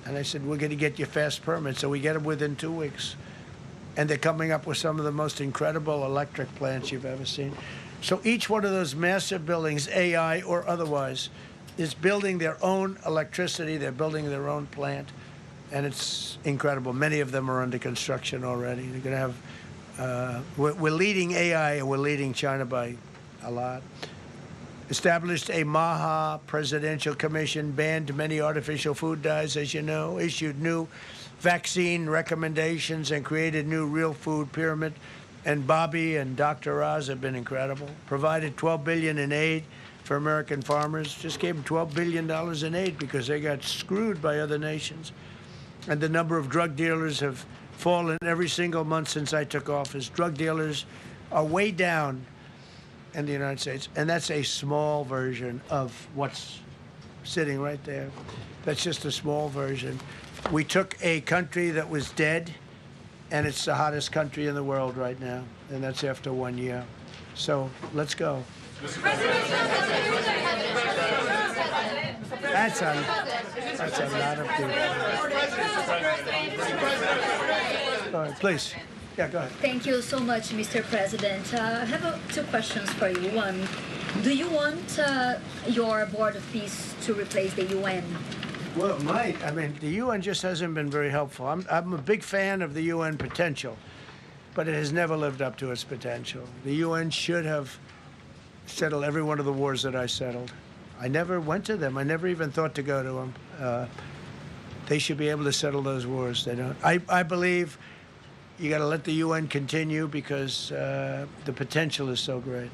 And I said, we're going to get you fast permits. So we get them within 2 weeks. And they're coming up with some of the most incredible electric plants you've ever seen. So each one of those massive buildings, AI or otherwise, is building their own electricity. They're building their own plant. And it's incredible. Many of them are under construction already. They're going to have, we're leading AI, and we're leading China by a lot. Established a MAHA presidential commission, banned many artificial food dyes, as you know, issued new vaccine recommendations, and created new real food pyramid. And Bobby and Dr. Oz have been incredible. Provided $12 billion in aid for American farmers. Just gave them $12 billion in aid because they got screwed by other nations. And the number of drug dealers have fallen every single month since I took office. Drug dealers are way down in the United States. And that's a small version of what's sitting right there. That's just a small version. We took a country that was dead, and it's the hottest country in the world right now, and that's after 1 year. So let's go. That's a lot of people. Go ahead, please. Yeah, go ahead. Thank you so much, Mr. President. I have two questions for you. One, do you want your Board of Peace to replace the UN? Well, it might. I mean, the UN just hasn't been very helpful. I'm a big fan of the UN potential, but it has never lived up to its potential. The UN should have settled every one of the wars that I settled. I never went to them. I never even thought to go to them. They should be able to settle those wars. They don't. I believe you got to let the UN continue because the potential is so great.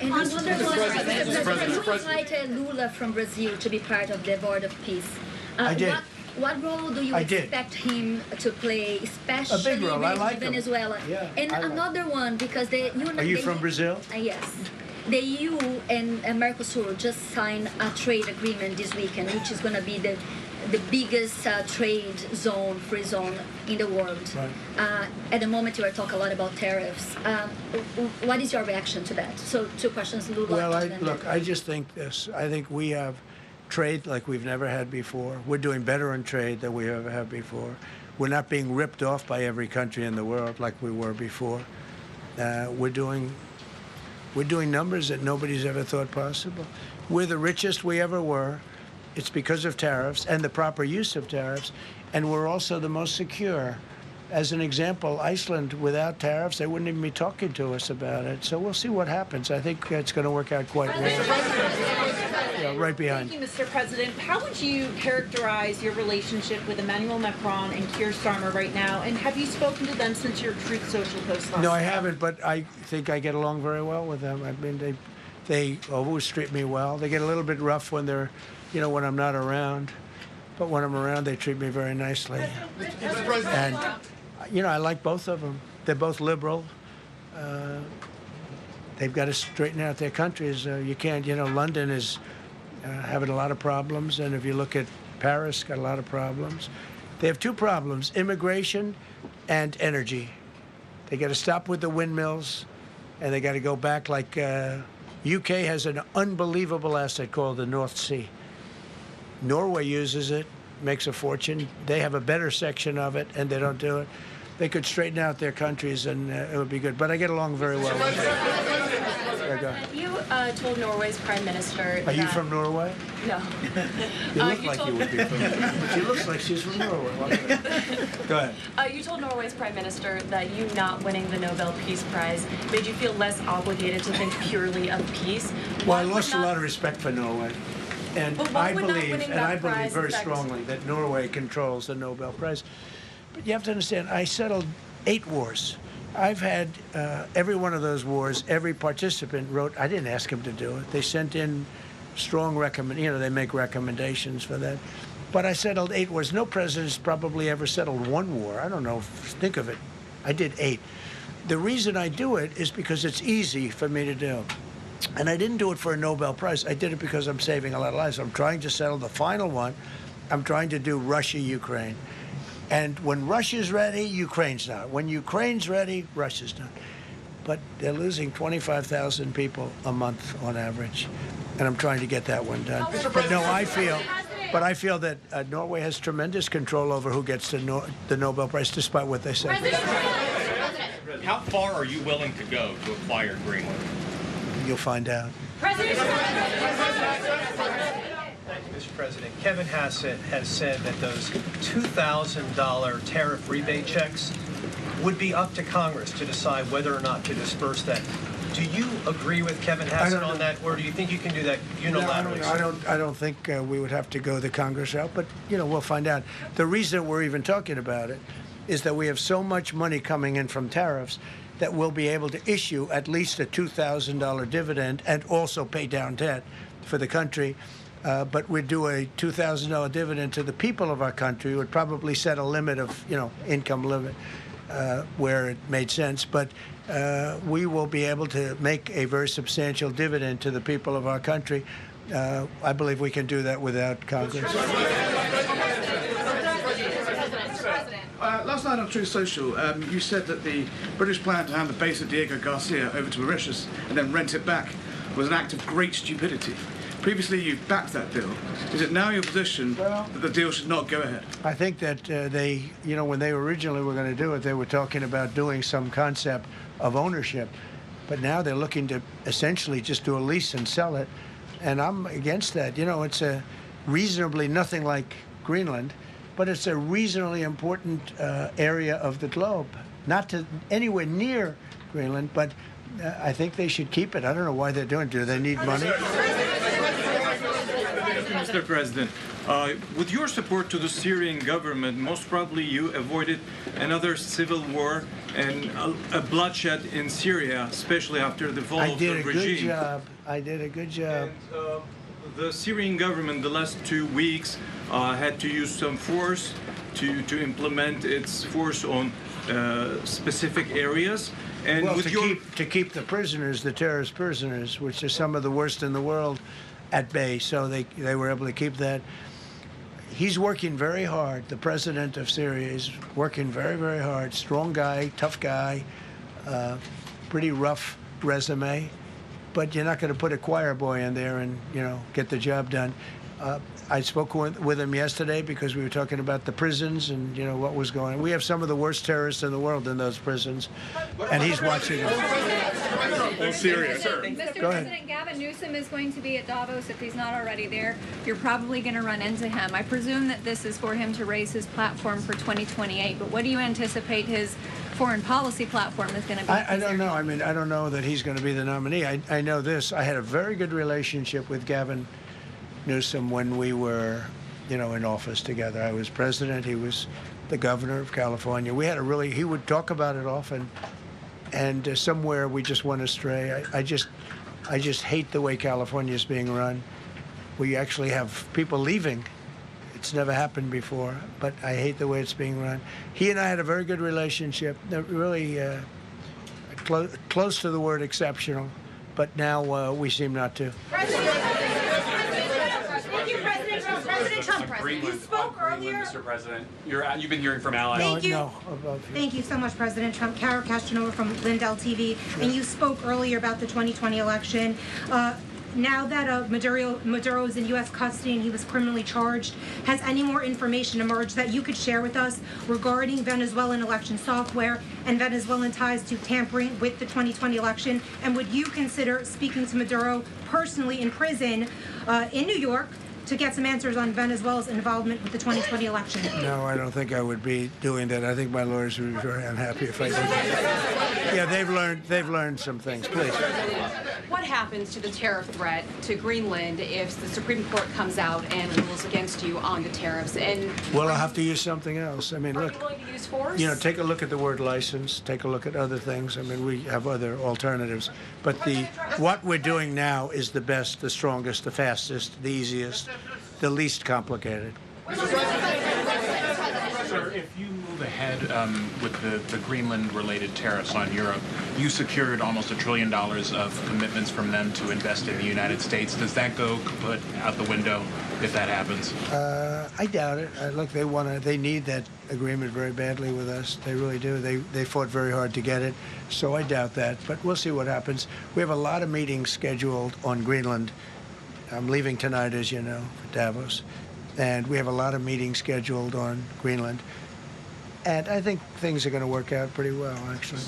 And I wonder, you invited Lula from Brazil to be part of the Board of Peace. I did. What role do you expect him to play, especially a big role. I like Venezuela? Yeah, and another one, because the Are you from Brazil? Yes. The EU and Mercosur just signed a trade agreement this weekend, which is going to be the biggest trade zone, free zone in the world. Right. At the moment, you are talking a lot about tariffs. What is your reaction to that? So, two questions, Lula. Well, look, I just think this. I think we have trade like we've never had before. We're doing better in trade than we ever have before. We're not being ripped off by every country in the world like we were before. We're doing numbers that nobody's ever thought possible. We're the richest we ever were. It's because of tariffs and the proper use of tariffs, and we're also the most secure. As an example, Iceland, without tariffs, they wouldn't even be talking to us about it. So we'll see what happens. I think it's going to work out quite well. Yeah, right behind. Thank you, Mr. President. How would you characterize your relationship with Emmanuel Macron and Keir Starmer right now? And have you spoken to them since your Truth Social post last No, I night? haven't, but I think I get along very well with them. I mean, they always treat me well. They get a little bit rough when they're, when I'm not around. But when I'm around, they treat me very nicely. And, I like both of them. They're both liberal. They've got to straighten out their countries. You can't, London is having a lot of problems. And if you look at Paris, got a lot of problems. They have two problems, immigration and energy. They got to stop with the windmills, and they got to go back like UK has an unbelievable asset called the North Sea. Norway uses it, makes a fortune. They have a better section of it, and they don't do it. They could straighten out their countries, and it would be good. But I get along very well with them. Go ahead. You told Norway's prime minister. Are you from Norway? No. You look like you would be from. She looks like she's from Norway. Go ahead. You told Norway's prime minister that you not winning the Nobel Peace Prize made you feel less obligated to think purely of peace. Well, I lost a lot of respect for Norway. And I believe very strongly that Norway controls the Nobel Prize. But you have to understand, I settled 8 wars. I've had every one of those wars, every participant wrote, I didn't ask them to do it. They sent in strong they make recommendations for that. But I settled 8 wars. No president's probably ever settled 1 war. I don't know, think of it. I did 8. the reason I do it is because it's easy for me to do. And I didn't do it for a Nobel Prize. I did it because I'm saving a lot of lives. I'm trying to settle the final one. I'm trying to do Russia-Ukraine. And when Russia's ready, Ukraine's not. When Ukraine's ready, Russia's not. But they're losing 25,000 people a month on average. And I'm trying to get that one done. But no, I feel that Norway has tremendous control over who gets the Nobel Prize, despite what they say. How far are you willing to go to acquire Greenland? You'll find out. Mr. President, Kevin Hassett has said that those $2,000 tariff rebate checks would be up to Congress to decide whether or not to disperse that. Do you agree with Kevin Hassett on that, or do you think you can do that unilaterally? No, I don't think we would have to go the Congress route, but we'll find out. The reason we're even talking about it is that we have so much money coming in from tariffs that we'll be able to issue at least a $2,000 dividend and also pay down debt for the country. But we'd do a $2,000 dividend to the people of our country. We would probably set a limit of, income limit where it made sense. But we will be able to make a very substantial dividend to the people of our country. I believe we can do that without Congress. Last night on Truth Social, you said that the British plan to hand the base of Diego Garcia over to Mauritius and then rent it back was an act of great stupidity. Previously, you've backed that deal. Is it now your position that the deal should not go ahead? I think that they, when they originally were going to do it, they were talking about doing some concept of ownership. But now they're looking to essentially just do a lease and sell it. And I'm against that. It's a reasonably nothing like Greenland, but it's a reasonably important area of the globe. Not to anywhere near Greenland, but I think they should keep it. I don't know why they're doing it. Do they need money? Mr. President, with your support to the Syrian government, most probably you avoided another civil war and a bloodshed in Syria, especially after the fall of the regime. I did a good job. And, the Syrian government, the last 2 weeks, had to use some force to implement its force on specific areas. And well, with to keep the prisoners, the terrorist prisoners, which are some of the worst in the world, at bay. So they were able to keep that. He's working very hard. The president of Syria is working very, very hard. Strong guy, tough guy, pretty rough resume. But you're not going to put a choir boy in there and, get the job done. I spoke with him yesterday because we were talking about the prisons and, what was going on. We have some of the worst terrorists in the world in those prisons, and he's watching them. Mr. Go ahead. President, Gavin Newsom is going to be at Davos if he's not already there. You're probably going to run into him. I presume that this is for him to raise his platform for 2028, but what do you anticipate his foreign policy platform is going to be? I don't know. I mean, I don't know that he's going to be the nominee. I know this. I had a very good relationship with Gavin Newsom when we were, in office together. I was president. He was the governor of California. We had he would talk about it often, and somewhere we just went astray. I just hate the way California is being run. We actually have people leaving. It's never happened before, but I hate the way it's being run. He and I had a very good relationship, really close to the word exceptional, but now we seem not to. You spoke earlier. Mr. President, you've been hearing from allies. Thank you. Thank you so much, President Trump. Kara Kastanova from Lindell TV. Sure. And you spoke earlier about the 2020 election. Now that Maduro is in U.S. custody and he was criminally charged, has any more information emerged that you could share with us regarding Venezuelan election software and Venezuelan ties to tampering with the 2020 election? And would you consider speaking to Maduro personally in prison in New York to get some answers on Venezuela's involvement with the 2020 election? No, I don't think I would be doing that. I think my lawyers would be very unhappy if I did that. Yeah, they've learned some things. Please. What happens to the tariff threat to Greenland if the Supreme Court comes out and rules against you on the tariffs? And well, I'll have to use something else. I mean, look. Are you willing to use force? Take a look at the word license. Take a look at other things. I mean, we have other alternatives. But what we're doing now is the best, the strongest, the fastest, the easiest, the least complicated. Sir, if you move ahead with the Greenland-related tariffs on Europe, you secured almost $1 trillion of commitments from them to invest in the United States. Does that go kaput out the window if that happens? I doubt it. Look, they need that agreement very badly with us. They really do. They fought very hard to get it, so I doubt that. But we'll see what happens. We have a lot of meetings scheduled on Greenland. I'm leaving tonight, as you know, for Davos. And we have a lot of meetings scheduled on Greenland. And I think things are going to work out pretty well, actually.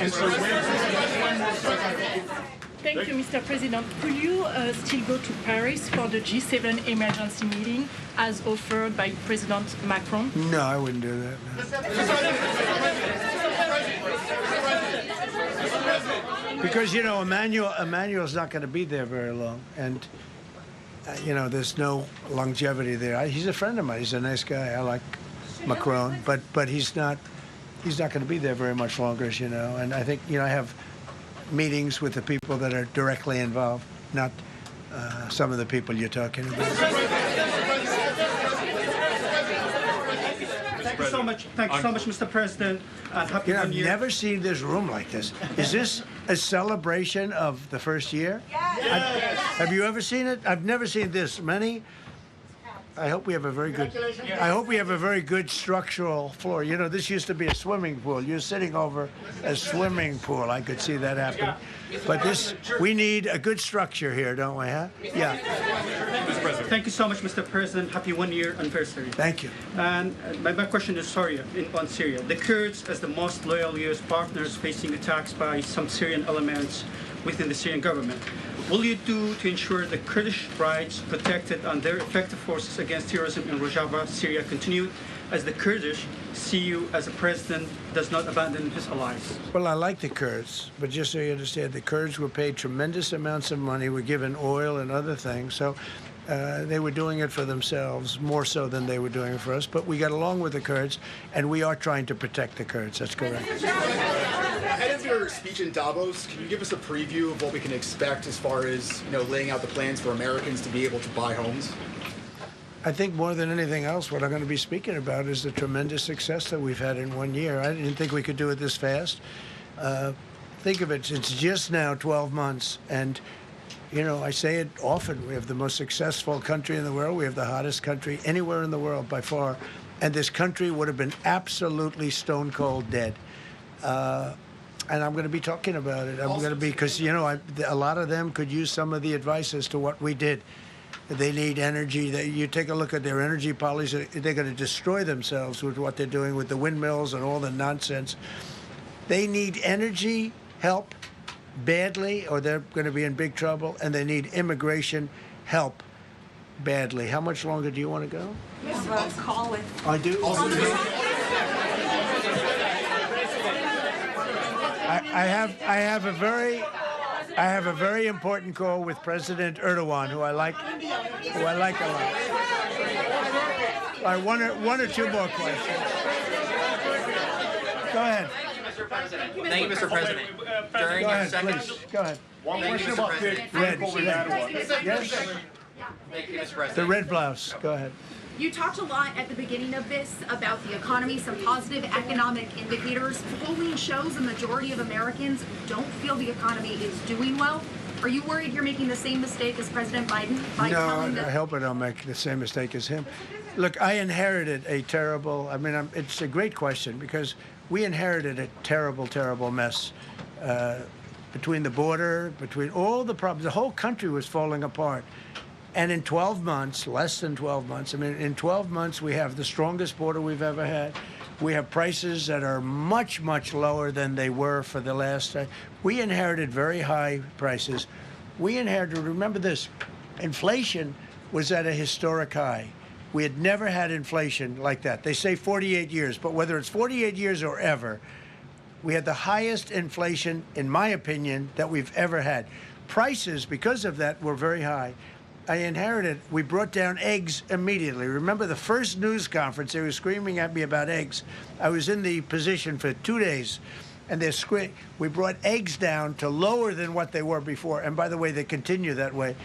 Thank you, Mr. President. Could you still go to Paris for the G7 emergency meeting as offered by President Macron? No, I wouldn't do that. No. Because, you know, Emmanuel's not going to be there very long. And, you know, there's no longevity there. He's a friend of mine. He's a nice guy. I like Macron. But he's not going to be there very much longer, as you know. And I think, you know, I have meetings with the people that are directly involved, not some of the people you're talking about. Thank you so much. Thank you so much, Mr. President. Happy New Year. I've never seen this room like this. Is this a celebration of the first year? Yes. Have you ever seen it? I've never seen this many. I hope we have a very good. I hope we have a very good structural floor. You know, this used to be a swimming pool. You're sitting over a swimming pool. I could see that happen. But we need a good structure here, don't we? Huh? Yeah. Mr. President. Thank you so much, Mr. President. Happy 1 year anniversary. Thank you. And my question is on Syria. The Kurds, as the most loyal U.S. partners, facing attacks by some Syrian elements within the Syrian government. Will you do to ensure the Kurdish rights protected and their effective forces against terrorism in Rojava, Syria continue, as the Kurdish see you as a president does not abandon his allies? Well, I like the Kurds, but just so you understand, the Kurds were paid tremendous amounts of money, were given oil and other things, so they were doing it for themselves, more so than they were doing it for us. But we got along with the Kurds, and we are trying to protect the Kurds. That's correct. Ahead of your speech in Davos, can you give us a preview of what we can expect as far as, you know, laying out the plans for Americans to be able to buy homes? I think more than anything else, what I'm going to be speaking about is the tremendous success that we've had in 1 year. I didn't think we could do it this fast. Think of it, it's just now 12 months, and you know, I say it often, we have the most successful country in the world. We have the hottest country anywhere in the world by far. And this country would have been absolutely stone cold dead. And I'm going to be talking about it. I'm going to be, because, you know, a lot of them could use some of the advice as to what we did. They need energy. You take a look at their energy policy, they're going to destroy themselves with what they're doing with the windmills and all the nonsense. They need energy help badly, or they're going to be in big trouble, and they need immigration help badly. How much longer do you want to go? We have a call with... I do? I have a very important call with President Erdogan, who I like a lot. All right, one or two more questions. Go ahead. Thank you, Mr. President. During Go your ahead, second... please. Go ahead. One question about Red. Yes? Thank you, Mr. President. The red blouse. Go ahead. You talked a lot at the beginning of this about the economy, some positive economic indicators. Polling shows a majority of Americans don't feel the economy is doing well. Are you worried you're making the same mistake as President Biden? No, I hope I don't make the same mistake as him. Look, I inherited a terrible, it's a great question, because we inherited a terrible, terrible mess between the border, between all the problems. The whole country was falling apart. And in 12 months, less than 12 months, in 12 months, we have the strongest border we've ever had. We have prices that are much, much lower than they were for the last time. We inherited very high prices. We inherited, remember this, inflation was at a historic high. We had never had inflation like that. They say 48 years, but whether it's 48 years or ever, we had the highest inflation, in my opinion, that we've ever had. Prices, because of that, were very high. I inherited, we brought down eggs immediately. Remember the first news conference, they were screaming at me about eggs. I was in the position for 2 days, and we brought eggs down to lower than what they were before. And by the way, they continue that way.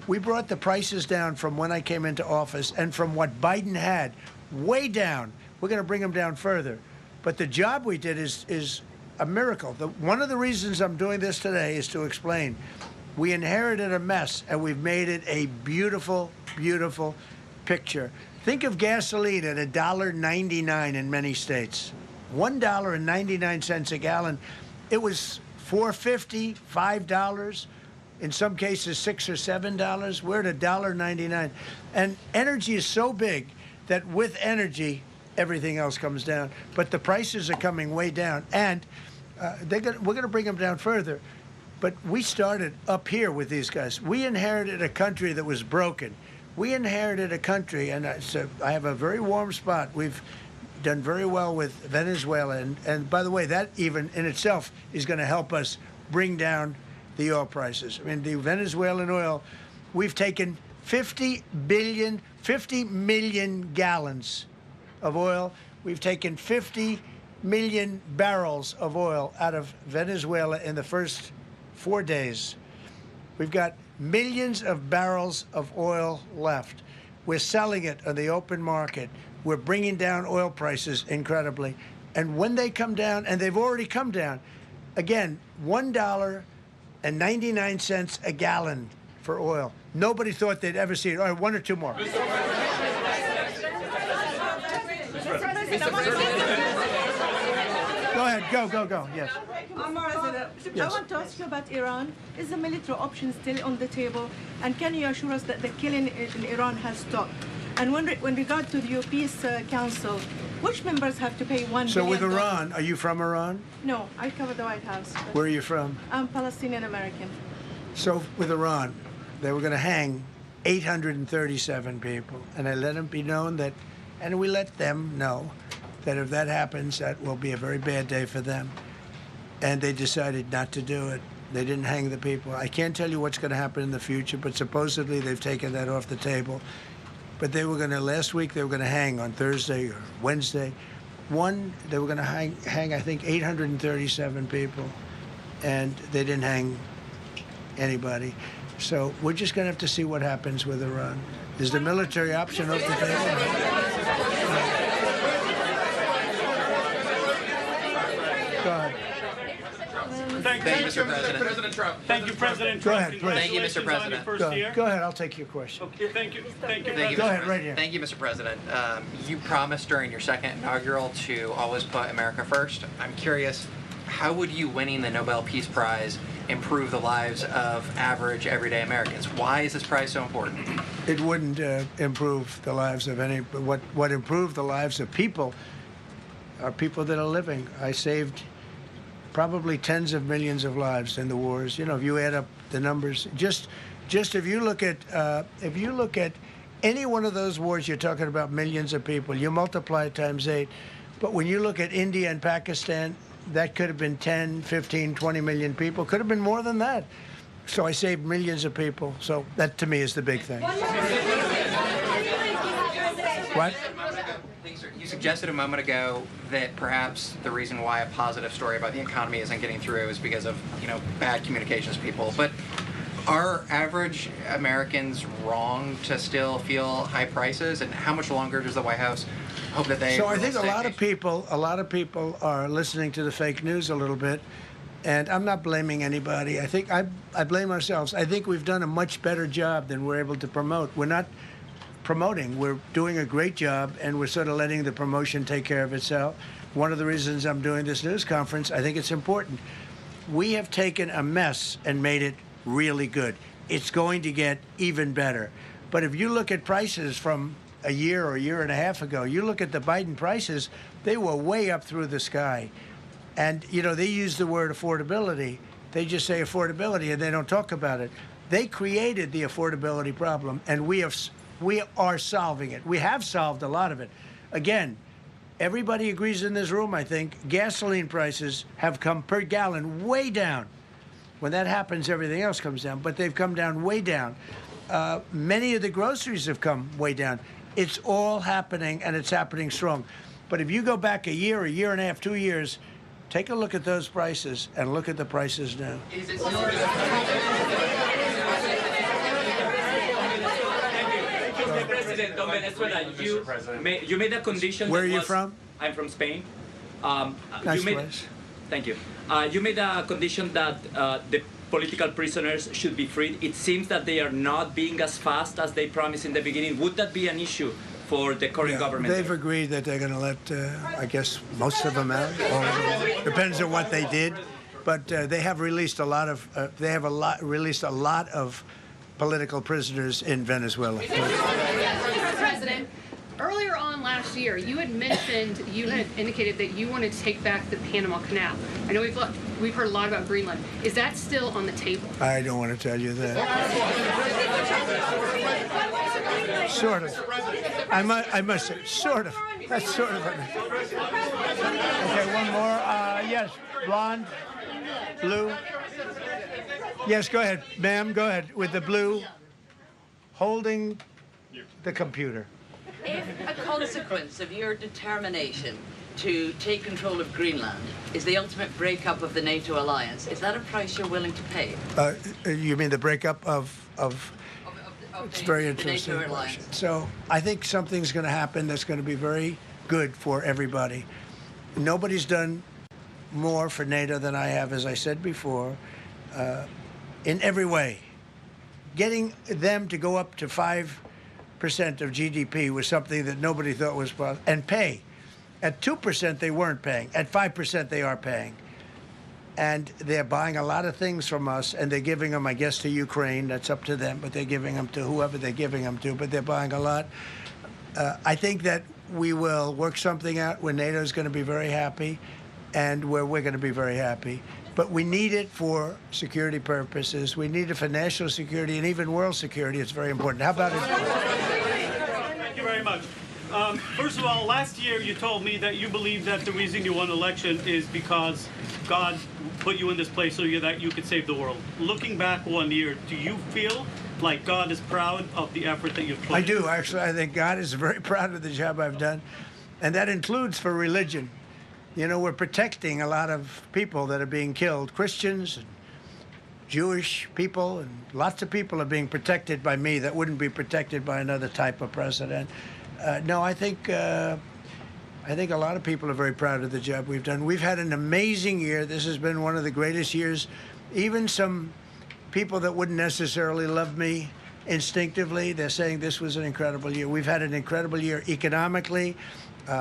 We brought the prices down from when I came into office and from what Biden had, way down. We're going to bring them down further. But the job we did is a miracle. One of the reasons I'm doing this today is to explain. We inherited a mess, and we've made it a beautiful, beautiful picture. Think of gasoline at $1.99 in many states. $1.99 a gallon. It was $4.50, $5, in some cases $6 or $7. We're at $1.99. And energy is so big that with energy, everything else comes down. But the prices are coming way down. And we're going to bring them down further. But we started up here with these guys. We inherited a country that was broken. We inherited a country, and I have a very warm spot. We've done very well with Venezuela. And by the way, that even in itself is going to help us bring down the oil prices. I mean, the Venezuelan oil, we've taken 50 million gallons of oil. We've taken 50 million barrels of oil out of Venezuela in the first 4 days. We've got millions of barrels of oil left. We're selling it on the open market. We're bringing down oil prices incredibly. And when they come down, and they've already come down, again, $1.99 a gallon for oil. Nobody thought they'd ever see it. All right, one or two more. Go ahead, go. Yes. I want to ask you about Iran. Is the military option still on the table? And can you assure us that the killing in Iran has stopped? And when regard to the Peace Council, which members have to pay $1 billion? So with Iran, are you from Iran? No, I cover the White House. Where are you from? I'm Palestinian American. So with Iran, they were going to hang 837 people. And I let them be known that, and we let them know that if that happens, that will be a very bad day for them. And they decided not to do it. They didn't hang the people. I can't tell you what's going to happen in the future, but supposedly they've taken that off the table. But they were going to, last week, they were going to hang on Thursday or Wednesday. They were going to hang, I think, 837 people. And they didn't hang anybody. So we're just going to have to see what happens with Iran. Is the military option off the table? Go ahead. Thank you, Mr. President. President Trump. Thank you, President Go ahead, please. Thank you, Mr. President. Go ahead, I'll take your question. Okay, thank you. Go ahead, right here. Thank you, Mr. President. You promised during your second inaugural to always put America first. I'm curious, how would you winning the Nobel Peace Prize improve the lives of average, everyday Americans? Why is this prize so important? It wouldn't improve the lives of any. What improved the lives of people are people that are living. I saved probably tens of millions of lives in the wars. You know, if you add up the numbers, just if you look at any one of those wars, you're talking about millions of people. You multiply it times 8. But when you look at India and Pakistan, that could have been 10, 15, 20 million people. Could have been more than that. So I saved millions of people. So that, to me, is the big thing. What? You suggested a moment ago that perhaps the reason why a positive story about the economy isn't getting through is because of, bad communications people. But are average Americans wrong to still feel high prices? And how much longer does the White House hope that they? So I think a lot of people are listening to the fake news a little bit. And I'm not blaming anybody. I think I blame ourselves. I think we've done a much better job than we're able to promote. We're not promoting. We're doing a great job, and we're sort of letting the promotion take care of itself. One of the reasons I'm doing this news conference, I think it's important. We have taken a mess and made it really good. It's going to get even better. But if you look at prices from a year or a year and a half ago, you look at the Biden prices, they were way up through the sky. And, they use the word affordability. They just say affordability, and they don't talk about it. They created the affordability problem, and we are solving it. We have solved a lot of it. Again, everybody agrees in this room, I think, gasoline prices have come per gallon way down. When that happens, everything else comes down, but they've come down way down. Many of the groceries have come way down. It's all happening, and it's happening strong. But if you go back a year and a half, 2 years, take a look at those prices and look at the prices now. President of Venezuela, you made a condition. Where are you from? I'm from Spain. Nice you made, place. Thank you. You made a condition that the political prisoners should be freed. It seems that they are not being as fast as they promised in the beginning. Would that be an issue for the current government? They've agreed that they're going to let, I guess, most of them out. Or depends on what they did, but they have released a lot of. Released a lot of political prisoners in Venezuela. Mr. President, earlier on last year, you had mentioned, you had indicated that you wanted to take back the Panama Canal. I know we've heard a lot about Greenland. Is that still on the table? I don't want to tell you that. Sort of. I must say, sort of. That's sort of it. Okay, one more. Yes, blonde, blue. Yes, go ahead, ma'am. Go ahead with the blue, holding the computer. If a consequence of your determination to take control of Greenland is the ultimate breakup of the NATO alliance, is that a price you're willing to pay? You mean the breakup of it's very interesting. NATO alliance. So I think something's going to happen that's going to be very good for everybody. Nobody's done more for NATO than I have, as I said before, in every way. Getting them to go up to 5% of GDP was something that nobody thought was possible, and pay. At 2%, they weren't paying. At 5%, they are paying. And they're buying a lot of things from us, and they're giving them, I guess, to Ukraine. That's up to them, but they're giving them to whoever they're giving them to, but they're buying a lot. I think that we will work something out where NATO is going to be very happy and where we're going to be very happy. But we need it for security purposes. We need it for national security and even world security. It's very important. How about it? Thank you very much. First of all, last year you told me that you believe that the reason you won an election is because God put you in this place so that you could save the world. Looking back 1 year, do you feel like God is proud of the effort that you've put in? I do, actually. I think God is very proud of the job I've done. And that includes for religion. You know, we're protecting a lot of people that are being killed. Christians and Jewish people, and lots of people are being protected by me that wouldn't be protected by another type of president. No, I think a lot of people are very proud of the job we've done. We've had an amazing year. This has been one of the greatest years. Even some people that wouldn't necessarily love me instinctively, they're saying this was an incredible year. We've had an incredible year economically.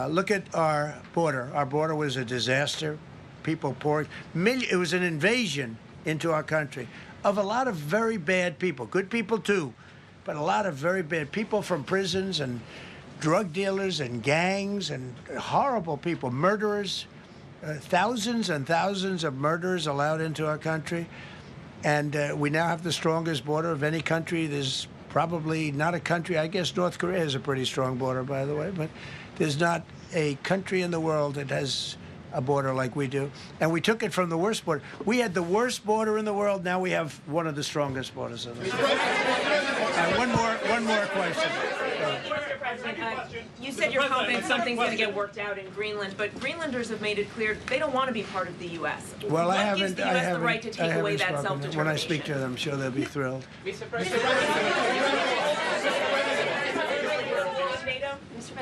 Look at our border. Our border was a disaster. People poured. It was an invasion into our country of a lot of very bad people. Good people too, but a lot of very bad people from prisons and drug dealers and gangs and horrible people, murderers, thousands and thousands of murderers allowed into our country. And we now have the strongest border of any country. There's probably not a country, I guess North Korea has a pretty strong border, by the way, but there's not a country in the world that has a border like we do. And we took it from the worst border. We had the worst border in the world. Now we have one of the strongest borders in the world. One more question. Mr. President, you said you're confident something's going to get worked out in Greenland, but Greenlanders have made it clear they don't want to be part of the U.S. Well, what gives the U.S. the right to take away that self-determination? When I speak to them, I'm sure they'll be thrilled. Mr. President,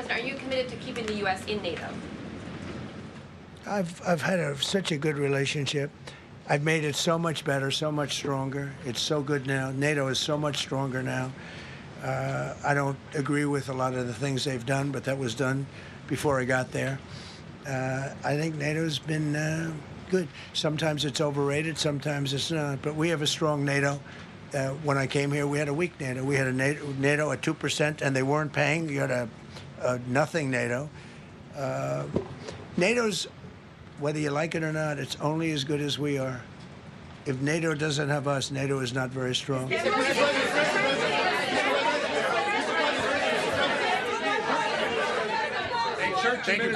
are you committed to keeping the U.S. in NATO? I've had such a good relationship. I've made it so much better, so much stronger. It's so good now. NATO is so much stronger now. I don't agree with a lot of the things they've done, but that was done before I got there. I think NATO's been good. Sometimes it's overrated, sometimes it's not. But we have a strong NATO. When I came here, we had a weak NATO. We had a NATO at 2%, and they weren't paying. You had a nothing NATO. NATO's, whether you like it or not, it's only as good as we are. If NATO doesn't have us, NATO is not very strong. Thank you.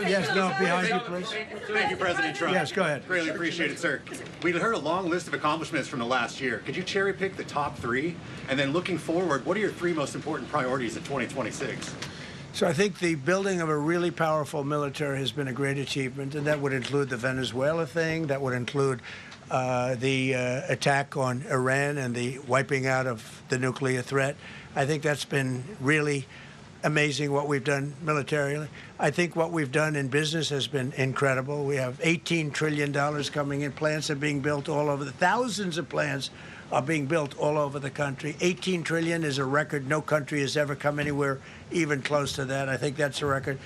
Yes, no, behind you, please. Thank you, President Trump. Yes, go ahead. Greatly appreciate it, sir. We heard a long list of accomplishments from the last year. Could you cherry pick the top three? And then looking forward, what are your three most important priorities in 2026? So I think the building of a really powerful military has been a great achievement, and that would include the Venezuela thing. That would include the attack on Iran and the wiping out of the nuclear threat. I think that's been really amazing what we've done militarily. I think what we've done in business has been incredible. We have $18 trillion coming in. Plants are being built all over. Thousands of plants are being built all over the country. 18 trillion is a record. No country has ever come anywhere even close to that. I think that's a record.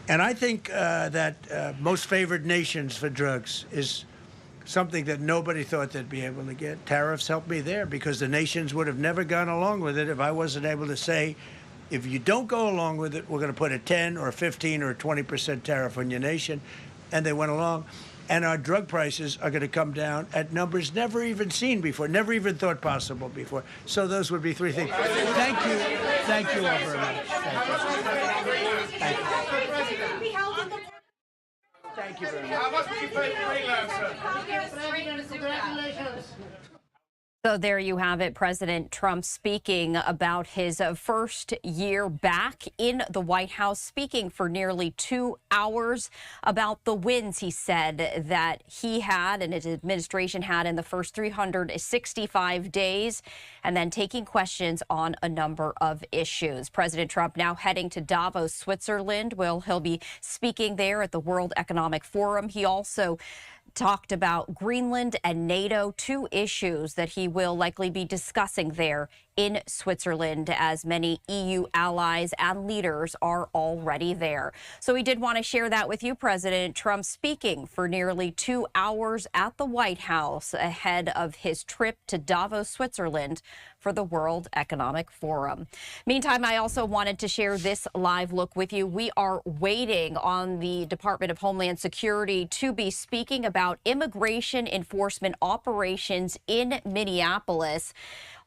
And I think that most favored nations for drugs is something that nobody thought they'd be able to get. Tariffs helped me there because the nations would have never gone along with it if I wasn't able to say, if you don't go along with it, we're going to put a 10 or a 15 or a 20% tariff on your nation. And they went along. And our drug prices are going to come down at numbers never even seen before, never even thought possible before. So those would be three things. Thank you. Thank you all very much. Thank you very much. How much would you pay for Greenland, sir? Congratulations. So there you have it, President Trump speaking about his first year back in the White House, speaking for nearly 2 hours about the wins he said that he had and his administration had in the first 365 days, and then taking questions on a number of issues. President Trump now heading to Davos, Switzerland, where he'll be speaking there at the World Economic Forum. He also talked about Greenland and NATO, two issues that he will likely be discussing there in Switzerland, as many EU allies and leaders are already there. So we did want to share that with you. President Trump speaking for nearly 2 hours at the White House ahead of his trip to Davos, Switzerland for the World Economic Forum. Meantime, I also wanted to share this live look with you. We are waiting on the Department of Homeland Security to be speaking about immigration enforcement operations in Minneapolis.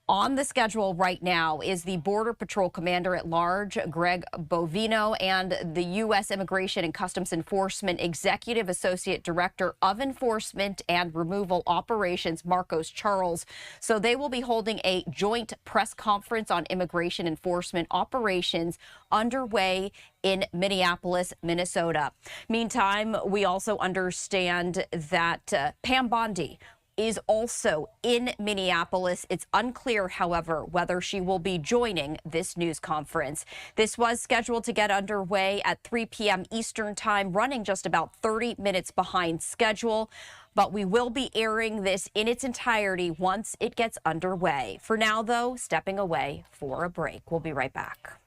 On the schedule right now is the Border Patrol Commander-at-Large, Greg Bovino, and the U.S. Immigration and Customs Enforcement Executive Associate Director of Enforcement and Removal Operations, Marcos Charles. So they will be holding a joint press conference on immigration enforcement operations underway in Minneapolis, Minnesota. Meantime, we also understand that Pam Bondi is also in Minneapolis. It's unclear, however, whether she will be joining this news conference. This was scheduled to get underway at 3 p.m. Eastern Time, running just about 30 minutes behind schedule. But we will be airing this in its entirety once it gets underway. For now, though, stepping away for a break. We'll be right back.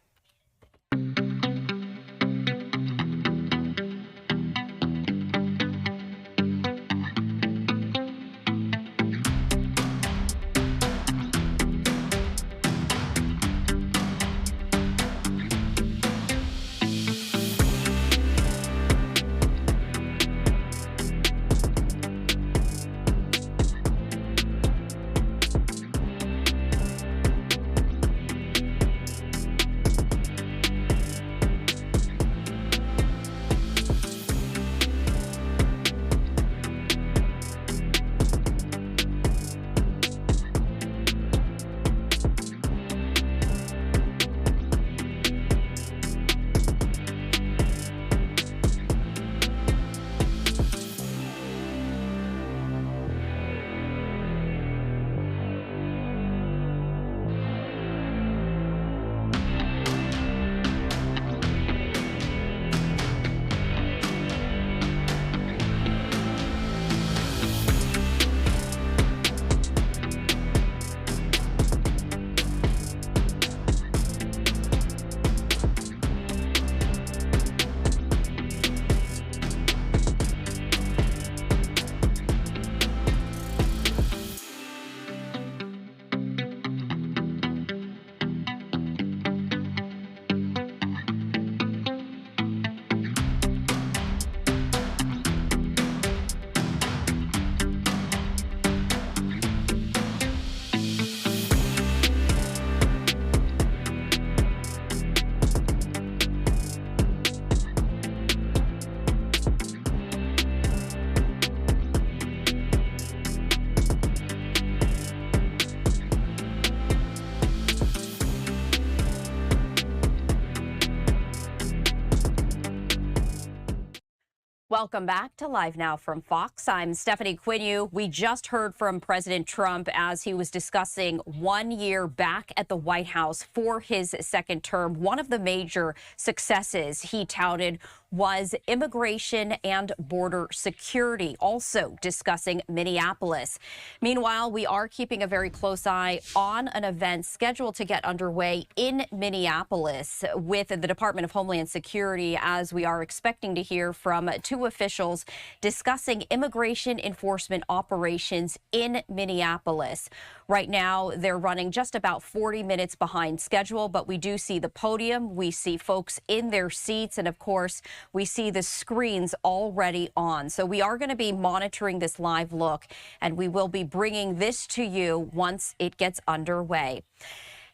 Welcome back to Live Now from Fox. I'm Stephanie Quinu. We just heard from President Trump as he was discussing 1 year back at the White House for his second term. One of the major successes he touted was immigration and border security, also discussing Minneapolis. Meanwhile, we are keeping a very close eye on an event scheduled to get underway in Minneapolis with the Department of Homeland Security, as we are expecting to hear from two officials discussing immigration enforcement operations in Minneapolis. Right now, they're running just about 40 minutes behind schedule, but we do see the podium, we see folks in their seats, and of course, we see the screens already on. So we are going to be monitoring this live look, and we will be bringing this to you once it gets underway.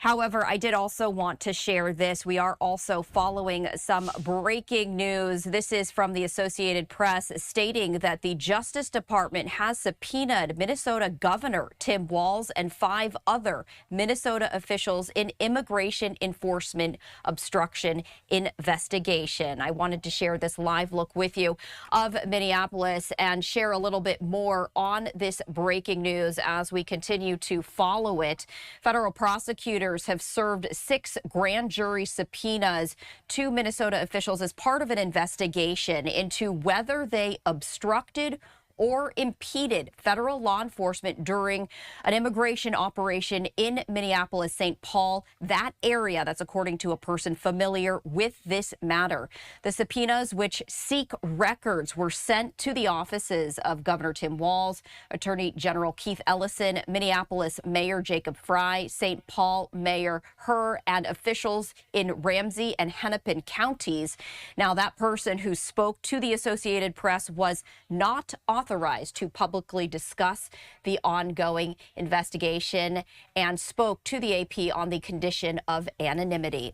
However, I did also want to share this. We are also following some breaking news. This is from the Associated Press stating that the Justice Department has subpoenaed Minnesota Governor Tim Walz and 5 other Minnesota officials in immigration enforcement obstruction investigation. I wanted to share this live look with you of Minneapolis and share a little bit more on this breaking news as we continue to follow it. Federal prosecutors have served 6 grand jury subpoenas to Minnesota officials as part of an investigation into whether they obstructed or impeded federal law enforcement during an immigration operation in Minneapolis, St. Paul, that area. That's according to a person familiar with this matter. The subpoenas, which seek records, were sent to the offices of Governor Tim Walz, Attorney General Keith Ellison, Minneapolis Mayor Jacob Frey, St. Paul Mayor Herr, and officials in Ramsey and Hennepin counties. Now, that person who spoke to the Associated Press was not authorized to publicly discuss the ongoing investigation and spoke to the AP on the condition of anonymity.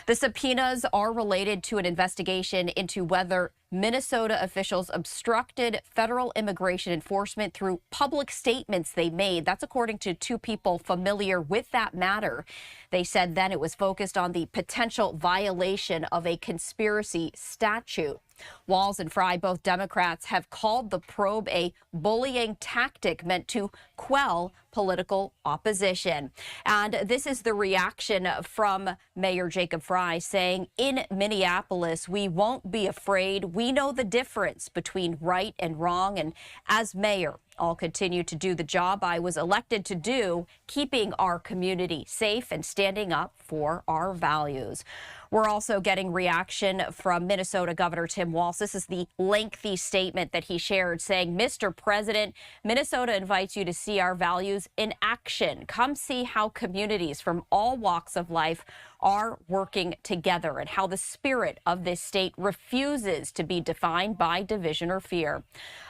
The subpoenas are related to an investigation into whether Minnesota officials obstructed federal immigration enforcement through public statements they made. That's according to 2 people familiar with that matter. They said then it was focused on the potential violation of a conspiracy statute. Walz and Frey, both Democrats, have called the probe a bullying tactic meant to quell political opposition. And this is the reaction from Mayor Jacob Frey, saying, in Minneapolis, we won't be afraid. We know the difference between right and wrong. And as mayor, I'll continue to do the job I was elected to do, keeping our community safe and standing up for our values. We're also getting reaction from Minnesota Governor Tim Walz. This is the lengthy statement that he shared saying, Mr. President, Minnesota invites you to see our values in action. Come see how communities from all walks of life are working together and how the spirit of this state refuses to be defined by division or fear.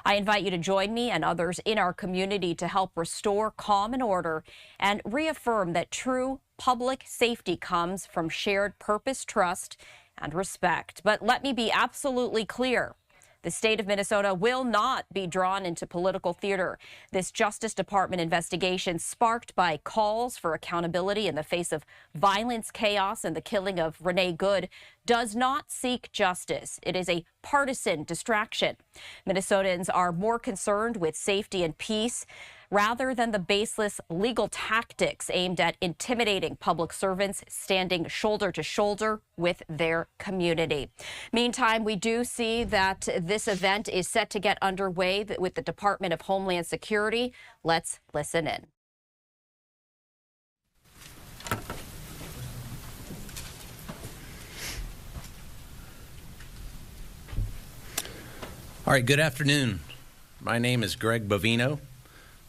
I invite you to join me and others in our community to help restore calm and order and reaffirm that true public safety comes from shared purpose, trust, and respect. But let me be absolutely clear. The state of Minnesota will not be drawn into political theater. This Justice Department investigation, sparked by calls for accountability in the face of violence, chaos, and the killing of Renee Good, does not seek justice. It is a partisan distraction. Minnesotans are more concerned with safety and peace rather than the baseless legal tactics aimed at intimidating public servants standing shoulder to shoulder with their community. Meantime, we do see that this event is set to get underway with the Department of Homeland Security. Let's listen in. All right, good afternoon. My name is Greg Bovino.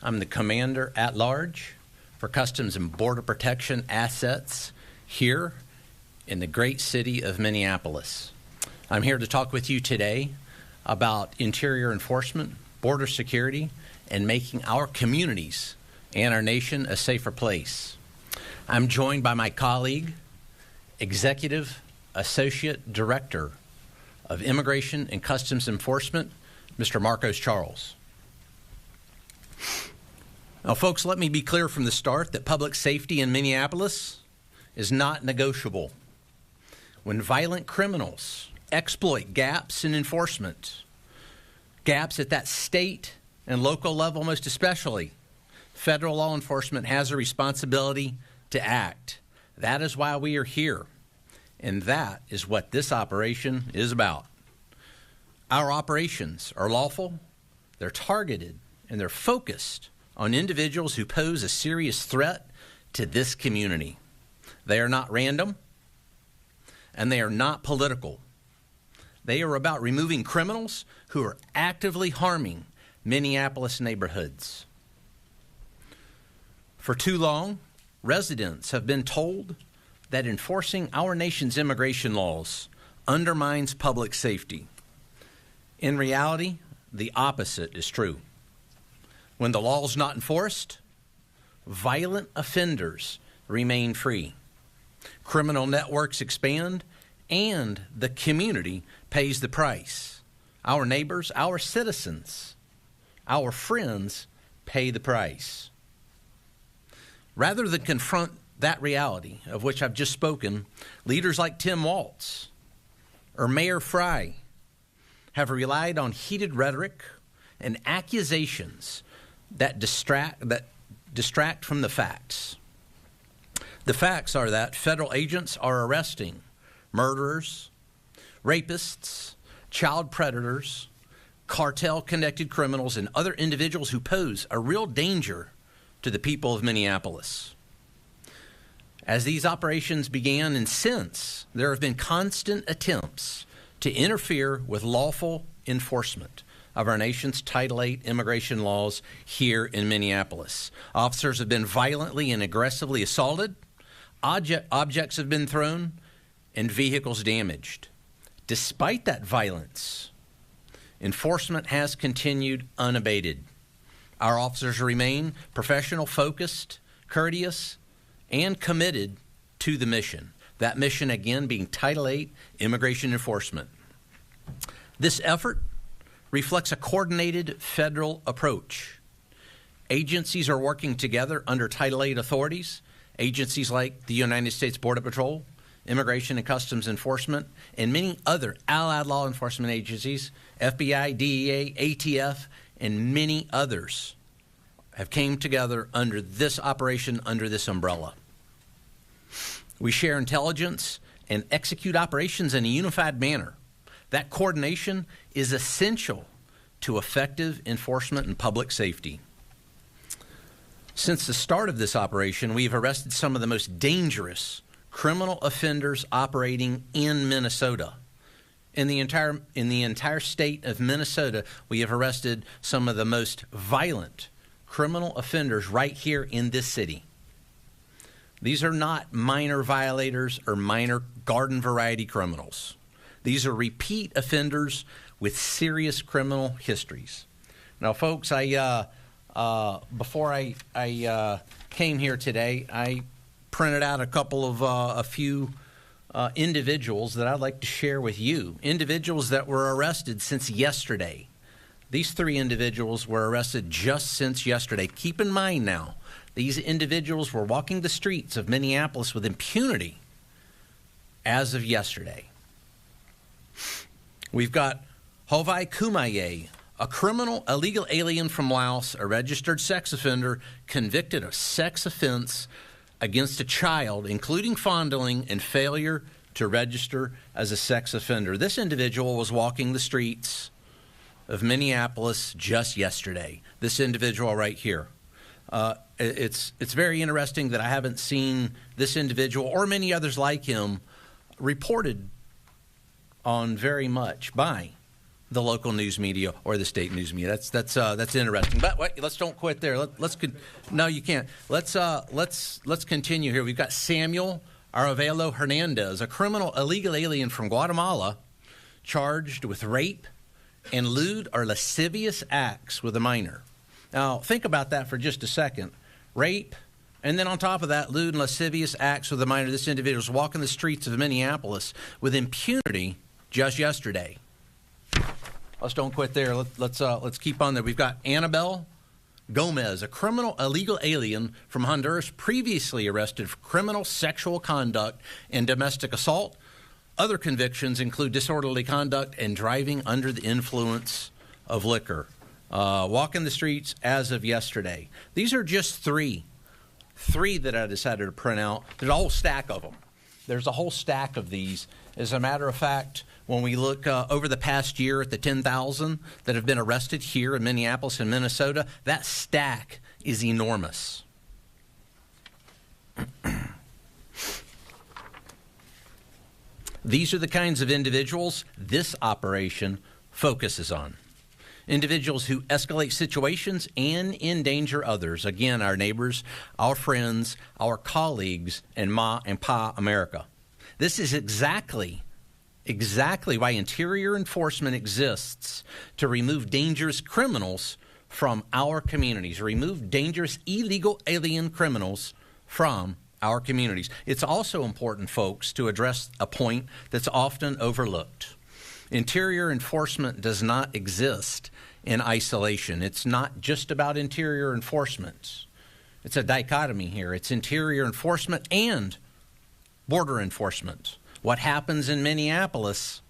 I'm the Commander-at-Large for Customs and Border Protection Assets here in the great city of Minneapolis. I'm here to talk with you today about interior enforcement, border security, and making our communities and our nation a safer place. I'm joined by my colleague, Executive Associate Director of Immigration and Customs Enforcement, Mr. Marcos Charles. Now, folks, let me be clear from the start that public safety in Minneapolis is not negotiable. When violent criminals exploit gaps in enforcement, Gaps at that state and local level most especially. Federal law enforcement has a responsibility to act. That is why we are here, and that is what this operation is about. Our operations are lawful, they're targeted, and they're focused on individuals who pose a serious threat to this community. They are not random, and they are not political. They are about removing criminals who are actively harming Minneapolis neighborhoods. For too long, residents have been told that enforcing our nation's immigration laws undermines public safety. In reality, the opposite is true. When the law is not enforced, violent offenders remain free. Criminal networks expand, and the community pays the price. Our neighbors, our citizens, our friends pay the price. Rather than confront that reality of which I've just spoken, leaders like Tim Walz or Mayor Fry have relied on heated rhetoric and accusations that distract from the facts. The facts are that federal agents are arresting murderers, rapists, child predators, cartel-connected criminals, and other individuals who pose a real danger to the people of Minneapolis. As these operations began and since, there have been constant attempts to interfere with lawful enforcement of our nation's Title VIII immigration laws here in Minneapolis. Officers have been violently and aggressively assaulted, objects have been thrown, and vehicles damaged. Despite that violence, enforcement has continued unabated. Our officers remain professional, focused, courteous, and committed to the mission. That mission, again, being Title VIII immigration enforcement. This effort reflects a coordinated federal approach. Agencies are working together under Title VIII authorities. Agencies like the United States Border Patrol, Immigration and Customs Enforcement, and many other allied law enforcement agencies, FBI, DEA, ATF, and many others have came together under this operation, under this umbrella. We share intelligence and execute operations in a unified manner. That coordination is essential to effective enforcement and public safety. Since the start of this operation, we have arrested some of the most dangerous criminal offenders operating in Minnesota. In the entire state of Minnesota, we have arrested some of the most violent criminal offenders right here in this city. These are not minor violators or minor garden variety criminals. These are repeat offenders with serious criminal histories. Now, folks, before I came here today, I printed out a few individuals that I'd like to share with you. Individuals that were arrested since yesterday. These 3 individuals were arrested just since yesterday. Keep in mind now, these individuals were walking the streets of Minneapolis with impunity as of yesterday. We've got Hovai Kumaye, a criminal illegal alien from Laos, a registered sex offender convicted of sex offense against a child, including fondling and failure to register as a sex offender. This individual was walking the streets of Minneapolis just yesterday. This individual right here. It's very interesting that I haven't seen this individual or many others like him reported on very much by the local news media or the state news media. That's interesting. But wait, let's don't quit there. No, you can't. Let's continue here. We've got Samuel Aravelo Hernandez, a criminal illegal alien from Guatemala, charged with rape and lewd or lascivious acts with a minor. Now, think about that for just a second. Rape, and then on top of that, lewd and lascivious acts with a minor. This individual was walking the streets of Minneapolis with impunity just yesterday. Let's don't quit there. Let's keep on there. We've got Annabelle Gomez, a criminal illegal alien from Honduras, previously arrested for criminal sexual conduct and domestic assault. Other convictions include disorderly conduct and driving under the influence of liquor walking the streets as of yesterday. These are just three that I decided to print out. There's a whole stack of them. There's a whole stack of these. As a matter of fact, when we look over the past year at the 10,000 that have been arrested here in Minneapolis and Minnesota, that stack is enormous. These are the kinds of individuals this operation focuses on. Individuals who escalate situations and endanger others. Again, our neighbors, our friends, our colleagues, and Ma and Pa America. This is exactly why interior enforcement exists, to remove dangerous criminals from our communities, remove dangerous illegal alien criminals from our communities. It's also important, folks, to address a point that's often overlooked. Interior enforcement does not exist in isolation. It's not just about interior enforcement. It's a dichotomy here. It's interior enforcement and border enforcement. What happens in Minneapolis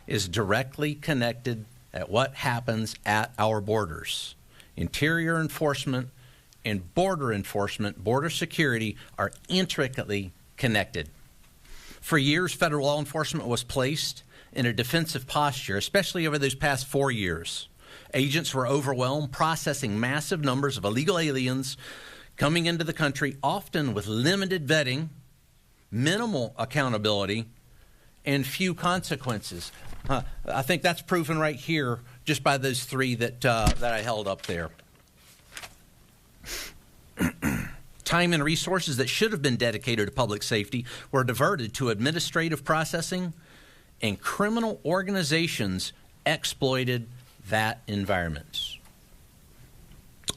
is directly connected at what happens at our borders. Interior enforcement and border enforcement, border security, are intricately connected. For years, federal law enforcement was placed in a defensive posture, especially over those past 4 years. Agents were overwhelmed, processing massive numbers of illegal aliens coming into the country, often with limited vetting, minimal accountability, and few consequences. I think that's proven right here just by those three that I held up there. Time and resources that should have been dedicated to public safety were diverted to administrative processing, and criminal organizations exploited that environment.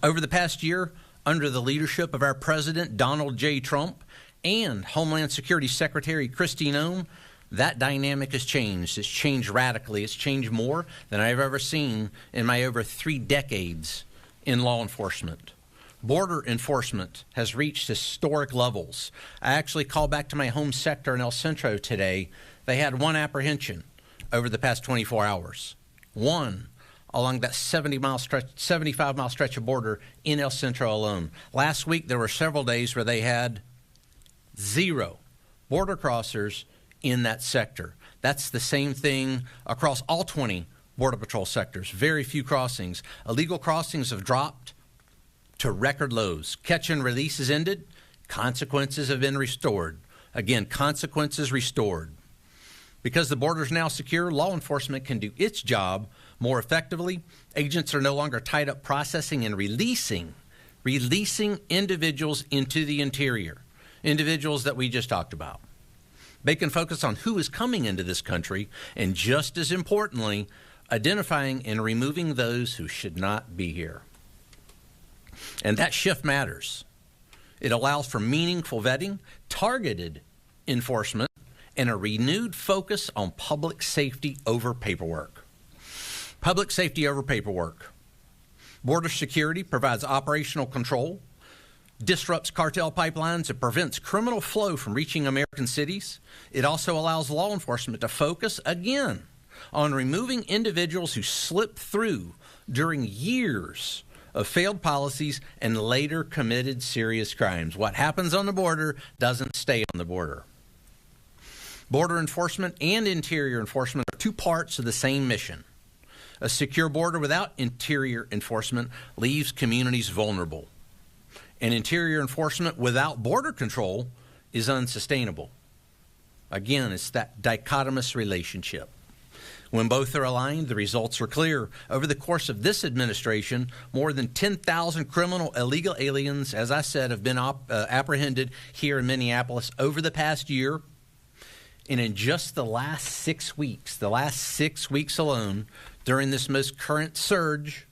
Over the past year, under the leadership of our President Donald J. Trump and Homeland Security Secretary Kristi Noem, that dynamic has changed. It's changed radically. It's changed more than I've ever seen in my over 3 decades in law enforcement. Border enforcement has reached historic levels. I actually called back to my home sector in El Centro today. They had 1 apprehension over the past 24 hours. 1 along that 75-mile stretch of border in El Centro alone. Last week, there were several days where they had 0 border crossers in that sector. That's the same thing across all 20 Border Patrol sectors. Very few crossings. Illegal crossings have dropped to record lows. Catch and release is ended. Consequences have been restored. Again, consequences restored. Because the border is now secure, law enforcement can do its job more effectively. Agents are no longer tied up processing and releasing individuals into the interior, individuals that we just talked about. They can focus on who is coming into this country, and just as importantly, identifying and removing those who should not be here. And that shift matters. It allows for meaningful vetting, targeted enforcement, and a renewed focus on public safety over paperwork. Public safety over paperwork. Border security provides operational control, disrupts cartel pipelines, and prevents criminal flow from reaching American cities. It also allows law enforcement to focus, again, on removing individuals who slip through during years of failed policies and later committed serious crimes. What happens on the border doesn't stay on the border. Border enforcement and interior enforcement are 2 parts of the same mission. A secure border without interior enforcement leaves communities vulnerable. And interior enforcement without border control is unsustainable. Again, it's that dichotomous relationship. When both are aligned, the results are clear. Over the course of this administration, more than 10,000 criminal illegal aliens, as I said, have been apprehended here in Minneapolis over the past year. And in just the last 6 weeks alone, during this most current surge,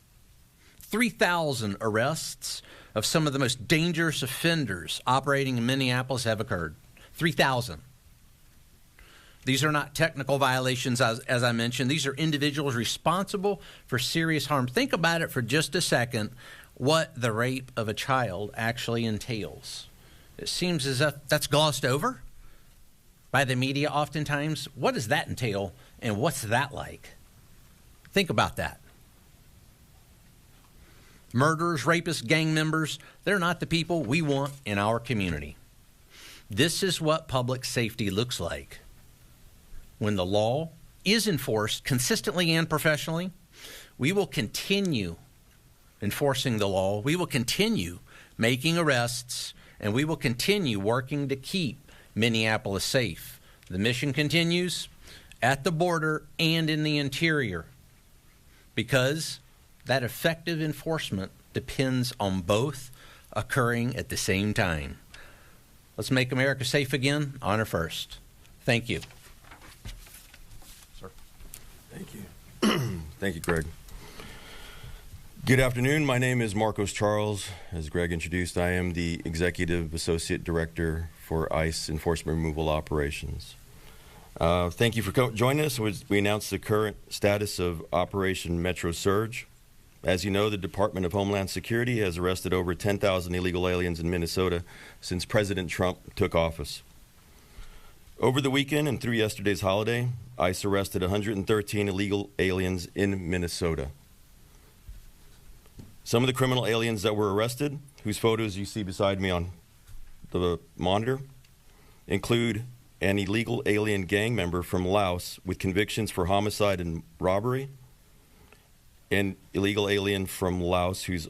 3,000 arrests of some of the most dangerous offenders operating in Minneapolis have occurred. 3,000. These are not technical violations, as I mentioned. These are individuals responsible for serious harm. Think about it for just a second, what the rape of a child actually entails. It seems as if that's glossed over by the media oftentimes. What does that entail, and what's that like? Think about that. Murderers, rapists, gang members, they're not the people we want in our community. This is what public safety looks like. When the law is enforced consistently and professionally, we will continue enforcing the law, we will continue making arrests, and we will continue working to keep Minneapolis safe. The mission continues at the border and in the interior, because that effective enforcement depends on both occurring at the same time. Let's make America safe again. Honor first. Thank you. Sir. Thank you. Thank you, Greg. Good afternoon. My name is Marcos Charles. As Greg introduced, I am the Executive Associate Director for ICE Enforcement Removal Operations. Thank you for joining us. We announced the current status of Operation Metro Surge. As you know, the Department of Homeland Security has arrested over 10,000 illegal aliens in Minnesota since President Trump took office. Over the weekend and through yesterday's holiday, ICE arrested 113 illegal aliens in Minnesota. Some of the criminal aliens that were arrested, whose photos you see beside me on the monitor, include an illegal alien gang member from Laos with convictions for homicide and robbery, an illegal alien from Laos who's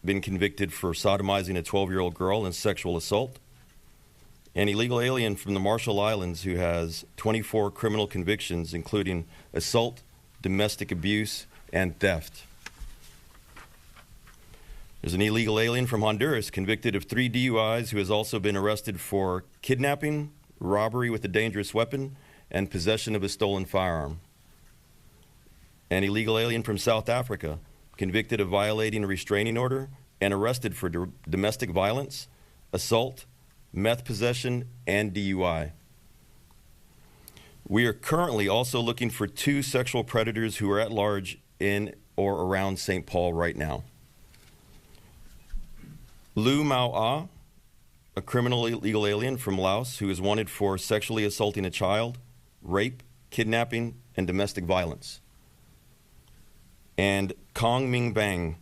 been convicted for sodomizing a 12-year-old girl and sexual assault, an illegal alien from the Marshall Islands who has 24 criminal convictions, including assault, domestic abuse, and theft. There's an illegal alien from Honduras convicted of 3 DUIs who has also been arrested for kidnapping, robbery with a dangerous weapon, and possession of a stolen firearm. An illegal alien from South Africa convicted of violating a restraining order and arrested for domestic violence, assault, meth possession, and DUI. We are currently also looking for 2 sexual predators who are at large in or around St. Paul right now. Lu Mao Ah, a criminal illegal alien from Laos who is wanted for sexually assaulting a child, rape, kidnapping, and domestic violence. And Kong Ming Bang,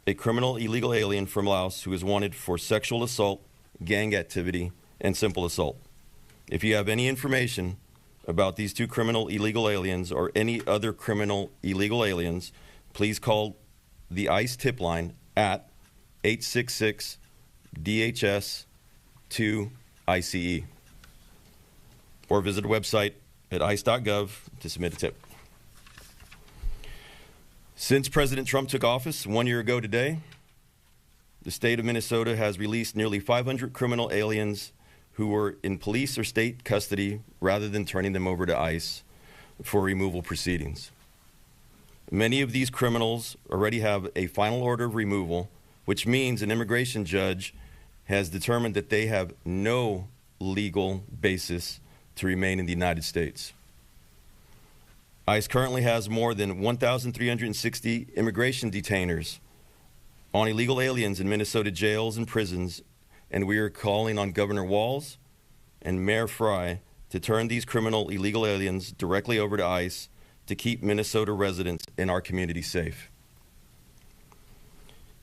a criminal illegal alien from Laos who is wanted for sexual assault, gang activity, and simple assault. If you have any information about these 2 criminal illegal aliens or any other criminal illegal aliens, please call the ICE tip line at 866 DHS 2 ICE or visit our website at ice.gov to submit a tip. Since President Trump took office 1 year ago today, the state of Minnesota has released nearly 500 criminal aliens who were in police or state custody rather than turning them over to ICE for removal proceedings. Many of these criminals already have a final order of removal, which means an immigration judge has determined that they have no legal basis to remain in the United States. ICE currently has more than 1,360 immigration detainers on illegal aliens in Minnesota jails and prisons, and we are calling on Governor Walz and Mayor Fry to turn these criminal illegal aliens directly over to ICE to keep Minnesota residents in our community safe.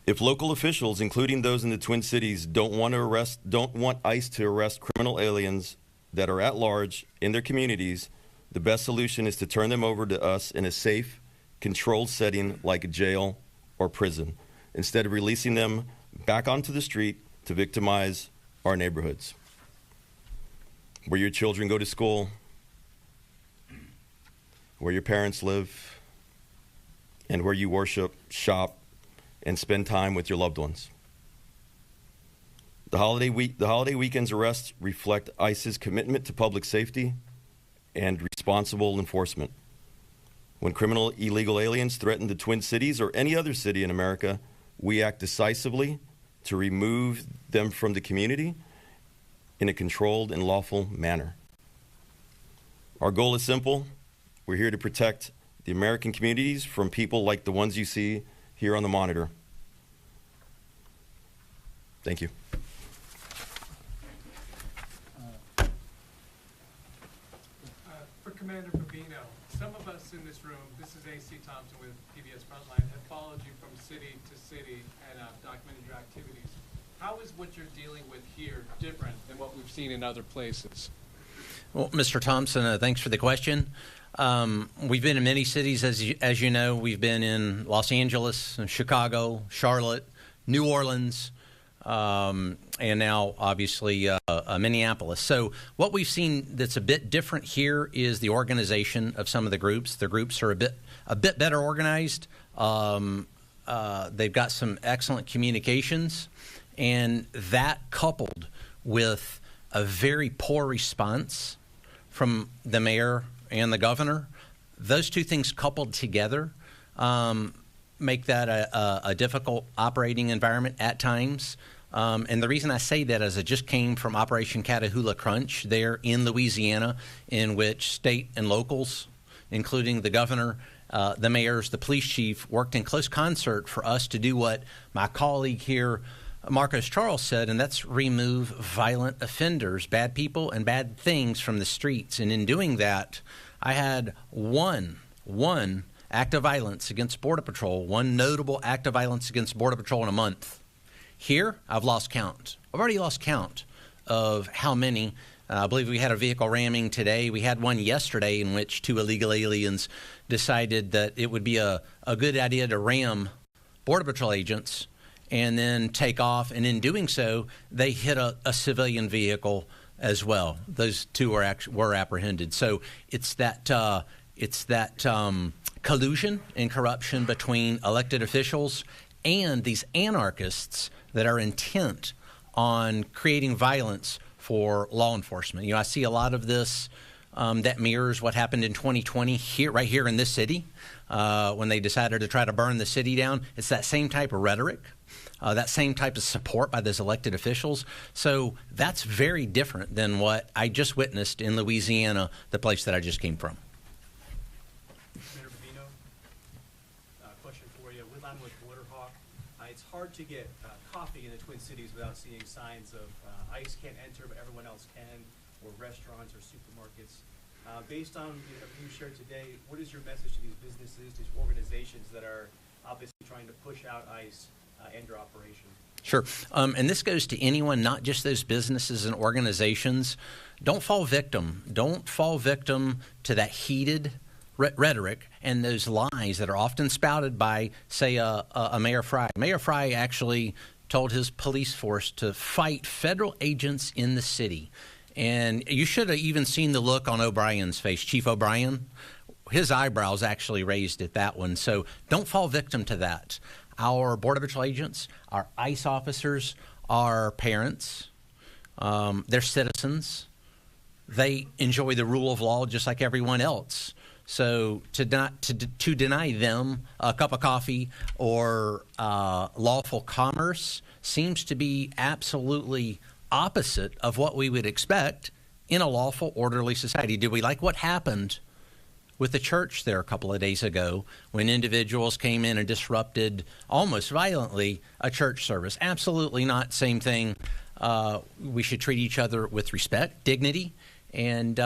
If local officials, including those in the Twin Cities, don't want ICE to arrest criminal aliens that are at large in their communities, the best solution is to turn them over to us in a safe, controlled setting like a jail or prison, instead of releasing them back onto the street to victimize our neighborhoods, where your children go to school, where your parents live, and where you worship, shop, and spend time with your loved ones. The holiday weekend's arrests reflect ICE's commitment to public safety and responsible enforcement. When criminal illegal aliens threaten the Twin Cities or any other city in America, we act decisively to remove them from the community in a controlled and lawful manner. Our goal is simple. We're here to protect the American communities from people like the ones you see here on the monitor. Thank you. For Commander Bobino, some of us in this room, this is A.C. Thompson with PBS Frontline, have followed you from city to city and documented your activities. How is what you're dealing with here different than what we've seen in other places? Well, Mr. Thompson, thanks for the question. We've been in many cities, as you know. We've been in Los Angeles, Chicago, Charlotte, New Orleans, and now, obviously, Minneapolis. So what we've seen that's a bit different here is the organization of some of the groups. The groups are a bit better organized. They've got some excellent communications, and that coupled with a very poor response from the mayor and the governor, those two things coupled together make that a difficult operating environment at times. And the reason I say that is I just came from Operation Catahoula Crunch there in Louisiana, in which state and locals, including the governor, the mayors, the police chief, worked in close concert for us to do what my colleague here, Marcos Charles, said, and that's remove violent offenders, bad people and bad things from the streets. And in doing that, I had one act of violence against Border Patrol, one notable act of violence against Border Patrol in a month. Here, I've lost count. I've already lost count of how many. I believe we had a vehicle ramming today. We had one yesterday in which 2 illegal aliens decided that it would be a good idea to ram Border Patrol agents and then take off. And in doing so, they hit a civilian vehicle as well. Those 2 were apprehended. So it's that collusion and corruption between elected officials and these anarchists that are intent on creating violence for law enforcement. You know, I see a lot of this that mirrors what happened in 2020 right here in this city when they decided to try to burn the city down. It's that same type of rhetoric, that same type of support by those elected officials. So that's very different than what I just witnessed in Louisiana, the place that I just came from. Senator Bovino, question for you. Will, I'm with Waterhawk. It's hard to get coffee in the Twin Cities without seeing signs of ICE can't enter, but everyone else can, or restaurants or supermarkets. Based on everything you shared today, what is your message to these businesses, these organizations that are obviously trying to push out ICE and your operation? Sure. And this goes to anyone, not just those businesses and organizations. Don't fall victim. Don't fall victim to that heated rhetoric and those lies that are often spouted by, say, a Mayor Fry. Mayor Fry actually told his police force to fight federal agents in the city. And you should have even seen the look on O'Brien's face, Chief O'Brien. His eyebrows actually raised at that one. So don't fall victim to that. Our Border Patrol agents, our ICE officers, our parents, they're citizens. They enjoy the rule of law just like everyone else. So to deny them a cup of coffee or lawful commerce seems to be absolutely opposite of what we would expect in a lawful, orderly society. Did we like what happened with the church there a couple of days ago when individuals came in and disrupted almost violently a church service? Absolutely not. Same thing. We should treat each other with respect, dignity, and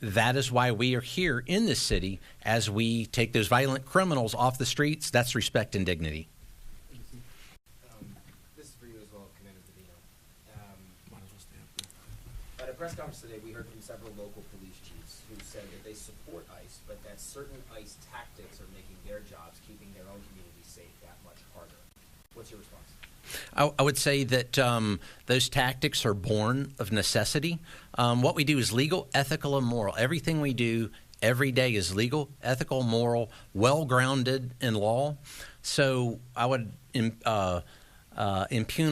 that is why we are here in this city as we take those violent criminals off the streets. That's respect and dignity. This is for you as well, Commander Bovino. At a press conference today, we heard from several local police chiefs who said that they support ICE, but that certain ICE tactics are making their jobs, keeping their own communities safe, that much harder. What's your response? I would say that those tactics are born of necessity. What we do is legal, ethical, and moral. Everything we do every day is legal, ethical, moral, well-grounded in law. So I would impugn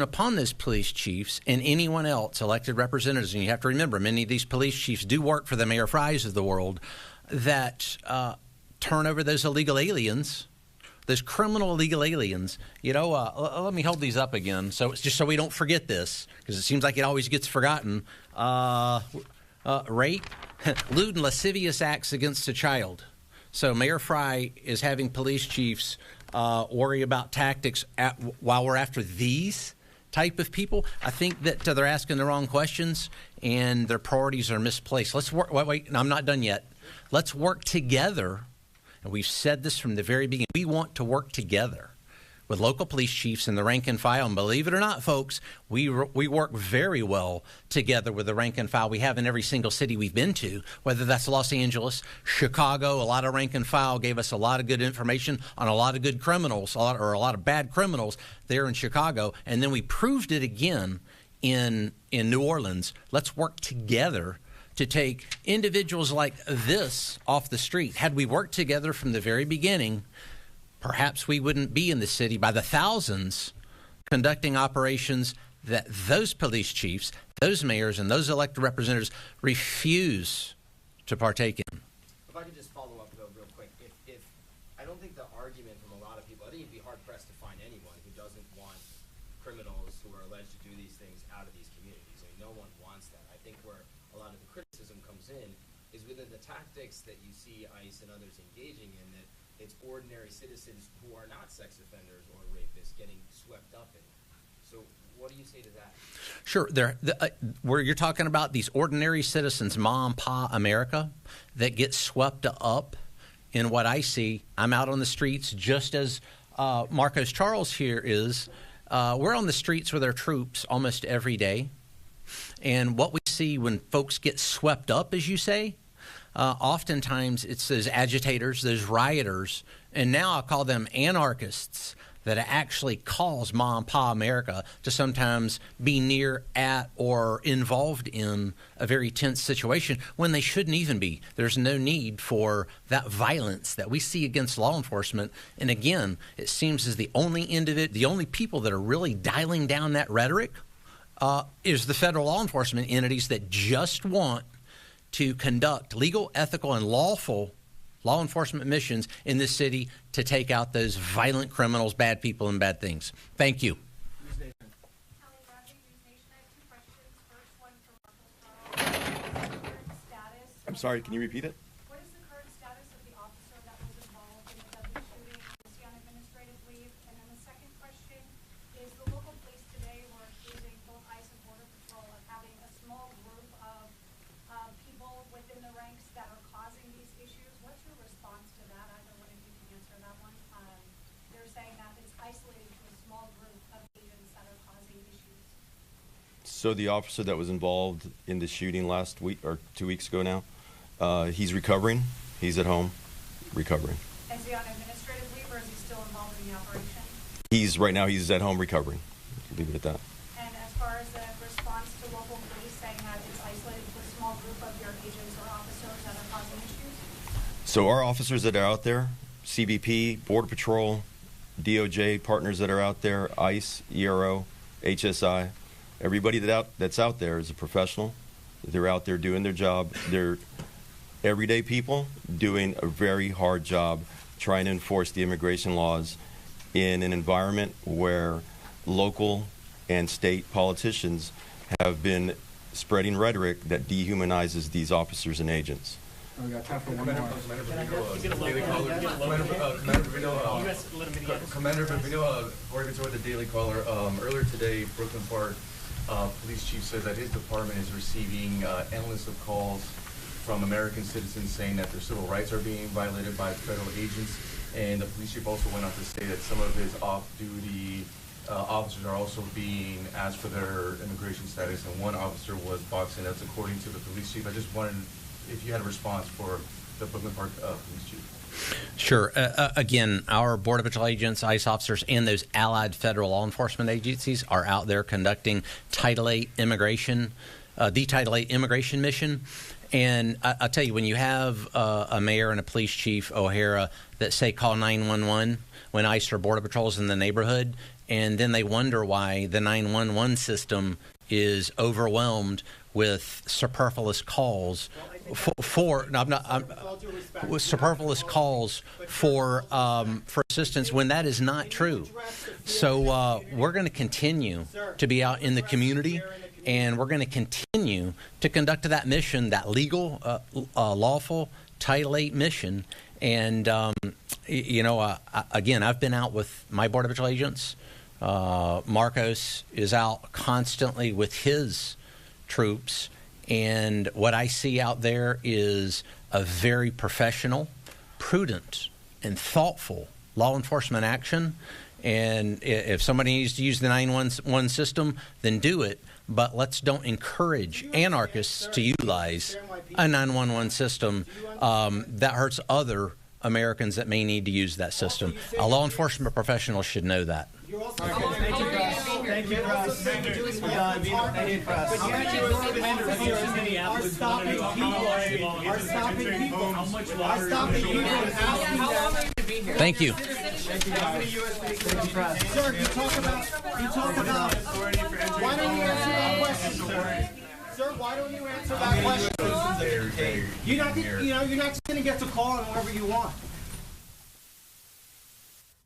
upon those police chiefs and anyone else, elected representatives, and you have to remember, many of these police chiefs do work for the Mayor Frys of the world, that turn over those illegal aliens, those criminal illegal aliens. You know, let me hold these up again, so it's just so we don't forget this, because it seems like it always gets forgotten. Rape, lewd and lascivious acts against a child. So Mayor Fry is having police chiefs worry about tactics while we're after these type of people. I think that they're asking the wrong questions and their priorities are misplaced. Let's work. Wait, I'm not done yet. Let's work together. And we've said this from the very beginning. We want to work together with local police chiefs and the rank and file. And believe it or not, folks, we work very well together with the rank and file we have in every single city we've been to, whether that's Los Angeles, Chicago. A lot of rank and file gave us a lot of good information on a lot of good criminals, a lot of bad criminals there in Chicago. And then we proved it again in New Orleans. Let's work together to take individuals like this off the street. Had we worked together from the very beginning, perhaps we wouldn't be in the city by the thousands conducting operations that those police chiefs, those mayors, and those elected representatives refuse to partake in. If I could just follow up, though, real quick. If I don't think the argument from a lot of people, I think you'd be hard-pressed to find anyone who doesn't want criminals who are alleged to do these things out of these communities. I mean, no one wants that. I think where a lot of the criticism comes in is within the tactics that you see ICE and others engaging in, that it's ordinary citizens who are not sex offenders or rapists getting swept up in. So what do you say to that? Sure. Where you're talking about these ordinary citizens, mom, pa, America, that get swept up in what I see. I'm out on the streets just as Marcos Charles here is. We're on the streets with our troops almost every day. And what we see when folks get swept up, as you say, oftentimes it's those agitators, those rioters, and now I'll call them anarchists, that actually cause mom, pa, America to sometimes be near, at, or involved in a very tense situation when they shouldn't even be. There's no need for that violence that we see against law enforcement. And again, it seems as the only people that are really dialing down that rhetoric is the federal law enforcement entities that just want to conduct legal, ethical, and lawful law enforcement missions in this city to take out those violent criminals, bad people, and bad things. Thank you. I'm sorry, can you repeat it? What is the current status of the officer that was involved in the deadly shooting? Is he on administrative leave? And then the second question is, the local police today were accusing both ICE and Border Patrol of having a small group of people within the ranks that are causing these issues. What's your response to that? Either one of you can answer that one. They're saying that it's isolated to a small group of agents that are causing issues. So the officer that was involved in the shooting last week or 2 weeks ago now, he's recovering. He's at home recovering. Is he on administrative leave, or is he still involved in the operation? Right now he's at home recovering. Leave it at that. And as far as the response to local police saying that it's isolated to a small group of your agents or officers that are causing issues? So our officers that are out there, CBP, Border Patrol, DOJ partners that are out there, ICE, ERO, HSI, everybody that's out there is a professional. They're out there doing their job. They're everyday people doing a very hard job trying to enforce the immigration laws in an environment where local and state politicians have been spreading rhetoric that dehumanizes these officers and agents. We got time for one more. Commander Bavino, Oregon with the Daily Caller. Earlier today, Brooklyn Park police chief said that his department is receiving endless of calls from American citizens saying that their civil rights are being violated by federal agents. And the police chief also went on to say that some of his off-duty officers are also being asked for their immigration status, and one officer was boxing. That's according to the police chief. I just wanted if you had a response for the Brooklyn Park police chief. Sure. Again, our Border Patrol agents, ICE officers, and those allied federal law enforcement agencies are out there conducting Title VIII immigration, the Title VIII immigration mission. And I'll tell you, when you have a mayor and a police chief, O'Hara, that say call 911 when ICE or Border Patrol's in the neighborhood, and then they wonder why the 911 system is overwhelmed with superfluous calls superfluous calls for assistance when that is not true. So we're going to continue to be out in the community, and we're going to continue to conduct that mission, that legal, lawful Title VIII mission. And again, I've been out with my Border Patrol agents. Marcos is out constantly with his troops, And what I see out there is a very professional, prudent, and thoughtful law enforcement action. And if somebody needs to use the 911 system, then do it. But let's don't encourage anarchists to utilize a 911 system that hurts other Americans that may need to use that system. A law enforcement professional should know that. Thank you, Russ. Thank you. Sir, you talk about, why don't you answer that question, sir? Sir, why don't you answer that question? You're not just going to get to call on whoever you want.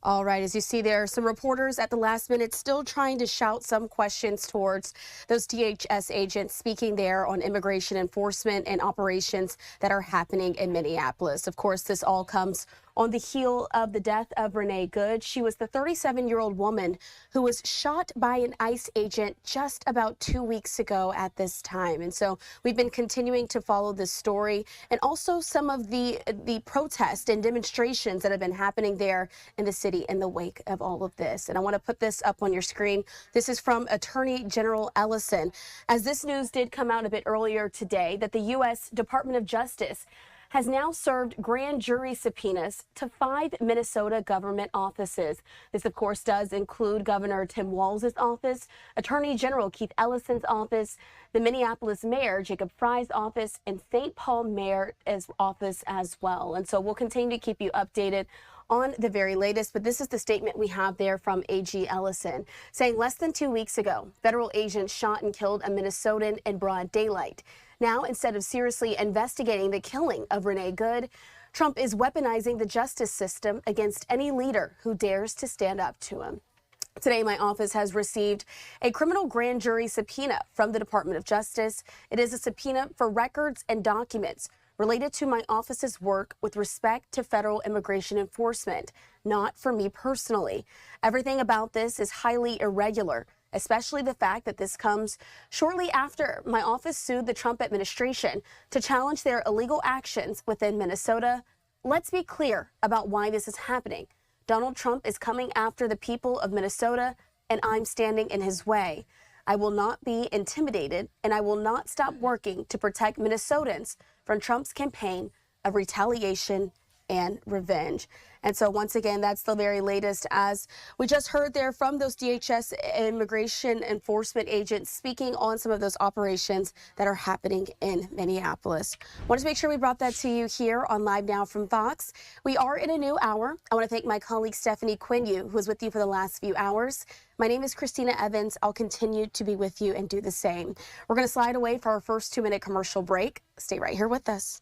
All right, as you see there, some reporters at the last minute still trying to shout some questions towards those DHS agents speaking there on immigration enforcement and operations that are happening in Minneapolis. Of course, this all comes on the heel of the death of Renee Good. She was the 37-year-old woman who was shot by an ICE agent just about 2 weeks ago at this time. And so we've been continuing to follow this story and also some of the protests and demonstrations that have been happening there in the city in the wake of all of this. And I want to put this up on your screen. This is from Attorney General Ellison. As this news did come out a bit earlier today that the U.S. Department of Justice has now served grand jury subpoenas to 5 Minnesota government offices. This, of course, does include Governor Tim Walz's office, Attorney General Keith Ellison's office, the Minneapolis Mayor Jacob Fry's office, and St. Paul Mayor's office as well. And so we'll continue to keep you updated on the very latest, but this is the statement we have there from AG Ellison, saying less than 2 weeks ago, federal agents shot and killed a Minnesotan in broad daylight. Now, instead of seriously investigating the killing of Renee Good, Trump is weaponizing the justice system against any leader who dares to stand up to him. Today, my office has received a criminal grand jury subpoena from the Department of Justice. It is a subpoena for records and documents related to my office's work with respect to federal immigration enforcement, not for me personally. Everything about this is highly irregular, especially the fact that this comes shortly after my office sued the Trump administration to challenge their illegal actions within Minnesota. Let's be clear about why this is happening. Donald Trump is coming after the people of Minnesota, and I'm standing in his way. I will not be intimidated, and I will not stop working to protect Minnesotans from Trump's campaign of retaliation and revenge. And so once again, that's the very latest, as we just heard there from those DHS immigration enforcement agents speaking on some of those operations that are happening in Minneapolis. Wanted to make sure we brought that to you here on Live Now from Fox. We are in a new hour. I want to thank my colleague Stephanie Quinu, who was with you for the last few hours. My name is Christina Evans. I'll continue to be with you and do the same. We're going to slide away for our first 2-minute commercial break. Stay right here with us.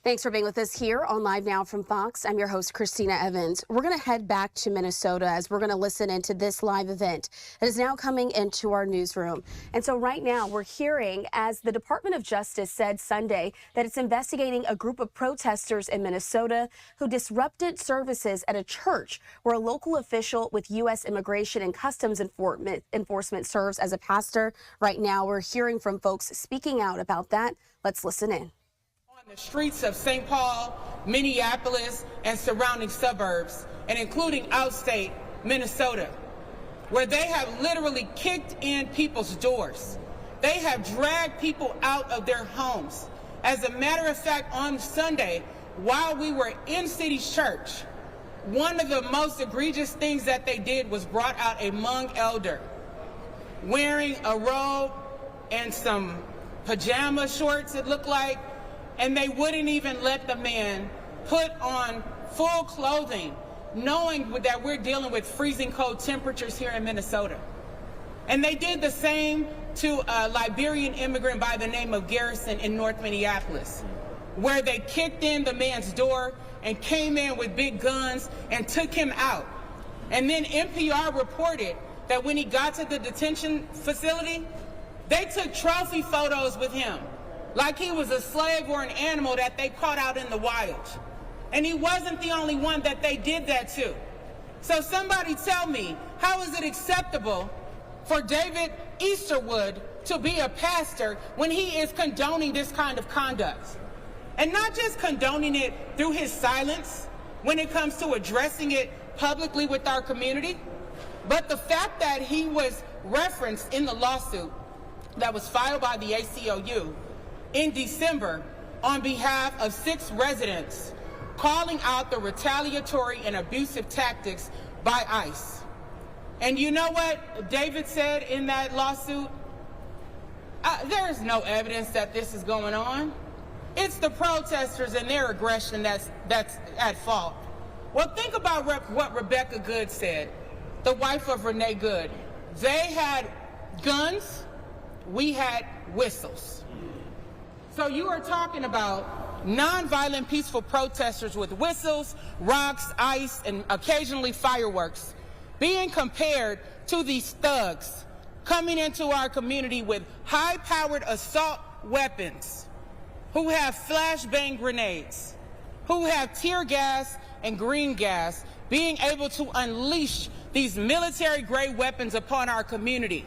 Thanks for being with us here on Live Now from Fox. I'm your host, Christina Evans. We're going to head back to Minnesota as we're going to listen into this live event that is now coming into our newsroom. And so right now we're hearing as the Department of Justice said Sunday that it's investigating a group of protesters in Minnesota who disrupted services at a church where a local official with U.S. Immigration and Customs Enforcement serves as a pastor. Right now we're hearing from folks speaking out about that. Let's listen in. The streets of St. Paul, Minneapolis, and surrounding suburbs, and including outstate Minnesota, where they have literally kicked in people's doors. They have dragged people out of their homes. As a matter of fact, on Sunday, while we were in City's church, one of the most egregious things that they did was brought out a Hmong elder wearing a robe and some pajama shorts, it looked like, and they wouldn't even let the man put on full clothing, knowing that we're dealing with freezing cold temperatures here in Minnesota. And they did the same to a Liberian immigrant by the name of Garrison in North Minneapolis, where they kicked in the man's door and came in with big guns and took him out. And then NPR reported that when he got to the detention facility, they took trophy photos with him, like he was a slave or an animal that they caught out in the wild. And he wasn't the only one that they did that to. So somebody tell me, how is it acceptable for David Easterwood to be a pastor when he is condoning this kind of conduct? And not just condoning it through his silence when it comes to addressing it publicly with our community, but the fact that he was referenced in the lawsuit that was filed by the ACLU in December on behalf of 6 residents, calling out the retaliatory and abusive tactics by ICE. And you know what David said in that lawsuit? There is no evidence that this is going on. It's the protesters and their aggression that's at fault. Well, think about what Rebecca Good said, the wife of Renee Good. They had guns, we had whistles. So you are talking about nonviolent, peaceful protesters with whistles, rocks, ice, and occasionally fireworks being compared to these thugs coming into our community with high-powered assault weapons, who have flashbang grenades, who have tear gas and green gas, being able to unleash these military-grade weapons upon our community.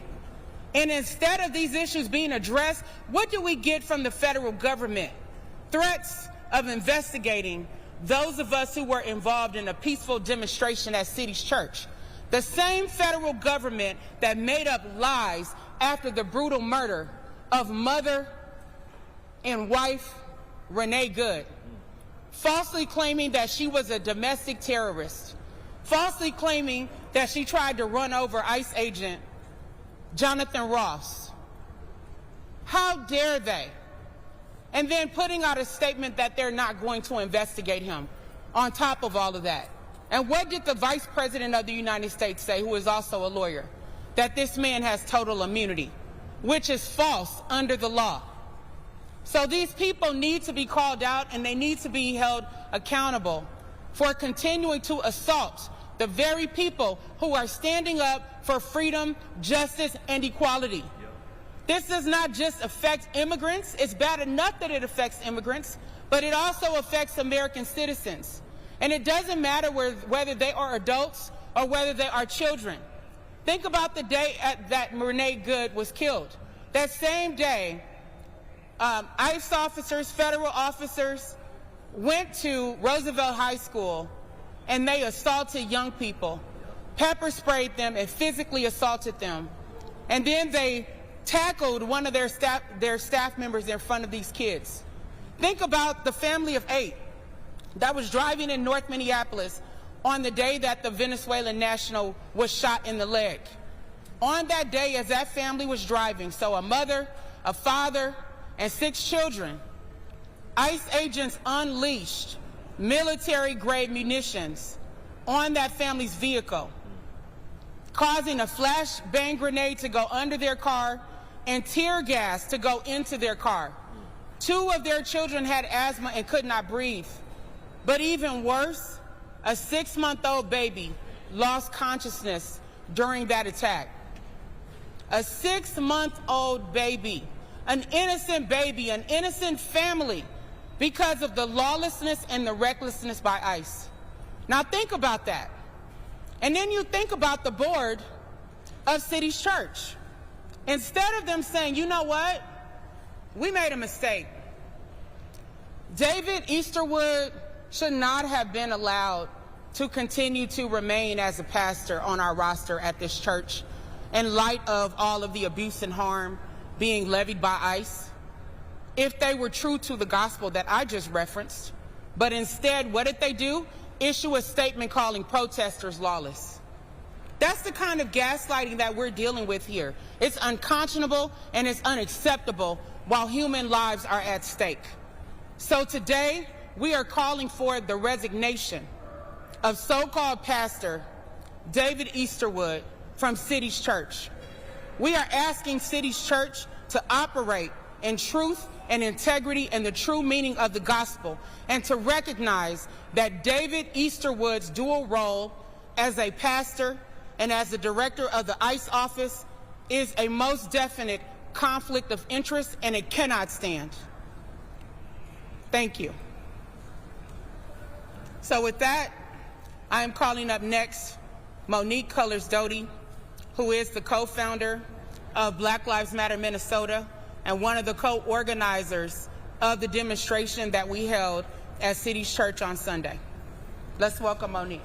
And instead of these issues being addressed, what do we get from the federal government? Threats of investigating those of us who were involved in a peaceful demonstration at City's church. The same federal government that made up lies after the brutal murder of mother and wife Renee Good, falsely claiming that she was a domestic terrorist, falsely claiming that she tried to run over ICE agent Jonathan Ross. How dare they? And then putting out a statement that they're not going to investigate him on top of all of that. And what did the Vice President of the United States say, who is also a lawyer? That this man has total immunity, which is false under the law. So these people need to be called out and they need to be held accountable for continuing to assault the very people who are standing up for freedom, justice, and equality. This does not just affect immigrants. It's bad enough that it affects immigrants, but it also affects American citizens. And it doesn't matter whether they are adults or whether they are children. Think about the day that Renee Good was killed. That same day, ICE officers, federal officers, went to Roosevelt High School and they assaulted young people, pepper sprayed them and physically assaulted them. And then they tackled one of their staff members in front of these kids. Think about the family of 8 that was driving in North Minneapolis on the day that the Venezuelan national was shot in the leg. On that day, as that family was driving, so a mother, a father, and 6 children, ICE agents unleashed military-grade munitions on that family's vehicle, causing a flashbang grenade to go under their car and tear gas to go into their car. 2 of their children had asthma and could not breathe. But even worse, a 6-month-old baby lost consciousness during that attack. A 6-month-old baby, an innocent family, because of the lawlessness and the recklessness by ICE. Now think about that. And then you think about the board of City's Church. Instead of them saying, you know what, we made a mistake. David Easterwood should not have been allowed to continue to remain as a pastor on our roster at this church in light of all of the abuse and harm being levied by ICE, if they were true to the gospel that I just referenced. But instead, what did they do? Issue a statement calling protesters lawless. That's the kind of gaslighting that we're dealing with here. It's unconscionable and it's unacceptable while human lives are at stake. So today, we are calling for the resignation of so-called Pastor David Easterwood from City's Church. We are asking City's Church to operate in truth and integrity and the true meaning of the gospel, and to recognize that David Easterwood's dual role as a pastor and as the director of the ICE office is a most definite conflict of interest, and it cannot stand. Thank you. So with that, I am calling up next Monique Cullors-Doty, who is the co-founder of Black Lives Matter Minnesota and one of the co-organizers of the demonstration that we held at City's Church on Sunday. Let's welcome Monique.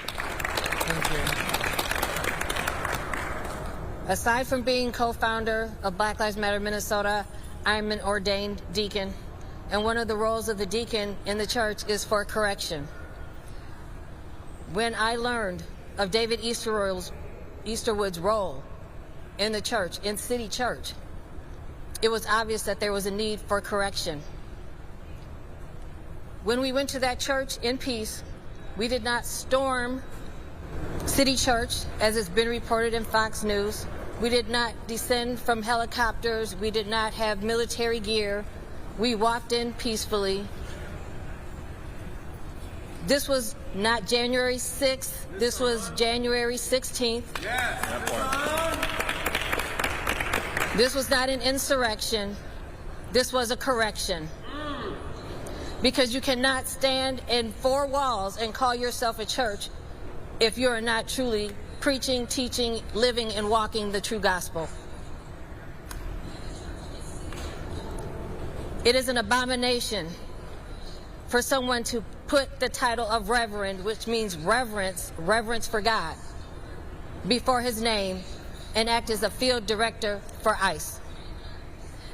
Thank you. Aside from being co-founder of Black Lives Matter Minnesota, I'm an ordained deacon, and one of the roles of the deacon in the church is for correction. When I learned of David Easterwood's role in the church, in City Church, it was obvious that there was a need for correction. When we went to that church in peace, we did not storm City Church, as it's been reported in Fox News. We did not descend from helicopters. We did not have military gear. We walked in peacefully. This was not January 6th. This was January 16th. This was not an insurrection. This was a correction. Because you cannot stand in 4 walls and call yourself a church if you're not truly preaching, teaching, living, and walking the true gospel. It is an abomination for someone to put the title of reverend, which means reverence for God, before his name and act as a field director for ICE.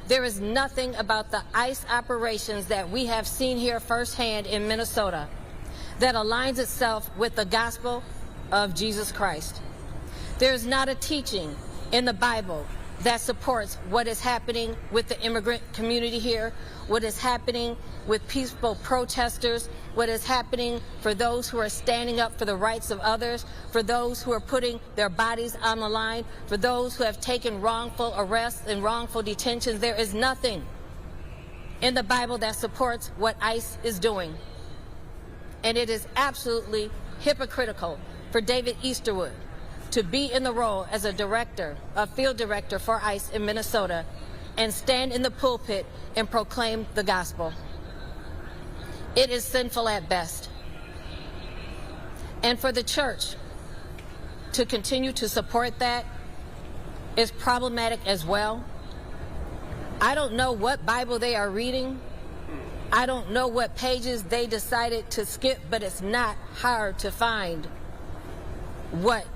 There is nothing about the ICE operations that we have seen here firsthand in Minnesota that aligns itself with the gospel of Jesus Christ. There is not a teaching in the Bible that supports what is happening with the immigrant community here, what is happening with peaceful protesters, what is happening for those who are standing up for the rights of others, for those who are putting their bodies on the line, for those who have taken wrongful arrests and wrongful detentions. There is nothing in the Bible that supports what ICE is doing. And it is absolutely hypocritical for David Easterwood to be in the role as a director, a field director for ICE in Minnesota, and stand in the pulpit and proclaim the gospel. It is sinful at best. And for the church to continue to support that is problematic as well. I don't know what Bible they are reading. I don't know what pages they decided to skip, but it's not hard to find what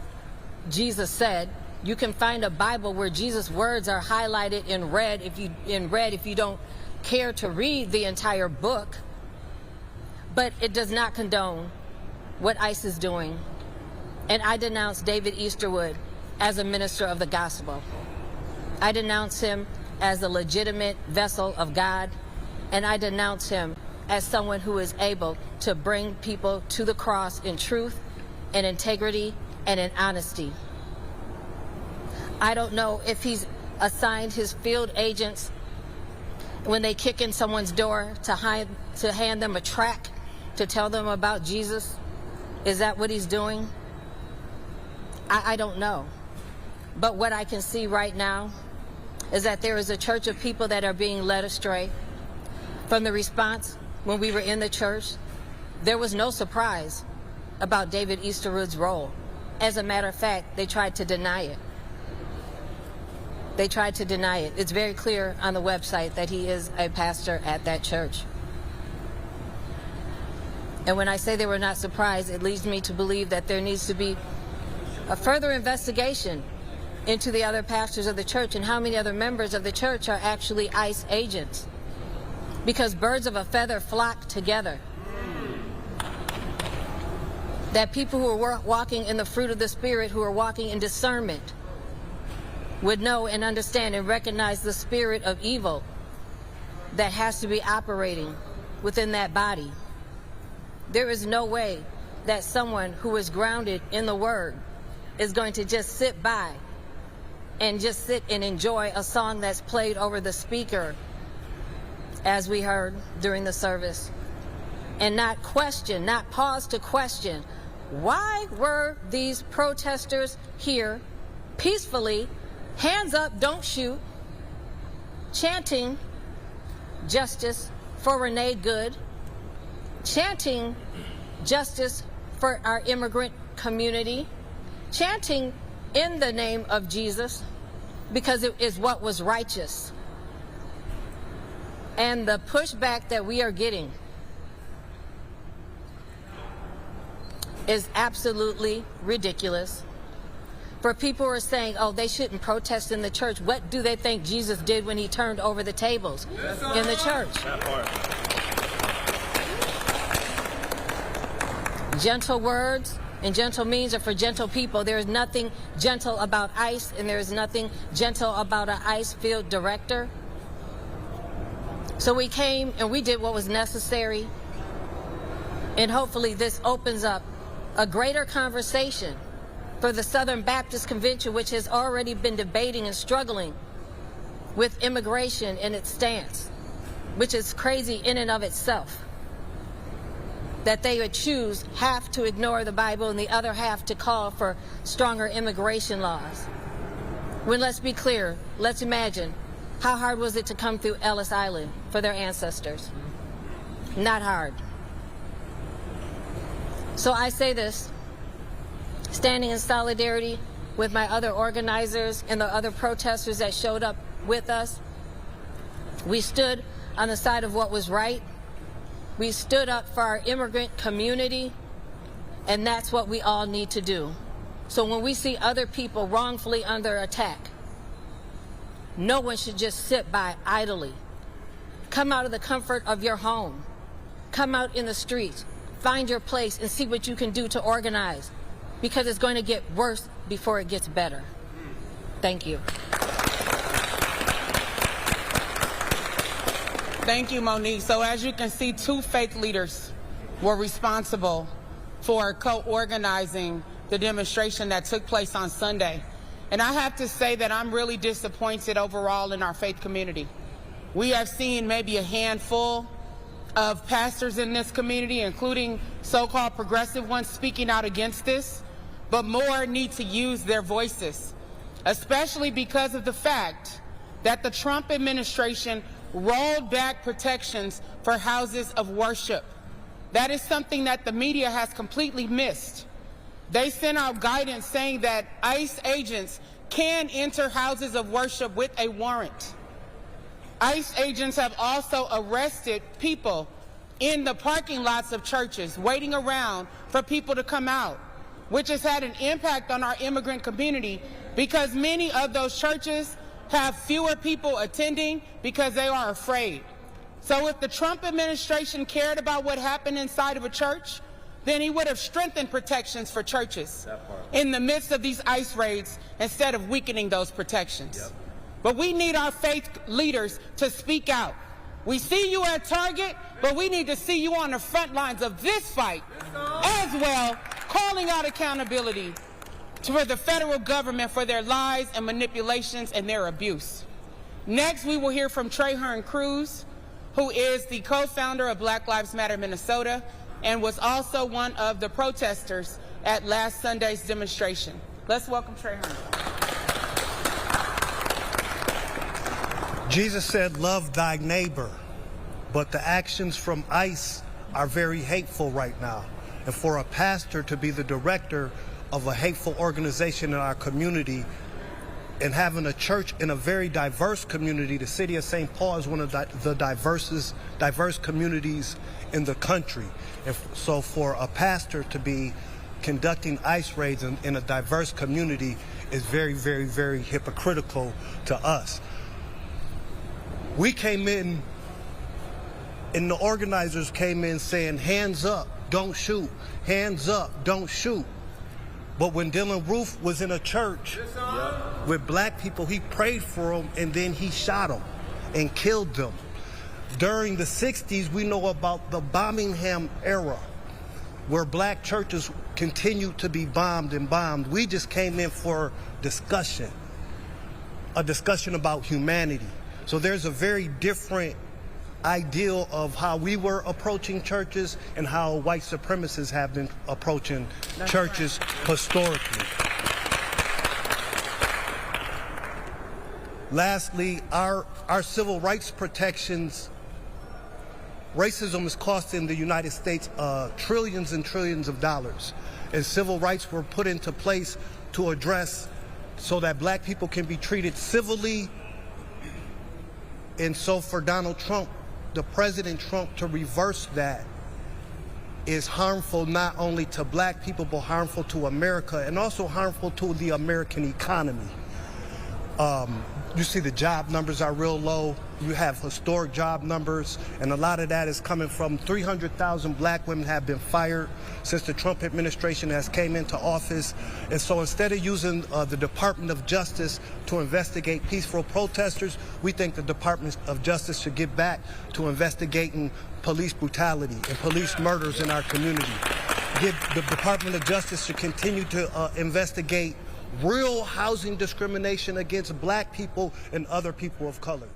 Jesus said. You can find a Bible where Jesus' words are highlighted in red if you don't care to read the entire book. But it does not condone what ICE is doing. And I denounce David Easterwood as a minister of the gospel. I denounce him as a legitimate vessel of God, and I denounce him as someone who is able to bring people to the cross in truth and integrity and in honesty. I don't know if he's assigned his field agents when they kick in someone's door to hand them a tract to tell them about Jesus? Is that what he's doing? I don't know. But what I can see right now is that there is a church of people that are being led astray. From the response when we were in the church, there was no surprise about David Easterwood's role. As a matter of fact, they tried to deny it. They tried to deny it. It's very clear on the website that he is a pastor at that church. And when I say they were not surprised, it leads me to believe that there needs to be a further investigation into the other pastors of the church and how many other members of the church are actually ICE agents. Because birds of a feather flock together. That people who are walking in the fruit of the Spirit, who are walking in discernment, would know and understand and recognize the spirit of evil that has to be operating within that body. There is no way that someone who is grounded in the Word is going to just sit by and just sit and enjoy a song that's played over the speaker, as we heard during the service, and not question, not pause to question, why were these protesters here peacefully, hands up, don't shoot, chanting justice for Renee Good, chanting justice for our immigrant community, chanting in the name of Jesus because it is what was righteous. And the pushback that we are getting is absolutely ridiculous. For people who are saying, oh, they shouldn't protest in the church, what do they think Jesus did when he turned over the tables in the church? Gentle words and gentle means are for gentle people. There is nothing gentle about ICE, and there is nothing gentle about an ICE field director. So we came and we did what was necessary, and hopefully this opens up a greater conversation for the Southern Baptist Convention, which has already been debating and struggling with immigration and its stance, which is crazy in and of itself, that they would choose half to ignore the Bible and the other half to call for stronger immigration laws. When, let's be clear, let's imagine, how hard was it to come through Ellis Island for their ancestors? Not hard. So I say this, standing in solidarity with my other organizers and the other protesters that showed up with us. We stood on the side of what was right. We stood up for our immigrant community, and that's what we all need to do. So when we see other people wrongfully under attack, no one should just sit by idly. Come out of the comfort of your home. Come out in the streets. Find your place and see what you can do to organize, because it's going to get worse before it gets better. Thank you. Thank you, Monique. So as you can see, 2 fake leaders were responsible for co-organizing the demonstration that took place on Sunday. And I have to say that I'm really disappointed overall in our faith community. We have seen maybe a handful of pastors in this community, including so-called progressive ones, speaking out against this, but more need to use their voices, especially because of the fact that the Trump administration rolled back protections for houses of worship. That is something that the media has completely missed. They sent out guidance saying that ICE agents can enter houses of worship with a warrant. ICE agents have also arrested people in the parking lots of churches, waiting around for people to come out, which has had an impact on our immigrant community because many of those churches have fewer people attending because they are afraid. So if the Trump administration cared about what happened inside of a church, then he would have strengthened protections for churches in the midst of these ICE raids instead of weakening those protections. Yep. But we need our faith leaders to speak out. We see you at Target, but we need to see you on the front lines of this fight as well, calling out accountability for the federal government for their lies and manipulations and their abuse. Next, we will hear from Trahern Cruz, who is the co-founder of Black Lives Matter Minnesota and was also one of the protesters at last Sunday's demonstration. Let's welcome Trahern. Jesus said, love thy neighbor, but the actions from ICE are very hateful right now. And for a pastor to be the director of a hateful organization in our community and having a church in a very diverse community, the city of St. Paul is one of the diverse communities in the country. And so for a pastor to be conducting ICE raids in a diverse community is very, very, very hypocritical to us. We came in, and the organizers came in saying, hands up, don't shoot. Hands up, don't shoot. But when Dylan Roof was in a church with black people, he prayed for them and then he shot them and killed them. During the 60s, we know about the Birmingham era, where black churches continued to be bombed and bombed. We just came in for discussion, a discussion about humanity. So there's a very different ideal of how we were approaching churches and how white supremacists have been approaching churches historically. Lastly, our civil rights protections, racism is costing the United States trillions and trillions of dollars. And civil rights were put into place to address so that black people can be treated civilly. And so for Donald Trump, the President Trump, to reverse that is harmful not only to black people, but harmful to America and also harmful to the American economy. You see the job numbers are real low. You have historic job numbers, and a lot of that is coming from 300,000 black women have been fired since the Trump administration has came into office. And so instead of using the Department of Justice to investigate peaceful protesters, we think the Department of Justice should get back to investigating police brutality and police murders in our community. The Department of Justice should continue to investigate real housing discrimination against black people and other people of color.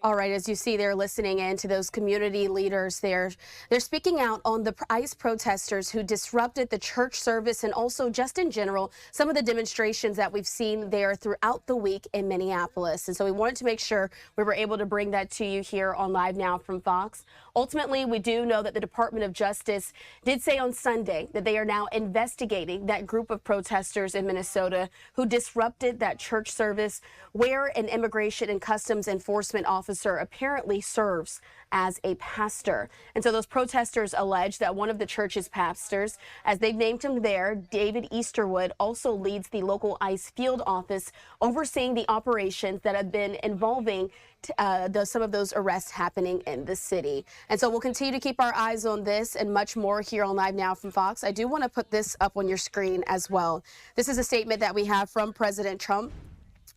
All right, as you see, they're listening in to those community leaders there. They're speaking out on the ICE protesters who disrupted the church service and also just in general, some of the demonstrations that we've seen there throughout the week in Minneapolis. And so we wanted to make sure we were able to bring that to you here on Live Now from Fox. Ultimately, we do know that the Department of Justice did say on Sunday that they are now investigating that group of protesters in Minnesota who disrupted that church service where an immigration and customs enforcement officer apparently serves as a pastor. And so those protesters allege that one of the church's pastors, as they've named him there, David Easterwood, also leads the local ICE field office overseeing the operations that have been involving some of those arrests happening in the city. And so we'll continue to keep our eyes on this and much more here on Live Now from Fox. I do want to put this up on your screen as well. This is a statement that we have from President Trump,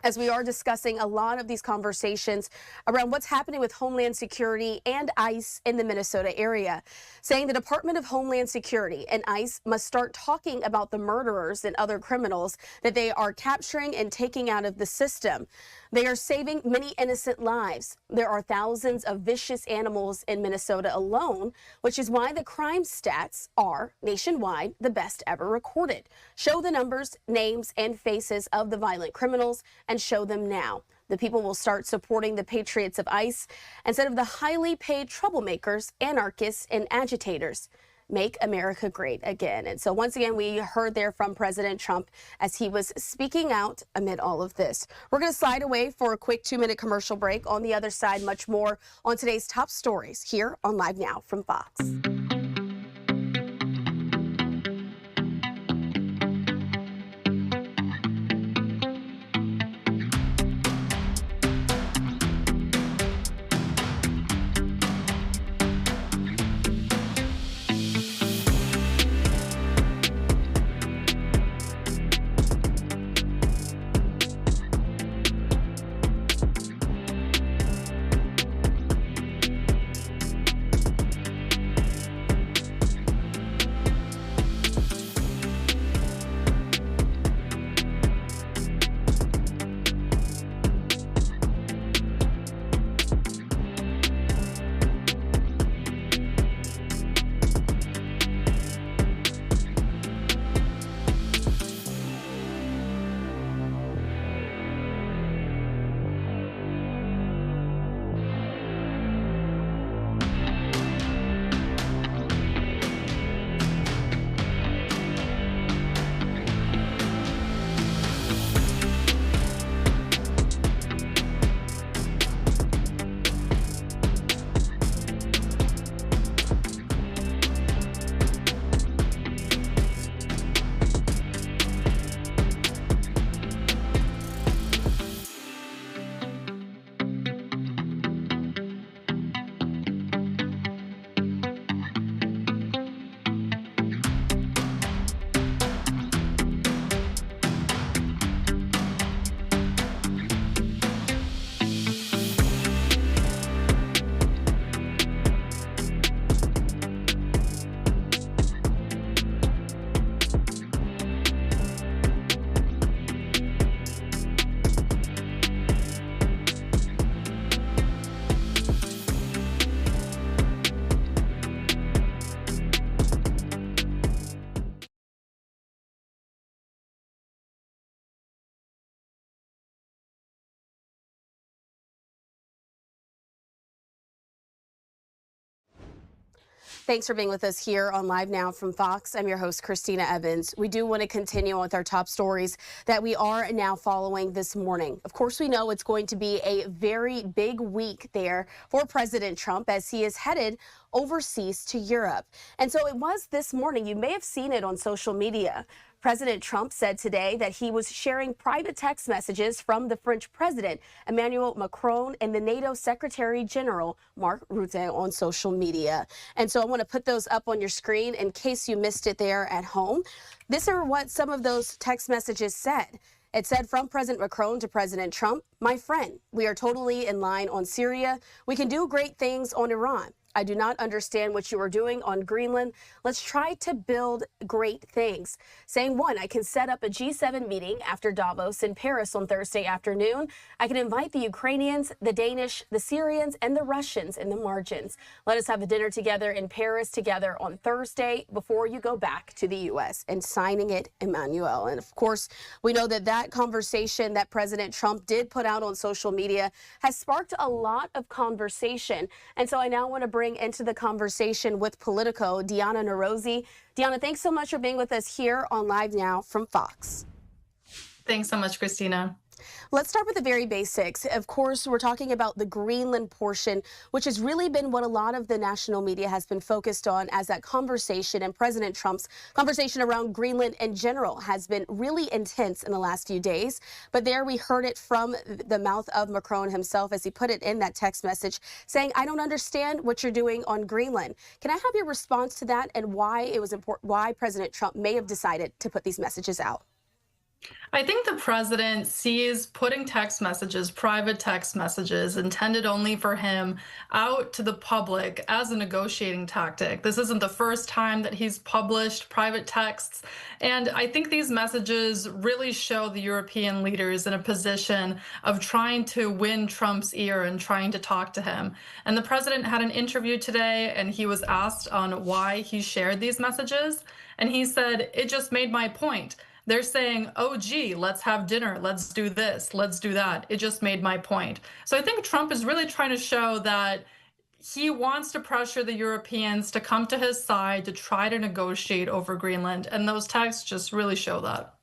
as we are discussing a lot of these conversations around what's happening with Homeland Security and ICE in the Minnesota area, saying the Department of Homeland Security and ICE must start talking about the murderers and other criminals that they are capturing and taking out of the system. They are saving many innocent lives. There are thousands of vicious animals in Minnesota alone, which is why the crime stats are nationwide the best ever recorded. Show the numbers, names, and faces of the violent criminals and show them now. The people will start supporting the patriots of ICE instead of the highly paid troublemakers, anarchists, and agitators. Make America great again. And so once again, we heard there from President Trump as he was speaking out amid all of this. We're going to slide away for a quick 2-minute commercial break. On the other side, much more on today's top stories here on Live Now from Fox. Thanks for being with us here on Live Now from Fox. I'm your host, Christina Evans. We do want to continue with our top stories that we are now following this morning. Of course, we know it's going to be a very big week there for President Trump as he is headed overseas to Europe. And so it was this morning. You may have seen it on social media. President Trump said today that he was sharing private text messages from the French President Emmanuel Macron and the NATO Secretary General Mark Rutte on social media. And so I want to put those up on your screen in case you missed it there at home. These are what some of those text messages said. It said from President Macron to President Trump, "My friend, we are totally in line on Syria. We can do great things on Iran. I do not understand what you are doing on Greenland. Let's try to build great things." Saying one, I can set up a G7 meeting after Davos in Paris on Thursday afternoon. I can invite the Ukrainians, the Danish, the Syrians, and the Russians in the margins. Let us have a dinner together in Paris together on Thursday before you go back to the U.S. and signing it, Emmanuel. And of course, we know that that conversation that President Trump did put out on social media has sparked a lot of conversation. And so I now want to bring into the conversation with Politico, Diana Narosi. Diana, thanks so much for being with us here on Live Now from Fox. Thanks so much, Christina. Let's start with the very basics. Of course, we're talking about the Greenland portion, which has really been what a lot of the national media has been focused on as that conversation, and President Trump's conversation around Greenland in general has been really intense in the last few days. But there we heard it from the mouth of Macron himself as he put it in that text message saying, "I don't understand what you're doing on Greenland." Can I have your response to that and why it was important, why President Trump may have decided to put these messages out? I think the president sees putting text messages, private text messages intended only for him, out to the public as a negotiating tactic. This isn't the first time that he's published private texts. And I think these messages really show the European leaders in a position of trying to win Trump's ear and trying to talk to him. And the president had an interview today and he was asked on why he shared these messages. And he said, "It just made my point. They're saying, oh, gee, let's have dinner. Let's do this. Let's do that. It just made my point." So I think Trump is really trying to show that he wants to pressure the Europeans to come to his side to try to negotiate over Greenland. And those texts just really show that.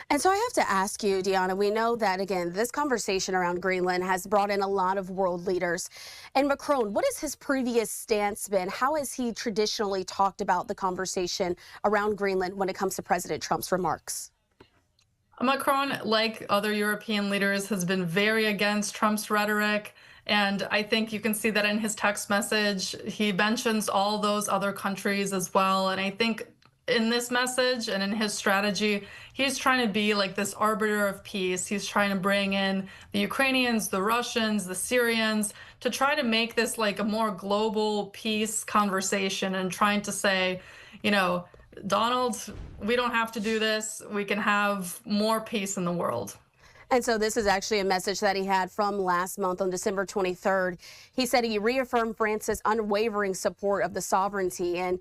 And so I have to ask you, Diana, we know that, again, this conversation around Greenland has brought in a lot of world leaders. And Macron, what has his previous stance been? How has he traditionally talked about the conversation around Greenland when it comes to President Trump's remarks? Macron, like other European leaders, has been very against Trump's rhetoric. And I think you can see that in his text message. He mentions all those other countries as well. And I think in this message and in his strategy, he's trying to be like this arbiter of peace. He's trying to bring in the Ukrainians, the Russians, the Syrians to try to make this like a more global peace conversation and trying to say, you know, Donald, we don't have to do this. We can have more peace in the world. And so this is actually a message that he had from last month on December 23rd. He said he reaffirmed France's unwavering support of the sovereignty and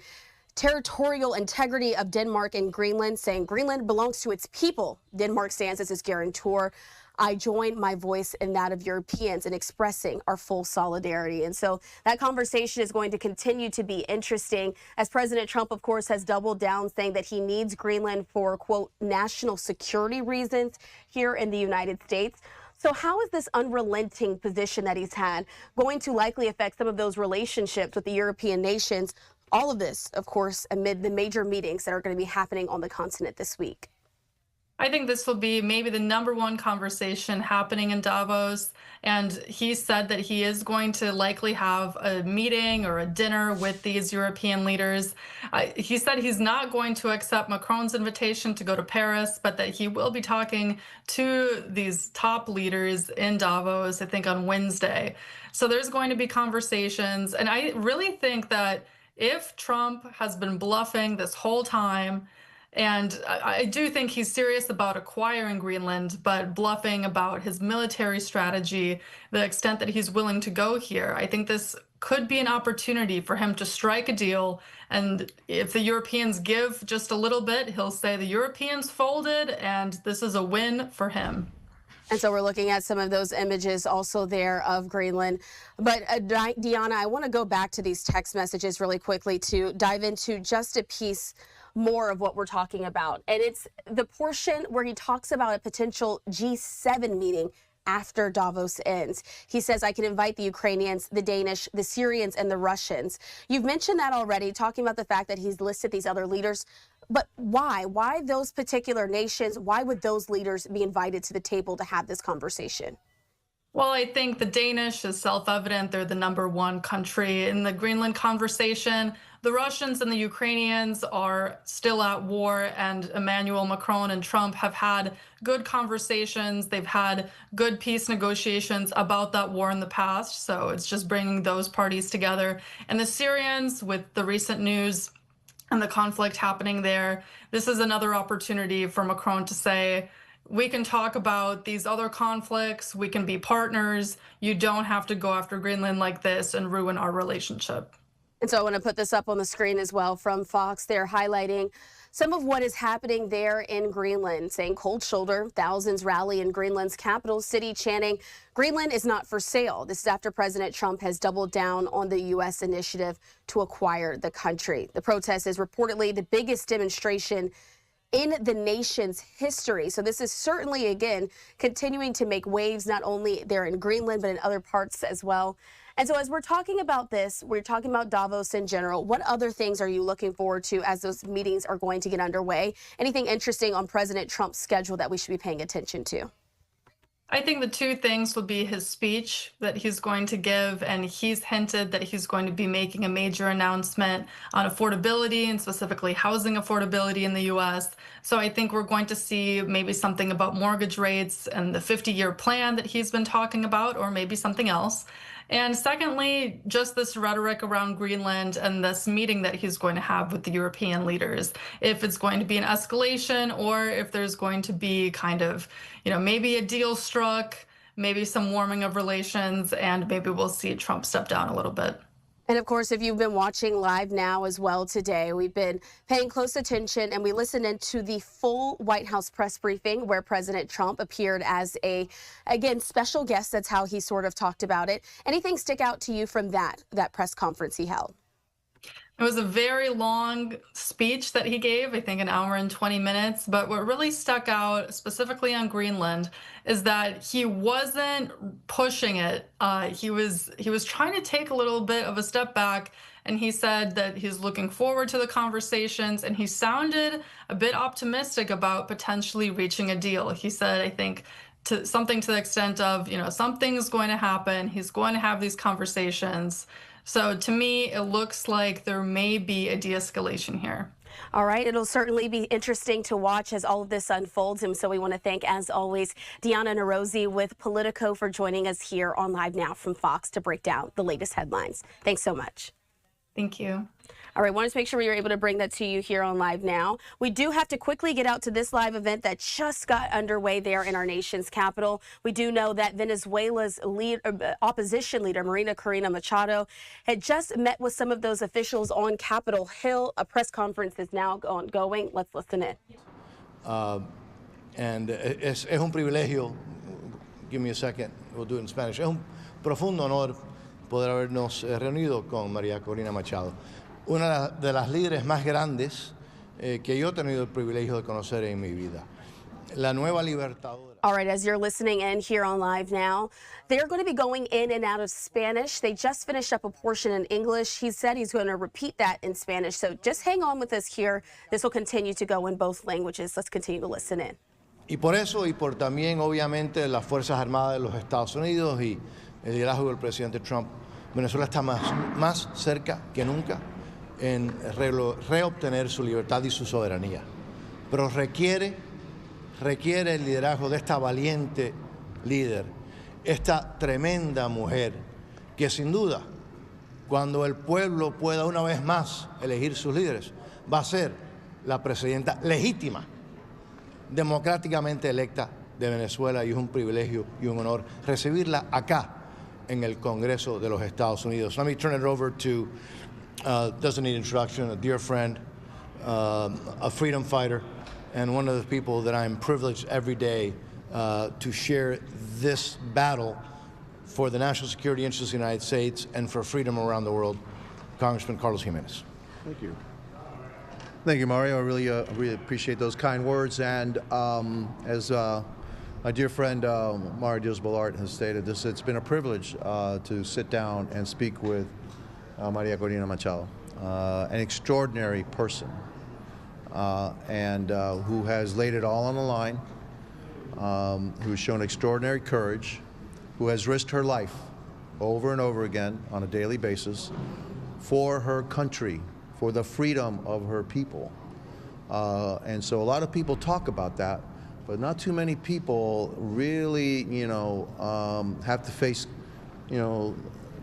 territorial integrity of Denmark and Greenland, saying Greenland belongs to its people. Denmark stands as its guarantor. I join my voice and that of Europeans in expressing our full solidarity. And so that conversation is going to continue to be interesting as President Trump, of course, has doubled down saying that he needs Greenland for, quote, national security reasons here in the United States. So how is this unrelenting position that he's had going to likely affect some of those relationships with the European nations? All of this, of course, amid the major meetings that are going to be happening on the continent this week. I think this will be maybe the #1 conversation happening in Davos. And he said that he is going to likely have a meeting or a dinner with these European leaders. He said he's not going to accept Macron's invitation to go to Paris, but that he will be talking to these top leaders in Davos, I think on Wednesday. So there's going to be conversations. And I really think that if Trump has been bluffing this whole time, and I do think he's serious about acquiring Greenland, but bluffing about his military strategy, the extent that he's willing to go here, I think this could be an opportunity for him to strike a deal. And if the Europeans give just a little bit, he'll say the Europeans folded, and this is a win for him. And so we're looking at some of those images also there of Greenland. But Deanna, I want to go back to these text messages really quickly to dive into just a piece more of what we're talking about. And it's the portion where he talks about a potential G7 meeting after Davos ends. He says, I can invite the Ukrainians, the Danish, the Syrians, and the Russians. You've mentioned that already, talking about the fact that he's listed these other leaders. But why? Why those particular nations? Why would those leaders be invited to the table to have this conversation? Well, I think the Danish is self-evident. They're the #1 country in the Greenland conversation. The Russians and the Ukrainians are still at war, and Emmanuel Macron and Trump have had good conversations. They've had good peace negotiations about that war in the past. So it's just bringing those parties together. And the Syrians, with the recent news and the conflict happening there, this is another opportunity for Macron to say, we can talk about these other conflicts, we can be partners, you don't have to go after Greenland like this and ruin our relationship. And so I want to put this up on the screen as well from Fox. They're highlighting some of what is happening there in Greenland, saying cold shoulder, thousands rally in Greenland's capital city chanting, Greenland is not for sale. This is after President Trump has doubled down on the U.S. initiative to acquire the country. The protest is reportedly the biggest demonstration in the nation's history. So this is certainly, again, continuing to make waves, not only there in Greenland, but in other parts as well. And so as we're talking about this, we're talking about Davos in general. What other things are you looking forward to as those meetings are going to get underway? Anything interesting on President Trump's schedule that we should be paying attention to? I think the two things would be his speech that he's going to give, and he's hinted that he's going to be making a major announcement on affordability and specifically housing affordability in the U.S. So I think we're going to see maybe something about mortgage rates and the 50-year plan that he's been talking about, or maybe something else. And secondly, just this rhetoric around Greenland and this meeting that he's going to have with the European leaders. If it's going to be an escalation or if there's going to be kind of, maybe a deal struck, maybe some warming of relations, and maybe we'll see Trump step down a little bit. And of course, if you've been watching LiveNOW as well today, we've been paying close attention and we listened into the full White House press briefing where President Trump appeared as again, special guest. That's how he sort of talked about it. Anything stick out to you from that press conference he held? It was a very long speech that he gave, I think an hour and 20 minutes. But what really stuck out, specifically on Greenland, is that he wasn't pushing it. He was trying to take a little bit of a step back, and he said that he's looking forward to the conversations, and he sounded a bit optimistic about potentially reaching a deal. He said, I think, something to the extent of, something's going to happen. He's going to have these conversations. So to me, it looks like there may be a de-escalation here. All right. It'll certainly be interesting to watch as all of this unfolds. And so we want to thank, as always, Deanna Narosi with Politico for joining us here on LiveNOW from Fox to break down the latest headlines. Thanks so much. Thank you. All right, wanted to make sure we were able to bring that to you here on LiveNOW. We do have to quickly get out to this live event that just got underway there in our nation's capital. We do know that Venezuela's opposition leader, Maria Corina Machado, had just met with some of those officials on Capitol Hill. A press conference is now ongoing. Let's listen in. And es un privilegio, give me a second, we'll do it in Spanish. Es un profundo honor poder habernos reunido con María Corina Machado, una de las líderes más grandes que yo he tenido el privilegio de conocer en mi vida. La nueva libertadora. All right, as you're listening in here on LiveNOW, they're going to be going in and out of Spanish. They just finished up a portion in English. He said he's going to repeat that in Spanish. So just hang on with us here. This will continue to go in both languages. Let's continue to listen in. Y por eso, y por también, obviamente, las Fuerzas Armadas de los Estados Unidos y el liderazgo del presidente Trump, Venezuela está más cerca que nunca en reobtener su libertad y su soberanía. Pero requiere el liderazgo de esta valiente líder, esta tremenda mujer, que sin duda, cuando el pueblo pueda una vez más elegir sus líderes, va a ser la presidenta legítima, democráticamente electa de Venezuela, y es un privilegio y un honor recibirla acá en el Congreso de los Estados Unidos. Let me turn it over to, doesn't need introduction, a dear friend, a freedom fighter, and one of the people that I'm privileged every day to share this battle for the national security interests of the United States and for freedom around the world. Congressman Carlos Jimenez. Thank you. Thank you, Mario. I really appreciate those kind words. And as my dear friend Mario Diaz-Balart has stated, it's been a privilege to sit down and speak with Maria Corina Machado, an extraordinary person, and who has laid it all on the line, who's shown extraordinary courage, who has risked her life over and over again on a daily basis for her country, for the freedom of her people. And so a lot of people talk about that, but not too many people really, have to face,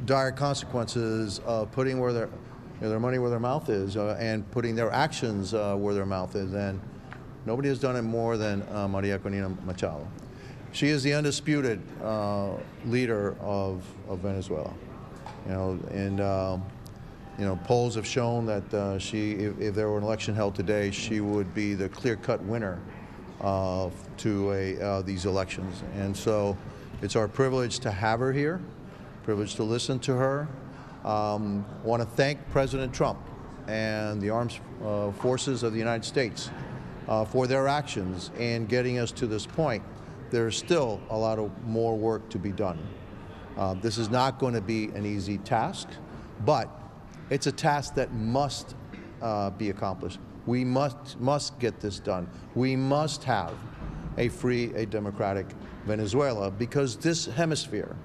dire consequences of putting where their money where their mouth is, and putting their actions where their mouth is. And nobody has done it more than Maria Corina Machado. She is the undisputed leader of Venezuela. Polls have shown that if there were an election held today, she would be the clear-cut winner to these elections. And so it's our privilege to have her here, privilege to listen to her. Want to thank President Trump and the armed forces of the United States for their actions in getting us to this point. There's still a lot of more work to be done. This is not going to be an easy task, but it's a task that must be accomplished. We must get this done. We must have a free, a democratic Venezuela, because this hemisphere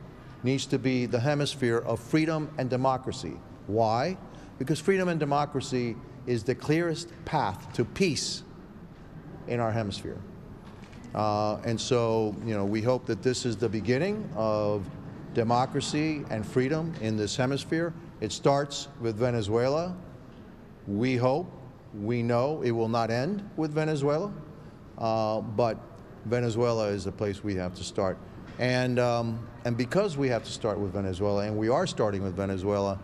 needs to be the hemisphere of freedom and democracy. Why? Because freedom and democracy is the clearest path to peace in our hemisphere. And so, we hope that this is the beginning of democracy and freedom in this hemisphere. It starts with Venezuela. We hope, we know it will not end with Venezuela, but Venezuela is the place we have to start. And because we have to start with Venezuela, and we are starting with Venezuela,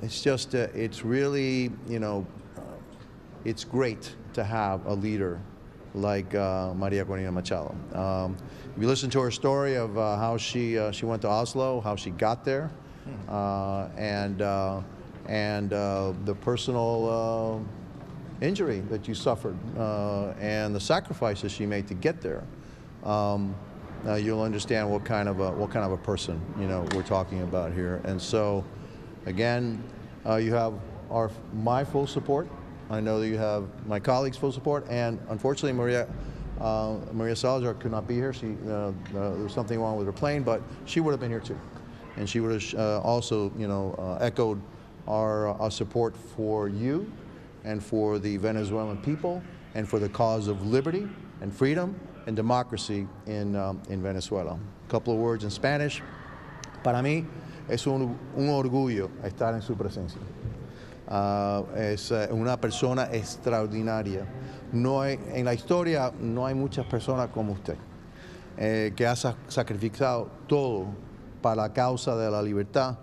it's just, it's really, it's great to have a leader like Maria Corina Machado. If you listen to her story of how she went to Oslo, how she got there, and the personal injury that you suffered, and the sacrifices she made to get there, you'll understand what kind of a person we're talking about here. And so, again, you have my full support. I know that you have my colleagues' full support, and unfortunately, Maria Salazar could not be here. There was something wrong with her plane, but she would have been here too, and she would have also, echoed our support for you, and for the Venezuelan people, and for the cause of liberty and freedom and democracy in Venezuela. A couple of words in Spanish. Para mí es un orgullo estar en su presencia. Es una persona extraordinaria. En la historia no hay muchas personas como usted, que ha sacrificado todo para la causa de la libertad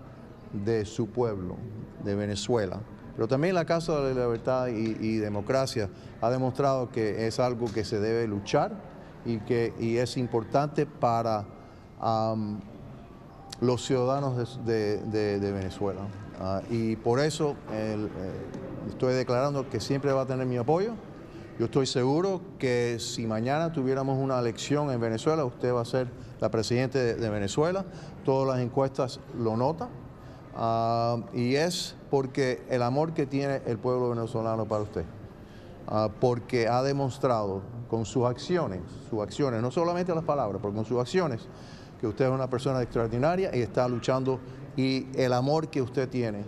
de su pueblo, de Venezuela. Pero también la causa de la libertad y democracia ha demostrado que es algo que se debe luchar y es importante para los ciudadanos de Venezuela. Y por eso estoy declarando que siempre va a tener mi apoyo. Yo estoy seguro que si mañana tuviéramos una elección en Venezuela, usted va a ser la presidenta de Venezuela. Todas las encuestas lo notan. Y es porque el amor que tiene el pueblo venezolano para usted. Porque ha demostrado con sus acciones, no solamente las palabras, pero con sus acciones, que usted es una persona extraordinaria y está luchando, y el amor que usted tiene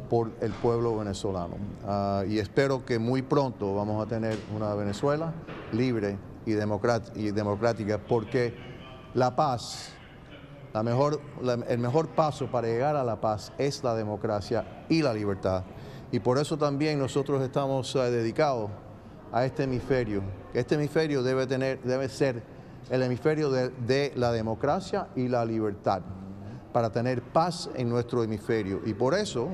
por el pueblo venezolano. Y espero que muy pronto vamos a tener una Venezuela libre y democrática, porque la paz, el mejor paso para llegar a la paz es la democracia y la libertad. Y por eso también nosotros estamos dedicados a este hemisferio. Este hemisferio debe ser el hemisferio de la democracia y la libertad, para tener paz en nuestro hemisferio. Y por eso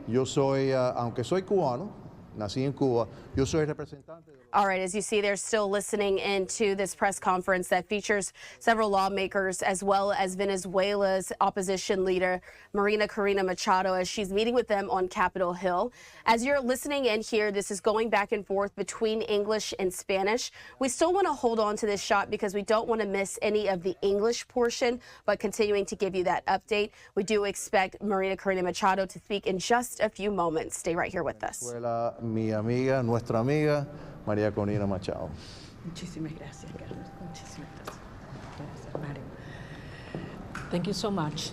yo soy, aunque soy cubano, nací en Cuba. Yo soy representante. All right, as you see, they're still listening into this press conference that features several lawmakers as well as Venezuela's opposition leader, Maria Corina Machado, as she's meeting with them on Capitol Hill. As you're listening in here, this is going back and forth between English and Spanish. We still want to hold on to this shot because we don't want to miss any of the English portion, but continuing to give you that update. We do expect Maria Corina Machado to speak in just a few moments. Stay right here with us. Venezuela, mi amiga, nuestra amiga, María Corina Machado. Muchísimas gracias, Carlos. Muchísimas gracias. Gracias, Mario. Thank you so much.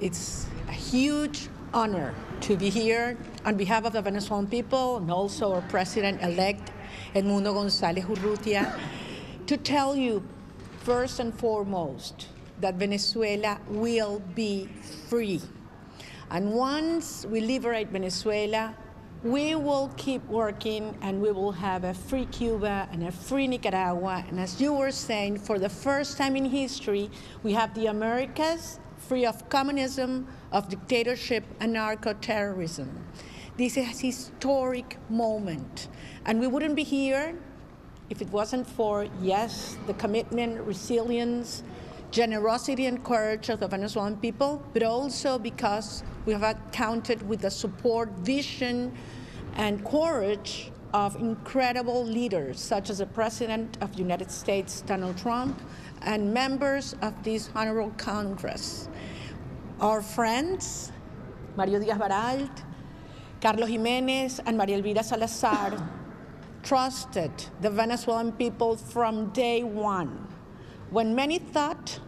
It's a huge honor to be here on behalf of the Venezuelan people and also our president-elect, Edmundo González Urrutia, to tell you first and foremost that Venezuela will be free. And once we liberate Venezuela, we will keep working and we will have a free Cuba and a free Nicaragua. And as you were saying, for the first time in history, we have the Americas free of communism, of dictatorship, and narco-terrorism. This is a historic moment. And we wouldn't be here if it wasn't for, yes, the commitment, resilience, generosity and courage of the Venezuelan people, but also because we have counted with the support, vision, and courage of incredible leaders, such as the President of the United States, Donald Trump, and members of this honorable Congress. Our friends, Mario Díaz-Balart, Carlos Jiménez, and María Elvira Salazar, trusted the Venezuelan people from day one. When many thought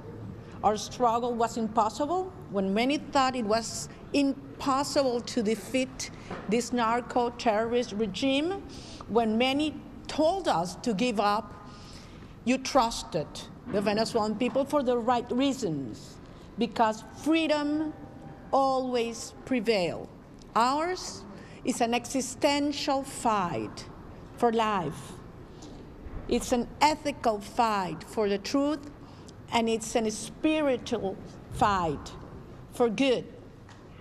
our struggle was impossible, when many thought it was impossible to defeat this narco-terrorist regime, when many told us to give up, you trusted the Venezuelan people for the right reasons, because freedom always prevails. Ours is an existential fight for life. It's an ethical fight for the truth, and it's a spiritual fight for good.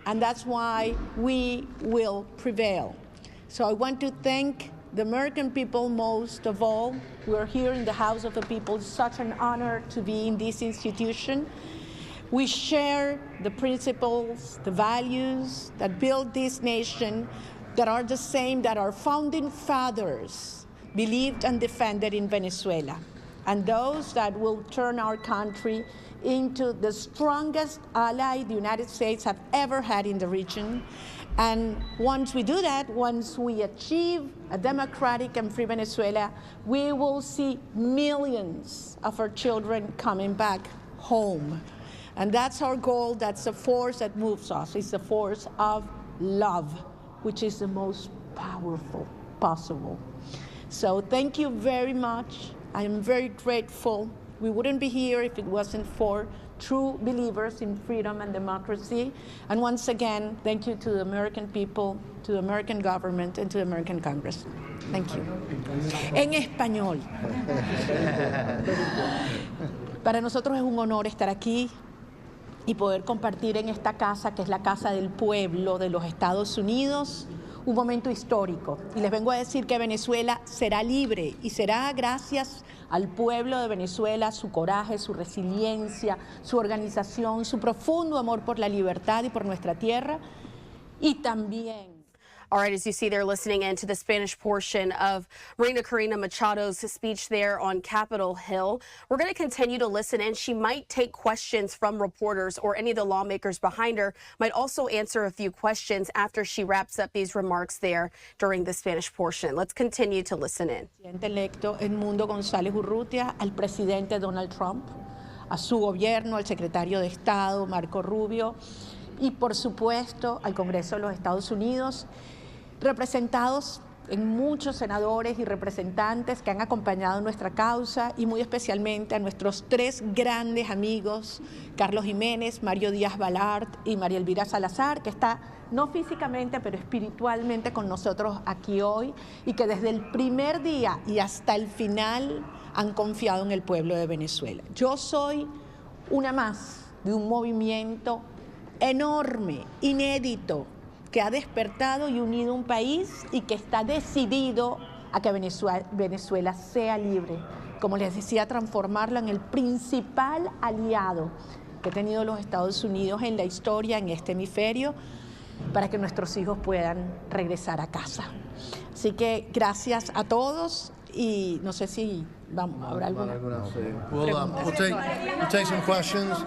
And that's why we will prevail. So I want to thank the American people most of all. We're here in the House of the People. It's such an honor to be in this institution. We share the principles, the values that build this nation that are the same that our founding fathers believed and defended in Venezuela, and those that will turn our country into the strongest ally the United States have ever had in the region. And once we do that, once we achieve a democratic and free Venezuela, we will see millions of our children coming back home. And that's our goal. That's the force that moves us. It's the force of love, which is the most powerful possible. So thank you very much. I am very grateful. We wouldn't be here if it wasn't for true believers in freedom and democracy. And once again, thank you to the American people, to the American government, and to the American Congress. Thank you. En español. Para nosotros es un honor estar aquí y poder compartir en esta casa, que es la Casa del Pueblo de los Estados Unidos, un momento histórico. Y les vengo a decir que Venezuela será libre y será gracias al pueblo de Venezuela, su coraje, su resiliencia, su organización, su profundo amor por la libertad y por nuestra tierra. Y también... All right, as you see, they're listening in to the Spanish portion of Maria Corina Machado's speech there on Capitol Hill. We're going to continue to listen in. She might take questions from reporters, or any of the lawmakers behind her might also answer a few questions after she wraps up these remarks there during the Spanish portion. Let's continue to listen in. Presidente electo Edmundo González Urrutia, al presidente Donald Trump, a su gobierno, al secretario de Estado Marco Rubio, y por supuesto al Congreso de los Estados Unidos, representados en muchos senadores y representantes que han acompañado nuestra causa, y muy especialmente a nuestros tres grandes amigos, Carlos Jiménez, Mario Díaz-Balart y María Elvira Salazar, que está no físicamente pero espiritualmente con nosotros aquí hoy, y que desde el primer día y hasta el final han confiado en el pueblo de Venezuela. Yo soy una más de un movimiento enorme, inédito, que ha despertado y unido un país y que está decidido a que Venezuela sea libre. Como les decía, transformarla en el principal aliado que ha tenido los Estados Unidos en la historia, en este hemisferio, para que nuestros hijos puedan regresar a casa. Así que gracias a todos y no sé si habrá alguna We'll take some questions.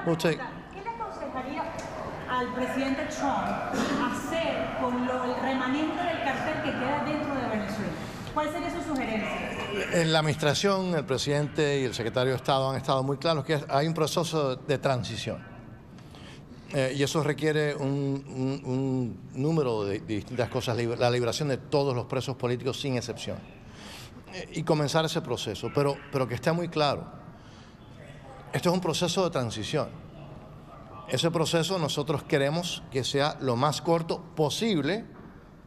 ¿Qué le aconsejaría al presidente Trump hacer con el remanente del cartel que queda dentro de Venezuela? ¿Cuál sería su sugerencia? En la administración, el presidente y el secretario de Estado han estado muy claros que hay un proceso de transición. Y eso requiere un número de distintas cosas, la liberación de todos los presos políticos sin excepción. Y comenzar ese proceso, pero que esté muy claro. Esto es un proceso de transición. Ese proceso nosotros queremos que sea lo más corto posible,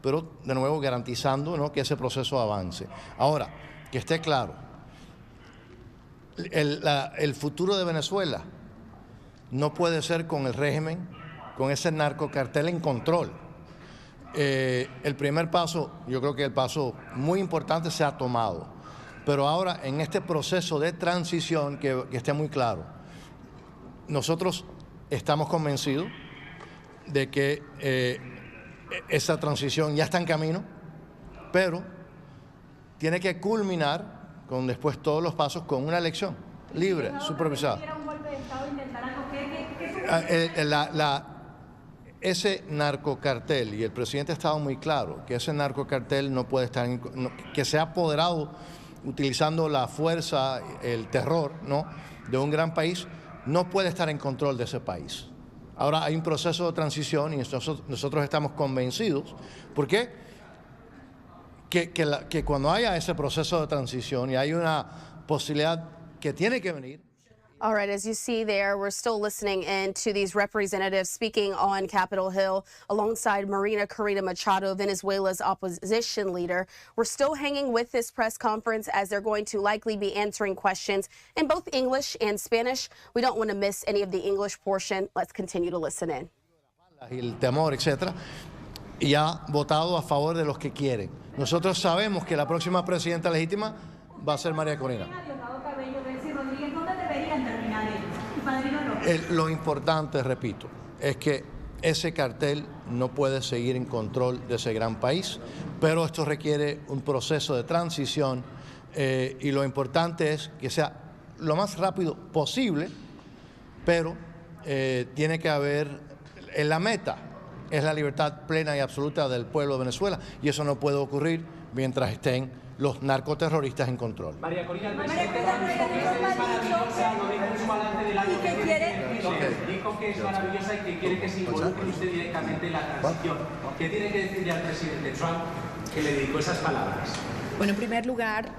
pero de nuevo garantizando, ¿no?, que ese proceso avance. Ahora, que esté claro, el futuro de Venezuela no puede ser con el régimen, con ese narcocartel en control. El primer paso, yo creo que el paso muy importante se ha tomado, pero ahora en este proceso de transición, que esté muy claro, nosotros estamos convencidos de que esa transición ya está en camino, pero tiene que culminar con después todos los pasos con una elección libre, supervisada. Ese narcocartel, y el presidente ha estado muy claro, que ese narcocartel no puede estar, que se ha apoderado utilizando la fuerza, el terror, ¿no?, de un gran país, no puede estar en control de ese país. Ahora hay un proceso de transición y nosotros estamos convencidos, ¿por qué? Que cuando haya ese proceso de transición y hay una posibilidad que tiene que venir. All right, as you see there, we're still listening in to these representatives speaking on Capitol Hill alongside Marina Corina Machado, Venezuela's opposition leader. We're still hanging with this press conference as they're going to likely be answering questions in both English and Spanish. We don't want to miss any of the English portion. Let's continue to listen in. El temor, etcétera, y ha votado a favor de los que quieren. Nosotros sabemos que la próxima presidenta legítima va a ser María Corina. Lo importante, repito, es que ese cartel no puede seguir en control de ese gran país, pero esto requiere un proceso de transición y lo importante es que sea lo más rápido posible, pero tiene que haber, la meta es la libertad plena y absoluta del pueblo de Venezuela y eso no puede ocurrir mientras estén los narcoterroristas en control. María Corina, el presidente dijo que es maravillosa, no dijo un balance del año, dijo que es maravillosa y que quiere que se involucre usted directamente en la transición. ¿Qué tiene que decirle al presidente Trump que le dedicó esas palabras? Bueno, en primer lugar,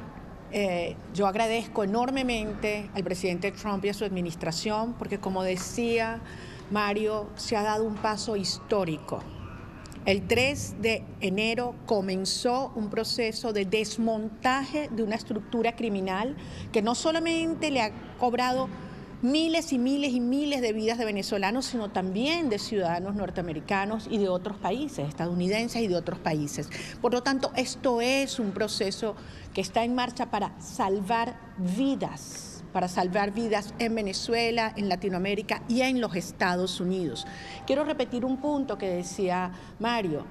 yo agradezco enormemente al presidente Trump y a su administración, porque como decía Mario, se ha dado un paso histórico. El 3 de enero comenzó un proceso de desmontaje de una estructura criminal que no solamente le ha cobrado miles y miles y miles de vidas de venezolanos, sino también de ciudadanos norteamericanos y de otros países, estadounidenses y de otros países. Por lo tanto, esto es un proceso que está en marcha para salvar vidas en Venezuela, en Latinoamérica y en los Estados Unidos. Quiero repetir un punto que decía Mario.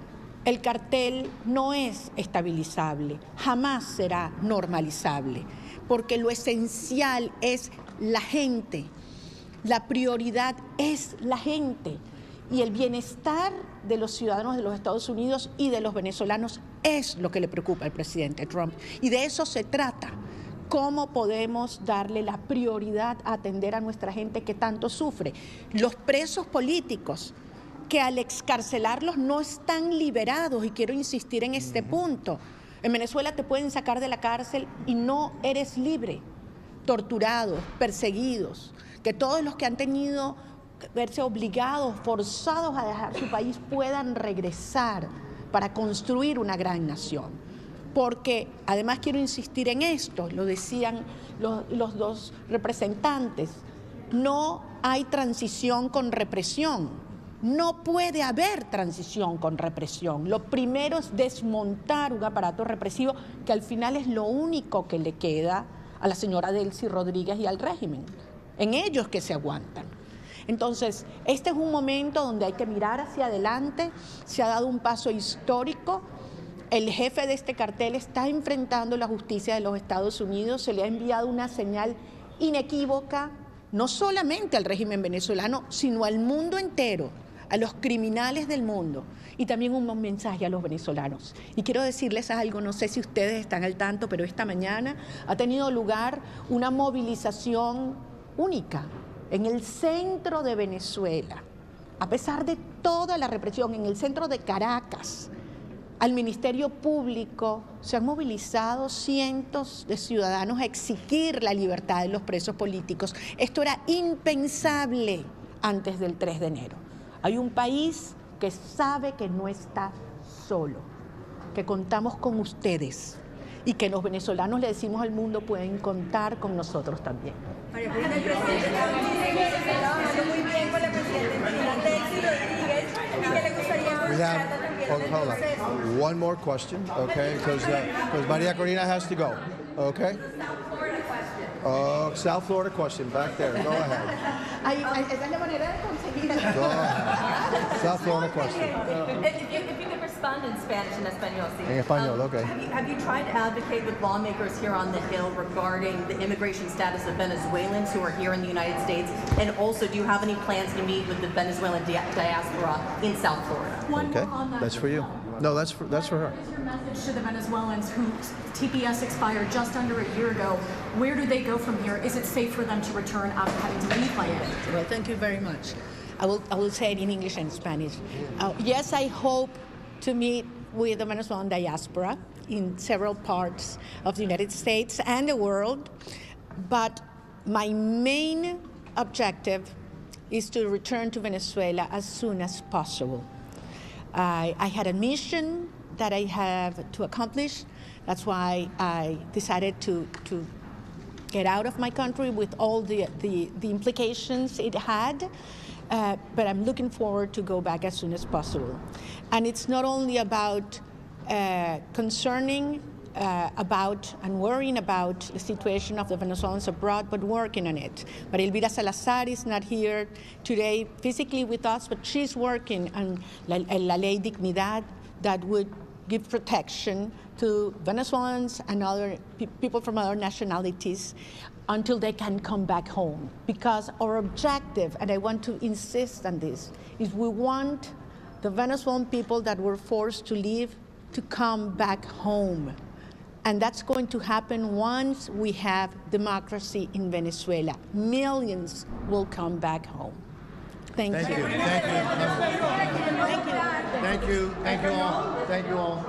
El cartel no es estabilizable, jamás será normalizable, porque lo esencial es la gente, la prioridad es la gente y el bienestar de los ciudadanos de los Estados Unidos y de los venezolanos es lo que le preocupa al presidente Trump y de eso se trata. ¿Cómo podemos darle la prioridad a atender a nuestra gente que tanto sufre? Los presos políticos que al excarcelarlos no están liberados, y quiero insistir en este punto. En Venezuela te pueden sacar de la cárcel y no eres libre, torturados, perseguidos, que todos los que han tenido que verse obligados, forzados a dejar su país puedan regresar para construir una gran nación. Porque además quiero insistir en esto, lo decían los dos representantes, no hay transición con represión. No puede haber transición con represión. Lo primero es desmontar un aparato represivo que al final es lo único que le queda a la señora Delcy Rodríguez y al régimen. En ellos que se aguantan. Entonces, este es un momento donde hay que mirar hacia adelante. Se ha dado un paso histórico. El jefe de este cartel está enfrentando la justicia de los Estados Unidos. Se le ha enviado una señal inequívoca, no solamente al régimen venezolano, sino al mundo entero, a los criminales del mundo, y también un mensaje a los venezolanos. Y quiero decirles algo, no sé si ustedes están al tanto, pero esta mañana ha tenido lugar una movilización única en el centro de Venezuela, a pesar de toda la represión, en el centro de Caracas. Al Ministerio Público se han movilizado cientos de ciudadanos a exigir la libertad de los presos políticos. Esto era impensable antes del 3 de enero. Hay un país que sabe que no está solo, que contamos con ustedes y que los venezolanos le decimos al mundo pueden contar con nosotros también. María Corina, el presidente está trabajando muy bien con la presidenta Delcy Rodríguez y que le gustaría escucharla también en el proceso. One more question, okay? Because Maria Corina has to go, okay? South Florida question, back there. Go ahead. Esa es la manera de conseguirlo. Go ahead. South Florida question. If you could respond in Spanish and Espanol. En español, okay. Have you tried to advocate with lawmakers here on the Hill regarding the immigration status of Venezuelans who are here in the United States? And also, do you have any plans to meet with the Venezuelan diaspora in South Florida? Okay, that's for you. No, that's for her. What is your message to the Venezuelans whose TPS expired just under a year ago? Where do they go from here? Is it safe for them to return after having to leave Miami? Well, thank you very much. I will say it in English and Spanish. Yes, I hope to meet with the Venezuelan diaspora in several parts of the United States and the world, but my main objective is to return to Venezuela as soon as possible. I had a mission that I have to accomplish. That's why I decided to get out of my country with all the implications it had. But I'm looking forward to go back as soon as possible. And it's not only about concerning about and worrying about the situation of the Venezuelans abroad, but working on it. But Elvira Salazar is not here today physically with us, but she's working on La Ley Dignidad that would give protection to Venezuelans and other people from other nationalities until they can come back home. Because our objective, and I want to insist on this, is we want the Venezuelan people that were forced to leave to come back home. And that's going to happen once we have democracy in Venezuela. Millions will come back home. Thank you. Thank you. Thank you. Thank you all. Thank you all.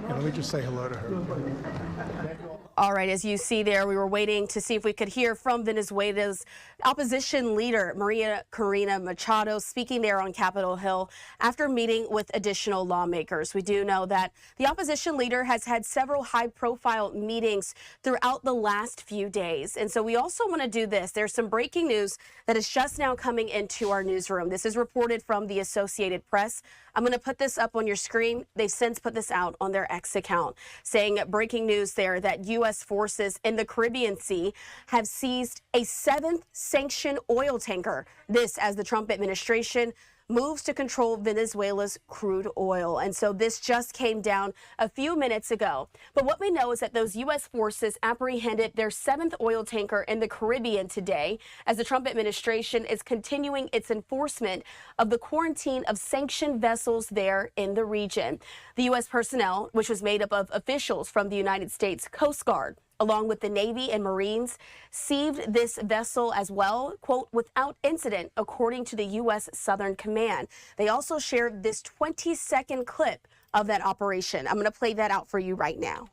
Let me just say hello to her. All right, as you see there, we were waiting to see if we could hear from Venezuela's opposition leader, Maria Corina Machado, speaking there on Capitol Hill after meeting with additional lawmakers. We do know that the opposition leader has had several high-profile meetings throughout the last few days. And so we also want to do this. There's some breaking news that is just now coming into our newsroom. This is reported from the Associated Press. I'm going to put this up on your screen. They've since put this out on their X account, saying breaking news there that U.S. forces in the Caribbean Sea have seized a 7th sanctioned oil tanker. This as the Trump administration moves to control Venezuela's crude oil. And so this just came down a few minutes ago. But what we know is that those U.S. forces apprehended their 7th oil tanker in the Caribbean today as the Trump administration is continuing its enforcement of the quarantine of sanctioned vessels there in the region. The U.S. personnel, which was made up of officials from the United States Coast Guard, along with the Navy and Marines, seized this vessel as well, quote, without incident, according to the U.S. Southern Command. They also shared this 20-second clip of that operation. I'm going to play that out for you right now.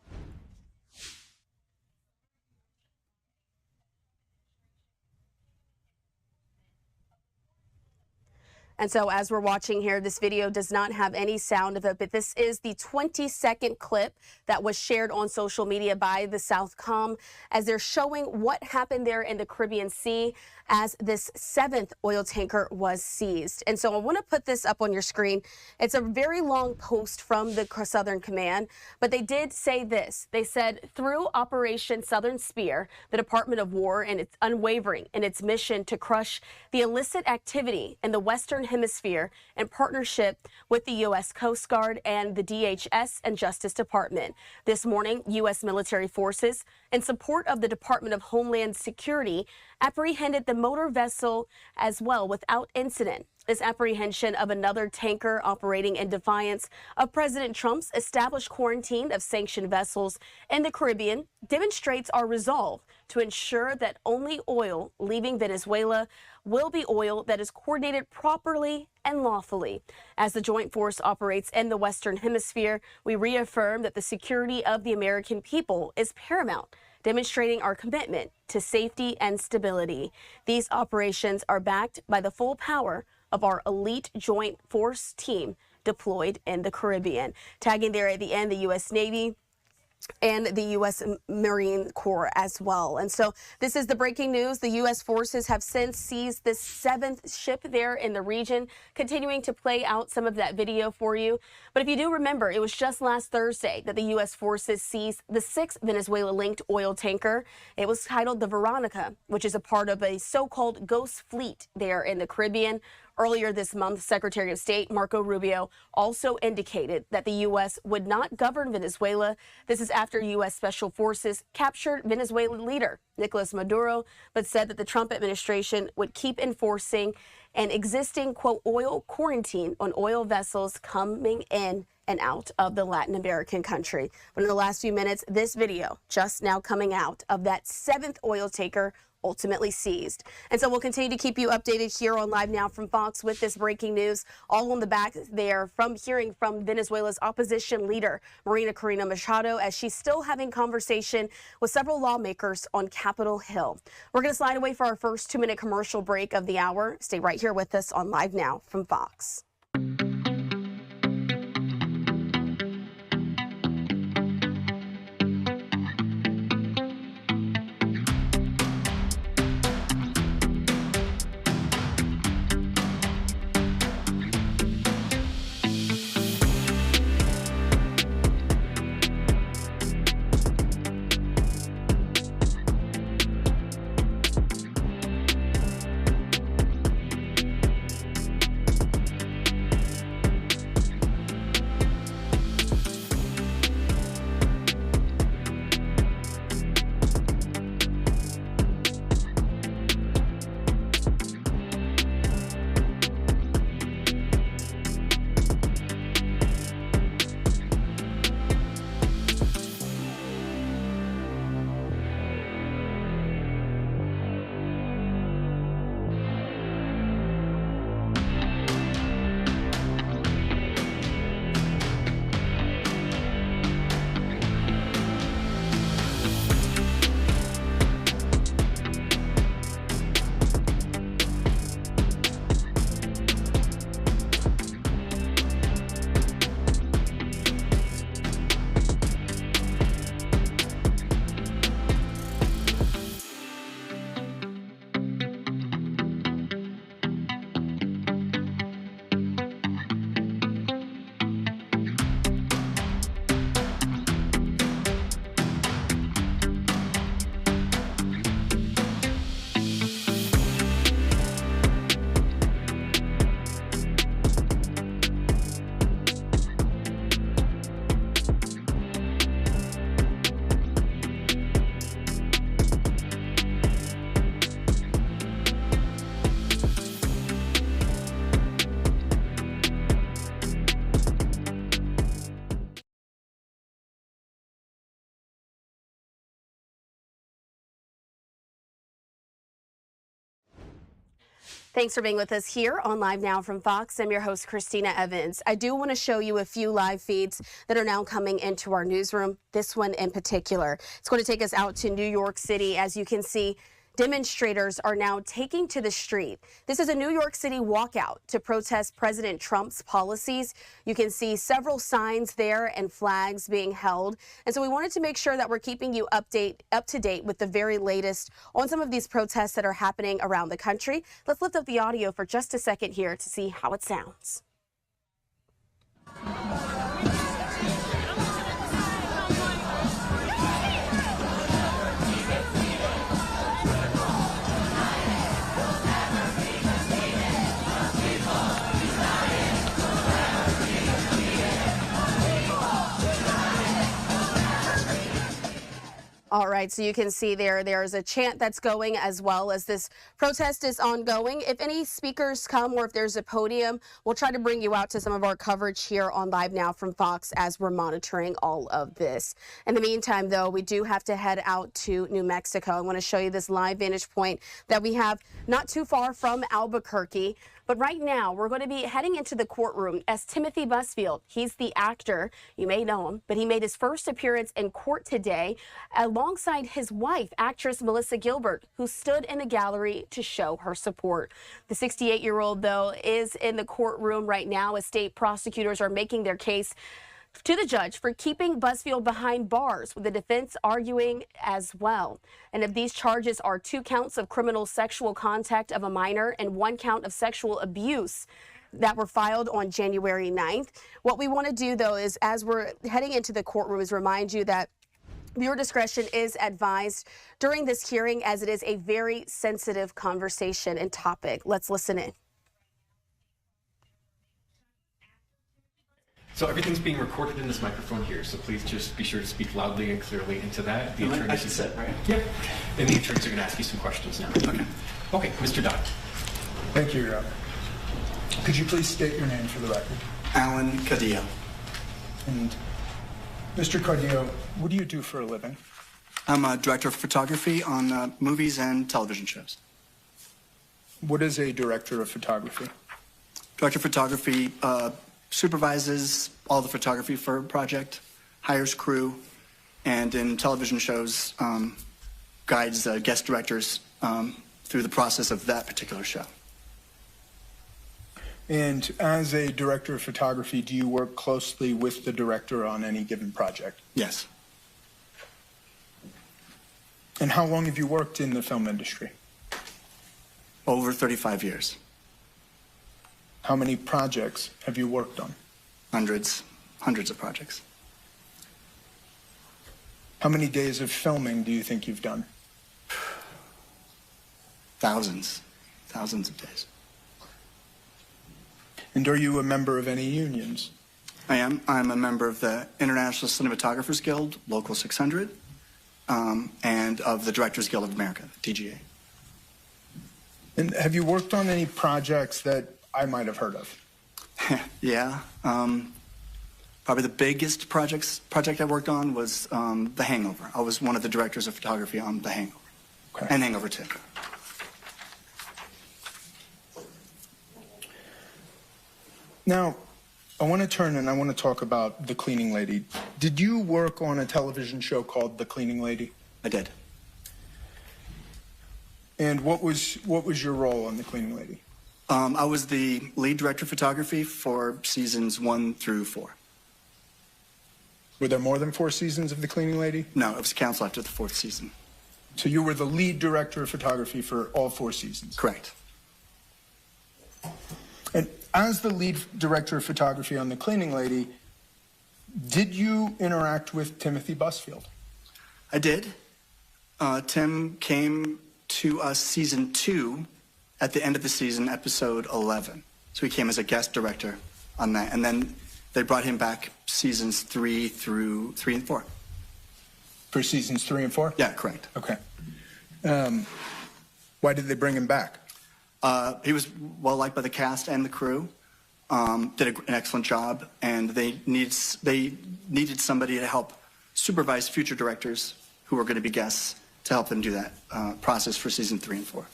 And so as we're watching here, this video does not have any sound of it, but this is the 20-second clip that was shared on social media by the Southcom as they're showing what happened there in the Caribbean Sea as this 7th oil tanker was seized. And so I want to put this up on your screen. It's a very long post from the Southern Command, but they did say this. They said, through Operation Southern Spear, the Department of War and its unwavering in its mission to crush the illicit activity in the Western Hemisphere in partnership with the U.S. Coast Guard and the DHS and Justice Department. This morning, U.S. military forces, in support of the Department of Homeland Security, apprehended the motor vessel as well without incident. This apprehension of another tanker operating in defiance of President Trump's established quarantine of sanctioned vessels in the Caribbean demonstrates our resolve to ensure that only oil leaving Venezuela will be oil that is coordinated properly and lawfully. As the joint force operates in the Western Hemisphere, we reaffirm that the security of the American people is paramount, demonstrating our commitment to safety and stability. These operations are backed by the full power of our elite joint force team deployed in the Caribbean. Tagging there at the end, the U.S. Navy and the U.S. Marine Corps as well. And so this is the breaking news. The U.S. forces have since seized this 7th ship there in the region, continuing to play out some of that video for you. But if you do remember, it was just last Thursday that the U.S. forces seized the 6th Venezuela-linked oil tanker. It was titled the Veronica, which is a part of a so-called ghost fleet there in the Caribbean. Earlier this month, Secretary of State Marco Rubio also indicated that the U.S. would not govern Venezuela. This is after U.S. Special Forces captured Venezuelan leader Nicolas Maduro, but said that the Trump administration would keep enforcing an existing, quote, oil quarantine on oil vessels coming in and out of the Latin American country. But in the last few minutes, this video just now coming out of that 7th oil tanker ultimately seized. And so we'll continue to keep you updated here on Live Now from Fox with this breaking news, all on the back there from hearing from Venezuela's opposition leader, Marina Corina Machado, as she's still having conversation with several lawmakers on Capitol Hill. We're going to slide away for our first 2-minute commercial break of the hour. Stay right here with us on Live Now from Fox. Thanks for being with us here on Live Now from Fox. I'm your host, Christina Evans. I do want to show you a few live feeds that are now coming into our newsroom. This one in particular. It's going to take us out to New York City. As you can see, Demonstrators are now taking to the street. This is a New York City walkout to protest President Trump's policies. You can see several signs there and flags being held. And so we wanted to make sure that we're keeping you up to date with the very latest on some of these protests that are happening around the country. Let's lift up the audio for just a second here to see how it sounds. All right, so you can see there's a chant that's going as well as this protest is ongoing. If any speakers come or if there's a podium, we'll try to bring you out to some of our coverage here on Live Now from Fox as we're monitoring all of this. In the meantime, though, we do have to head out to New Mexico. I want to show you this live vantage point that we have not too far from Albuquerque. But right now, we're going to be heading into the courtroom as Timothy Busfield. He's the actor. You may know him, but he made his first appearance in court today alongside his wife, actress Melissa Gilbert, who stood in the gallery to show her support. The 68-year-old, though, is in the courtroom right now as state prosecutors are making their case to the judge for keeping Busfield behind bars, with the defense arguing as well. And if these charges are 2 counts of criminal sexual contact of a minor and 1 count of sexual abuse that were filed on January 9th. What we want to do, though, is as we're heading into the courtroom is remind you that viewer discretion is advised during this hearing as it is a very sensitive conversation and topic. Let's listen in. So everything's being recorded in this microphone here, so please just be sure to speak loudly and clearly into that. The attorneys, I should sit, right? Yep. And the attorneys are going to ask you some questions now. Okay, Mr. Dodd. Thank you, Your Honor. Could you please state your name for the record? Alan Cadillo. And Mr. Cadillo, what do you do for a living? I'm a director of photography on movies and television shows. What is a director of photography? Director of photography supervises all the photography for a project, hires crew, and in television shows guides guest directors through the process of that particular show. And as a director of photography, do you work closely with the director on any given project? Yes. And how long have you worked in the film industry? Over 35 years. How many projects have you worked on? Hundreds of projects. How many days of filming do you think you've done? Thousands of days. And are you a member of any unions? I am. I'm a member of the International Cinematographers Guild, Local 600, and of the Directors Guild of America, TGA. And have you worked on any projects that I might have heard of? Yeah. Probably the biggest project I worked on was The Hangover. I was one of the directors of photography on The Hangover. Okay. And Hangover 2. Now, I want to turn and I want to talk about The Cleaning Lady. Did you work on a television show called The Cleaning Lady? I did. And what was your role on The Cleaning Lady? I was the lead director of photography for seasons 1 through 4. Were there more than 4 seasons of The Cleaning Lady? No, it was canceled after the 4th season. So you were the lead director of photography for all 4 seasons? Correct. And as the lead director of photography on The Cleaning Lady, did you interact with Timothy Busfield? I did. Tim came to us season 2 at the end of the season, episode 11. So he came as a guest director on that. And then they brought him back seasons 3 and 4. For seasons 3 and 4? Yeah, correct. Okay. Why did they bring him back? He was well liked by the cast and the crew. Did an excellent job, and they needed somebody to help supervise future directors who were going to be guests to help them do that process for season 3 and 4.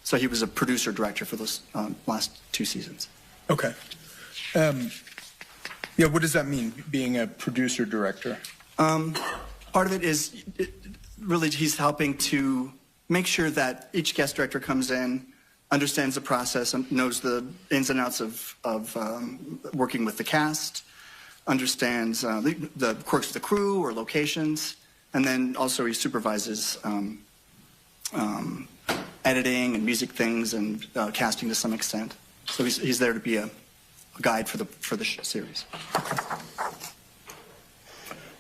So he was a producer director for those last 2 seasons. Okay. Yeah, what does that mean, being a producer director? Part of it is really he's helping to make sure that each guest director comes in, understands the process, and knows the ins and outs of working with the cast, understands the quirks of the crew or locations, and then also he supervises editing and music things and casting to some extent. So he's there to be a guide for the series.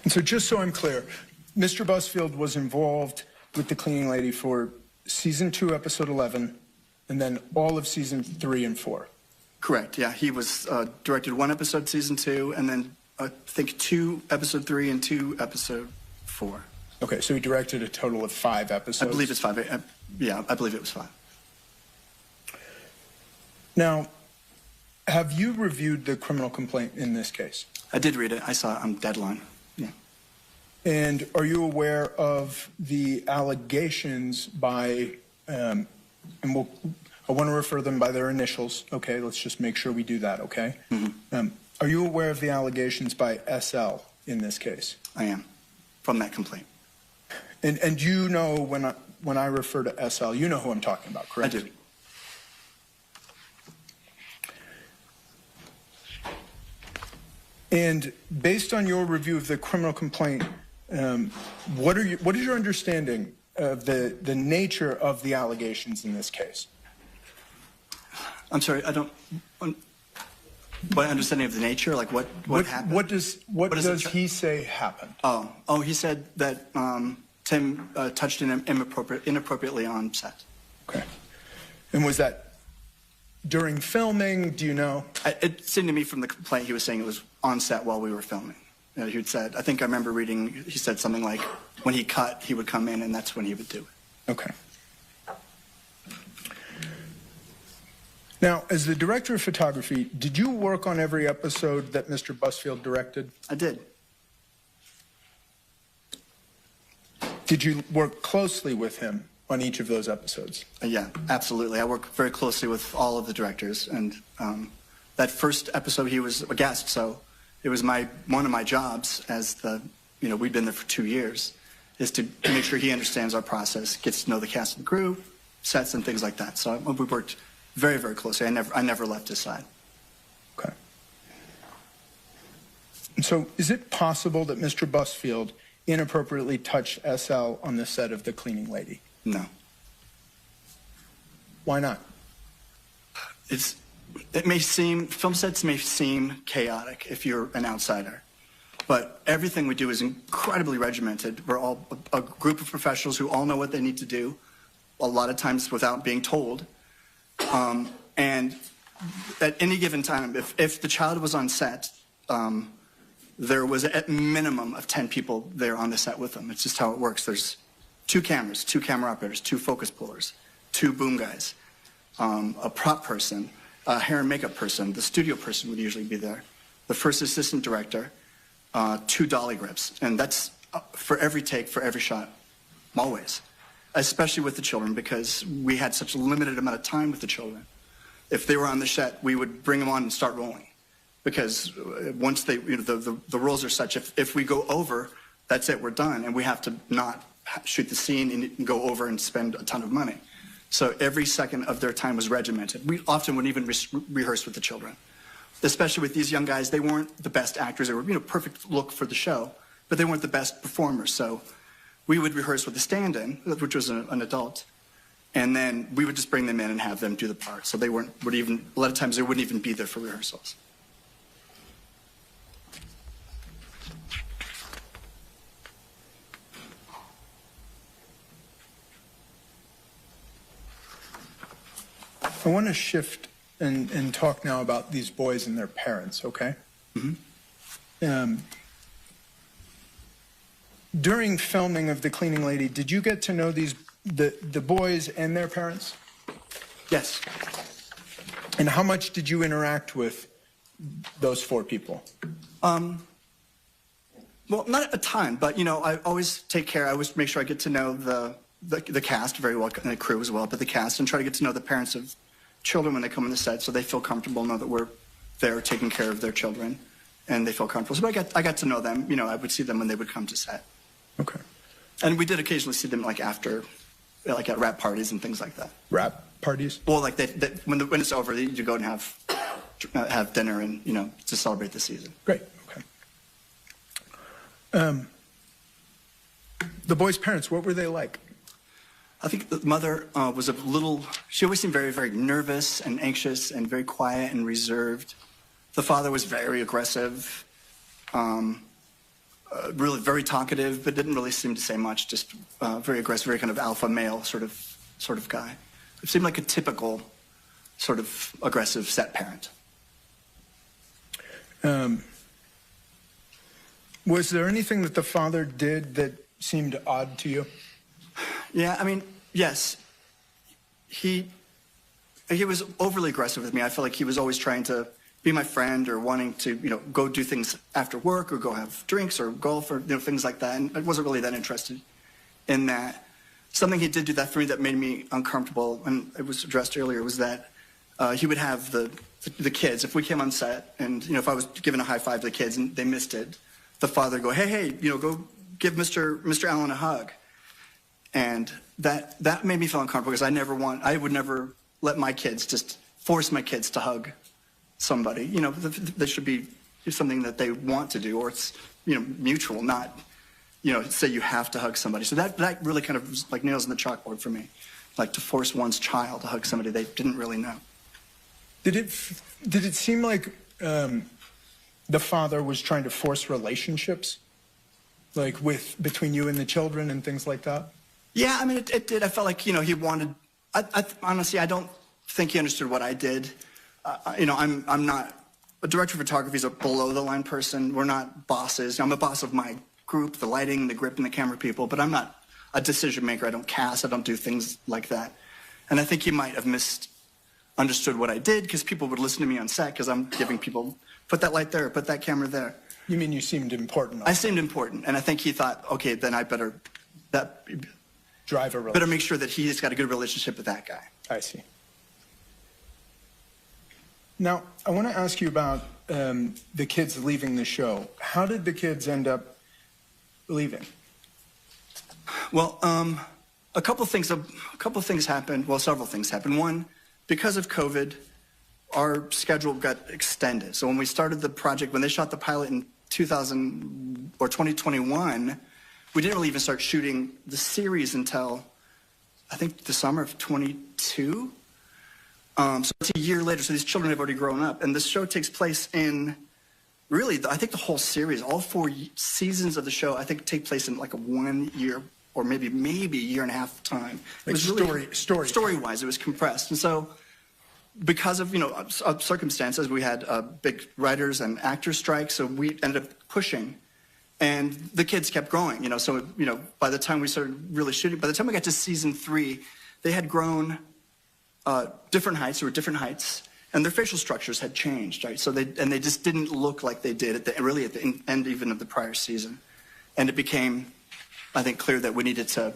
And so just so I'm clear, Mr. Busfield was involved with The Cleaning Lady for season 2, episode 11, and then all of season 3 and 4. Correct, yeah. He was directed 1 episode season 2, and then I think 2 episode 3 and 2 episode 4. Okay, so he directed a total of 5 episodes? I believe it's 5. Yeah, I believe it was 5. Now, have you reviewed the criminal complaint in this case? I did read it. I saw it on Deadline. Yeah. And are you aware of the allegations by, I want to refer them by their initials, okay? Let's just make sure we do that, okay? Mm-hmm. Are you aware of the allegations by SL in this case? I am, from that complaint. And you know when I refer to SL, you know who I'm talking about, correct? I do. And based on your review of the criminal complaint, what is your understanding of the nature of the allegations in this case? I'm sorry, I don't. What understanding of the nature? Like what happened? What does he say happened? Oh, he said that Tim touched him inappropriately on set. Okay. And was that during filming? Do you know? It seemed to me from the complaint he was saying it was on set while we were filming. He'd said, I think I remember reading, he said something like, when he cut, he would come in and that's when he would do it. Okay. Now, as the director of photography, did you work on every episode that Mr. Busfield directed? I did. Did you work closely with him on each of those episodes? Yeah, absolutely. I work very closely with all of the directors, and that first episode he was a guest, so it was one of my jobs as we'd been there for 2 years, is to make sure he understands our process, gets to know the cast and crew, sets and things like that. So we worked very, very closely. I never left his side. Okay. And so is it possible that Mr. Busfield inappropriately touched SL on the set of The Cleaning Lady? No. Why not? Film sets may seem chaotic if you're an outsider, but everything we do is incredibly regimented. We're all a group of professionals who all know what they need to do, a lot of times without being told. And at any given time, if the child was on set, there was at minimum of 10 people there on the set with them. It's just how it works. There's 2 cameras, 2 camera operators, 2 focus pullers, 2 boom guys, a prop person, a hair and makeup person, the studio person would usually be there, the first assistant director, 2 dolly grips. And that's for every take, for every shot, always. Especially with the children, because we had such a limited amount of time with the children. If they were on the set, we would bring them on and start rolling. Because once the rules are such, if we go over, that's it, we're done. And we have to not shoot the scene and go over and spend a ton of money. So every second of their time was regimented. We often wouldn't even rehearse with the children. Especially with these young guys, they weren't the best actors. They were, perfect look for the show, but they weren't the best performers. So we would rehearse with a stand-in, which was an adult, and then we would just bring them in and have them do the part. So they a lot of times they wouldn't even be there for rehearsals. I want to shift and talk now about these boys and their parents, okay? Mm-hmm. During filming of The Cleaning Lady, did you get to know the boys and their parents? Yes. And how much did you interact with those 4 people? Well, not a ton, but I always take care. I always make sure I get to know the cast very well, and the crew as well, but the cast, and try to get to know the parents of children when they come on the set, so they feel comfortable, know that we're there taking care of their children, and they feel comfortable. So I got to know them. I would see them when they would come to set. Okay. And we did occasionally see them like after like at rap parties and things like that. Rap parties? Well, like when it's over, you go and have dinner and to celebrate the season. Great. Okay. The boys' parents, what were they like? I think the mother was she always seemed very, very nervous and anxious and very quiet and reserved. The father was very aggressive, really very talkative, but didn't really seem to say much, just very aggressive, very kind of alpha male sort of guy. It seemed like a typical sort of aggressive set parent. Was there anything that the father did that seemed odd to you? Yeah, I mean, yes. He was overly aggressive with me. I felt like he was always trying to be my friend or wanting to, go do things after work or go have drinks or golf or things like that. And I wasn't really that interested in that. Something he did do that for me that made me uncomfortable, and it was addressed earlier, was that he would have the kids. If we came on set and if I was giving a high five to the kids and they missed it, the father would go, hey, go give Mr. Allen a hug. And that made me feel uncomfortable because I would never let my kids just force my kids to hug somebody. There should be something that they want to do, or it's mutual, not say you have to hug somebody. So that really kind of was like nails in the chalkboard for me, like to force one's child to hug somebody they didn't really know. Did it seem like the father was trying to force relationships, like between you and the children and things like that? Yeah, I mean, it did. I felt like, he wanted, honestly, I don't think he understood what I did. I'm not, a director of photography is a below the line person. We're not bosses. I'm a boss of my group, the lighting, the grip, and the camera people, but I'm not a decision maker. I don't cast, I don't do things like that. And I think he might have misunderstood what I did because people would listen to me on set because I'm giving people, put that light there, put that camera there. You mean you seemed important? I seemed important, and I think he thought, okay, then I better drive a relationship. Better make sure that he's got a good relationship with that guy. I see. Now, I want to ask you about the kids leaving the show. How did the kids end up leaving? Well, a couple things happened. Well, several things happened. One, because of COVID, our schedule got extended. So when we started the project, when they shot the pilot in 2021, we didn't really even start shooting the series until, I think, the summer of 22. So it's a year later, so these children have already grown up. And this show takes place in, really, I think the whole series, all 4 seasons of the show, I think take place in like a 1 year or maybe a year and a half time. It was really, story-wise, it was compressed. And so because of, circumstances, we had a big writers and actors strike, so we ended up pushing. And the kids kept growing, so, by the time we started really shooting, by the time we got to season 3, they had grown different heights, there were different heights, and their facial structures had changed, right? So they just didn't look like they did at the end even of the prior season. And it became, I think, clear that we needed to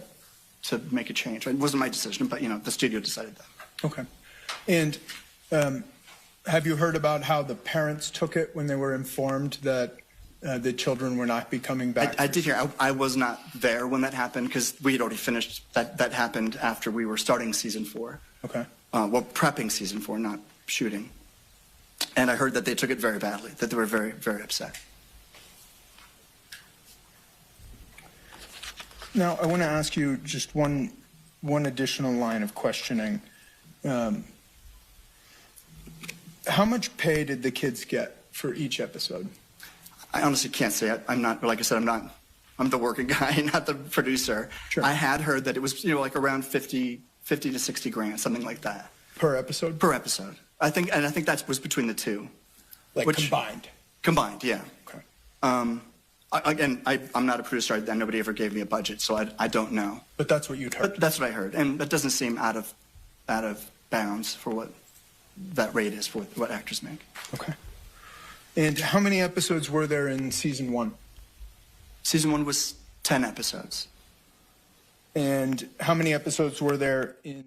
make a change. Right? It wasn't my decision, but, the studio decided that. Okay. And have you heard about how the parents took it when they were informed that the children were not be coming back? I did hear. I was not there when that happened because we had already finished. That happened after we were starting season 4. Okay. Well, prepping season 4, not shooting. And I heard that they took it very badly, that they were very, very upset. Now, I want to ask you just one additional line of questioning. How much pay did the kids get for each episode? I honestly can't say. I'm not, like I said, I'm the working guy, not the producer. Sure. I had heard that it was, like around 50 to 60 grand, something like that. Per episode? Per episode. I think that was between the two. Combined? Combined, yeah. Okay. I'm not a producer. Nobody ever gave me a budget, so I don't know. But that's what you'd heard? That's what I heard. And that doesn't seem out of bounds for what that rate is for what actors make. Okay. And how many episodes were there in season 1? Season 1 was 10 episodes. And how many episodes were there in...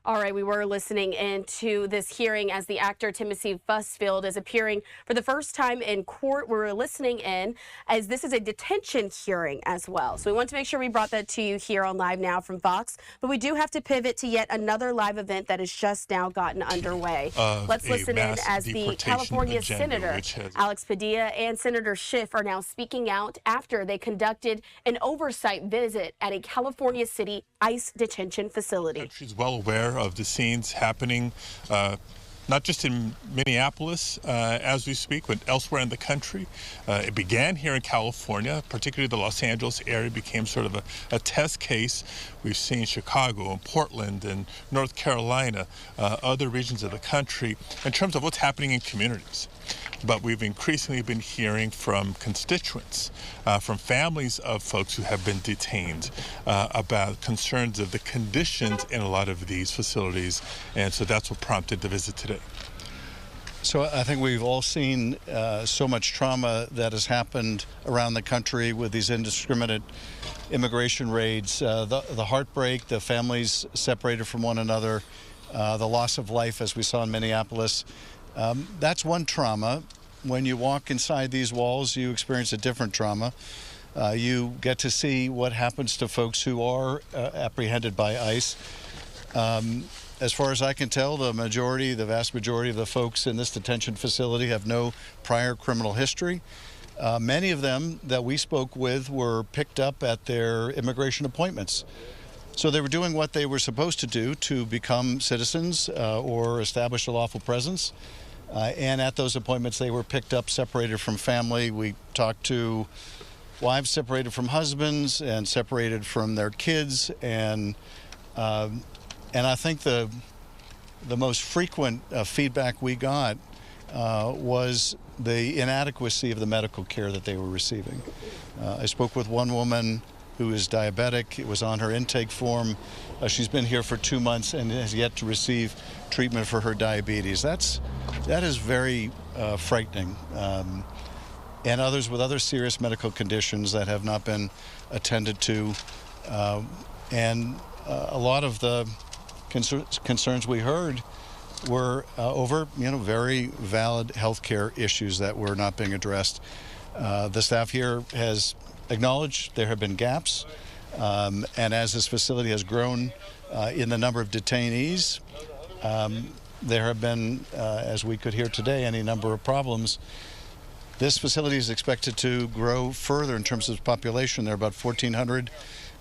All right, we were listening into this hearing as the actor Timothy Busfield is appearing for the first time in court. We were listening in as this is a detention hearing as well. So we want to make sure we brought that to you here on Live Now from Fox. But we do have to pivot to yet another live event that has just now gotten underway. Let's listen in as the California Senator Alex Padilla and Senator Schiff are now speaking out after they conducted an oversight visit at a California City ICE detention facility. She's well aware of the scenes happening, not just in Minneapolis as we speak, but elsewhere in the country. It began here in California, particularly the Los Angeles area became sort of a test case. We've seen Chicago and Portland and North Carolina, other regions of the country, in terms of what's happening in communities. But we've increasingly been hearing from constituents, from families of folks who have been detained, about concerns of the conditions in a lot of these facilities. And so that's what prompted the visit today. So I think we've all seen so much trauma that has happened around the country with these indiscriminate immigration raids, the heartbreak, the families separated from one another, the loss of life as we saw in Minneapolis. That's one trauma. When you walk inside these walls, you experience a different trauma. You get to see what happens to folks who are apprehended by ICE. As far as I can tell, the vast majority of the folks in this detention facility have no prior criminal history. Many of them that we spoke with were picked up at their immigration appointments. So they were doing what they were supposed to do to become citizens or establish a lawful presence. And at those appointments, they were picked up, separated from family. We talked to wives separated from husbands and separated from their kids. And I think the most frequent feedback we got was the inadequacy of the medical care that they were receiving. I spoke with one woman who is diabetic. It was on her intake form. She's been here for 2 months and has yet to receive treatment for her diabetes. That is very frightening. And others with other serious medical conditions that have not been attended to. And a lot of the concerns we heard were over, very valid health care issues that were not being addressed. The staff here has acknowledged there have been gaps, and as this facility has grown in the number of detainees, there have been, as we could hear today, any number of problems. This facility is expected to grow further in terms of population. There are about 1,400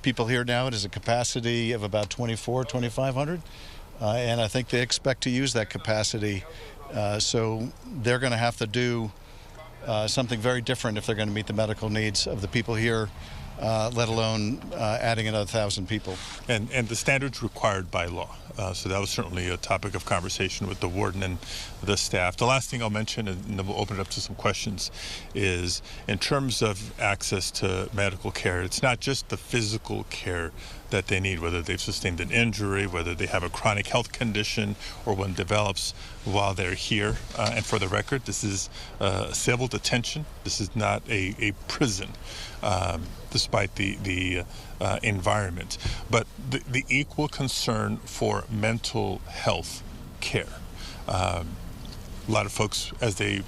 people here now. It has a capacity of about 2,500, and I think they expect to use that capacity. So they're going to have to do something very different if they're going to meet the medical needs of the people here, let alone adding another 1,000 people. And the standards required by law. So that was certainly a topic of conversation with the warden and the staff. The last thing I'll mention, and then we'll open it up to some questions, is in terms of access to medical care, it's not just the physical care that they need, whether they've sustained an injury, whether they have a chronic health condition, or one develops while they're here. And for the record, this is civil detention. This is not a prison, despite the environment. But the equal concern for mental health care. A lot of folks, as they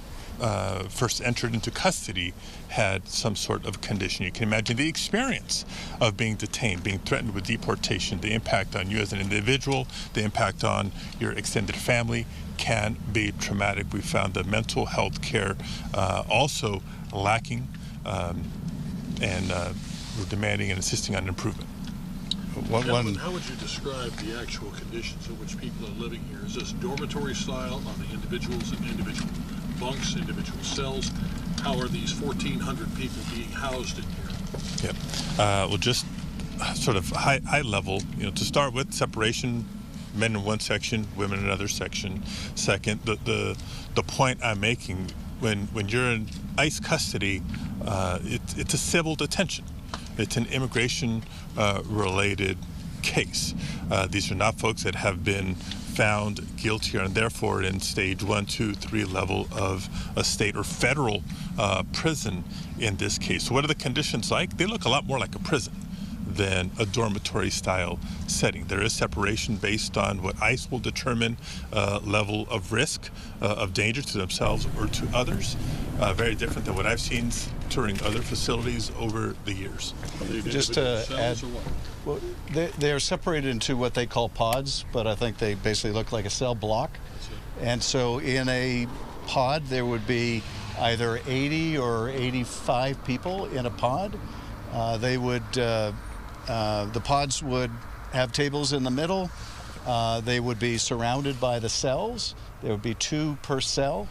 first entered into custody, had some sort of condition. You can imagine the experience of being detained, being threatened with deportation, the impact on you as an individual, the impact on your extended family can be traumatic. We found that mental health care also lacking, and we're demanding and insisting on improvement. How would you describe the actual conditions in which people are living here? Is this dormitory style? Are they individuals in individual bunks, individual cells? How are these 1,400 people being housed in here? Well, just sort of high level, to start with, separation, men in one section, women in another section. Second, the point I'm making, when you're in ICE custody, it's a civil detention. It's an immigration related case. These are not folks that have been found guilty and therefore in stage 1, 2, 3 level of a state or federal prison in this case. So what are the conditions like? They look a lot more like a prison. than a dormitory-style setting. There is separation based on what ICE will determine level of risk, of danger to themselves or to others. Very different than what I've seen touring other facilities over the years. Just to add, well, they are separated into what they call pods, but I think they basically look like a cell block. And so in a pod, there would be either 80 or 85 people in a pod. The pods would have tables in the middle. They would be surrounded by the cells. There would be 2 per cell.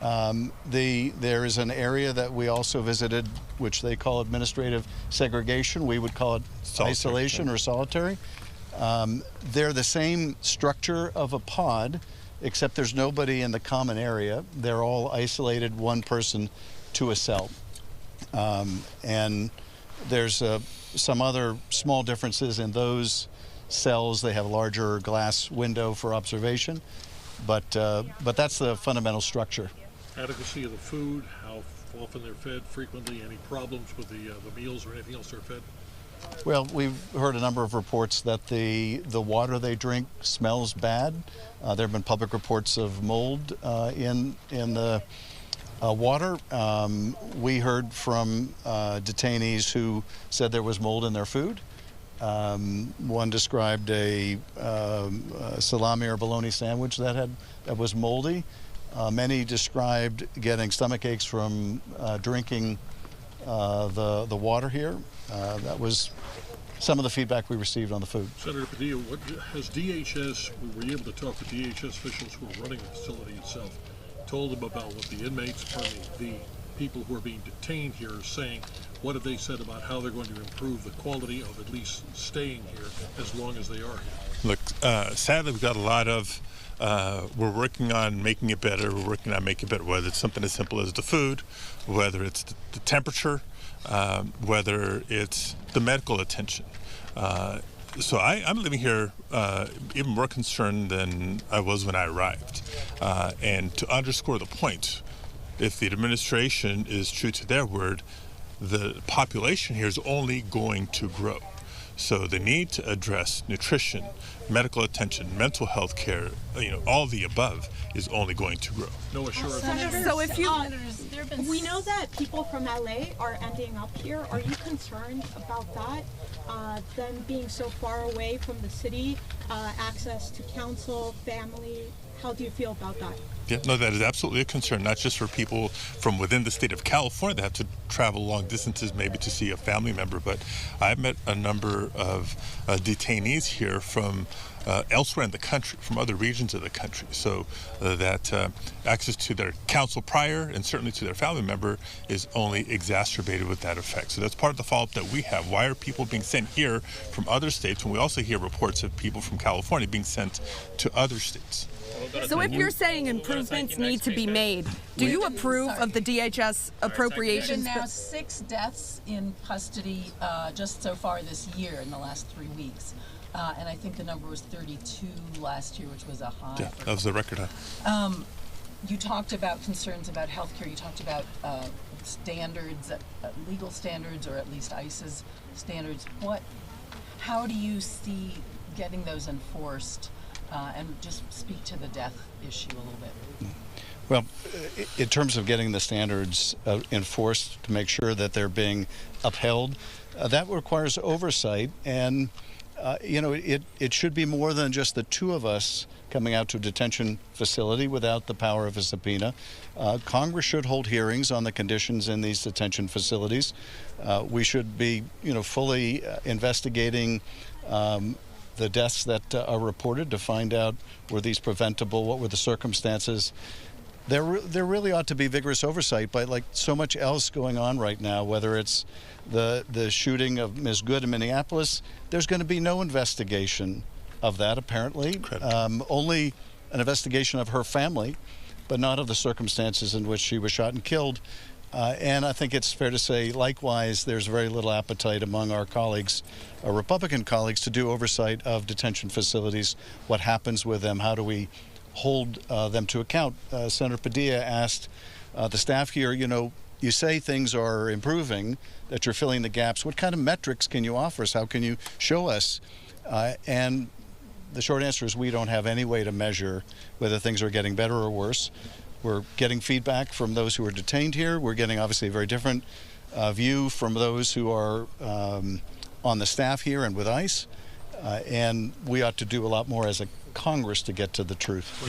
There is an area that we also visited, which they call administrative segregation. We would call it isolation or solitary. They're the same structure of a pod, except there's nobody in the common area. They're all isolated, one person to a cell. And there's some other small differences in those cells. They have a larger glass window for observation, but that's the fundamental structure. Adequacy of the food, how often they're fed, frequently, any problems with the meals or anything else they're fed? Well, we've heard a number of reports that the water they drink smells bad. There have been public reports of mold in the water. We heard from detainees who said there was mold in their food. One described a salami or bologna sandwich that was moldy. Many described getting stomach aches from drinking the water here. That was some of the feedback we received on the food. Senator Padilla, what has DHS, were you able to talk to DHS officials who are running the facility itself, told them about what the inmates, the people who are being detained here are saying? What have they said about how they're going to improve the quality of at least staying here as long as they are here? Look, sadly, we've got a lot of we're working on making it better. We're working on making it better, whether it's something as simple as the food, whether it's the temperature, whether it's the medical attention. So I'm living here even more concerned than I was when I arrived. And to underscore the point, if the administration is true to their word, the population here is only going to grow. So the need to address nutrition, medical attention, mental health care, all the above is only going to grow. No assurance. So if you, we know that people from LA are ending up here. Are you concerned about that? Them being so far away from the city, access to counsel, family. How do you feel about that? Yeah, no, that is absolutely a concern, not just for people from within the state of California that have to travel long distances maybe to see a family member, but I've met a number of detainees here from elsewhere in the country, from other regions of the country, so that access to their counsel prior and certainly to their family member is only exacerbated with that effect. So that's part of the follow-up that we have. Why are people being sent here from other states when we also hear reports of people from California being sent to other states? So if you're saying improvements need to be made, do you approve of the DHS appropriations? There have been now 6 deaths in custody just so far this year in the last 3 weeks. And I think the number was 32 last year, which was a high. Yeah, that was the record high. You talked about concerns about healthcare. You talked about standards, legal standards, or at least ICE's standards. How do you see getting those enforced? And just speak to the death issue a little bit. Well, in terms of getting the standards enforced to make sure that they're being upheld, that requires oversight. And, it should be more than just the 2 of us coming out to a detention facility without the power of a subpoena. Congress should hold hearings on the conditions in these detention facilities. We should be, fully investigating the deaths that are reported to find out, were these preventable, what were the circumstances. There really ought to be vigorous oversight, but like so much else going on right now, whether it's the shooting of Ms. Good in Minneapolis, there's going to be no investigation of that apparently. Only an investigation of her family, but not of the circumstances in which she was shot and killed. And I think it's fair to say, likewise, there's very little appetite among our colleagues, our Republican colleagues, to do oversight of detention facilities. What happens with them? How do we hold them to account? Senator Padilla asked the staff here, You say things are improving, that you're filling the gaps. What kind of metrics can you offer us? How can you show us? And the short answer is we don't have any way to measure whether things are getting better or worse. We're getting feedback from those who are detained here. We're getting obviously a very different view from those who are on the staff here and with ICE. And we ought to do a lot more as a Congress to get to the truth.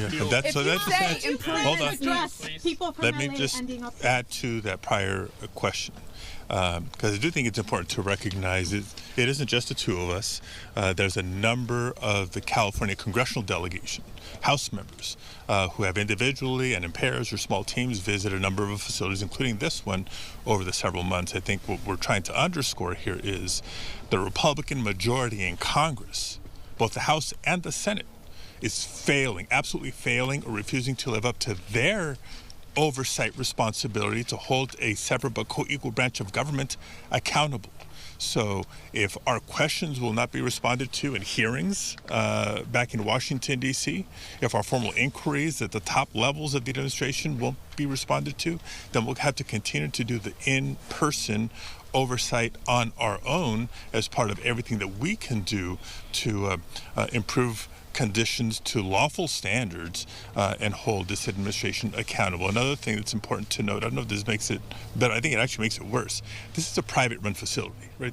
Let me just add to that prior question, because I do think it's important to recognize it isn't just the two of us. There's a number of the California congressional delegation, House members, who have individually and in pairs or small teams visited a number of facilities, including this one, over the several months. I think what we're trying to underscore here is the Republican majority in Congress, both the House and the Senate, is failing, absolutely failing, or refusing to live up to their oversight responsibility to hold a separate but co-equal branch of government accountable. So if our questions will not be responded to in hearings back in Washington, D.C., if our formal inquiries at the top levels of the administration won't be responded to, then we'll have to continue to do the in-person oversight on our own as part of everything that we can do to improve conditions to lawful standards and hold this administration accountable. Another thing that's important to note, I don't know if this makes it better, I think it actually makes it worse. This is a private-run facility, right?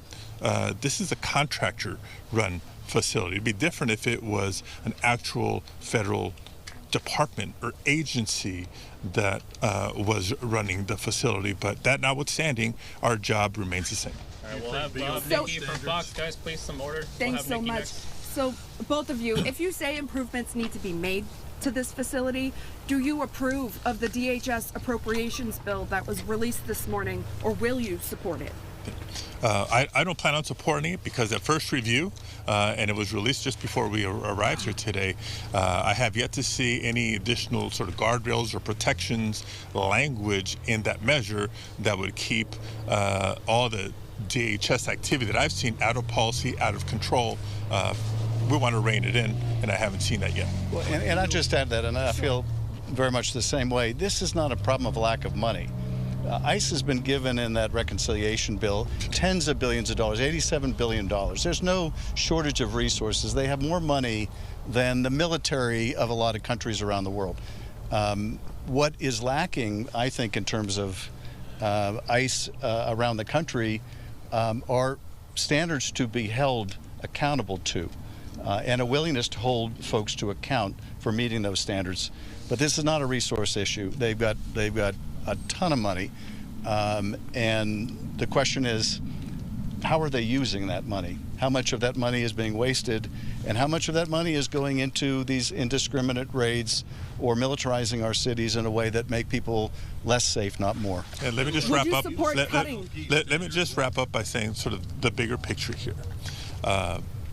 This is a contractor-run facility. It'd be different if it was an actual federal department or agency that was running the facility, but that notwithstanding, our job remains the same. All right, we'll have Nikki from Fox. Guys, please, some order. Thanks so much. So, both of you, if you say improvements need to be made to this facility, do you approve of the DHS appropriations bill that was released this morning, or will you support it? I don't plan on supporting it because at first review, and it was released just before we arrived here today, I have yet to see any additional sort of guardrails or protections language in that measure that would keep all the DHS activity that I've seen out of policy, out of control. We want to rein it in, and I haven't seen that yet. Well, and I'll just add that, and I feel very much the same way. This is not a problem of lack of money. ICE has been given in that reconciliation bill tens of billions of dollars, $87 billion. There's no shortage of resources. They have more money than the military of a lot of countries around the world. What is lacking, I think, in terms of ICE around the country are standards to be held accountable to. And a willingness to hold folks to account for meeting those standards. But this is not a resource issue. They've got a ton of money, and the question is, how are they using that money? How much of that money is being wasted, and how much of that money is going into these indiscriminate raids or militarizing our cities in a way that make people less safe, not more? And let me just wrap up. Let me just wrap up by saying sort of the bigger picture here.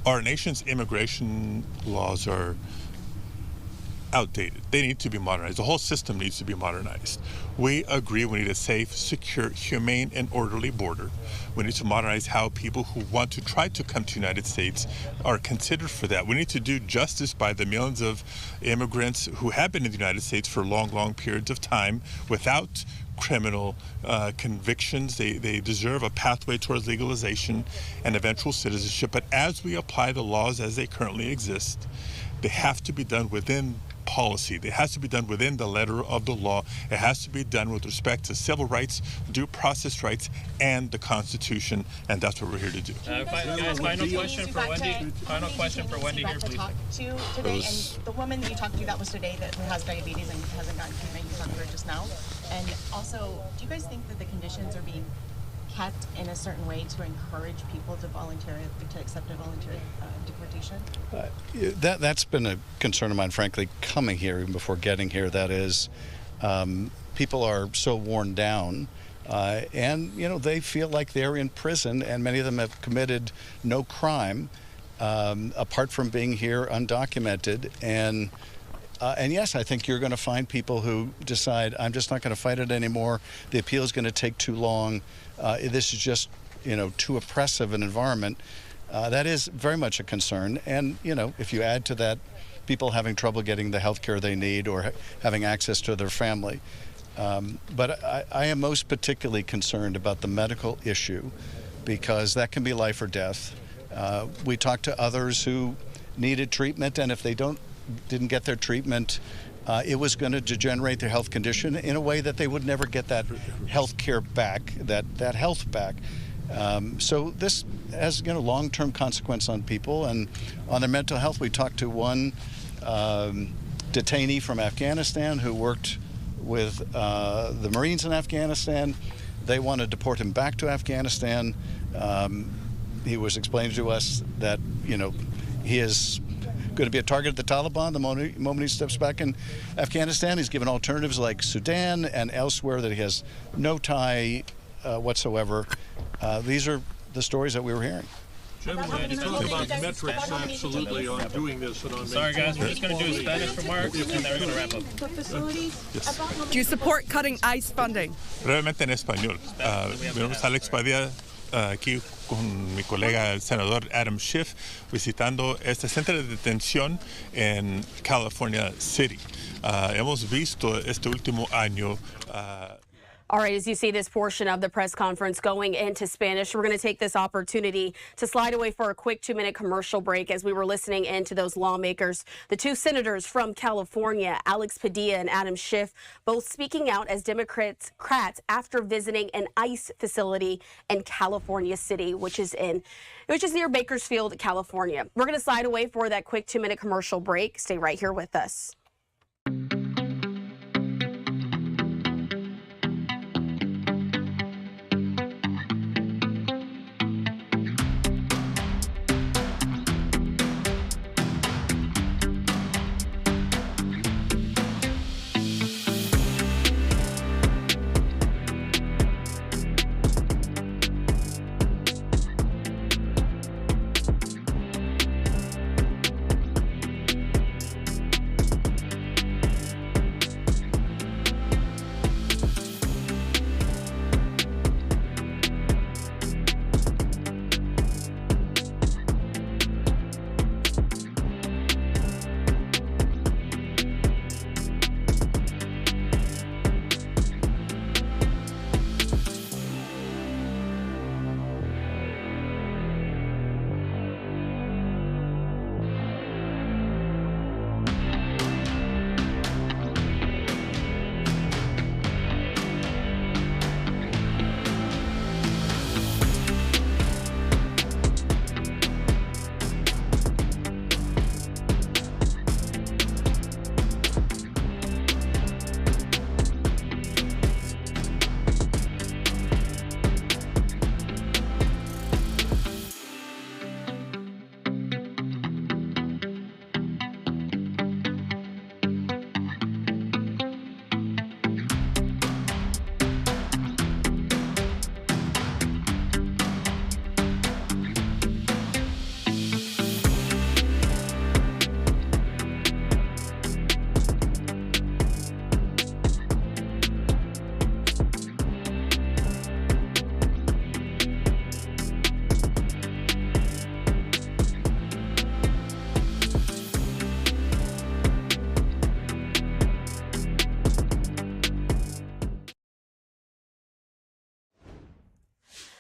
Our nation's immigration laws are outdated. They need to be modernized. The whole system needs to be modernized. We agree we need a safe, secure, humane, and orderly border. We need to modernize how people who want to try to come to the United States are considered for that. We need to do justice by the millions of immigrants who have been in the United States for long, long periods of time without criminal convictions. They deserve a pathway towards legalization and eventual citizenship. But as we apply the laws as they currently exist, they have to be done within policy. It has to be done within the letter of the law. It has to be done with respect to civil rights, due process rights, and the Constitution, and that's what we're here to do. Guys, final question for Wendy. Final question for Wendy here, please. Today, and the woman that you talked to that was today that has diabetes and hasn't gotten treatment, you talked to her just now. And also, do you guys think that the conditions are being kept in a certain way to encourage people to accept a voluntary deportation? That's been a concern of mine, frankly, coming here, even before getting here. That is, people are so worn down, and they feel like they're in prison, and many of them have committed no crime apart from being here undocumented. And yes, I think you're going to find people who decide, I'm just not going to fight it anymore. The appeal is going to take too long. This is just, too oppressive an environment. That is very much a concern. And, if you add to that people having trouble getting the health care they need or having access to their family, But I am most particularly concerned about the medical issue, because that can be life or death. We talked to others who needed treatment, and if they didn't get their treatment, it was going to degenerate their health condition in a way that they would never get that health care back, that health back. So this has long-term consequence on people and on their mental health. We talked to one detainee from Afghanistan who worked with the Marines in Afghanistan. They want to deport him back to Afghanistan. He was explaining to us that, he is going to be a target of the Taliban the moment he steps back in Afghanistan. He's given alternatives like Sudan and elsewhere that he has no tie whatsoever. These are the stories that we were hearing. Gentlemen, you talk about metrics absolutely on doing this and on Sorry guys, we're just going to do Spanish remarks and then we're going to wrap up. Do you support cutting ICE funding? Brevemente en español. Mi nombre es Alex Padilla, aquí con mi colega el senador Adam Schiff, visitando este centro de detención en California City. Hemos visto este último año. All right, as you see this portion of the press conference going into Spanish, we're going to take this opportunity to slide away for a quick 2-minute commercial break as we were listening into those lawmakers. The two senators from California, Alex Padilla and Adam Schiff, both speaking out as Democrats after visiting an ICE facility in California City, which is near Bakersfield, California. We're going to slide away for that quick 2-minute commercial break. Stay right here with us.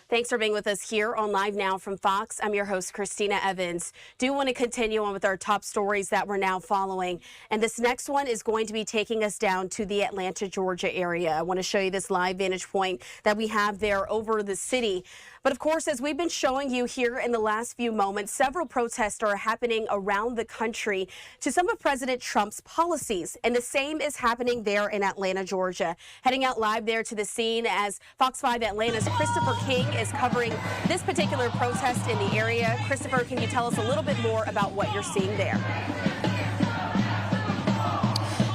Thanks for being with us here on Live Now from Fox. I'm your host, Christina Evans. Do want to continue on with our top stories that we're now following. And this next one is going to be taking us down to the Atlanta, Georgia area. I want to show you this live vantage point that we have there over the city. But of course, as we've been showing you here in the last few moments, several protests are happening around the country to some of President Trump's policies. And the same is happening there in Atlanta, Georgia. Heading out live there to the scene as Fox 5 Atlanta's Christopher King is covering this particular protest in the area. Christopher, can you tell us a little bit more about what you're seeing there?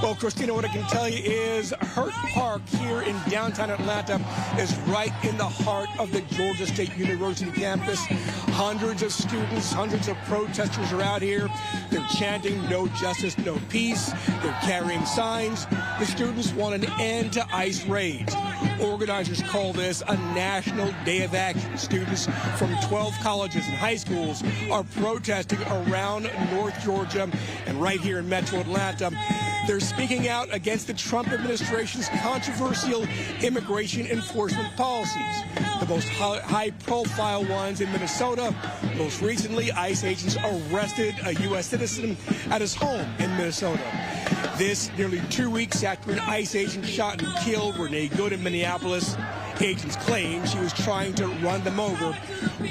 Well, Christina, what I can tell you is Hurt Park here in downtown Atlanta is right in the heart of the Georgia State University campus. Hundreds of students, hundreds of protesters are out here. They're chanting "No justice, no peace." They're carrying signs. The students want an end to ICE raids. Organizers call this a National Day of Action. Students from 12 colleges and high schools are protesting around North Georgia and right here in Metro Atlanta. They're speaking out against the Trump administration's controversial immigration enforcement policies. The most high-profile ones in Minnesota. Most recently, ICE agents arrested a U.S. citizen at his home in Minnesota. This nearly 2 weeks after an ICE agent shot and killed Renee Good in Minneapolis. Agents claim she was trying to run them over.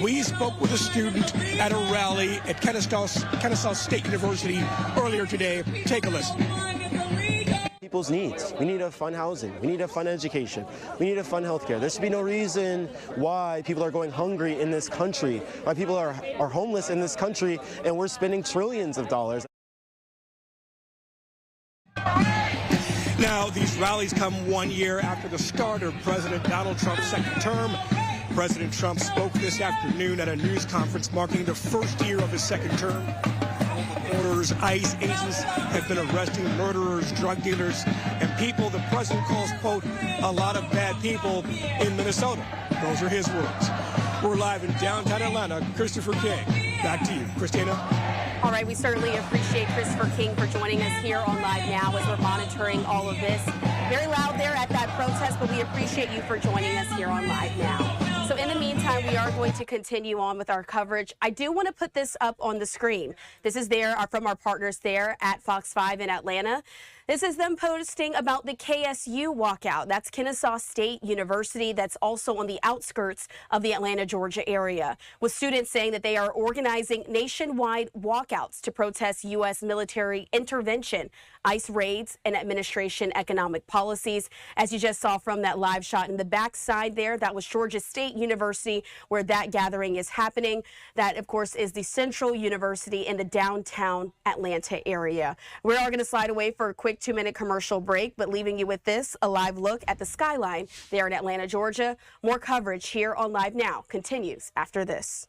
We spoke with a student at a rally at Kennesaw State University earlier today. Take a listen. People's needs. We need to fund housing. We need to fund education. We need to fund healthcare. There should be no reason why people are going hungry in this country, why people are homeless in this country, and we're spending trillions of dollars. Now, these rallies come 1 year after the start of President Donald Trump's second term. President Trump spoke this afternoon at a news conference marking the first year of his second term. Reporters, ICE agents have been arresting murderers, drug dealers, and people the president calls, quote, a lot of bad people in Minnesota. Those are his words. We're live in downtown Atlanta. Christopher King, back to you. Christina. All right, we certainly appreciate Christopher King for joining us here on Live Now as we're monitoring all of this. Very loud there at that protest, but we appreciate you for joining us here on Live Now. So in the meantime, we are going to continue on with our coverage. I do want to put this up on the screen. This is from our partners there at Fox 5 in Atlanta. This is them posting about the KSU walkout. That's Kennesaw State University. That's also on the outskirts of the Atlanta, Georgia area, with students saying that they are organizing nationwide walkouts to protest U.S. military intervention, ICE raids, and administration economic policies. As you just saw from that live shot in the backside there, that was Georgia State University, where that gathering is happening. That, of course, is the Central University in the downtown Atlanta area. We are going to slide away for a quick 2-minute commercial break, but leaving you with this, a live look at the skyline there in Atlanta, Georgia. More coverage here on Live Now continues after this.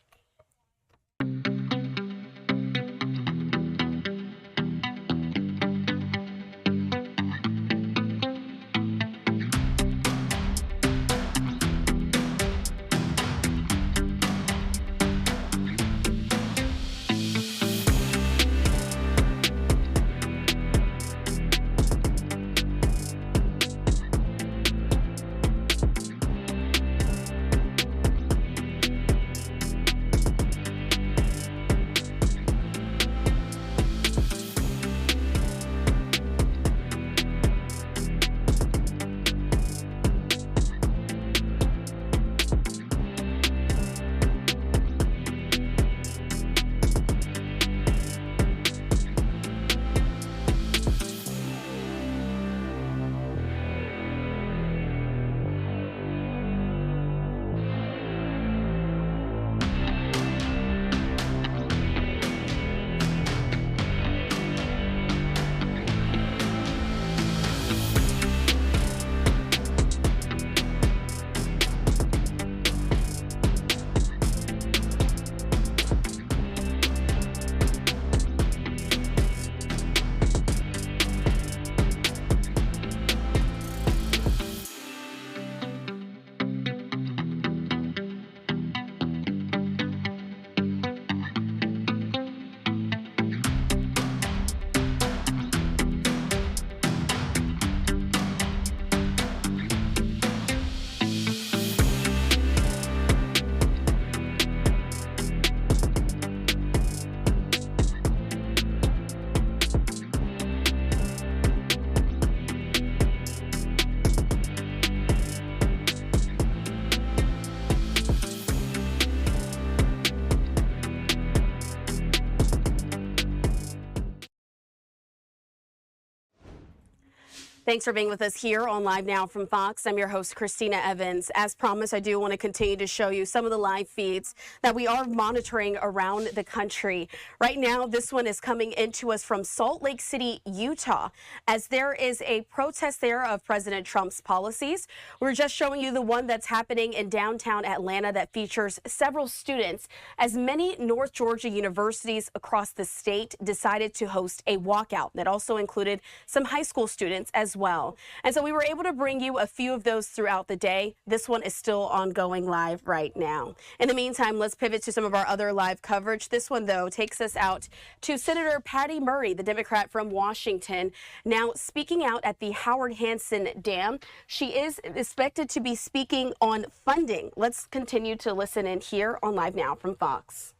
Thanks for being with us here on Live Now from Fox. I'm your host, Christina Evans. As promised, I do want to continue to show you some of the live feeds that we are monitoring around the country. Right now, this one is coming into us from Salt Lake City, Utah, as there is a protest there of President Trump's policies. We're just showing you the one that's happening in downtown Atlanta that features several students, as many North Georgia universities across the state decided to host a walkout that also included some high school students as as well. And so we were able to bring you a few of those throughout the day. This one is still ongoing live right now. In the meantime, let's pivot to some of our other live coverage. This one, though, takes us out to Senator Patty Murray, the Democrat from Washington, now speaking out at the Howard Hansen Dam. She is expected to be speaking on funding. Let's continue to listen in here on Live Now from Fox.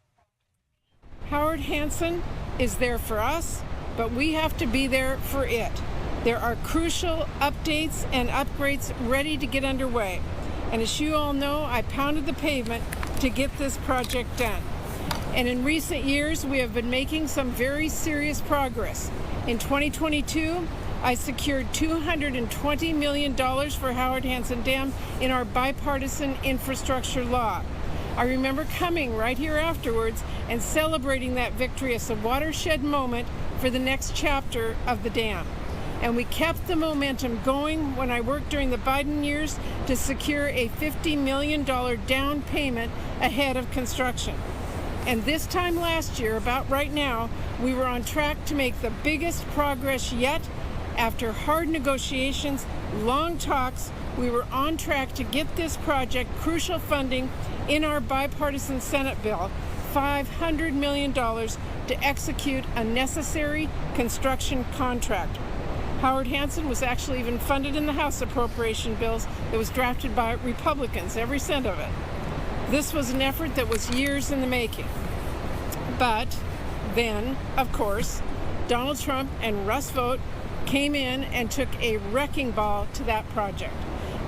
Howard Hansen is there for us, but we have to be there for it. There are crucial updates and upgrades ready to get underway. And as you all know, I pounded the pavement to get this project done. And in recent years, we have been making some very serious progress. In 2022, I secured $220 million for Howard Hansen Dam in our bipartisan infrastructure law. I remember coming right here afterwards and celebrating that victory as a watershed moment for the next chapter of the dam. And we kept the momentum going when I worked during the Biden years to secure a $50 million down payment ahead of construction. And this time last year, about right now, we were on track to make the biggest progress yet. After hard negotiations, long talks, we were on track to get this project crucial funding in our bipartisan Senate bill, $500 million to execute a necessary construction contract. Howard Hansen was actually even funded in the House appropriation bills that was drafted by Republicans, every cent of it. This was an effort that was years in the making. But then, of course, Donald Trump and Russ Vought came in and took a wrecking ball to that project.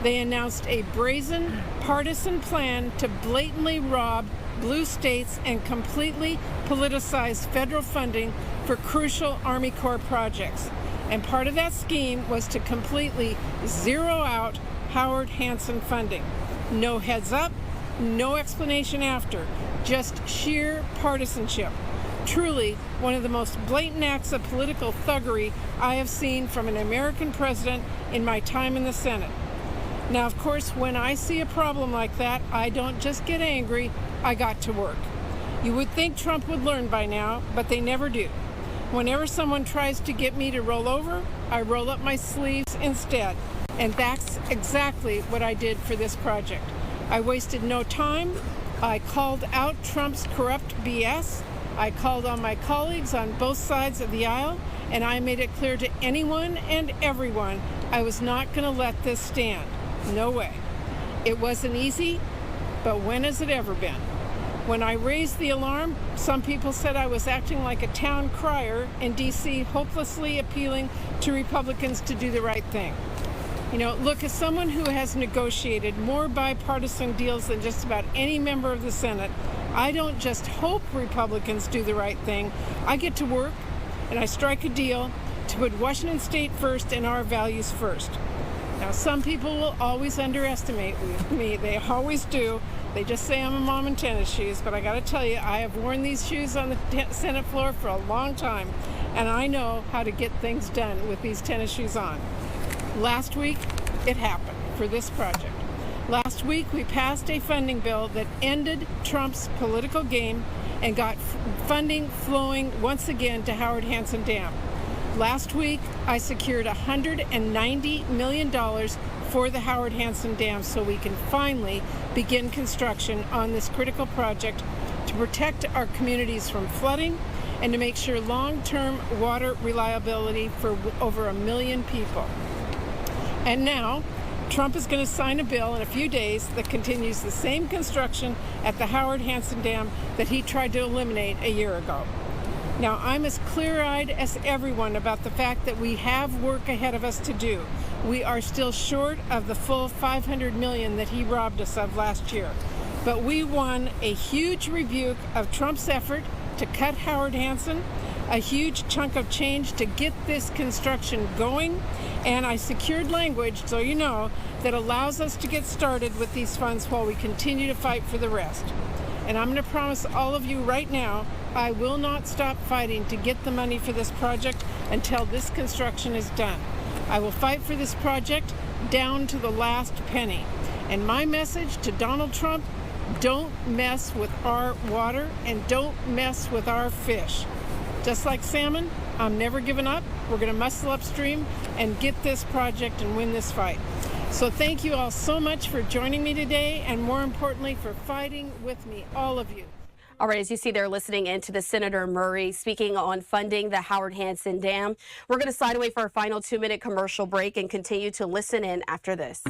They announced a brazen partisan plan to blatantly rob blue states and completely politicize federal funding for crucial Army Corps projects. And part of that scheme was to completely zero out Howard Hansen funding. No heads up, no explanation after, just sheer partisanship. Truly one of the most blatant acts of political thuggery I have seen from an American president in my time in the Senate. Now, of course, when I see a problem like that, I don't just get angry, I got to work. You would think Trump would learn by now, but they never do. Whenever someone tries to get me to roll over, I roll up my sleeves instead. And that's exactly what I did for this project. I wasted no time. I called out Trump's corrupt BS. I called on my colleagues on both sides of the aisle, and I made it clear to anyone and everyone I was not going to let this stand. No way. It wasn't easy, but when has it ever been? When I raised the alarm, some people said I was acting like a town crier in D.C., hopelessly appealing to Republicans to do the right thing. You know, look, as someone who has negotiated more bipartisan deals than just about any member of the Senate, I don't just hope Republicans do the right thing. I get to work and I strike a deal to put Washington State first and our values first. Now, some people will always underestimate me. They always do. They just say I'm a mom in tennis shoes, but I got to tell you, I have worn these shoes on the Senate floor for a long time, and I know how to get things done with these tennis shoes on. Last week, it happened for this project. Last week, we passed a funding bill that ended Trump's political game and got funding flowing once again to Howard Hansen Dam. Last week, I secured $190 million for the Howard Hansen Dam so we can finally begin construction on this critical project to protect our communities from flooding and to make sure long-term water reliability for over 1 million people. And now, Trump is going to sign a bill in a few days that continues the same construction at the Howard Hansen Dam that he tried to eliminate a year ago. Now, I'm as clear-eyed as everyone about the fact that we have work ahead of us to do. We are still short of the full $500 million that he robbed us of last year. But we won a huge rebuke of Trump's effort to cut Howard Hansen, a huge chunk of change to get this construction going, and I secured language, so you know, that allows us to get started with these funds while we continue to fight for the rest. And I'm going to promise all of you right now, I will not stop fighting to get the money for this project until this construction is done. I will fight for this project down to the last penny. And my message to Donald Trump, don't mess with our water and don't mess with our fish. Just like salmon, I'm never giving up. We're going to muscle upstream and get this project and win this fight. So thank you all so much for joining me today, and more importantly, for fighting with me, all of you. All right, as you see there, listening in to the Senator Murray speaking on funding the Howard Hansen Dam. We're going to slide away for our final 2-minute commercial break and continue to listen in after this.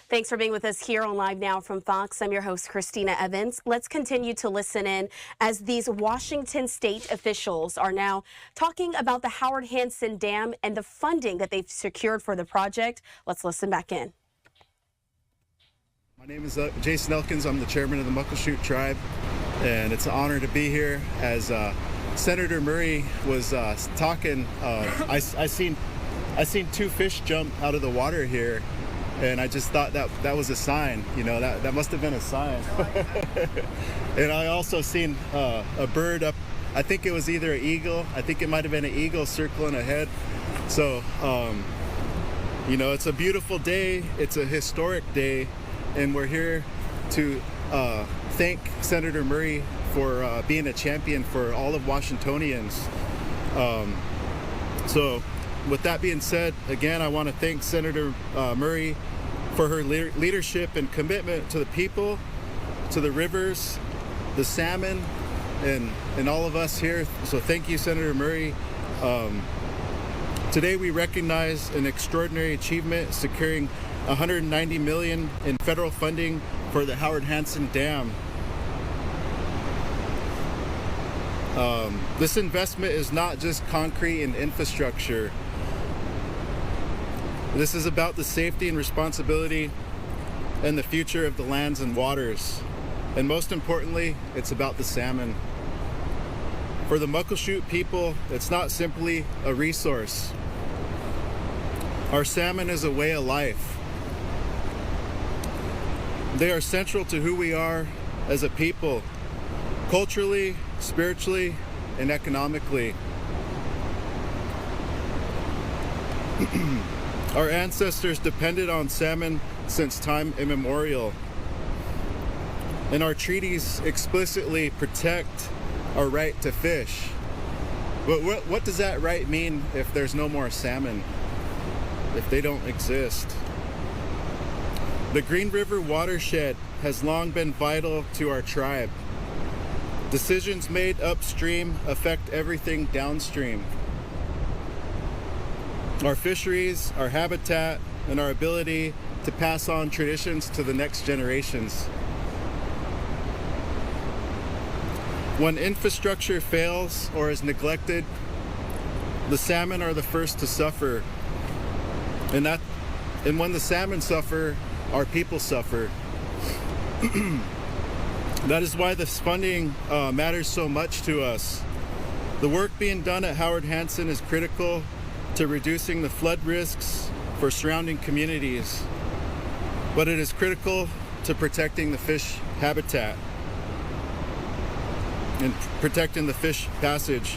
Thanks for being with us here on Live Now from Fox. I'm your host, Christina Evans. Let's continue to listen in as these Washington state officials are now talking about the Howard Hansen Dam and the funding that they've secured for the project. Let's listen back in. My name is Jason Elkins. I'm the chairman of the Muckleshoot Tribe, and it's an honor to be here. As Senator Murray was talking, I seen 2 fish jump out of the water here. And I just thought that was a sign, you know, that must have been a sign. And I also seen a bird up, I think it was either an eagle, I think it might have been an eagle circling ahead. So, you know, it's a beautiful day, it's a historic day, and we're here to thank Senator Murray for being a champion for all of Washingtonians. So, with that being said, again, I want to thank Senator Murray for her leadership and commitment to the people, to the rivers, the salmon, and all of us here. So thank you, Senator Murray. Today we recognize an extraordinary achievement, securing $190 million in federal funding for the Howard Hansen Dam. This investment is not just concrete and infrastructure. This is about the safety and responsibility and the future of the lands and waters. And most importantly, it's about the salmon. For the Muckleshoot people, it's not simply a resource. Our salmon is a way of life. They are central to who we are as a people, culturally, spiritually, and economically. Our ancestors depended on salmon since time immemorial, and our treaties explicitly protect our right to fish. But what does that right mean if there's no more salmon, if they don't exist? The Green River watershed has long been vital to our tribe. Decisions made upstream affect everything downstream. Our fisheries, our habitat, and our ability to pass on traditions to the next generations. When infrastructure fails or is neglected, the salmon are the first to suffer. And when the salmon suffer, our people suffer. That is why this funding matters so much to us. The work being done at Howard Hansen is critical to reducing the flood risks for surrounding communities, but it is critical to protecting the fish habitat and protecting the fish passage,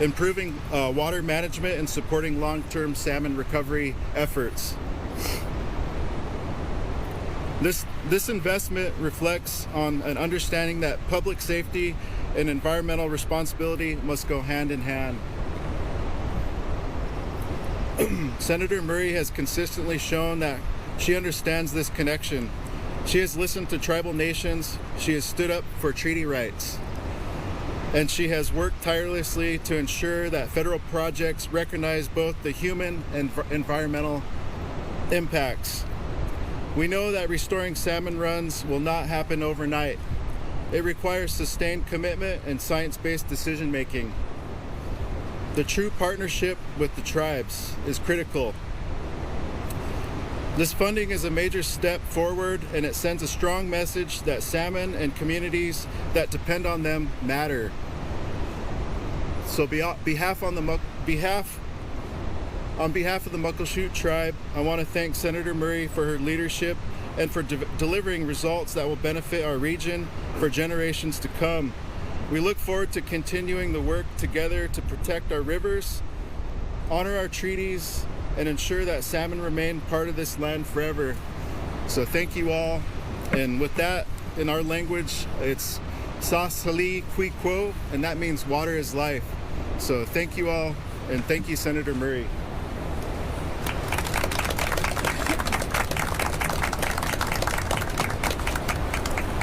improving water management and supporting long-term salmon recovery efforts. This investment reflects on an understanding that public safety and environmental responsibility must go hand in hand. Senator Murray has consistently shown that she understands this connection. She has listened to tribal nations, she has stood up for treaty rights, and she has worked tirelessly to ensure that federal projects recognize both the human and environmental impacts. We know that restoring salmon runs will not happen overnight. It requires sustained commitment and science-based decision-making. The true partnership with the tribes is critical. This funding is a major step forward, and it sends a strong message that salmon and communities that depend on them matter. So on behalf of the Muckleshoot tribe, I want to thank Senator Murray for her leadership and for delivering results that will benefit our region for generations to come. We look forward to continuing the work together to protect our rivers, honor our treaties, and ensure that salmon remain part of this land forever. So thank you all. And with that, in our language, it's Sa Sali Kui Quo, and that means water is life. So thank you all, and thank you, Senator Murray.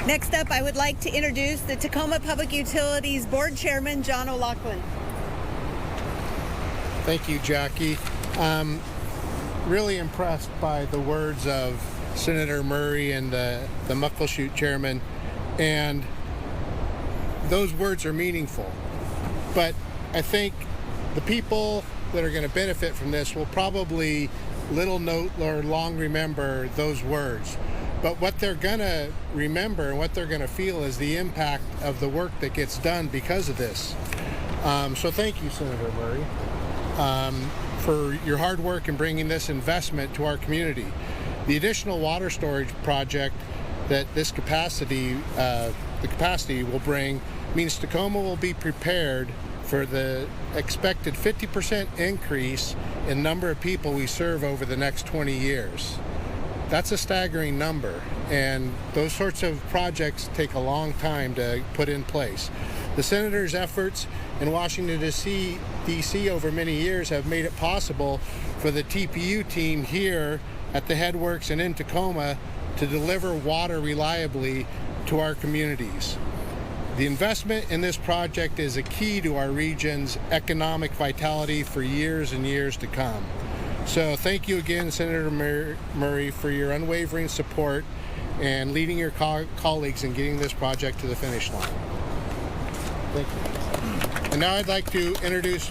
Next up, I would like to introduce the Tacoma Public Utilities Board Chairman, John O'Loughlin. Thank you, Jackie. Really impressed by the words of Senator Murray and the Muckleshoot chairman, and those words are meaningful. But I think the people that are going to benefit from this will probably little note or long remember those words. But what they're going to remember and what they're going to feel is the impact of the work that gets done because of this. So thank you, Senator Murray, for your hard work in bringing this investment to our community. The additional water storage project that this capacity will bring means Tacoma will be prepared for the expected 50% increase in number of people we serve over the next 20 years. That's a staggering number, and those sorts of projects take a long time to put in place. The Senator's efforts in Washington, D.C. over many years have made it possible for the TPU team here at the Headworks and in Tacoma to deliver water reliably to our communities. The investment in this project is a key to our region's economic vitality for years and years to come. So thank you again, Senator Murray, for your unwavering support and leading your colleagues in getting this project to the finish line. Thank you. And now I'd like to introduce